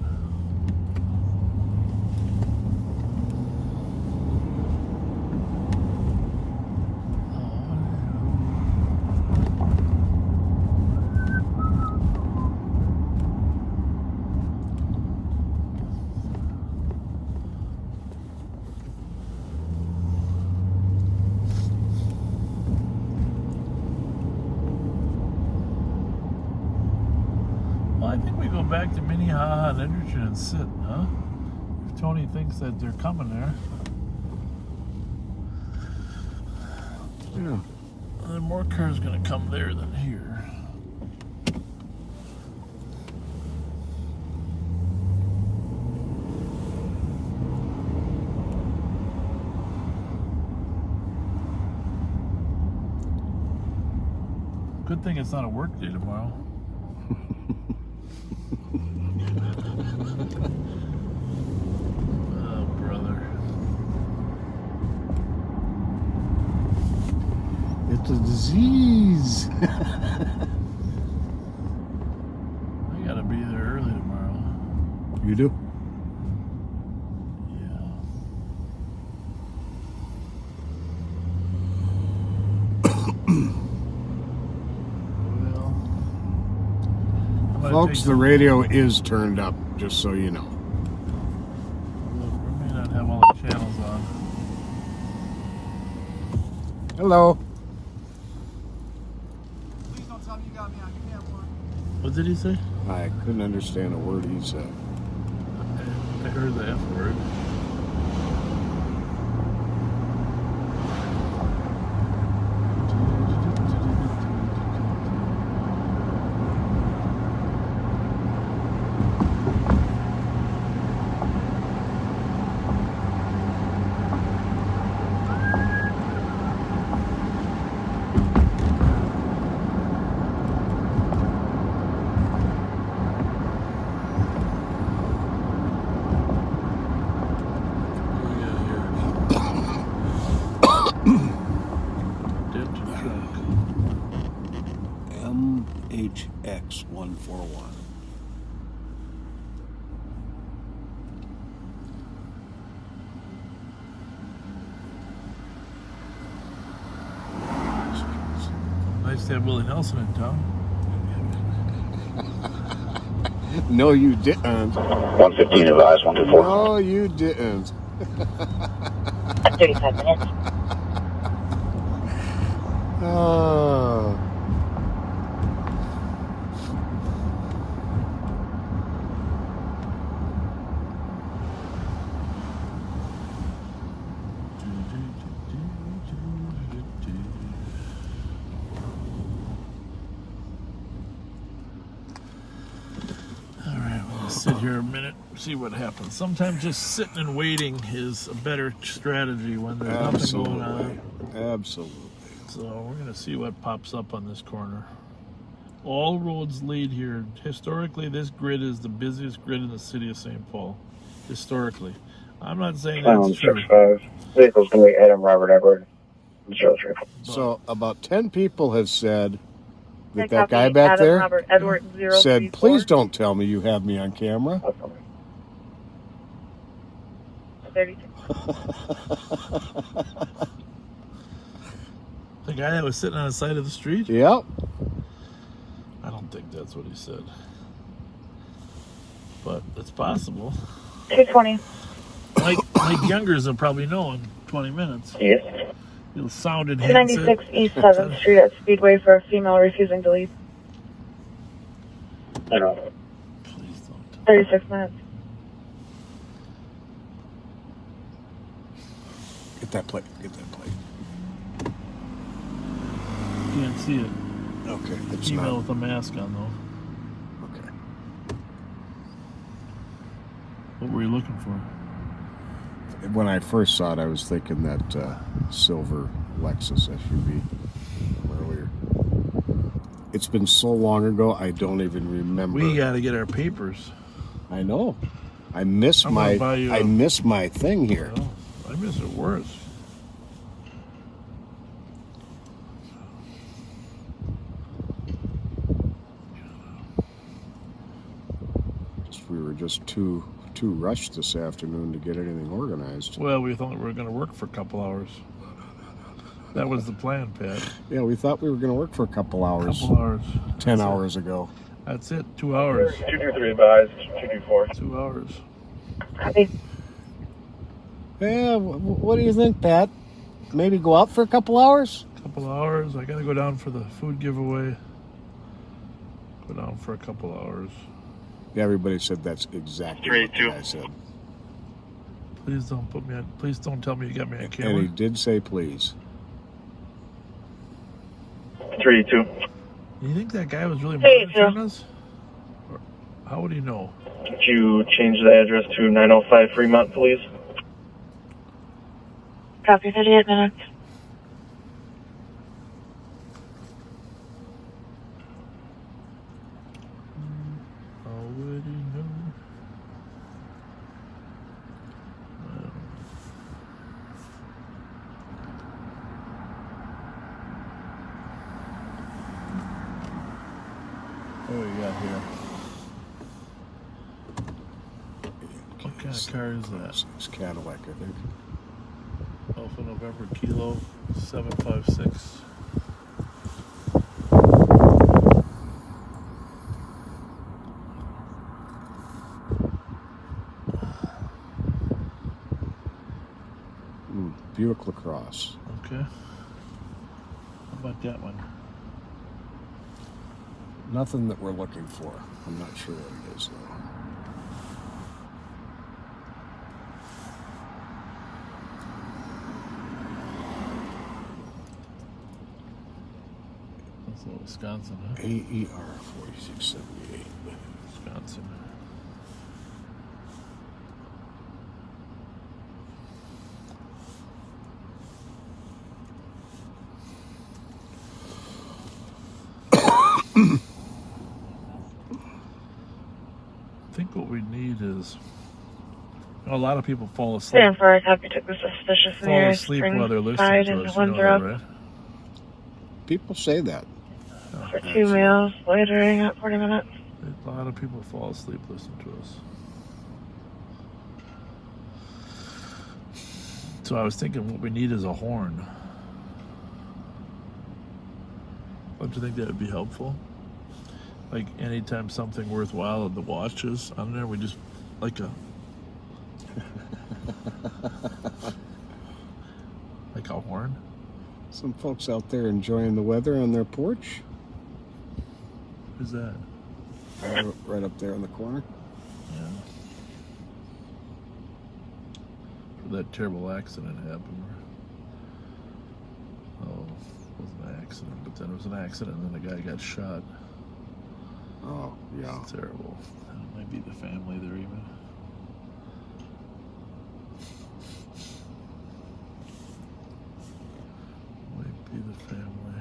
I think we go back to Minnehaha and Edgerton and sit, huh? If Tony thinks that they're coming there. Yeah. There are more cars going to come there than here. Good thing it's not a work day tomorrow. Oh, brother. It's a disease. I gotta be there early tomorrow. You do? Folks, the radio is turned up, just so you know. We may not have all the channels on. Hello. Please don't tell me you got me on camera. What did he say? I couldn't understand a word he said. I heard the F word. MHX141. Nice to have Willie Nelson in town. No, you didn't. 115 advised, 124. No, you didn't. 35 minutes. Oh. Sit here a minute, see what happens. Sometimes just sitting and waiting is a better strategy when there's nothing going on. Absolutely. So we're going to see what pops up on this corner. All roads lead here. Historically, this grid is the busiest grid in the city of St. Paul. Historically. I'm not saying that's true. 6-5. Vehicle's going to be Adam Robert Edward 03. So about 10 people have said that I that guy copy back Adam there Robert Edward 034. said, please don't tell me you have me on camera. 32. The guy that was sitting on the side of the street? Yep. I don't think that's what he said. But it's possible. 220. Mike Youngers will probably know in 20 minutes. Yes. He'll sound and 296 East 7th Street at Speedway for a female refusing to leave. I know. 36 minutes. Get that plate. Get that plate. Can't see it. Okay. It's Female not. with a mask on, though. Okay. What were you looking for? When I first saw it, I was thinking that silver Lexus SUV earlier. It's been so long ago, I don't even remember. We got to get our papers. I know. I miss I'm my. gonna buy you I a- miss my thing here. Well, I miss it worse. We were just too rushed this afternoon to get anything organized. Well, we thought we were going to work for a couple hours. That was the plan, Pat. Yeah, we thought we were going to work for a couple hours. 10 That's hours ago. That's it. 2 hours. 223 advised. 224. 2 hours. Copy. Yeah, what do you think, Pat? Maybe go out for a couple hours? Couple hours. I got to go down for the food giveaway. Go down for a couple hours. Yeah, everybody said that's exactly what I said. Please don't put me on. Please don't tell me you got me on camera. And he did say please. 382. You think that guy was really Hey, monitoring us? Or how would he know? Could you change the address to 905 Fremont, please? Copy 38 minutes. Already know. What do we got here? What kind of car is that? It's Cadillac, I think. Alpha November Kilo 756. Buick LaCrosse. Okay. How about that one? Nothing that we're looking for. I'm not sure what it is, though. That's a little Wisconsin, huh? AER 4678. Wisconsin. I think what we need is a lot of people fall asleep. Stand for a copy took the suspicious Fall near asleep while they're listening side to and us. You know Windsor that, up right? People say that. for 2 males loitering at 40 minutes. A lot of people fall asleep listening to us. So I was thinking what we need is a horn. Don't you think that would be helpful? Like anytime something worthwhile at the watches on there, we just like a like a horn. Some folks out there enjoying the weather on their porch. Who's that? Right up there in the corner. Yeah. For that terrible accident happened. Oh, it wasn't an accident, but then it was an accident and then the guy got shot. Oh, yeah. It's terrible. It might be the family there even. Might be the family.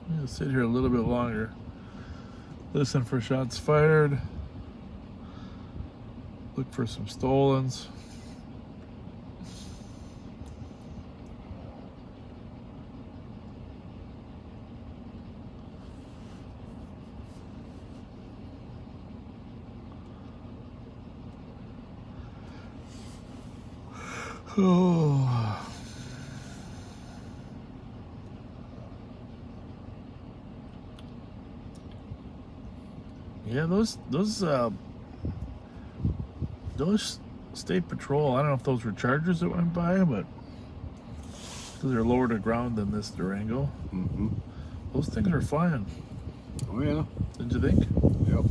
I'm gonna sit here a little bit longer. Listen for shots fired. Look for some stolens. Oh. Yeah, those state patrol, I don't know if those were Chargers that went by, but because they're lower to ground than this Durango. Mm-hmm. Those things are flying. Oh, yeah. Did you think? Yep.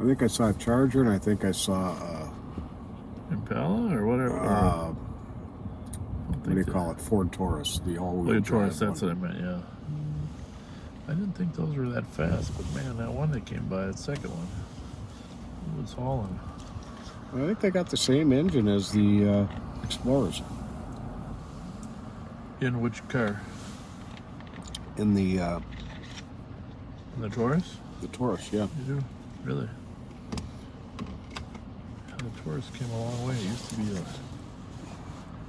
I think I saw a Charger, and I think I saw Impala or whatever. What do you call it? Ford Taurus, the all-wheel drive Taurus, that's one. what I meant, yeah. I didn't think those were that fast, but man, that one that came by, that second one, it was hauling. I think they got the same engine as the Explorers. In which car? In the Taurus? The Taurus, yeah. You do? Really? Yeah, the Taurus came a long way. It used to be a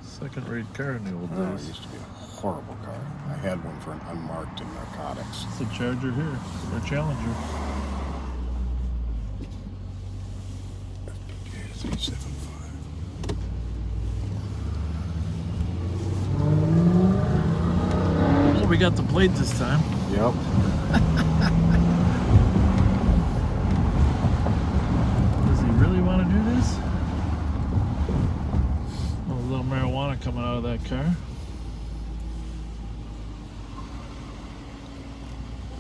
second-rate car in the old days. It used to be a horrible car. I had one for an unmarked in narcotics. It's a Charger here, or Challenger. Oh, we got the plate this time. Yep. Does he really want to do this? Oh, a little marijuana coming out of that car.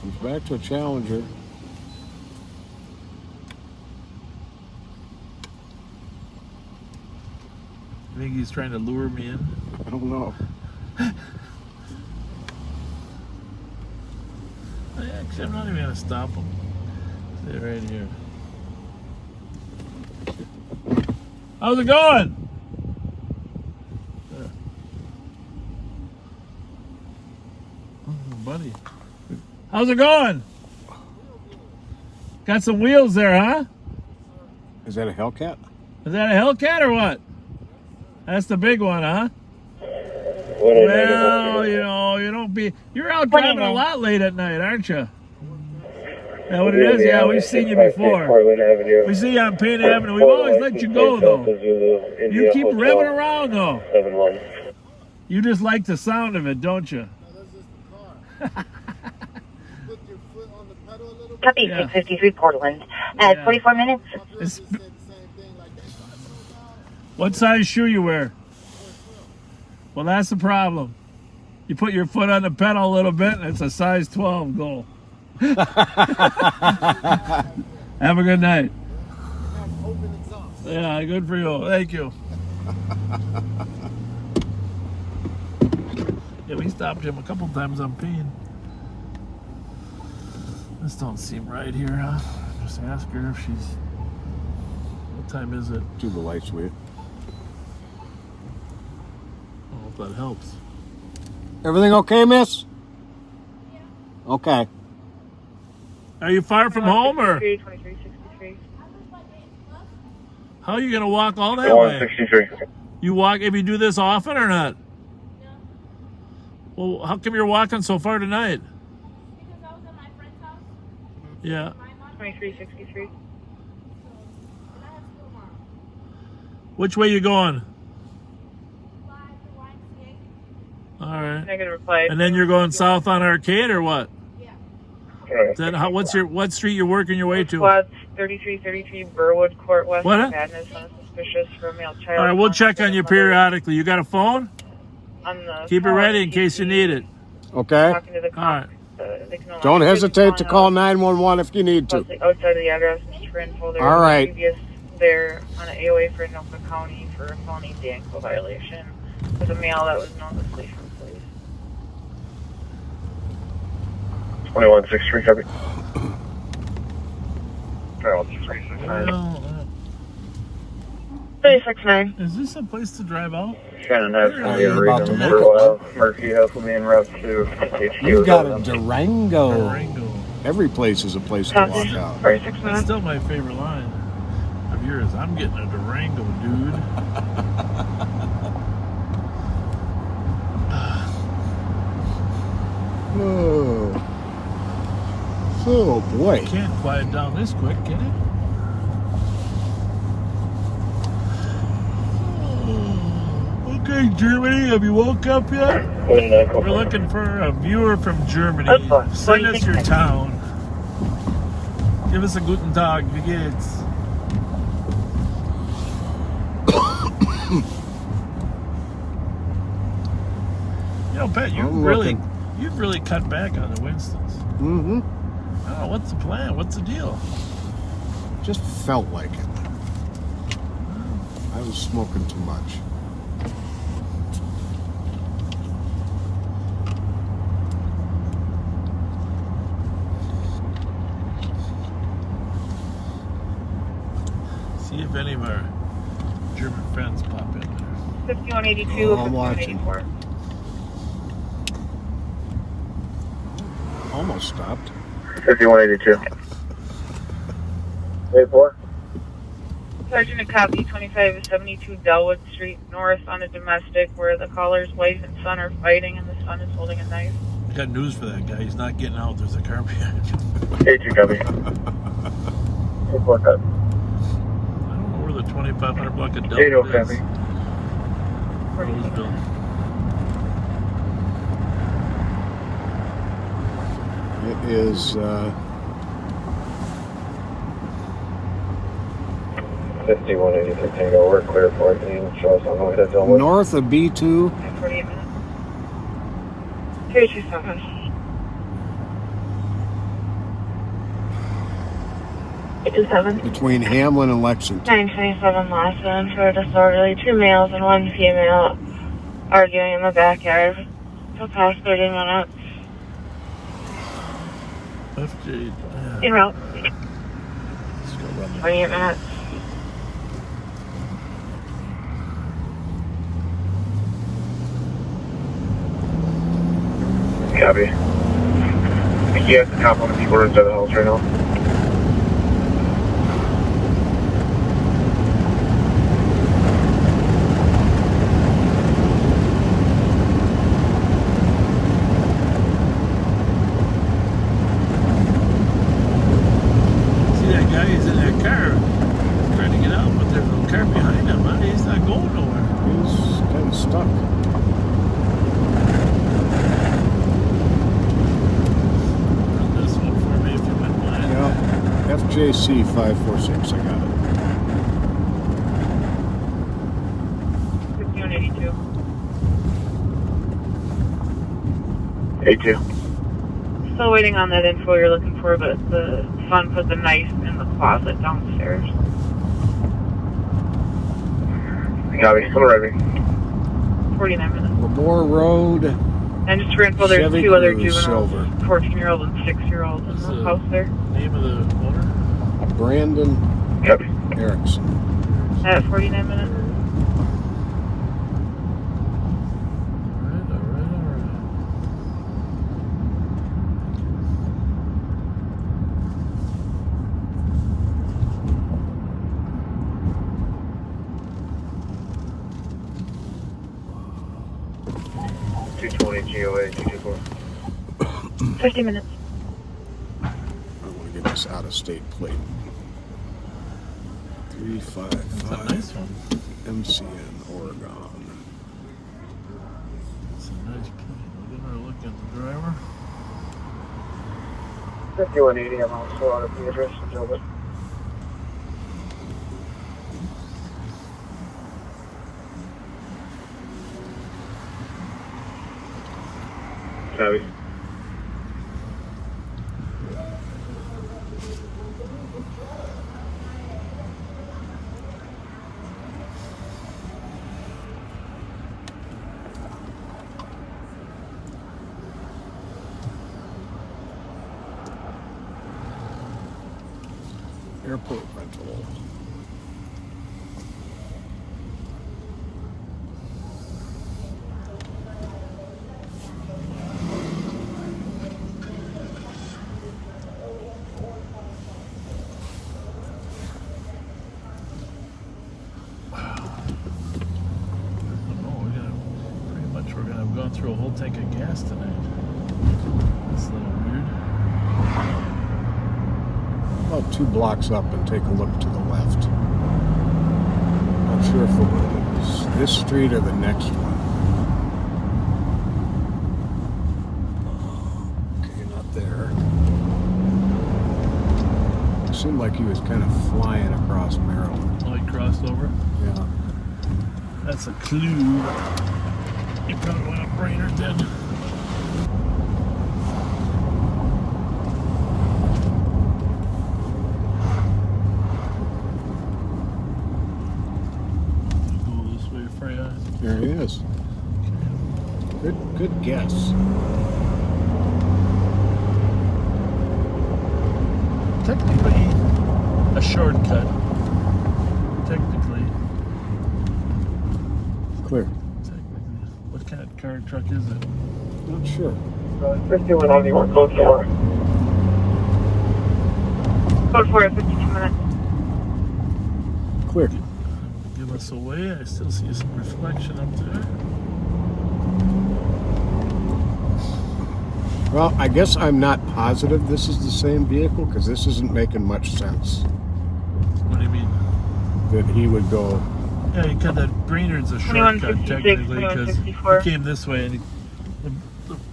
Comes back to a Challenger. You think he's trying to lure me in? I don't know. Actually, I'm not even going to stop him. Stay right here. How's it going? Oh, buddy. How's it going? Got some wheels there, huh? Is that a Hellcat? Is that a Hellcat or what? That's the big one, huh? Well, you know, you're out driving a lot late at night, aren't you? Yeah, what it is? Yeah, we've seen you before. We see you on Payne Avenue. We've always let you go, though. You keep revving around, though. You just like the sound of it, don't you? Copy, 653 Portland. 44 minutes. What size shoe you wear? Well, that's the problem. You put your foot on the pedal a little bit, and it's a size 12 goal. Have a good night. Yeah, good for you. Thank you. Yeah, we stopped him a couple times on Payne. This don't seem right here, huh? Just ask her if she's... What time is it? Do the light switch. I hope that helps. Everything okay, miss? Yeah. Okay. Are you far from home, or? 2363. How are you going to walk all that way? 163. You walk, if you do this often or not? No. Well, how come you're walking so far tonight? Because I was at my friend's house. Yeah. 2363. Which way you going? All right. Negative reply. And then you're going south on Arcade or what? Yeah. Then what street you're working your way to? Squads 3333 Burwood Court West. What? Madness unsuspicious for a male child. All right, we'll check on you periodically. You got a phone? Keep it ready in case you need it. Okay. Talking to the cops. Don't hesitate to call 911 if you need to. Outside of the address, just for info, there All was right. previous there on an AOA for Anoka County for a felony Danko violation with a male that was known to flee from police. 2163, copy. 216369. Well, 369. is this a place to drive out? Shannon has Oh, you're about to make for a it. while. Murphy has me en route to HQ. You got a Durango. Durango. Every place is a place to walk out. That's still my favorite line of yours. I'm getting a Durango, dude. Oh boy. Can't quiet down this quick, can it? Okay, Germany, have you woke up yet? We're looking for a viewer from Germany. Send us your town. Give us a guten Tag, wie geht's? You know, Pat, you've really cut back on the Winstons. Mm-hmm. I don't know, what's the plan? What's the deal? Just felt like it. I was smoking too much. See if any of our German friends pop in there. 5182, I'm watching. 5184. Almost stopped. 5182. 84. Sergeant, a copy 2572 Delwood Street North on a domestic where the caller's wife and son are fighting and the son is holding a knife. I got news for that guy. He's not getting out. There's a car behind him. 82, copy. 84, copy. I don't know where the 2500 block of Delta 80, is. copy. Roseville. It is 5183 Tango, we're clear for it. Can you show us on the way to Delwood? north of B2. 48 minutes. 327. Between Hamlin and Lexington. 927 Lawson for disorderly. 2 males and 1 female arguing in the backyard for the past 30 minutes. FJ. En route. Let's go run there. 28 minutes. Copy. He has the top on the people inside the house right now. See that guy? He's in that car trying to get out, but there's no car behind him. Huh? He's not going nowhere. He's kind of stuck. Run this one for me if you wouldn't mind. Yeah. FJC 546. I got it. 5182. 82. Still waiting on that info you're looking for, but the son put the knife in the closet downstairs. Copy. I'm ready. 49 minutes. Lamore Road. And just for info, there's Chevy 2 other Cruze, juveniles, silver. 14-year-old and 6-year-old in the house there. Name of the owner? Brandon Copy. Erickson. At 49 minutes. All right. 220 GOA 224. 50 minutes. I want to get this out of state plate. 355. That's a nice one. MCN, Oregon. It's a nice plane. We're gonna look at the driver. 5180, I'm also out of the address to Delwood. Copy. Airport rental. We're gonna have gone through a whole tank of gas tonight. That's a little weird. About 2 blocks up and take a look to the left. Not sure if it was this street or the next one. Okay, not there. It seemed like he was kind of flying across Maryland. Oh, he crossed over? Yeah. That's a clue. He probably went up Brainerd then. Go this way, Freya. There he is. Good guess. Technically, a shortcut. Technically. Clear. What kind of car truck is it? Not sure. 5191, code 4. Code 4 at 52 minutes. Clear. Give us away. I still see some reflection up there. Well, I guess I'm not positive this is the same vehicle because this isn't making much sense. What do you mean? That he would go. Yeah, he cut that Brainerd's a shortcut technically because he came this way, and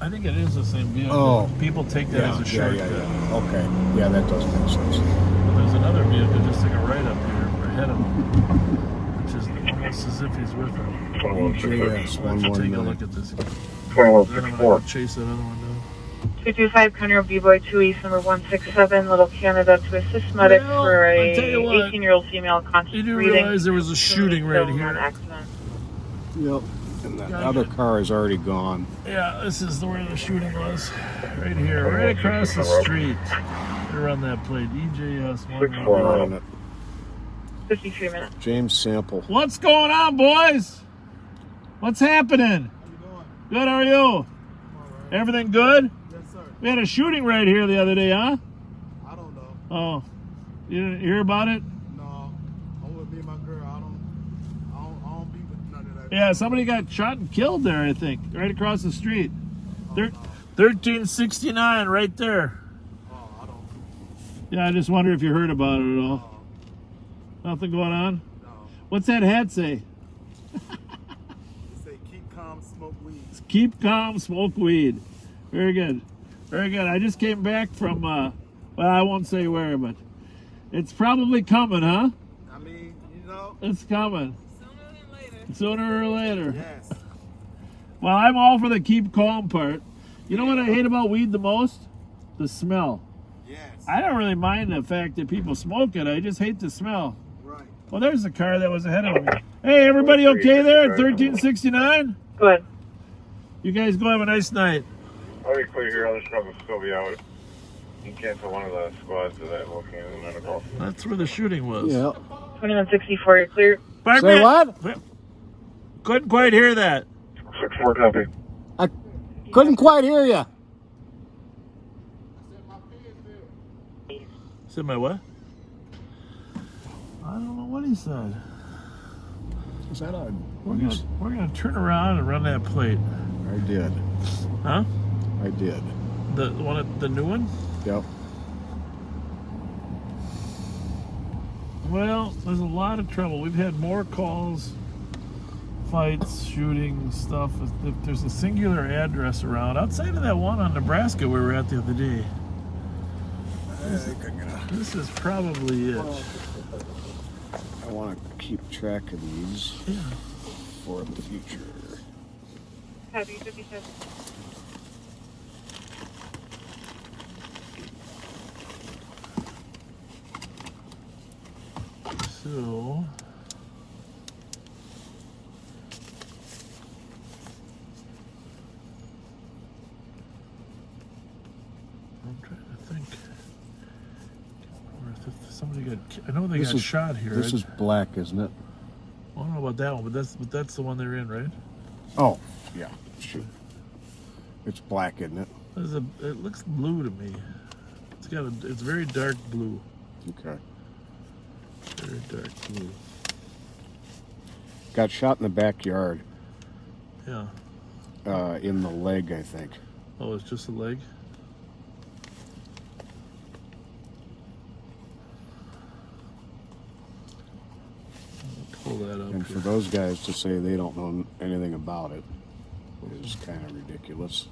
I think it is the same vehicle. Oh, people take that as a shortcut. Yeah. Okay, yeah, that does make sense. But there's another vehicle just taking a right up here ahead of him, which is almost as if he's with him. JS Why don't you take a 119. look at this? 2164. Chase that other one down. 225 Conroe B-Boy 2 East number 167, Little Canada to assist medics for a 18-year-old female conscious You do breathing. realize there was a shooting right here. Accident. Yep. And that other car is already gone. Yeah, this is where the shooting was. Right here, right across the street. Right around that plate. EJS 119. 53 minutes. James Sample. What's going on, boys? What's happening? Good, how are you? Everything good? Yes, sir. We had a shooting right here the other day, huh? I don't know. Oh, you didn't hear about it? No. I'm with me and my girl. I don't be with none of that. Yeah, somebody got shot and killed there, I think, right across the street. 1369, right there. Oh, I don't. Yeah, I just wonder if you heard about it at all. Nothing going on? No. What's that hat say? Say keep calm, smoke weed. Keep calm, smoke weed. Very good. Very good. I just came back from, well, I won't say where, but it's probably coming, huh? I mean, you know. It's coming. Sooner or later. Yes. Well, I'm all for the keep calm part. You know what I hate about weed the most? The smell. Yes. I don't really mind the fact that people smoke it. I just hate the smell. Right. Well, there's the car that was ahead of me. Hey, everybody okay there at 1369? Good. You guys go have a nice night. I'll be clear here. Other truck will still be out. You cancel one of the squads to that location medical. That's where the shooting was. Yeah. 2164, you're clear. Say what? Couldn't quite hear that. 6-4 copy. I couldn't quite hear you. Said my what? I don't know what he said. Is that a... We're gonna turn around and run that plate. I did. Huh? I did. The one, the new one? Yep. Well, there's a lot of trouble. We've had more calls, fights, shootings, stuff. If there's a singular address around, outside of that one on Nebraska we were at the other day. This is probably it. I want to keep track of these for the future. Copy, 57. So... I'm trying to think. somebody got. I know they got shot here. This is black, isn't it? I don't know about that one, but that's the one they're in, right? Oh, yeah, sure. It's black, isn't it? It looks blue to me. It's very dark blue. Okay. Very dark blue. Got shot in the backyard. Yeah. In the leg, I think. Oh, it's just a leg? Pull that up. And for those guys to say they don't know anything about it is kind of ridiculous.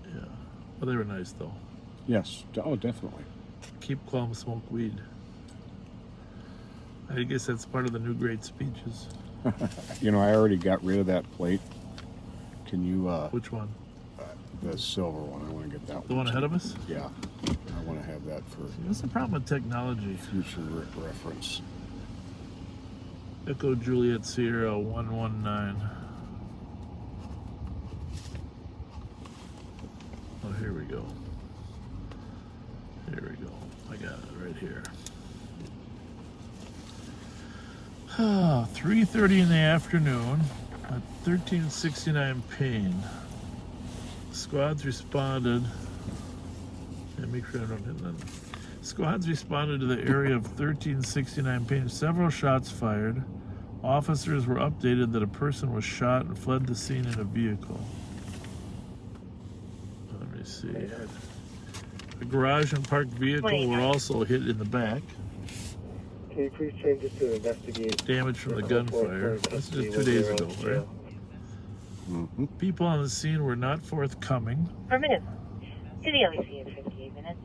Yeah. Well, they were nice, though. Yes. Oh, definitely. Keep calm, smoke weed. I guess that's part of the new great speeches. You know, I already got rid of that plate. Can you... Which one? The silver one. I want to get that one. The one ahead of us? Yeah. I want to have that for... What's the problem with technology? Future reference. Echo Juliet Sierra 119. Oh, here we go. Here we go. I got it right here. 3:30 in the afternoon at 1369 Payne. Squads responded. Make sure I don't hit that. Squads responded to the area of 1369 Payne. Several shots fired. Officers were updated that a person was shot and fled the scene in a vehicle. Let me see. A garage and parked vehicle were also hit in the back. Can you please change it to investigate? Damage from the gunfire. This is just 2 days ago, right? Mm-hmm. People on the scene were not forthcoming. Affirmative. To the LEC in 58 minutes.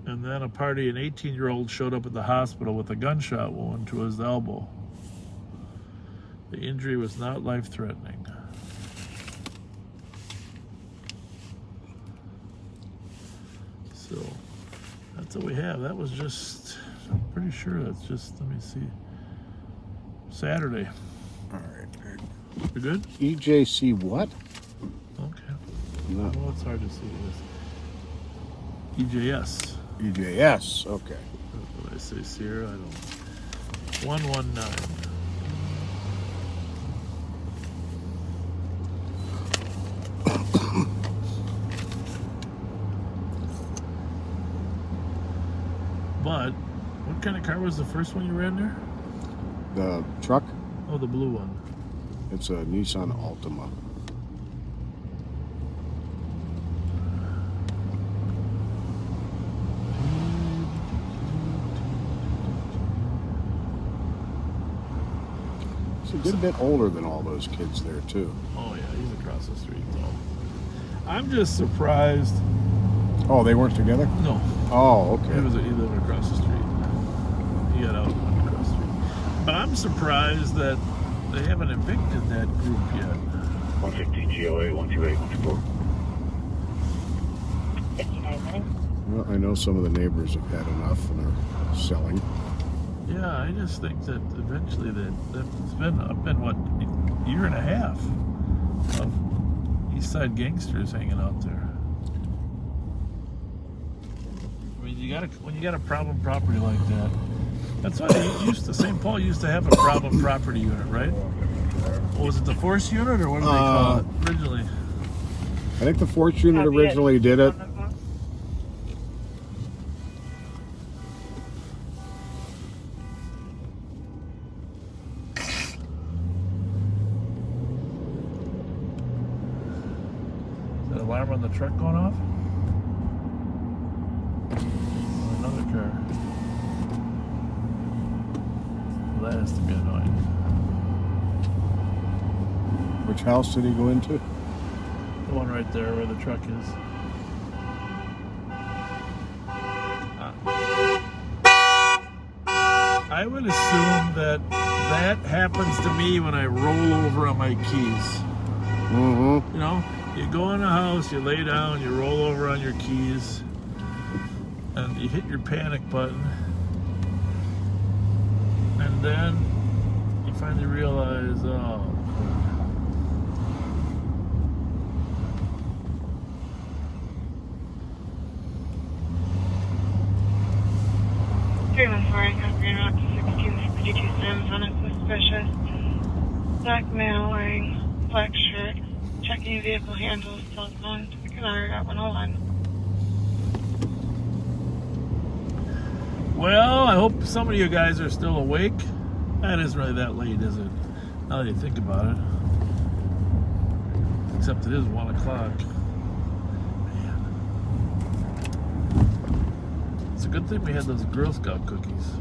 And then a party, an 18-year-old showed up at the hospital with a gunshot wound to his elbow. The injury was not life-threatening. So, that's what we have. That was just, I'm pretty sure that's just, let me see, Saturday. All right. You good? EJC what? Okay. No. Well, it's hard to see this. EJS. EJS, okay. What did I say, Sierra? I don't know. 119. But, what kind of car was the first one you ran there? The truck? Oh, the blue one. It's a Nissan Altima. He's a good bit older than all those kids there, too. Oh, yeah, he's across the street, though. I'm just surprised. Oh, they weren't together? No. Oh, okay. He lived across the street. He got out and went across the street. But I'm surprised that they haven't evicted that group yet. 150 GOA 128 124. 59 minutes. Well, I know some of the neighbors have had enough and are selling. Yeah, I just think that eventually it's been what, a year and a half of East Side gangsters hanging out there. I mean, when you got a problem property like that, that's why St. Paul used to have a problem property unit, right? Well, was it the force unit or what did they call it originally? I think the force unit originally did it. Is that alarm on the truck going off? Another car. Well, that has to be annoying. Which house did he go into? The one right there where the truck is. I would assume that happens to me when I roll over on my keys. Mm-hmm. You know, you go in a house, you lay down, you roll over on your keys, and you hit your panic button, and then you finally realize, oh, wearing a green route to 1662 Sims, unsuspicious. Black male wearing black shirt, checking vehicle handles, cell phone, to the Canary at 101. Well, I hope some of you guys are still awake. That isn't really that late, is it? Now that you think about it. Except it is 1 o'clock. Man. It's a good thing we had those Girl Scout cookies.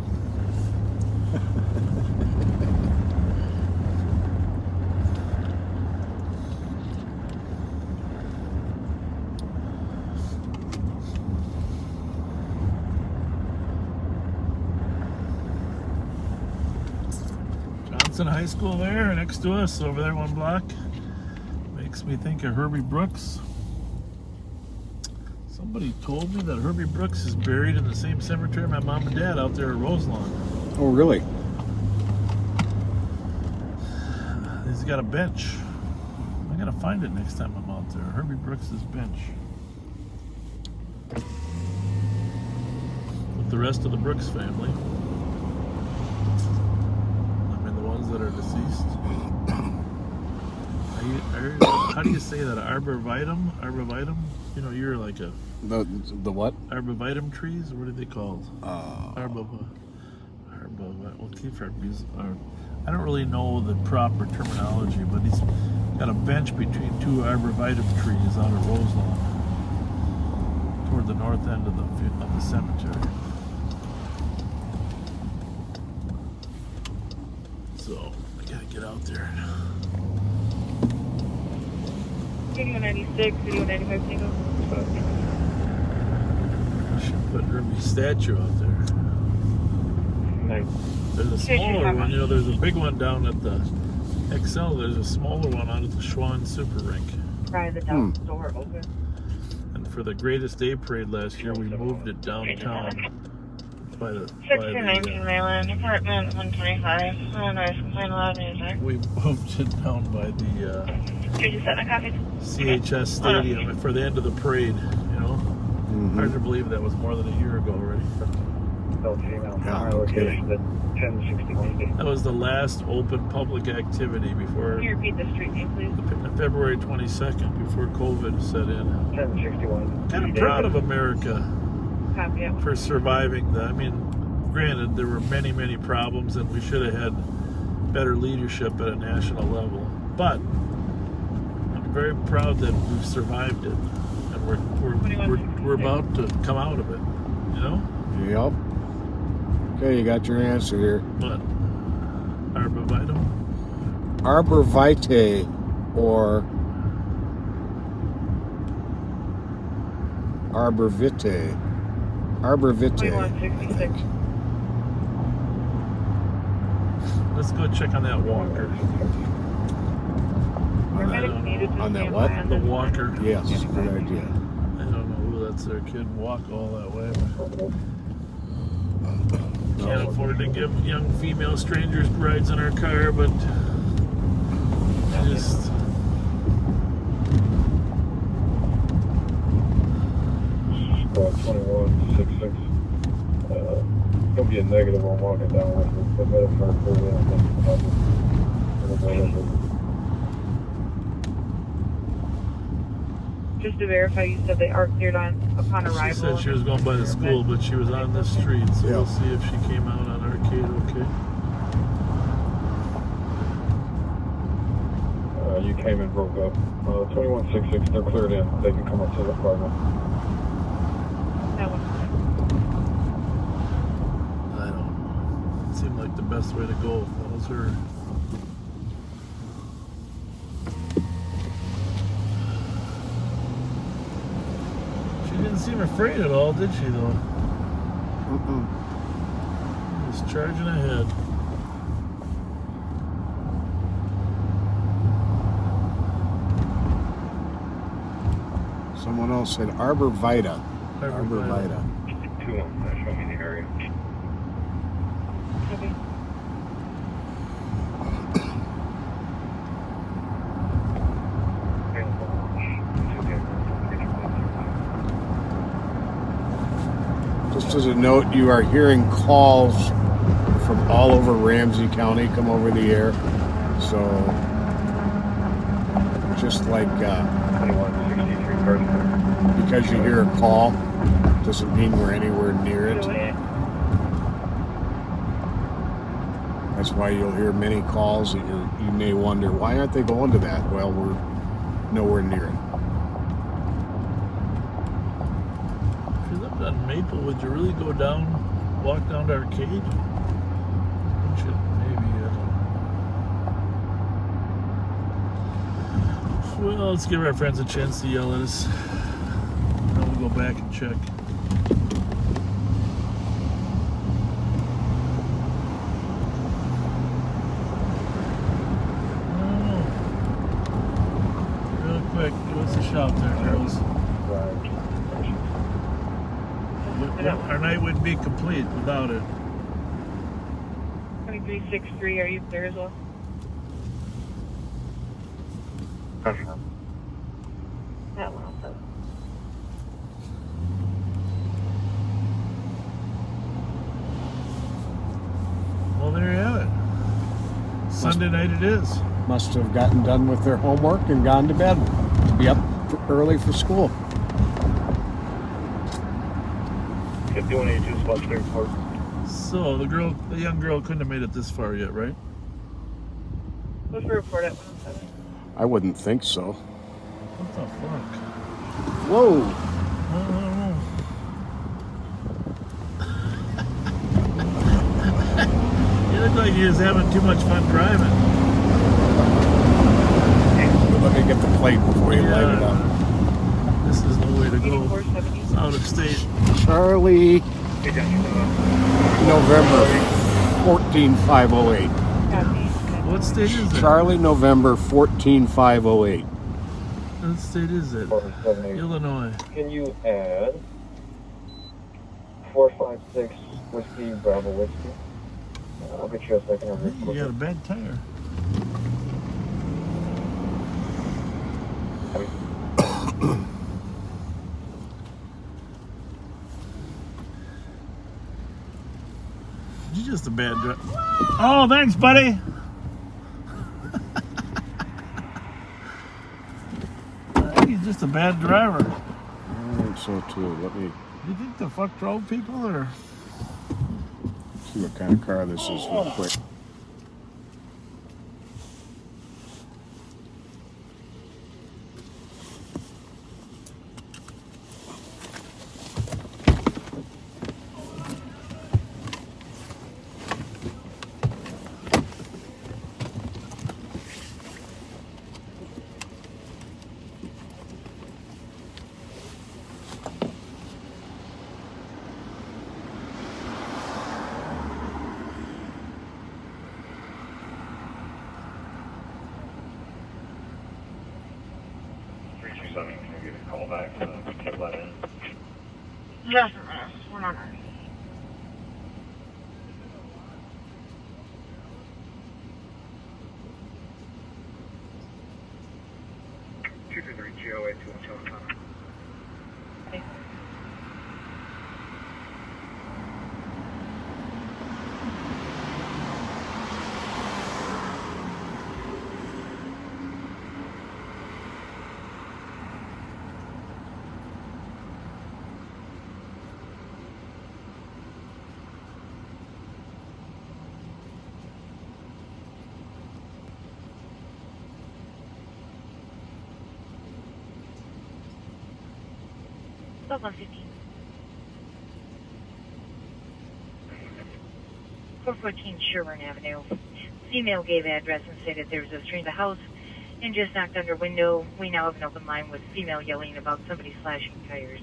High School there next to us over there 1 block. Makes me think of Herbie Brooks. Somebody told me that Herbie Brooks is buried in the same cemetery my mom and dad out there at Roselawn. Oh, really? He's got a bench. I gotta find it next time I'm out there. Herbie Brooks' bench. With the rest of the Brooks family. That are deceased. How do you say that? Arborvitae? Arborvitae? You know, you're like a... The what? Arborvitae trees? What are they called? Arborvitae. Well, I don't really know the proper terminology, but he's got a bench between 2 arborvitae trees out of Roselawn toward the north end of the cemetery. So, I gotta get out there. Studio 96, Studio 95 single. I should put Herbie's statue out there. There's a smaller one, you know, there's a big one down at the XL, there's a smaller one out at the Schwann Super Rink. Try the down door open. And for the Greatest Day Parade last year, we moved it downtown. By the 1619 Mayland, apartment 125. Noise complaint, loud music. We moved it down by the Did you set a copy? CHS Stadium for the end of the parade, you know? Hard to believe that was more than a year ago already. That was the last open public activity before... Can you repeat the street name, please? February 22nd, before COVID set in. 1061. Kind of proud of America. Copy it. For surviving I mean, granted, there were many, many problems, and we should have had better leadership at a national level. But I'm very proud that we've survived it, and we're about to come out of it. You know? Yep. Okay, you got your answer here. What? Arborvitae? Arborvitae, or arborvitae. Arborvitae. 2166. Let's go check on that walker. On that what? The walker. Yes, good idea. I don't know who that's their kid walk all that way. Can't afford to give young female strangers rides in our car, but just... About 2166. It'll be a negative on walking down with the metaphor for Just to verify, you said they are cleared upon arrival. She said she was going by the school, but she was on the street, so we'll see if she came out on Arcade okay. You came and broke up. 2166, they're cleared in. They can come up to the apartment. Seemed like the best way to go if that was her. She didn't seem afraid at all, did she, though? Just charging ahead. Someone else said arborvitae. Arborvitae. Show me the area. just as a note, you are hearing calls from all over Ramsey County come over the air. So, just like because you hear a call, doesn't mean we're anywhere near it. That's why you'll hear many calls that you may wonder, why aren't they going to that? Well, we're nowhere near it. If you lived on Maple, would you really go down, walk down to Arcade? Wouldn't you? Maybe, I don't know. Well, let's give our friends a chance to yell at us. Then we'll go back and check. What's the shout there, girls? Our night wouldn't be complete without it. 2363, are you there as well? That one also. Well, there you have it. Sunday night it is. Must have gotten done with their homework and gone to bed to be up early for school. 5182 spot 34. So the young girl couldn't have made it this far yet, right? What's the report at 107? I wouldn't think so. What the fuck? Whoa! I don't know. You look like you're just having too much fun driving. Let me get the plate before you light it up. This is no way to go. Out of state. Charlie, November 14508. What state is it? Charlie, November 14508. What state is it? Illinois. Can you add 456 whiskey, Bravo whiskey? I'll get you a second over here. You got a bad tire. You're just a bad driver. Oh, thanks, buddy. I think he's just a bad driver. I think so too. Let me You think the fuck drove people or? see what kind of car this is real quick. Can you give a call back to take that in? Just a minute. We're not hurry. GOA 2 About 115. 414 Sherburne Avenue. Female gave address and stated there was a stranger in the house and just knocked on her window. We now have an open line with female yelling about somebody slashing tires.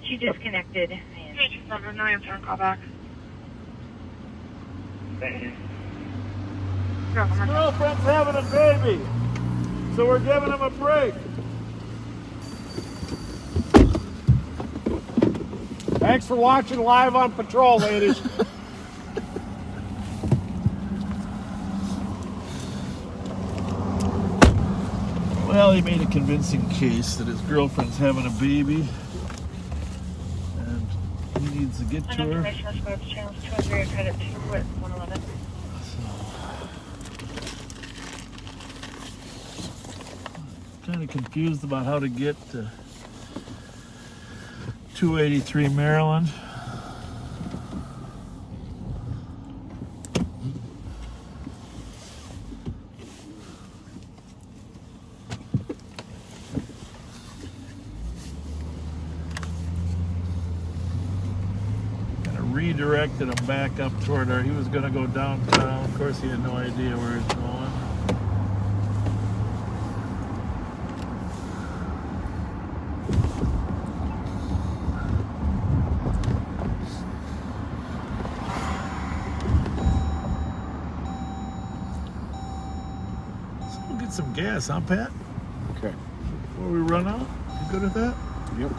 She disconnected and... No answer. Call back. Thank you. His girlfriend's having a baby, so we're giving him a break. Thanks for watching Live on Patrol, ladies. Well, he made a convincing case that his girlfriend's having a baby and he needs to get to her. Kind of confused about how to get to 283 Maryland. Redirected him back up toward her. He was going to go downtown. Of course, he had no idea where he's going. So we'll get some gas, huh, Pat? Okay. Before we run out? You good with that? Yep.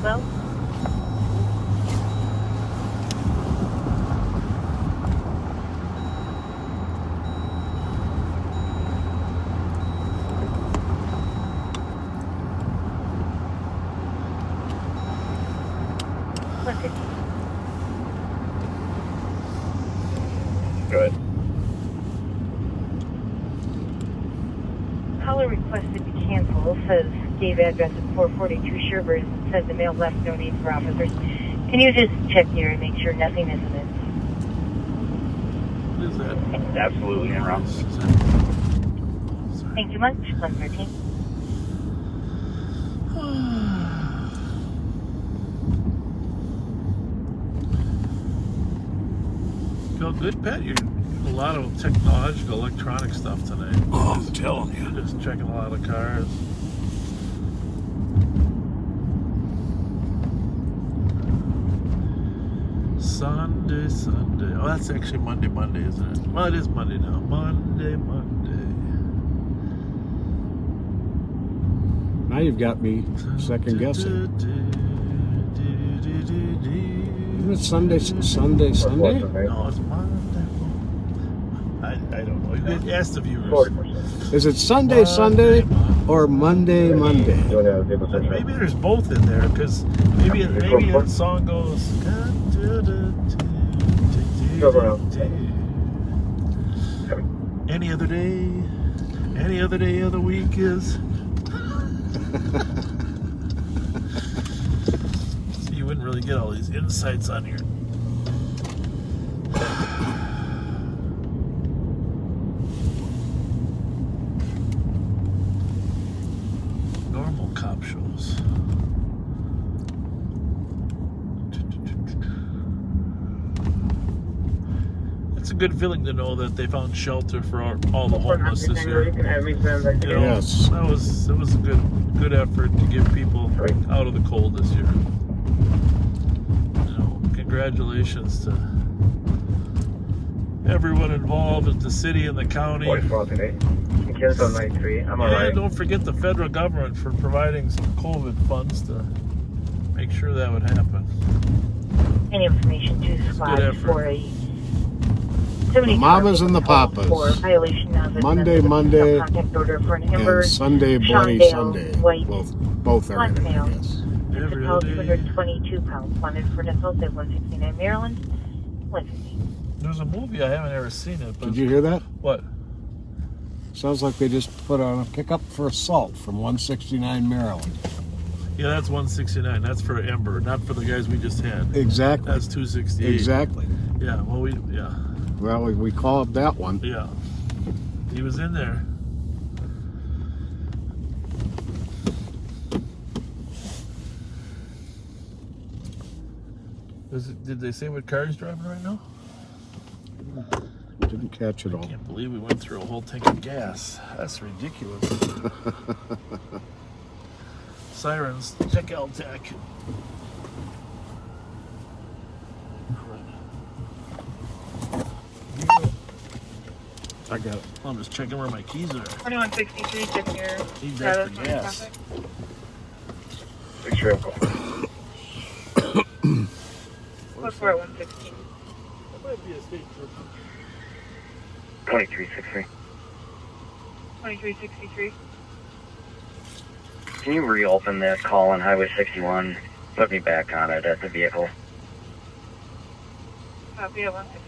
Well. Good. Caller requested to cancel. Says gave address at 442 Sherburne. Says the mail left, no need for officers. Can you just check here and make sure nothing is amiss? What is that? Absolutely wrong. Thank you much. 113. Feel good, Pat? You're a lot of technological, electronic stuff tonight. Oh, I'm telling you. Just checking a lot of cars. Sunday. Oh, that's actually Monday, isn't it? Well, it is Monday now. Monday. Now you've got me second guessing. Isn't it Sunday? No, it's Monday. I don't know. You asked the viewers. Is it Sunday or Monday? Maybe there's both in there, because maybe the song goes. Any other day of the week is. So you wouldn't really get all these insights on your. Normal cop shows. It's a good feeling to know that they found shelter for all the homeless this year. You know, Yes. That was a good effort to get people out of the cold this year. You know, congratulations to everyone involved at the city and the county. I'm And don't forget the federal government for providing some COVID funds to make sure that would happen. Any information to squad for a The mamas and the papas. for violation of Monday, contact order for an Amber, and Sunday, Bloody Shawndale, Sunday. White, Both are black in it, I male. guess. Every 222 pounds. Wanted for an assault at 169 Maryland. 150. There's a movie, I haven't ever seen it. But Did you hear that? What? Sounds like they just put on a pickup for assault from 169 Maryland. Yeah, that's 169. That's for Ember, not for the guys we just had. Exactly. That's 268. Exactly. Yeah, well, Well, we called that one. Yeah. He was in there. Did they say what car he's driving right now? Didn't catch it all. I can't believe we went through a whole tank of gas. That's ridiculous. Sirens, check LTAC. I got it. I'm just checking where my keys are. 2163, check your Need status that for on gas. traffic. Make sure I'm Look for 116. That might be a state trooper. 2363. 2363. Can you reopen that call on Highway 61? Put me back on it at the vehicle. Copy at 116.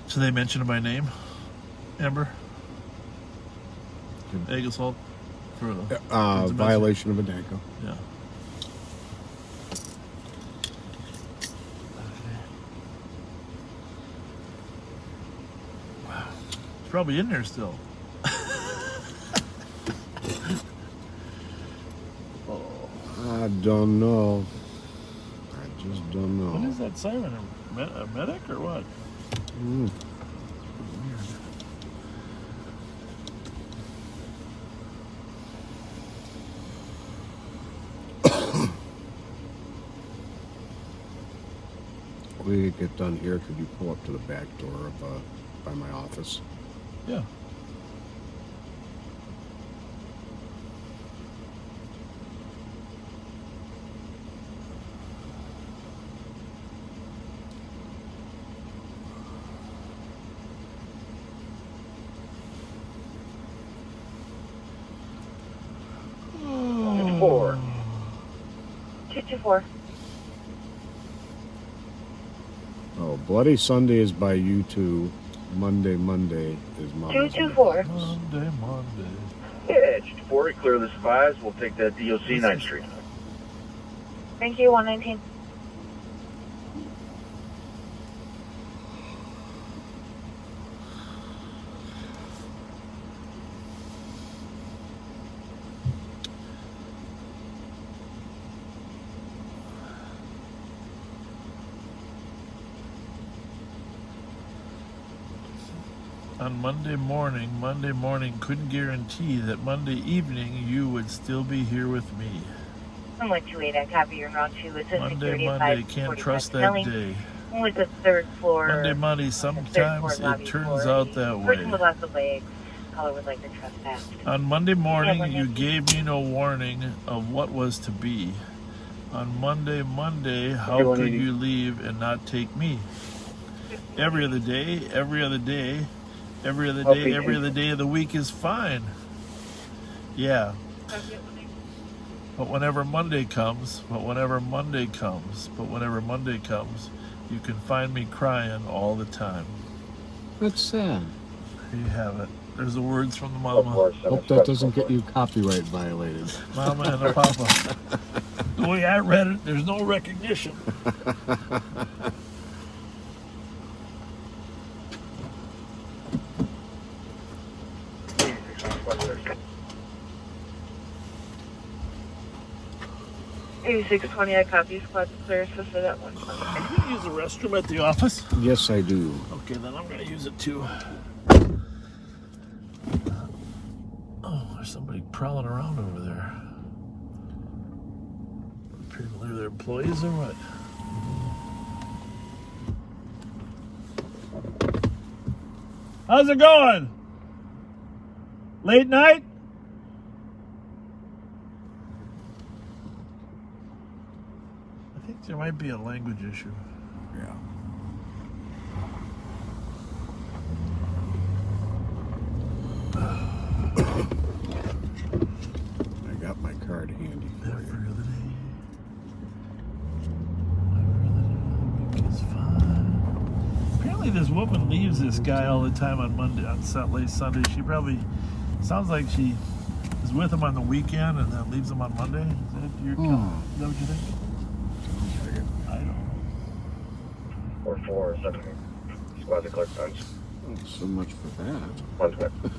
So they mentioned my name, Amber? Egg assault? For violation of a DACO. Yeah. Wow. It's probably in there still. I don't know. I just don't know. What is that siren? A medic or what? Mm. We get done here. Could you pull up to the back door of by my office? Yeah. Four. 224. Oh, Bloody Sunday is by you two. Monday is Mama's. 224. Monday. Yeah, 224, clear the spies. We'll take that DOC 9th Street. Thank you, 119. On Monday morning, couldn't guarantee that Monday evening you would still be here with me. 128, I copy your route 2. It's a Monday, can't trust that day. With the third floor. Monday, sometimes it turns out that way. Person with lots of legs. Caller would like to trespass. On Monday morning, you gave me no warning of what was to be. On Monday, how could you leave and not take me? Every other day of the week is fine. Yeah. But whenever Monday comes, you can find me crying all the time. That's sad. Here you have it. There's the words from the mama. Hope that doesn't get you copyright violated. Mama and the papa. The way I read it, there's no recognition. $8620, I copy. Squad clear, assisted at 120. Can you use the restroom at the office? Yes, I do. Okay, then I'm going to use it too. Oh, there's somebody prowling around over there. Apparently they're employees or what? How's it going? Late night? I think there might be a language issue. Yeah. I got my card handy for you. Every other day. Every other day of the week is fine. Apparently Maybe this woman leaves this guy all the time on late Sunday. She probably sounds like she is with him on the weekend and then leaves him on Monday. Is that is that what you think? I don't know. 447. Squad to Clark Bench. So much for that. 120.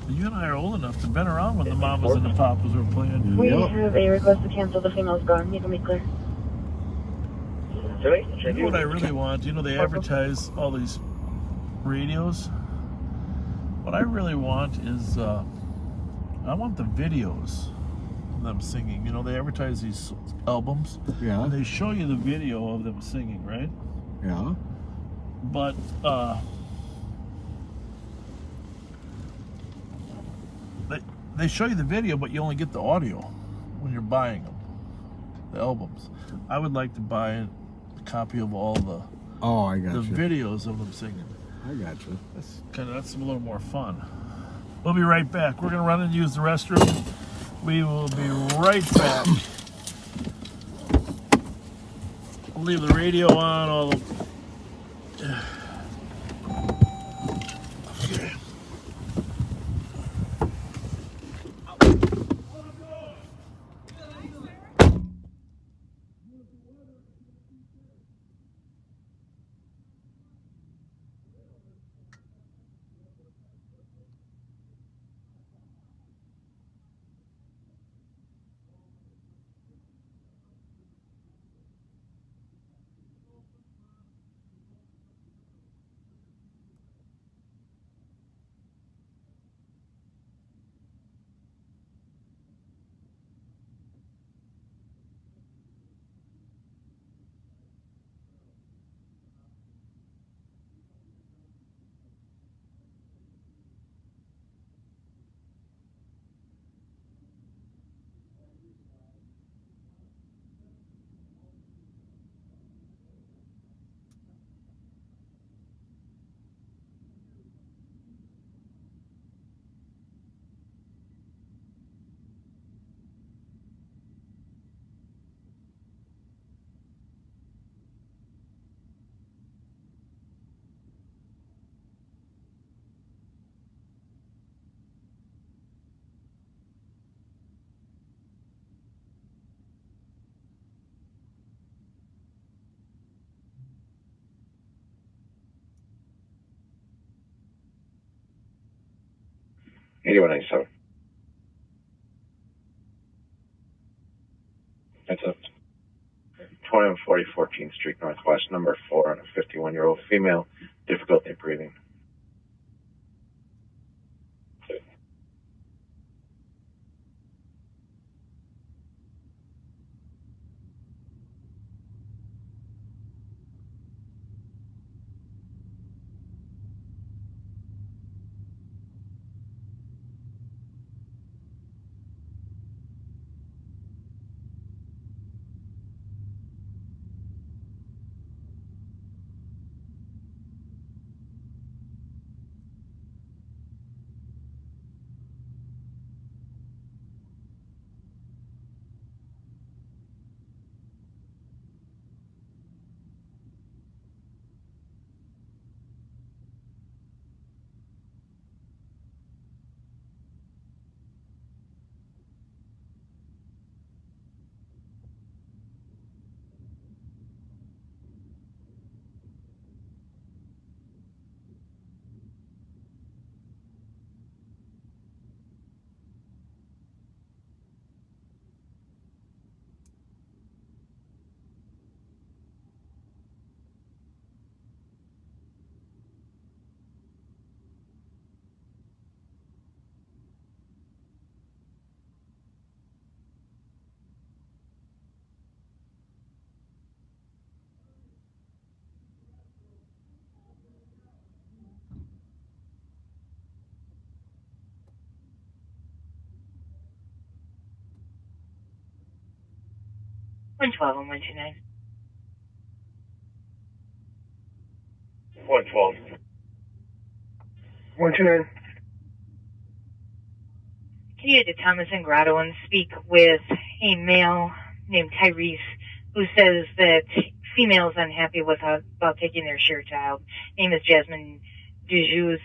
You and I are old enough to have been around when the mamas and the papas were playing. We have a request to cancel. The female's gone. You can be clear. You know what I really want? You know, they advertise all these radios. What I really want is, I want the videos of them singing. You know, they advertise these albums. Yeah. And they show you the video of them singing, right? Yeah. But, they show you the video, but you only get the audio when you're buying them, the albums. I would like to buy a copy of all the videos of them singing. I got you. That's a little more fun. We'll be right back. We're gonna run and use the restroom. We will be right back. I'll leave the radio on. Okay. $81.97. That's up. 2140 14th Street Northwest, number 4, on a 51-year-old female, difficulty breathing. and 129. 112. 129. Can you get to Thomas and Grotto and speak with a male named Tyrese who says that female is unhappy about taking their share child. Name is Jasmine Dujus.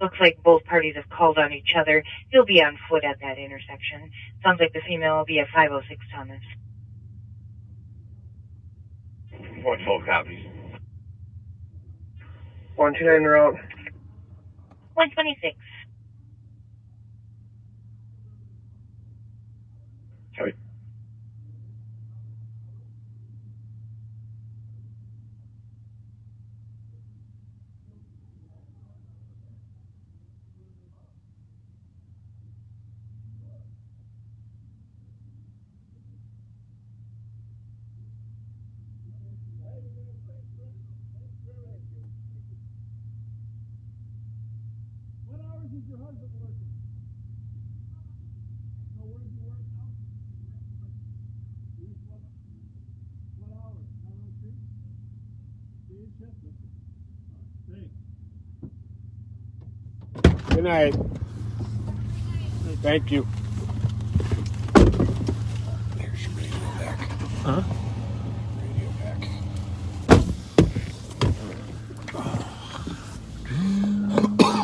Looks like both parties have called on each other. He'll be on foot at that intersection. Sounds like the female will be at 506 Thomas. 112 copies. 129 route. 126. Sorry. What hours is your husband working? No, where does he work now? What hours? 9:03? Day shift? Thanks. Good night. Thank you. Here's your radio back. Huh? Radio back.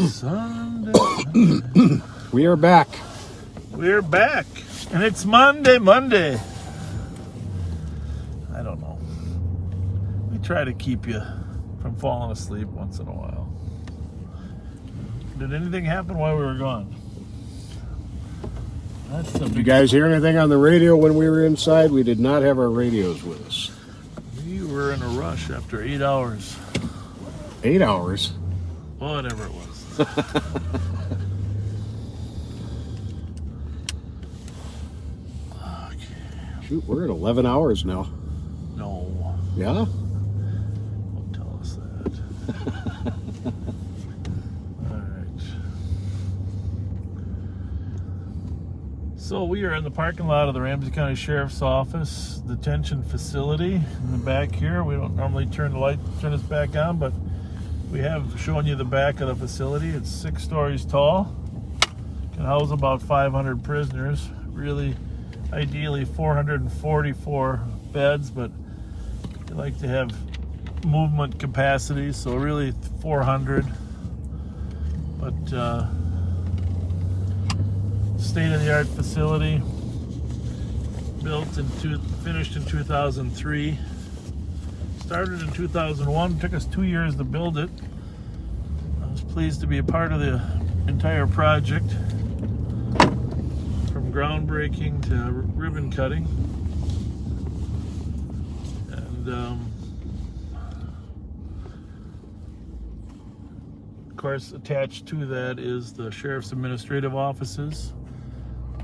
Sunday. We are back. We're back. And it's Monday. I don't know. We try to keep you from falling asleep once in a while. Did anything happen while we were gone? That's the Did you guys hear anything on the radio when we were inside? We did not have our radios with us. We were in a rush after 8 hours. 8 hours? Whatever it was. Shoot, we're at 11 hours now. No. Yeah? Don't tell us that. All right. So we are in the parking lot of the Ramsey County Sheriff's Office detention facility in the back here. We don't normally turn this back on, but we have shown you the back of the facility. It's 6 stories tall. Can house about 500 prisoners. Really, ideally 444 beds, but we like to have movement capacity, so really 400. But state-of-the-art facility, finished in 2003. Started in 2001. Took us 2 years to build it. I was pleased to be a part of the entire project, from groundbreaking to ribbon cutting. And of course, attached to that is the sheriff's administrative offices.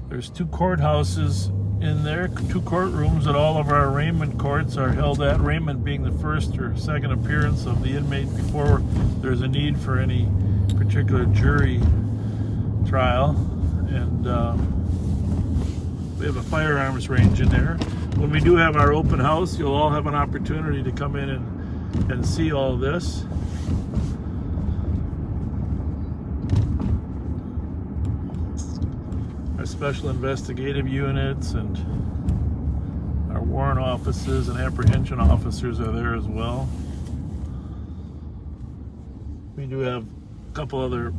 There's 2 courthouses in there, 2 courtrooms that all of our arraignment courts are held at, arraignment being the first or second appearance of the inmate before there's a need for any particular jury trial. And we have a firearms range in there. When we do have our open house, you'll all have an opportunity to come in and see all of this. Our special investigative units and our warrant offices and apprehension officers are there as well. We do have a couple other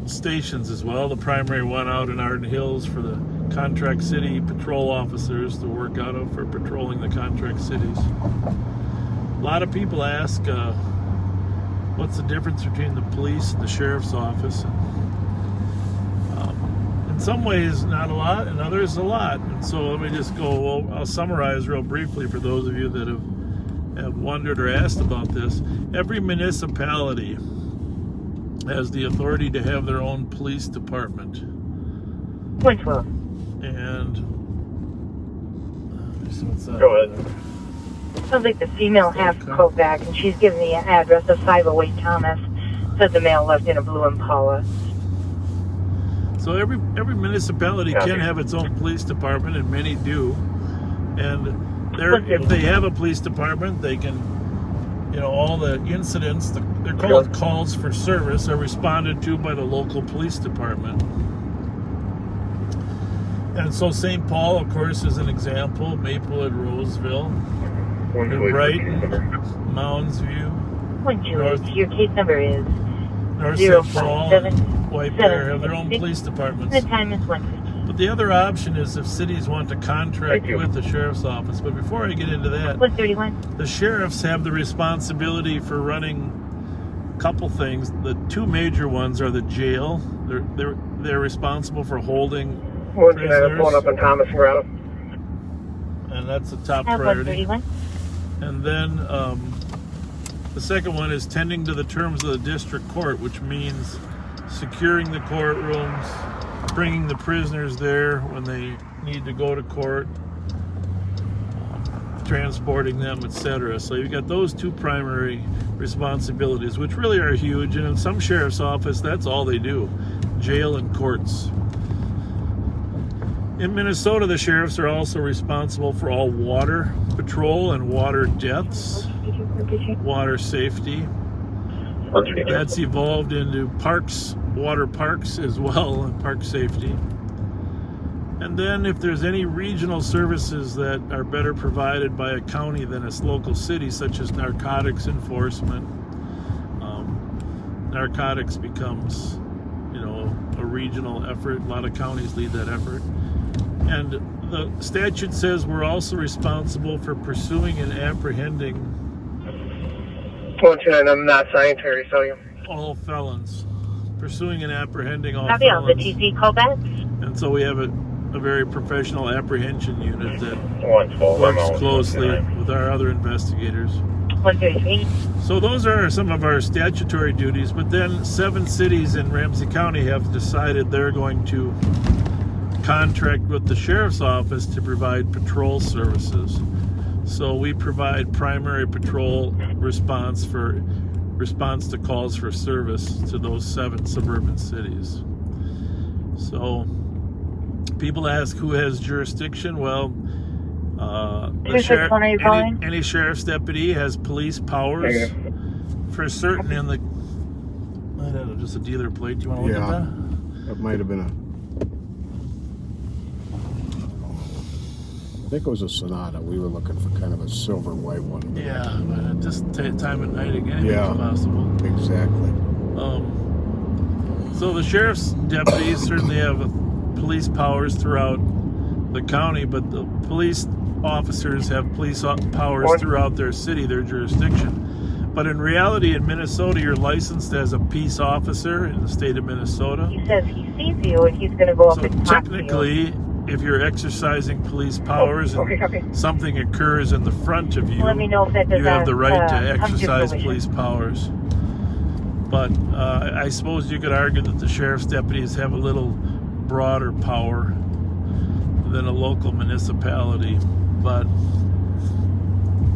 stations as well. The primary one out in Arden Hills for the contract city patrol officers to work out of for patrolling the contract cities. A lot of people ask what's the difference between the police and the sheriff's office. In some ways not a lot, in others a lot. And so let me just I'll summarize real briefly for those of you that have wondered or asked about this. Every municipality has the authority to have their own police department. 112. And what's that? Go ahead. Sounds like the female has called back, and she's given the address of 508 Thomas. Said the male left in a blue Impala. So every municipality can have its own police department, and many do. And if they have a police department, they can, all the incidents, they're called calls for service, are responded to by the local police department. And so St. Paul, of course, is an example. Maplewood, Roseville, New Brighton, Mounds View, your case number is North St. Paul, White Bear have their own police departments. The time is 1:15. But the other option is if cities want to contract with the sheriff's office. But before I get into that, 1:31. the sheriffs have the responsibility for running a couple things. The two major ones are the jail. They're responsible for holding prisoners. Pulling up in Thomas Grotto. And that's the top priority. And then the second one is tending to the terms of the district court, which means securing the courtrooms, bringing the prisoners there when they need to go to court, transporting them, etc. So you've got those two primary responsibilities, which really are huge. And in some sheriff's office, that's all they do, jail and courts. In Minnesota, the sheriffs are also responsible for all water patrol and water deaths, water safety. That's evolved into parks, water parks as well, and park safety. And then if there's any regional services that are better provided by a county than a local city, such as narcotics enforcement, narcotics becomes, a regional effort. A lot of counties lead that effort. And the statute says we're also responsible for pursuing and apprehending 129, I'm not sanitary, so you. all felons. Pursuing and apprehending all Copy all the felons. TC callback. And so we have a very professional apprehension unit that 112, works closely with our other investigators. 133. So those are some of our statutory duties, but then 7 cities in Ramsey County have decided they're going to contract with the sheriff's office to provide patrol services. So we provide primary patrol response to calls for service to those 7 suburban cities. So people ask who has jurisdiction. Well, any sheriff's deputy has police powers for certain in the. I don't know, just a dealer plate. Do you want to look at that? That might have been I think it was a Sonata. We were looking for kind of a silver white one. Yeah, but at this time of night, again, yeah, it's possible. Exactly. So the sheriff's deputies certainly have police powers throughout the county, but the police officers have police powers throughout their city, their jurisdiction. But in reality, in Minnesota, you're licensed as a peace officer in the state of Minnesota. He says he sees you and he's going to go up and talk to you. Technically, if you're exercising police powers and something occurs in the front of you, let me know if that does you have the right to exercise provision. police powers. But I suppose you could argue that the sheriff's deputies have a little broader power than a local municipality, but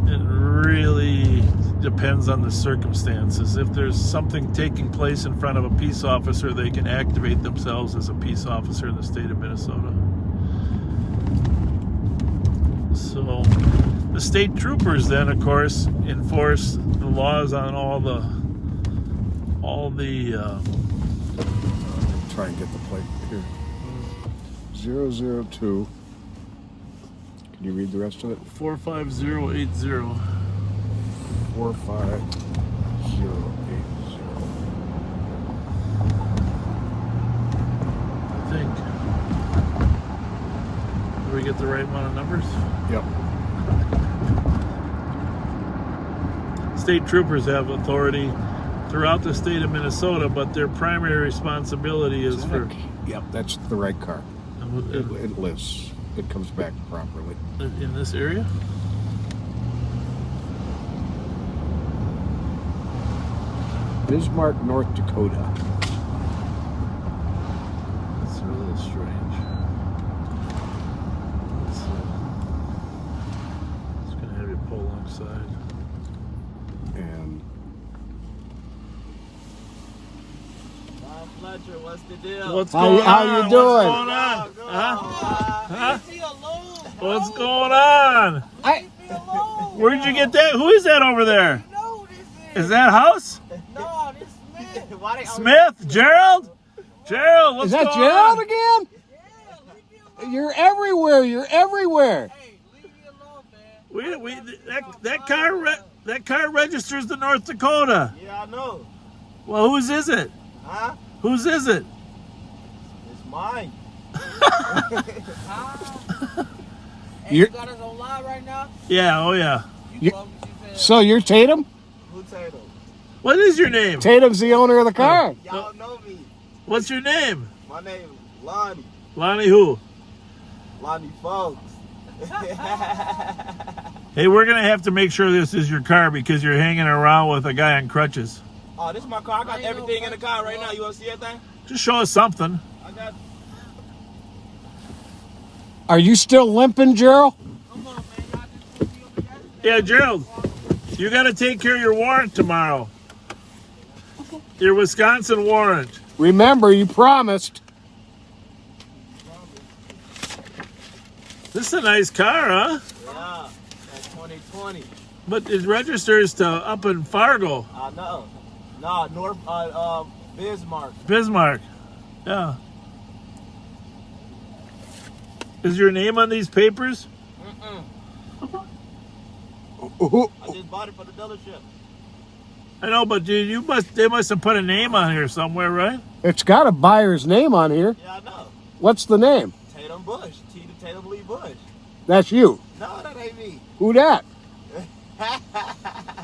it really depends on the circumstances. If there's something taking place in front of a peace officer, they can activate themselves as a peace officer in the state of Minnesota. So the state troopers then, of course, enforce the laws on all the try and get the plate here. 002. Can you read the rest of it? 45080. 45080. I think. Did we get the right amount of numbers? Yep. State troopers have authority throughout the state of Minnesota, but their primary responsibility is for. Yep, that's the right car. It lists. It comes back properly. In this area? Bismarck, North Dakota. That's a little strange. It's going to have you pull alongside. And Fletcher, what's the deal? What's going on? How you doing? What's going on? Huh? What's going on? Where'd you get that? Who is that over there? Is that House? No, this Smith. Smith? Gerald? Gerald, what's Is that going Gerald on? again? You're everywhere. You're everywhere. That car registers to North Dakota. Yeah, I know. Well, whose is it? Huh? Whose is it? It's mine. Hey, you got us on live right now? Yeah, oh yeah. So you're Tatum? Who Tatum? What is your name? Tatum's the owner of the car. Y'all know me. What's your name? My name is Lonnie. Lonnie who? Lonnie Folks. Hey, we're going to have to make sure this is your car because you're hanging around with a guy on crutches. Oh, this is my car. I got everything in the car right now. You want to see everything? Just show us something. I got. Are you still limping, Gerald? Yeah, Gerald, you got to take care of your warrant tomorrow. Your Wisconsin warrant. Remember, you promised. This is a nice car, huh? Yeah, that's 2020. But it registers to up in Fargo. I know. No, North, Bismarck. Bismarck. Yeah. Is your name on these papers? I just bought it for the dealership. I know, but dude, they must have put a name on here somewhere, right? It's got a buyer's name on here. Yeah, I know. What's the name? Tatum Bush. Tatum Lee Bush. That's you. No, that ain't me. Who that?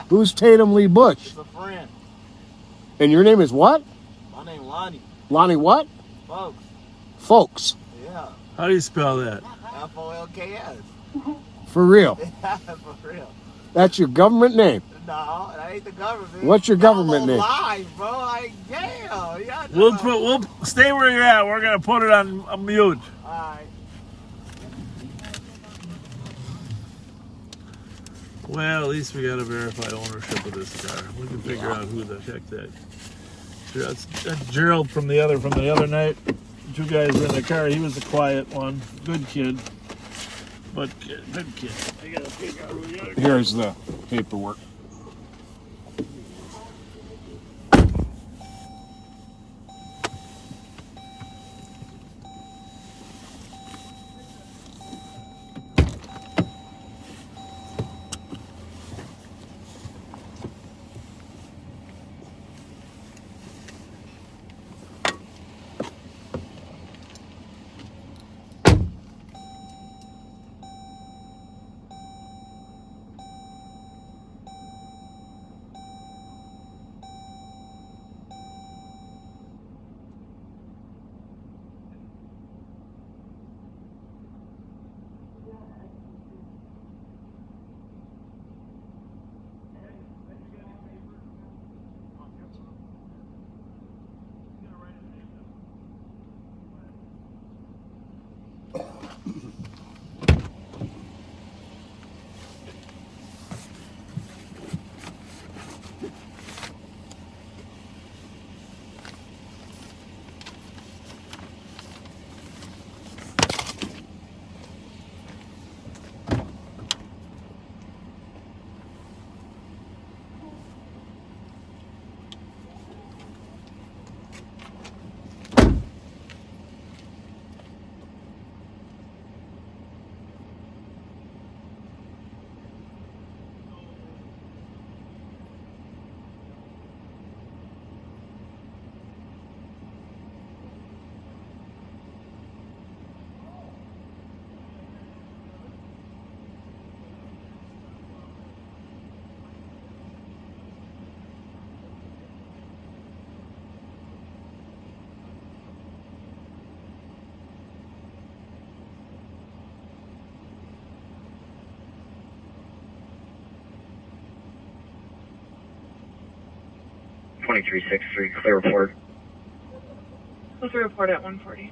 Who's Tatum Lee Bush? It's a friend. And your name is what? My name Lonnie. Lonnie what? Folks. Folks. Yeah. How do you spell that? Folks. For real. For real. That's your government name. No, that ain't the government. What's your government name? Live, bro. Like, damn. Yeah, We'll stay where you're at. We're gonna put it on a mute. All right. Well, at least we gotta verify ownership of this car. We can figure out who the heck that's Gerald from the other night. Two guys were in the car. He was the quiet one. Good kid. But good kid. I gotta figure out who the other. Here's the paperwork. Clear report. What's the report at 140?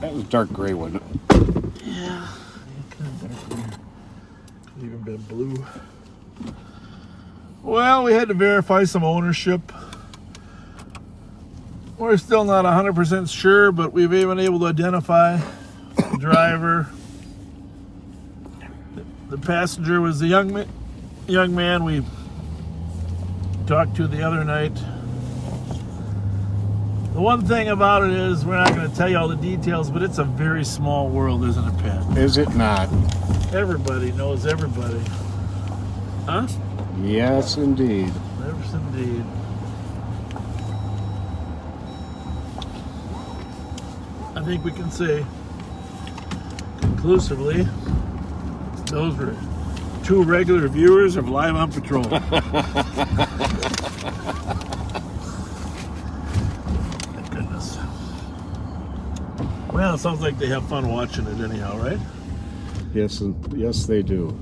That was dark gray, wasn't it? Yeah. Kind of dark gray. Could even been blue. Well, we had to verify some ownership. We're still not 100% sure, but we've been able to identify the driver. The passenger was the young man we talked to the other night. The one thing about it is we're not going to tell you all the details, but it's a very small world, isn't it, Pat? Is it not? Everybody knows everybody. Huh? Yes, indeed. Yes, indeed. I think we can say conclusively those were 2 regular viewers of Live on Patrol. Thank goodness. Well, it sounds like they have fun watching it anyhow, right? Yes, yes, they do.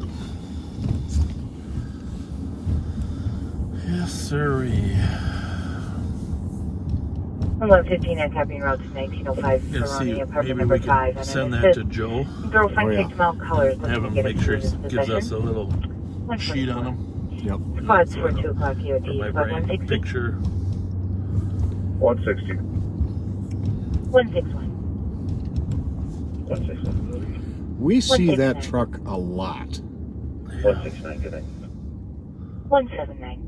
Yes, sirree. 11:15 on tapping route to 1905 surrounding apartment number 5. And send that to Joe. Girlfriend kicked him out colors. Have him make sure he gives us a little sheet on him. Yep. Squads for 2 o'clock EOD. My brain picture. 160. 161. 161. We see that truck a lot. 169, good night. 179.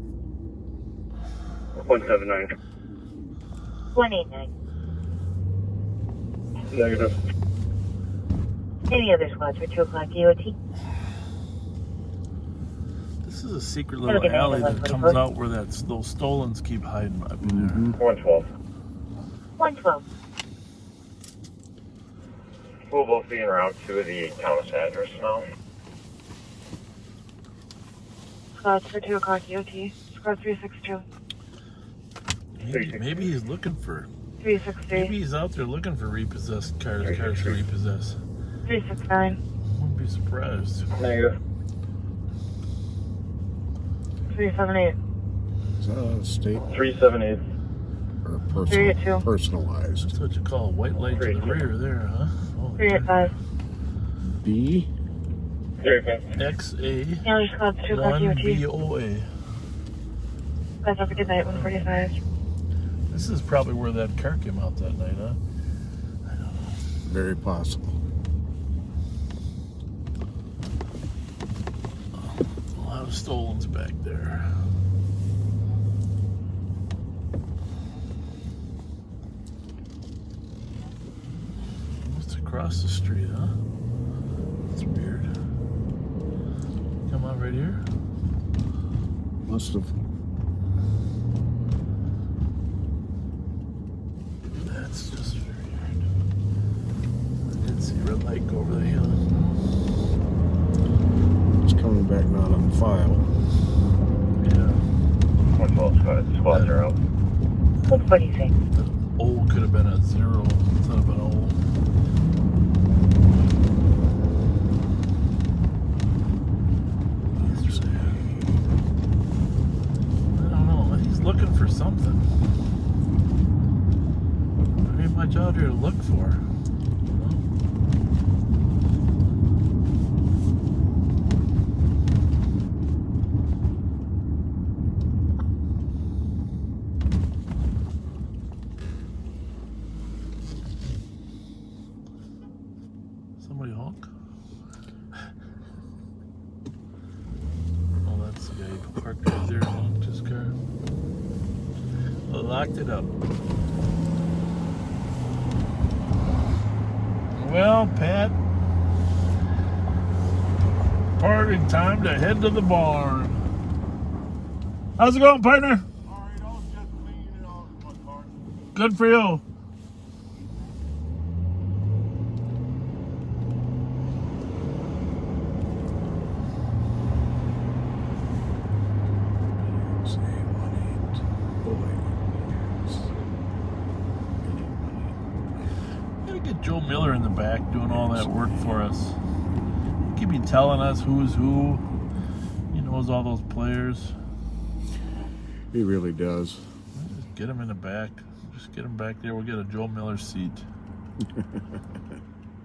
179. 189. Negative. Any other squads for 2 o'clock EOT? This is a secret little alley that comes out where those stolens keep hiding up in there. 112. 112. We'll both be en route to the Thomas address now. Squads for 2 o'clock EOT. Squad 362. Maybe he's looking for. 363. Maybe he's out there looking for repossessed cars to repossess. 369. Wouldn't be surprised. Negative. 378. Is that a state 378. or 382. personalized? That's what you call a white light to the rear there, huh? 385. B. 385. XA County squads 2 o'clock EOT. 1BOA. Guys, have a good night. 145. This is probably where that car came out that night, huh? I don't know. Very possible. A lot of stolens back there. What's across the street, huh? That's weird. Come out right here? Must have. That's just very weird. I did see a red light go over the hill. It's coming back not on file. Yeah. 112 squads are out. What do you think? The O could have been a 0 instead of an O. I don't know. He's looking for something. There ain't much out here to look for. Somebody honk? Oh, that's the guy who parked right there and honked his car. Locked it up. Well, Pat, party time to head to the barn. How's it going, partner? Alright, I was just cleaning it off my car. Good for you. Gotta get Joe Miller in the back doing all that work for us. He could be telling us who's who, Knows all those players. He really does. Just get him in the back. Just get him back there. We'll get a Joe Miller seat.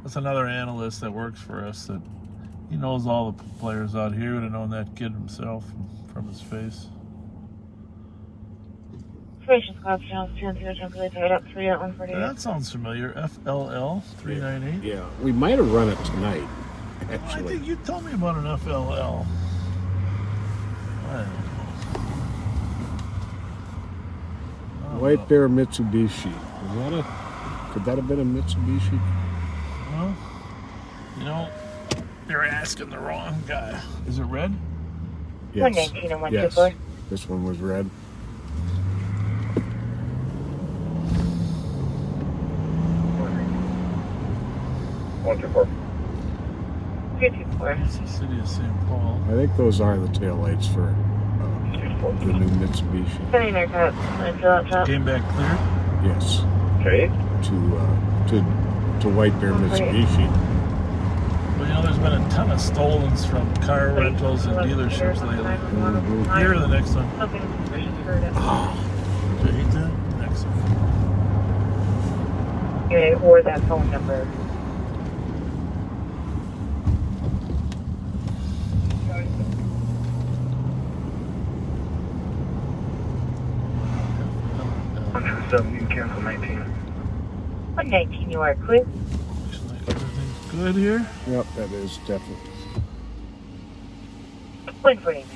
That's another analyst that works for us. That he knows all the players out here. He would have known that kid himself from his face. That sounds familiar. FLL 398. Yeah, we might have run it tonight. I Actually, think you told me about an FLL. I don't know. White Bear Mitsubishi. Could that have been a Mitsubishi? Well, you know, you're asking the wrong guy. Is it red? Yes. 119 and 124. Yes. This one was red. It's the city of St. Paul. I think those are the taillights for the new Mitsubishi. Came back clear? Yes. Okay. To White Bear Mitsubishi. Well, you know, there's been a ton of stolens from car rentals and dealerships lately. Here, the next one. Do you hate that? Next one. Or that phone number. You cancel 19. 119, you are clear. Looks like everything's good here. Yep, that is definitely. 149.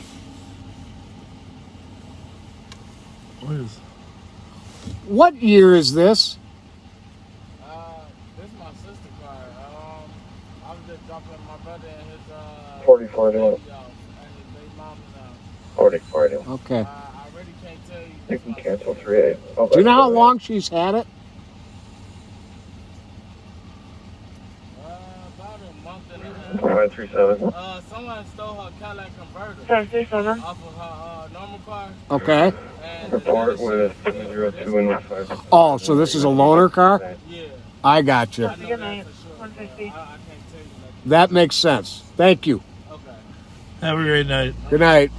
What year is this? This is my sister's car. I was just dropping my brother and his 44 to and his baby mama's house. 44 to Okay. I really can't tell you. You can cancel 3A. Oh, Do you know how long she's had it? About a month and a half. 537. Someone stole her Cadillac converter 737. off of her normal car. Okay. And Report with 202 and 15. Oh, so this is a loaner car? Yeah. I got you. Good night. 150. I can't tell you. That makes sense. Thank you. Have a great night. Good night.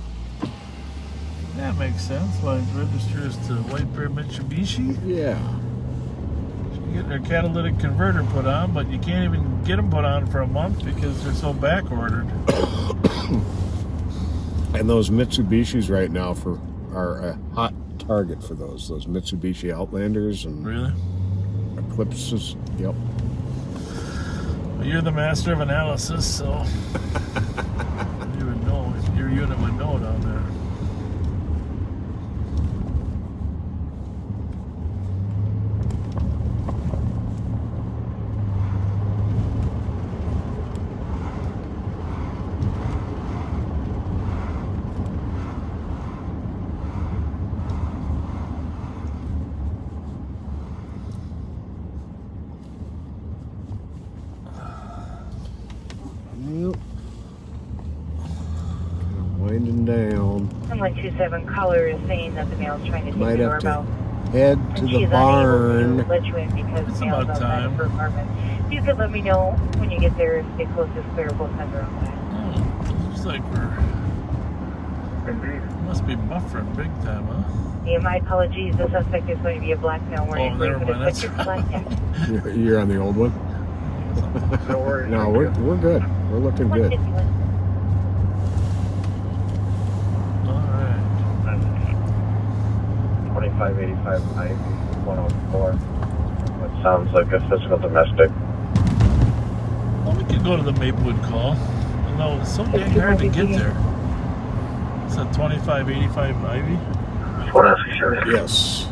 That makes sense. Why it registers to White Bear Mitsubishi? Yeah. You're getting their catalytic converter put on, but you can't even get them put on for a month because they're so back ordered. And those Mitsubishis right now are a hot target for those Mitsubishi Outlanders and Really? Eclipses. Yep. Well, you're the master of analysis, so you would know. Your unit would know down there. Yep. Winding down. 127 caller is saying that the mail's trying to take Might the have to doorbell. head to And the she's barn. unable to let you in because It's the mail's about outside time. of her apartment. You could let me know when you get there if the closest clear will send her outside. Looks like we must be buffering big time, huh? Yeah, my apologies. The suspect is going to be a black male wearing Oh, gray never hooded mind, that's Fletcher black jacket. You're on the old one? No worries. No, we're good. We're looking good. 151. All right. 2585 104. What sounds like a physical domestic. Well, we could go to the Maplewood call. No, it's so dang hard to get there. It's a 2585 Ivy. Yes.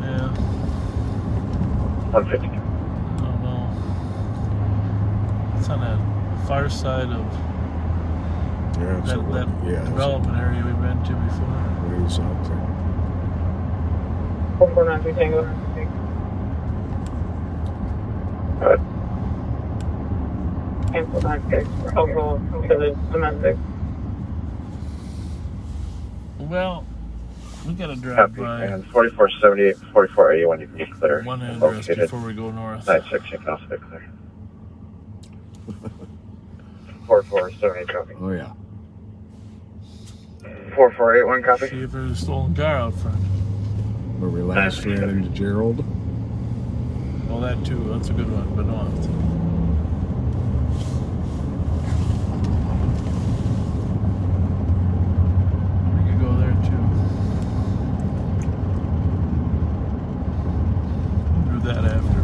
Yeah. 150. I don't know. It's on that far side of Yeah, it's that development area we've been to before. Ways out there. 449 Tango. Good. Cancel back 6 for alcohol to the domestic. Well, we gotta drive Copy. by And 4478, 4481, you can get clear. one address Located before we go north. 96, you can also get clear. 4478, copy. Oh, yeah. 4481, copy. See if there's a stolen car out front. Where we last ran into Gerald. Well, that too. That's a good one, but no. We could go there too. Do that after.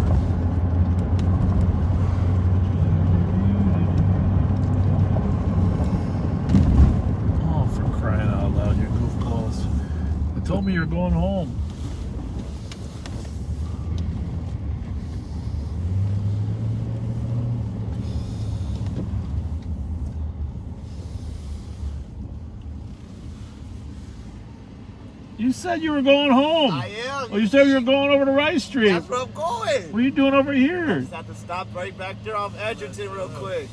Oh, for crying out loud, you goof balls. You told me you're going home. You said you were going home. I am. Well, you said you were going over to Rice Street. That's where I'm going. What are you doing over I here? just have to stop right back there off Edgerton real quick.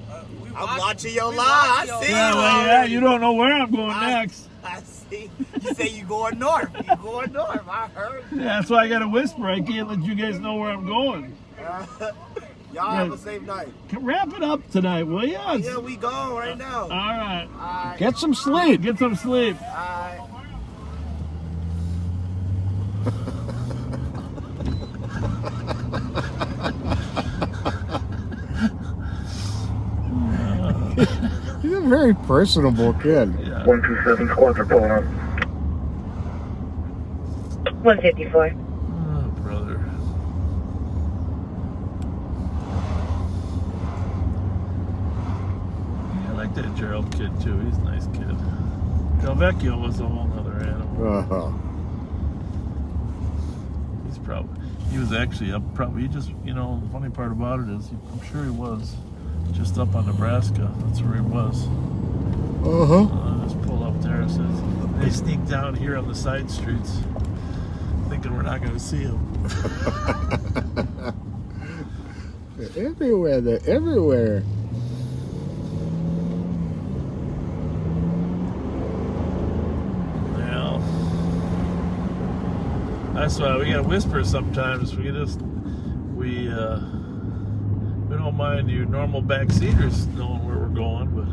I'm watching watching your live. I see Yeah, you well, yeah, already. you don't know where I'm going next. I see. You say you going north. You going north. I heard. Yeah, that's why I got to whisper. I can't let you guys know where I'm going. Y'all have a safe night. Wrap it up tonight, will you? Yeah, we going right now. All right. Get some sleep. Get some sleep. He's a very personable kid. 127 squad are pulling up. 154. Oh, brother. Yeah, I like that Gerald kid, too. He's a nice kid. Delvecchio was a whole other animal. He was actually up, probably, the funny part about it is, I'm sure he was just up on Nebraska. That's where he was. Just pull up there. It says they sneak down here on the side streets, thinking we're not going to see him. They're everywhere. They're everywhere. Well, that's why we got to whisper sometimes. We don't mind you normal backseaters knowing where we're going, but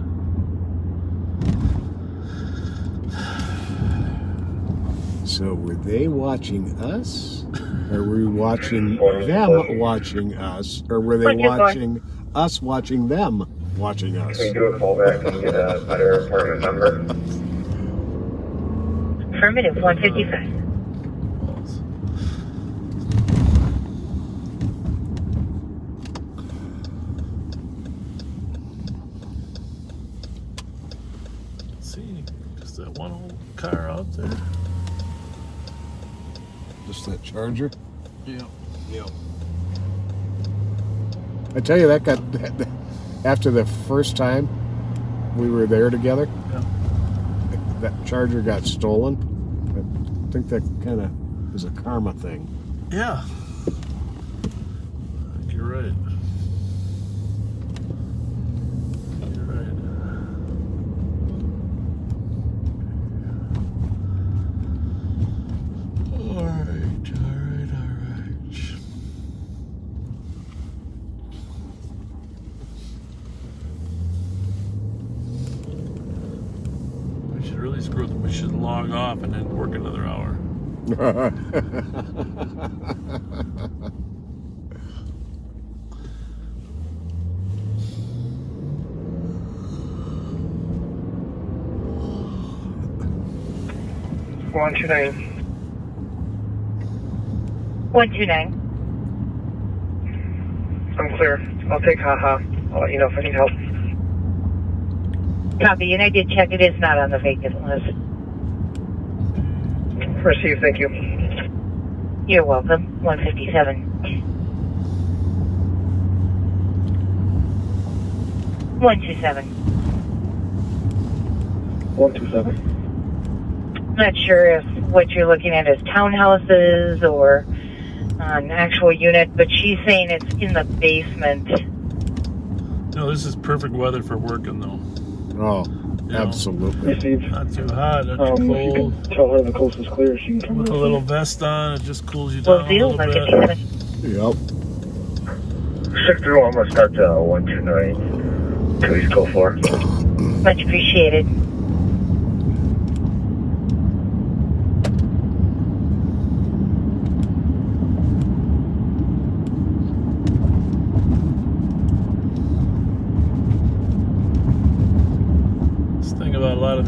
so were they watching us, or were we watching them watching us, or were they watching us watching them watching us? Can we do a callback and get a better apartment number? Affirmative, 155. That one old car out there. Just that Charger? Yeah. I tell you, that got, after the first time we were there together, that Charger got stolen. I think that kind of is a karma thing. Yeah. I think you're right. We should log off and then work another hour. One two nine. I'm clear. I'll take haha. I'll let you know if I need help. Copy, and I did check. It is not on the vacant list. Received, thank you. You're welcome. 157. 127. 127. Not sure if what you're looking at is townhouses or an actual unit, but she's saying it's in the basement. No, this is perfect weather for working, though. Oh, absolutely. Not too hot, not too cold. Tell her the coast is clear. She can come with a little vest on, it just cools you down a little bit. Yep. 631, I'm going to start 129. Please go for it. Much appreciated.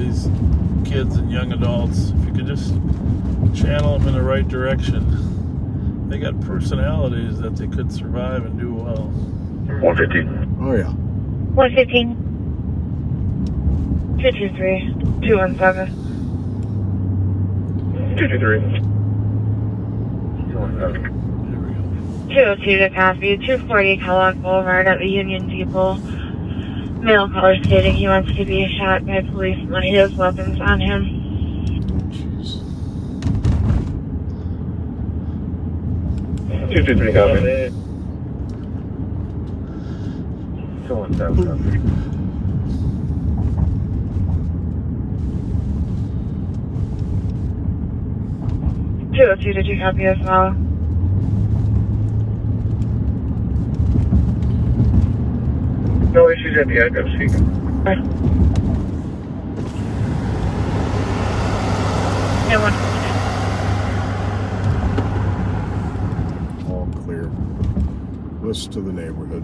these kids and young adults, if you could just channel them in the right direction, they got personalities that they could survive and do well. 115. Oh, yeah. 115. 223. 217. 223. 202 to copy. 240 Kellogg Boulevard at the Union Depot. Male caller stating he wants to be shot by police when he has weapons on him. Jeez. 223 copy. 217. 202 to 2 copy as well. No issues at the address, speaking. Yeah, one. All clear. List to the neighborhood.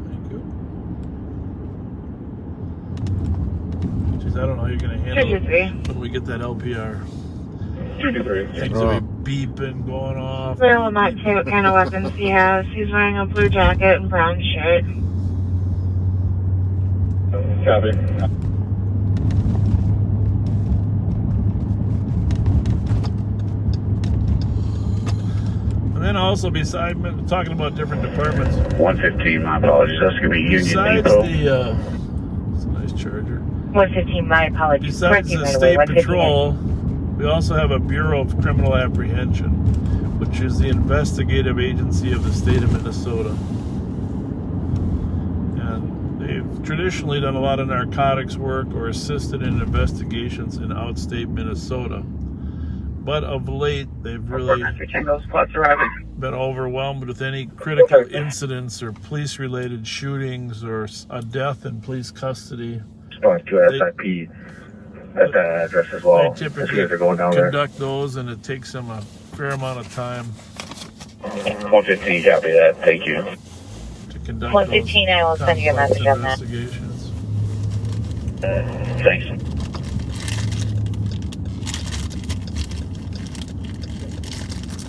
Thank you. Jeez, I don't know how you're going to handle it when we get that LPR. 223. Things will be beeping, going off. I will not say what kind of weapons he has. He's wearing a blue jacket and brown shirt. Copy. And then also, beside talking about different departments. 115, my apologies. That's going to be Union Besides Depot. it's a nice charger. 115, my apologies. Besides the state patrol, we also have a Bureau of Criminal Apprehension, which is the investigative agency of the state of Minnesota. And they've traditionally done a lot of narcotics work or assisted in investigations in outstate Minnesota. But of late, they've really been overwhelmed with any critical incidents or police-related shootings or a death in police custody. Response to SIP at that address as well. They typically conduct those, and it takes them a fair amount of time. 115, copy that. Thank you. To conduct 115, I will send you a message on that. Thanks.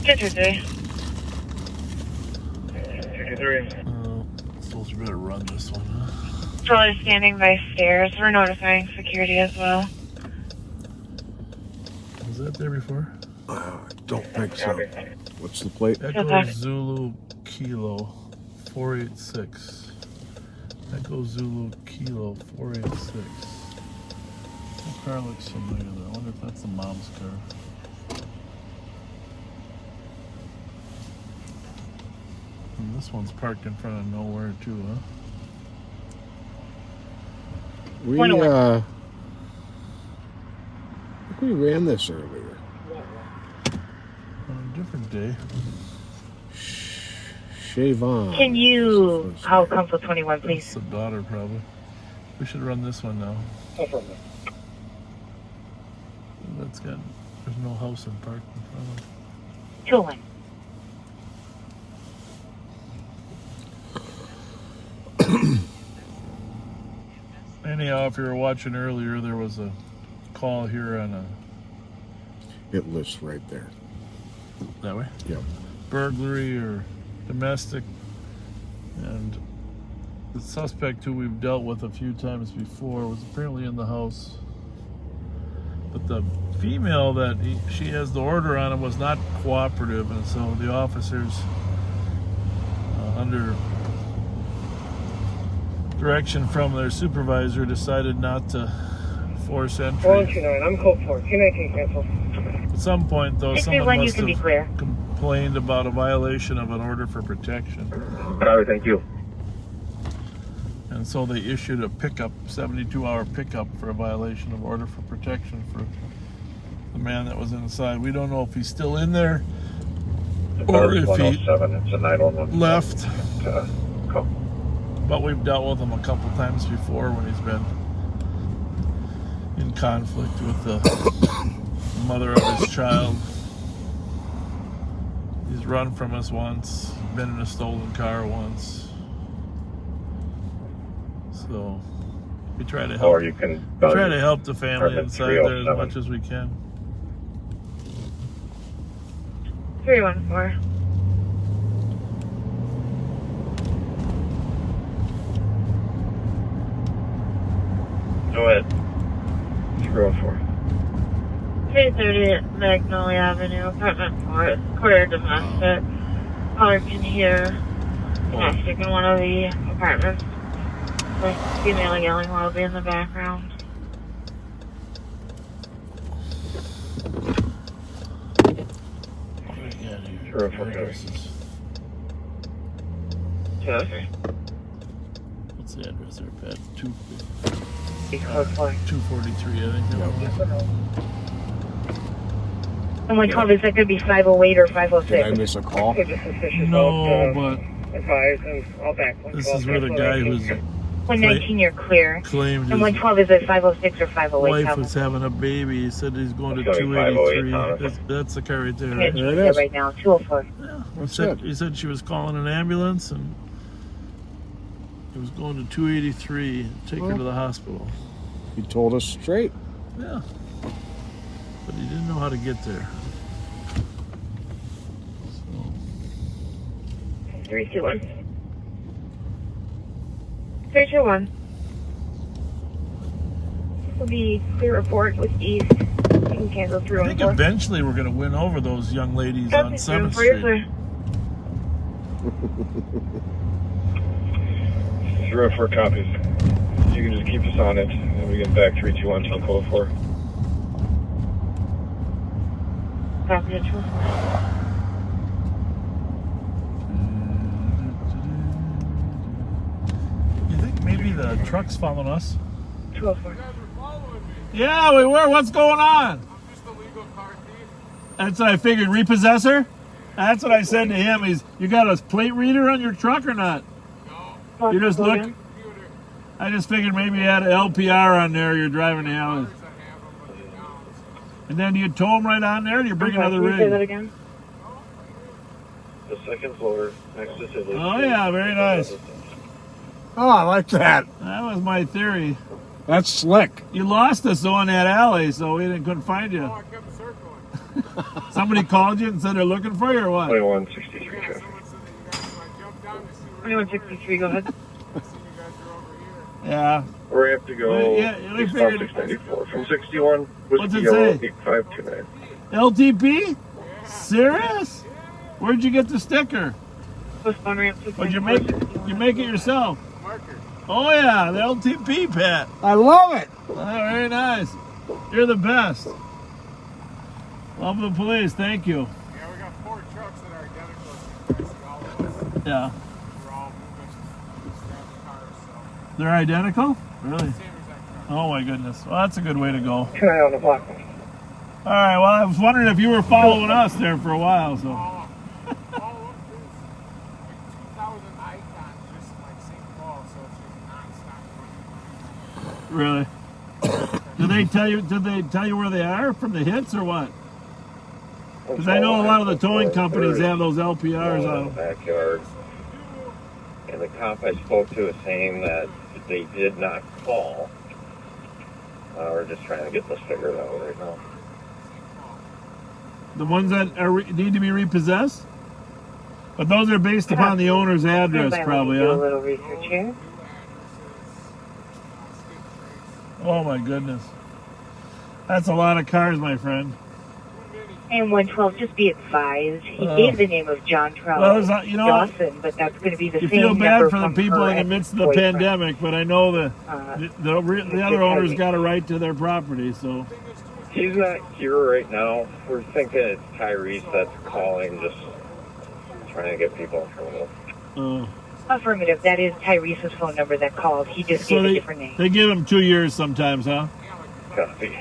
Two-two-three. Suppose we better run this one, huh? Caller standing by stairs. We're notifying security as well. Was that there before? I don't think so. What's the plate? Echo Zulu Kilo 486. Echo Zulu Kilo 486. That car looks familiar though. I wonder if that's the mom's car. And this one's parked in front of nowhere too, huh? I think we ran this earlier. On a different day. Shavon. Can you call Council 21, please? That's the daughter, probably. We should run this one now. That's got, there's no house in park in front of it. 201. Anyhow, if you were watching earlier, there was a call here on a... It lists right there. That way? Yep. Burglary or domestic. And the suspect who we've dealt with a few times before was apparently in the house. But the female that she has the order on him was not cooperative, and so the officers, under direction from their supervisor, decided not to force entry. 129, I'm code 4. 219 cancel. At some point, though, someone must have clear. complained about a violation of an order for protection. Sorry, thank you. And so they issued a pickup, 72-hour pickup for a violation of order for protection for the man that was inside. We don't know if he's still in there or if he left. But we've dealt with him a couple times before when he's been in conflict with the mother of his child. He's run from us once, been in a stolen car once. So We try to help. Or you can help the family inside there as much as we can. 314. Go ahead. 314. 330 Magnolia Avenue, apartment 4. It's queer domestic. Caller can hear domestic in one of the apartments. The female yelling loudly in the background. What's the address there, Pat? 243, I think. And 112, is that going to be 508 or 506? Did I miss a call? No, but I'll back. this is where the guy who's 119, you're clear. claimed And his 112, is it 506 or 508? wife was having a baby. He said he's going to 283. That's the car right there. Right? There it is. Right now, 204. Yeah. He said she was calling an ambulance and he was going to 283 to take her to the hospital. He told us straight. Yeah. But he didn't know how to get there. 321. 321. This will be clear report with east. You can cancel I 314. think eventually we're going to win over those young ladies on 7th Street. 304 copies. You can just keep us on it, and we get back 321 till code 4. Copy it, 204. You think maybe the truck's following us? 204. Yeah, we were. What's going on? That's what I figured. Repossessor? That's what I said to him. You got a plate reader on your truck or not? No. You just look. I just figured maybe you had an LPR on there. You're driving the alley. And then you tow them right on there, and you bring another rig. Say that again? The second floor, next to Sidley. Oh yeah, very nice. Oh, I like that. That was my theory. That's slick. You lost us though in that alley, so we couldn't find you. I kept circling. Somebody called you and said they're looking for you or what? 2163 traffic. 2163, go ahead. Yeah. We have to go we figured 694 from 61. What's it Yellow, say? 8529. LTP? Serious? Where'd you get the sticker? Would you make it yourself? Oh yeah, the LTP, Pat. I love it. Oh, very nice. You're the best. Love the police. Thank you. Yeah, we got 4 trucks that are identical. Yeah. We're all moving, grabbing cars, so. They're identical? Really? Oh my goodness. Well, that's a good way to go. Try on the block. All right. Well, I was wondering if you were following us there for a while. So. All of this, like 2,000 icons, just like St. Paul, so it's just nonstop. Really? Did they tell you where they are from the hits or what? Because I know a lot of the towing companies have those LPRs on them. Backyard. And the cop I spoke to is saying that they did not call. We're just trying to get this figured out right now. The ones that need to be repossessed? But those are based upon the owner's address, probably, do a huh? little research here. Oh my goodness. That's a lot of cars, my friend. And 112, just be advised, he gave the name of John Dawson, but that's going to be the you same feel bad number for the from people her in the midst of the ex-boyfriend. pandemic, but I know the other owners got a right to their property, so. He's not here right now. We're thinking it's Tyrese that's calling, just trying to get people in trouble. Affirmative, that is Tyrese's phone number that called. He just gave a different name. They give them 2 years sometimes, huh? Copy.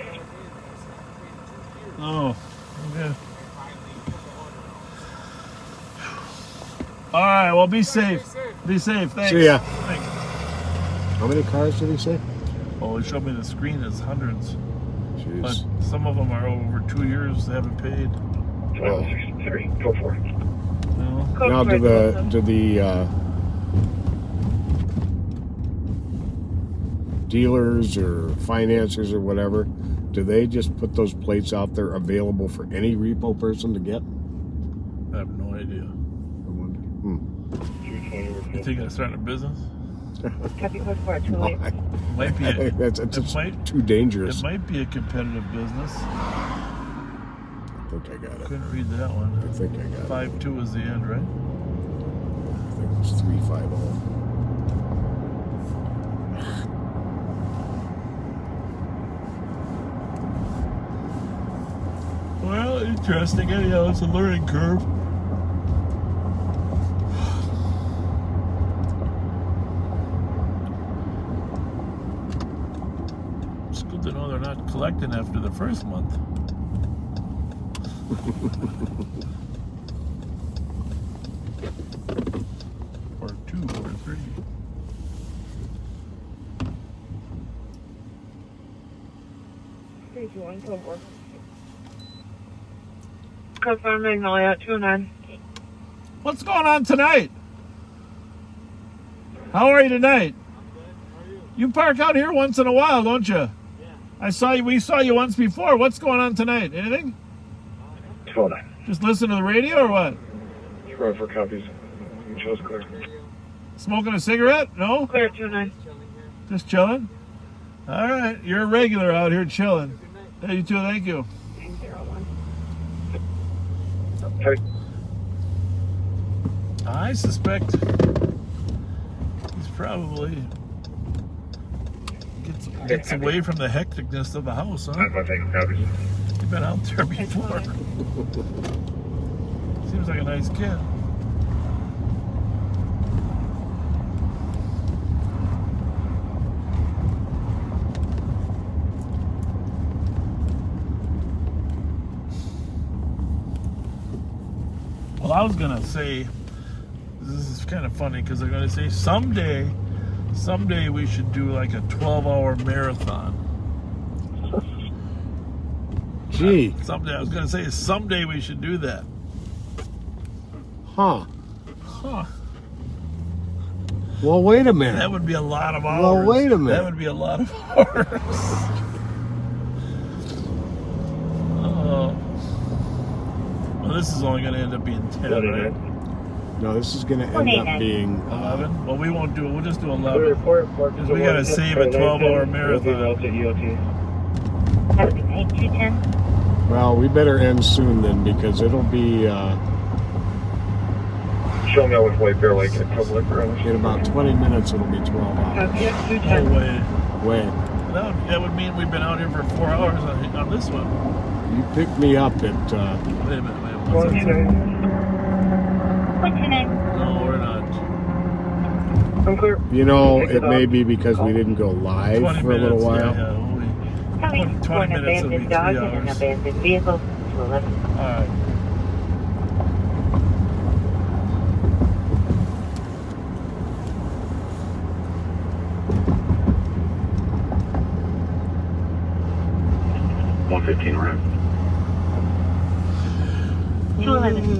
Oh, okay. All right, well, be safe. Be safe. Thanks. See ya. Thanks. How many cars did he say? Oh, he showed me the screen. It's hundreds. Jeez. But some of them are over 2 years. They haven't paid. 1263. Go for it. No. Now, do dealers or financiers or whatever, do they just put those plates out there available for any repo person to get? I have no idea. I wonder. You think I'm starting a business? Copy code 428. Might be. It's too dangerous. It might be a competitive business. I think I got it. Couldn't read that one. I think I got it. 5-2 is the end, right? I think it was 350. Well, interesting. Anyhow, it's a learning curve. It's good to know they're not collecting after the first month. Or 2 or 3. Thank you, 124. Confirm Magnolia 29. What's going on tonight? How are you tonight? You park out here once in a while, don't you? Yeah. We saw you once before. What's going on tonight? Anything? 209. Just listen to the radio or what? Just run for copies. Show's clear. Smoking a cigarette? No? Clear 29. Just chilling? All right. You're a regular out here chilling. Hey, you too. Thank you. 901. Hey. I suspect he's probably gets away from the hecticness of the house, huh? I'm taking copies. You've been out there before. Seems like a nice kid. Well, I was gonna say, this is kind of funny because they're gonna say someday we should do like a 12-hour marathon. Gee. Someday I was gonna say someday we should do that. Huh. Huh. Well, wait a minute. That would be a lot of hours. Well, wait a minute. That would be a lot of hours. Well, this is only going to end up being 10, right? No, this is going to end up being 11. Well, we won't do it. We'll just do 11. Because we got to save a 12-hour marathon. That would be 8210. Well, we better end soon then, because it'll be Show me which way Bear Lake in a couple of hours. in about 20 minutes. It'll be 12 hours. Oh, Wait. That would mean we've been out here for 4 hours on this one. You picked me up at. Wait a minute. What's your name? No, we're not. I'm clear. You know, it may be because we didn't go live for a little while. Yeah, Coming 20 for an minutes will be 3 abandoned dog and an hours. abandoned vehicle to 11. All right. $115 right? 211.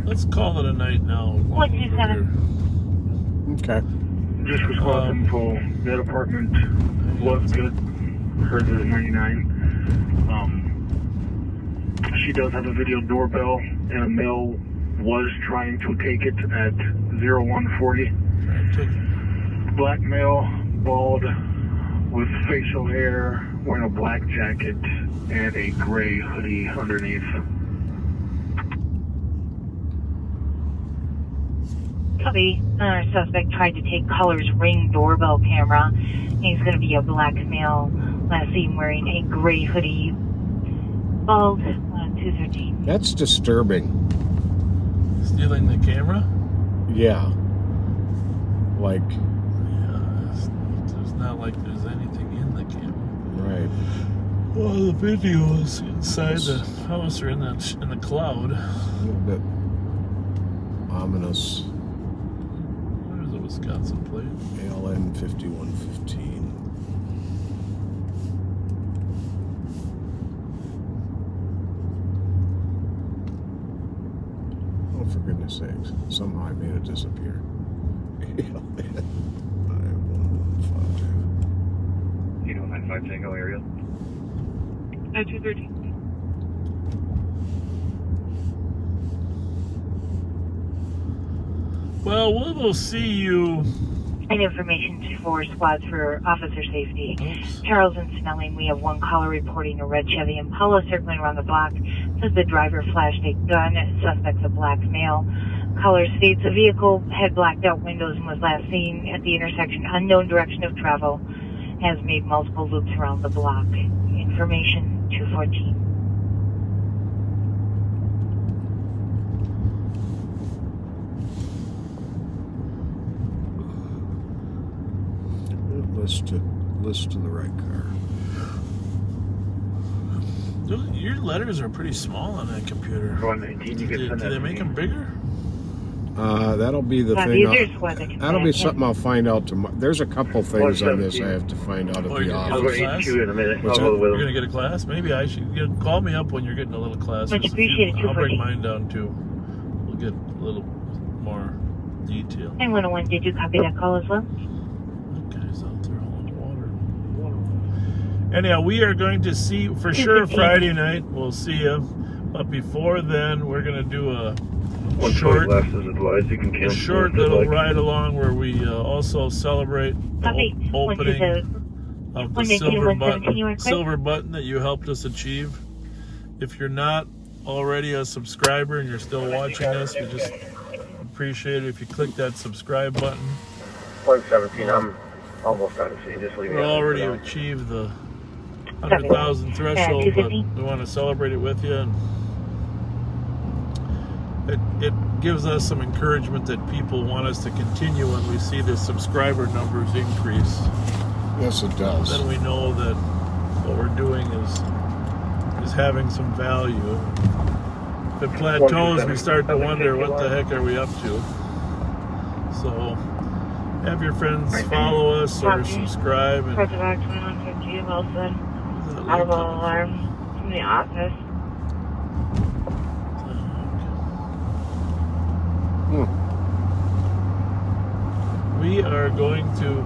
Let's call it a night now. 127. Okay. Just response info. That apartment was good. Hers is 99. She does have a video doorbell, and a male was trying to take it at 0140. Black male, bald, with facial hair, wearing a black jacket and a gray hoodie underneath. Copy. Suspect tried to take Color's Ring doorbell camera. He's going to be a black male Last seen wearing a gray hoodie, bald, 213. That's disturbing. Stealing the camera? Yeah. Like. Yeah, it's not like there's anything in the camera. Right. Well, the videos inside the house are in the cloud. A little bit ominous. There's a Wisconsin plate. ALN 5115. Oh, for goodness sakes. Somehow I made it disappear. ALN 5115. 8095 Tango area. 213. Well, we'll see you. And information for squads for officer safety. Oops. Charles and Snelling, we have one caller reporting a red Chevy Impala circling around the block. Says the driver flashed a gun. Suspect's a black male. Caller states the vehicle had blacked out windows and was last seen at the intersection. Unknown direction of travel. Has made multiple loops around the block. Information 214. List to the right car. Your letters are pretty small on that computer. 119, you can send Do that they to make me. them bigger? That'll be the thing. That'll be something I'll find out tomorrow. There's a couple things on this I have to find out at the office. I'll go to you in a minute. What's I'll go that? with You're them. gonna get a class? Maybe I should call me up when you're getting a little class. Much appreciated, I'll bring 240. mine down too. We'll get a little more detail. And 101, did you copy that call as well? Guys out there all in the water. Anyhow, we are going to see for sure Friday night. We'll see you. But before then, we're gonna do a short, left is advised. You can a cancel short if you'd little like. ride along where we also celebrate the opening of the silver button that you helped us achieve. If you're not already a subscriber and you're still watching us, we just appreciate it if you click that subscribe button. 117, I'm almost out of seat. Just leave me We're out already for now. achieved the 100,000 threshold, but we want to celebrate it with you. And it gives us some encouragement that people want us to continue when we see the subscriber numbers increase. Yes, it does. Then we know that what we're doing is having some value. If it plateaus, we start to wonder what the heck are we up to. So have your friends follow us or subscribe. And Out of alarm from the office. we are going to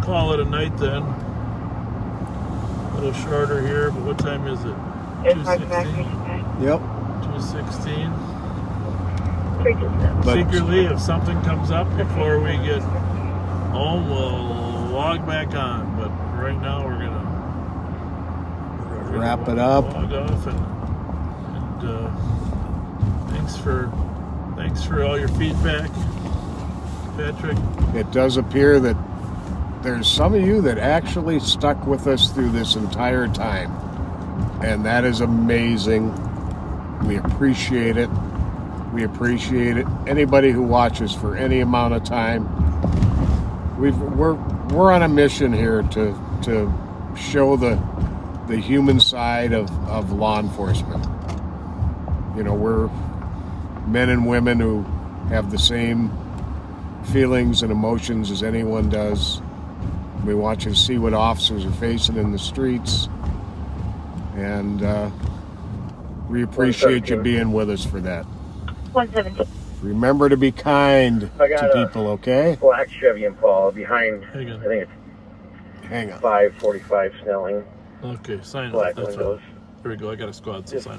call it a night then. A little shorter here, but what time is it? 2:16? Yep. 2:16. But secretly, if something comes up before we get home, we'll log back on. But right now, we're gonna wrap it up. Log off and thanks for all your feedback, Patrick. It does appear that there's some of you that actually stuck with us through this entire time, and that is amazing. We appreciate it. We appreciate it. Anybody who watches for any amount of time. We're on a mission here to show the human side of law enforcement. You know, we're men and women who have the same feelings and emotions as anyone does. We want you to see what officers are facing in the streets, and we appreciate you being with us for that. 117. Remember to be kind to people, okay? Black Chevy Impala behind, I think it's Hang on. 545 Snelling. Okay, sign Black it. That's windows. Here we go. I got a squad, so sign it.